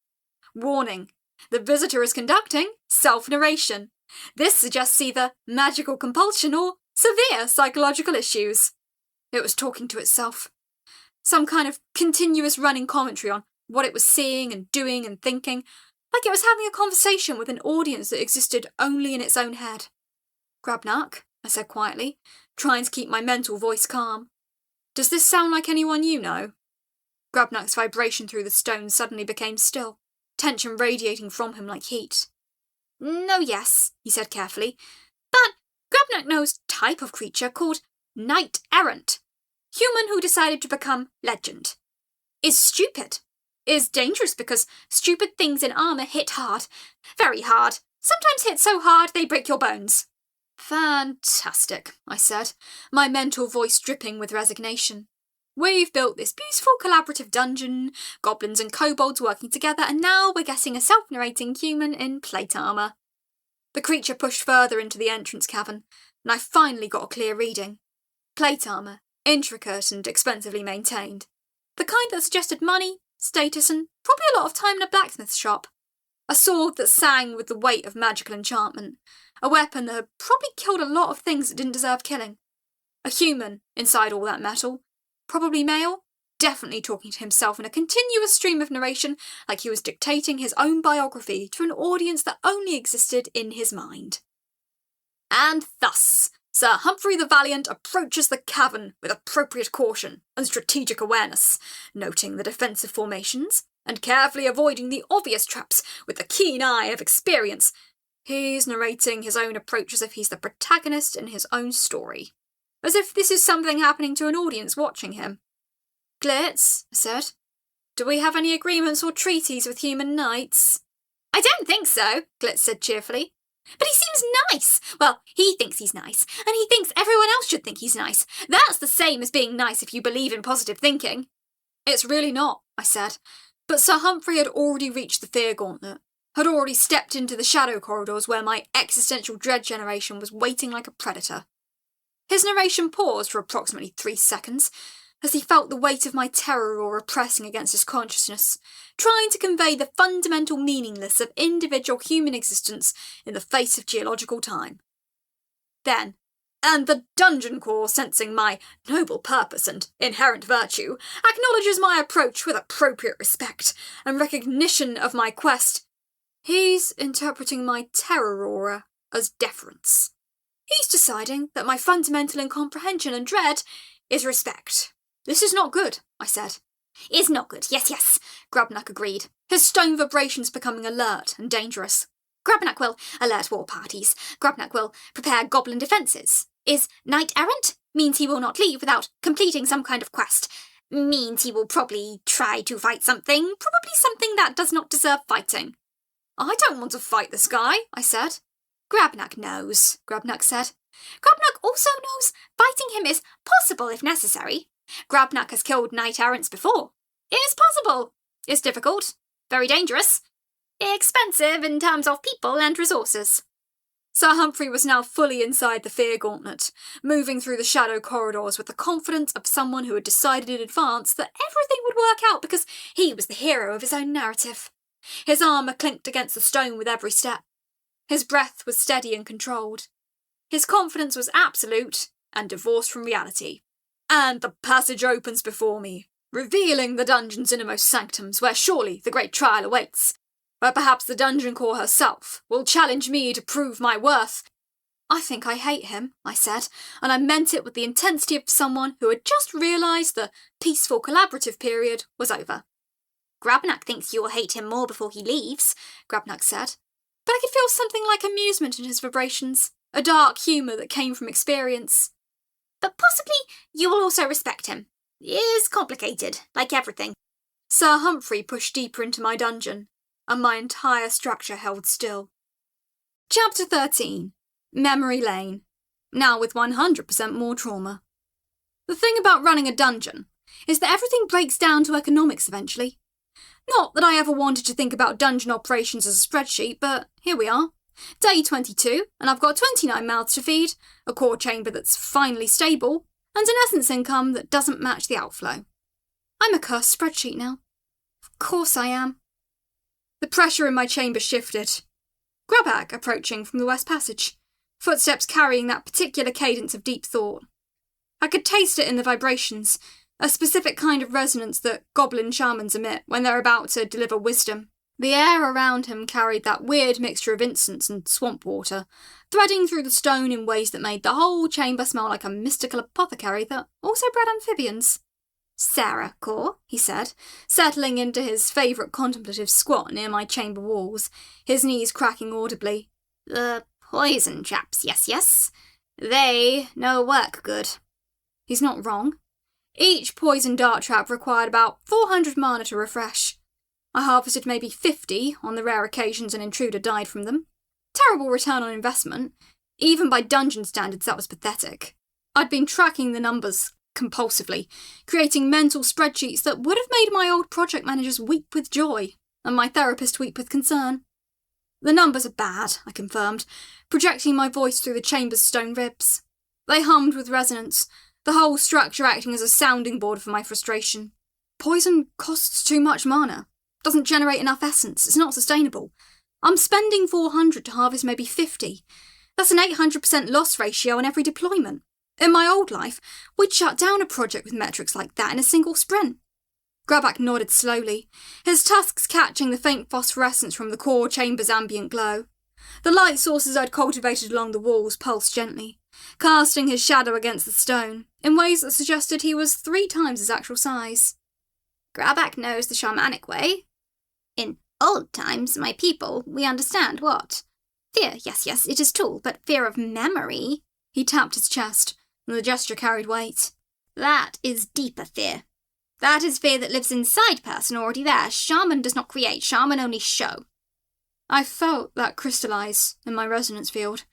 Warning, the visitor is conducting self-narration. This suggests either magical compulsion or severe psychological issues. It was talking to itself. Some kind of continuous running commentary on what it was seeing and doing and thinking, like it was having a conversation with an audience that existed only in its own head. Grubnock, I said quietly, trying to keep my mental voice calm. Does this sound like anyone you know? Grubnock's vibration through the stone suddenly became still, tension radiating from him like heat. No, yes, he said carefully, but Grubnock knows type of creature called knight errant. Human who decided to become legend. Is stupid. Is dangerous because stupid things in armour hit hard. Very hard. Sometimes hit so hard they break your bones. Fantastic, I said, my mental voice dripping with resignation. We've built this beautiful collaborative dungeon, goblins and kobolds working together, and now we're getting a self-narrating human in plate armour. The creature pushed further into the entrance cavern, and I finally got a clear reading. Plate armour, intricate and expensively maintained. The kind that suggested money, status, and probably a lot of time in a blacksmith's shop. A sword that sang with the weight of magical enchantment. A weapon that had probably killed a lot of things that didn't deserve killing. A human inside all that metal. Probably male, definitely talking to himself in a continuous stream of narration like he was dictating his own biography to an audience that only existed in his mind. And thus, Sir Humphrey the Valiant approaches the cavern with appropriate caution and strategic awareness, noting the defensive formations and carefully avoiding the obvious traps with the keen eye of experience. He's narrating his own approach as if he's the protagonist in his own story. As if this is something happening to an audience watching him. Glitz, I said, do we have any agreements or treaties with human knights? I don't think so, Glitz said cheerfully. But he seems nice. Well, he thinks he's nice, and he thinks everyone else should think he's nice. That's the same as being nice if you believe in positive thinking. It's really not, I said. But Sir Humphrey had already reached the fear gauntlet, had already stepped into the shadow corridors where my existential dread generation was waiting like a predator. His narration paused for approximately 3 seconds, as he felt the weight of my terror aura pressing against his consciousness, trying to convey the fundamental meaninglessness of individual human existence in the face of geological time. Then, and the Dungeon Corps, sensing my noble purpose and inherent virtue, acknowledges my approach with appropriate respect and recognition of my quest. He's interpreting my terror aura as deference. He's deciding that my fundamental incomprehension and dread is respect. This is not good, I said. Is not good, yes, Grubnuck agreed, his stone vibrations becoming alert and dangerous. Grubnuck will alert war parties. Grubnuck will prepare goblin defences. Is knight errant? Means he will not leave without completing some kind of quest. Means he will probably try to fight something, probably something that does not deserve fighting. I don't want to fight this guy, I said. Grubnuck knows, Grubnuck said. Grubnuck also knows fighting him is possible if necessary. Grubnuck has killed knight-errants before. It is possible. It's difficult. Very dangerous. Expensive in terms of people and resources. Sir Humphrey was now fully inside the fear gauntlet, moving through the shadow corridors with the confidence of someone who had decided in advance that everything would work out because he was the hero of his own narrative. His armour clinked against the stone with every step. His breath was steady and controlled. His confidence was absolute and divorced from reality. And the passage opens before me, revealing the dungeon's innermost sanctums, where surely the great trial awaits, where perhaps the Dungeon Core herself will challenge me to prove my worth. I think I hate him, I said, and I meant it with the intensity of someone who had just realised the peaceful collaborative period was over. Grubnuck thinks you will hate him more before he leaves, Grubnuck said. But I could feel something like amusement in his vibrations, a dark humour that came from experience. But possibly you will also respect him. It is complicated, like everything. Sir Humphrey pushed deeper into my dungeon, and my entire structure held still. Chapter 13. Memory Lane. Now with 100% more trauma. The thing about running a dungeon is that everything breaks down to economics eventually. Not that I ever wanted to think about dungeon operations as a spreadsheet, but here we are. Day 22, and I've got 29 mouths to feed, a core chamber that's finally stable, and an essence income that doesn't match the outflow. I'm a cursed spreadsheet now. Of course I am. The pressure in my chamber shifted. Grubnuck approaching from the West Passage, footsteps carrying that particular cadence of deep thought. I could taste it in the vibrations, a specific kind of resonance that goblin shamans emit when they're about to deliver wisdom. The air around him carried that weird mixture of incense and swamp water, threading through the stone in ways that made the whole chamber smell like a mystical apothecary that also bred amphibians. Sarah, Core, he said, settling into his favourite contemplative squat near my chamber walls, his knees cracking audibly. The poison chaps, yes. They no work good. He's not wrong. Each poison dart trap required about 400 mana to refresh. I harvested maybe 50 on the rare occasions an intruder died from them. Terrible return on investment. Even by dungeon standards, that was pathetic. I'd been tracking the numbers compulsively, creating mental spreadsheets that would have made my old project managers weep with joy, and my therapist weep with concern. The numbers are bad, I confirmed, projecting my voice through the chamber's stone ribs. They hummed with resonance, the whole structure acting as a sounding board for my frustration. Poison costs too much mana. Doesn't generate enough essence. It's not sustainable. I'm spending 400 to harvest maybe 50. That's an 800% loss ratio on every deployment. In my old life, we'd shut down a project with metrics like that in a single sprint. Grubnuck nodded slowly, his tusks catching the faint phosphorescence from the core chamber's ambient glow. The light sources I'd cultivated along the walls pulsed gently, casting his shadow against the stone, in ways that suggested he was 3 times his actual size. Grubnuck knows the shamanic way. In old times, my people, we understand what? Fear, yes, it is tool, but fear of memory. He tapped his chest, and the gesture carried weight. That is deeper fear. That is fear that lives inside person already there. Shaman does not create, shaman only show. I felt that crystallise in my resonance field.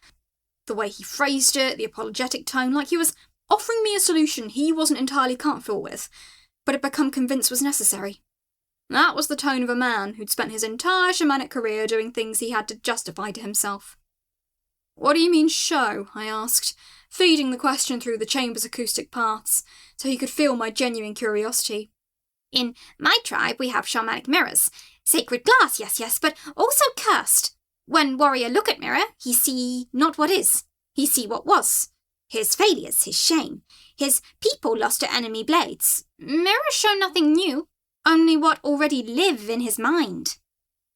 The way he phrased it, the apologetic tone, like he was offering me a solution he wasn't entirely comfortable with, but had become convinced was necessary. That was the tone of a man who'd spent his entire shamanic career doing things he had to justify to himself. What do you mean show? I asked, feeding the question through the chamber's acoustic paths, so he could feel my genuine curiosity. In my tribe we have shamanic mirrors. Sacred glass, yes, but also cursed. When warrior look at mirror, he see not what is, he see what was. His failures, his shame, his people lost to enemy blades. Mirrors show nothing new, only what already live in his mind.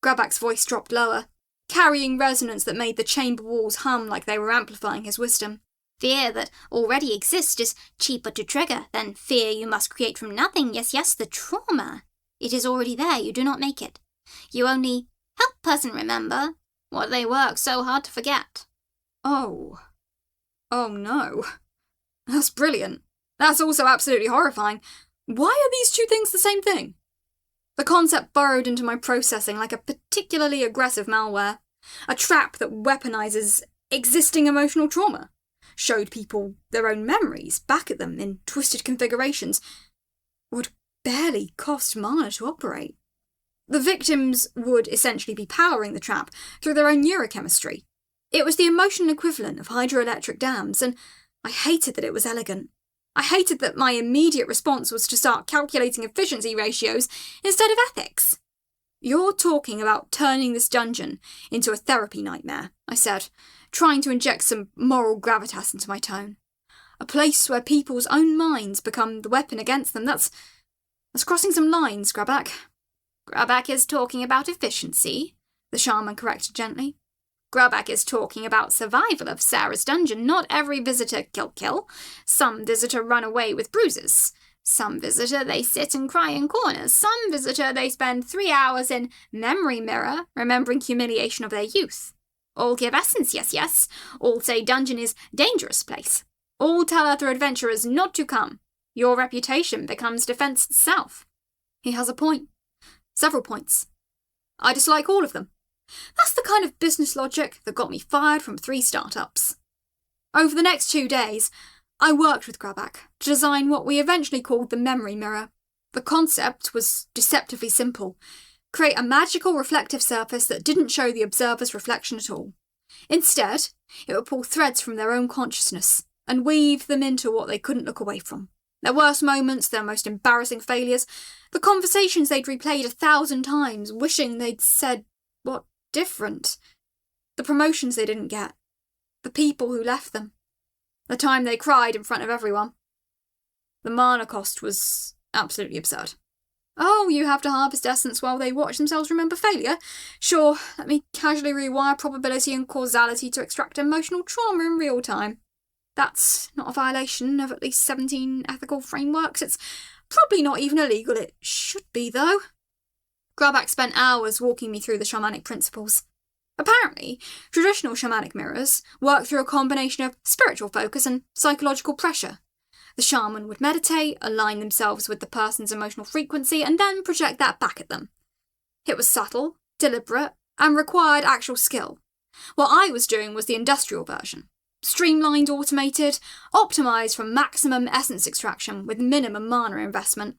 Grubnuck's voice dropped lower, carrying resonance that made the chamber walls hum like they were amplifying his wisdom. Fear that already exists is cheaper to trigger than fear you must create from nothing. Yes, the trauma. It is already there, you do not make it. You only help person remember what they work so hard to forget. Oh no. That's brilliant. That's also absolutely horrifying. Why are these two things the same thing? The concept burrowed into my processing like a particularly aggressive malware. A trap that weaponizes existing emotional trauma. Showed people their own memories back at them in twisted configurations. Would barely cost mana to operate. The victims would essentially be powering the trap through their own neurochemistry. It was the emotional equivalent of hydroelectric dams, and I hated that it was elegant. I hated that my immediate response was to start calculating efficiency ratios instead of ethics. You're talking about turning this dungeon into a therapy nightmare, I said, trying to inject some moral gravitas into my tone. A place where people's own minds become the weapon against them. That's crossing some lines, Grabak. Grabak is talking about efficiency, the shaman corrected gently. Grabak is talking about survival of Sarah's dungeon. Not every visitor kill. Some visitor run away with bruises. Some visitor they sit and cry in corners. Some visitor they spend 3 hours in memory mirror, remembering humiliation of their youth. All give essence, yes. All say dungeon is dangerous place. All tell other adventurers not to come. Your reputation becomes defense itself. He has a point. Several points. I dislike all of them. That's the kind of business logic that got me fired from 3 startups. Over the next 2 days, I worked with Grabak to design what we eventually called the memory mirror. The concept was deceptively simple. Create a magical reflective surface that didn't show the observer's reflection at all. Instead, it would pull threads from their own consciousness and weave them into what they couldn't look away from. Their worst moments, their most embarrassing failures, the conversations they'd replayed 1,000 times, wishing they'd said what different. The promotions they didn't get. The people who left them. The time they cried in front of everyone. The mana cost was absolutely absurd. Oh, you have to harvest essence while they watch themselves remember failure? Sure, let me casually rewire probability and causality to extract emotional trauma in real time. That's not a violation of at least 17 ethical frameworks. It's probably not even illegal. It should be, though. Grabak spent hours walking me through the shamanic principles. Apparently, traditional shamanic mirrors work through a combination of spiritual focus and psychological pressure. The shaman would meditate, align themselves with the person's emotional frequency, and then project that back at them. It was subtle, deliberate, and required actual skill. What I was doing was the industrial version. Streamlined, automated, optimised for maximum essence extraction with minimum mana investment.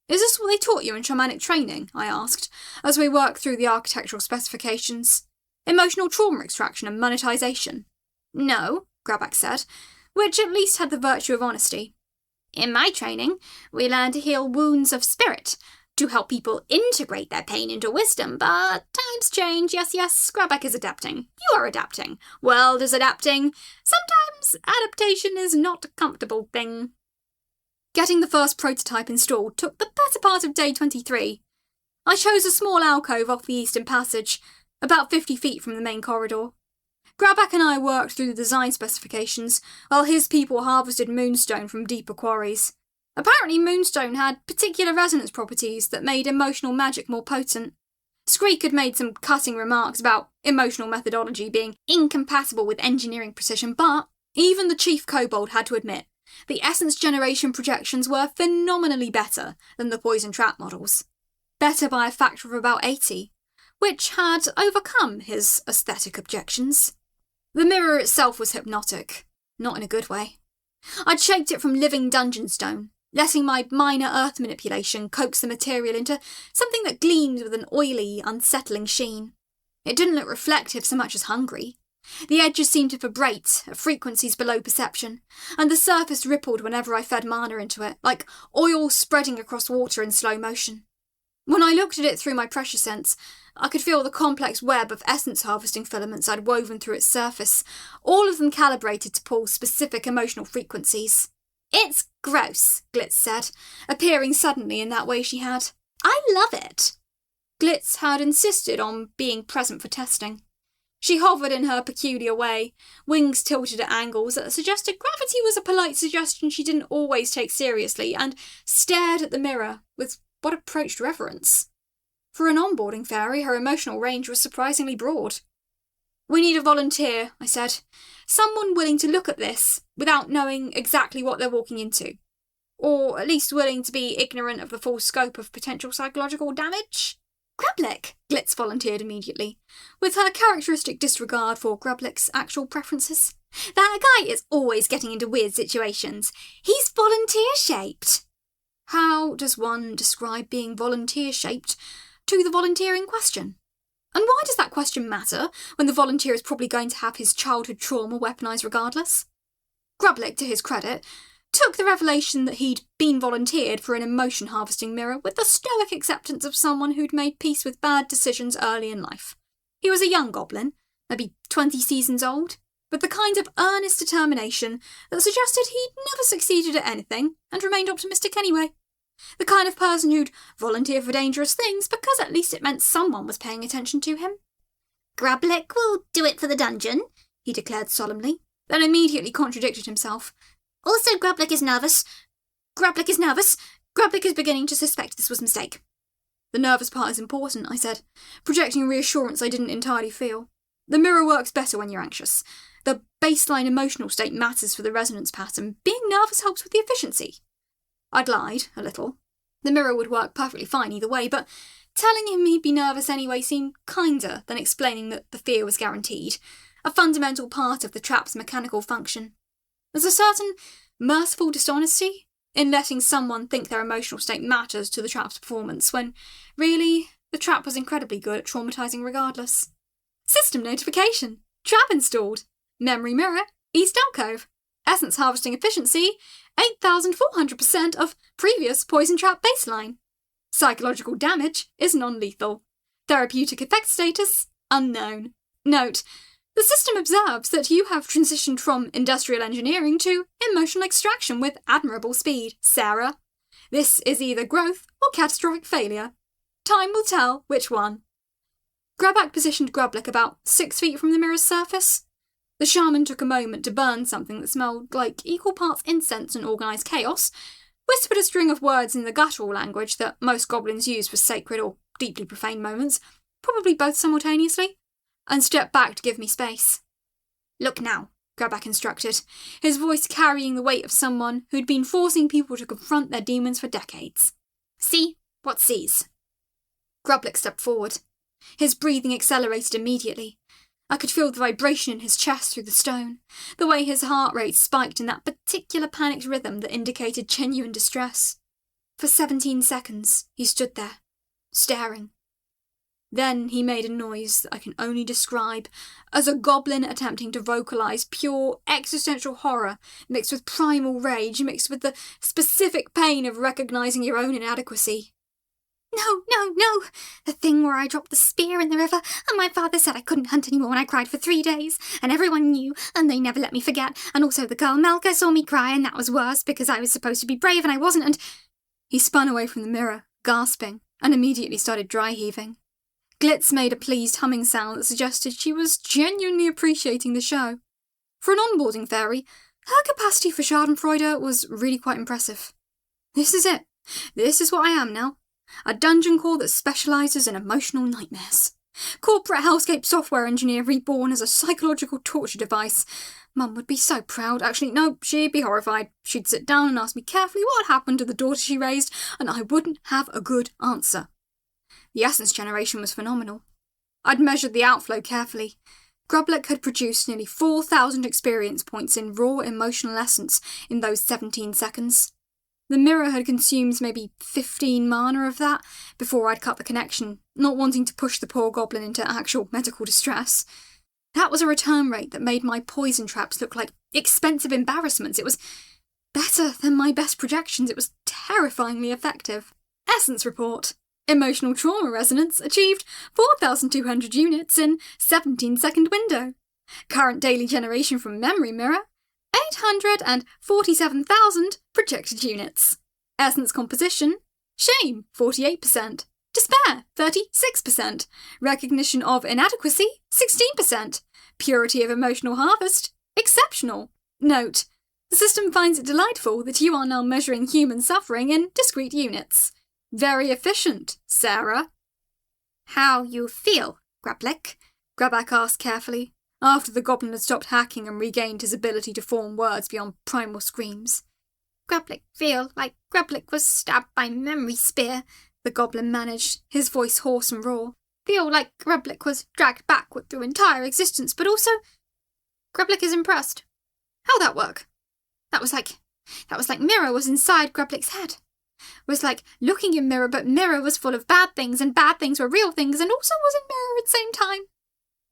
Is this what they taught you in shamanic training? I asked, as we worked through the architectural specifications. Emotional trauma extraction and monetization. No, Grabak said, which at least had the virtue of honesty. In my training, we learn to heal wounds of spirit, to help people integrate their pain into wisdom, but times change. Yes, Grabak is adapting. You are adapting. World is adapting. Sometimes adaptation is not a comfortable thing. Getting the first prototype installed took the better part of day 23. I chose a small alcove off the eastern passage, about 50 feet from the main corridor. Grabak and I worked through the design specifications, while his people harvested moonstone from deeper quarries. Apparently moonstone had particular resonance properties that made emotional magic more potent. Skreek had made some cutting remarks about emotional methodology being incompatible with engineering precision, but even the chief kobold had to admit the essence generation projections were phenomenally better than the poison trap models. Better by a factor of about 80, which had overcome his aesthetic objections. The mirror itself was hypnotic, not in a good way. I'd shaped it from living dungeon stone, letting my minor earth manipulation coax the material into something that gleamed with an oily, unsettling sheen. It didn't look reflective so much as hungry. The edges seemed to vibrate at frequencies below perception, and the surface rippled whenever I fed mana into it, like oil spreading across water in slow motion. When I looked at it through my pressure sense, I could feel the complex web of essence harvesting filaments I'd woven through its surface, all of them calibrated to pull specific emotional frequencies. It's gross, Glitz said, appearing suddenly in that way she had. I love it. Glitz had insisted on being present for testing. She hovered in her peculiar way, wings tilted at angles that suggested gravity was a polite suggestion she didn't always take seriously, and stared at the mirror with what approached reverence. For an onboarding fairy, her emotional range was surprisingly broad. "We need a volunteer," I said. "Someone willing to look at this without knowing exactly what they're walking into. Or at least willing to be ignorant of the full scope of potential psychological damage." "Grublick," Glitz volunteered immediately, with her characteristic disregard for Grublick's actual preferences. "That guy is always getting into weird situations. He's volunteer-shaped." How does one describe being volunteer-shaped to the volunteer in question? And why does that question matter when the volunteer is probably going to have his childhood trauma weaponised regardless? Grublick, to his credit, took the revelation that he'd been volunteered for an emotion harvesting mirror with the stoic acceptance of someone who'd made peace with bad decisions early in life. He was a young goblin, maybe 20 seasons old, with the kind of earnest determination that suggested he'd never succeeded at anything and remained optimistic anyway. The kind of person who'd volunteer for dangerous things because at least it meant someone was paying attention to him. "Grublick will do it for the dungeon," he declared solemnly, then immediately contradicted himself. "Also, Grublick is nervous. Grublick is beginning to suspect this was a mistake." "The nervous part is important," I said, projecting reassurance I didn't entirely feel. "The mirror works better when you're anxious. The baseline emotional state matters for the resonance pattern. Being nervous helps with the efficiency." I'd lied, a little. The mirror would work perfectly fine either way, but telling him he'd be nervous anyway seemed kinder than explaining that the fear was guaranteed, a fundamental part of the trap's mechanical function. There's a certain merciful dishonesty in letting someone think their emotional state matters to the trap's performance, when, really, the trap was incredibly good at traumatising regardless. "System notification! Trap installed! Memory mirror, East Alcove! Essence harvesting efficiency, 8,400% of previous poison trap baseline. Psychological damage is non-lethal. Therapeutic effect status, unknown. Note, the system observes that you have transitioned from industrial engineering to emotional extraction with admirable speed, Sarah. This is either growth or catastrophic failure. Time will tell which one." Graback positioned Grublick about 6 feet from the mirror's surface. The shaman took a moment to burn something that smelled like equal parts incense and organised chaos, whispered a string of words in the guttural language that most goblins use for sacred or deeply profane moments, probably both simultaneously, and stepped back to give me space. "Look now," Graback instructed, his voice carrying the weight of someone who'd been forcing people to confront their demons for decades. "See what sees." Grublick stepped forward. His breathing accelerated immediately. I could feel the vibration in his chest through the stone, the way his heart rate spiked in that particular panicked rhythm that indicated genuine distress. For 17 seconds, he stood there, staring. Then he made a noise that I can only describe as a goblin attempting to vocalise pure existential horror mixed with primal rage, mixed with the specific pain of recognising your own inadequacy. "No, no, no! The thing where I dropped the spear in the river, and my father said I couldn't hunt anymore, and I cried for 3 days, and everyone knew, and they never let me forget, and also the girl Melka saw me cry, and that was worse, because I was supposed to be brave, and I wasn't, and—" He spun away from the mirror, gasping, and immediately started dry-heaving. Glitz made a pleased humming sound that suggested she was genuinely appreciating the show. For an onboarding fairy, her capacity for schadenfreude was really quite impressive. This is it. This is what I am now. A dungeon core that specialises in emotional nightmares. Corporate hellscape software engineer reborn as a psychological torture device. Mum would be so proud. Actually, no, she'd be horrified. She'd sit down and ask me carefully what had happened to the daughter she raised, and I wouldn't have a good answer. The essence generation was phenomenal. I'd measured the outflow carefully. Grublick had produced nearly 4,000 experience points in raw emotional essence in those 17 seconds. The mirror had consumed maybe 15 mana of that before I'd cut the connection, not wanting to push the poor goblin into actual medical distress. That was a return rate that made my poison traps look like expensive embarrassments. It was better than my best projections. It was terrifyingly effective. Essence report. Emotional trauma resonance achieved 4,200 units in 17-second window. Current daily generation from memory mirror, 847,000 projected units. Essence composition, shame, 48%. Despair, 36%. Recognition of inadequacy, 16%. Purity of emotional harvest, exceptional. Note, the system finds it delightful that you are now measuring human suffering in discrete units. Very efficient, Sarah. How you feel, Grablik? Grabak asked carefully, after the goblin had stopped hacking and regained his ability to form words beyond primal screams. Grablik feel like Grablik was stabbed by memory spear, the goblin managed, his voice hoarse and raw. Feel like Grablik was dragged backward through entire existence, but also Grablik is impressed. How'd that work? That was like Mirror was inside Grablik's head. It was like looking in Mirror, but Mirror was full of bad things, and bad things were real things, and also was in Mirror at the same time.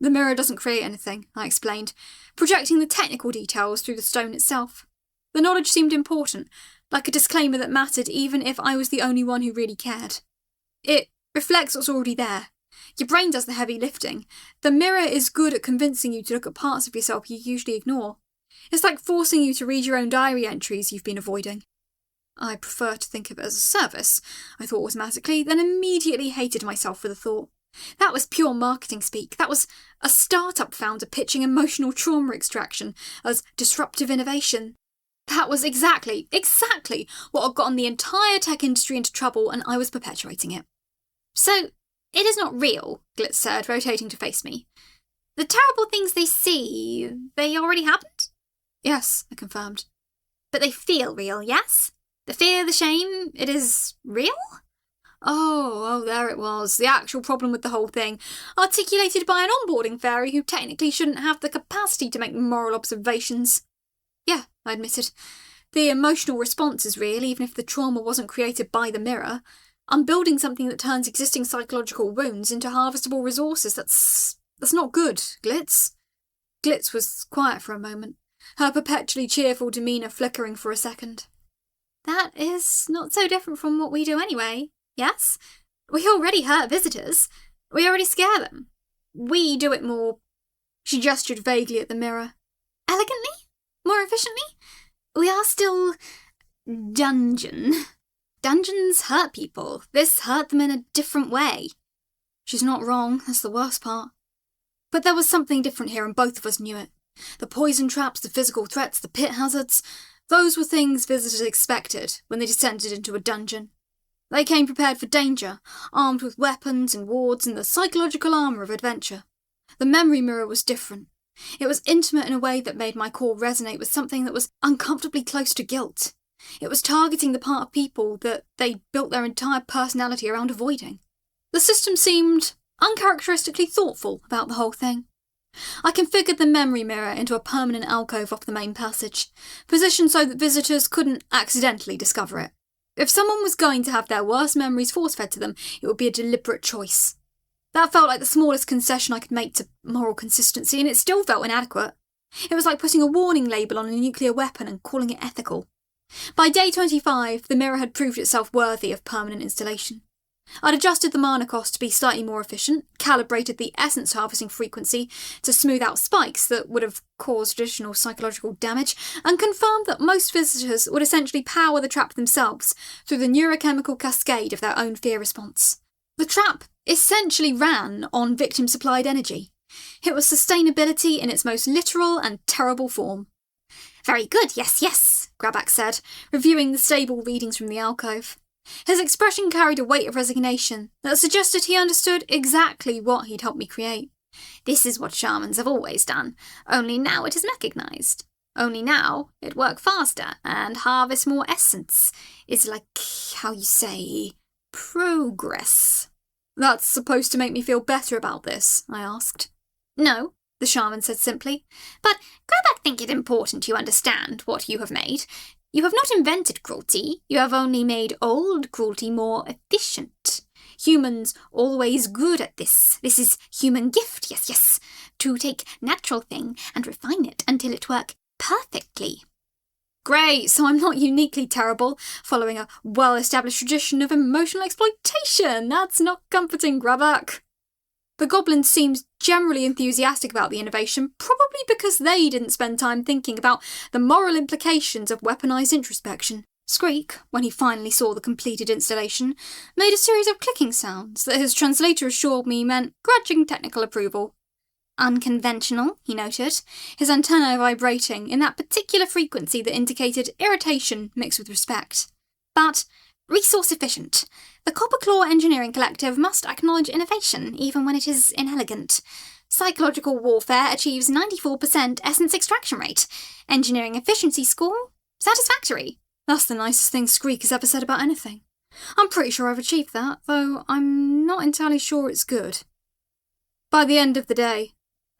The mirror doesn't create anything, I explained, projecting the technical details through the stone itself. The knowledge seemed important, like a disclaimer that mattered even if I was the only one who really cared. It reflects what's already there. Your brain does the heavy lifting. The mirror is good at convincing you to look at parts of yourself you usually ignore. It's like forcing you to read your own diary entries you've been avoiding. I prefer to think of it as a service, I thought automatically, then immediately hated myself for the thought. That was pure marketing speak. That was a startup founder pitching emotional trauma extraction as disruptive innovation. That was exactly what had gotten the entire tech industry into trouble, and I was perpetuating it. So, it is not real, Glitz said, rotating to face me. The terrible things they see, they already happened? Yes, I confirmed. But they feel real, yes? The fear, the shame, it is real? Oh, there it was, the actual problem with the whole thing, articulated by an onboarding fairy who technically shouldn't have the capacity to make moral observations. Yeah, I admitted. The emotional response is real, even if the trauma wasn't created by the mirror. I'm building something that turns existing psychological wounds into harvestable resources. That's not good, Glitz. Glitz was quiet for a moment, her perpetually cheerful demeanour flickering for a second. That is not so different from what we do anyway. Yes? We already hurt visitors. We already scare them. We do it more... She gestured vaguely at the mirror. Elegantly? More efficiently? We are still... dungeon. Dungeons hurt people. This hurt them in a different way. She's not wrong, that's the worst part. But there was something different here and both of us knew it. The poison traps, the physical threats, the pit hazards... Those were things visitors expected when they descended into a dungeon. They came prepared for danger, armed with weapons and wards and the psychological armour of adventure. The memory mirror was different. It was intimate in a way that made my core resonate with something that was uncomfortably close to guilt. It was targeting the part of people that they built their entire personality around avoiding. The system seemed uncharacteristically thoughtful about the whole thing. I configured the memory mirror into a permanent alcove off the main passage, positioned so that visitors couldn't accidentally discover it. If someone was going to have their worst memories force-fed to them, it would be a deliberate choice. That felt like the smallest concession I could make to moral consistency, and it still felt inadequate. It was like putting a warning label on a nuclear weapon and calling it ethical. By day 25, the mirror had proved itself worthy of permanent installation. I'd adjusted the mana cost to be slightly more efficient, calibrated the essence harvesting frequency to smooth out spikes that would have caused additional psychological damage, and confirmed that most visitors would essentially power the trap themselves through the neurochemical cascade of their own fear response. The trap essentially ran on victim-supplied energy. It was sustainability in its most literal and terrible form. Very good, yes, Grabak said, reviewing the stable readings from the alcove. His expression carried a weight of resignation that suggested he understood exactly what he'd helped me create. This is what shamans have always done, only now it is recognised. Only now it work faster and harvest more essence. It's like, how you say, progress. That's supposed to make me feel better about this, I asked. No, the shaman said simply, but Grabak think it important you understand what you have made. You have not invented cruelty, you have only made old cruelty more efficient. Humans always good at this. This is human gift, yes, to take natural thing and refine it until it work perfectly. Great, so I'm not uniquely terrible, following a well-established tradition of emotional exploitation. That's not comforting, Grabak. The goblins seemed generally enthusiastic about the innovation, probably because they didn't spend time thinking about the moral implications of weaponised introspection. Squeak, when he finally saw the completed installation, made a series of clicking sounds that his translator assured me meant grudging technical approval. Unconventional, he noted, his antennae vibrating in that particular frequency that indicated irritation mixed with respect. But resource efficient. The Copperclaw Engineering Collective must acknowledge innovation, even when it is inelegant. Psychological warfare achieves 94% essence extraction rate. Engineering efficiency score? Satisfactory. That's the nicest thing Squeak has ever said about anything. I'm pretty sure I've achieved that, though I'm not entirely sure it's good. By the end of the day,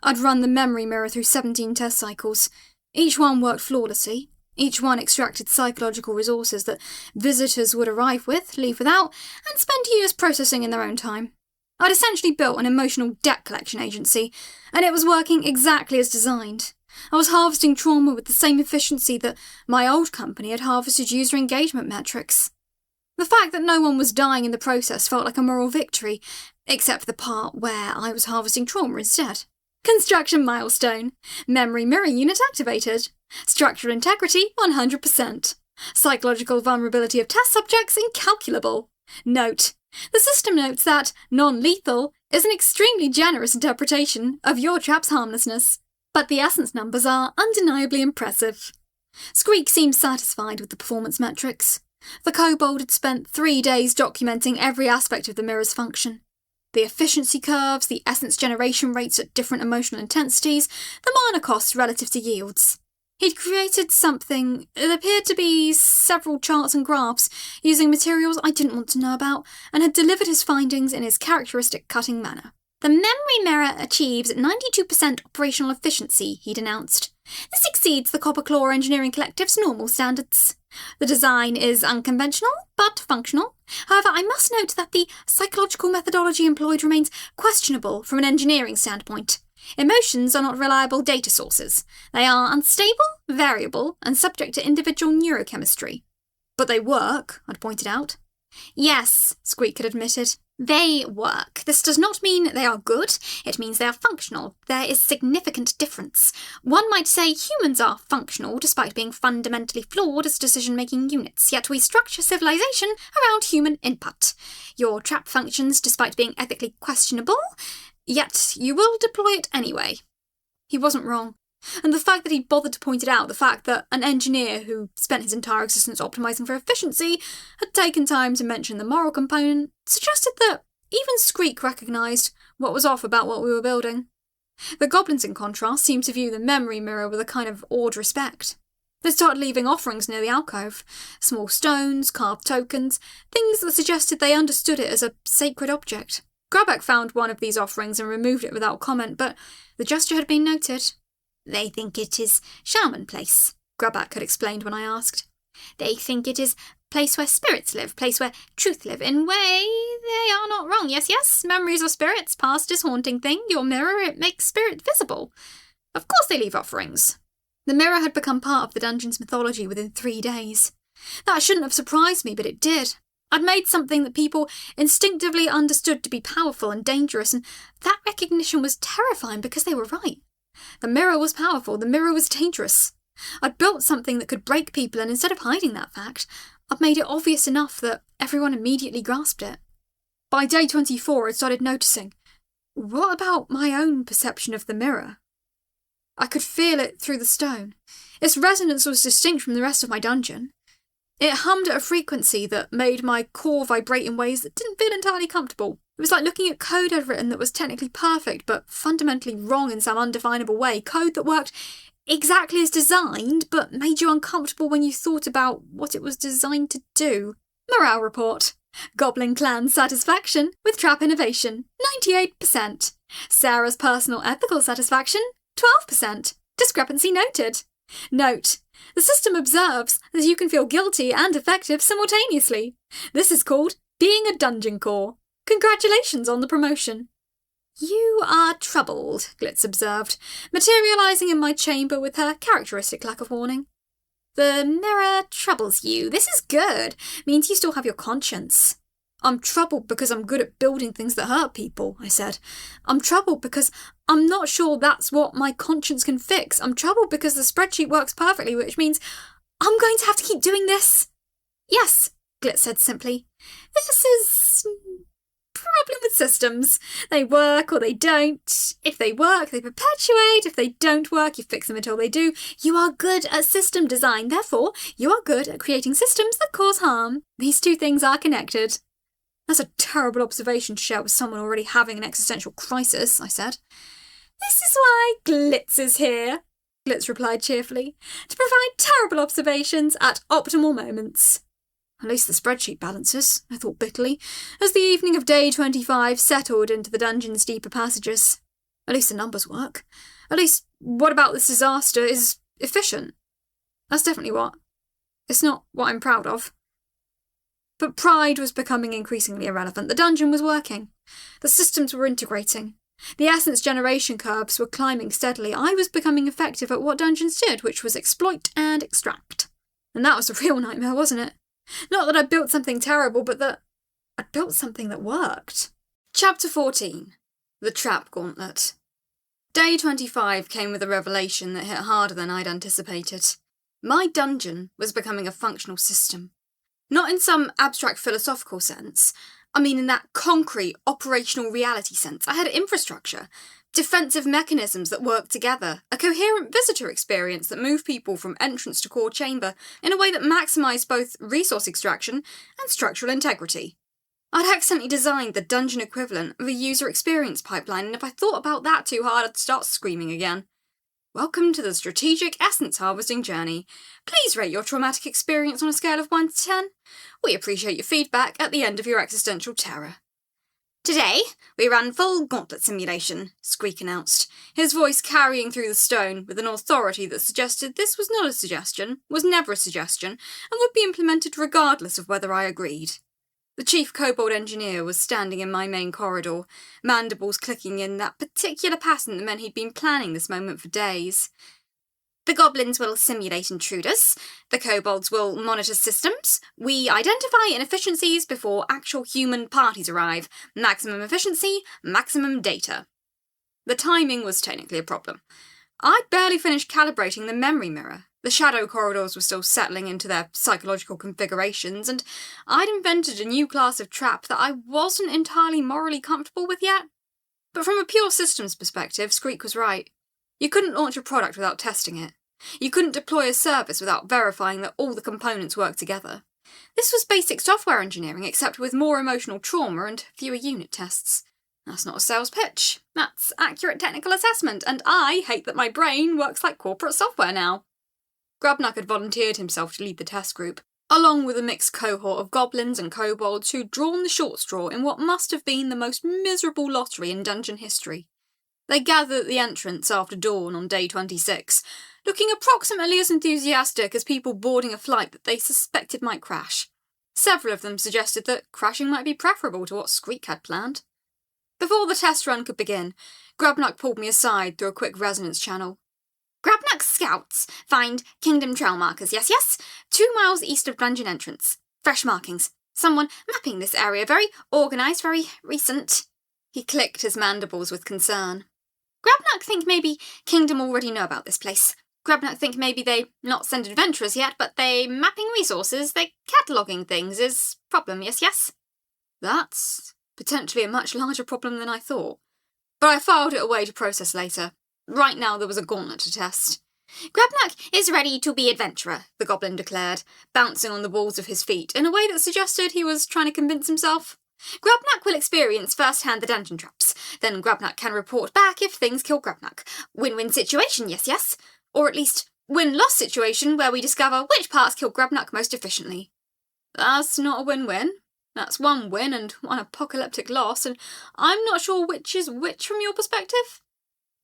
I'd run the memory mirror through 17 test cycles. Each one worked flawlessly. Each one extracted psychological resources that visitors would arrive with, leave without, and spend years processing in their own time. I'd essentially built an emotional debt collection agency, and it was working exactly as designed. I was harvesting trauma with the same efficiency that my old company had harvested user engagement metrics. The fact that no one was dying in the process felt like a moral victory, except for the part where I was harvesting trauma instead. Construction milestone. Memory mirror unit activated. Structural integrity 100%. Psychological vulnerability of test subjects incalculable. Note: the system notes that non-lethal is an extremely generous interpretation of your trap's harmlessness, but the essence numbers are undeniably impressive. Squeak seemed satisfied with the performance metrics. The kobold had spent 3 days documenting every aspect of the mirror's function. The efficiency curves, the essence generation rates at different emotional intensities, the mana costs relative to yields. He'd created something that appeared to be several charts and graphs using materials I didn't want to know about, and had delivered his findings in his characteristic cutting manner. The memory mirror achieves 92% operational efficiency, he'd announced. This exceeds the Copperclaw Engineering Collective's normal standards. The design is unconventional, but functional. However, I must note that the psychological methodology employed remains questionable from an engineering standpoint. Emotions are not reliable data sources. They are unstable, variable, and subject to individual neurochemistry. But they work, I'd pointed out. Yes, Squeak had admitted. They work. This does not mean they are good, it means they are functional. There is significant difference. One might say humans are functional despite being fundamentally flawed as decision-making units, yet we structure civilization around human input. Your trap functions despite being ethically questionable, yet you will deploy it anyway. He wasn't wrong. And the fact that he bothered to point it out, the fact that an engineer who spent his entire existence optimising for efficiency had taken time to mention the moral component, suggested that even Squeak recognised what was off about what we were building. The goblins, in contrast, seemed to view the memory mirror with a kind of awed respect. They started leaving offerings near the alcove, small stones, carved tokens, things that suggested they understood it as a sacred object. Grabak found one of these offerings and removed it without comment, but the gesture had been noted. They think it is shaman place, Grabak had explained when I asked. They think it is place where spirits live, place where truth live. In way, they are not wrong. Yes, memories are spirits, past is haunting thing, your mirror, it makes spirit visible. Of course they leave offerings. The mirror had become part of the dungeon's mythology within 3 days. That shouldn't have surprised me, but it did. I'd made something that people instinctively understood to be powerful and dangerous, and that recognition was terrifying because they were right. The mirror was powerful, the mirror was dangerous. I'd built something that could break people, and instead of hiding that fact, I'd made it obvious enough that everyone immediately grasped it. By day 24, I'd started noticing, what about my own perception of the mirror? I could feel it through the stone. Its resonance was distinct from the rest of my dungeon. It hummed at a frequency that made my core vibrate in ways that didn't feel entirely comfortable. It was like looking at code I'd written that was technically perfect, but fundamentally wrong in some undefinable way. Code that worked exactly as designed, but made you uncomfortable when you thought about what it was designed to do. Morale report. Goblin Clan satisfaction with trap innovation, 98%. Sarah's personal ethical satisfaction, 12%. Discrepancy noted. Note: the system observes that you can feel guilty and effective simultaneously. This is called being a dungeon core. Congratulations on the promotion. You are troubled, Glitz observed, materialising in my chamber with her characteristic lack of warning. The mirror troubles you. This is good. Means you still have your conscience. I'm troubled because I'm good at building things that hurt people, I said. I'm troubled because I'm not sure that's what my conscience can fix. I'm troubled because the spreadsheet works perfectly, which means I'm going to have to keep doing this. Yes, Glitz said simply. This is problem with systems. They work or they don't. If they work, they perpetuate. If they don't work, you fix them until they do. You are good at system design. Therefore, you are good at creating systems that cause harm. These two things are connected. That's a terrible observation to share with someone already having an existential crisis, I said. This is why Glitz is here, Glitz replied cheerfully, to provide terrible observations at optimal moments. At least the spreadsheet balances, I thought bitterly, as the evening of day 25 settled into the dungeon's deeper passages. At least the numbers work. At least what about this disaster is efficient. That's definitely what. It's not what I'm proud of. But pride was becoming increasingly irrelevant. The dungeon was working. The systems were integrating. The essence generation curves were climbing steadily. I was becoming effective at what dungeons did, which was exploit and extract. And that was a real nightmare, wasn't it? Not that I built something terrible, but that I built something that worked. Chapter 14. The Trap Gauntlet. Day 25 came with a revelation that hit harder than I'd anticipated. My dungeon was becoming a functional system. Not in some abstract philosophical sense. I mean in that concrete, operational reality sense. I had infrastructure, defensive mechanisms that worked together, a coherent visitor experience that moved people from entrance to core chamber in a way that maximised both resource extraction and structural integrity. I'd accidentally designed the dungeon equivalent of a user experience pipeline, and if I thought about that too hard, I'd start screaming again. Welcome to the strategic essence harvesting journey. Please rate your traumatic experience on a scale of 1 to 10. We appreciate your feedback at the end of your existential terror. Today, we run full gauntlet simulation, Squeak announced, his voice carrying through the stone with an authority that suggested this was not a suggestion, was never a suggestion, and would be implemented regardless of whether I agreed. The chief kobold engineer was standing in my main corridor, mandibles clicking in that particular pattern that meant he'd been planning this moment for days. The goblins will simulate intruders. The kobolds will monitor systems. We identify inefficiencies before actual human parties arrive. Maximum efficiency, maximum data. The timing was technically a problem. I'd barely finished calibrating the memory mirror. The shadow corridors were still settling into their psychological configurations, and I'd invented a new class of trap that I wasn't entirely morally comfortable with yet. But from a pure systems perspective, Squeak was right. You couldn't launch a product without testing it. You couldn't deploy a service without verifying that all the components work together. This was basic software engineering, except with more emotional trauma and fewer unit tests. That's not a sales pitch. That's accurate technical assessment, and I hate that my brain works like corporate software now. Grubnuck had volunteered himself to lead the test group, along with a mixed cohort of goblins and kobolds who'd drawn the short straw in what must have been the most miserable lottery in dungeon history. They gathered at the entrance after dawn on day 26, looking approximately as enthusiastic as people boarding a flight that they suspected might crash. Several of them suggested that crashing might be preferable to what Squeak had planned. Before the test run could begin, Grubnuck pulled me aside through a quick resonance channel. Grubnuck's scouts find Kingdom trail markers, yes, 2 miles east of dungeon entrance. Fresh markings. Someone mapping this area. Very organised, very recent. He clicked his mandibles with concern. Grubnuck think maybe Kingdom already know about this place. Grubnuck think maybe they not send adventurers yet, but they mapping resources, they cataloguing things is problem, yes? That's potentially a much larger problem than I thought. But I filed it away to process later. Right now there was a gauntlet to test. Grubnuck is ready to be adventurer, the goblin declared, bouncing on the balls of his feet in a way that suggested he was trying to convince himself. Grubnuck will experience firsthand the dungeon traps. Then Grubnuck can report back if things kill Grubnuck. Win-win situation, yes? Or at least win-loss situation where we discover which parts kill Grubnuck most efficiently. That's not a win-win. That's one win and one apocalyptic loss, and I'm not sure which is which from your perspective.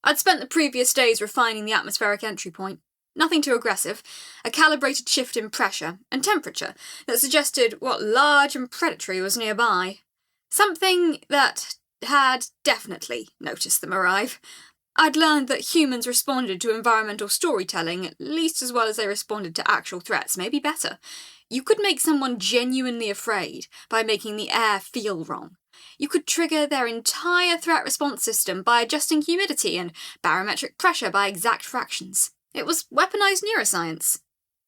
I'd spent the previous days refining the atmospheric entry point. Nothing too aggressive, a calibrated shift in pressure and temperature that suggested what large and predatory was nearby. Something that had definitely noticed them arrive. I'd learned that humans responded to environmental storytelling at least as well as they responded to actual threats, maybe better. You could make someone genuinely afraid by making the air feel wrong. You could trigger their entire threat response system by adjusting humidity and barometric pressure by exact fractions. It was weaponized neuroscience.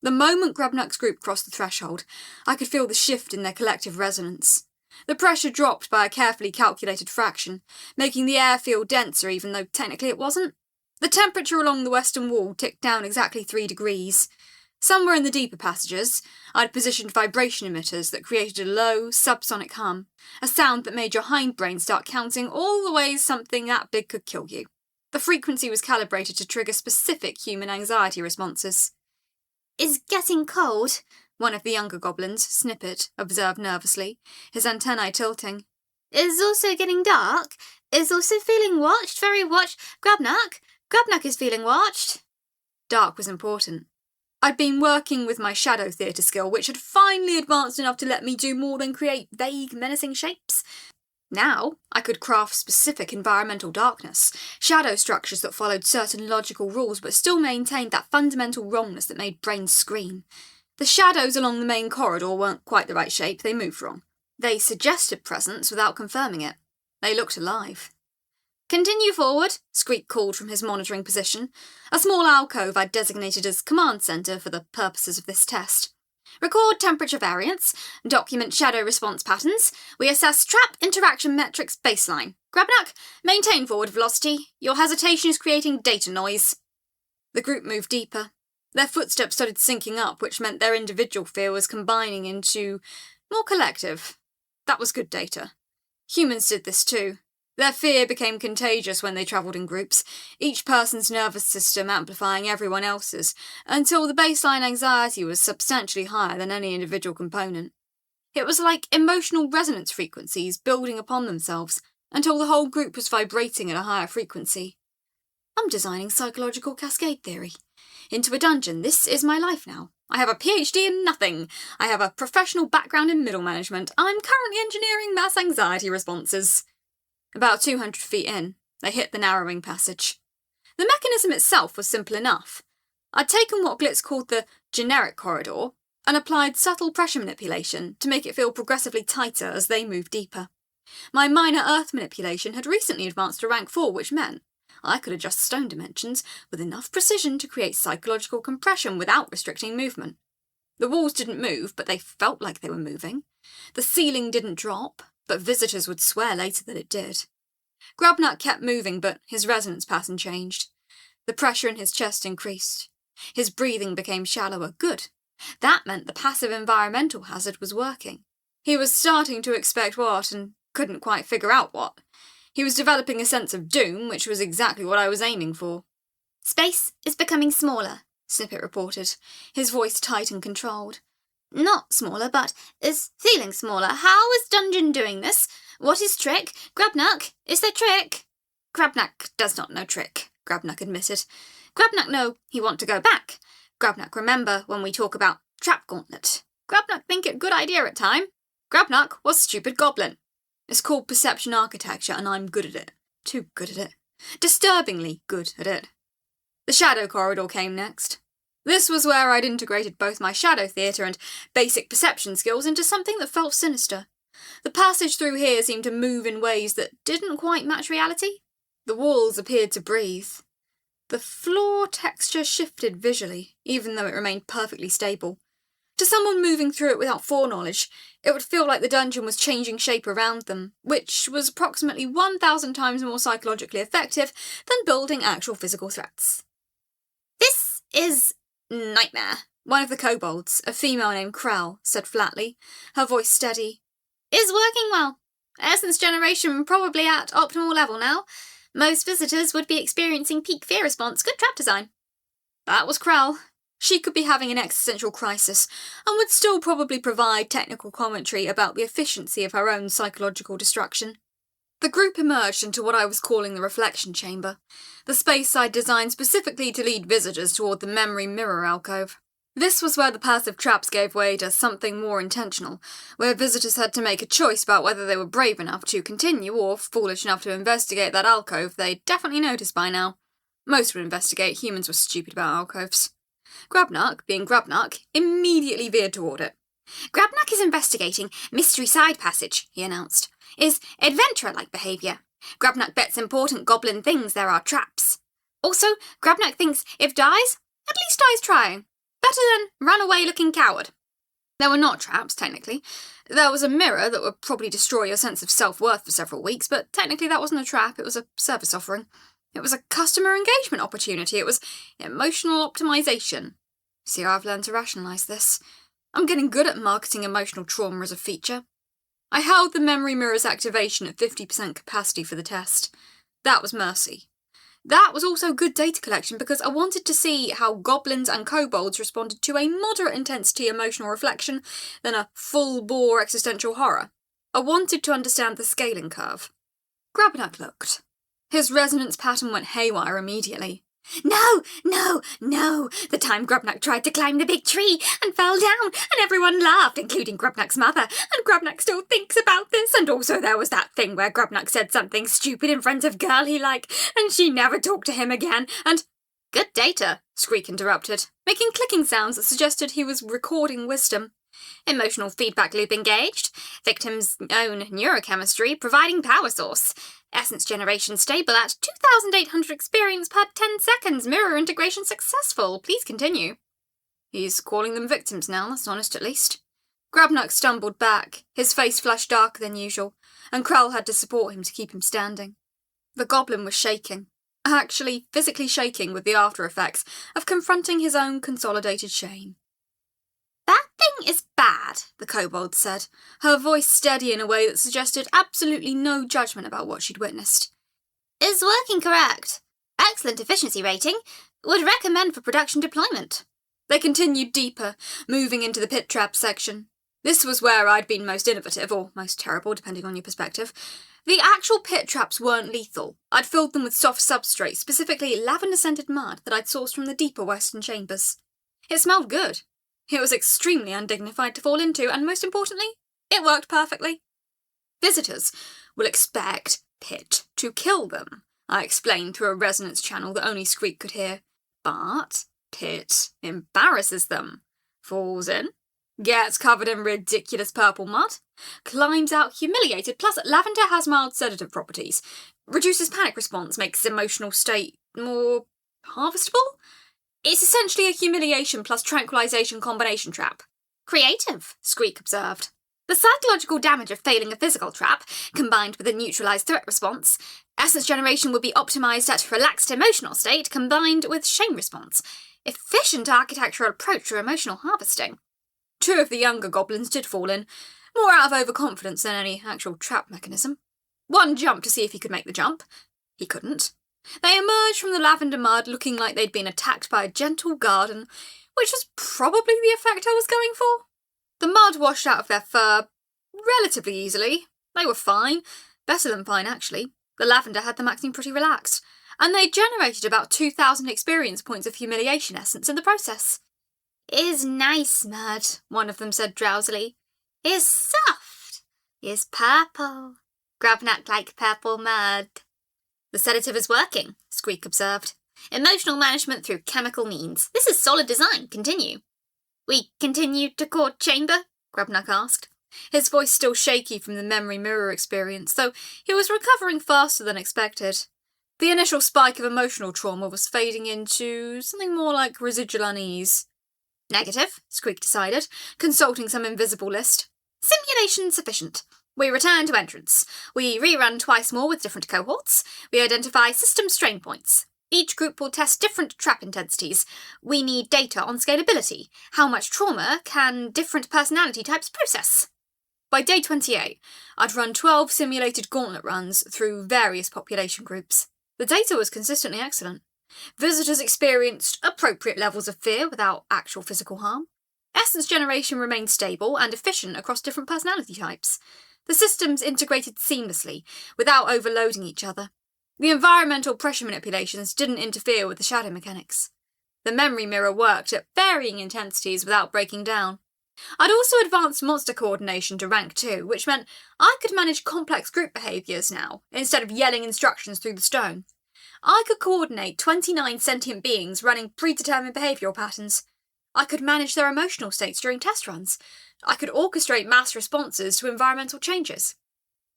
The moment Grubnuck's group crossed the threshold, I could feel the shift in their collective resonance. The pressure dropped by a carefully calculated fraction, making the air feel denser even though technically it wasn't. The temperature along the western wall ticked down exactly 3 degrees. Somewhere in the deeper passages, I'd positioned vibration emitters that created a low, subsonic hum, a sound that made your hindbrain start counting all the ways something that big could kill you. The frequency was calibrated to trigger specific human anxiety responses. Is getting cold? One of the younger goblins, Snippet, observed nervously, his antennae tilting. Is also getting dark? Is also feeling watched? Very watched? Grubnuck? Grubnuck is feeling watched? Dark was important. I'd been working with my shadow theatre skill, which had finally advanced enough to let me do more than create vague, menacing shapes. Now, I could craft specific environmental darkness, shadow structures that followed certain logical rules but still maintained that fundamental wrongness that made brains scream. The shadows along the main corridor weren't quite the right shape, they moved wrong. They suggested presence without confirming it. They looked alive. "Continue forward," Squeak called from his monitoring position, a small alcove I'd designated as command centre for the purposes of this test. "Record temperature variance, document shadow response patterns, we assess trap interaction metrics baseline. Grubnuck, maintain forward velocity. Your hesitation is creating data noise." The group moved deeper. Their footsteps started syncing up, which meant their individual fear was combining into more collective. That was good data. Humans did this too. Their fear became contagious when they travelled in groups, each person's nervous system amplifying everyone else's, until the baseline anxiety was substantially higher than any individual component. It was like emotional resonance frequencies building upon themselves, until the whole group was vibrating at a higher frequency. I'm designing psychological cascade theory. Into a dungeon, this is my life now. I have a PhD in nothing. I have a professional background in middle management. I'm currently engineering mass anxiety responses. About 200 feet in, they hit the narrowing passage. The mechanism itself was simple enough. I'd taken what Glitz called the generic corridor and applied subtle pressure manipulation to make it feel progressively tighter as they moved deeper. My minor earth manipulation had recently advanced to rank 4, which meant I could adjust stone dimensions with enough precision to create psychological compression without restricting movement. The walls didn't move, but they felt like they were moving. The ceiling didn't drop, but visitors would swear later that it did. Grubnuck kept moving, but his resonance pattern changed. The pressure in his chest increased. His breathing became shallower. Good. That meant the passive environmental hazard was working. He was starting to expect what, and couldn't quite figure out what. He was developing a sense of doom, which was exactly what I was aiming for. "Space is becoming smaller," Snippet reported, his voice tight and controlled. "Not smaller, but is feeling smaller. How is Dungeon doing this? What is trick? Grubnuck, is there trick?" "Grubnuck does not know trick," Grubnuck admitted. "Grubnuck know he want to go back. Grubnuck remember when we talk about trap gauntlet. Grubnuck think it good idea at time. Grubnuck was stupid goblin. It's called perception architecture, and I'm good at it. Too good at it. Disturbingly good at it." The shadow corridor came next. This was where I'd integrated both my shadow theatre and basic perception skills into something that felt sinister. The passage through here seemed to move in ways that didn't quite match reality. The walls appeared to breathe. The floor texture shifted visually, even though it remained perfectly stable. To someone moving through it without foreknowledge, it would feel like the dungeon was changing shape around them, which was approximately 1,000 times more psychologically effective than building actual physical threats. "This is nightmare," one of the kobolds, a female named Krell, said flatly, her voice steady. "Is working well. Essence generation probably at optimal level now. Most visitors would be experiencing peak fear response. Good trap design." That was Krell. She could be having an existential crisis, and would still probably provide technical commentary about the efficiency of her own psychological destruction. The group emerged into what I was calling the reflection chamber, the space I'd designed specifically to lead visitors toward the memory mirror alcove. This was where the passive traps gave way to something more intentional, where visitors had to make a choice about whether they were brave enough to continue or foolish enough to investigate that alcove they'd definitely noticed by now. Most would investigate, humans were stupid about alcoves. Grubnuck, being Grubnuck, immediately veered toward it. "Grubnuck is investigating mystery side passage," he announced. "Is adventurer-like behaviour. Grubnuck bets important goblin things there are traps. Also, Grubnuck thinks if dies, at least dies trying. Better than run-away-looking coward. There were not traps, technically. There was a mirror that would probably destroy your sense of self-worth for several weeks, but technically that wasn't a trap, it was a service offering. It was a customer engagement opportunity, it was emotional optimization. See how I've learned to rationalise this? I'm getting good at marketing emotional trauma as a feature. I held the memory mirror's activation at 50% capacity for the test. That was mercy. That was also good data collection because I wanted to see how goblins and kobolds responded to a moderate intensity emotional reflection than a full-bore existential horror. I wanted to understand the scaling curve. Grabnak looked. His resonance pattern went haywire immediately. No! The time Grubnak tried to climb the big tree and fell down, and everyone laughed, including Grubnak's mother, and Grubnak still thinks about this, and also there was that thing where Grubnak said something stupid in front of girl he liked, and she never talked to him again, and— Good data, Squeak interrupted, making clicking sounds that suggested he was recording wisdom. Emotional feedback loop engaged, victim's own neurochemistry providing power source. Essence generation stable at 2,800 experience per 10 seconds. Mirror integration successful. Please continue. He's calling them victims now, that's honest at least. Grabnak stumbled back, his face flushed darker than usual, and Krell had to support him to keep him standing. The goblin was shaking, actually physically shaking with the after effects of confronting his own consolidated shame. That thing is bad, The kobold said, her voice steady in a way that suggested absolutely no judgment about what she'd witnessed. Is working correct. Excellent efficiency rating. Would recommend for production deployment. They continued deeper, moving into the pit trap section. This was where I'd been most innovative, or most terrible, depending on your perspective. The actual pit traps weren't lethal. I'd filled them with soft substrate, specifically lavender-scented mud that I'd sourced from the deeper western chambers. It smelled good. It was extremely undignified to fall into, and most importantly, it worked perfectly. Visitors will expect Pit to kill them, I explained through a resonance channel that only Squeak could hear. But Pit embarrasses them, falls in, gets covered in ridiculous purple mud, climbs out humiliated, plus lavender has mild sedative properties, reduces panic response, makes emotional state more harvestable. It's essentially a humiliation plus tranquilization combination trap. Creative, Squeak observed. The psychological damage of failing a physical trap, combined with a neutralized threat response, essence generation would be optimized at relaxed emotional state combined with shame response. Efficient architectural approach to emotional harvesting. 2 of the younger goblins did fall in, more out of overconfidence than any actual trap mechanism. One jumped to see if he could make the jump. He couldn't. They emerged from the lavender mud looking like they'd been attacked by a gentle garden, which was probably the effect I was going for. The mud washed out of their fur relatively easily. They were fine. Better than fine, actually. The lavender had them acting pretty relaxed, and they generated about 2,000 experience points of humiliation essence in the process. Is nice mud, one of them said drowsily. Is soft. Is purple. Grubnak like purple mud. The sedative is working, Squeak observed. Emotional management through chemical means. This is solid design. Continue. We continue to court chamber? Grubnak asked. His voice still shaky from the memory mirror experience, though he was recovering faster than expected. The initial spike of emotional trauma was fading into something more like residual unease. Negative, Squeak decided, consulting some invisible list. Simulation sufficient. We return to entrance. We rerun twice more with different cohorts. We identify system strain points. Each group will test different trap intensities. We need data on scalability. How much trauma can different personality types process? By day 28, I'd run 12 simulated gauntlet runs through various population groups. The data was consistently excellent. Visitors experienced appropriate levels of fear without actual physical harm. Essence generation remained stable and efficient across different personality types. The systems integrated seamlessly, without overloading each other. The environmental pressure manipulations didn't interfere with the shadow mechanics. The memory mirror worked at varying intensities without breaking down. I'd also advanced monster coordination to rank 2, which meant I could manage complex group behaviours now, instead of yelling instructions through the stone. I could coordinate 29 sentient beings running predetermined behavioural patterns. I could manage their emotional states during test runs. I could orchestrate mass responses to environmental changes.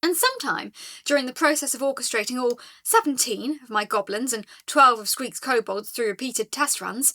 And sometime, during the process of orchestrating all 17 of my goblins and 12 of Squeak's kobolds through repeated test runs,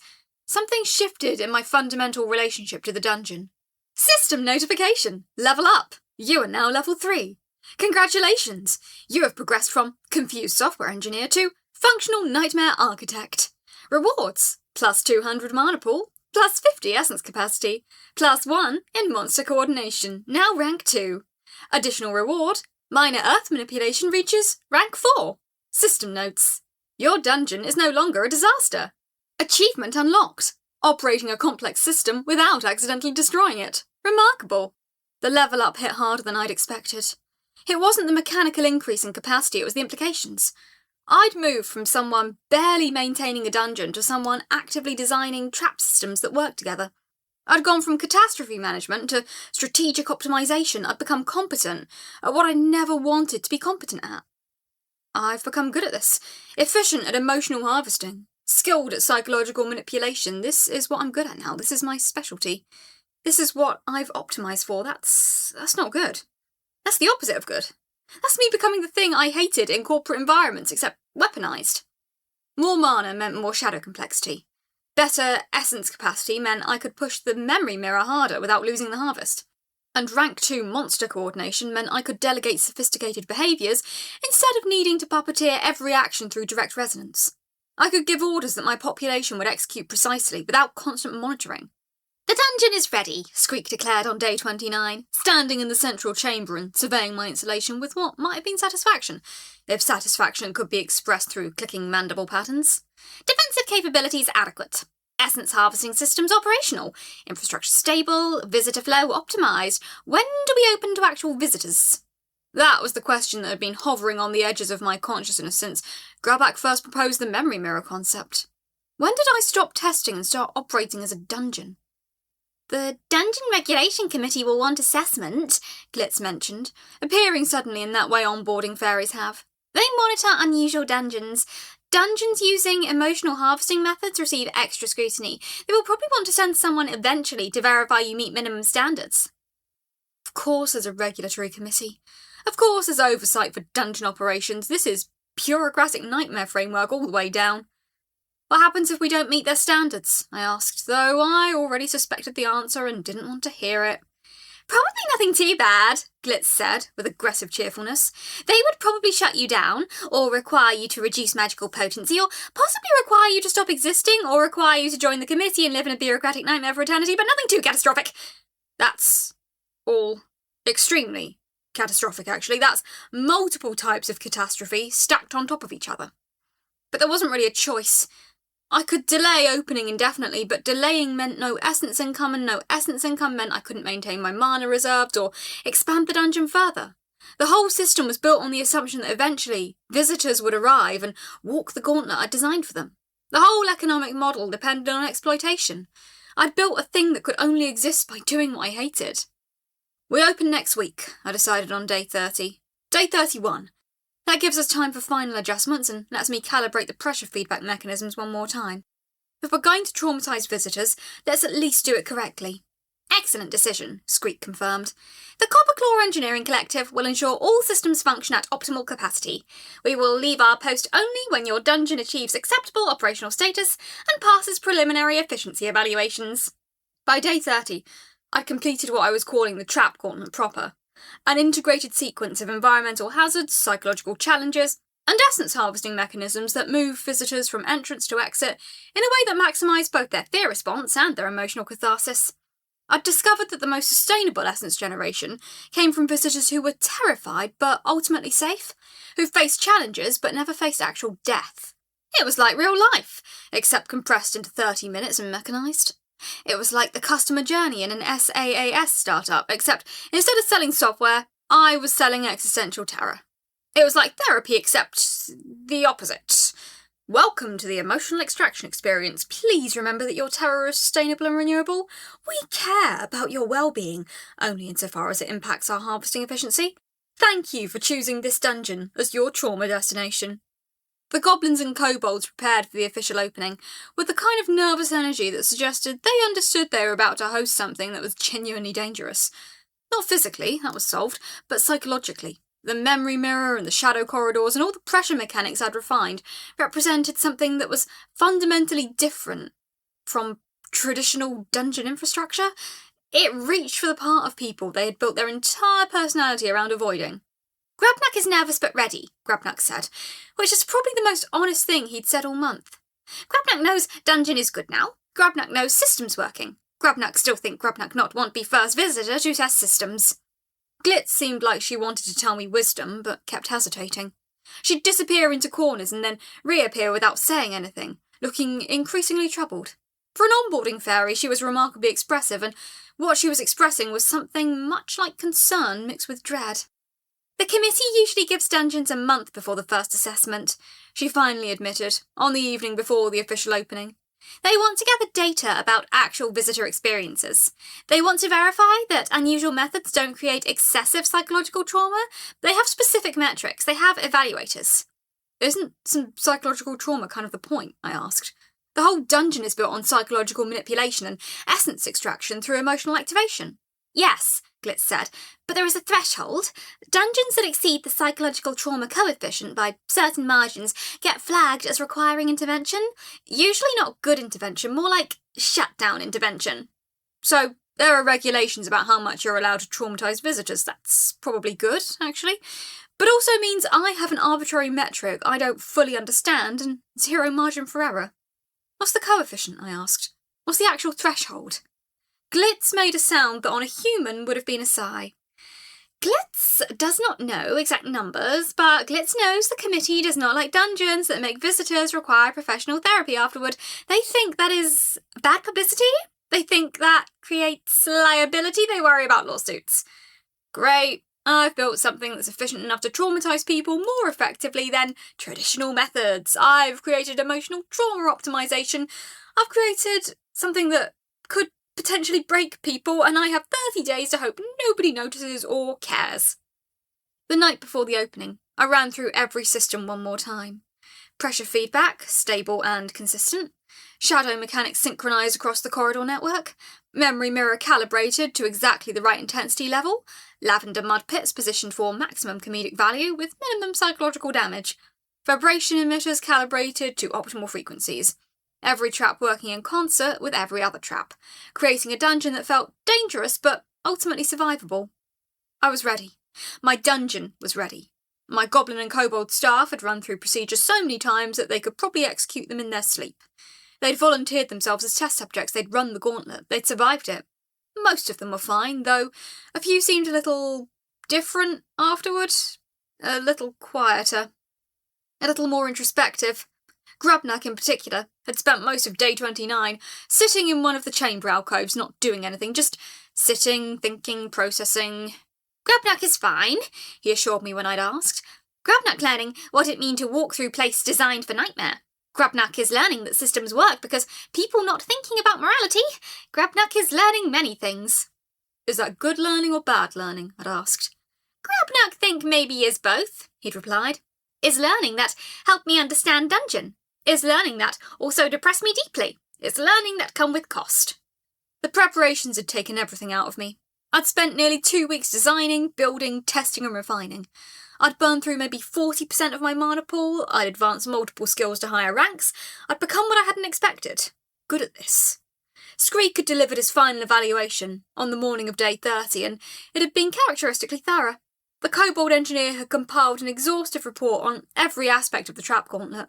Something shifted in my fundamental relationship to the dungeon. System notification! Level up! You are now level 3. Congratulations! You have progressed from confused software engineer to functional nightmare architect. Rewards: plus 200 mana pool, plus 50 essence capacity, plus 1 in monster coordination, now rank 2. Additional reward: minor earth manipulation reaches rank 4. System notes: your dungeon is no longer a disaster. Achievement unlocked: operating a complex system without accidentally destroying it. Remarkable. The level up hit harder than I'd expected. It wasn't the mechanical increase in capacity, it was the implications. I'd moved from someone barely maintaining a dungeon to someone actively designing trap systems that work together. I'd gone from catastrophe management to strategic optimization. I'd become competent at what I never wanted to be competent at. I've become good at this, efficient at emotional harvesting, skilled at psychological manipulation. This is what I'm good at now. This is my specialty. This is what I've optimized for. That's not good. That's the opposite of good. That's me becoming the thing I hated in corporate environments, except weaponized. More mana meant more shadow complexity. Better essence capacity meant I could push the memory mirror harder without losing the harvest. And rank 2 monster coordination meant I could delegate sophisticated behaviours instead of needing to puppeteer every action through direct resonance. I could give orders that my population would execute precisely without constant monitoring. The dungeon is ready, Squeak declared on day 29, standing in the central chamber and surveying my installation with what might have been satisfaction, if satisfaction could be expressed through clicking mandible patterns. Defensive capabilities adequate. Essence harvesting systems operational. Infrastructure stable. Visitor flow optimised. When do we open to actual visitors? That was the question that had been hovering on the edges of my consciousness since Grabak first proposed the memory mirror concept. When did I stop testing and start operating as a dungeon? The Dungeon Regulation Committee will want assessment, Glitz mentioned, appearing suddenly in that way onboarding fairies have. They monitor unusual dungeons. Dungeons using emotional harvesting methods receive extra scrutiny. They will probably want to send someone eventually to verify you meet minimum standards. Of course there's a regulatory committee. Of course there's oversight for dungeon operations. This is bureaucratic nightmare framework all the way down. What happens if we don't meet their standards? I asked, though I already suspected the answer and didn't want to hear it. Probably nothing too bad, Glitz said, with aggressive cheerfulness. They would probably shut you down, or require you to reduce magical potency, or possibly require you to stop existing, or require you to join the committee and live in a bureaucratic nightmare for eternity, but nothing too catastrophic. That's all extremely catastrophic, actually. That's multiple types of catastrophe stacked on top of each other. But there wasn't really a choice. I could delay opening indefinitely, but delaying meant no essence income, and no essence income meant I couldn't maintain my mana reserves or expand the dungeon further. The whole system was built on the assumption that eventually visitors would arrive and walk the gauntlet I'd designed for them. The whole economic model depended on exploitation. I'd built a thing that could only exist by doing what I hated. We open next week, I decided on day 30. Day 31. That gives us time for final adjustments and lets me calibrate the pressure feedback mechanisms one more time. If we're going to traumatise visitors, let's at least do it correctly. Excellent decision, Squeak confirmed. The Copperclaw Engineering Collective will ensure all systems function at optimal capacity. We will leave our post only when your dungeon achieves acceptable operational status and passes preliminary efficiency evaluations. By day 30, I'd completed what I was calling the trap gauntlet proper. An integrated sequence of environmental hazards, psychological challenges, and essence harvesting mechanisms that move visitors from entrance to exit in a way that maximise both their fear response and their emotional catharsis. I'd discovered that the most sustainable essence generation came from visitors who were terrified but ultimately safe, who faced challenges but never faced actual death. It was like real life, except compressed into 30 minutes and mechanised. It was like the customer journey in an SaaS startup, except instead of selling software, I was selling existential terror. It was like therapy, except the opposite. Welcome to the emotional extraction experience. Please remember that your terror is sustainable and renewable. We care about your well-being, only insofar as it impacts our harvesting efficiency. Thank you for choosing this dungeon as your trauma destination. The goblins and kobolds prepared for the official opening, with the kind of nervous energy that suggested they understood they were about to host something that was genuinely dangerous. Not physically, that was solved, but psychologically. The memory mirror and the shadow corridors and all the pressure mechanics I'd refined represented something that was fundamentally different from traditional dungeon infrastructure. It reached for the part of people they had built their entire personality around avoiding. "Grabnak is nervous but ready," Grabnak said, which is probably the most honest thing he'd said all month. Grabnak knows dungeon is good now. Grabnak knows systems working. Grabnak still think Grabnak not want be first visitor to test systems. Glitz seemed like she wanted to tell me wisdom, but kept hesitating. She'd disappear into corners and then reappear without saying anything, looking increasingly troubled. For an onboarding fairy, she was remarkably expressive, and what she was expressing was something much like concern mixed with dread. "The committee usually gives dungeons a month before the first assessment," she finally admitted, on the evening before the official opening. "They want to gather data about actual visitor experiences. They want to verify that unusual methods don't create excessive psychological trauma. They have specific metrics. They have evaluators." "Isn't some psychological trauma kind of the point?" I asked. "The whole dungeon is built on psychological manipulation and essence extraction through emotional activation." "Yes," Glitz said, "but there is a threshold. Dungeons that exceed the psychological trauma coefficient by certain margins get flagged as requiring intervention. Usually not good intervention, more like shutdown intervention." "So there are regulations about how much you're allowed to traumatise visitors. That's probably good, actually. But also means I have an arbitrary metric I don't fully understand and zero margin for error." "What's the coefficient?" I asked. "What's the actual threshold?" Glitz made a sound that on a human would have been a sigh. "Glitz does not know exact numbers, but Glitz knows the committee does not like dungeons that make visitors require professional therapy afterward. They think that is bad publicity. They think that creates liability. They worry about lawsuits." "Great. I've built something that's efficient enough to traumatise people more effectively than traditional methods. I've created emotional trauma optimisation. I've created something that could potentially break people, and I have 30 days to hope nobody notices or cares." The night before the opening, I ran through every system one more time. Pressure feedback, stable and consistent. Shadow mechanics synchronised across the corridor network. Memory mirror calibrated to exactly the right intensity level. Lavender mud pits positioned for maximum comedic value with minimum psychological damage. Vibration emitters calibrated to optimal frequencies. Every trap working in concert with every other trap, creating a dungeon that felt dangerous but ultimately survivable. I was ready. My dungeon was ready. My goblin and kobold staff had run through procedures so many times that they could probably execute them in their sleep. They'd volunteered themselves as test subjects, they'd run the gauntlet, they'd survived it. Most of them were fine, though a few seemed a little different afterward, a little quieter, a little more introspective. Grabnak, in particular, had spent most of day 29 sitting in one of the chamber alcoves, not doing anything, just sitting, thinking, processing. "Grabnak is fine," he assured me when I'd asked. "Grabnak learning what it means to walk through place designed for nightmare. Grabnak is learning that systems work because people not thinking about morality. Grabnak is learning many things." "Is that good learning or bad learning?" I'd asked. "Grabnak think maybe is both," he'd replied. "Is learning that helped me understand dungeon. Is learning that also depressed me deeply. Is learning that come with cost." The preparations had taken everything out of me. I'd spent nearly 2 weeks designing, building, testing and refining. I'd burned through maybe 40% of my mana pool, I'd advanced multiple skills to higher ranks, I'd become what I hadn't expected. Good at this. Screek had delivered his final evaluation on the morning of day 30, and it had been characteristically thorough. The kobold engineer had compiled an exhaustive report on every aspect of the trap gauntlet.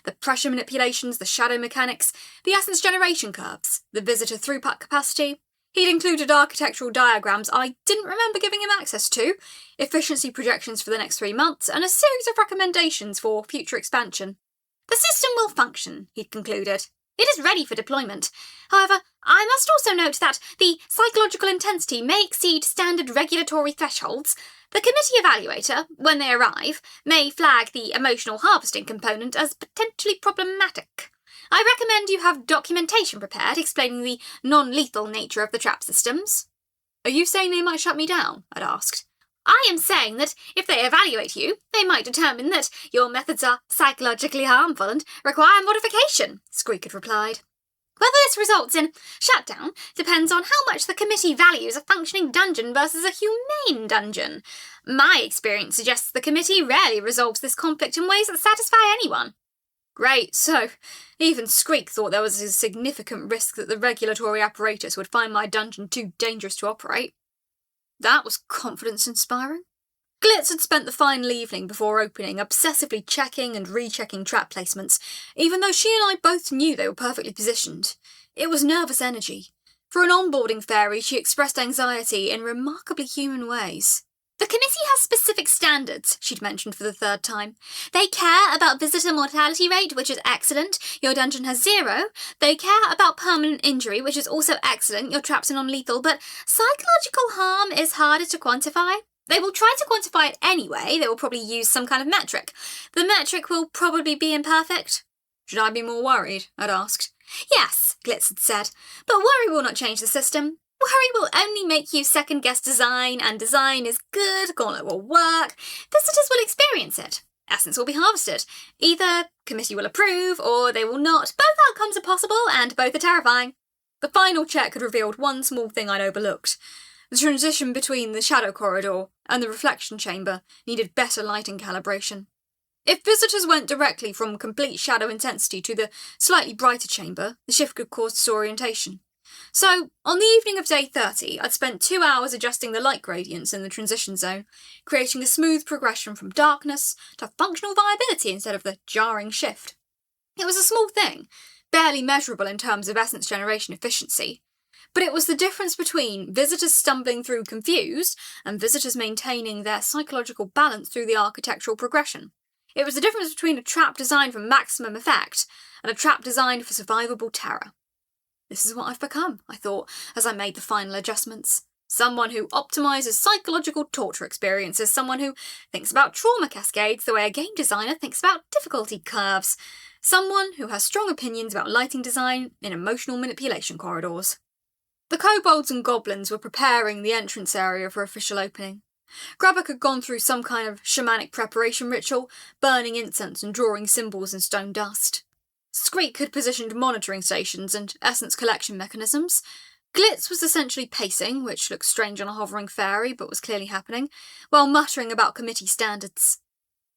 The pressure manipulations, the shadow mechanics, the essence generation curves, the visitor throughput capacity. He'd included architectural diagrams I didn't remember giving him access to, efficiency projections for the next 3 months, and a series of recommendations for future expansion. "The system will function," he'd concluded. "It is ready for deployment. However, I must also note that the psychological intensity may exceed standard regulatory thresholds. The committee evaluator, when they arrive, may flag the emotional harvesting component as potentially problematic. I recommend you have documentation prepared explaining the non-lethal nature of the trap systems." "Are you saying they might shut me down?" I'd asked. "I am saying that if they evaluate you, they might determine that your methods are psychologically harmful and require modification," Screek had replied. "Whether this results in shutdown depends on how much the committee values a functioning dungeon versus a humane dungeon. My experience suggests the committee rarely resolves this conflict in ways that satisfy anyone." Great, so even Skreek thought there was a significant risk that the regulatory apparatus would find my dungeon too dangerous to operate. That was confidence-inspiring. Glitz had spent the final evening before opening obsessively checking and rechecking trap placements, even though she and I both knew they were perfectly positioned. It was nervous energy. For an onboarding fairy, she expressed anxiety in remarkably human ways. The committee has specific standards, she'd mentioned for the third time. They care about visitor mortality rate, which is excellent. Your dungeon has 0. They care about permanent injury, which is also excellent. Your traps are non-lethal, but psychological harm is harder to quantify. They will try to quantify it anyway. They will probably use some kind of metric. The metric will probably be imperfect. Should I be more worried? I'd asked. Yes, Glitz had said, but worry will not change the system. Worry will only make you second-guess design, and design is good, Gauntlet will work, visitors will experience it, essence will be harvested. Either committee will approve, or they will not. Both outcomes are possible, and both are terrifying. The final check had revealed one small thing I'd overlooked. The transition between the shadow corridor and the reflection chamber needed better lighting calibration. If visitors went directly from complete shadow intensity to the slightly brighter chamber, the shift could cause disorientation. So, on the evening of day 30, I'd spent 2 hours adjusting the light gradients in the transition zone, creating a smooth progression from darkness to functional viability instead of the jarring shift. It was a small thing, barely measurable in terms of essence generation efficiency, but it was the difference between visitors stumbling through confused and visitors maintaining their psychological balance through the architectural progression. It was the difference between a trap designed for maximum effect and a trap designed for survivable terror. This is what I've become, I thought, as I made the final adjustments. Someone who optimises psychological torture experiences, someone who thinks about trauma cascades the way a game designer thinks about difficulty curves, someone who has strong opinions about lighting design in emotional manipulation corridors. The kobolds and goblins were preparing the entrance area for official opening. Grabak had gone through some kind of shamanic preparation ritual, burning incense and drawing symbols in stone dust. Skreek had positioned monitoring stations and essence collection mechanisms. Glitz was essentially pacing, which looked strange on a hovering fairy, but was clearly happening, while muttering about committee standards.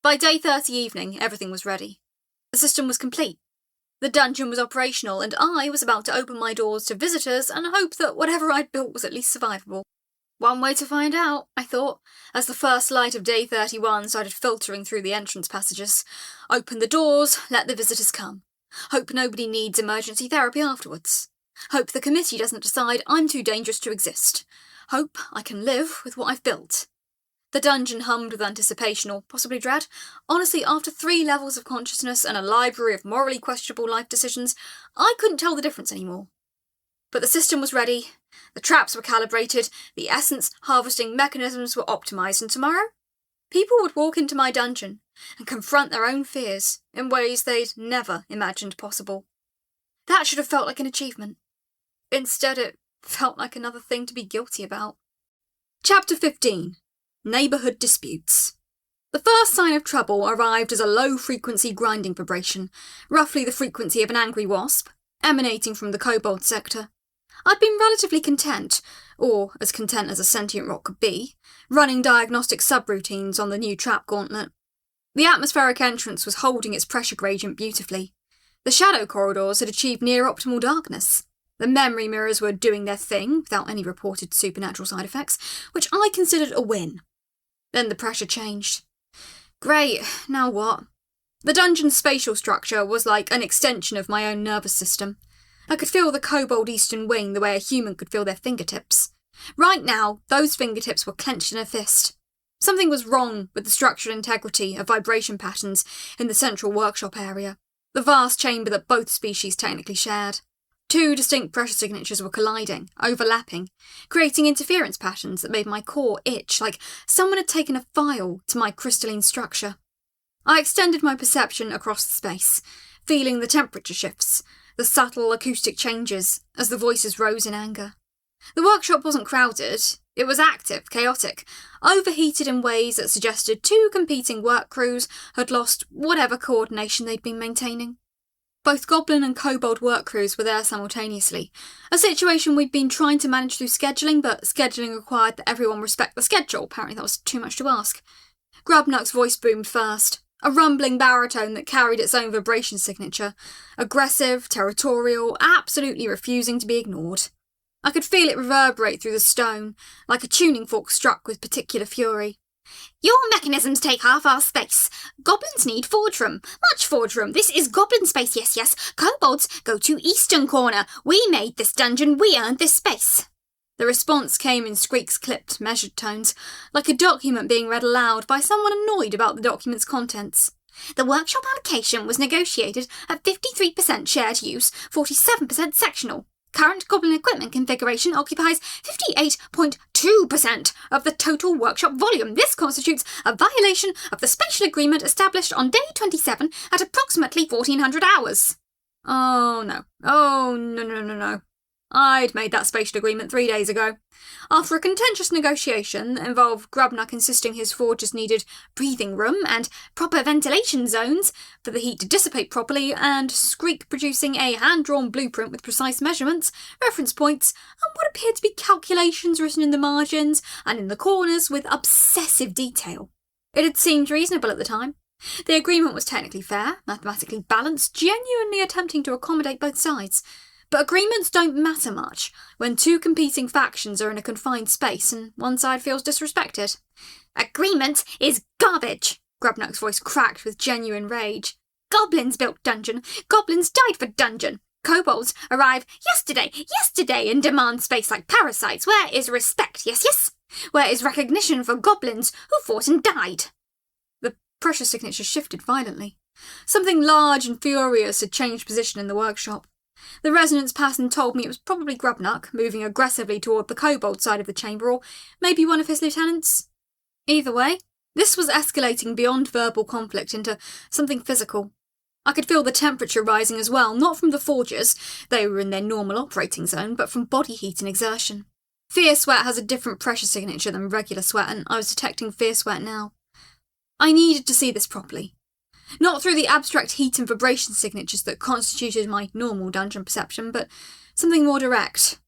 By day 30 evening, everything was ready. The system was complete. The dungeon was operational, and I was about to open my doors to visitors and hope that whatever I'd built was at least survivable. One way to find out, I thought, as the first light of day 31 started filtering through the entrance passages. Open the doors, let the visitors come. Hope nobody needs emergency therapy afterwards. Hope the committee doesn't decide I'm too dangerous to exist. Hope I can live with what I've built. The dungeon hummed with anticipation, or possibly dread. Honestly, after 3 levels of consciousness and a library of morally questionable life decisions, I couldn't tell the difference anymore. But the system was ready, the traps were calibrated, the essence harvesting mechanisms were optimised, and tomorrow, people would walk into my dungeon and confront their own fears in ways they'd never imagined possible. That should have felt like an achievement. Instead, it felt like another thing to be guilty about. Chapter 15. Neighbourhood Disputes. The first sign of trouble arrived as a low-frequency grinding vibration, roughly the frequency of an angry wasp, emanating from the kobold sector. I'd been relatively content, or as content as a sentient rock could be, running diagnostic subroutines on the new trap gauntlet. The atmospheric entrance was holding its pressure gradient beautifully. The shadow corridors had achieved near-optimal darkness. The memory mirrors were doing their thing, without any reported supernatural side effects, which I considered a win. Then the pressure changed. Great, now what? The dungeon's spatial structure was like an extension of my own nervous system. I could feel the kobold eastern wing the way a human could feel their fingertips. Right now, those fingertips were clenched in a fist. Something was wrong with the structural integrity of vibration patterns in the central workshop area, the vast chamber that both species technically shared. 2 distinct pressure signatures were colliding, overlapping, creating interference patterns that made my core itch like someone had taken a file to my crystalline structure. I extended my perception across the space, feeling the temperature shifts, the subtle acoustic changes as the voices rose in anger. The workshop wasn't crowded, it was active, chaotic, overheated in ways that suggested 2 competing work crews had lost whatever coordination they'd been maintaining. Both goblin and kobold work crews were there simultaneously, a situation we'd been trying to manage through scheduling, but scheduling required that everyone respect the schedule. Apparently that was too much to ask. Grubnuck's voice boomed first. A rumbling baritone that carried its own vibration signature, aggressive, territorial, absolutely refusing to be ignored. I could feel it reverberate through the stone, like a tuning fork struck with particular fury. Your mechanisms take half our space. Goblins need forge room. Much forge room. This is goblin space, yes. Kobolds go to eastern corner. We made this dungeon. We earned this space. The response came in Squeak's clipped, measured tones, like a document being read aloud by someone annoyed about the document's contents. The workshop allocation was negotiated at 53% shared use, 47% sectional. Current goblin equipment configuration occupies 58.2% of the total workshop volume. This constitutes a violation of the spatial agreement established on day 27 at approximately 1400 hours. Oh, no. No. I'd made that spatial agreement 3 days ago. After a contentious negotiation that involved Grubnuck insisting his forges needed breathing room and proper ventilation zones for the heat to dissipate properly, and Squeak producing a hand-drawn blueprint with precise measurements, reference points, and what appeared to be calculations written in the margins and in the corners with obsessive detail. It had seemed reasonable at the time. The agreement was technically fair, mathematically balanced, genuinely attempting to accommodate both sides. But agreements don't matter much when two competing factions are in a confined space and one side feels disrespected. Agreement is garbage, Grubnuck's voice cracked with genuine rage. Goblins built dungeon. Goblins died for dungeon. Kobolds arrive yesterday and demand space like parasites. Where is respect, yes? Where is recognition for goblins who fought and died? The pressure signature shifted violently. Something large and furious had changed position in the workshop. The resonance pattern told me it was probably Grubnuck, moving aggressively toward the kobold side of the chamber, or maybe one of his lieutenants. Either way, this was escalating beyond verbal conflict into something physical. I could feel the temperature rising as well, not from the forges, they were in their normal operating zone, but from body heat and exertion. Fear sweat has a different pressure signature than regular sweat, and I was detecting fear sweat now. I needed to see this properly. Not through the abstract heat and vibration signatures that constituted my normal dungeon perception, but something more direct.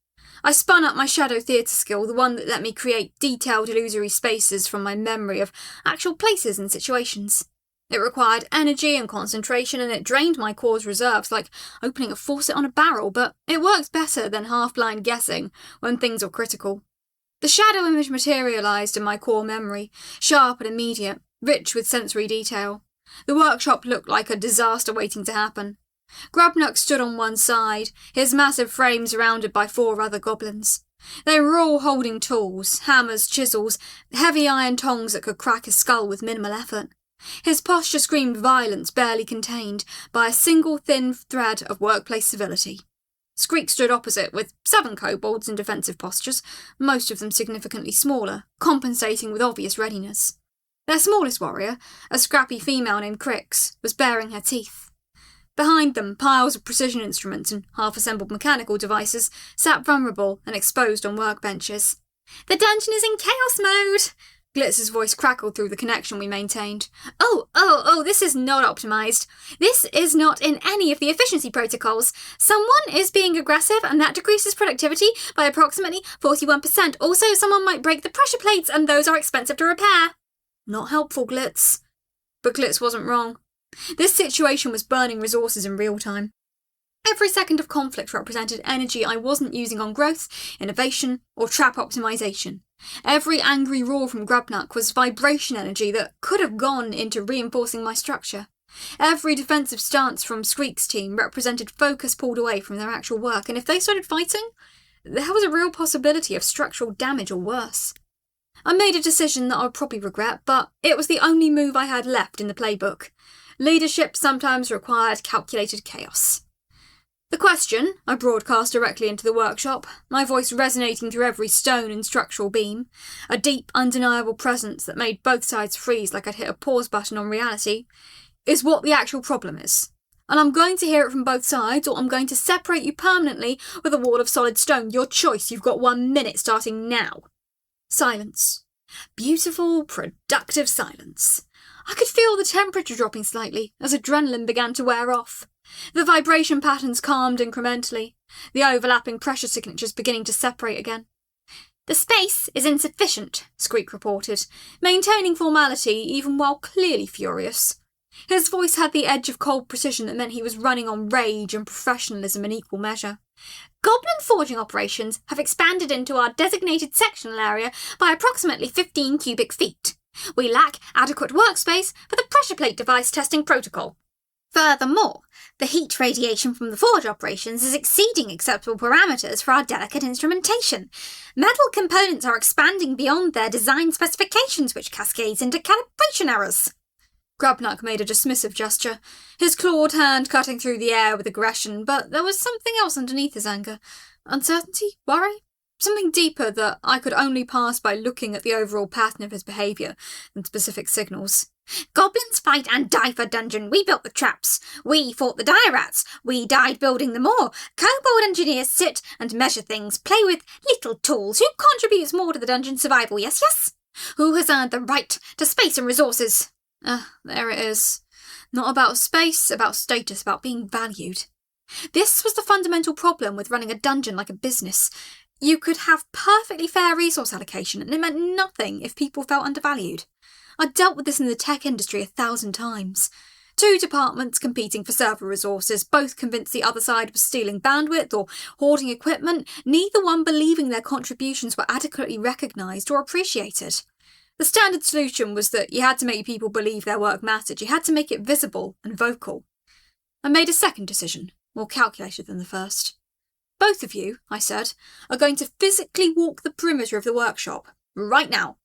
I spun up my shadow theatre skill, the one that let me create detailed illusory spaces from my memory of actual places and situations. It required energy and concentration, and it drained my core's reserves like opening a faucet on a barrel, but it worked better than half-blind guessing when things were critical. The shadow image materialised in my core memory, sharp and immediate, rich with sensory detail. The workshop looked like a disaster waiting to happen. Grubnuck stood on one side, his massive frame surrounded by 4 other goblins. They were all holding tools, hammers, chisels, heavy iron tongs that could crack his skull with minimal effort. His posture screamed violence barely contained by a single thin thread of workplace civility. Squeak stood opposite, with 7 kobolds in defensive postures, most of them significantly smaller, compensating with obvious readiness. Their smallest warrior, a scrappy female named Crix, was baring her teeth. Behind them, piles of precision instruments and half-assembled mechanical devices sat vulnerable and exposed on workbenches. The dungeon is in chaos mode! Glitz's voice crackled through the connection we maintained. Oh, this is not optimised. This is not in any of the efficiency protocols. Someone is being aggressive and that decreases productivity by approximately 41%. Also, someone might break the pressure plates and those are expensive to repair. Not helpful, Glitz. But Glitz wasn't wrong. This situation was burning resources in real time. Every second of conflict represented energy I wasn't using on growth, innovation, or trap optimization. Every angry roar from Grubnuck was vibration energy that could have gone into reinforcing my structure. Every defensive stance from Squeak's team represented focus pulled away from their actual work, and if they started fighting, there was a real possibility of structural damage or worse. I made a decision that I would probably regret, but it was the only move I had left in the playbook. Leadership sometimes required calculated chaos. The question I broadcast directly into the workshop, my voice resonating through every stone and structural beam, a deep, undeniable presence that made both sides freeze like I'd hit a pause button on reality, is what the actual problem is. And I'm going to hear it from both sides, or I'm going to separate you permanently with a wall of solid stone. Your choice. You've got 1 minute starting now. Silence. Beautiful, productive silence. I could feel the temperature dropping slightly as adrenaline began to wear off. The vibration patterns calmed incrementally, the overlapping pressure signatures beginning to separate again. The space is insufficient, Squeak reported, maintaining formality even while clearly furious. His voice had the edge of cold precision that meant he was running on rage and professionalism in equal measure. Goblin forging operations have expanded into our designated sectional area by approximately 15 cubic feet. We lack adequate workspace for the pressure plate device testing protocol. Furthermore, the heat radiation from the forge operations is exceeding acceptable parameters for our delicate instrumentation. Metal components are expanding beyond their design specifications, which cascades into calibration errors. Grubnuck made a dismissive gesture, his clawed hand cutting through the air with aggression, but there was something else underneath his anger. Uncertainty? Worry? Something deeper that I could only pass by looking at the overall pattern of his behaviour than specific signals. Goblins fight and die for dungeon. We built the traps. We fought the dire rats. We died building them more. Kobold engineers sit and measure things, play with little tools. Who contributes more to the dungeon survival? Yes, yes? Who has earned the right to space and resources? There it is. Not about space, about status, about being valued. This was the fundamental problem with running a dungeon like a business. You could have perfectly fair resource allocation, and it meant nothing if people felt undervalued. I dealt with this in the tech industry 1,000 times. 2 departments competing for server resources, both convinced the other side was stealing bandwidth or hoarding equipment, neither one believing their contributions were adequately recognised or appreciated. The standard solution was that you had to make people believe their work mattered. You had to make it visible and vocal. I made a second decision, more calculated than the first. Both of you, I said, are going to physically walk the perimeter of the workshop, right now.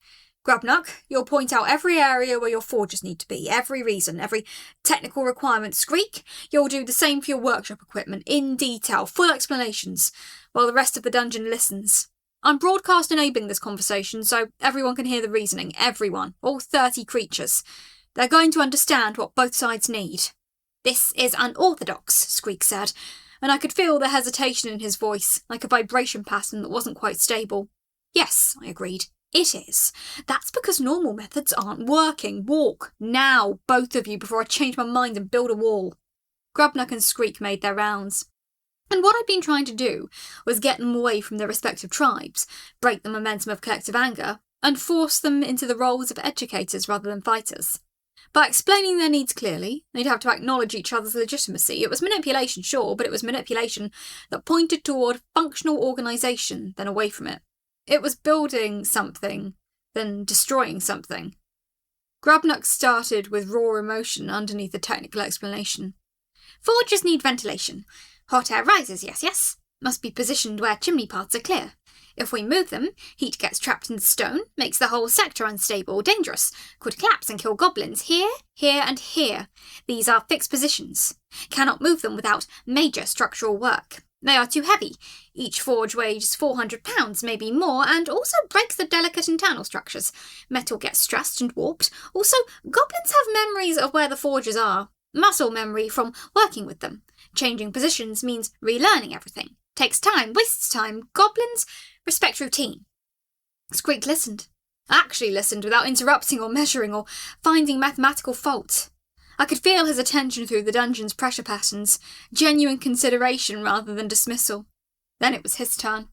Grubnuck, you'll point out every area where your forges need to be, every reason, every technical requirement. Skreek, you'll do the same for your workshop equipment, in detail, full explanations, while the rest of the dungeon listens. I'm broadcast enabling this conversation so everyone can hear the reasoning, everyone, all 30 creatures. They're going to understand what both sides need. This is unorthodox, Skreek said, and I could feel the hesitation in his voice, like a vibration pattern that wasn't quite stable. Yes, I agreed. It is. That's because normal methods aren't working. Walk, now, both of you, before I change my mind and build a wall. Grubnuck and Skreek made their rounds. And what I'd been trying to do was get them away from their respective tribes, break the momentum of collective anger, and force them into the roles of educators rather than fighters. By explaining their needs clearly, they'd have to acknowledge each other's legitimacy. It was manipulation, sure, but it was manipulation that pointed toward functional organisation, then away from it. It was building something, then destroying something. Grubnuck started with raw emotion underneath the technical explanation. Forges need ventilation. Hot air rises, yes, yes. Must be positioned where chimney paths are clear. If we move them, heat gets trapped in the stone, makes the whole sector unstable, dangerous. Could collapse and kill goblins here, here, and here. These are fixed positions. Cannot move them without major structural work. They are too heavy. Each forge weighs 400 pounds, maybe more, and also breaks the delicate internal structures. Metal gets stressed and warped. Also, goblins have memories of where the forges are. Muscle memory from working with them. Changing positions means relearning everything. Takes time, wastes time. Goblins respect routine. Skreek listened. Actually listened without interrupting or measuring or finding mathematical fault. I could feel his attention through the dungeon's pressure patterns, genuine consideration rather than dismissal. Then it was his turn.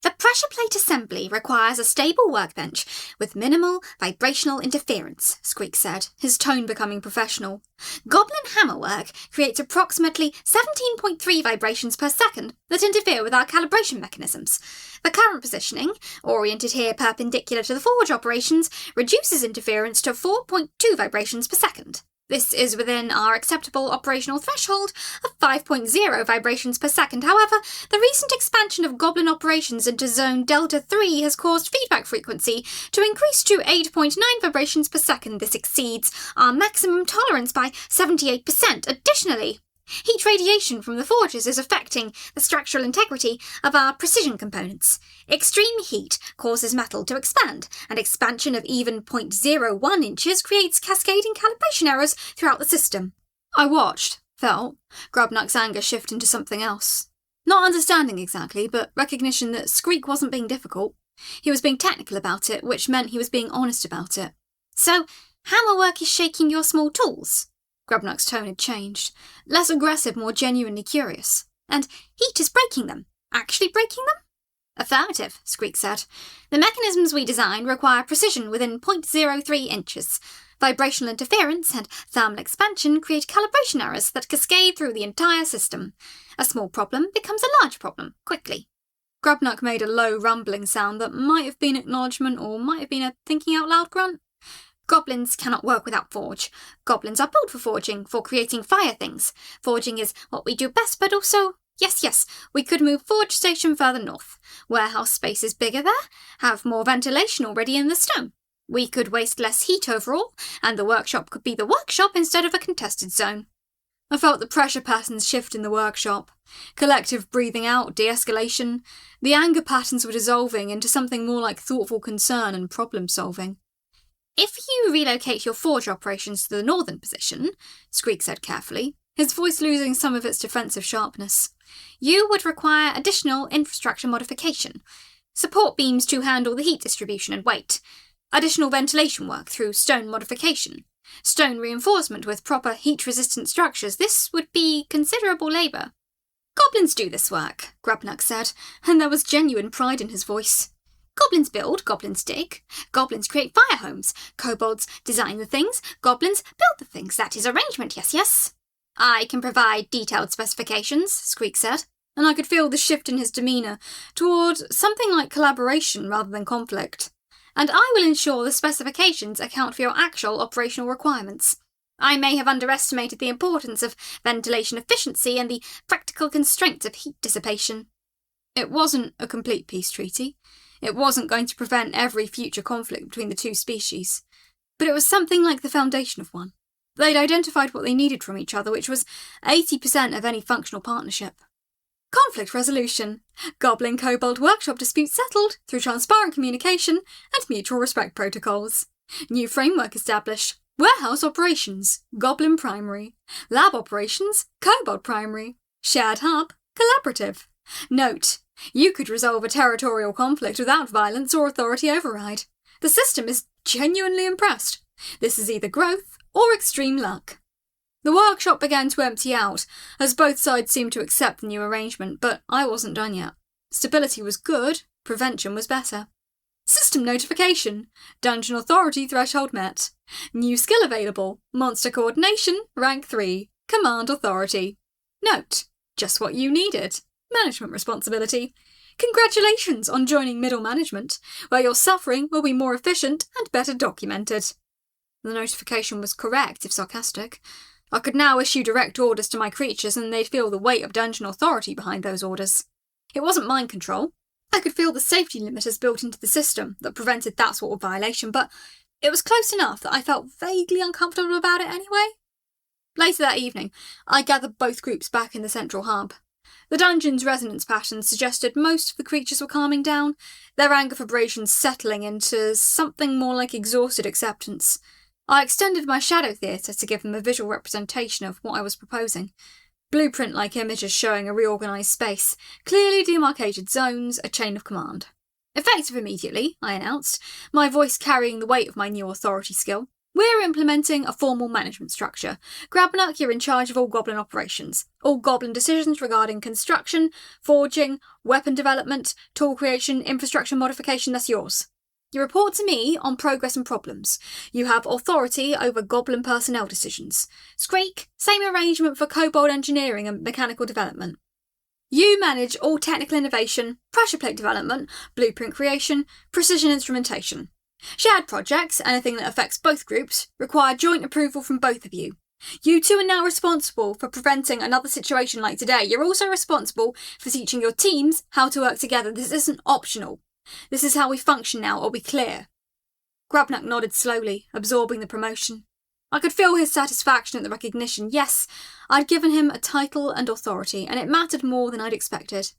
The pressure plate assembly requires a stable workbench with minimal vibrational interference, Skreek said, his tone becoming professional. Goblin hammerwork creates approximately 17.3 vibrations per second that interfere with our calibration mechanisms. The current positioning, oriented here perpendicular to the forge operations, reduces interference to 4.2 vibrations per second. This is within our acceptable operational threshold of 5.0 vibrations per second. However, the recent expansion of Goblin operations into Zone Delta 3 has caused feedback frequency to increase to 8.9 vibrations per second. This exceeds our maximum tolerance by 78%. Additionally, heat radiation from the forges is affecting the structural integrity of our precision components. Extreme heat causes metal to expand, and expansion of even 0.01 inches creates cascading calibration errors throughout the system. I watched, felt, Grubnuck's anger shift into something else. Not understanding exactly, but recognition that Skreek wasn't being difficult. He was being technical about it, which meant he was being honest about it. So, hammerwork is shaking your small tools? Grubnuck's tone had changed. Less aggressive, more genuinely curious. And heat is breaking them. Actually breaking them? Affirmative, Skreek said. The mechanisms we design require precision within 0.03 inches. Vibrational interference and thermal expansion create calibration errors that cascade through the entire system. A small problem becomes a large problem, quickly. Grubnuck made a low rumbling sound that might have been acknowledgement or might have been a thinking out loud grunt. Goblins cannot work without forge. Goblins are built for forging, for creating fire things. Forging is what we do best, but also, yes, we could move forge station further north. Warehouse space is bigger there, have more ventilation already in the stone. We could waste less heat overall, and the workshop could be the workshop instead of a contested zone. I felt the pressure patterns shift in the workshop. Collective breathing out, de-escalation. The anger patterns were dissolving into something more like thoughtful concern and problem-solving. If you relocate your forge operations to the northern position, Squeak said carefully, his voice losing some of its defensive sharpness, you would require additional infrastructure modification. Support beams to handle the heat distribution and weight. Additional ventilation work through stone modification. Stone reinforcement with proper heat-resistant structures. This would be considerable labour. Goblins do this work, Grubnuck said, and there was genuine pride in his voice. Goblins build, goblins dig. Goblins create fire homes. Kobolds design the things. Goblins build the things. That is arrangement, yes. I can provide detailed specifications, Squeak said, and I could feel the shift in his demeanour toward something like collaboration rather than conflict. And I will ensure the specifications account for your actual operational requirements. I may have underestimated the importance of ventilation efficiency and the practical constraints of heat dissipation. It wasn't a complete peace treaty. It wasn't going to prevent every future conflict between the two species, but it was something like the foundation of one. They'd identified what they needed from each other, which was 80% of any functional partnership. Conflict resolution. Goblin-Kobold workshop disputes settled through transparent communication and mutual respect protocols. New framework established. Warehouse operations. Goblin primary. Lab operations. Kobold primary. Shared hub. Collaborative. Note: you could resolve a territorial conflict without violence or authority override. The system is genuinely impressed. This is either growth or extreme luck. The workshop began to empty out, as both sides seemed to accept the new arrangement, but I wasn't done yet. Stability was good, prevention was better. System notification. Dungeon authority threshold met. New skill available. Monster coordination, rank 3. Command authority. Note: just what you needed. Management responsibility. Congratulations on joining middle management, where your suffering will be more efficient and better documented. The notification was correct, if sarcastic. I could now issue direct orders to my creatures and they'd feel the weight of dungeon authority behind those orders. It wasn't mind control. I could feel the safety limiters built into the system that prevented that sort of violation, but it was close enough that I felt vaguely uncomfortable about it anyway. Later that evening, I gathered both groups back in the central hub. The dungeon's resonance patterns suggested most of the creatures were calming down, their anger vibrations settling into something more like exhausted acceptance. I extended my shadow theatre to give them a visual representation of what I was proposing. Blueprint-like images showing a reorganised space, clearly demarcated zones, a chain of command. Effective immediately, I announced, my voice carrying the weight of my new authority skill. We're implementing a formal management structure. Grubnuck, you're in charge of all goblin operations. All goblin decisions regarding construction, forging, weapon development, tool creation, infrastructure modification, that's yours. You report to me on progress and problems. You have authority over goblin personnel decisions. Squeak, same arrangement for kobold engineering and mechanical development. You manage all technical innovation, pressure plate development, blueprint creation, precision instrumentation. Shared projects, anything that affects both groups, require joint approval from both of you. You two are now responsible for preventing another situation like today. You're also responsible for teaching your teams how to work together. This isn't optional. This is how we function now, are we clear? Grubnuck nodded slowly, absorbing the promotion. I could feel his satisfaction at the recognition. Yes, I'd given him a title and authority, and it mattered more than I'd expected.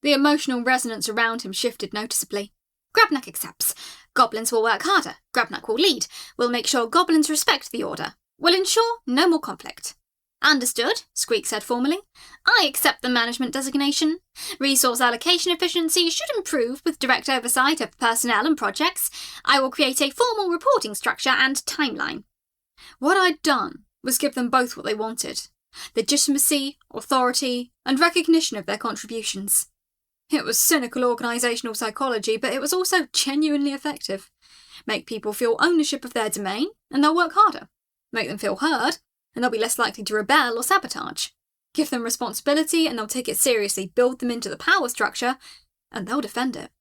The emotional resonance around him shifted noticeably. Grubnuck accepts. Goblins will work harder. Grubnuck will lead. We'll make sure goblins respect the order. We'll ensure no more conflict. Understood, Squeak said formally. I accept the management designation. Resource allocation efficiency should improve with direct oversight of personnel and projects. I will create a formal reporting structure and timeline. What I'd done was give them both what they wanted. Legitimacy, authority, and recognition of their contributions. It was cynical organisational psychology, but it was also genuinely effective. Make people feel ownership of their domain, and they'll work harder. Make them feel heard, and they'll be less likely to rebel or sabotage. Give them responsibility, and they'll take it seriously. Build them into the power structure, and they'll defend it.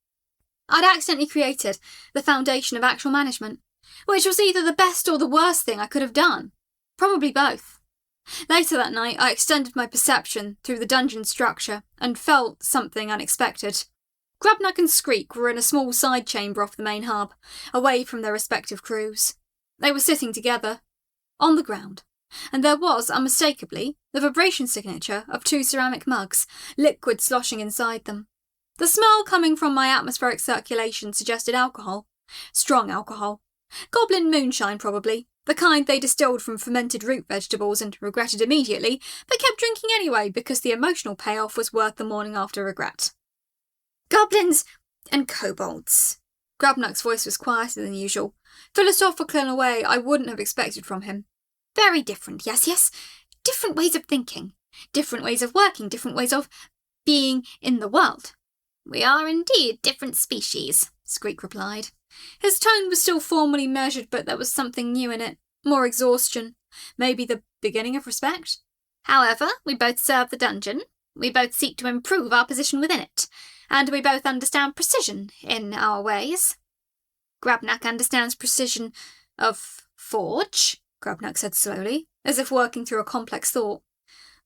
I'd accidentally created the foundation of actual management, which was either the best or the worst thing I could have done. Probably both. Later that night, I extended my perception through the dungeon structure and felt something unexpected. Grubnuck and Skreek were in a small side chamber off the main hub, away from their respective crews. They were sitting together, on the ground, and there was, unmistakably, the vibration signature of 2 ceramic mugs, liquid sloshing inside them. The smell coming from my atmospheric circulation suggested alcohol. Strong alcohol. Goblin moonshine, probably. The kind they distilled from fermented root vegetables and regretted immediately, but kept drinking anyway because the emotional payoff was worth the morning after regret. Goblins and kobolds. Grubnuck's voice was quieter than usual, philosophical in a way I wouldn't have expected from him. Very different, yes. Different ways of thinking, different ways of working, different ways of being in the world. We are indeed different species, Skreek replied. His tone was still formally measured, but there was something new in it. More exhaustion. Maybe the beginning of respect. However, we both serve the dungeon. We both seek to improve our position within it. And we both understand precision in our ways. Grubnuck understands precision of forge, Grubnuck said slowly, as if working through a complex thought.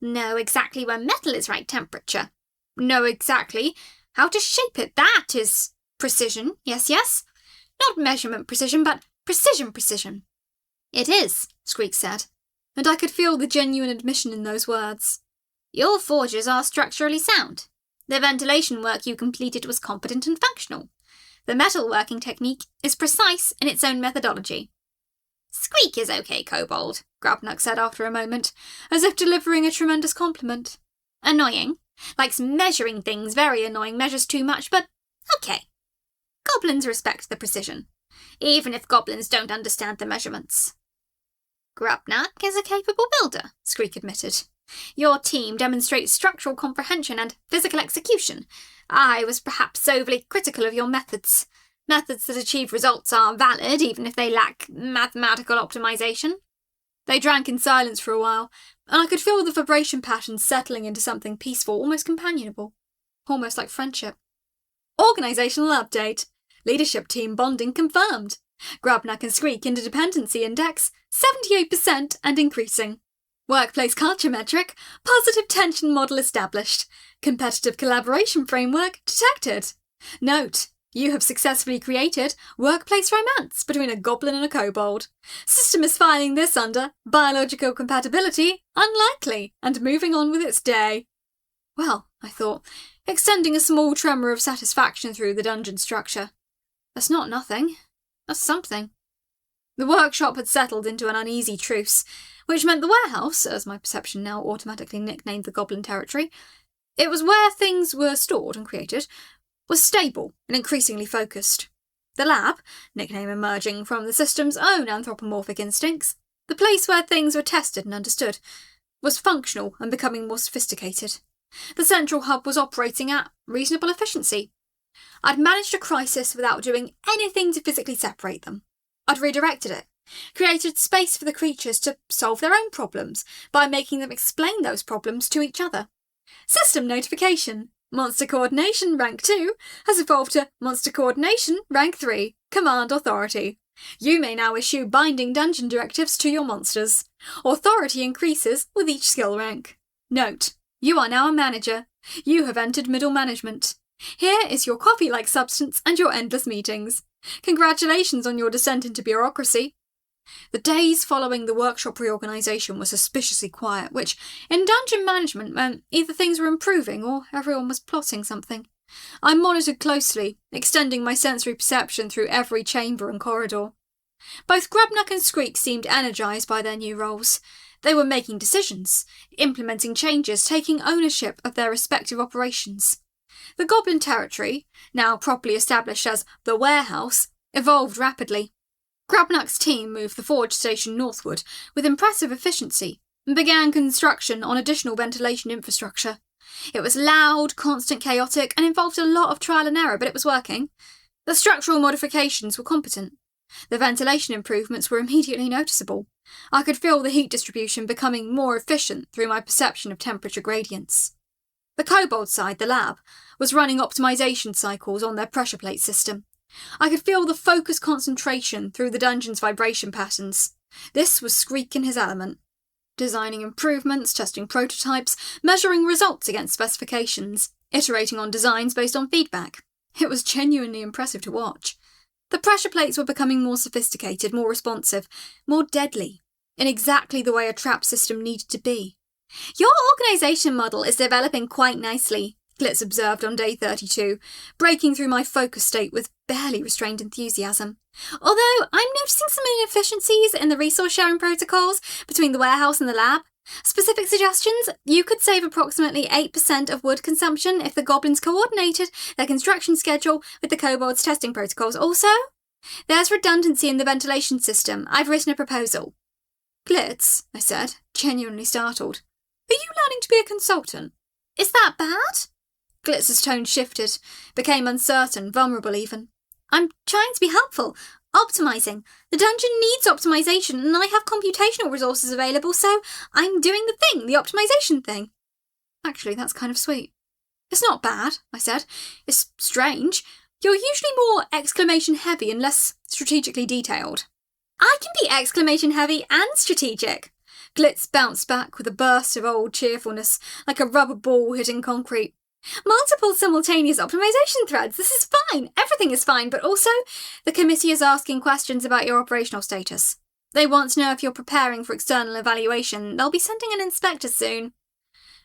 Know exactly where metal is right temperature. Know exactly how to shape it. That is precision, yes. Not measurement precision, but precision. It is, Skreek said, and I could feel the genuine admission in those words. Your forges are structurally sound. The ventilation work you completed was competent and functional. The metalworking technique is precise in its own methodology. Skreek is okay, Kobold, Grubnuck said after a moment, as if delivering a tremendous compliment. Annoying. Likes measuring things, very annoying, measures too much, but okay. Goblins respect the precision, even if goblins don't understand the measurements. Grubnuck is a capable builder, Skreek admitted. Your team demonstrates structural comprehension and physical execution. I was perhaps overly critical of your methods. Methods that achieve results are valid, even if they lack mathematical optimization. They drank in silence for a while, and I could feel the vibration patterns settling into something peaceful, almost companionable. Almost like friendship. Organisational update. Leadership team bonding confirmed. Grubnuck and Skreek interdependency index 78% and increasing. Workplace culture metric, positive tension model established. Competitive collaboration framework detected. Note, you have successfully created workplace romance between a goblin and a kobold. System is filing this under biological compatibility, unlikely, and moving on with its day. Well, I thought, extending a small tremor of satisfaction through the dungeon structure. That's not nothing. That's something. The workshop had settled into an uneasy truce, which meant the warehouse, as my perception now automatically nicknamed the Goblin Territory, it was where things were stored and created, was stable and increasingly focused. The lab, nickname emerging from the system's own anthropomorphic instincts, the place where things were tested and understood, was functional and becoming more sophisticated. The central hub was operating at reasonable efficiency. I'd managed a crisis without doing anything to physically separate them. I'd redirected it, created space for the creatures to solve their own problems by making them explain those problems to each other. System notification. Monster Coordination Rank 2 has evolved to Monster Coordination Rank 3, Command Authority. You may now issue binding dungeon directives to your monsters. Authority increases with each skill rank. Note, you are now a manager. You have entered middle management. Here is your coffee-like substance and your endless meetings. Congratulations on your descent into bureaucracy. The days following the workshop reorganisation were suspiciously quiet, which, in dungeon management, meant either things were improving or everyone was plotting something. I monitored closely, extending my sensory perception through every chamber and corridor. Both Grubnuck and Skreek seemed energised by their new roles. They were making decisions, implementing changes, taking ownership of their respective operations. The Goblin Territory, now properly established as the warehouse, evolved rapidly. Grubnuck's team moved the forge station northward with impressive efficiency and began construction on additional ventilation infrastructure. It was loud, constant, chaotic, and involved a lot of trial and error, but it was working. The structural modifications were competent. The ventilation improvements were immediately noticeable. I could feel the heat distribution becoming more efficient through my perception of temperature gradients. The kobold side, the lab, was running optimization cycles on their pressure plate system. I could feel the focused concentration through the dungeon's vibration patterns. This was Skreek in his element. Designing improvements, testing prototypes, measuring results against specifications, iterating on designs based on feedback. It was genuinely impressive to watch. The pressure plates were becoming more sophisticated, more responsive, more deadly, in exactly the way a trap system needed to be. Your organisation model is developing quite nicely, Glitz observed on day 32, breaking through my focus state with barely restrained enthusiasm. Although I'm noticing some inefficiencies in the resource sharing protocols between the warehouse and the lab. Specific suggestions? You could save approximately 8% of wood consumption if the goblins coordinated their construction schedule with the kobolds' testing protocols. Also, there's redundancy in the ventilation system. I've written a proposal. Glitz, I said, genuinely startled. Are you learning to be a consultant? Is that bad? Glitz's tone shifted, became uncertain, vulnerable even. I'm trying to be helpful. Optimising. The dungeon needs optimisation, and I have computational resources available, so I'm doing the thing, the optimisation thing. Actually, that's kind of sweet. It's not bad, I said. It's strange. You're usually more exclamation heavy and less strategically detailed. I can be exclamation heavy and strategic. Glitz bounced back with a burst of old cheerfulness, like a rubber ball hitting concrete. Multiple simultaneous optimization threads. This is fine. Everything is fine, but also the committee is asking questions about your operational status. They want to know if you're preparing for external evaluation. They'll be sending an inspector soon.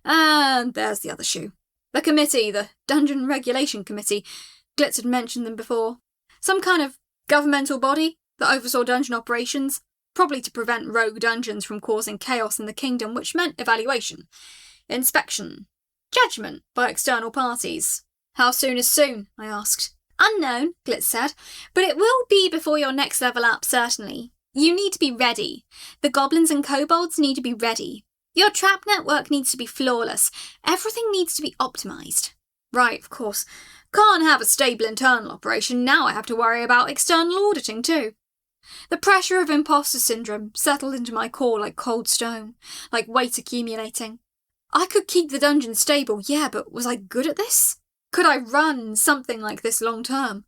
And there's the other shoe. The committee, the Dungeon Regulation Committee. Glitz had mentioned them before. Some kind of governmental body that oversaw dungeon operations, probably to prevent rogue dungeons from causing chaos in the kingdom, which meant evaluation, inspection, judgment by external parties. How soon is soon? I asked. Unknown, Glitz said, but it will be before your next level up, certainly. You need to be ready. The goblins and kobolds need to be ready. Your trap network needs to be flawless. Everything needs to be optimised. Right, of course. Can't have a stable internal operation. Now I have to worry about external auditing too. The pressure of imposter syndrome settled into my core like cold stone, like weight accumulating. I could keep the dungeon stable, yeah, but was I good at this? Could I run something like this long term?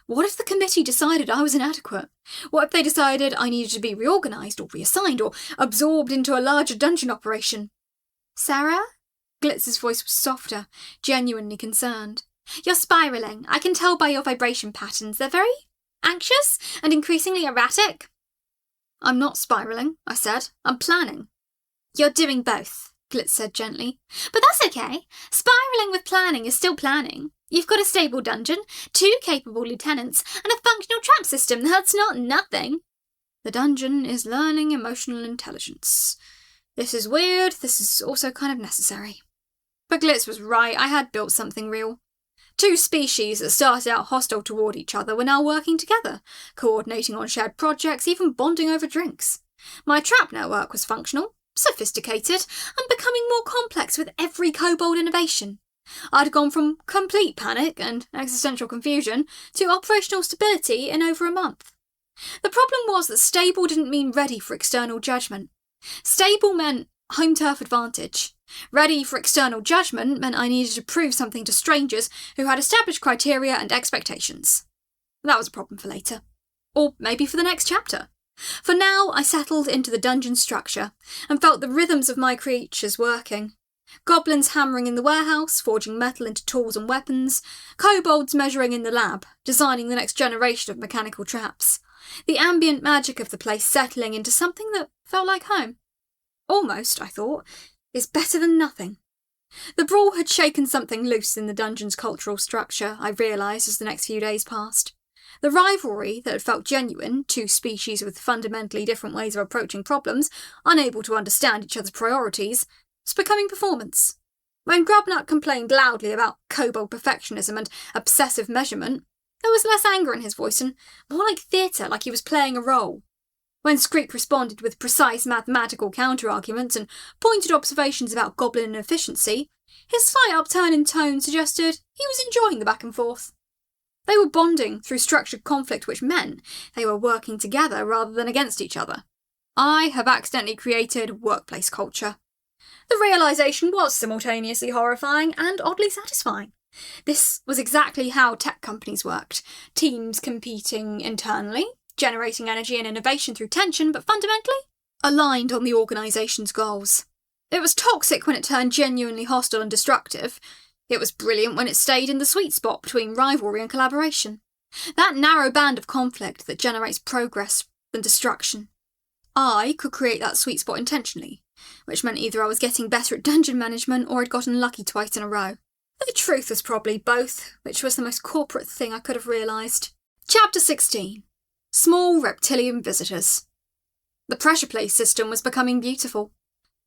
What if the committee decided I was inadequate? What if they decided I needed to be reorganised or reassigned or absorbed into a larger dungeon operation? Sarah? Glitz's voice was softer, genuinely concerned. You're spiralling. I can tell by your vibration patterns. They're very anxious and increasingly erratic. I'm not spiralling, I said. I'm planning. You're doing both, Glitz said gently. But that's okay. Spiralling with planning is still planning. You've got a stable dungeon, 2 capable lieutenants, and a functional trap system. That's not nothing. The dungeon is learning emotional intelligence. This is weird. This is also kind of necessary. But Glitz was right. I had built something real. 2 species that started out hostile toward each other were now working together, coordinating on shared projects, even bonding over drinks. My trap network was functional, sophisticated, and becoming more complex with every kobold innovation. I'd gone from complete panic and existential confusion to operational stability in over a month. The problem was that stable didn't mean ready for external judgment. Stable meant home turf advantage. Ready for external judgment meant I needed to prove something to strangers who had established criteria and expectations. That was a problem for later. Or maybe for the next chapter. For now, I settled into the dungeon structure and felt the rhythms of my creatures working. Goblins hammering in the warehouse, forging metal into tools and weapons. Kobolds measuring in the lab, designing the next generation of mechanical traps. The ambient magic of the place settling into something that felt like home. Almost, I thought, is better than nothing. The brawl had shaken something loose in the dungeon's cultural structure, I realised as the next few days passed. The rivalry that had felt genuine, 2 species with fundamentally different ways of approaching problems, unable to understand each other's priorities, was becoming performance. When Grubnut complained loudly about kobold perfectionism and obsessive measurement, there was less anger in his voice and more like theatre, like he was playing a role. When Skreek responded with precise mathematical counter-arguments and pointed observations about goblin inefficiency, his slight upturn in tone suggested he was enjoying the back and forth. They were bonding through structured conflict, which meant they were working together rather than against each other. I have accidentally created workplace culture. The realisation was simultaneously horrifying and oddly satisfying. This was exactly how tech companies worked. Teams competing internally, generating energy and innovation through tension, but fundamentally aligned on the organisation's goals. It was toxic when it turned genuinely hostile and destructive. It was brilliant when it stayed in the sweet spot between rivalry and collaboration. That narrow band of conflict that generates progress and destruction. I could create that sweet spot intentionally, which meant either I was getting better at dungeon management or I'd gotten lucky twice in a row. But the truth was probably both, which was the most corporate thing I could have realised. Chapter 16. Small reptilian visitors. The pressure plate system was becoming beautiful.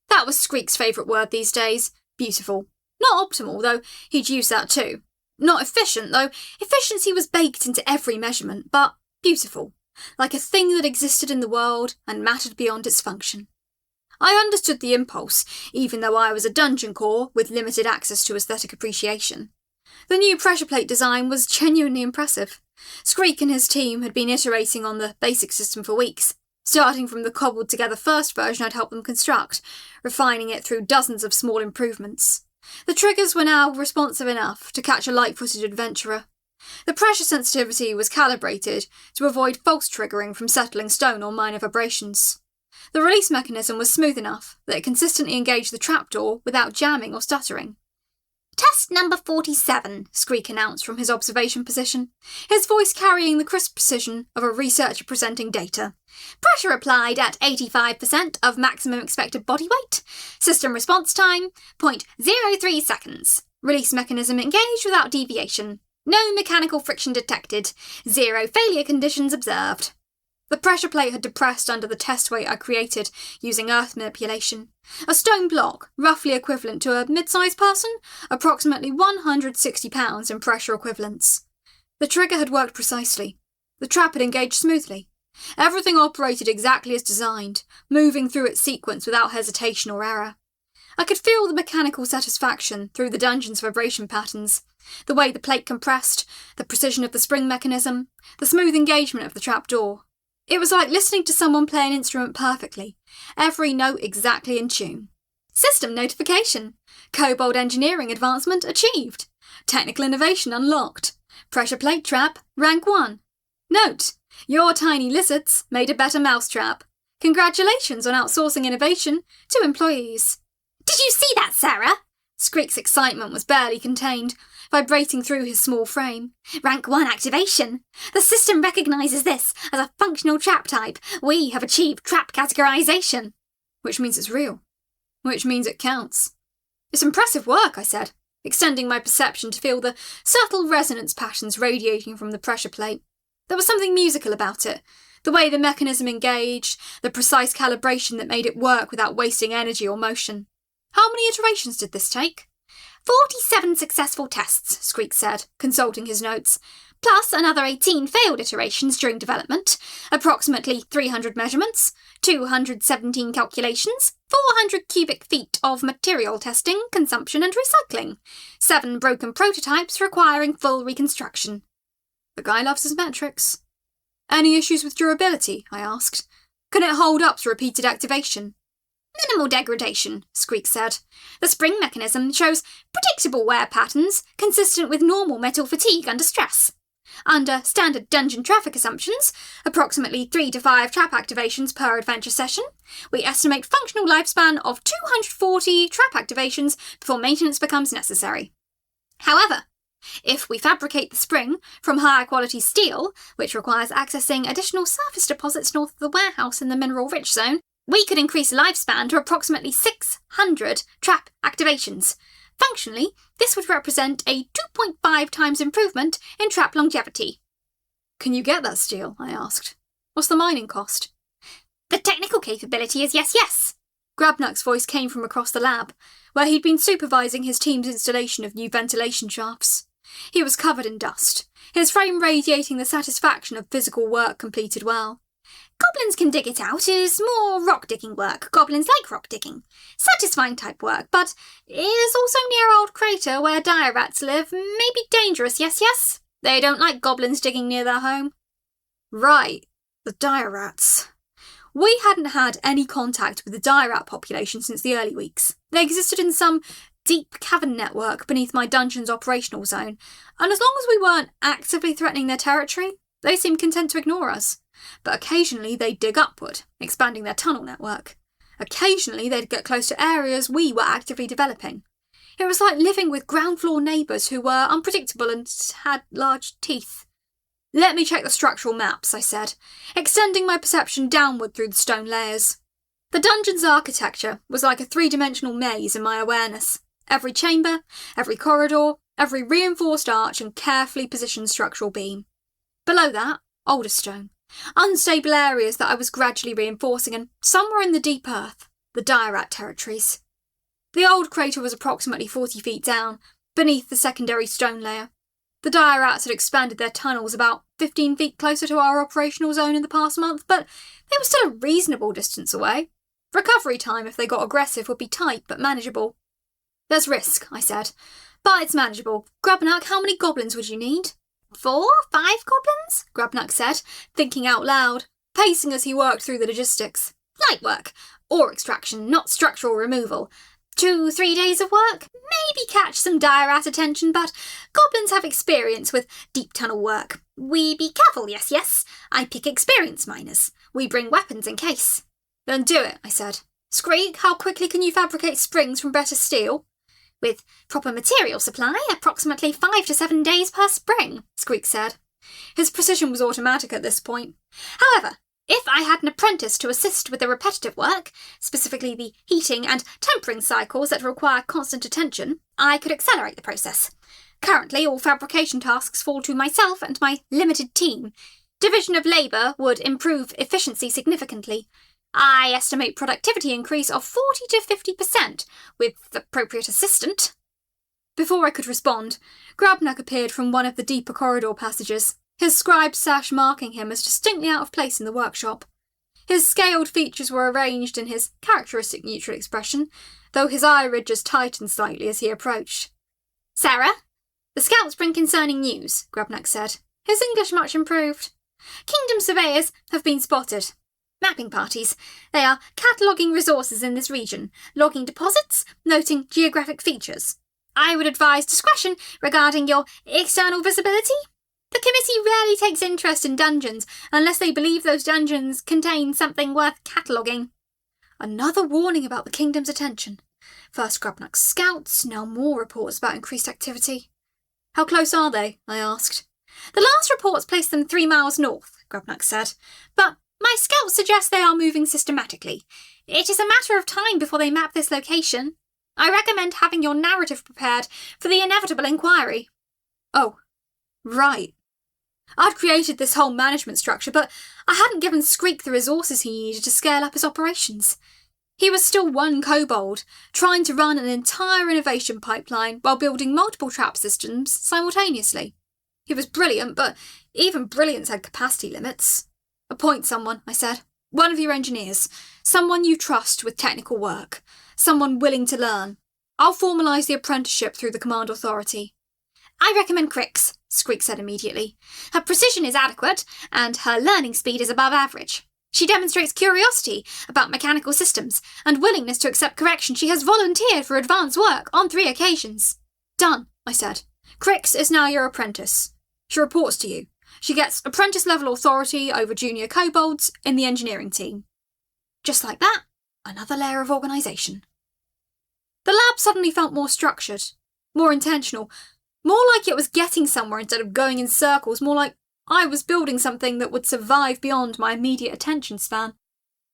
That was Screek's favourite word these days, beautiful. Not optimal, though he'd use that too. Not efficient, though efficiency was baked into every measurement, but beautiful. Like a thing that existed in the world and mattered beyond its function. I understood the impulse, even though I was a dungeon core with limited access to aesthetic appreciation. The new pressure plate design was genuinely impressive. Screek and his team had been iterating on the basic system for weeks, starting from the cobbled-together first version I'd helped them construct, refining it through dozens of small improvements. The triggers were now responsive enough to catch a light-footed adventurer. The pressure sensitivity was calibrated to avoid false triggering from settling stone or minor vibrations. The release mechanism was smooth enough that it consistently engaged the trapdoor without jamming or stuttering. "Test number 47, Screek announced from his observation position, his voice carrying the crisp precision of a researcher presenting data. Pressure applied at 85% of maximum expected body weight. System response time, 0.03 seconds. Release mechanism engaged without deviation. No mechanical friction detected. 0 failure conditions observed." The pressure plate had depressed under the test weight I created using earth manipulation. A stone block, roughly equivalent to a mid-sized person, approximately 160 pounds in pressure equivalents. The trigger had worked precisely. The trap had engaged smoothly. Everything operated exactly as designed, moving through its sequence without hesitation or error. I could feel the mechanical satisfaction through the dungeon's vibration patterns, the way the plate compressed, the precision of the spring mechanism, the smooth engagement of the trapdoor. It was like listening to someone play an instrument perfectly, every note exactly in tune. System notification. Kobold engineering advancement achieved. Technical innovation unlocked. Pressure plate trap, rank 1. Note, your tiny lizards made a better mousetrap. Congratulations on outsourcing innovation to employees. "Did you see that, Sarah?" Screek's excitement was barely contained, vibrating through his small frame. "Rank 1 activation. The system recognises this as a functional trap type. We have achieved trap categorisation." Which means it's real. Which means it counts. "It's impressive work," I said, extending my perception to feel the subtle resonance patterns radiating from the pressure plate. There was something musical about it. The way the mechanism engaged, the precise calibration that made it work without wasting energy or motion. How many iterations did this take? 47 successful tests, Screek said, consulting his notes, plus another 18 failed iterations during development, approximately 300 measurements, 217 calculations, 400 cubic feet of material testing, consumption and recycling, 7 broken prototypes requiring full reconstruction. The guy loves his metrics. Any issues with durability? I asked. Can it hold up to repeated activation? Minimal degradation, Screek said. The spring mechanism shows predictable wear patterns consistent with normal metal fatigue under stress. Under standard dungeon traffic assumptions, approximately 3 to 5 trap activations per adventure session, we estimate functional lifespan of 240 trap activations before maintenance becomes necessary. However, if we fabricate the spring from higher quality steel, which requires accessing additional surface deposits north of the warehouse in the mineral-rich zone, we could increase lifespan to approximately 600 trap activations. Functionally, this would represent a 2.5 times improvement in trap longevity. Can you get that steel? I asked. What's the mining cost? The technical capability is yes. Grabnuck's voice came from across the lab, where he'd been supervising his team's installation of new ventilation shafts. He was covered in dust, his frame radiating the satisfaction of physical work completed well. Goblins can dig it out is more rock-digging work. Goblins like rock-digging. Satisfying type work, but it is also near Old Crater where dire rats live. Maybe dangerous, yes? They don't like goblins digging near their home. Right, the dire rats. We hadn't had any contact with the dire rat population since the early weeks. They existed in some deep cavern network beneath my dungeon's operational zone, and as long as we weren't actively threatening their territory, they seemed content to ignore us. But occasionally they'd dig upward, expanding their tunnel network. Occasionally they'd get close to areas we were actively developing. It was like living with ground floor neighbours who were unpredictable and had large teeth. Let me check the structural maps, I said, extending my perception downward through the stone layers. The dungeon's architecture was like a three-dimensional maze in my awareness. Every chamber, every corridor, every reinforced arch and carefully positioned structural beam. Below that, older stone. Unstable areas that I was gradually reinforcing, and somewhere in the deep earth, the dire rat territories. The old crater was approximately 40 feet down, beneath the secondary stone layer. The dire rats had expanded their tunnels about 15 feet closer to our operational zone in the past month, but they were still a reasonable distance away. Recovery time if they got aggressive would be tight but manageable. There's risk, I said, but it's manageable. Grubnuck, how many goblins would you need? 4, 5 goblins? Grubnuck said, thinking out loud, pacing as he worked through the logistics. Light work. Ore extraction, not structural removal. 2, 3 days of work? Maybe catch some dire rat attention, but goblins have experience with deep tunnel work. We be careful, yes. I pick experienced miners. We bring weapons in case. Then do it, I said. Screek, how quickly can you fabricate springs from better steel? With proper material supply, approximately 5 to 7 days per spring, Squeak said. His precision was automatic at this point. However, if I had an apprentice to assist with the repetitive work, specifically the heating and tempering cycles that require constant attention, I could accelerate the process. Currently, all fabrication tasks fall to myself and my limited team. Division of labour would improve efficiency significantly. I estimate productivity increase of 40 to 50% with appropriate assistant. Before I could respond, Grubnuck appeared from one of the deeper corridor passages, his scribed sash marking him as distinctly out of place in the workshop. His scaled features were arranged in his characteristic neutral expression, though his eye ridges tightened slightly as he approached. Sarah? The scouts bring concerning news, Grubnuck said, his English much improved. Kingdom surveyors have been spotted. Mapping parties. They are cataloguing resources in this region, logging deposits, noting geographic features. I would advise discretion regarding your external visibility. The committee rarely takes interest in dungeons unless they believe those dungeons contain something worth cataloguing. Another warning about the kingdom's attention. First Grubnuck's scouts, now more reports about increased activity. How close are they? I asked. The last reports placed them 3 miles north, Grubnuck said, but my scouts suggest they are moving systematically. It is a matter of time before they map this location. I recommend having your narrative prepared for the inevitable inquiry. Oh, right. I'd created this whole management structure, but I hadn't given Screek the resources he needed to scale up his operations. He was still one kobold, trying to run an entire innovation pipeline while building multiple trap systems simultaneously. He was brilliant, but even brilliance had capacity limits. Appoint someone, I said. One of your engineers. Someone you trust with technical work. Someone willing to learn. I'll formalise the apprenticeship through the command authority. I recommend Crix, Squeak said immediately. Her precision is adequate, and her learning speed is above average. She demonstrates curiosity about mechanical systems, and willingness to accept correction. She has volunteered for advanced work on 3 occasions. Done, I said. Crix is now your apprentice. She reports to you. She gets apprentice-level authority over junior kobolds in the engineering team. Just like that, another layer of organisation. The lab suddenly felt more structured, more intentional, more like it was getting somewhere instead of going in circles, more like I was building something that would survive beyond my immediate attention span.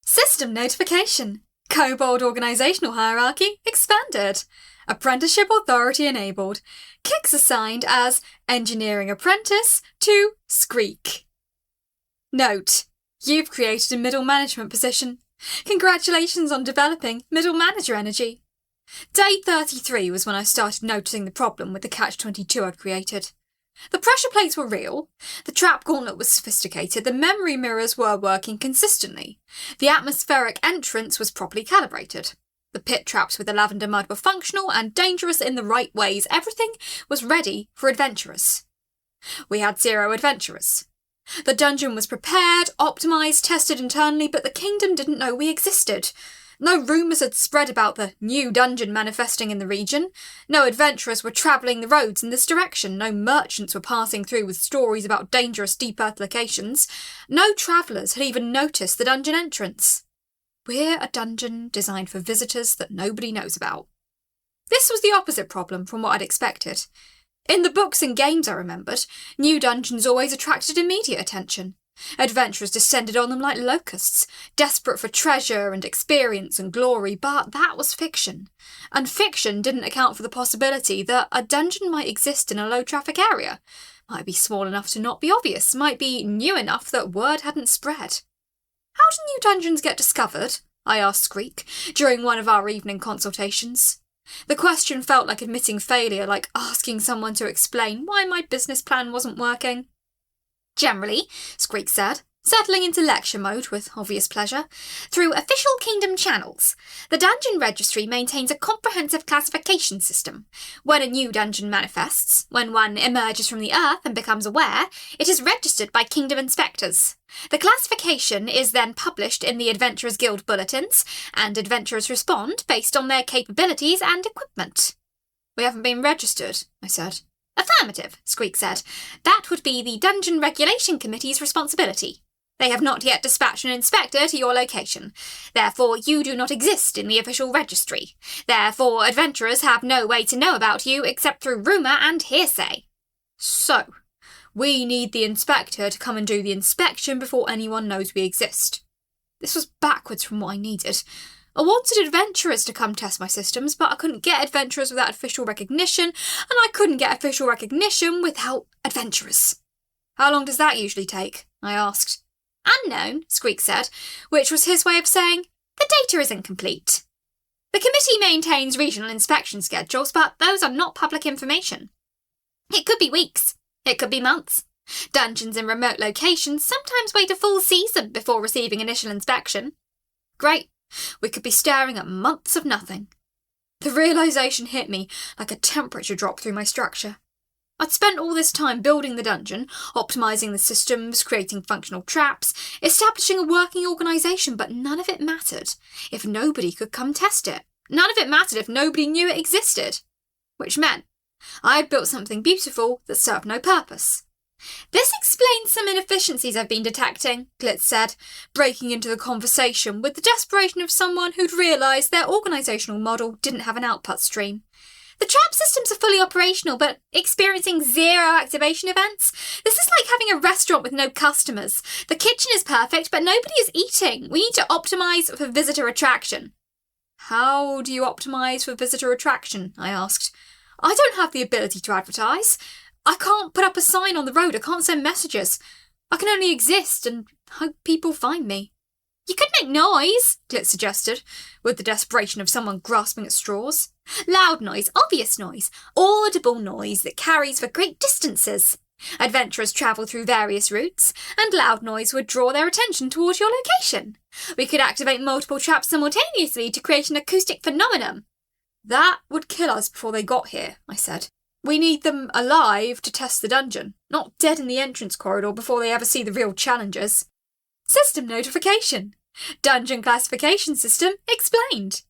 System notification. Kobold organisational hierarchy expanded. Apprenticeship authority enabled. Kicks assigned as engineering apprentice to Screek. Note: you've created a middle management position. Congratulations on developing middle manager energy. Day 33 was when I started noticing the problem with the Catch-22 I'd created. The pressure plates were real, the trap gauntlet was sophisticated, the memory mirrors were working consistently, the atmospheric entrance was properly calibrated. The pit traps with the lavender mud were functional and dangerous in the right ways. Everything was ready for adventurers. We had 0 adventurers. The dungeon was prepared, optimised, tested internally, but the kingdom didn't know we existed. No rumours had spread about the new dungeon manifesting in the region. No adventurers were travelling the roads in this direction. No merchants were passing through with stories about dangerous deep earth locations. No travellers had even noticed the dungeon entrance. We're a dungeon designed for visitors that nobody knows about. This was the opposite problem from what I'd expected. In the books and games I remembered, new dungeons always attracted immediate attention. Adventurers descended on them like locusts, desperate for treasure and experience and glory, but that was fiction. And fiction didn't account for the possibility that a dungeon might exist in a low-traffic area, might be small enough to not be obvious, might be new enough that word hadn't spread. How do new dungeons get discovered? I asked Squeak during one of our evening consultations. The question felt like admitting failure, like asking someone to explain why my business plan wasn't working. Generally, Squeak said, settling into lecture mode with obvious pleasure, through official kingdom channels. The dungeon registry maintains a comprehensive classification system. When a new dungeon manifests, when one emerges from the earth and becomes aware, it is registered by kingdom inspectors. The classification is then published in the Adventurers Guild bulletins, and adventurers respond based on their capabilities and equipment. We haven't been registered, I said. Affirmative, Squeak said. That would be the Dungeon Regulation Committee's responsibility. They have not yet dispatched an inspector to your location. Therefore, you do not exist in the official registry. Therefore, adventurers have no way to know about you except through rumour and hearsay. So, we need the inspector to come and do the inspection before anyone knows we exist. This was backwards from what I needed. I wanted adventurers to come test my systems, but I couldn't get adventurers without official recognition, and I couldn't get official recognition without adventurers. How long does that usually take? I asked. Unknown, Squeak said, which was his way of saying, the data is incomplete. The committee maintains regional inspection schedules, but those are not public information. It could be weeks. It could be months. Dungeons in remote locations sometimes wait a full season before receiving initial inspection. Great. We could be staring at months of nothing. The realisation hit me like a temperature drop through my structure. I'd spent all this time building the dungeon, optimising the systems, creating functional traps, establishing a working organisation, but none of it mattered if nobody could come test it. None of it mattered if nobody knew it existed. Which meant I'd built something beautiful that served no purpose. This explains some inefficiencies I've been detecting, Glitz said, breaking into the conversation with the desperation of someone who'd realised their organisational model didn't have an output stream. The trap systems are fully operational, but experiencing 0 activation events? This is like having a restaurant with no customers. The kitchen is perfect, but nobody is eating. We need to optimise for visitor attraction. How do you optimise for visitor attraction? I asked. I don't have the ability to advertise. I can't put up a sign on the road, I can't send messages. I can only exist and hope people find me. You could make noise, Glitz suggested, with the desperation of someone grasping at straws. Loud noise, obvious noise, audible noise that carries for great distances. Adventurers travel through various routes, and loud noise would draw their attention towards your location. We could activate multiple traps simultaneously to create an acoustic phenomenon. That would kill us before they got here, I said. We need them alive to test the dungeon, not dead in the entrance corridor before they ever see the real challengers. System notification. Dungeon classification system explained.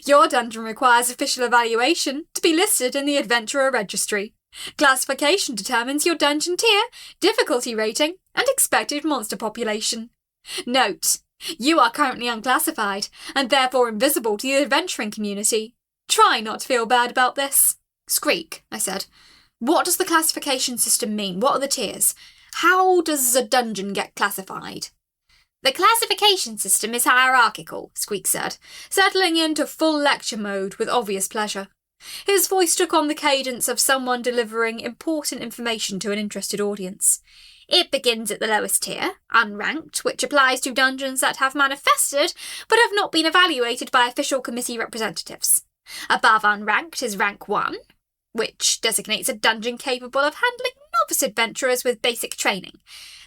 Your dungeon requires official evaluation to be listed in the adventurer registry. Classification determines your dungeon tier, difficulty rating, and expected monster population. Note, you are currently unclassified, and therefore invisible to the adventuring community. Try not to feel bad about this. Squeak, I said. What does the classification system mean? What are the tiers? How does a dungeon get classified? The classification system is hierarchical, Squeak said, settling into full lecture mode with obvious pleasure. His voice took on the cadence of someone delivering important information to an interested audience. It begins at the lowest tier, unranked, which applies to dungeons that have manifested but have not been evaluated by official committee representatives. Above unranked is rank 1, which designates a dungeon capable of handling novice adventurers with basic training.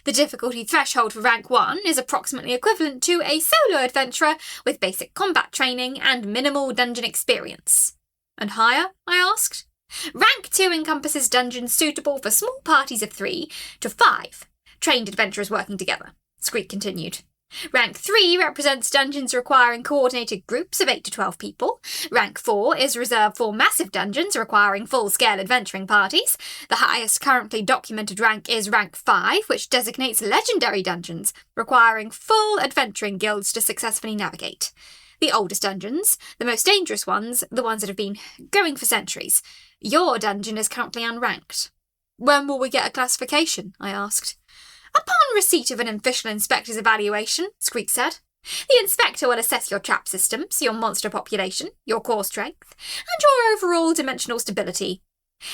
The difficulty threshold for rank 1 is approximately equivalent to a solo adventurer with basic combat training and minimal dungeon experience. And higher? I asked. Rank 2 encompasses dungeons suitable for small parties of 3 to 5 trained adventurers working together, Squeak continued. Rank 3 represents dungeons requiring coordinated groups of 8 to 12 people. Rank 4 is reserved for massive dungeons requiring full-scale adventuring parties. The highest currently documented rank is Rank 5, which designates legendary dungeons requiring full adventuring guilds to successfully navigate. The oldest dungeons, the most dangerous ones, the ones that have been going for centuries. Your dungeon is currently unranked. When will we get a classification? I asked. Upon receipt of an official inspector's evaluation, Squeak said. The inspector will assess your trap systems, your monster population, your core strength, and your overall dimensional stability.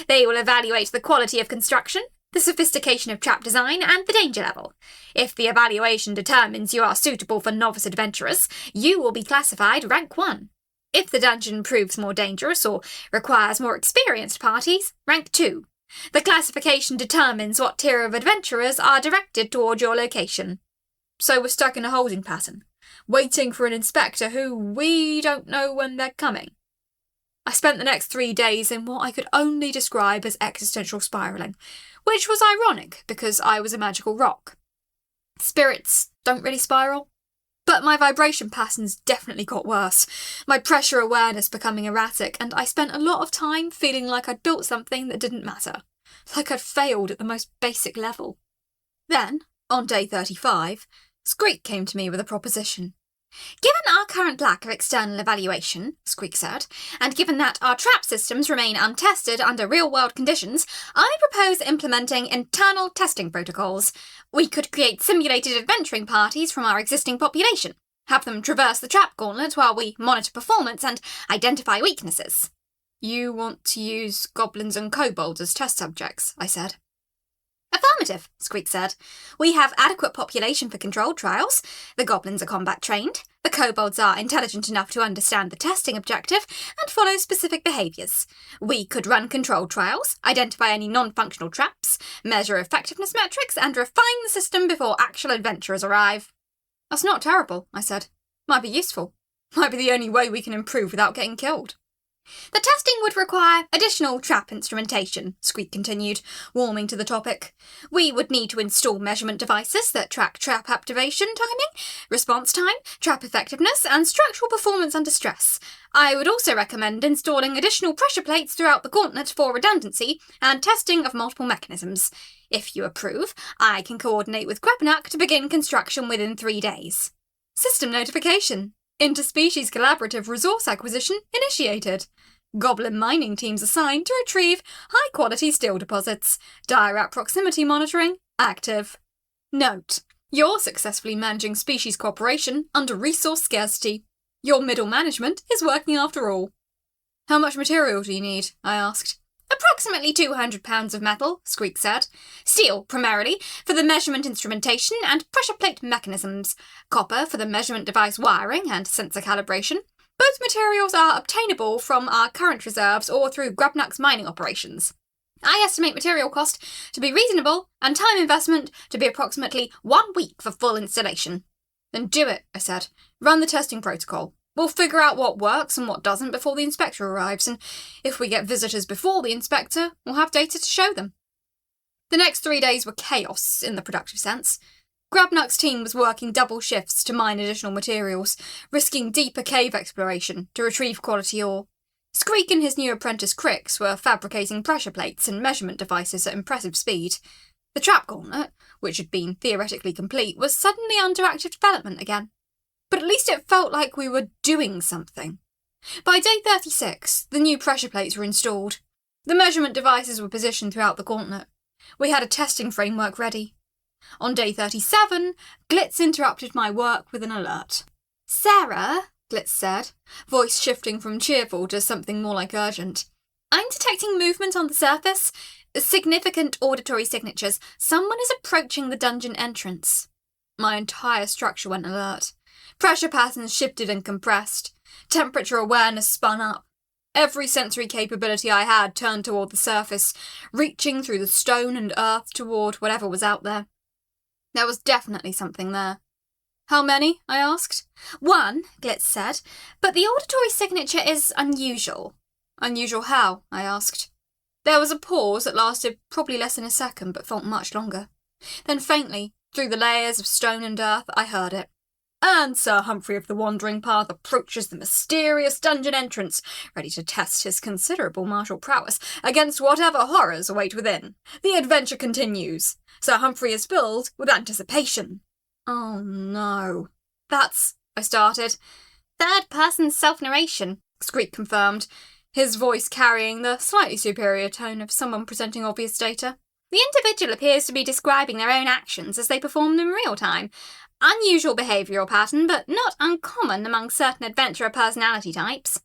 They will evaluate the quality of construction, the sophistication of trap design, and the danger level. If the evaluation determines you are suitable for novice adventurers, you will be classified Rank 1. If the dungeon proves more dangerous or requires more experienced parties, Rank 2. The classification determines what tier of adventurers are directed toward your location. So we're stuck in a holding pattern, waiting for an inspector who we don't know when they're coming. I spent the next 3 days in what I could only describe as existential spiralling, which was ironic because I was a magical rock. Spirits don't really spiral. But my vibration patterns definitely got worse, my pressure awareness becoming erratic, and I spent a lot of time feeling like I'd built something that didn't matter, like I'd failed at the most basic level. Then, on day 35, Squeak came to me with a proposition. Given our current lack of external evaluation, Squeak said, and given that our trap systems remain untested under real-world conditions, I propose implementing internal testing protocols. We could create simulated adventuring parties from our existing population, have them traverse the trap gauntlet while we monitor performance and identify weaknesses. You want to use goblins and kobolds as test subjects, I said. Affirmative, Squeak said. We have adequate population for controlled trials. The goblins are combat trained. The kobolds are intelligent enough to understand the testing objective and follow specific behaviours. We could run controlled trials, identify any non-functional traps, measure effectiveness metrics, and refine the system before actual adventurers arrive. That's not terrible, I said. Might be useful. Might be the only way we can improve without getting killed. The testing would require additional trap instrumentation, Squeak continued, warming to the topic. We would need to install measurement devices that track trap activation timing, response time, trap effectiveness, and structural performance under stress. I would also recommend installing additional pressure plates throughout the gauntlet for redundancy and testing of multiple mechanisms. If you approve, I can coordinate with Grabnak to begin construction within 3 days. System notification. Interspecies collaborative resource acquisition initiated. Goblin mining teams assigned to retrieve high-quality steel deposits. Dire proximity monitoring active. Note: you're successfully managing species cooperation under resource scarcity. Your middle management is working after all. How much material do you need? I asked. Approximately 200 pounds of metal, Squeak said. Steel, primarily, for the measurement instrumentation and pressure plate mechanisms. Copper for the measurement device wiring and sensor calibration. Both materials are obtainable from our current reserves or through Grabnak's mining operations. I estimate material cost to be reasonable and time investment to be approximately 1 week for full installation. Then do it, I said. Run the testing protocol. We'll figure out what works and what doesn't before the inspector arrives, and if we get visitors before the inspector, we'll have data to show them. The next 3 days were chaos, in the productive sense. Grabnak's team was working double shifts to mine additional materials, risking deeper cave exploration to retrieve quality ore. Squeak and his new apprentice Crix were fabricating pressure plates and measurement devices at impressive speed. The trap gauntlet, which had been theoretically complete, was suddenly under active development again. But at least it felt like we were doing something. By day 36, the new pressure plates were installed. The measurement devices were positioned throughout the gauntlet. We had a testing framework ready. On day 37, Glitz interrupted my work with an alert. Sarah, Glitz said, voice shifting from cheerful to something more like urgent. I'm detecting movement on the surface. Significant auditory signatures. Someone is approaching the dungeon entrance. My entire structure went alert. Pressure patterns shifted and compressed. Temperature awareness spun up. Every sensory capability I had turned toward the surface, reaching through the stone and earth toward whatever was out there. There was definitely something there. How many? I asked. 1, Glitz said, but the auditory signature is unusual. Unusual how? I asked. There was a pause that lasted probably less than a second, but felt much longer. Then faintly, through the layers of stone and earth, I heard it. And Sir Humphrey of the Wandering Path approaches the mysterious dungeon entrance, ready to test his considerable martial prowess against whatever horrors await within. The adventure continues. Sir Humphrey is filled with anticipation. Oh no. That's... I started. Third-person self-narration, Squeak confirmed, his voice carrying the slightly superior tone of someone presenting obvious data. The individual appears to be describing their own actions as they perform them in real time. Unusual behavioural pattern, but not uncommon among certain adventurer personality types.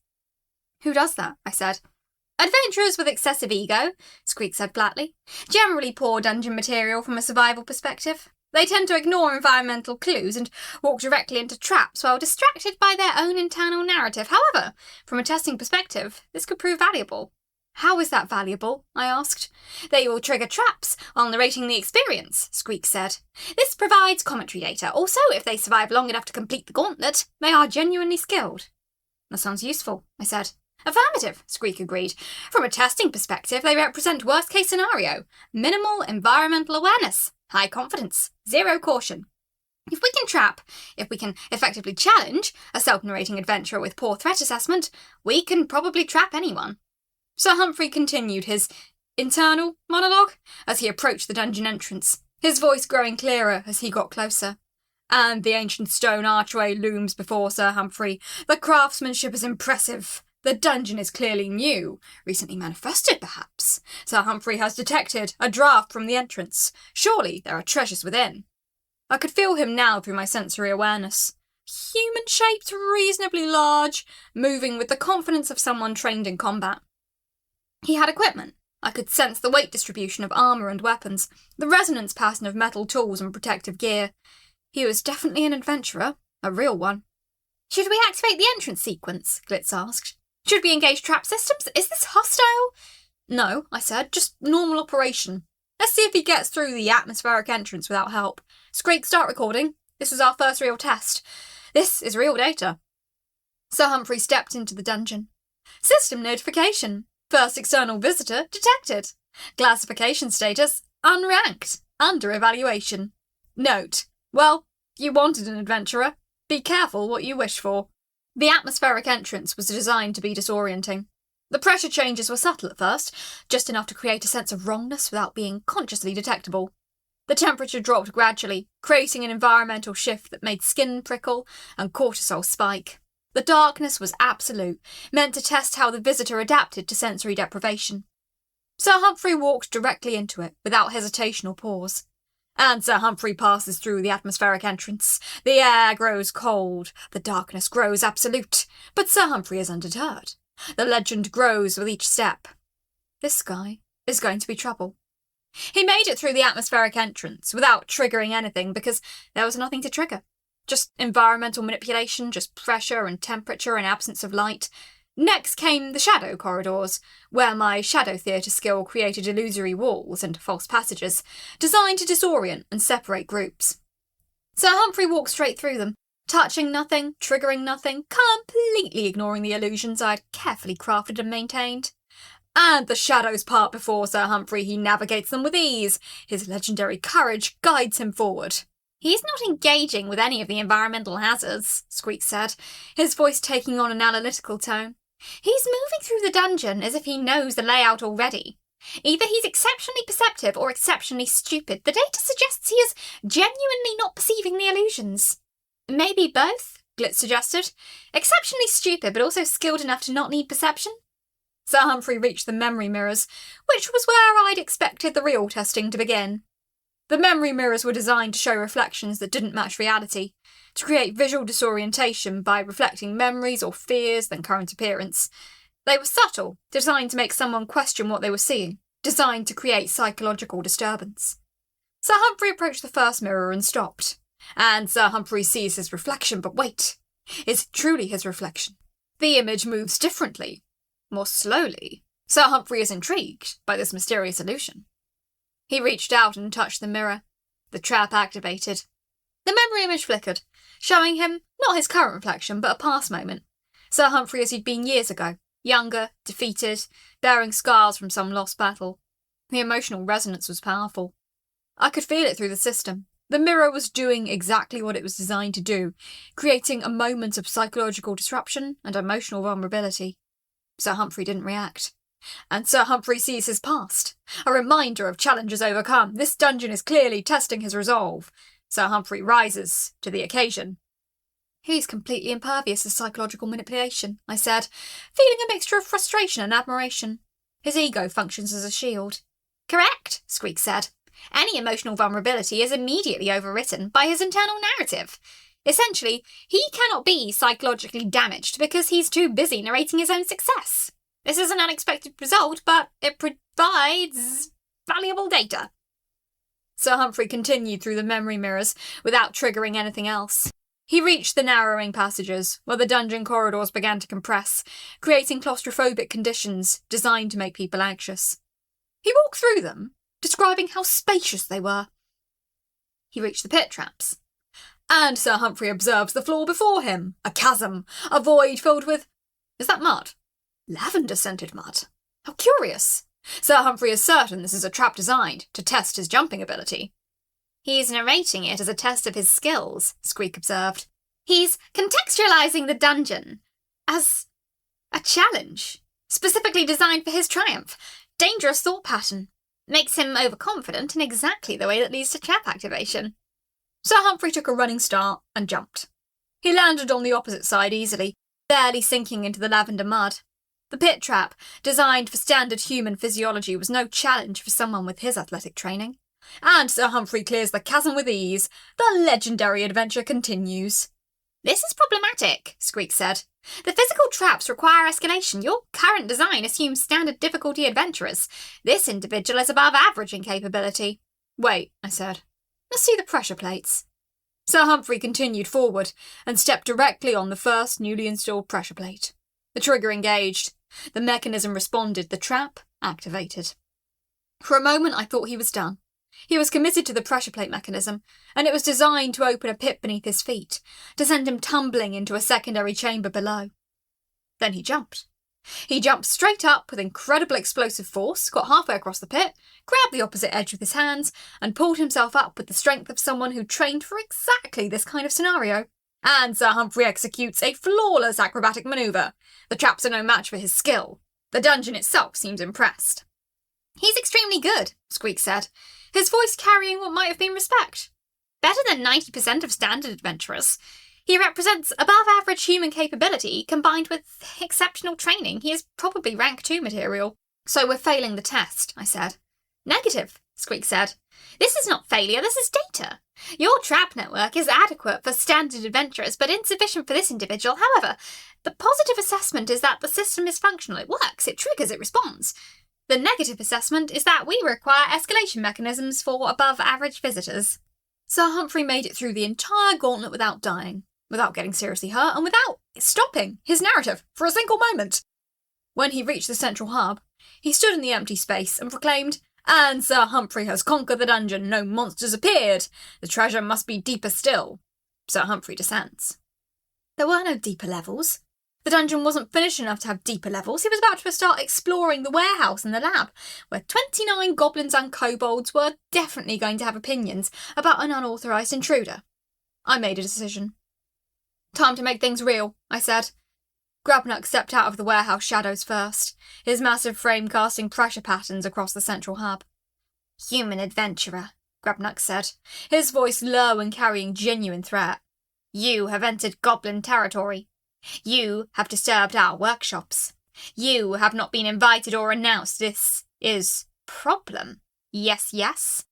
Who does that? I said. Adventurers with excessive ego, Squeak said flatly. Generally poor dungeon material from a survival perspective. They tend to ignore environmental clues and walk directly into traps while distracted by their own internal narrative. However, from a testing perspective, this could prove valuable. How is that valuable? I asked. They will trigger traps while narrating the experience, Squeak said. This provides commentary data. Also, if they survive long enough to complete the gauntlet, they are genuinely skilled. That sounds useful, I said. Affirmative, Squeak agreed. From a testing perspective, they represent worst-case scenario. Minimal environmental awareness. High confidence. Zero caution. If we can effectively challenge a self-narrating adventurer with poor threat assessment, we can probably trap anyone. Sir Humphrey continued his internal monologue as he approached the dungeon entrance, his voice growing clearer as he got closer. And the ancient stone archway looms before Sir Humphrey. The craftsmanship is impressive. The dungeon is clearly new, recently manifested perhaps. Sir Humphrey has detected a draught from the entrance. Surely there are treasures within. I could feel him now through my sensory awareness. Human-shaped, reasonably large, moving with the confidence of someone trained in combat. He had equipment. I could sense the weight distribution of armour and weapons, the resonance pattern of metal tools and protective gear. He was definitely an adventurer, a real one. Should we activate the entrance sequence? Glitz asked. Should we engage trap systems? Is this hostile? No, I said, just normal operation. Let's see if he gets through the atmospheric entrance without help. Squeak, start recording. This was our first real test. This is real data. Sir Humphrey stepped into the dungeon. System notification. First external visitor detected. Classification status, unranked, under evaluation. Note, well, you wanted an adventurer. Be careful what you wish for. The atmospheric entrance was designed to be disorienting. The pressure changes were subtle at first, just enough to create a sense of wrongness without being consciously detectable. The temperature dropped gradually, creating an environmental shift that made skin prickle and cortisol spike. The darkness was absolute, meant to test how the visitor adapted to sensory deprivation. Sir Humphrey walked directly into it, without hesitation or pause. And Sir Humphrey passes through the atmospheric entrance. The air grows cold, the darkness grows absolute, but Sir Humphrey is undeterred. The legend grows with each step. This guy is going to be trouble. He made it through the atmospheric entrance without triggering anything because there was nothing to trigger. Just environmental manipulation, just pressure and temperature and absence of light. Next came the shadow corridors, where my shadow theatre skill created illusory walls and false passages, designed to disorient and separate groups. Sir Humphrey walked straight through them, touching nothing, triggering nothing, completely ignoring the illusions I had carefully crafted and maintained. And the shadows part before Sir Humphrey, he navigates them with ease. His legendary courage guides him forward. He's not engaging with any of the environmental hazards, Squeak said, his voice taking on an analytical tone. He's moving through the dungeon as if he knows the layout already. Either he's exceptionally perceptive or exceptionally stupid. The data suggests he is genuinely not perceiving the illusions. Maybe both, Glitz suggested. Exceptionally stupid, but also skilled enough to not need perception. Sir Humphrey reached the memory mirrors, which was where I'd expected the real testing to begin. The memory mirrors were designed to show reflections that didn't match reality, to create visual disorientation by reflecting memories or fears than current appearance. They were subtle, designed to make someone question what they were seeing, designed to create psychological disturbance. Sir Humphrey approached the first mirror and stopped. And Sir Humphrey sees his reflection, but wait, is it truly his reflection? The image moves differently, more slowly. Sir Humphrey is intrigued by this mysterious illusion. He reached out and touched the mirror. The trap activated. The memory image flickered, showing him not his current reflection, but a past moment. Sir Humphrey as he'd been years ago, Younger, defeated, bearing scars from some lost battle. The emotional resonance was powerful. I could feel it through the system. The mirror was doing exactly what it was designed to do, creating a moment of psychological disruption and emotional vulnerability. Sir Humphrey didn't react. And Sir Humphrey sees his past. A reminder of challenges overcome. This dungeon is clearly testing his resolve. Sir Humphrey rises to the occasion. He's completely impervious to psychological manipulation, I said, feeling a mixture of frustration and admiration. His ego functions as a shield. Correct, Squeak said. Any emotional vulnerability is immediately overwritten by his internal narrative. Essentially, he cannot be psychologically damaged because he's too busy narrating his own success. This is an unexpected result, but it provides valuable data. Sir Humphrey continued through the memory mirrors without triggering anything else. He reached the narrowing passages, where the dungeon corridors began to compress, creating claustrophobic conditions designed to make people anxious. He walked through them, describing how spacious they were. He reached the pit traps. And Sir Humphrey observed the floor before him, a chasm, a void filled with... Is that mud? Lavender-scented mud. How curious. Sir Humphrey is certain this is a trap designed to test his jumping ability. He's narrating it as a test of his skills, Squeak observed. He's contextualizing the dungeon as a challenge, specifically designed for his triumph. Dangerous thought pattern. Makes him overconfident in exactly the way that leads to trap activation. Sir Humphrey took a running start and jumped. He landed on the opposite side easily, barely sinking into the lavender mud. The pit trap, designed for standard human physiology, was no challenge for someone with his athletic training. And Sir Humphrey clears the chasm with ease. The legendary adventure continues. This is problematic, Squeak said. The physical traps require escalation. Your current design assumes standard difficulty adventurers. This individual is above average in capability. Wait, I said. Let's see the pressure plates. Sir Humphrey continued forward and stepped directly on the first newly installed pressure plate. The trigger engaged. The mechanism responded. The trap activated. For a moment I thought he was done. He was committed to the pressure plate mechanism, and it was designed to open a pit beneath his feet, to send him tumbling into a secondary chamber below. Then he jumped. He jumped straight up with incredible explosive force, got halfway across the pit, grabbed the opposite edge with his hands, and pulled himself up with the strength of someone who trained for exactly this kind of scenario. And Sir Humphrey executes a flawless acrobatic manoeuvre. The traps are no match for his skill. The dungeon itself seems impressed. He's extremely good, Squeak said, his voice carrying what might have been respect. Better than 90% of standard adventurers. He represents above-average human capability combined with exceptional training. He is probably rank 2 material. So we're failing the test, I said. Negative, Squeak said. This is not failure, this is data. Your trap network is adequate for standard adventurers, but insufficient for this individual. However, the positive assessment is that the system is functional. It works, it triggers, it responds. The negative assessment is that we require escalation mechanisms for above-average visitors. Sir Humphrey made it through the entire gauntlet without dying, without getting seriously hurt, and without stopping his narrative for a single moment. When he reached the central hub, he stood in the empty space and proclaimed, "And Sir Humphrey has conquered the dungeon. No monsters appeared. The treasure must be deeper still." Sir Humphrey descends. There were no deeper levels. The dungeon wasn't finished enough to have deeper levels. He was about to start exploring the warehouse and the lab, where 29 goblins and kobolds were definitely going to have opinions about an unauthorised intruder. I made a decision. "Time to make things real," I said. Grubnuck stepped out of the warehouse shadows first, his massive frame casting pressure patterns across the central hub. "Human adventurer," Grubnuck said, his voice low and carrying genuine threat. "You have entered goblin territory. You have disturbed our workshops. You have not been invited or announced. This is problem. Yes, yes?"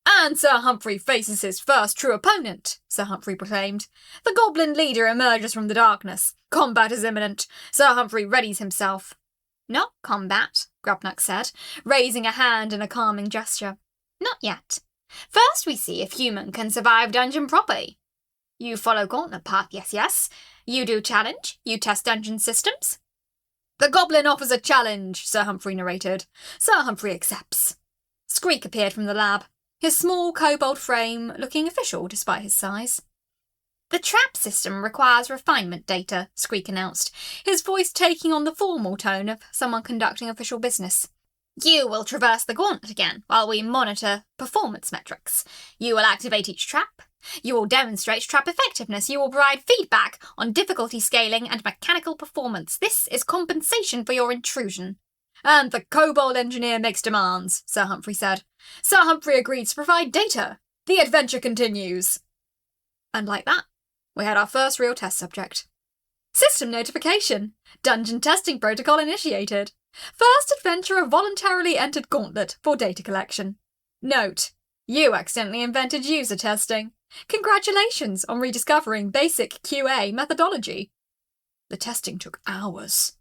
"And Sir Humphrey faces his first true opponent," Sir Humphrey proclaimed. The goblin leader emerges from the darkness. Combat is imminent. Sir Humphrey readies himself. "Not combat," Grubnuck said, raising a hand in a calming gesture. "Not yet. First we see if human can survive dungeon properly. You follow gauntlet path, yes, yes. You do challenge. You test dungeon systems." "The goblin offers a challenge," Sir Humphrey narrated. Sir Humphrey accepts. Squeak appeared from the lab, his small kobold frame looking official despite his size. The trap system requires refinement data, Squeak announced, his voice taking on the formal tone of someone conducting official business. You will traverse the gauntlet again while we monitor performance metrics. You will activate each trap. You will demonstrate trap effectiveness. You will provide feedback on difficulty scaling and mechanical performance. This is compensation for your intrusion. And the kobold engineer makes demands, Sir Humphrey said. Sir Humphrey agreed to provide data. The adventure continues. And like that, we had our first real test subject. System notification. Dungeon testing protocol initiated. First adventurer voluntarily entered gauntlet for data collection. Note, you accidentally invented user testing. Congratulations on rediscovering basic QA methodology. The testing took hours.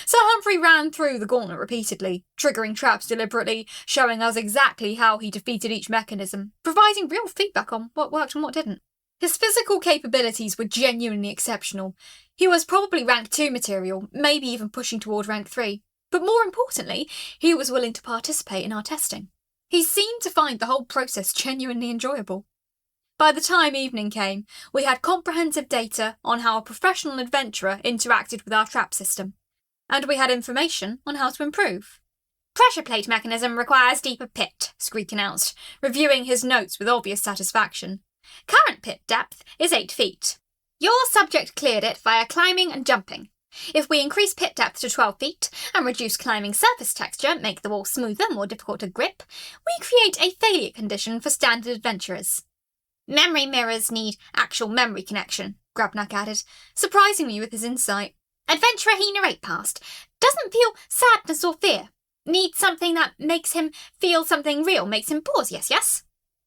Sir Humphrey ran through the gauntlet repeatedly, triggering traps deliberately, showing us exactly how he defeated each mechanism, providing real feedback on what worked and what didn't. His physical capabilities were genuinely exceptional. He was probably rank 2 material, maybe even pushing toward rank 3. But more importantly, he was willing to participate in our testing. He seemed to find the whole process genuinely enjoyable. By the time evening came, we had comprehensive data on how a professional adventurer interacted with our trap system, and we had information on how to improve. Pressure plate mechanism requires deeper pit, Squeak announced, reviewing his notes with obvious satisfaction. Current pit depth is 8 feet. Your subject cleared it via climbing and jumping. If we increase pit depth to 12 feet and reduce climbing surface texture, make the wall smoother, more difficult to grip, we create a failure condition for standard adventurers. Memory mirrors need actual memory connection, Grubnuck added, surprising me with his insight. Adventurer he narrate past doesn't feel sadness or fear. Needs something that makes him feel something real, makes him pause, yes?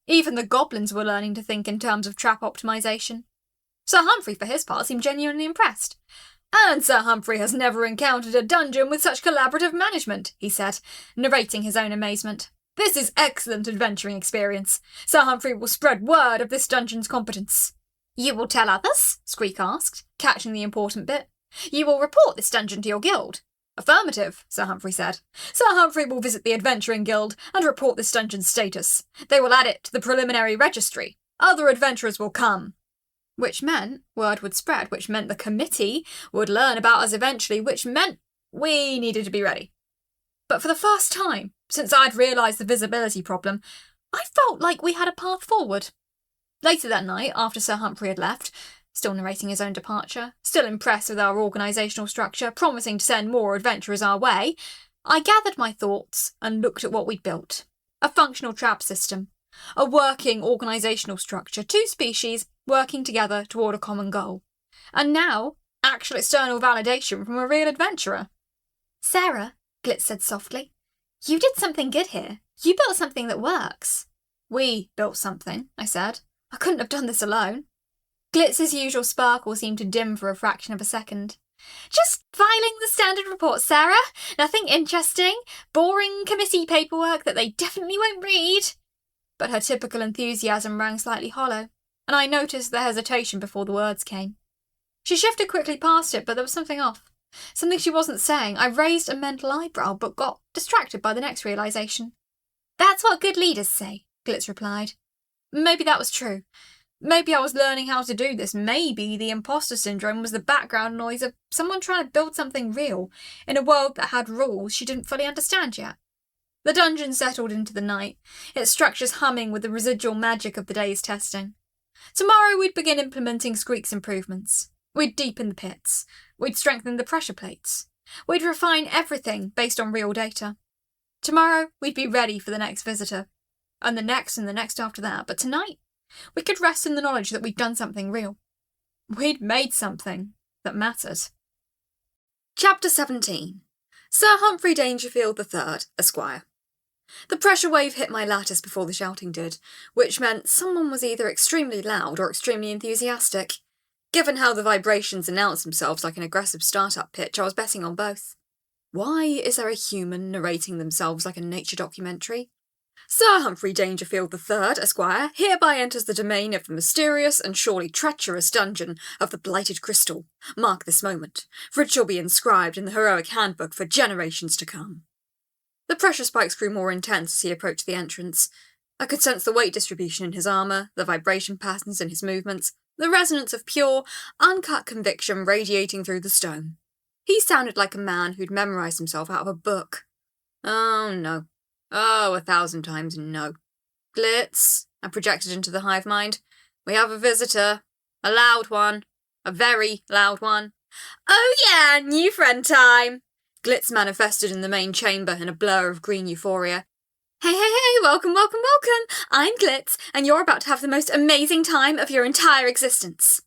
Even the goblins were learning to think in terms of trap optimization. Sir Humphrey, for his part, seemed genuinely impressed. And Sir Humphrey has never encountered a dungeon with such collaborative management, he said, narrating his own amazement. This is excellent adventuring experience. Sir Humphrey will spread word of this dungeon's competence. You will tell others? Squeak asked, catching the important bit. You will report this dungeon to your guild. Affirmative, Sir Humphrey said. Sir Humphrey will visit the Adventuring Guild and report this dungeon's status. They will add it to the preliminary registry. Other adventurers will come. Which meant word would spread, which meant the committee would learn about us eventually, which meant we needed to be ready. But for the first time, since I'd realised the visibility problem, I felt like we had a path forward. Later that night, after Sir Humphrey had left, still narrating his own departure, still impressed with our organisational structure, promising to send more adventurers our way, I gathered my thoughts and looked at what we'd built. A functional trap system. A working organisational structure. 2 species working together toward a common goal. And now, actual external validation from a real adventurer. Sarah, Glitz said softly, you did something good here. You built something that works. We built something, I said. I couldn't have done this alone. Glitz's usual sparkle seemed to dim for a fraction of a second. Just filing the standard report, Sarah. Nothing interesting. Boring committee paperwork that they definitely won't read. But her typical enthusiasm rang slightly hollow, and I noticed the hesitation before the words came. She shifted quickly past it, but there was something off. Something she wasn't saying. I raised a mental eyebrow, but got distracted by the next realisation. That's what good leaders say, Glitz replied. Maybe that was true. Maybe I was learning how to do this. Maybe the imposter syndrome was the background noise of someone trying to build something real in a world that had rules she didn't fully understand yet. The dungeon settled into the night, its structures humming with the residual magic of the day's testing. Tomorrow we'd begin implementing Squeak's improvements. We'd deepen the pits. We'd strengthen the pressure plates. We'd refine everything based on real data. Tomorrow we'd be ready for the next visitor, and the next after that. But tonight, we could rest in the knowledge that we'd done something real. We'd made something that mattered. Chapter 17. Sir Humphrey Dangerfield III, Esquire. The pressure wave hit my lattice before the shouting did, which meant someone was either extremely loud or extremely enthusiastic. Given how the vibrations announced themselves like an aggressive startup pitch, I was betting on both. Why is there a human narrating themselves like a nature documentary? Sir Humphrey Dangerfield III, Esquire, hereby enters the domain of the mysterious and surely treacherous dungeon of the Blighted Crystal. Mark this moment, for it shall be inscribed in the heroic handbook for generations to come. The pressure spikes grew more intense as he approached the entrance. I could sense the weight distribution in his armour, the vibration patterns in his movements, the resonance of pure, uncut conviction radiating through the stone. He sounded like a man who'd memorized himself out of a book. Oh, no. Oh, 1,000 times no. Glitz, I projected into the hive mind. We have a visitor. A loud one. A very loud one. Oh yeah, new friend time. Glitz manifested in the main chamber in a blur of green euphoria. Hey, welcome. I'm Glitz, and you're about to have the most amazing time of your entire existence.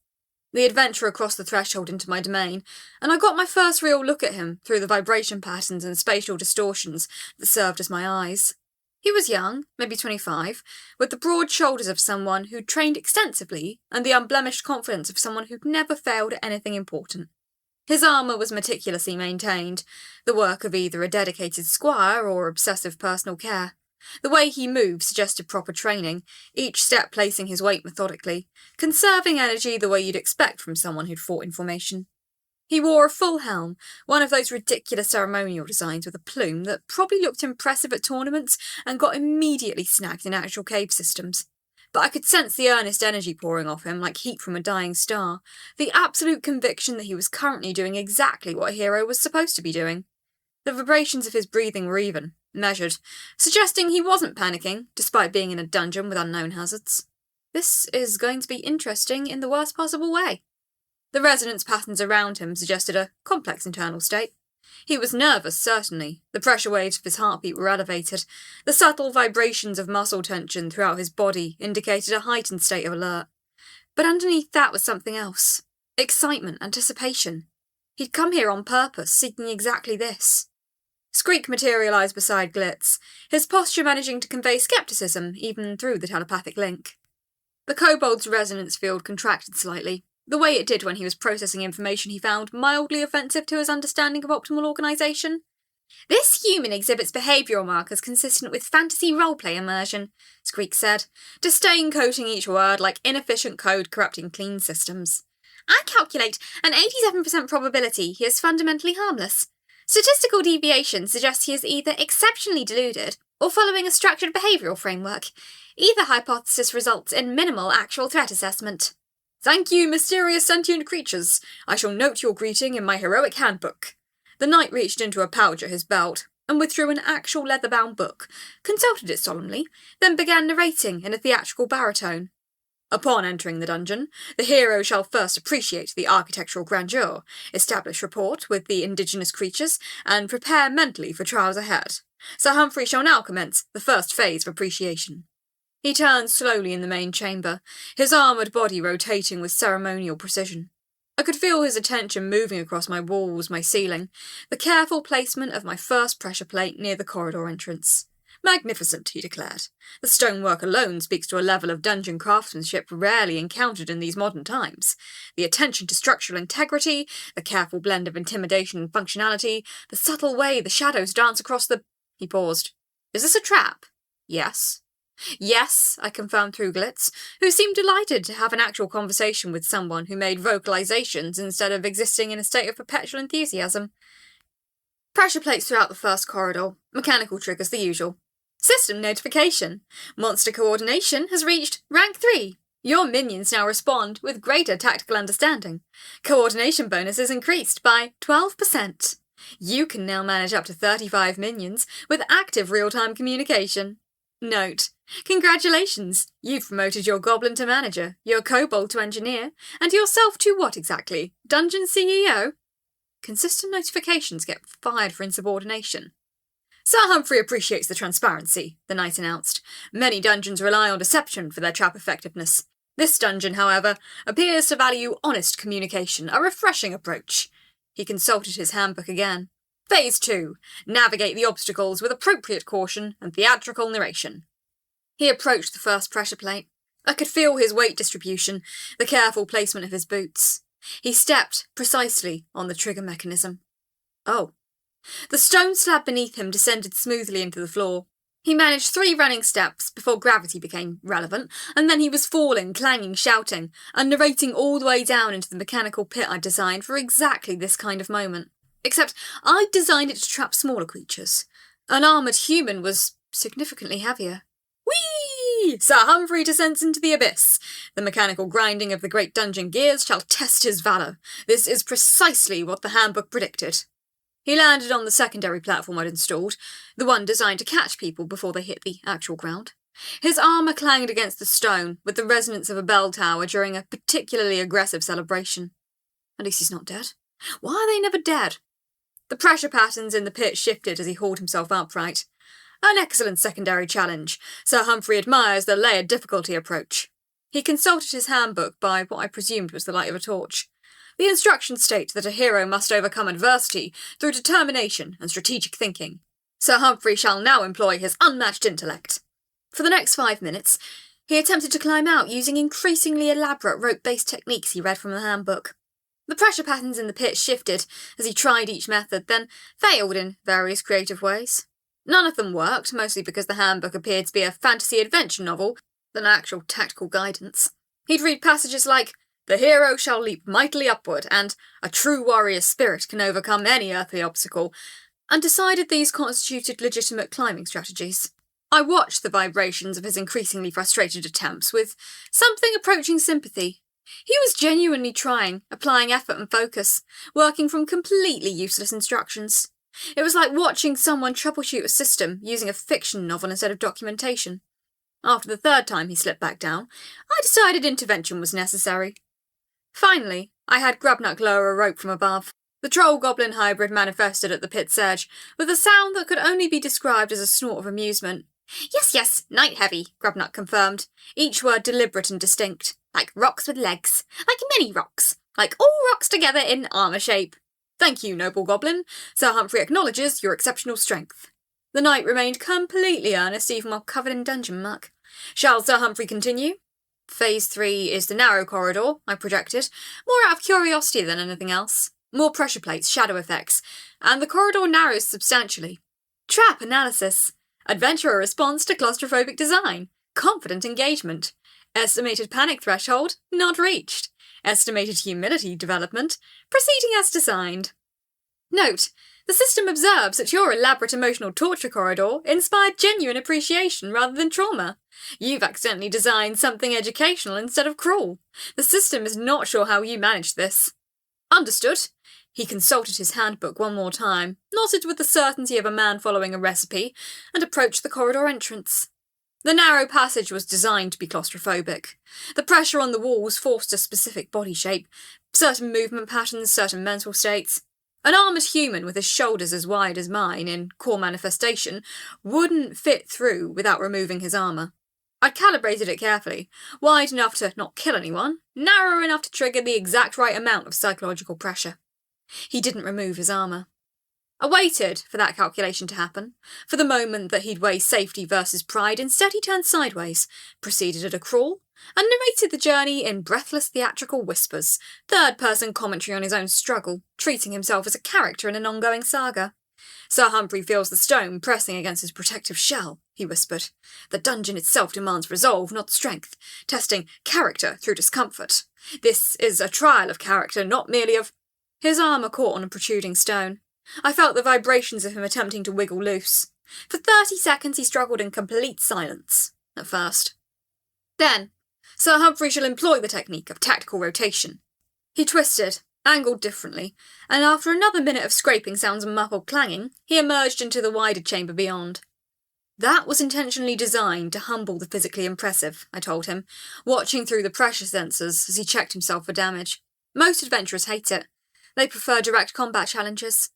The adventurer crossed the threshold into my domain, and I got my first real look at him through the vibration patterns and spatial distortions that served as my eyes. He was young, maybe 25, with the broad shoulders of someone who'd trained extensively and the unblemished confidence of someone who'd never failed at anything important. His armour was meticulously maintained, the work of either a dedicated squire or obsessive personal care. The way he moved suggested proper training, each step placing his weight methodically, conserving energy the way you'd expect from someone who'd fought in formation. He wore a full helm, one of those ridiculous ceremonial designs with a plume that probably looked impressive at tournaments and got immediately snagged in actual cave systems. But I could sense the earnest energy pouring off him like heat from a dying star, the absolute conviction that he was currently doing exactly what a hero was supposed to be doing. The vibrations of his breathing were even, measured, suggesting he wasn't panicking, despite being in a dungeon with unknown hazards. This is going to be interesting in the worst possible way. The resonance patterns around him suggested a complex internal state. He was nervous, certainly. The pressure waves of his heartbeat were elevated. The subtle vibrations of muscle tension throughout his body indicated a heightened state of alert. But underneath that was something else. Excitement, anticipation. He'd come here on purpose, seeking exactly this. Skreek materialised beside Glitz, his posture managing to convey scepticism even through the telepathic link. The kobold's resonance field contracted slightly, the way it did when he was processing information he found mildly offensive to his understanding of optimal organisation. This human exhibits behavioural markers consistent with fantasy roleplay immersion, Skreek said, disdain coating each word like inefficient code corrupting clean systems. I calculate an 87% probability he is fundamentally harmless. Statistical deviation suggests he is either exceptionally deluded or following a structured behavioural framework. Either hypothesis results in minimal actual threat assessment. Thank you, mysterious sentient creatures. I shall note your greeting in my heroic handbook. The knight reached into a pouch at his belt and withdrew an actual leather-bound book, consulted it solemnly, then began narrating in a theatrical baritone. Upon entering the dungeon, the hero shall first appreciate the architectural grandeur, establish rapport with the indigenous creatures, and prepare mentally for trials ahead. Sir Humphrey shall now commence the first phase of appreciation. He turned slowly in the main chamber, his armoured body rotating with ceremonial precision. I could feel his attention moving across my walls, my ceiling, the careful placement of my first pressure plate near the corridor entrance. Magnificent, he declared. The stonework alone speaks to a level of dungeon craftsmanship rarely encountered in these modern times. The attention to structural integrity, the careful blend of intimidation and functionality, the subtle way the shadows dance across the... He paused. Is this a trap? Yes. Yes, I confirmed through Glitz, who seemed delighted to have an actual conversation with someone who made vocalizations instead of existing in a state of perpetual enthusiasm. Pressure plates throughout the first corridor, mechanical triggers the usual. System notification. Monster coordination has reached rank 3. Your minions now respond with greater tactical understanding. Coordination bonuses increased by 12%. You can now manage up to 35 minions with active real-time communication. Note: congratulations, you've promoted your goblin to manager, your kobold to engineer, and yourself to what exactly? Dungeon CEO? Consistent notifications get fired for insubordination. Sir Humphrey appreciates the transparency, the knight announced. Many dungeons rely on deception for their trap effectiveness. This dungeon, however, appears to value honest communication, a refreshing approach. He consulted his handbook again. Phase 2. Navigate the obstacles with appropriate caution and theatrical narration. He approached the first pressure plate. I could feel his weight distribution, the careful placement of his boots. He stepped, precisely, on the trigger mechanism. Oh. The stone slab beneath him descended smoothly into the floor. He managed 3 running steps before gravity became relevant, and then he was falling, clanging, shouting, and narrating all the way down into the mechanical pit I'd designed for exactly this kind of moment. Except I'd designed it to trap smaller creatures. An armoured human was significantly heavier. Whee! Humphrey! Sir Humphrey descends into the abyss. The mechanical grinding of the great dungeon gears shall test his valour. This is precisely what the handbook predicted. He landed on the secondary platform I'd installed, the one designed to catch people before they hit the actual ground. His armour clanged against the stone, with the resonance of a bell tower during a particularly aggressive celebration. At least he's not dead. Why are they never dead? The pressure patterns in the pit shifted as he hauled himself upright. An excellent secondary challenge. Sir Humphrey admires the layered difficulty approach. He consulted his handbook by what I presumed was the light of a torch. The instructions state that a hero must overcome adversity through determination and strategic thinking. Sir Humphrey shall now employ his unmatched intellect. For the next 5 minutes, he attempted to climb out using increasingly elaborate rope-based techniques he read from the handbook. The pressure patterns in the pit shifted as he tried each method, then failed in various creative ways. None of them worked, mostly because the handbook appeared to be a fantasy adventure novel than actual tactical guidance. He'd read passages like, "The hero shall leap mightily upward," and "A true warrior's spirit can overcome any earthly obstacle," and decided these constituted legitimate climbing strategies. I watched the vibrations of his increasingly frustrated attempts with something approaching sympathy. He was genuinely trying, applying effort and focus, working from completely useless instructions. It was like watching someone troubleshoot a system using a fiction novel instead of documentation. After the 3rd time he slipped back down, I decided intervention was necessary. Finally, I had Grubnuck lower a rope from above. The troll-goblin hybrid manifested at the pit's edge, with a sound that could only be described as a snort of amusement. Yes, night-heavy, Grubnuck confirmed, each word deliberate and distinct. Like rocks with legs, like many rocks, like all rocks together in armour shape. Thank you, noble goblin. Sir Humphrey acknowledges your exceptional strength. The knight remained completely earnest even while covered in dungeon muck. Shall Sir Humphrey continue? Phase 3 is the narrow corridor, I projected, more out of curiosity than anything else. More pressure plates, shadow effects, and the corridor narrows substantially. Trap analysis. Adventurer response to claustrophobic design. Confident engagement. Estimated panic threshold, not reached. Estimated humility development, proceeding as designed. Note, the system observes that your elaborate emotional torture corridor inspired genuine appreciation rather than trauma. You've accidentally designed something educational instead of cruel. The system is not sure how you managed this. Understood. He consulted his handbook one more time, nodded with the certainty of a man following a recipe, and approached the corridor entrance. The narrow passage was designed to be claustrophobic. The pressure on the walls forced a specific body shape, certain movement patterns, certain mental states. An armoured human with his shoulders as wide as mine, in core manifestation, wouldn't fit through without removing his armour. I'd calibrated it carefully, wide enough to not kill anyone, narrow enough to trigger the exact right amount of psychological pressure. He didn't remove his armour. I waited for that calculation to happen, for the moment that he'd weigh safety versus pride. Instead he turned sideways, proceeded at a crawl, and narrated the journey in breathless theatrical whispers, third-person commentary on his own struggle, treating himself as a character in an ongoing saga. Sir Humphrey feels the stone pressing against his protective shell, he whispered. The dungeon itself demands resolve, not strength, testing character through discomfort. This is a trial of character, not merely of... His armour caught on a protruding stone. I felt the vibrations of him attempting to wiggle loose. For 30 seconds he struggled in complete silence, at first. Then, Sir Humphrey shall employ the technique of tactical rotation. He twisted, angled differently, and after another minute of scraping sounds and muffled clanging, he emerged into the wider chamber beyond. That was intentionally designed to humble the physically impressive, I told him, watching through the pressure sensors as he checked himself for damage. Most adventurers hate it. They prefer direct combat challenges.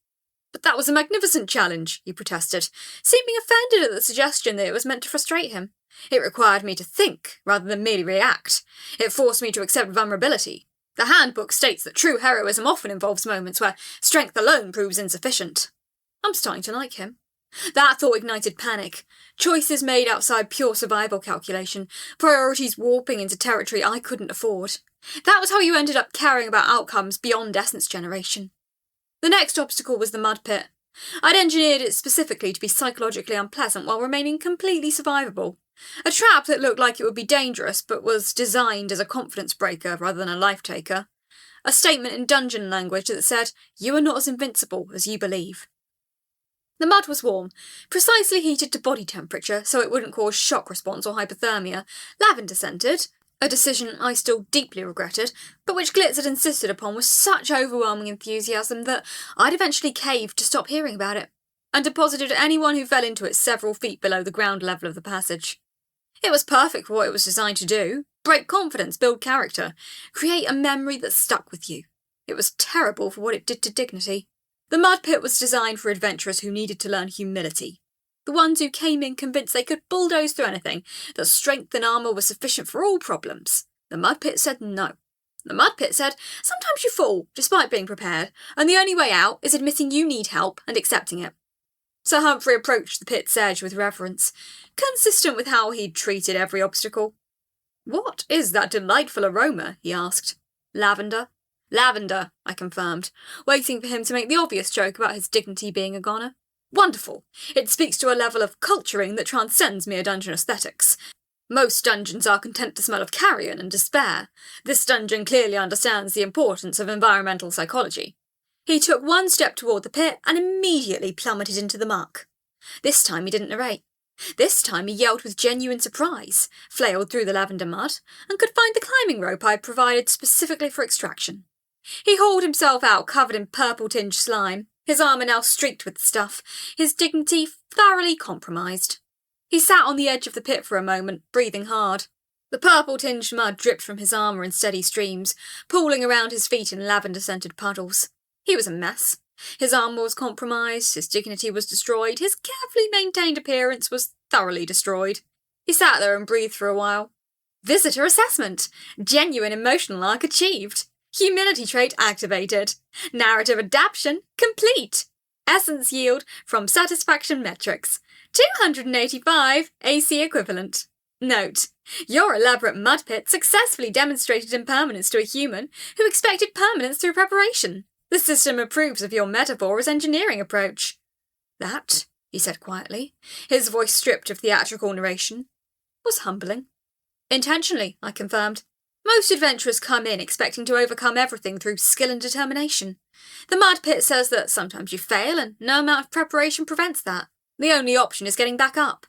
But that was a magnificent challenge, he protested, seeming offended at the suggestion that it was meant to frustrate him. It required me to think, rather than merely react. It forced me to accept vulnerability. The handbook states that true heroism often involves moments where strength alone proves insufficient. I'm starting to like him. That thought ignited panic. Choices made outside pure survival calculation. Priorities warping into territory I couldn't afford. That was how you ended up caring about outcomes beyond essence generation. The next obstacle was the mud pit. I'd engineered it specifically to be psychologically unpleasant while remaining completely survivable. A trap that looked like it would be dangerous but was designed as a confidence breaker rather than a life taker. A statement in dungeon language that said, "You are not as invincible as you believe." The mud was warm, precisely heated to body temperature so it wouldn't cause shock response or hypothermia, lavender-scented, a decision I still deeply regretted, but which Glitz had insisted upon with such overwhelming enthusiasm that I'd eventually caved to stop hearing about it, and deposited anyone who fell into it several feet below the ground level of the passage. It was perfect for what it was designed to do: break confidence, build character, create a memory that stuck with you. It was terrible for what it did to dignity. The mud pit was designed for adventurers who needed to learn humility. The ones who came in convinced they could bulldoze through anything, that strength and armour were sufficient for all problems. The mud pit said no. The mud pit said, sometimes you fall, despite being prepared, and the only way out is admitting you need help and accepting it. Sir Humphrey approached the pit's edge with reverence, consistent with how he'd treated every obstacle. "What is that delightful aroma?" he asked. "Lavender." "Lavender," I confirmed, waiting for him to make the obvious joke about his dignity being a goner. "Wonderful. It speaks to a level of culturing that transcends mere dungeon aesthetics. Most dungeons are content to smell of carrion and despair. This dungeon clearly understands the importance of environmental psychology." He took one step toward the pit and immediately plummeted into the muck. This time he didn't narrate. This time he yelled with genuine surprise, flailed through the lavender mud, and could find the climbing rope I had provided specifically for extraction. He hauled himself out covered in purple-tinged slime, his armour now streaked with the stuff, his dignity thoroughly compromised. He sat on the edge of the pit for a moment, breathing hard. The purple-tinged mud dripped from his armour in steady streams, pooling around his feet in lavender-scented puddles. He was a mess. His armour was compromised, his dignity was destroyed, his carefully maintained appearance was thoroughly destroyed. He sat there and breathed for a while. Visitor assessment. Genuine emotional arc achieved. Humility trait activated. Narrative adaptation complete. Essence yield from satisfaction metrics. 285 AC equivalent. Note: your elaborate mud pit successfully demonstrated impermanence to a human who expected permanence through preparation. The system approves of your metaphor as engineering approach. That, he said quietly, his voice stripped of theatrical narration, was humbling. Intentionally, I confirmed. Most adventurers come in expecting to overcome everything through skill and determination. The mud pit says that sometimes you fail, and no amount of preparation prevents that. The only option is getting back up.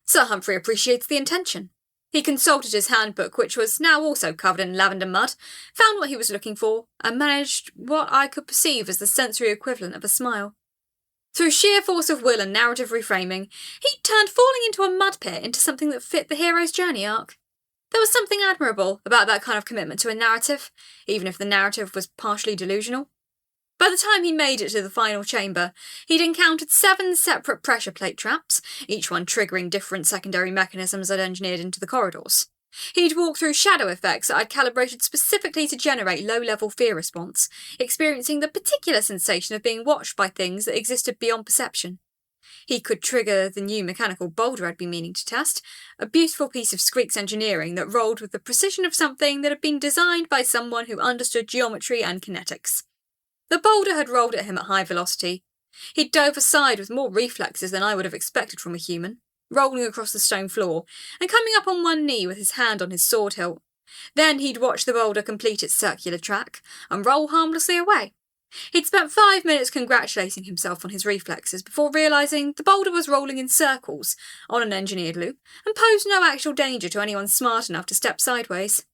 Sir Humphrey appreciates the intention. He consulted his handbook, which was now also covered in lavender mud, found what he was looking for, and managed what I could perceive as the sensory equivalent of a smile. Through sheer force of will and narrative reframing, he turned falling into a mud pit into something that fit the hero's journey arc. There was something admirable about that kind of commitment to a narrative, even if the narrative was partially delusional. By the time he made it to the final chamber, he'd encountered 7 separate pressure plate traps, each one triggering different secondary mechanisms I'd engineered into the corridors. He'd walked through shadow effects that I'd calibrated specifically to generate low-level fear response, experiencing the particular sensation of being watched by things that existed beyond perception. He could trigger the new mechanical boulder I'd been meaning to test, a beautiful piece of Squeak's engineering that rolled with the precision of something that had been designed by someone who understood geometry and kinetics. The boulder had rolled at him at high velocity. He'd dove aside with more reflexes than I would have expected from a human, rolling across the stone floor, and coming up on one knee with his hand on his sword hilt. Then he'd watched the boulder complete its circular track, and roll harmlessly away. He'd spent 5 minutes congratulating himself on his reflexes before realising the boulder was rolling in circles, on an engineered loop, and posed no actual danger to anyone smart enough to step sideways.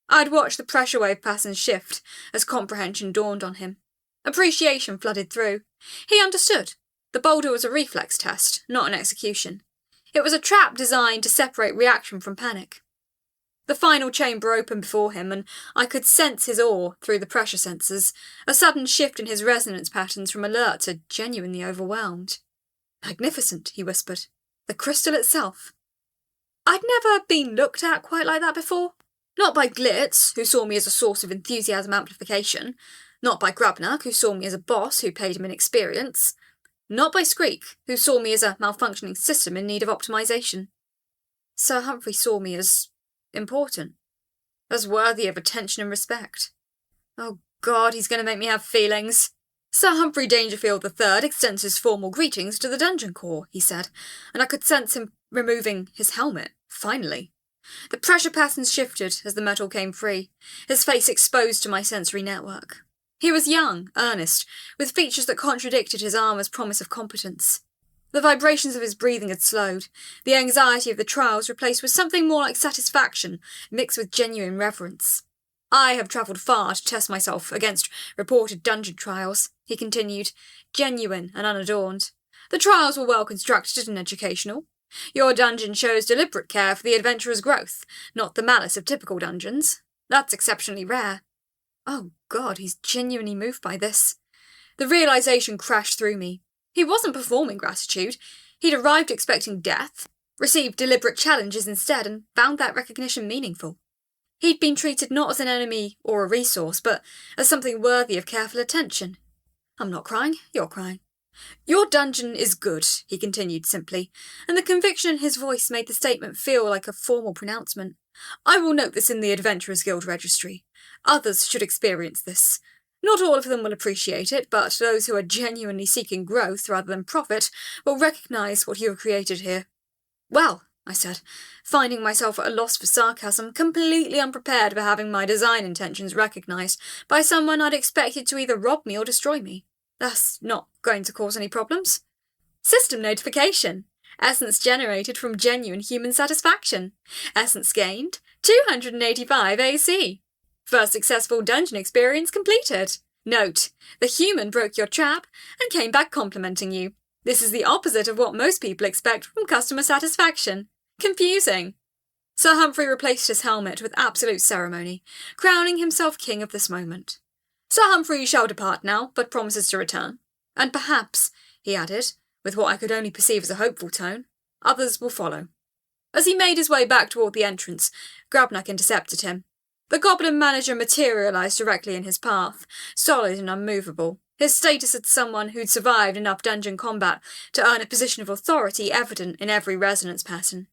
I'd watched the pressure wave patterns shift as comprehension dawned on him. Appreciation flooded through. He understood. The boulder was a reflex test, not an execution. It was a trap designed to separate reaction from panic. The final chamber opened before him, and I could sense his awe through the pressure sensors, a sudden shift in his resonance patterns from alert to genuinely overwhelmed. "Magnificent," he whispered. "The crystal itself." I'd never been looked at quite like that before. Not by Glitz, who saw me as a source of enthusiasm amplification. Not by Grubnock, who saw me as a boss who paid him in experience. Not by Squeak, who saw me as a malfunctioning system in need of optimization. Sir Humphrey saw me as important, as worthy of attention and respect. Oh God, he's going to make me have feelings. "Sir Humphrey Dangerfield III extends his formal greetings to the Dungeon Corps," he said, and I could sense him removing his helmet, finally. The pressure patterns shifted as the metal came free, his face exposed to my sensory network. He was young, earnest, with features that contradicted his armour's promise of competence. The vibrations of his breathing had slowed, the anxiety of the trials replaced with something more like satisfaction, mixed with genuine reverence. I have travelled far to test myself against reported dungeon trials, he continued, genuine and unadorned. The trials were well constructed and educational. Your dungeon shows deliberate care for the adventurer's growth, not the malice of typical dungeons. That's exceptionally rare. Oh God, he's genuinely moved by this. The realisation crashed through me. He wasn't performing gratitude. He'd arrived expecting death, received deliberate challenges instead, and found that recognition meaningful. He'd been treated not as an enemy or a resource, but as something worthy of careful attention. I'm not crying, you're crying. Your dungeon is good, he continued simply, and the conviction in his voice made the statement feel like a formal pronouncement. I will note this in the Adventurers Guild registry. Others should experience this. Not all of them will appreciate it, but those who are genuinely seeking growth rather than profit will recognise what you have created here. Well, I said, finding myself at a loss for sarcasm, completely unprepared for having my design intentions recognised by someone I'd expected to either rob me or destroy me. That's not going to cause any problems. System notification. Essence generated from genuine human satisfaction. Essence gained, 285 AC. First successful dungeon experience completed. Note, the human broke your trap and came back complimenting you. This is the opposite of what most people expect from customer satisfaction. Confusing. Sir Humphrey replaced his helmet with absolute ceremony, crowning himself king of this moment. Sir Humphrey shall depart now, but promises to return. And perhaps, he added, with what I could only perceive as a hopeful tone, others will follow. As he made his way back toward the entrance, Grabnak intercepted him. The goblin manager materialised directly in his path, solid and unmovable, his status as someone who'd survived enough dungeon combat to earn a position of authority evident in every resonance pattern.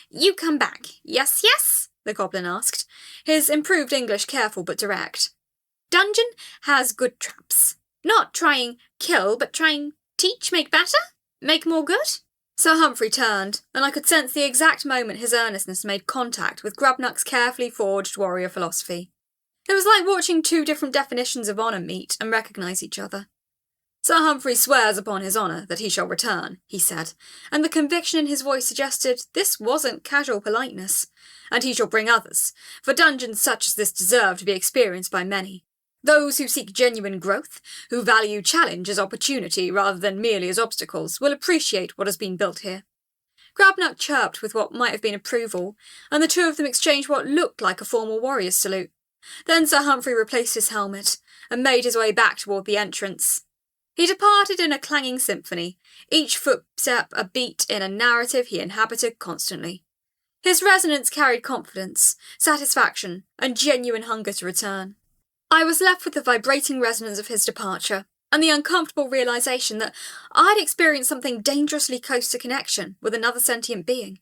You come back, yes, yes? The goblin asked, his improved English careful but direct. Dungeon has good traps. Not trying kill, but trying teach, make better? Make more good? Sir Humphrey turned, and I could sense the exact moment his earnestness made contact with Grubnuck's carefully forged warrior philosophy. It was like watching two different definitions of honour meet and recognise each other. Sir Humphrey swears upon his honour that he shall return, he said, and the conviction in his voice suggested this wasn't casual politeness. And he shall bring others, for dungeons such as this deserve to be experienced by many. Those who seek genuine growth, who value challenge as opportunity rather than merely as obstacles, will appreciate what has been built here. Grabnuck chirped with what might have been approval, and the two of them exchanged what looked like a formal warrior's salute. Then Sir Humphrey replaced his helmet, and made his way back toward the entrance. He departed in a clanging symphony, each footstep a beat in a narrative he inhabited constantly. His resonance carried confidence, satisfaction, and genuine hunger to return. I was left with the vibrating resonance of his departure, and the uncomfortable realisation that I'd experienced something dangerously close to connection with another sentient being.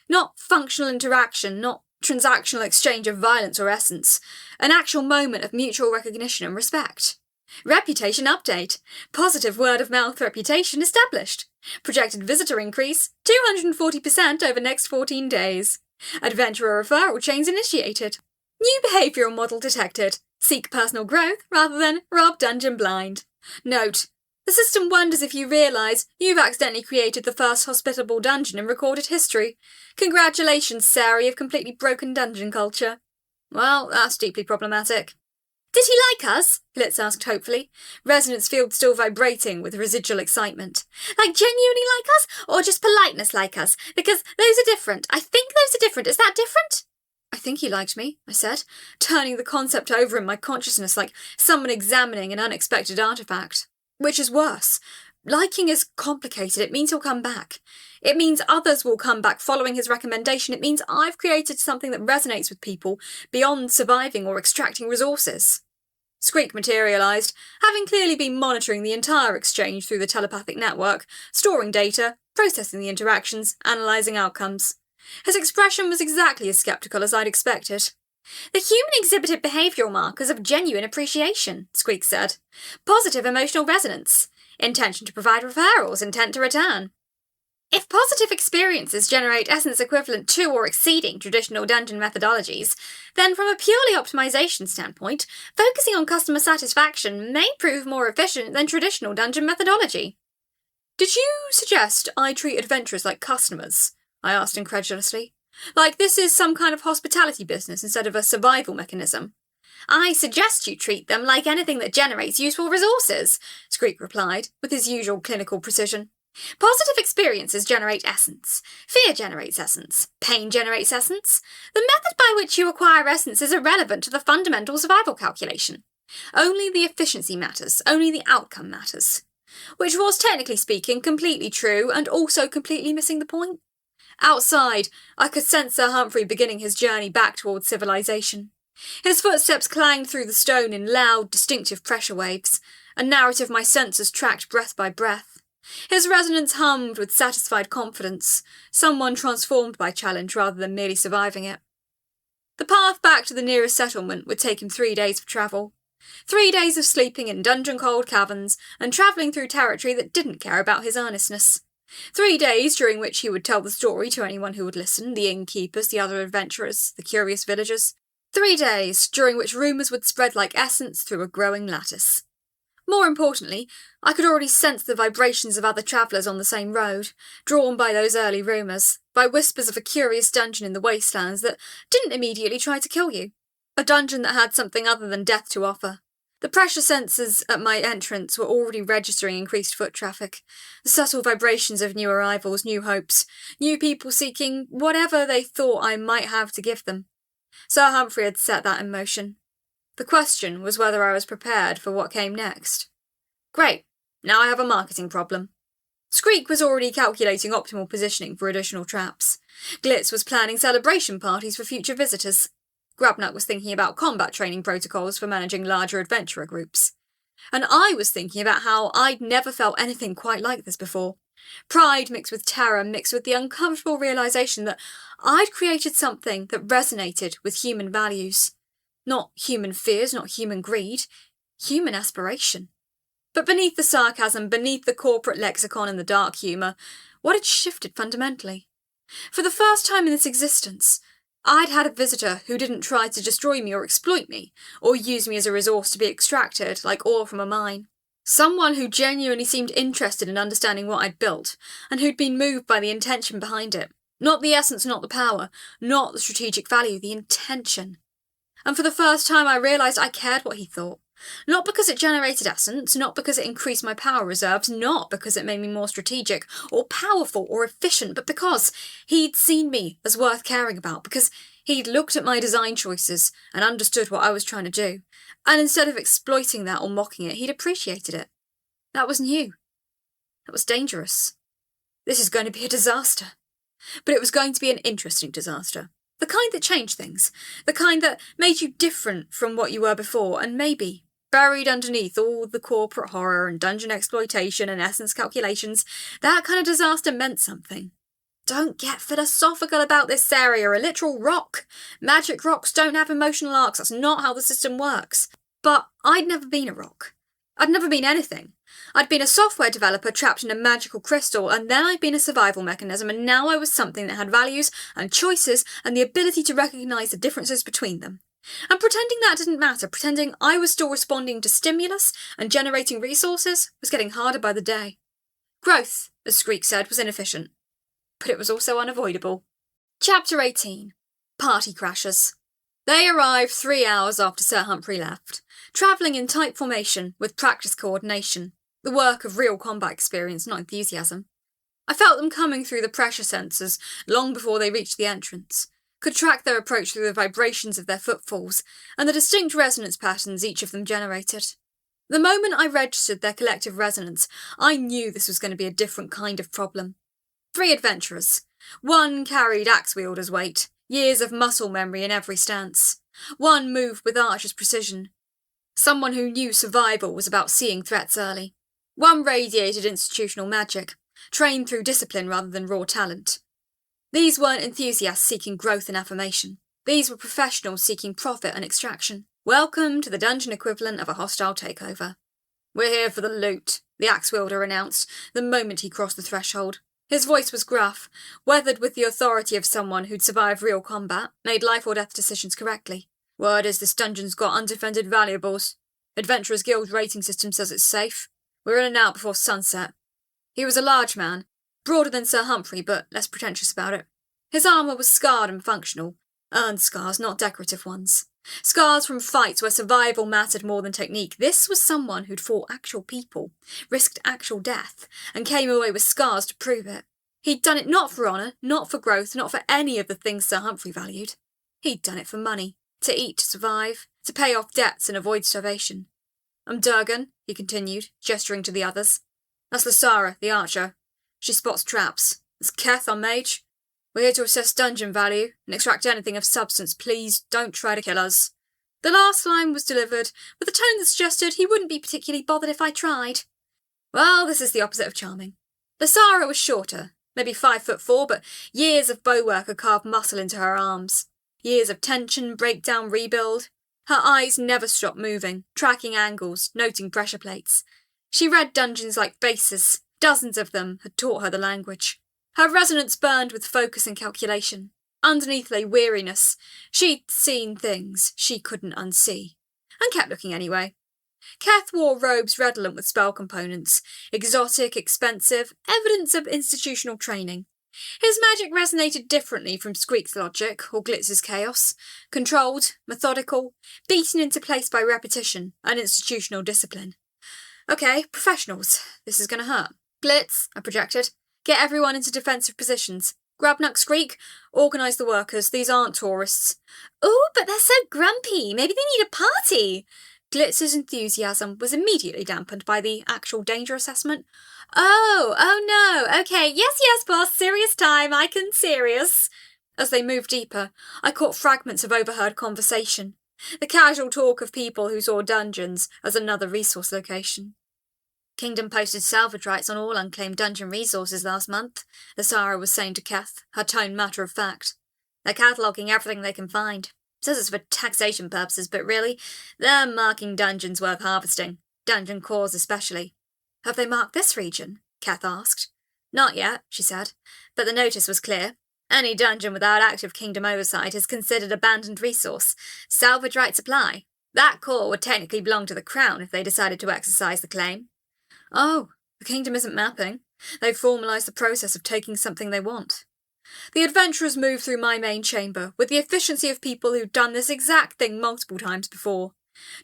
Not functional interaction, not transactional exchange of violence or essence, an actual moment of mutual recognition and respect. Reputation update. Positive word-of-mouth reputation established. Projected visitor increase, 240% over next 14 days. Adventurer referral chains initiated. New behavioural model detected. Seek personal growth rather than rob dungeon blind. Note, the system wonders if you realise you've accidentally created the first hospitable dungeon in recorded history. Congratulations, Sarah, you've completely broken dungeon culture. Well, that's deeply problematic. Did he like us? Blitz asked hopefully, resonance field still vibrating with residual excitement. Like genuinely like us, or just politeness like us? Because those are different. I think those are different. Is that different? I think he liked me, I said, turning the concept over in my consciousness like someone examining an unexpected artefact. Which is worse. Liking is complicated. It means he'll come back. It means others will come back following his recommendation. It means I've created something that resonates with people beyond surviving or extracting resources. Squeak materialised, having clearly been monitoring the entire exchange through the telepathic network, storing data, processing the interactions, analysing outcomes. His expression was exactly as sceptical as I'd expected. The human exhibited behavioural markers of genuine appreciation, Squeak said. Positive emotional resonance. Intention to provide referrals, intent to return. If positive experiences generate essence equivalent to or exceeding traditional dungeon methodologies, then from a purely optimization standpoint, focusing on customer satisfaction may prove more efficient than traditional dungeon methodology. Did you suggest I treat adventurers like customers? I asked incredulously. Like this is some kind of hospitality business instead of a survival mechanism. I suggest you treat them like anything that generates useful resources, Skreek replied, with his usual clinical precision. Positive experiences generate essence. Fear generates essence. Pain generates essence. The method by which you acquire essence is irrelevant to the fundamental survival calculation. Only the efficiency matters. Only the outcome matters. Which was, technically speaking, completely true and also completely missing the point. Outside, I could sense Sir Humphrey beginning his journey back towards civilization. His footsteps clanged through the stone in loud, distinctive pressure waves, a narrative my senses tracked breath by breath. His resonance hummed with satisfied confidence, someone transformed by challenge rather than merely surviving it. The path back to the nearest settlement would take him 3 days of travel. 3 days of sleeping in dungeon-cold caverns and travelling through territory that didn't care about his earnestness. 3 days during which he would tell the story to anyone who would listen, the innkeepers, the other adventurers, the curious villagers. 3 days during which rumours would spread like essence through a growing lattice. More importantly, I could already sense the vibrations of other travellers on the same road, drawn by those early rumours, by whispers of a curious dungeon in the wastelands that didn't immediately try to kill you. A dungeon that had something other than death to offer. The pressure sensors at my entrance were already registering increased foot traffic, the subtle vibrations of new arrivals, new hopes, new people seeking whatever they thought I might have to give them. Sir Humphrey had set that in motion. The question was whether I was prepared for what came next. Great, now I have a marketing problem. Skreek was already calculating optimal positioning for additional traps. Glitz was planning celebration parties for future visitors. Grubnut was thinking about combat training protocols for managing larger adventurer groups. And I was thinking about how I'd never felt anything quite like this before. Pride mixed with terror, mixed with the uncomfortable realisation that I'd created something that resonated with human values. Not human fears, not human greed, human aspiration. But beneath the sarcasm, beneath the corporate lexicon and the dark humour, what had shifted fundamentally? For the first time in its existence, I'd had a visitor who didn't try to destroy me or exploit me, or use me as a resource to be extracted like ore from a mine. Someone who genuinely seemed interested in understanding what I'd built, and who'd been moved by the intention behind it. Not the essence, not the power, not the strategic value, the intention. And for the first time I realised I cared what he thought. Not because it generated essence, not because it increased my power reserves, not because it made me more strategic, or powerful, or efficient, but because he'd seen me as worth caring about, because he'd looked at my design choices and understood what I was trying to do, and instead of exploiting that or mocking it, he'd appreciated it. That was new. That was dangerous. This is going to be a disaster. But it was going to be an interesting disaster. The kind that changed things. The kind that made you different from what you were before, and maybe, buried underneath all the corporate horror and dungeon exploitation and essence calculations, that kind of disaster meant something. Don't get philosophical about this, Sarah. You're a literal rock. Magic rocks don't have emotional arcs. That's not how the system works. But I'd never been a rock. I'd never been anything. I'd been a software developer trapped in a magical crystal, and then I'd been a survival mechanism, and now I was something that had values and choices and the ability to recognise the differences between them. And pretending that didn't matter, pretending I was still responding to stimulus and generating resources, was getting harder by the day. Growth, as Skreek said, was inefficient. But it was also unavoidable. Chapter 18. Party Crashers. They arrived 3 hours after Sir Humphrey left, travelling in tight formation with practice coordination, the work of real combat experience, not enthusiasm. I felt them coming through the pressure sensors long before they reached the entrance, could track their approach through the vibrations of their footfalls and the distinct resonance patterns each of them generated. The moment I registered their collective resonance, I knew this was going to be a different kind of problem. 3 adventurers. 1 carried axe wielder's weight, years of muscle memory in every stance. 1 moved with archer's precision. Someone who knew survival was about seeing threats early. 1 radiated institutional magic, trained through discipline rather than raw talent. These weren't enthusiasts seeking growth and affirmation. These were professionals seeking profit and extraction. Welcome to the dungeon equivalent of a hostile takeover. We're here for the loot, the axe wielder announced the moment he crossed the threshold. His voice was gruff, weathered with the authority of someone who'd survived real combat, made life or death decisions correctly. Word is this dungeon's got undefended valuables. Adventurers Guild rating system says it's safe. We're in and out before sunset. He was a large man, broader than Sir Humphrey, but less pretentious about it. His armour was scarred and functional. Earned scars, not decorative ones. Scars from fights where survival mattered more than technique. This was someone who'd fought actual people, risked actual death, and came away with scars to prove it. He'd done it not for honour, not for growth, not for any of the things Sir Humphrey valued. He'd done it for money, to eat, to survive, to pay off debts and avoid starvation. I'm Durgan, he continued, gesturing to the others. That's Lysara, the archer. She spots traps. That's Keth, our mage. We're here to assess dungeon value and extract anything of substance. Please don't try to kill us. The last line was delivered with a tone that suggested he wouldn't be particularly bothered if I tried. Well, this is the opposite of charming. Lysara was shorter, maybe 5'4", but years of bow work had carved muscle into her arms. Years of tension, breakdown, rebuild. Her eyes never stopped moving, tracking angles, noting pressure plates. She read dungeons like faces. Dozens of them had taught her the language. Her resonance burned with focus and calculation. Underneath lay weariness. She'd seen things she couldn't unsee. And kept looking anyway. Keth wore robes redolent with spell components. Exotic, expensive, evidence of institutional training. His magic resonated differently from Squeak's logic or Glitz's chaos. Controlled, methodical, beaten into place by repetition and institutional discipline. Okay, professionals. This is going to hurt. Glitz, I projected. Get everyone into defensive positions. Grubnuck Squeak, organise the workers. These aren't tourists. Ooh, but they're so grumpy. Maybe they need a party. Glitz's enthusiasm was immediately dampened by the actual danger assessment. Oh no. Okay, yes, boss. Serious time. I can serious. As they moved deeper, I caught fragments of overheard conversation. The casual talk of people who saw dungeons as another resource location. Kingdom posted salvage rights on all unclaimed dungeon resources last month, Lysara was saying to Keth, her tone matter-of-fact. They're cataloguing everything they can find. Says it's for taxation purposes, but really, they're marking dungeons worth harvesting. Dungeon cores especially. Have they marked this region? Keth asked. Not yet, she said, but the notice was clear. Any dungeon without active kingdom oversight is considered abandoned resource. Salvage rights apply. That core would technically belong to the Crown if they decided to exercise the claim. Oh, the kingdom isn't mapping. They've formalised the process of taking something they want. The adventurers moved through my main chamber with the efficiency of people who'd done this exact thing multiple times before.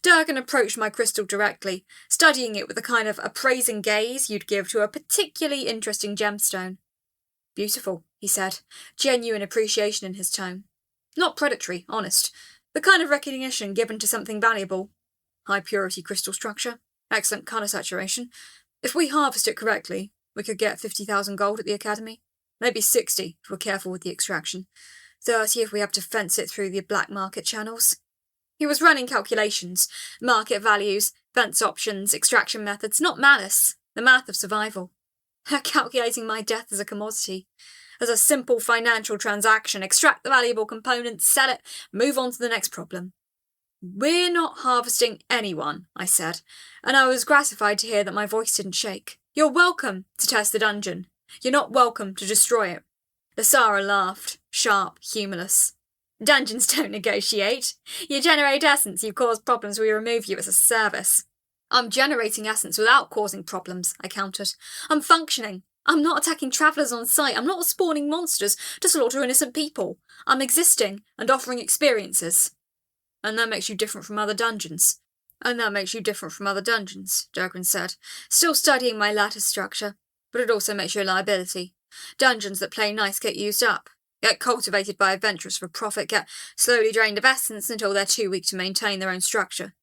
Durgan approached my crystal directly, studying it with the kind of appraising gaze you'd give to a particularly interesting gemstone. Beautiful, he said, genuine appreciation in his tone. Not predatory, honest. The kind of recognition given to something valuable. High-purity crystal structure. Excellent colour saturation. If we harvest it correctly, we could get 50,000 gold at the Academy. Maybe 60 if we're careful with the extraction. 30 if we have to fence it through the black market channels. He was running calculations, market values, fence options, extraction methods, not malice, the math of survival. Calculating my death as a commodity, as a simple financial transaction, extract the valuable components, sell it, move on to the next problem. We're not harvesting anyone, I said, and I was gratified to hear that my voice didn't shake. You're welcome to test the dungeon. You're not welcome to destroy it. Lysara laughed, sharp, humourless. Dungeons don't negotiate. You generate essence, you cause problems, we remove you as a service. I'm generating essence without causing problems, I countered. I'm functioning. I'm not attacking travellers on sight. I'm not spawning monsters to slaughter innocent people. I'm existing and offering experiences. And that makes you different from other dungeons. Durgan said, still studying my lattice structure. But it also makes you a liability. Dungeons that play nice get used up, get cultivated by adventurers for profit, get slowly drained of essence until they're too weak to maintain their own structure.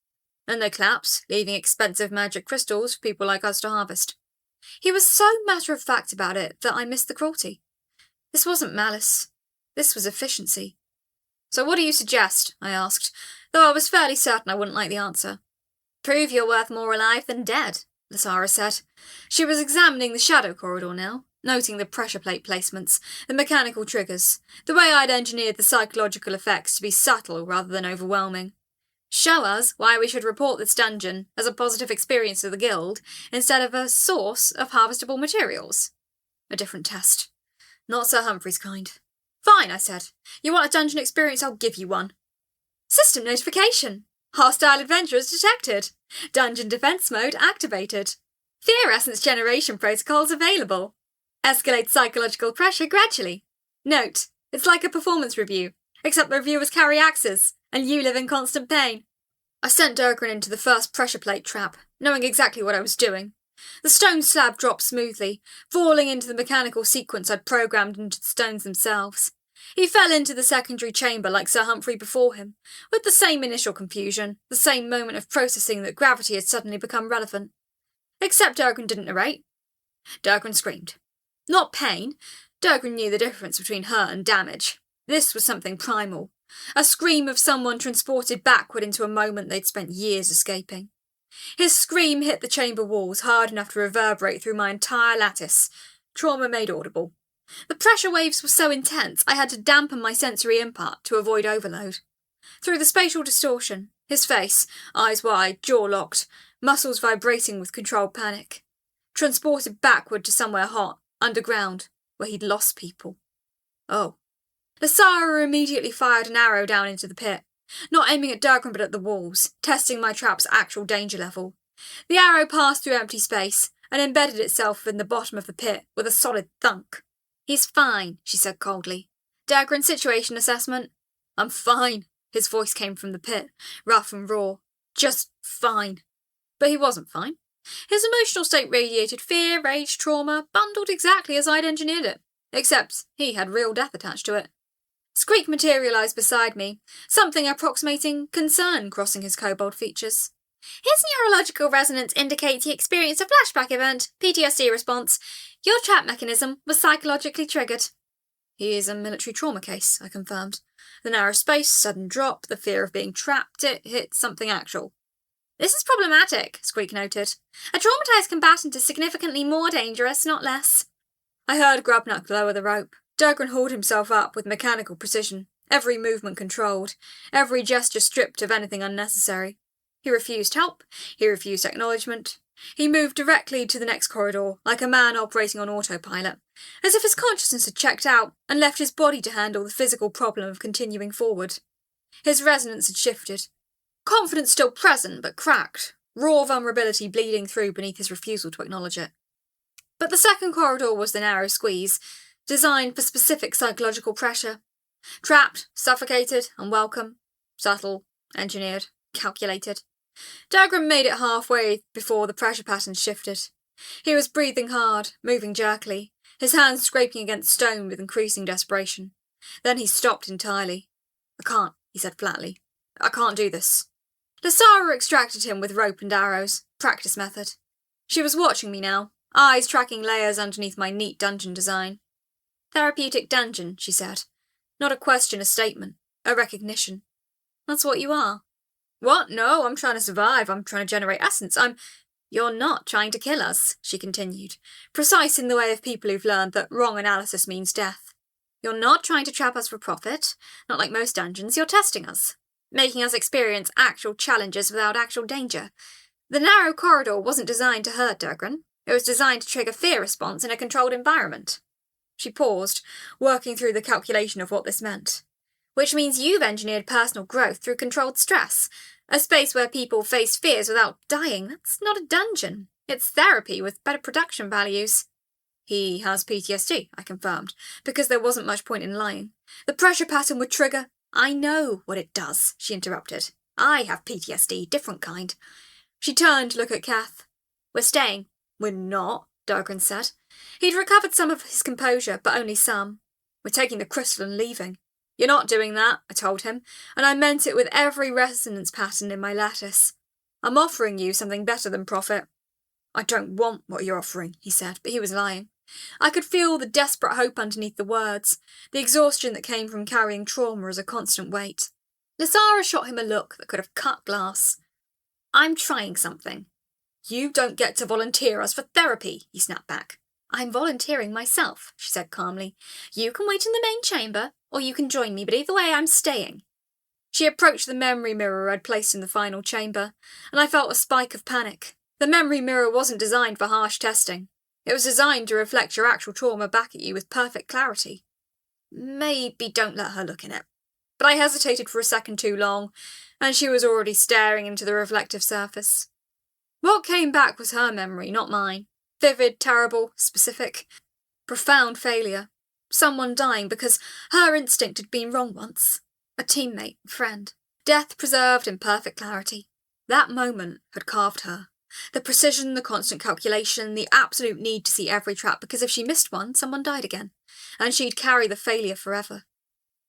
Then they collapse, leaving expensive magic crystals for people like us to harvest. He was so matter-of-fact about it that I missed the cruelty. This wasn't malice. This was efficiency. So what do you suggest? I asked, though I was fairly certain I wouldn't like the answer. Prove you're worth more alive than dead, Lysara said. She was examining the shadow corridor now, noting the pressure plate placements, the mechanical triggers, the way I'd engineered the psychological effects to be subtle rather than overwhelming. Show us why we should report this dungeon as a positive experience to the guild instead of a source of harvestable materials. A different test. Not Sir Humphrey's kind. Fine, I said. You want a dungeon experience? I'll give you one. System notification. Hostile adventurers detected. Dungeon defense mode activated. Fear essence generation protocols available. Escalate psychological pressure gradually. Note, it's like a performance review, except the reviewers carry axes, and you live in constant pain. I sent Durgren into the first pressure plate trap, knowing exactly what I was doing. The stone slab dropped smoothly, falling into the mechanical sequence I'd programmed into the stones themselves. He fell into the secondary chamber like Sir Humphrey before him, with the same initial confusion, the same moment of processing that gravity had suddenly become relevant. Except Durgren didn't narrate. Durgren screamed. Not pain. Durgren knew the difference between hurt and damage. This was something primal. A scream of someone transported backward into a moment they'd spent years escaping. His scream hit the chamber walls hard enough to reverberate through my entire lattice. Trauma made audible. The pressure waves were so intense I had to dampen my sensory input to avoid overload. Through the spatial distortion, his face, eyes wide, jaw locked, muscles vibrating with controlled panic. Transported backward to somewhere hot, underground, where he'd lost people. Oh. Lasara immediately fired an arrow down into the pit, not aiming at Durgren but at the walls, testing my trap's actual danger level. The arrow passed through empty space and embedded itself in the bottom of the pit with a solid thunk. He's fine, she said coldly. Durgren, situation assessment? I'm fine. His voice came from the pit, rough and raw. Just fine. But he wasn't fine. His emotional state radiated fear, rage, trauma, bundled exactly as I'd engineered it, except he had real death attached to it. Squeak materialised beside me, something approximating concern crossing his kobold features. His neurological resonance indicates he experienced a flashback event, PTSD response. Your trap mechanism was psychologically triggered. He is a military trauma case, I confirmed. The narrow space, sudden drop, the fear of being trapped, it hit something actual. This is problematic, Squeak noted. A traumatised combatant is significantly more dangerous, not less. I heard Grubnuck lower the rope. Durgren hauled himself up with mechanical precision, every movement controlled, every gesture stripped of anything unnecessary. He refused help, he refused acknowledgement. He moved directly to the next corridor, like a man operating on autopilot, as if his consciousness had checked out and left his body to handle the physical problem of continuing forward. His resonance had shifted. Confidence still present, but cracked, raw vulnerability bleeding through beneath his refusal to acknowledge it. But the second corridor was the narrow squeeze, designed for specific psychological pressure. Trapped, suffocated, unwelcome, subtle, engineered, calculated. Durgren made it halfway before the pressure pattern shifted. He was breathing hard, moving jerkily, his hands scraping against stone with increasing desperation. Then he stopped entirely. I can't, he said flatly. I can't do this. Lasara extracted him with rope and arrows, practice method. She was watching me now, eyes tracking layers underneath my neat dungeon design. Therapeutic dungeon, she said. Not a question, a statement, a recognition. That's what you are. What? No, I'm trying to survive. I'm trying to generate essence. You're not trying to kill us, she continued, precise in the way of people who've learned that wrong analysis means death. You're not trying to trap us for profit. Not like most dungeons. You're testing us, making us experience actual challenges without actual danger. The narrow corridor wasn't designed to hurt Durgren. It was designed to trigger fear response in a controlled environment. She paused, working through the calculation of what this meant. Which means you've engineered personal growth through controlled stress. A space where people face fears without dying. That's not a dungeon. It's therapy with better production values. He has PTSD, I confirmed, because there wasn't much point in lying. The pressure pattern would trigger. I know what it does, she interrupted. I have PTSD, different kind. She turned to look at Kath. We're staying. We're not, Durgren said. He'd recovered some of his composure, but only some. We're taking the crystal and leaving. You're not doing that, I told him, and I meant it with every resonance pattern in my lattice. I'm offering you something better than profit. I don't want what you're offering, he said, but he was lying. I could feel the desperate hope underneath the words, the exhaustion that came from carrying trauma as a constant weight. Lasara shot him a look that could have cut glass. I'm trying something. You don't get to volunteer us for therapy, he snapped back. I'm volunteering myself, she said calmly. You can wait in the main chamber, or you can join me, but either way I'm staying. She approached the memory mirror I'd placed in the final chamber, and I felt a spike of panic. The memory mirror wasn't designed for harsh testing. It was designed to reflect your actual trauma back at you with perfect clarity. Maybe don't let her look in it. But I hesitated for a second too long, and she was already staring into the reflective surface. What came back was her memory, not mine. Vivid, terrible, specific. Profound failure. Someone dying because her instinct had been wrong once. A teammate, friend. Death preserved in perfect clarity. That moment had carved her. The precision, the constant calculation, the absolute need to see every trap, because if she missed one, someone died again, and she'd carry the failure forever.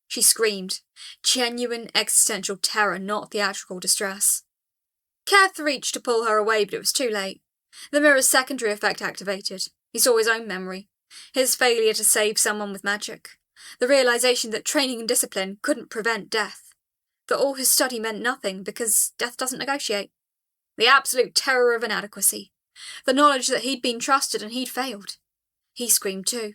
She screamed. Genuine existential terror, not theatrical distress. Keth reached to pull her away, but it was too late. The mirror's secondary effect activated. He saw his own memory. His failure to save someone with magic. The realization that training and discipline couldn't prevent death. That all his study meant nothing because death doesn't negotiate. The absolute terror of inadequacy. The knowledge that he'd been trusted and he'd failed. He screamed too.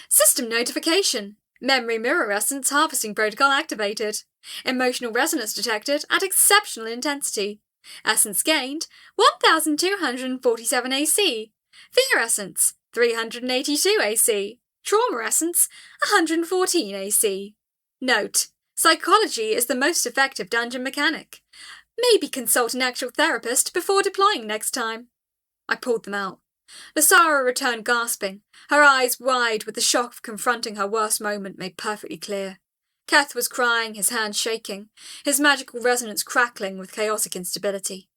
System notification. Memory mirror essence harvesting protocol activated. Emotional resonance detected at exceptional intensity. Essence gained 1247 AC. Fear essence 382 AC. Trauma essence 114 AC. Note: psychology is the most effective dungeon mechanic. Maybe consult an actual therapist before deploying next time. I pulled them out. Lasara returned gasping, her eyes wide with the shock of confronting her worst moment made perfectly clear. Keth was crying, his hands shaking, his magical resonance crackling with chaotic instability.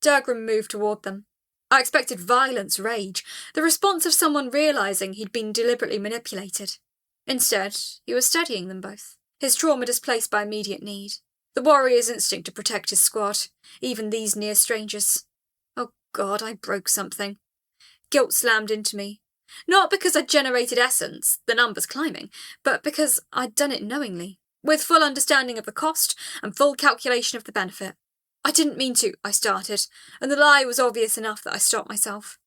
Durgrim moved toward them. I expected violence, rage, the response of someone realising he'd been deliberately manipulated. Instead, he was studying them both, his trauma displaced by immediate need, the warrior's instinct to protect his squad, even these near strangers. Oh God, I broke something. Guilt slammed into me. Not because I'd generated essence, the numbers climbing, but because I'd done it knowingly, with full understanding of the cost and full calculation of the benefit. I didn't mean to, I started, and the lie was obvious enough that I stopped myself.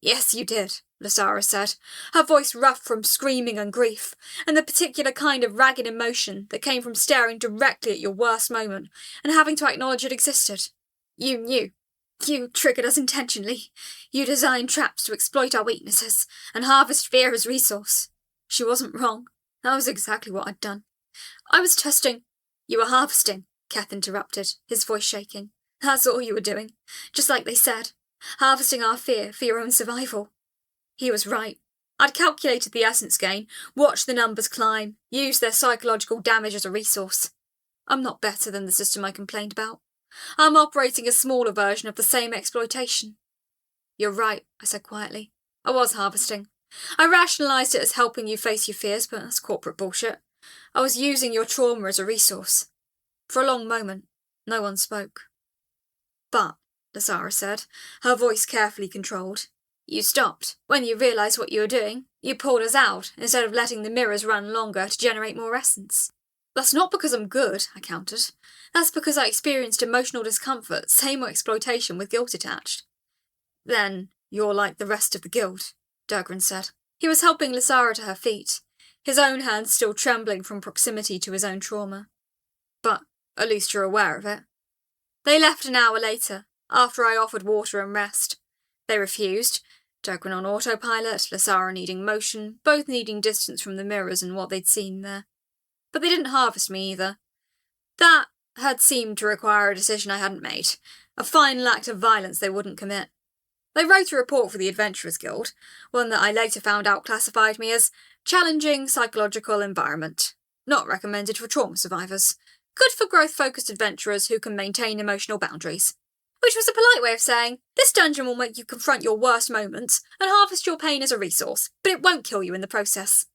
Yes, you did, Lasara said, her voice rough from screaming and grief, and the particular kind of ragged emotion that came from staring directly at your worst moment and having to acknowledge it existed. You knew. You triggered us intentionally. You designed traps to exploit our weaknesses and harvest fear as resource. She wasn't wrong. That was exactly what I'd done. I was testing. You were harvesting, Keth interrupted, his voice shaking. That's all you were doing. Just like they said. Harvesting our fear for your own survival. He was right. I'd calculated the essence gain, watched the numbers climb, used their psychological damage as a resource. I'm not better than the system I complained about. I'm operating a smaller version of the same exploitation. You're right, I said quietly. I was harvesting. I rationalised it as helping you face your fears, but that's corporate bullshit. I was using your trauma as a resource. For a long moment, no one spoke. But, Lasara said, her voice carefully controlled, you stopped. When you realised what you were doing, you pulled us out, instead of letting the mirrors run longer to generate more essence. That's not because I'm good, I countered. That's because I experienced emotional discomfort, same exploitation with guilt attached. Then you're like the rest of the guild, Durgrim said. He was helping Lasara to her feet, his own hands still trembling from proximity to his own trauma. But at least you're aware of it. They left an hour later, after I offered water and rest. They refused, Durgrim on autopilot, Lasara needing motion, both needing distance from the mirrors and what they'd seen there. But they didn't harvest me either. That had seemed to require a decision I hadn't made, a final act of violence they wouldn't commit. They wrote a report for the Adventurers Guild, one that I later found out classified me as challenging psychological environment, not recommended for trauma survivors, good for growth-focused adventurers who can maintain emotional boundaries, which was a polite way of saying, this dungeon will make you confront your worst moments and harvest your pain as a resource, but it won't kill you in the process.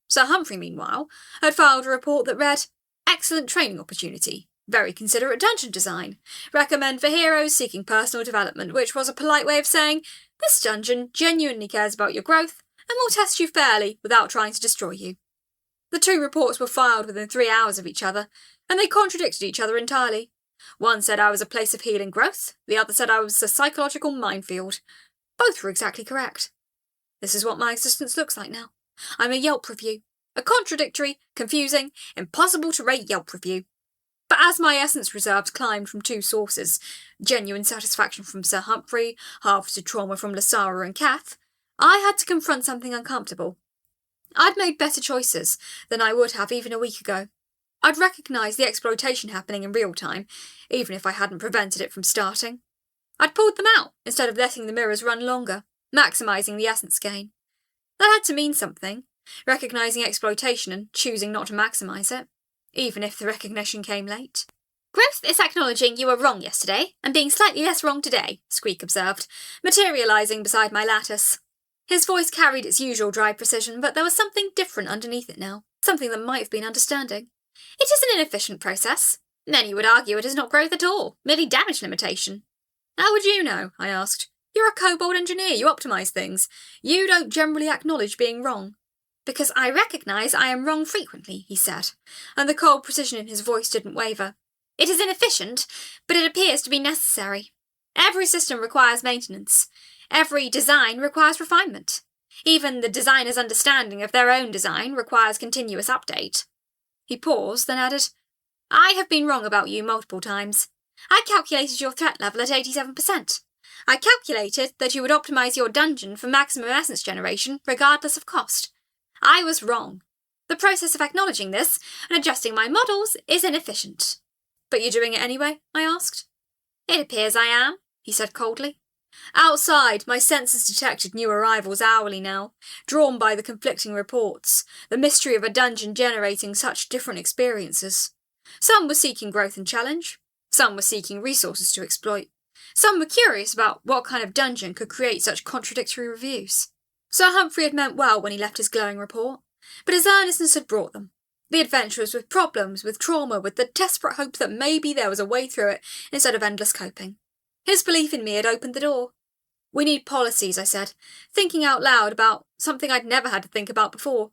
Sir Humphrey, meanwhile, had filed a report that read, excellent training opportunity, very considerate dungeon design, recommend for heroes seeking personal development, which was a polite way of saying, this dungeon genuinely cares about your growth and will test you fairly without trying to destroy you. The two reports were filed within 3 hours of each other, and they contradicted each other entirely. One said I was a place of healing growth, the other said I was a psychological minefield. Both were exactly correct. This is what my existence looks like now. I'm a Yelp review. A contradictory, confusing, impossible to rate Yelp review. But as my essence reserves climbed from 2 sources, genuine satisfaction from Sir Humphrey, harvested trauma from Lasara and Kath, I had to confront something uncomfortable. I'd made better choices than I would have even a week ago. I'd recognised the exploitation happening in real time, even if I hadn't prevented it from starting. I'd pulled them out instead of letting the mirrors run longer, maximising the essence gain. That had to mean something, recognising exploitation and choosing not to maximise it, even if the recognition came late. Growth is acknowledging you were wrong yesterday and being slightly less wrong today, Squeak observed, materialising beside my lattice. His voice carried its usual dry precision, but there was something different underneath it now, something that might have been understanding. It is an inefficient process. Many would argue it is not growth at all, merely damage limitation. How would you know? I asked. You're a kobold engineer, you optimise things. You don't generally acknowledge being wrong. Because I recognise I am wrong frequently, he said, and the cold precision in his voice didn't waver. It is inefficient, but it appears to be necessary. Every system requires maintenance. Every design requires refinement. Even the designer's understanding of their own design requires continuous update. He paused, then added, I have been wrong about you multiple times. I calculated your threat level at 87%. I calculated that you would optimise your dungeon for maximum essence generation, regardless of cost. I was wrong. The process of acknowledging this and adjusting my models is inefficient. But you're doing it anyway? I asked. It appears I am, he said coldly. Outside, my senses detected new arrivals hourly now, drawn by the conflicting reports, the mystery of a dungeon generating such different experiences. Some were seeking growth and challenge. Some were seeking resources to exploit. Some were curious about what kind of dungeon could create such contradictory reviews. Sir Humphrey had meant well when he left his glowing report, but his earnestness had brought them. The adventurers with problems, with trauma, with the desperate hope that maybe there was a way through it instead of endless coping. His belief in me had opened the door. We need policies, I said, thinking out loud about something I'd never had to think about before.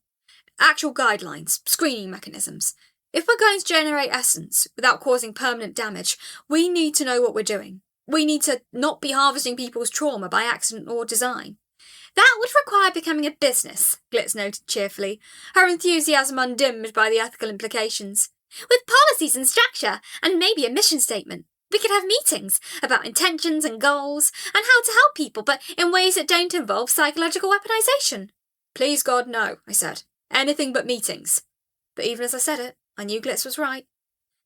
Actual guidelines, screening mechanisms. If we're going to generate essence without causing permanent damage, we need to know what we're doing. We need to not be harvesting people's trauma by accident or design. That would require becoming a business, Glitz noted cheerfully, her enthusiasm undimmed by the ethical implications. With policies and structure, and maybe a mission statement. We could have meetings about intentions and goals, and how to help people, but in ways that don't involve psychological weaponization. Please God, no, I said. Anything but meetings. But even as I said it, I knew Glitz was right.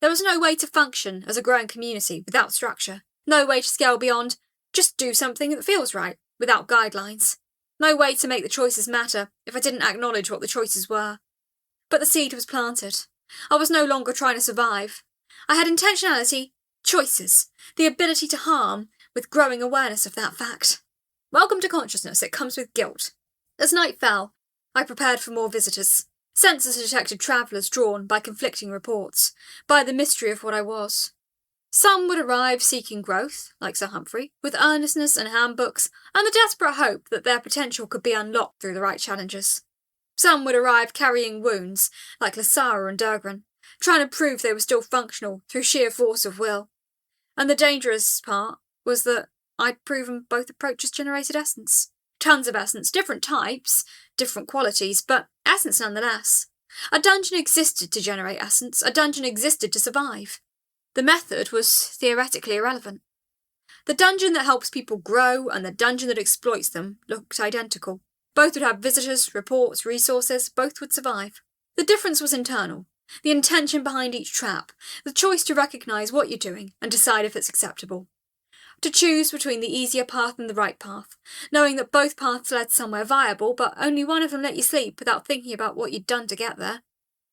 There was no way to function as a growing community without structure. No way to scale beyond just do something that feels right, without guidelines. No way to make the choices matter if I didn't acknowledge what the choices were. But the seed was planted. I was no longer trying to survive. I had intentionality, choices, the ability to harm, with growing awareness of that fact. Welcome to consciousness, it comes with guilt. As night fell, I prepared for more visitors. Sensors detected travellers drawn by conflicting reports, by the mystery of what I was. Some would arrive seeking growth, like Sir Humphrey, with earnestness and handbooks, and the desperate hope that their potential could be unlocked through the right challenges. Some would arrive carrying wounds, like Lasara and Durgren, trying to prove they were still functional through sheer force of will. And the dangerous part was that I'd proven both approaches generated essence. Tons of essence, different types, different qualities, but essence nonetheless. A dungeon existed to generate essence, a dungeon existed to survive. The method was theoretically irrelevant. The dungeon that helps people grow and the dungeon that exploits them looked identical. Both would have visitors, reports, resources, both would survive. The difference was internal, the intention behind each trap, the choice to recognise what you're doing and decide if it's acceptable. To choose between the easier path and the right path, knowing that both paths led somewhere viable, but only one of them let you sleep without thinking about what you'd done to get there.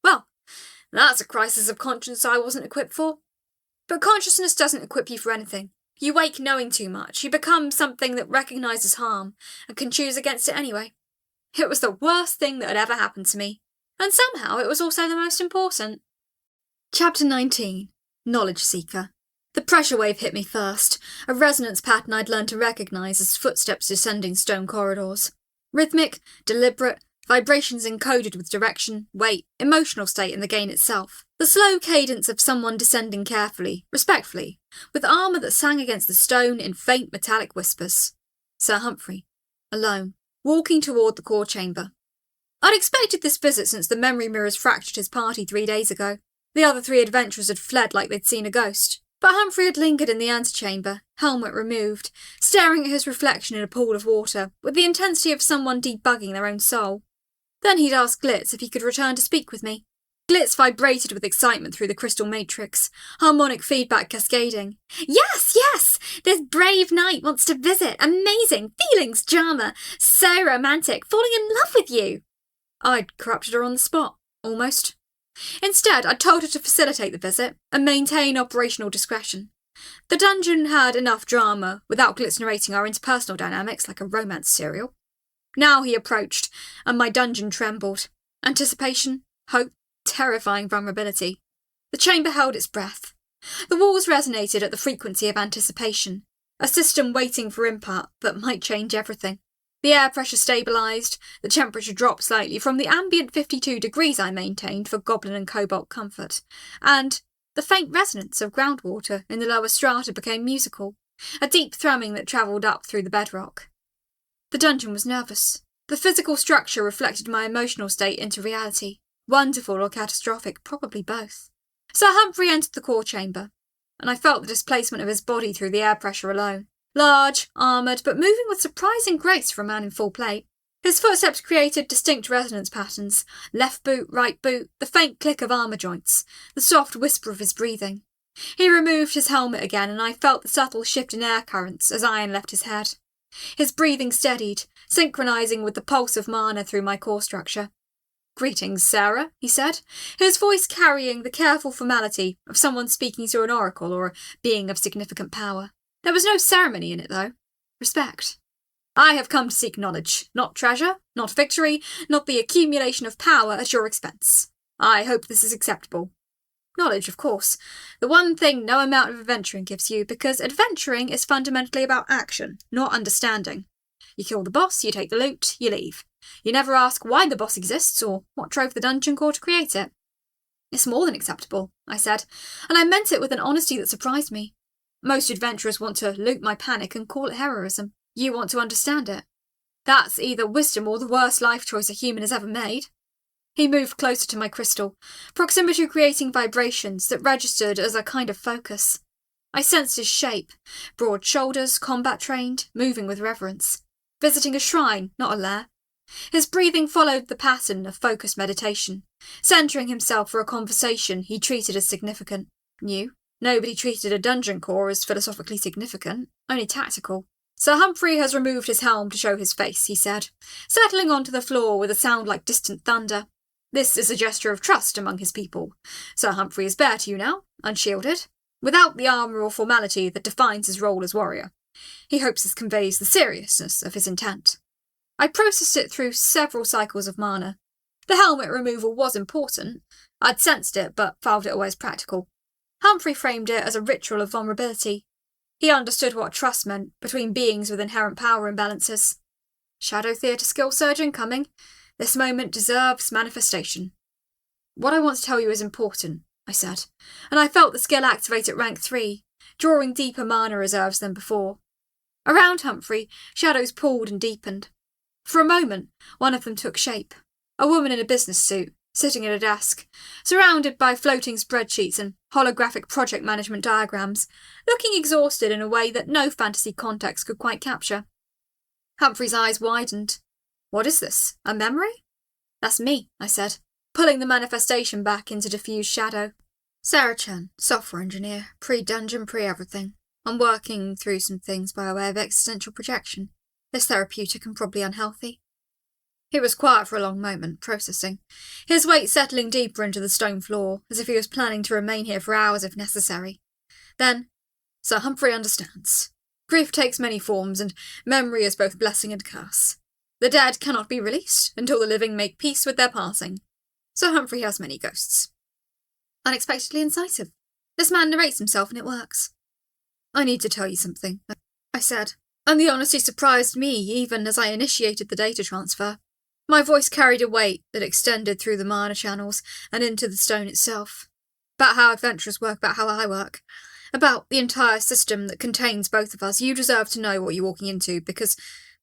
Well, that's a crisis of conscience I wasn't equipped for. But consciousness doesn't equip you for anything. You wake knowing too much. You become something that recognises harm and can choose against it anyway. It was the worst thing that had ever happened to me. And somehow it was also the most important. Chapter 19. Knowledge Seeker. The pressure wave hit me first, a resonance pattern I'd learned to recognise as footsteps descending stone corridors. Rhythmic, deliberate, vibrations encoded with direction, weight, emotional state and the gain itself. The slow cadence of someone descending carefully, respectfully, with armour that sang against the stone in faint metallic whispers. Sir Humphrey, alone, walking toward the core chamber. I'd expected this visit since the memory mirrors fractured his party 3 days ago. The other 3 adventurers had fled like they'd seen a ghost, But Humphrey had lingered in the antechamber, helmet removed, staring at his reflection in a pool of water, with the intensity of someone debugging their own soul. Then he'd asked Glitz if he could return to speak with me. Glitz vibrated with excitement through the crystal matrix, harmonic feedback cascading. Yes, yes! This brave knight wants to visit. Amazing! Feelings, drama. So romantic. Falling in love with you. I'd corrupted her on the spot, almost. Instead, I told her to facilitate the visit and maintain operational discretion. The dungeon had enough drama without Glitz narrating our interpersonal dynamics like a romance serial. Now he approached, and my dungeon trembled. Anticipation, hope, terrifying vulnerability. The chamber held its breath. The walls resonated at the frequency of anticipation, a system waiting for impact that might change everything. The air pressure stabilised, the temperature dropped slightly from the ambient 52 degrees I maintained for goblin and kobold comfort, and the faint resonance of groundwater in the lower strata became musical, a deep thrumming that travelled up through the bedrock. The dungeon was nervous. The physical structure reflected my emotional state into reality. Wonderful or catastrophic, probably both. Sir Humphrey entered the core chamber, and I felt the displacement of his body through the air pressure alone. Large, armoured, but moving with surprising grace for a man in full plate. His footsteps created distinct resonance patterns. Left boot, right boot, the faint click of armour joints, the soft whisper of his breathing. He removed his helmet again, and I felt the subtle shift in air currents as iron left his head. His breathing steadied, synchronising with the pulse of mana through my core structure. "Greetings, Sarah," he said, his voice carrying the careful formality of someone speaking to an oracle or a being of significant power. There was no ceremony in it, though. Respect. "I have come to seek knowledge, not treasure, not victory, not the accumulation of power at your expense. I hope this is acceptable. Knowledge, of course. The one thing no amount of adventuring gives you, because adventuring is fundamentally about action, not understanding. You kill the boss, you take the loot, you leave. You never ask why the boss exists or what drove the dungeon core to create it." "It's more than acceptable," I said, and I meant it with an honesty that surprised me. Most adventurers want to loot my panic and call it heroism. You want to understand it. That's either wisdom or the worst life choice a human has ever made. He moved closer to my crystal, proximity creating vibrations that registered as a kind of focus. I sensed his shape, broad shoulders, combat-trained, moving with reverence. Visiting a shrine, not a lair. His breathing followed the pattern of focused meditation, centering himself for a conversation he treated as significant. New. Nobody treated a dungeon core as philosophically significant, only tactical. "Sir Humphrey has removed his helm to show his face," he said, settling onto the floor with a sound like distant thunder. "This is a gesture of trust among his people. Sir Humphrey is bare to you now, unshielded, without the armour or formality that defines his role as warrior. He hopes this conveys the seriousness of his intent." I processed it through several cycles of mana. The helmet removal was important. I'd sensed it, but filed it away as practical. Humphrey framed it as a ritual of vulnerability. He understood what trust meant between beings with inherent power imbalances. Shadow theatre skill surge incoming. This moment deserves manifestation. "What I want to tell you is important," I said, and I felt the skill activate at rank 3, drawing deeper mana reserves than before. Around Humphrey, shadows pooled and deepened. For a moment, one of them took shape. A woman in a business suit, sitting at a desk, surrounded by floating spreadsheets and holographic project management diagrams, looking exhausted in a way that no fantasy context could quite capture. Humphrey's eyes widened. "What is this? A memory?" "That's me," I said, pulling the manifestation back into diffused shadow. "Sarah Chen, software engineer, pre-dungeon, pre-everything. I'm working through some things by way of existential projection. It's therapeutic and probably unhealthy." He was quiet for a long moment, processing, his weight settling deeper into the stone floor, as if he was planning to remain here for hours if necessary. Then, "Sir Humphrey understands. Grief takes many forms, and memory is both blessing and curse. The dead cannot be released until the living make peace with their passing. Sir Humphrey has many ghosts." Unexpectedly incisive. This man narrates himself and it works. "I need to tell you something," I said, and the honesty surprised me even as I initiated the data transfer. My voice carried a weight that extended through the mana channels and into the stone itself. About how adventurers work, about how I work. About the entire system that contains both of us. You deserve to know what you're walking into, because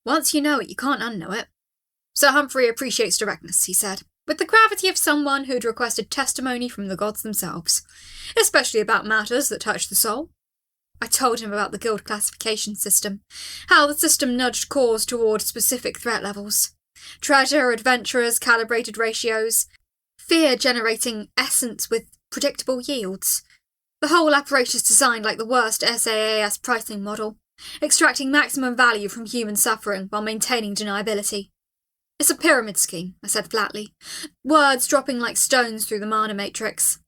once you know it, you can't unknow it. "Sir Humphrey appreciates directness," he said, with the gravity of someone who'd requested testimony from the gods themselves, especially about matters that touch the soul. I told him about the guild classification system, how the system nudged cores toward specific threat levels. Treasure, adventurers, calibrated ratios, fear generating essence with predictable yields. The whole apparatus designed like the worst SaaS pricing model, extracting maximum value from human suffering while maintaining deniability. It's a pyramid scheme, I said flatly, words dropping like stones through the mana matrix.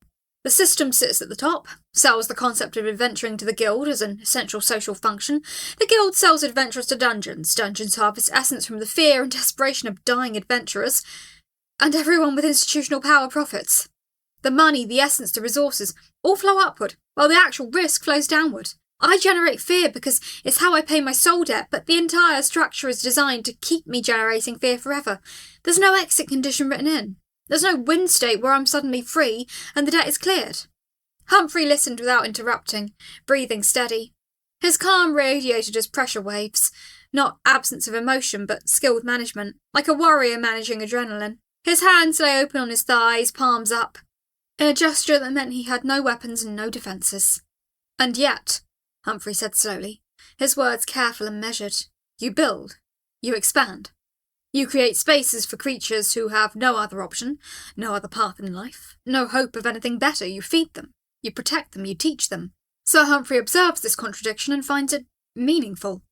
The system sits at the top, sells the concept of adventuring to the guild as an essential social function. The guild sells adventurers to dungeons. Dungeons harvest essence from the fear and desperation of dying adventurers. And everyone with institutional power profits. The money, the essence, the resources, all flow upward, while the actual risk flows downward. I generate fear because it's how I pay my soul debt, but the entire structure is designed to keep me generating fear forever. There's no exit condition written in. There's no win state where I'm suddenly free and the debt is cleared. Humphrey listened without interrupting, breathing steady. His calm radiated as pressure waves, not absence of emotion but skilled management, like a warrior managing adrenaline. His hands lay open on his thighs, palms up, in a gesture that meant he had no weapons and no defences. And yet, Humphrey said slowly, his words careful and measured, you build, you expand. You create spaces for creatures who have no other option, no other path in life, no hope of anything better. You feed them, you protect them, you teach them. Sir Humphrey observes this contradiction and finds it meaningful.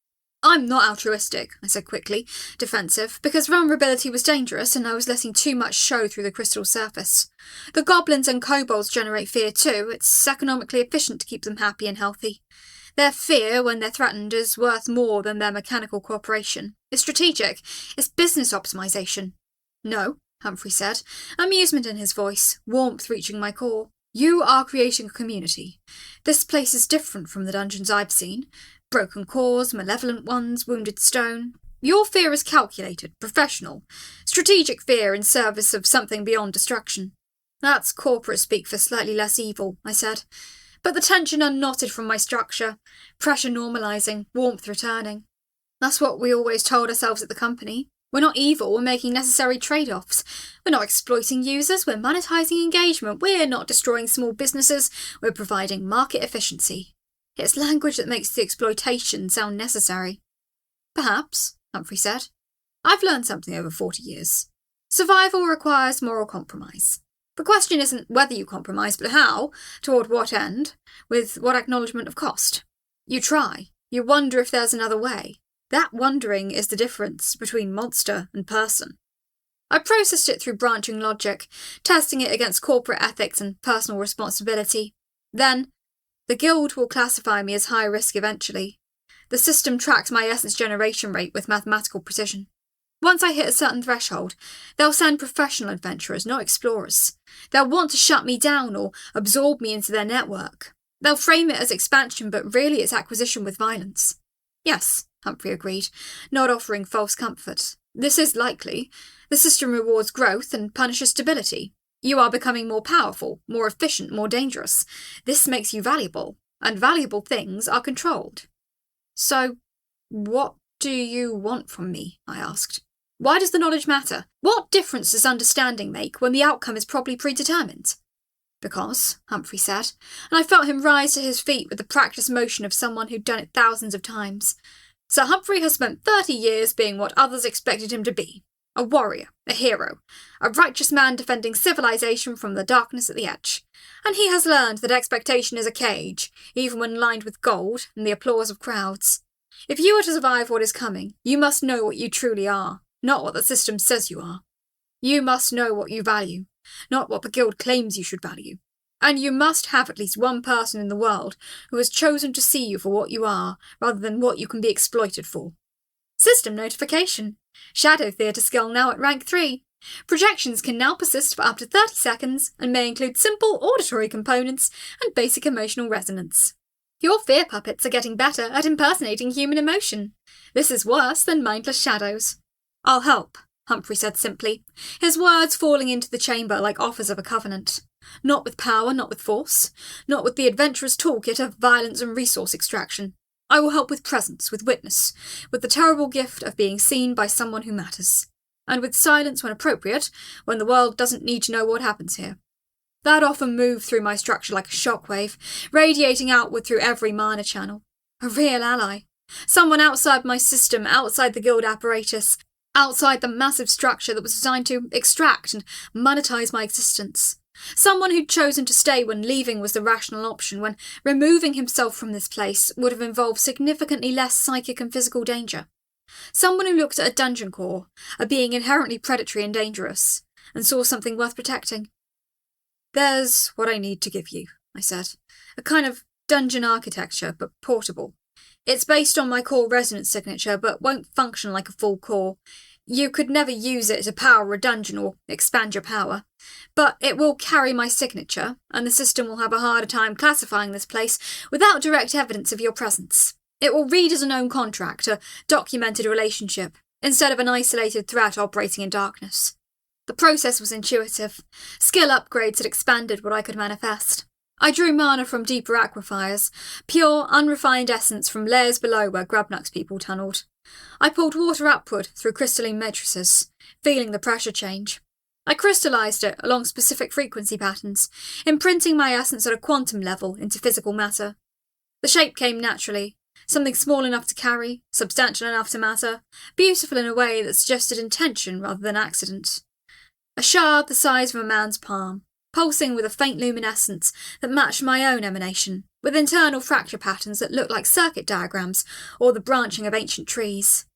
I'm not altruistic, I said quickly, defensive, because vulnerability was dangerous and I was letting too much show through the crystal surface. The goblins and kobolds generate fear too. It's economically efficient to keep them happy and healthy. Their fear, when they're threatened, is worth more than their mechanical cooperation. It's strategic. It's business optimization. No, Humphrey said, amusement in his voice, warmth reaching my core. You are creating a community. This place is different from the dungeons I've seen. Broken cores, malevolent ones, wounded stone. Your fear is calculated, professional. Strategic fear in service of something beyond destruction. That's corporate speak for slightly less evil, I said. But the tension unknotted from my structure, pressure normalising, warmth returning. That's what we always told ourselves at the company. We're not evil, we're making necessary trade-offs. We're not exploiting users, we're monetising engagement. We're not destroying small businesses, we're providing market efficiency. It's language that makes the exploitation sound necessary. Perhaps, Humphrey said. I've learned something over 40 years. Survival requires moral compromise. The question isn't whether you compromise, but how, toward what end, with what acknowledgement of cost. You try. You wonder if there's another way. That wondering is the difference between monster and person. I processed it through branching logic, testing it against corporate ethics and personal responsibility. Then, the guild will classify me as high risk eventually. The system tracks my essence generation rate with mathematical precision. Once I hit a certain threshold, they'll send professional adventurers, not explorers. They'll want to shut me down or absorb me into their network. They'll frame it as expansion, but really it's acquisition with violence. Yes, Humphrey agreed, not offering false comfort. This is likely. The system rewards growth and punishes stability. You are becoming more powerful, more efficient, more dangerous. This makes you valuable, and valuable things are controlled. So, what do you want from me? I asked. Why does the knowledge matter? What difference does understanding make when the outcome is probably predetermined? Because, Humphrey said, and I felt him rise to his feet with the practiced motion of someone who'd done it thousands of times. Sir Humphrey has spent 30 years being what others expected him to be. A warrior, a hero, a righteous man defending civilization from the darkness at the edge. And he has learned that expectation is a cage, even when lined with gold and the applause of crowds. If you are to survive what is coming, you must know what you truly are, not what the system says you are. You must know what you value, not what the guild claims you should value. And you must have at least one person in the world who has chosen to see you for what you are, rather than what you can be exploited for. System notification. Shadow Theatre skill now at rank 3. Projections can now persist for up to 30 seconds and may include simple auditory components and basic emotional resonance. Your fear puppets are getting better at impersonating human emotion. This is worse than mindless shadows. I'll help, Humphrey said simply, his words falling into the chamber like offers of a covenant. Not with power, not with force, not with the adventurer's toolkit of violence and resource extraction. I will help with presence, with witness, with the terrible gift of being seen by someone who matters. and with silence when appropriate, when the world doesn't need to know what happens here. That often moved through my structure like a shockwave, radiating outward through every mana channel. A real ally. Someone outside my system, outside the guild apparatus, outside the massive structure that was designed to extract and monetize my existence. Someone who'd chosen to stay when leaving was the rational option, when removing himself from this place would have involved significantly less psychic and physical danger. Someone who looked at a dungeon core, a being inherently predatory and dangerous, and saw something worth protecting. "There's what I need to give you," I said. "A kind of dungeon architecture, but portable. It's based on my core resonance signature, but won't function like a full core. You could never use it to power a dungeon or expand your power. But it will carry my signature, and the system will have a harder time classifying this place without direct evidence of your presence. It will read as a known contract, a documented relationship, instead of an isolated threat operating in darkness." The process was intuitive. Skill upgrades had expanded what I could manifest. I drew mana from deeper aquifers, pure, unrefined essence from layers below where Grubnuck's people tunnelled. I pulled water upward through crystalline matrices, feeling the pressure change. I crystallised it along specific frequency patterns, imprinting my essence at a quantum level into physical matter. The shape came naturally, something small enough to carry, substantial enough to matter, beautiful in a way that suggested intention rather than accident. A shard the size of a man's palm, pulsing with a faint luminescence that matched my own emanation, with internal fracture patterns that looked like circuit diagrams or the branching of ancient trees.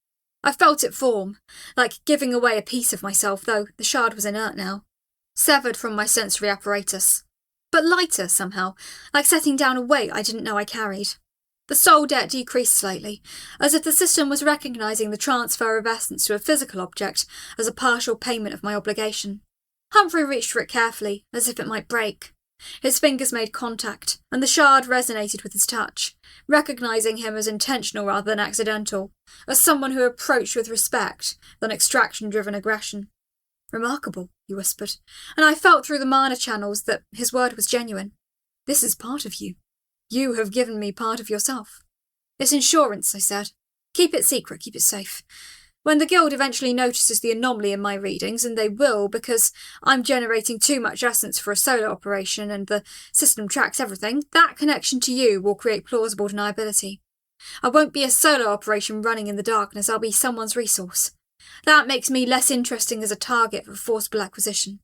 I felt it form, like giving away a piece of myself, though the shard was inert now, severed from my sensory apparatus. But lighter, somehow, like setting down a weight I didn't know I carried. The soul debt decreased slightly, as if the system was recognising the transfer of essence to a physical object as a partial payment of my obligation. Humphrey reached for it carefully, as if it might break. His fingers made contact, and the shard resonated with his touch, recognising him as intentional rather than accidental, as someone who approached with respect than extraction-driven aggression. "Remarkable," he whispered, and I felt through the mana channels that his word was genuine. "This is part of you. You have given me part of yourself." "It's insurance," I said. "Keep it secret, keep it safe. When the guild eventually notices the anomaly in my readings, and they will because I'm generating too much essence for a solo operation and the system tracks everything, that connection to you will create plausible deniability. I won't be a solo operation running in the darkness, I'll be someone's resource. That makes me less interesting as a target for forcible acquisition.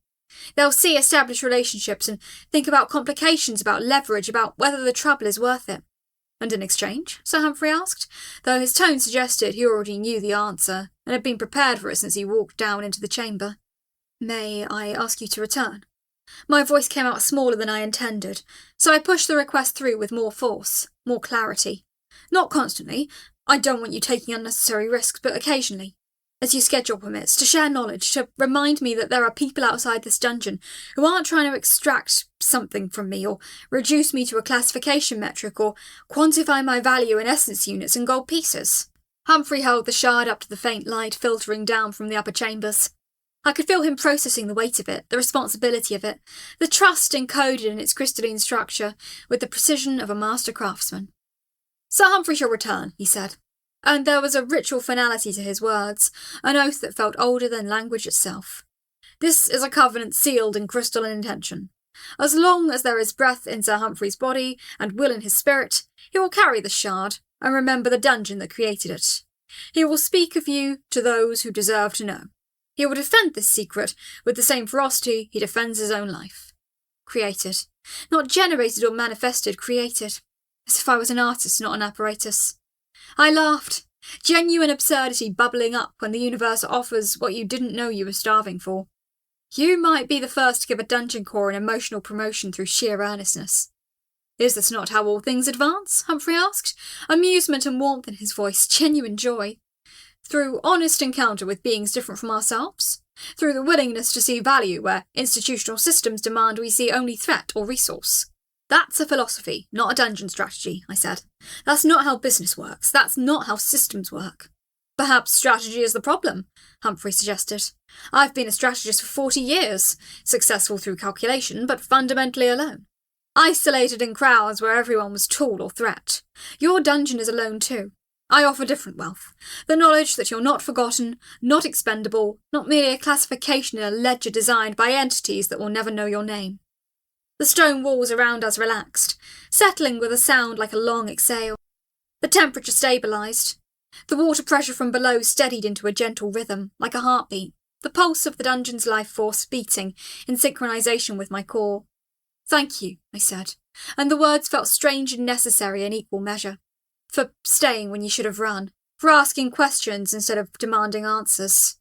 They'll see established relationships and think about complications, about leverage, about whether the trouble is worth it." "And in exchange?" Sir Humphrey asked, though his tone suggested he already knew the answer and had been prepared for it since he walked down into the chamber. "May I ask you to return?" My voice came out smaller than I intended, so I pushed the request through with more force, more clarity. "Not constantly. I don't want you taking unnecessary risks, but occasionally. As your schedule permits, to share knowledge, to remind me that there are people outside this dungeon who aren't trying to extract something from me or reduce me to a classification metric or quantify my value in essence units and gold pieces." Humphrey held the shard up to the faint light filtering down from the upper chambers. I could feel him processing the weight of it, the responsibility of it, the trust encoded in its crystalline structure with the precision of a master craftsman. "Sir Humphrey shall return," he said. And there was a ritual finality to his words, an oath that felt older than language itself. "This is a covenant sealed in crystalline intention. As long as there is breath in Sir Humphrey's body and will in his spirit, he will carry the shard and remember the dungeon that created it. He will speak of you to those who deserve to know. He will defend this secret with the same ferocity he defends his own life. Created. Not generated or manifested, created. As if I was an artist, not an apparatus." I laughed, genuine absurdity bubbling up when the universe offers what you didn't know you were starving for. "You might be the first to give a dungeon core an emotional promotion through sheer earnestness." "Is this not how all things advance?" Humphrey asked, amusement and warmth in his voice, genuine joy. "Through honest encounter with beings different from ourselves? Through the willingness to see value where institutional systems demand we see only threat or resource?" "That's a philosophy, not a dungeon strategy," I said. "That's not how business works. That's not how systems work." "Perhaps strategy is the problem," Humphrey suggested. "I've been a strategist for 40 years, successful through calculation, but fundamentally alone. Isolated in crowds where everyone was tool or threat. Your dungeon is alone too. I offer different wealth. The knowledge that you're not forgotten, not expendable, not merely a classification in a ledger designed by entities that will never know your name. The stone walls around us relaxed, settling with a sound like a long exhale. The temperature stabilised. The water pressure from below steadied into a gentle rhythm, like a heartbeat, the pulse of the dungeon's life force beating in synchronisation with my core. "Thank you," I said, and the words felt strange and necessary in equal measure. For staying when you should have run, for asking questions instead of demanding answers,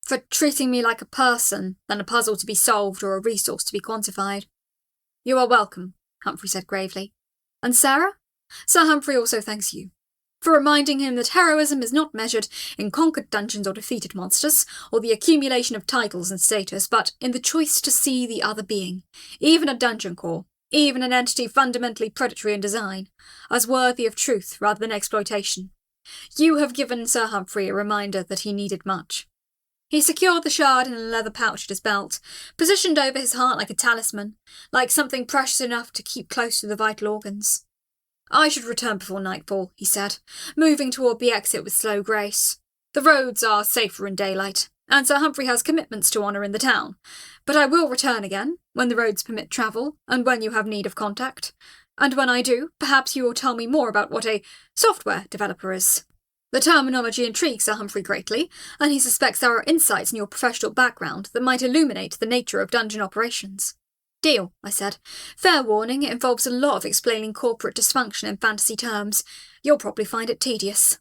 for treating me like a person than a puzzle to be solved or a resource to be quantified. "You are welcome," Humphrey said gravely. "And Sarah? Sir Humphrey also thanks you, for reminding him that heroism is not measured in conquered dungeons or defeated monsters, or the accumulation of titles and status, but in the choice to see the other being, even a dungeon core, even an entity fundamentally predatory in design, as worthy of truth rather than exploitation. You have given Sir Humphrey a reminder that he needed much." He secured the shard in a leather pouch at his belt, positioned over his heart like a talisman, like something precious enough to keep close to the vital organs. "I should return before nightfall," he said, moving toward the exit with slow grace. "The roads are safer in daylight, and Sir Humphrey has commitments to honour in the town. But I will return again, when the roads permit travel, and when you have need of contact. And when I do, perhaps you will tell me more about what a software developer is." The terminology intrigues Sir Humphrey greatly, and he suspects there are insights in your professional background that might illuminate the nature of dungeon operations. "Deal," I said. "Fair warning, it involves a lot of explaining corporate dysfunction in fantasy terms. You'll probably find it tedious."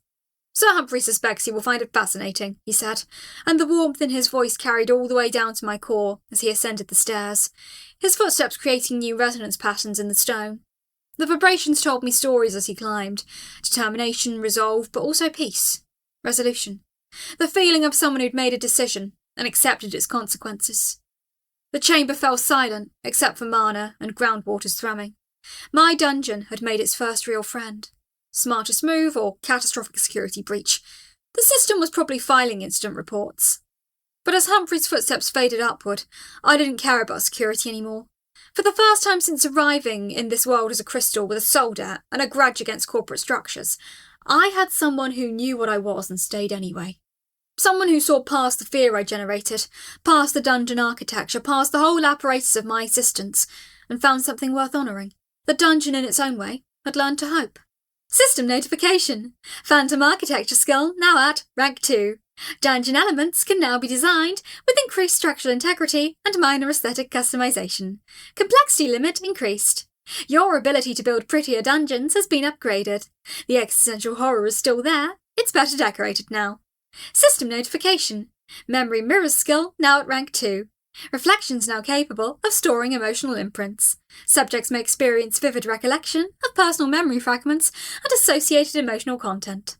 "Sir Humphrey suspects you will find it fascinating," he said, and the warmth in his voice carried all the way down to my core as he ascended the stairs, his footsteps creating new resonance patterns in the stone. The vibrations told me stories as he climbed. Determination, resolve, but also peace. Resolution. The feeling of someone who'd made a decision and accepted its consequences. The chamber fell silent, except for mana and groundwater's thrumming. My dungeon had made its first real friend. Smartest move or catastrophic security breach. The system was probably filing incident reports. But as Humphrey's footsteps faded upward, I didn't care about security anymore. For the first time since arriving in this world as a crystal with a soul debt and a grudge against corporate structures, I had someone who knew what I was and stayed anyway. Someone who saw past the fear I generated, past the dungeon architecture, past the whole apparatus of my existence, and found something worth honouring. The dungeon in its own way had learned to hope. System notification. Phantom architecture skill now at rank 2. Dungeon elements can now be designed with increased structural integrity and minor aesthetic customization. Complexity limit increased. Your ability to build prettier dungeons has been upgraded. The existential horror is still there. It's better decorated now. System notification. Memory mirrors skill now at rank 2. Reflections now capable of storing emotional imprints. Subjects may experience vivid recollection of personal memory fragments and associated emotional content.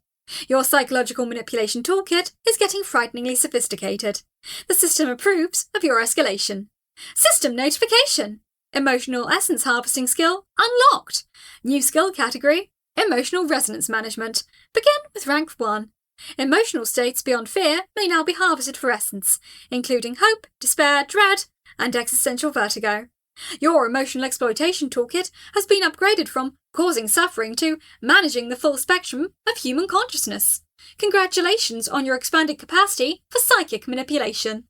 Your psychological manipulation toolkit is getting frighteningly sophisticated. The system approves of your escalation. System notification. Emotional essence harvesting skill unlocked. New skill category, emotional resonance management. Begin with rank 1. Emotional states beyond fear may now be harvested for essence, including hope, despair, dread, and existential vertigo. Your emotional exploitation toolkit has been upgraded from causing suffering to managing the full spectrum of human consciousness. Congratulations on your expanded capacity for psychic manipulation.